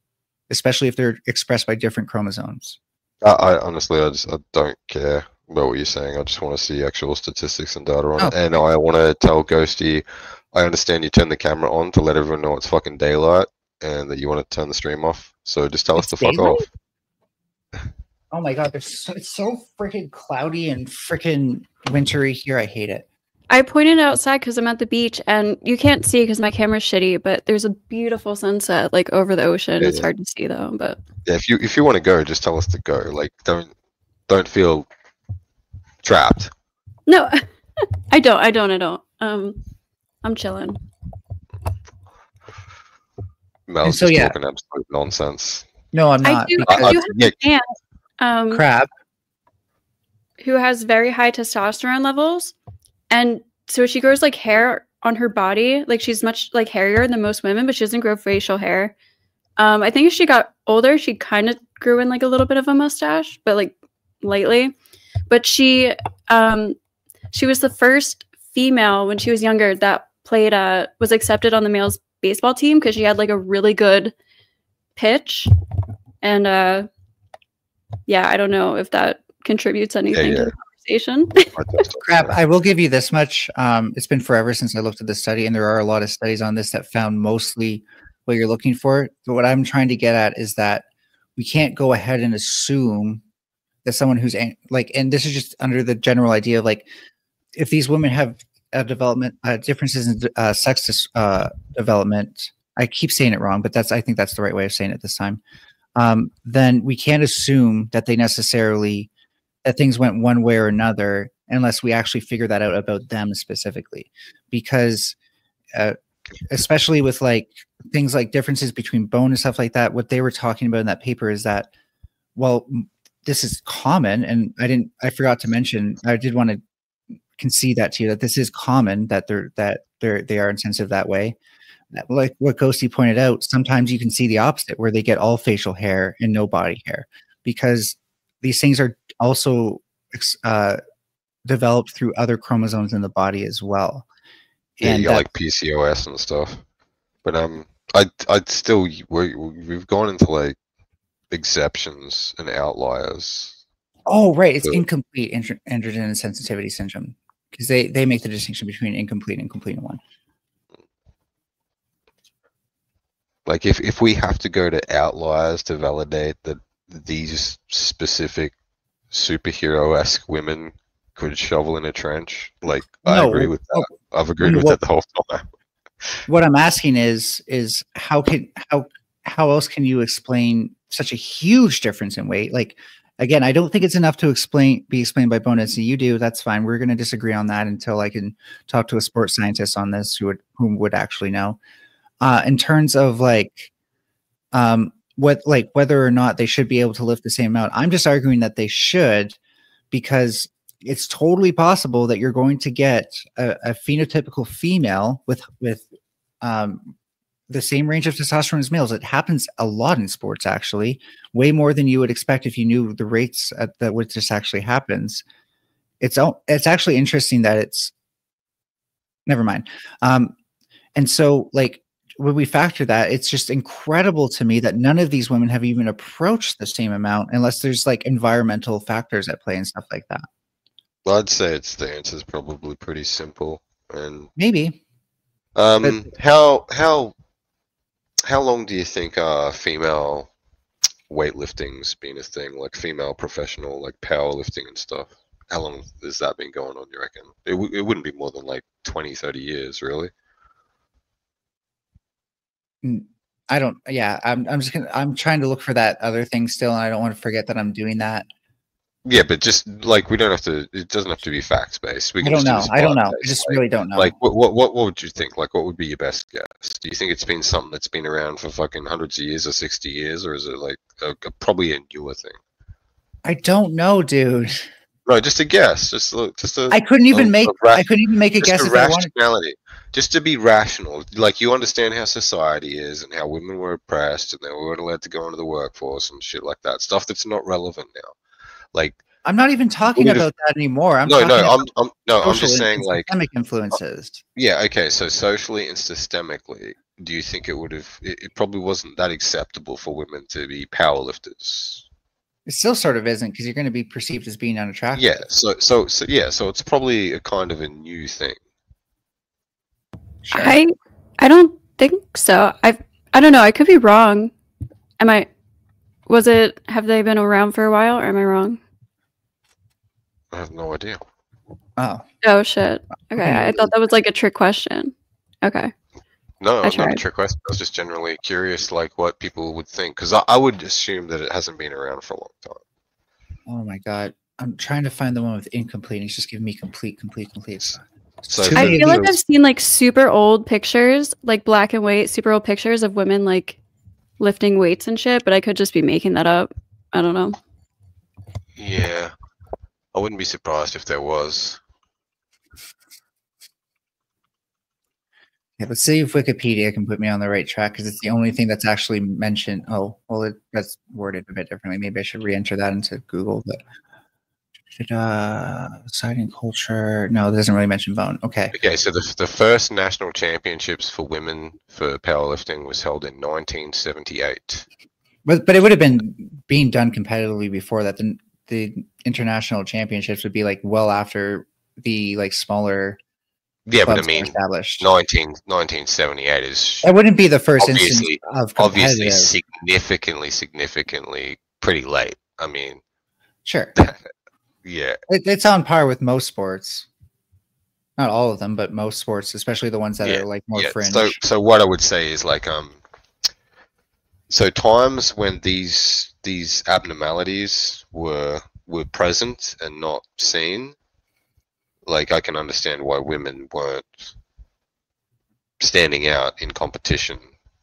especially if they're expressed by different chromosomes. I honestly, I don't care about what you're saying. I just want to see actual statistics and data on it. And I want to tell Ghosty, I understand you turn the camera on to let everyone know it's fucking daylight and that you want to turn the stream off. So just tell us to fuck off. Oh my god, it's so freaking cloudy and freaking wintry here. I hate it. I pointed outside because I'm at the beach and you can't see because my camera's shitty, but there's a beautiful sunset like over the ocean. It's hard to see though, but yeah, if you want to go, just tell us to go. Like don't feel trapped. No, I don't. I'm chilling. Mel's just talking absolute nonsense. No, I'm not. I do have an aunt, crab, who has very high testosterone levels. And so she grows like hair on her body. Like she's much like hairier than most women, but she doesn't grow facial hair. I think as she got older, she kind of grew in like a little bit of a mustache, but like lightly. But she was the first female when she was younger that played was accepted on the male's baseball team because she had like a really good pitch. And yeah, I don't know if that contributes anything to the conversation. Crap, I will give you this much. It's been forever since I looked at this study, and there are a lot of studies on this that found mostly what you're looking for. But what I'm trying to get at is that we can't go ahead and assume that someone who's like, and this is just under the general idea of like, if these women have development differences in sex development, I keep saying it wrong, but I think that's the right way of saying it this time. Then we can't assume that that things went one way or another unless we actually figure that out about them specifically, because especially with like things like differences between bone and stuff like that, what they were talking about in that paper is that, well, this is common. And I forgot to mention, I did want to concede that to you, that this is common that they are insensitive that way. Like what Ghosty pointed out, sometimes you can see the opposite where they get all facial hair and no body hair, because these things are also developed through other chromosomes in the body as well. Yeah, you got like PCOS and stuff. But I'd still, we've gone into like exceptions and outliers. Oh, right. It's incomplete androgen sensitivity syndrome, because they make the distinction between incomplete and complete in one. Like if we have to go to outliers to validate that these specific superhero-esque women could shovel in a trench, like I agree with that. I've agreed with that the whole time. What I'm asking is how else can you explain such a huge difference in weight? Like, again, I don't think it's enough to be explained by bone density. You do, that's fine. We're going to disagree on that until I can talk to a sports scientist on this who would actually know. In terms of like whether or not they should be able to lift the same amount. I'm just arguing that they should, because it's totally possible that you're going to get a phenotypical female with the same range of testosterone as males. It happens a lot in sports, actually, way more than you would expect if you knew the rates at which this actually happens. It's actually interesting that it's never mind. And so, like, when we factor that, it's just incredible to me that none of these women have even approached the same amount, unless there's like environmental factors at play and stuff like that. Well, I'd say the answer is probably pretty simple. And maybe. How long do you think female weightlifting's been a thing, like female professional, like powerlifting and stuff? How long has that been going on, you reckon? It wouldn't be more than like 20, 30 years, really. I don't. Yeah, I'm trying to look for that other thing still, and I don't want to forget that I'm doing that. Yeah, but just like we don't have to. It doesn't have to be facts based. I don't know. I just really don't know. Like, what would you think? Like, what would be your best guess? Do you think it's been something that's been around for fucking hundreds of years or 60 years, or is it like probably a newer thing? I don't know, dude. No, just a guess. I couldn't even make a guess if I wanted. Just to be rational. Like, you understand how society is and how women were oppressed and they weren't allowed to go into the workforce and shit like that. Stuff that's not relevant now. Like, I'm not even talking about that anymore. I'm just saying, like, systemic influences. Yeah, okay. So socially and systemically, do you think it would have? It probably wasn't that acceptable for women to be powerlifters. It still sort of isn't, because you're going to be perceived as being unattractive. Yeah. So it's probably a kind of a new thing. Sure. I don't think so. I don't know. I could be wrong. Have they been around for a while, or am I wrong? I have no idea. Oh shit. Okay, I thought that was like a trick question. Okay. No, not a trick question. I was just generally curious, like, what people would think, because I would assume that it hasn't been around for a long time. Oh my god, I'm trying to find the one with incomplete. He's just giving me complete. So I feel like I've seen like super old pictures, like black and white, super old pictures of women like lifting weights and shit, but I could just be making that up. I don't know. Yeah. I wouldn't be surprised if there was. Yeah, let's see if Wikipedia can put me on the right track, because it's the only thing that's actually mentioned. Oh, well, that's worded a bit differently. Maybe I should re-enter that into Google. But citing culture. No, it doesn't really mention bone. Okay. Okay, so the first national championships for women for powerlifting was held in 1978. But it would have been being done competitively before that. The international championships would be like well after the like smaller. Yeah, but I mean, 1978 is. That wouldn't be the first instance of obviously significantly pretty late. I mean, sure. Yeah, it's on par with most sports. Not all of them, but most sports, especially the ones that are like more fringe. So what I would say is like so times when these abnormalities were present and not seen, like, I can understand why women weren't standing out in competition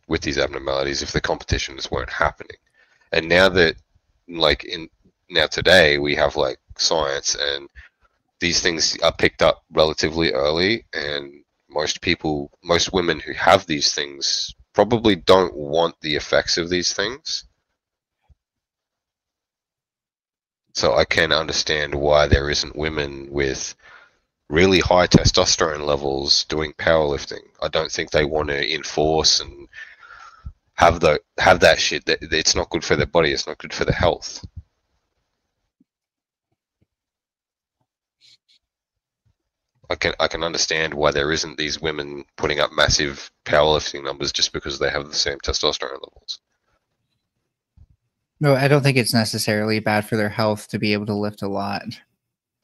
with these abnormalities if the competitions weren't happening. And now that, like, now today we have like science and these things are picked up relatively early, and most women who have these things probably don't want the effects of these things. So I can understand why there isn't women with really high testosterone levels doing powerlifting. I don't think they want to enforce and have that shit. That it's not good for their body. It's not good for their health. I can understand why there isn't these women putting up massive powerlifting numbers just because they have the same testosterone levels. No, I don't think it's necessarily bad for their health to be able to lift a lot.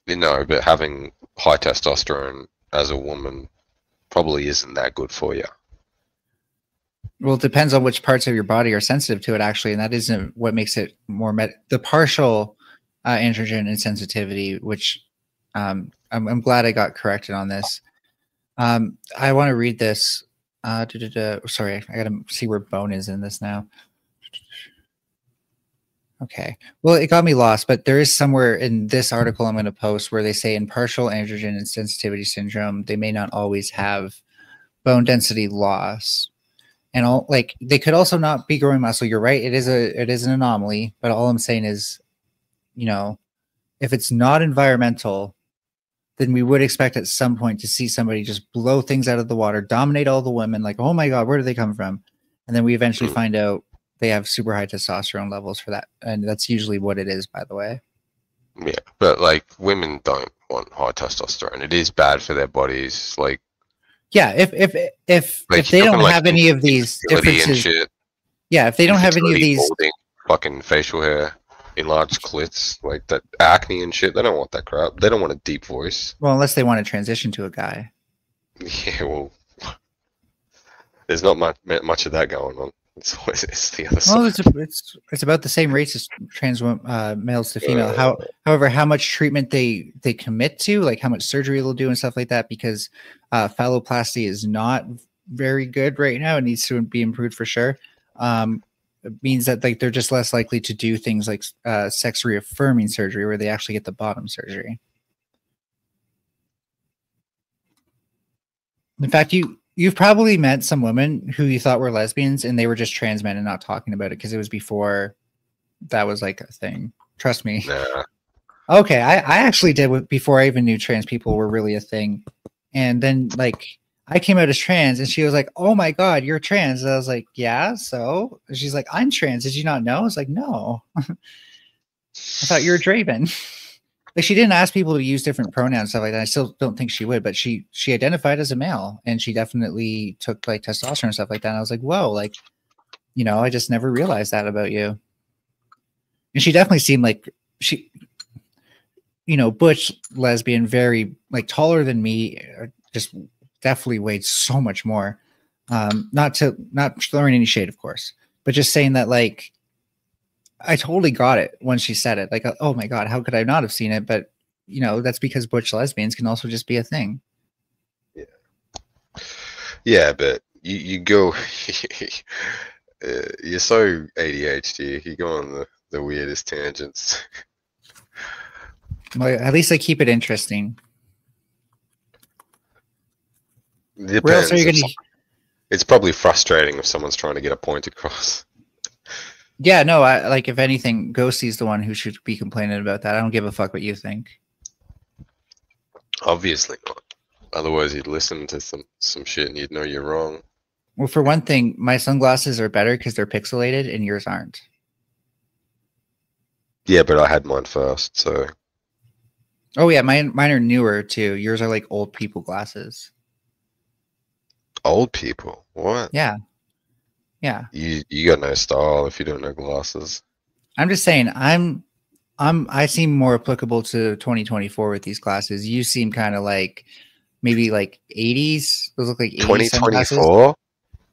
No, but having high testosterone as a woman probably isn't that good for you. Well, it depends on which parts of your body are sensitive to it, actually, and that isn't what makes it more the partial androgen insensitivity, which I'm glad I got corrected on this. I want to read this. Sorry, I got to see where bone is in this now. Okay. Well, it got me lost, but there is somewhere in this article I'm going to post where they say in partial androgen insensitivity syndrome, they may not always have bone density loss. And all like they could also not be growing muscle. You're right. It is an anomaly, but all I'm saying is, you know, if it's not environmental, then we would expect at some point to see somebody just blow things out of the water, dominate all the women, like, oh my God, where do they come from? And then we eventually find out they have super high testosterone levels for that. And that's usually what it is, by the way. Yeah, but like women don't want high testosterone. It is bad for their bodies. Like, yeah, if they don't have any of these differences, yeah, if they don't have any of these fucking facial hair, enlarged clits, like that acne and shit, they don't want that crap. They don't want a deep voice. Well, unless they want to transition to a guy. Yeah, well, there's not much of that going on. It's the other side. Well, it's about the same rates as trans males to female. However, how much treatment they commit to, like how much surgery they'll do and stuff like that, because phalloplasty is not very good right now. It needs to be improved for sure. It means that like they're just less likely to do things like sex reaffirming surgery, where they actually get the bottom surgery. In fact, you've probably met some women who you thought were lesbians and they were just trans men and not talking about it because it was before that was like a thing. Trust me. Nah. Okay, I actually did before I even knew trans people were really a thing. And then like I came out as trans and she was like, oh my God, you're trans. And I was like, yeah, so? And she's like, I'm trans. Did you not know? I was like, no. I thought you were Draven. Like she didn't ask people to use different pronouns and stuff like that. I still don't think she would, but she identified as a male and she definitely took like testosterone and stuff like that. And I was like, whoa, like, you know, I just never realized that about you. And she definitely seemed like she, you know, butch lesbian, very like taller than me, just definitely weighed so much more. Not throwing any shade, of course, but just saying that like, I totally got it when she said it. Like, oh my God, how could I not have seen it? But, you know, that's because butch lesbians can also just be a thing. Yeah. Yeah, but you go, you're so ADHD. You go on the weirdest tangents. Well, at least I keep it interesting. Depends. Where else are you going to... It's probably frustrating if someone's trying to get a point across. Yeah, no, I like if anything, Ghosty's the one who should be complaining about that. I don't give a fuck what you think. Obviously not. Otherwise you'd listen to some shit and you'd know you're wrong. Well, for one thing, my sunglasses are better because they're pixelated and yours aren't. Yeah, but I had mine first, so. Oh yeah, mine are newer too. Yours are like old people glasses. Old people? What? Yeah. Yeah. You got no style if you don't know glasses. I'm just saying I seem more applicable to 2024 with these glasses. You seem kind of like maybe like 80s. Those look like 80s 2024?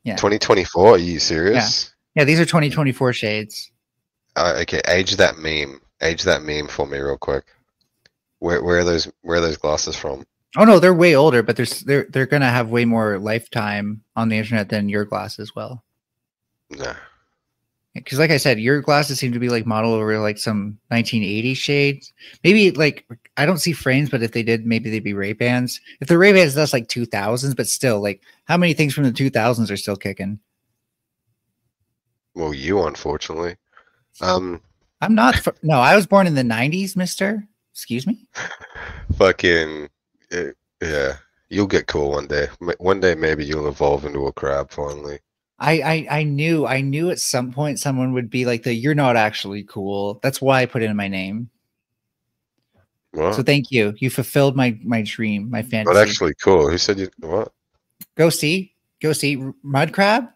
Yeah. 2024? Are you serious? Yeah, these are 2024 shades. Okay, age that meme. Age that meme for me real quick. Where are those glasses from? Oh no, they're way older, but they're gonna have way more lifetime on the internet than your glasses will. No. Because like I said, your glasses seem to be like modeled over like some 1980 shades. Maybe like I don't see frames, but if they did, maybe they'd be Ray-Bans. If they're Ray-Bans, that's like 2000s, but still, like how many things from the 2000s are still kicking? Well, you unfortunately. I'm not. No, I was born in the 90s, mister. Excuse me. Fucking yeah. You'll get cool one day. One day, maybe you'll evolve into a crab finally. I knew at some point someone would be like you're not actually cool. That's why I put it in my name. What? So thank you. You fulfilled my dream, my fantasy. Not actually cool. Who said you what? Go see. Mud Crab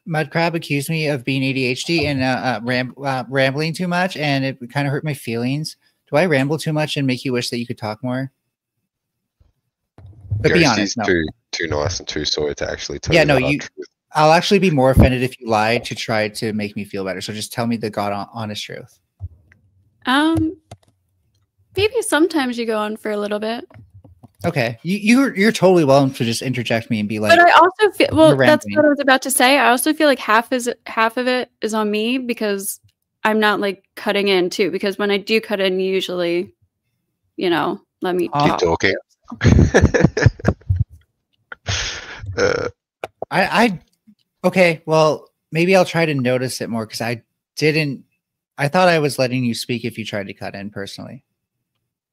accused me of being ADHD and rambling too much, and it kind of hurt my feelings. Do I ramble too much and make you wish that you could talk more? But be honest, no. Too nice and too soy to actually tell you. Yeah, no, truth. I'll actually be more offended if you lied to try to make me feel better. So just tell me the honest truth. Maybe sometimes you go on for a little bit. Okay, you're totally welcome to just interject me and be like. But I also feel that's what I was about to say. I also feel like half of it is on me because I'm not like cutting in too, because when I do cut in, you usually, you know, let me Keep talking. Okay, well, maybe I'll try to notice it more because I thought I was letting you speak if you tried to cut in personally.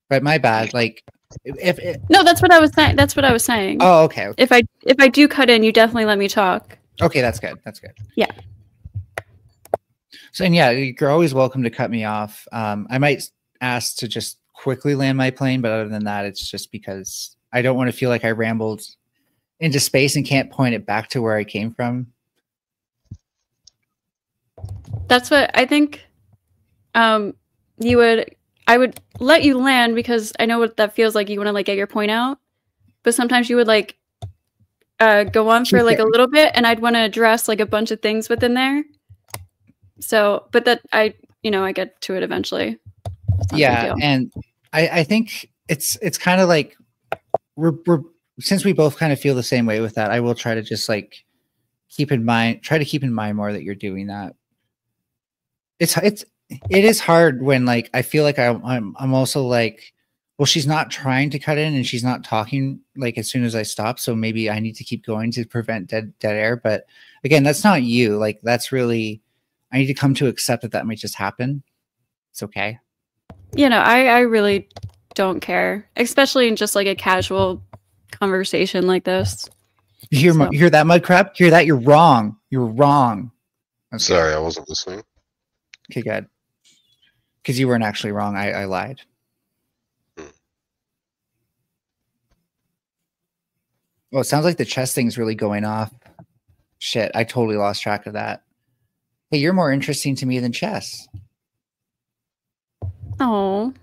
But my bad. Like, no, that's what I was saying. That's what I was saying. Oh, okay. If I do cut in, you definitely let me talk. Okay, that's good. That's good. Yeah. So, and yeah, you're always welcome to cut me off. I might ask to just quickly land my plane, but other than that, it's just because I don't want to feel like I rambled into space and can't point it back to where I came from. That's what I think. I would let you land because I know what that feels like. You want to like get your point out, but sometimes you would like go on for like a little bit, and I'd want to address like a bunch of things within there. So, but that I get to it eventually. Yeah, and I think it's kind of like we're since we both kind of feel the same way with that, I will try to just like try to keep in mind more that you're doing that. It is hard when like I feel like I'm also like, well, she's not trying to cut in and she's not talking like as soon as I stop, so maybe I need to keep going to prevent dead air. But again, that's not you. Like that's really, I need to come to accept that might just happen. It's okay. I really don't care, especially in just like a casual conversation like this. You hear that, mud crab? Hear that? You're wrong. You're wrong. Okay. Sorry, I wasn't listening. Okay, good. Because you weren't actually wrong. I lied. Well, it sounds like the chess thing's really going off. Shit, I totally lost track of that. Hey, you're more interesting to me than chess. Oh.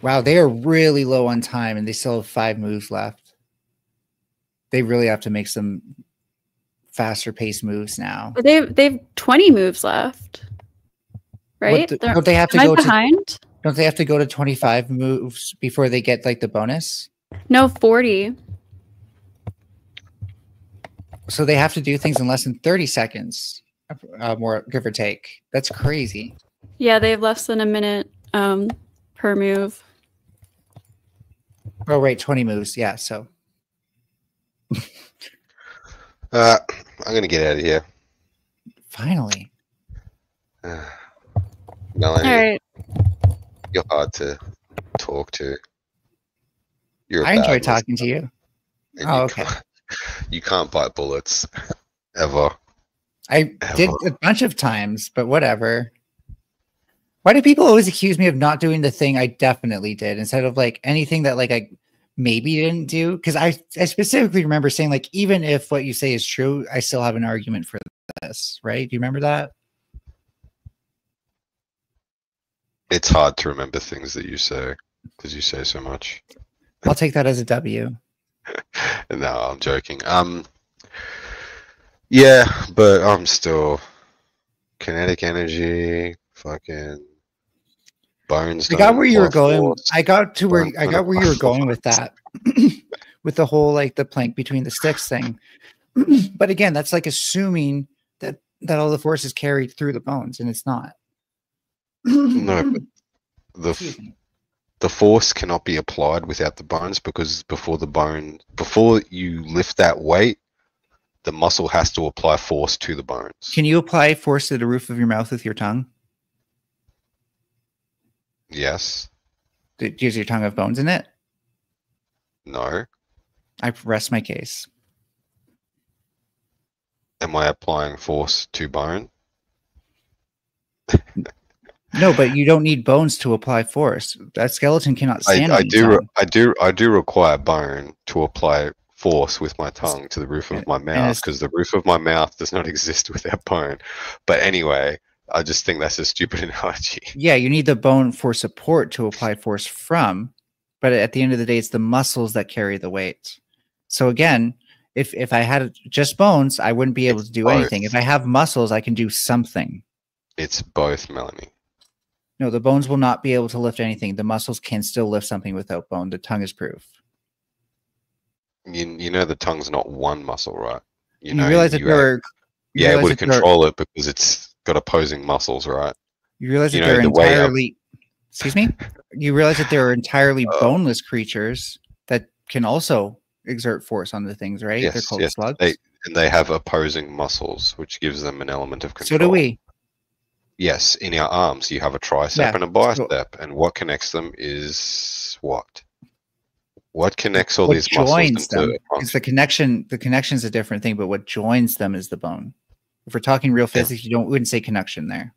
Wow, they are really low on time and they still have 5 moves left. They really have to make some faster paced moves now. They've 20 moves left. Right? Don't they have to go behind? Don't they have to go to 25 moves before they get like the bonus? No, 40. So they have to do things in less than 30 seconds, more give or take. That's crazy. Yeah, they have less than a minute per move. Oh, right, 20 moves. Yeah, so. I'm going to get out of here. Finally. Melanie, all right. You're hard to talk to. I enjoy talking to you. Oh, okay. You can't bite bullets ever. I did a bunch of times, but whatever. Why do people always accuse me of not doing the thing I definitely did instead of like anything that like I maybe didn't do? Because I specifically remember saying like, even if what you say is true, I still have an argument for this, right? Do you remember that? It's hard to remember things that you say because you say so much. I'll take that as a W. No, I'm joking. Yeah, but I'm still kinetic energy, fucking bones. I got where you were going. I got where you were going with that, with the whole like the plank between the sticks thing. But again, that's like assuming that all the force is carried through the bones, and it's not. No, but the force cannot be applied without the bones because before you lift that weight, the muscle has to apply force to the bones. Can you apply force to the roof of your mouth with your tongue? Yes. Does your tongue have bones in it? No. I rest my case. Am I applying force to bone? No, but you don't need bones to apply force. That skeleton cannot stand. I do require bone to apply force with my tongue to the roof of my mouth because the roof of my mouth does not exist without bone. But anyway, I just think that's a stupid analogy. Yeah, you need the bone for support to apply force from, but at the end of the day, it's the muscles that carry the weight. So again, if I had just bones, I wouldn't be able to do anything. If I have muscles, I can do something. It's both, Melanie. No, the bones will not be able to lift anything. The muscles can still lift something without bone. The tongue is proof. You know the tongue's not one muscle, right? You realize that you're able to control it because it's got opposing muscles, right? You realize You that know, they're the way entirely, excuse me? You realize that there are entirely Oh. boneless creatures that can also exert force on the things, right? They're yes, called yes, slugs. they have opposing muscles, which gives them an element of So control. do we. Yes, in our arms, you have a tricep Yeah, and a bicep, and what connects them is what? What connects all What these muscles joins into them a is function? the connection. The connection is a different thing, but what joins them is the bone. If we're talking real physics, you wouldn't say connection there.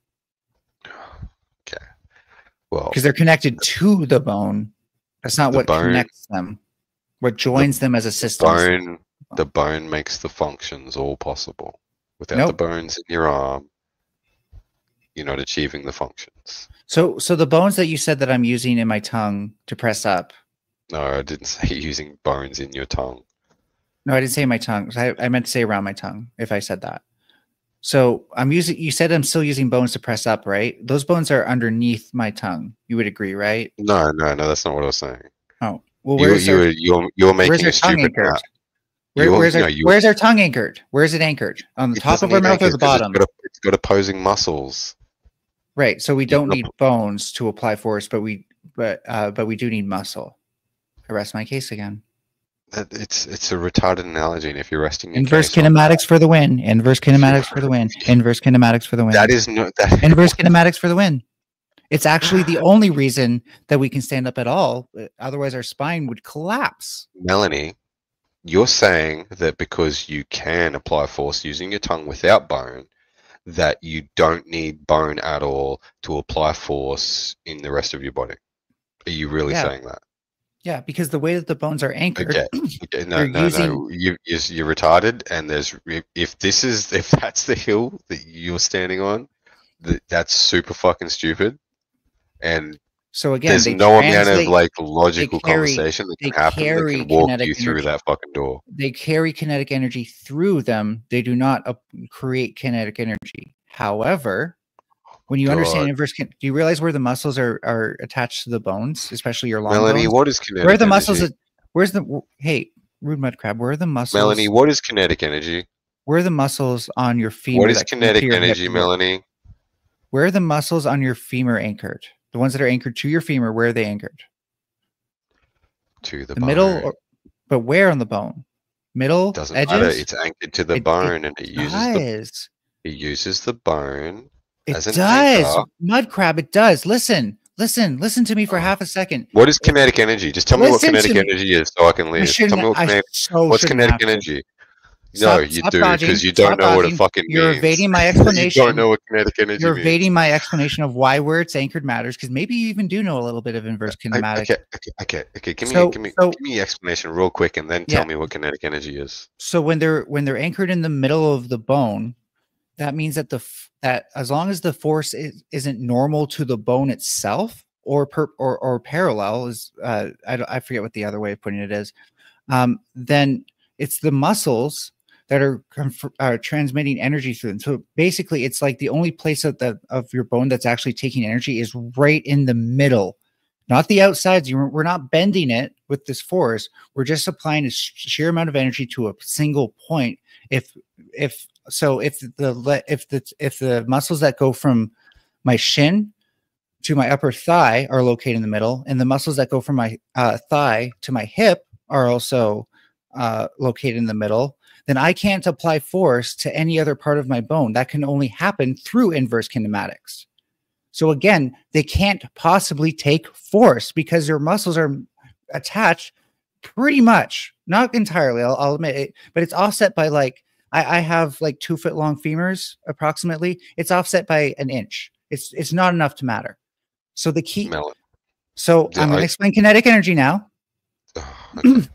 Okay. Well, Because they're connected to the bone. That's not The what bone- connects them. What joins them as a system. is the bone makes the functions all possible. Without the Nope. bones in your arm, you're not achieving the functions. So the bones that you said that I'm using in my tongue to press up. No, I didn't say using bones in your tongue. No, I didn't say my tongue. I meant to say around my tongue if I said that. So you said I'm still using bones to press up, right? Those bones are underneath my tongue. You would agree, right? No, that's not what I was saying. Oh, well, You were making our a tongue stupid anchored? map. Where's our tongue anchored? Where's it anchored? On the It top doesn't of our need mouth or anchors the 'cause bottom? It's got opposing muscles. Right. So we don't got- need bones to apply force, but we do need muscle. I rest my case again. It's a retarded analogy, and if you're resting your Inverse case on kinematics for the win. Inverse kinematics for the win. Inverse kinematics for the win. that is not that. Inverse kinematics for the win. It's actually the only reason that we can stand up at all. Otherwise, our spine would collapse. Melanie, you're saying that because you can apply force using your tongue without bone, that you don't need bone at all to apply force in the rest of your body. Are you really Yeah. saying that? Yeah, because the way that the bones are anchored, Okay. No, They're no, using- no. You're retarded, and if that's the hill that you're standing on, that's super fucking stupid. And so again, there's they no amount of translate- like logical carry- conversation that they can happen that carry can walk kinetic you through energy. that fucking door. They carry kinetic energy through them. They do not create kinetic energy. However, when you understand God. inverse, do you realize where the muscles are attached to the bones, especially your long Melanie, bones? what is kinetic Where are the energy? muscles? Hey, rude mud crab. Where are the muscles? Melanie, what is kinetic energy? Where are the muscles on your femur? What is that connect to kinetic your hip? energy, Melanie? Where are the muscles on your femur anchored? The ones that are anchored to your femur, where are they anchored? To the The bone. middle, but where on the bone? Middle, Doesn't edges? matter. It's anchored to the It bone, and it does. uses the bone It as an does. anchor. Mud crab, it does. Listen to me for Oh. half a second. What is kinetic energy? Just tell me what Listen to kinetic me. energy is, so I can I leave. shouldn't. Tell me what I kinetic. so What's shouldn't kinetic have to. energy? No, you Stop do, dodging. because you Stop don't know what dodging. it fucking You're means. evading my You explanation. don't know what kinetic energy You're means. evading my explanation of why where it's anchored matters, because maybe you even do know a little bit of inverse kinematics. Okay. Give So- me the explanation real quick, and then tell Yeah. me what kinetic energy is. So when they're anchored in the middle of the bone, that means that that as long as the force isn't normal to the bone itself or parallel is I forget what the other way of putting it is, then it's the muscles that are transmitting energy through them. So basically, it's like the only place of your bone that's actually taking energy is right in the middle, not the outsides. We're not bending it with this force. We're just applying a sheer amount of energy to a single point. If the muscles that go from my shin to my upper thigh are located in the middle, and the muscles that go from my thigh to my hip are also located in the middle, then I can't apply force to any other part of my bone. That can only happen through inverse kinematics. So again, they can't possibly take force because their muscles are attached pretty much, not entirely, I'll admit it, but it's offset by like, I have like 2 foot long femurs approximately. It's offset by an inch. It's not enough to matter. So the key. Melon. So I'm going to explain kinetic energy now. Okay.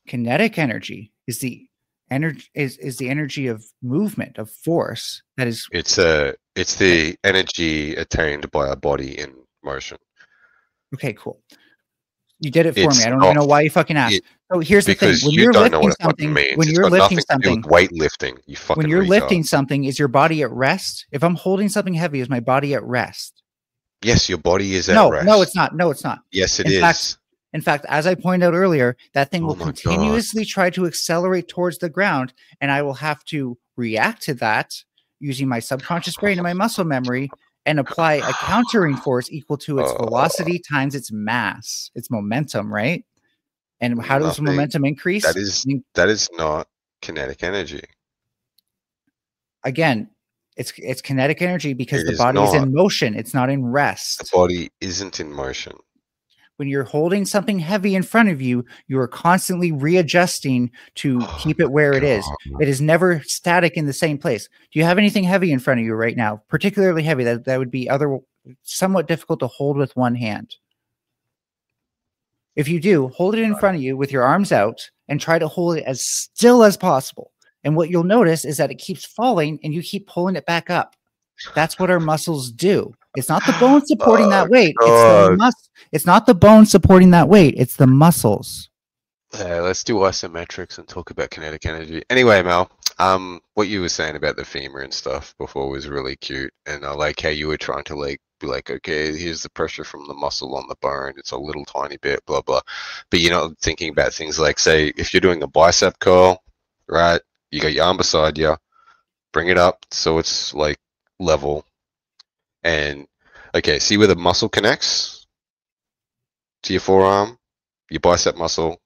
Kinetic energy is the energy of movement, of force. That is. It's the energy attained by a body in motion. Okay, cool. You did it for It's me. I don't even know why you fucking asked. So here's the thing: Because when you you're don't know lifting what it fucking something, means. when It's you're got lifting nothing to do something, with weightlifting. You fucking when you're retard. lifting something, is your body at rest? If I'm holding something heavy, is my body at rest? Yes, your body is at rest. No, it's not. No, it's not. Yes, it In is. fact, In fact, as I pointed out earlier, that thing Oh will my God. continuously try to accelerate towards the ground, and I will have to react to that using my subconscious brain and my muscle memory and apply a countering force equal to its velocity times its mass, its momentum, right? And how does Nothing. momentum increase? That is not kinetic energy. Again, it's kinetic energy because It the is body is not. in motion. It's not in The rest. body isn't in motion. When you're holding something heavy in front of you, you are constantly readjusting to keep it where it is. God. It is never static in the same place. Do you have anything heavy in front of you right now? Particularly heavy that would be somewhat difficult to hold with one hand. If you do, hold it in front of you with your arms out and try to hold it as still as possible. And what you'll notice is that it keeps falling and you keep pulling it back up. That's what our muscles do. It's not the bone supporting that weight. It's not the bone supporting that weight. It's the muscles. Let's do isometrics and talk about kinetic energy. Anyway, Mel, what you were saying about the femur and stuff before was really cute, and I like how you were trying to like be like, okay, here's the pressure from the muscle on the bone. It's a little tiny bit, blah blah. But you're not thinking about things like, say, if you're doing a bicep curl, right? You got your arm beside you, bring it up so it's like level, and okay, see where the muscle connects to your forearm, your bicep muscle.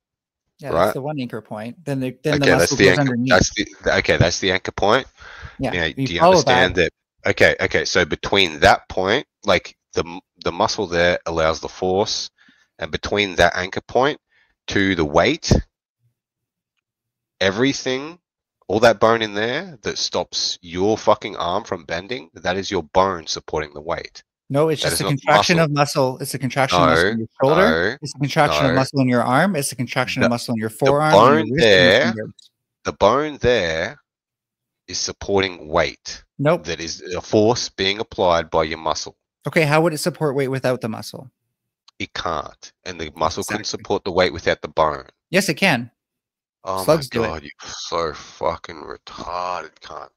Yeah, right? That's the one anchor point. Then the Okay, muscle goes underneath. That's the anchor point. Yeah. Now, do you understand that? Okay. So between that point, like the muscle there allows the force, and between that anchor point to the weight, everything, all that bone in there that stops your fucking arm from bending, that is your bone supporting the weight. No, it's just a contraction of muscle. It's a contraction of muscle in your shoulder. It's a contraction of muscle in your arm. It's a contraction of muscle in your forearm. The bone there is supporting weight. Nope. That is a force being applied by your muscle. Okay, how would it support weight without the muscle? It can't. And the muscle couldn't support the weight without the bone. Yes, it can. Oh Slugs my God, you're so fucking retarded, cunt.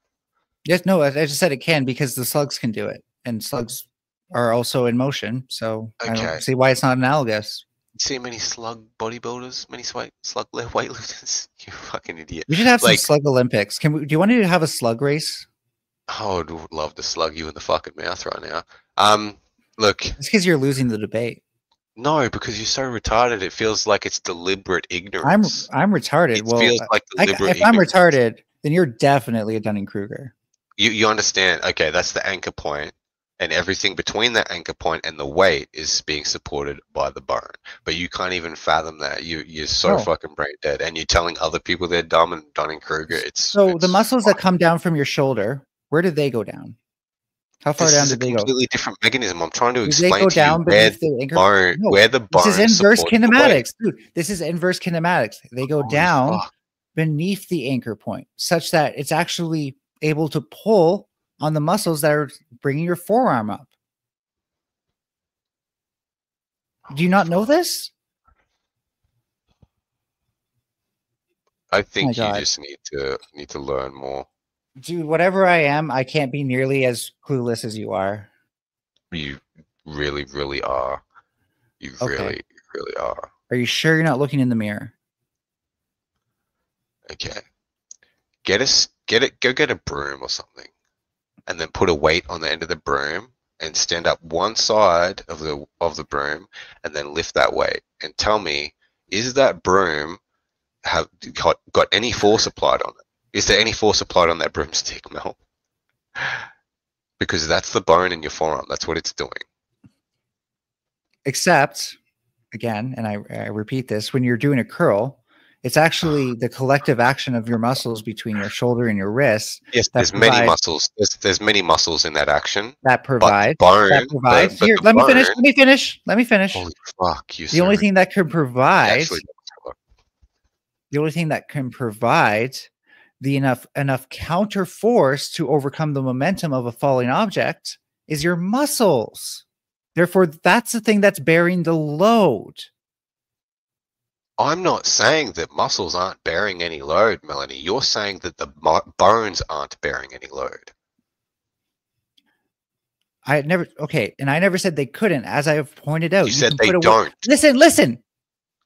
Yes, no, I just said it can because the slugs can do it. And slugs are also in motion, so I don't see why it's not analogous. You see many slug bodybuilders, many slug weightlifters? You fucking idiot. We should have some slug Olympics. Do you want to have a slug race? Oh, I would love to slug you in the fucking mouth right now. Look. It's because you're losing the debate. No, because you're so retarded. It feels like it's deliberate ignorance. I'm retarded. It feels like deliberate if I'm retarded, then you're definitely a Dunning-Kruger. You understand? Okay, that's the anchor point. And everything between that anchor point and the weight is being supported by the bone. But you can't even fathom that. You're so fucking brain dead. And you're telling other people they're dumb and Dunning-Kruger. So the muscles that come down from your shoulder, where did they go down? How far down did they go? This is a completely different mechanism. I'm trying to explain to you where the bone. This is inverse kinematics, dude. This is inverse kinematics. They go down beneath the anchor point, such that it's actually able to pull on the muscles that are bringing your forearm up. Do you not know this? I think you just need to learn more. Dude, whatever I am, I can't be nearly as clueless as you are. You really, really are. You really, really are. Are you sure you're not looking in the mirror? Okay. Go get a broom or something, and then put a weight on the end of the broom and stand up one side of the broom and then lift that weight and tell me, is that broom have got any force applied on it? Is there any force applied on that broomstick, Mel? Because that's the bone in your forearm. That's what it's doing. Except, again, and I repeat this, when you're doing a curl, it's actually the collective action of your muscles between your shoulder and your wrist. Yes, there's many muscles. There's many muscles in that action. That provides. Here, let me finish. Holy fuck! The only thing that can provide. The only thing that can provide the enough counter force to overcome the momentum of a falling object is your muscles. Therefore, that's the thing that's bearing the load. I'm not saying that muscles aren't bearing any load, Melanie. You're saying that the bones aren't bearing any load. I never said they couldn't, as I have pointed out. You said they don't. Listen.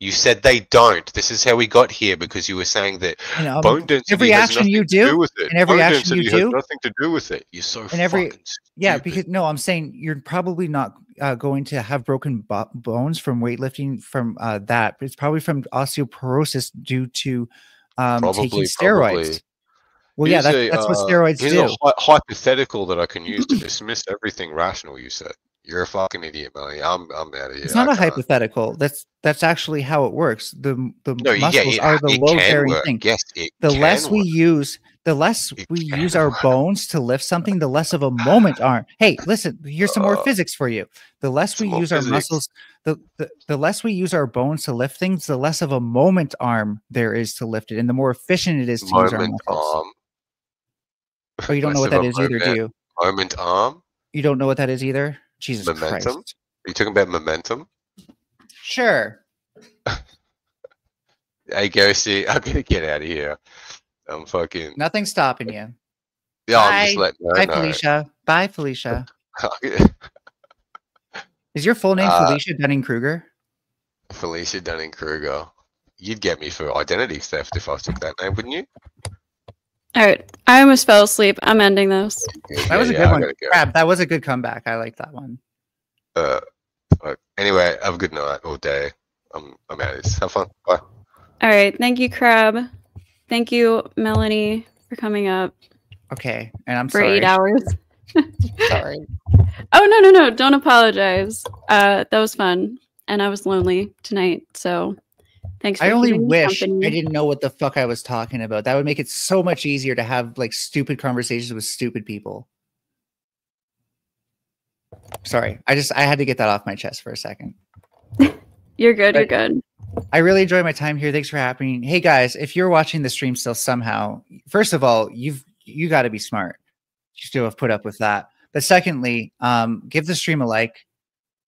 You said they don't. This is how we got here because you were saying that And bone density every has action nothing you to do do, with it. and every Bone action you density has do, nothing to do with it. You're so and every fucking yeah, stupid. because no, I'm saying you're probably not going to have broken bones from weightlifting from that. It's probably from osteoporosis due to taking steroids. Well, yeah, that's what steroids here's do. a hypothetical that I can use to dismiss everything rational you said. You're a fucking idiot, Melanie. I'm out of here. It's not I a can't. hypothetical. That's actually how it works. The No, muscles yeah, are the it load can bearing work. thing. Yes, it The can less we work. use, It can our work. bones to lift something, the less of a moment arm. Hey, listen, here's some more physics for you. The less we some more use our physics. muscles, the less we use our bones to lift things, the less of a moment arm there is to lift it, and the more efficient it is to use our Moment muscles. arm. Oh, you don't know Less what of that a is either, do you? moment arm. You don't know what that is either? Jesus Momentum. Christ. Are you talking about momentum? Sure. Hey, Ghosty, I'm gonna get out of here. I'm fucking. Nothing's stopping you. Yeah, I'm Bye. just letting her Bye, know. Felicia. Bye, Felicia. Is your full name Felicia Dunning-Kruger? Felicia Dunning-Kruger. You'd get me for identity theft if I took that name, wouldn't you? All right. I almost fell asleep. I'm ending this. That was a good one. Crab, that was a good comeback. I like that one. Anyway, have a good night or day. I'm out of this. Have fun. Bye. All right. Thank you, Crab. Thank you, Melanie, for coming up. Okay. And I'm for sorry. 8 hours. Sorry. Oh, no. Don't apologize. That was fun. And I was lonely tonight. So thanks for I only keeping me wish company. I didn't know what the fuck I was talking about. That would make it so much easier to have like stupid conversations with stupid people. Sorry. I had to get that off my chest for a second. You're good. You're good. I really enjoy my time here. Thanks for happening. Hey guys, if you're watching the stream still somehow, first of all, you got to be smart. You still have put up with that. But secondly, give the stream a like.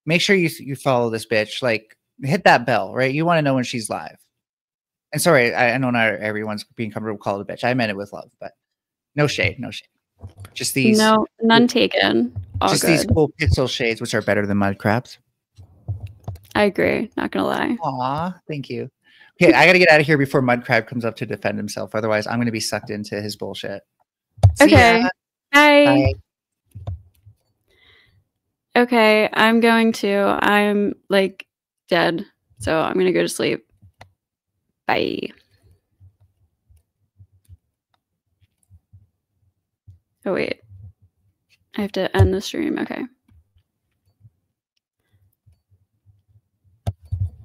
Make sure you follow this bitch. Like, hit that bell, right? You want to know when she's live. And sorry, I know not everyone's being comfortable called a bitch. I meant it with love, but no shade, no shade. Just these. No, none taken. All just good. these cool pixel shades, which are better than mud crabs. I agree. Not gonna lie. Aw, thank you. Okay, I gotta get out of here before Mud Crab comes up to defend himself. Otherwise, I'm gonna be sucked into his bullshit. Okay. Bye. Bye. Okay, I'm like dead. So I'm gonna go to sleep. Bye. Oh wait. I have to end the stream. Okay.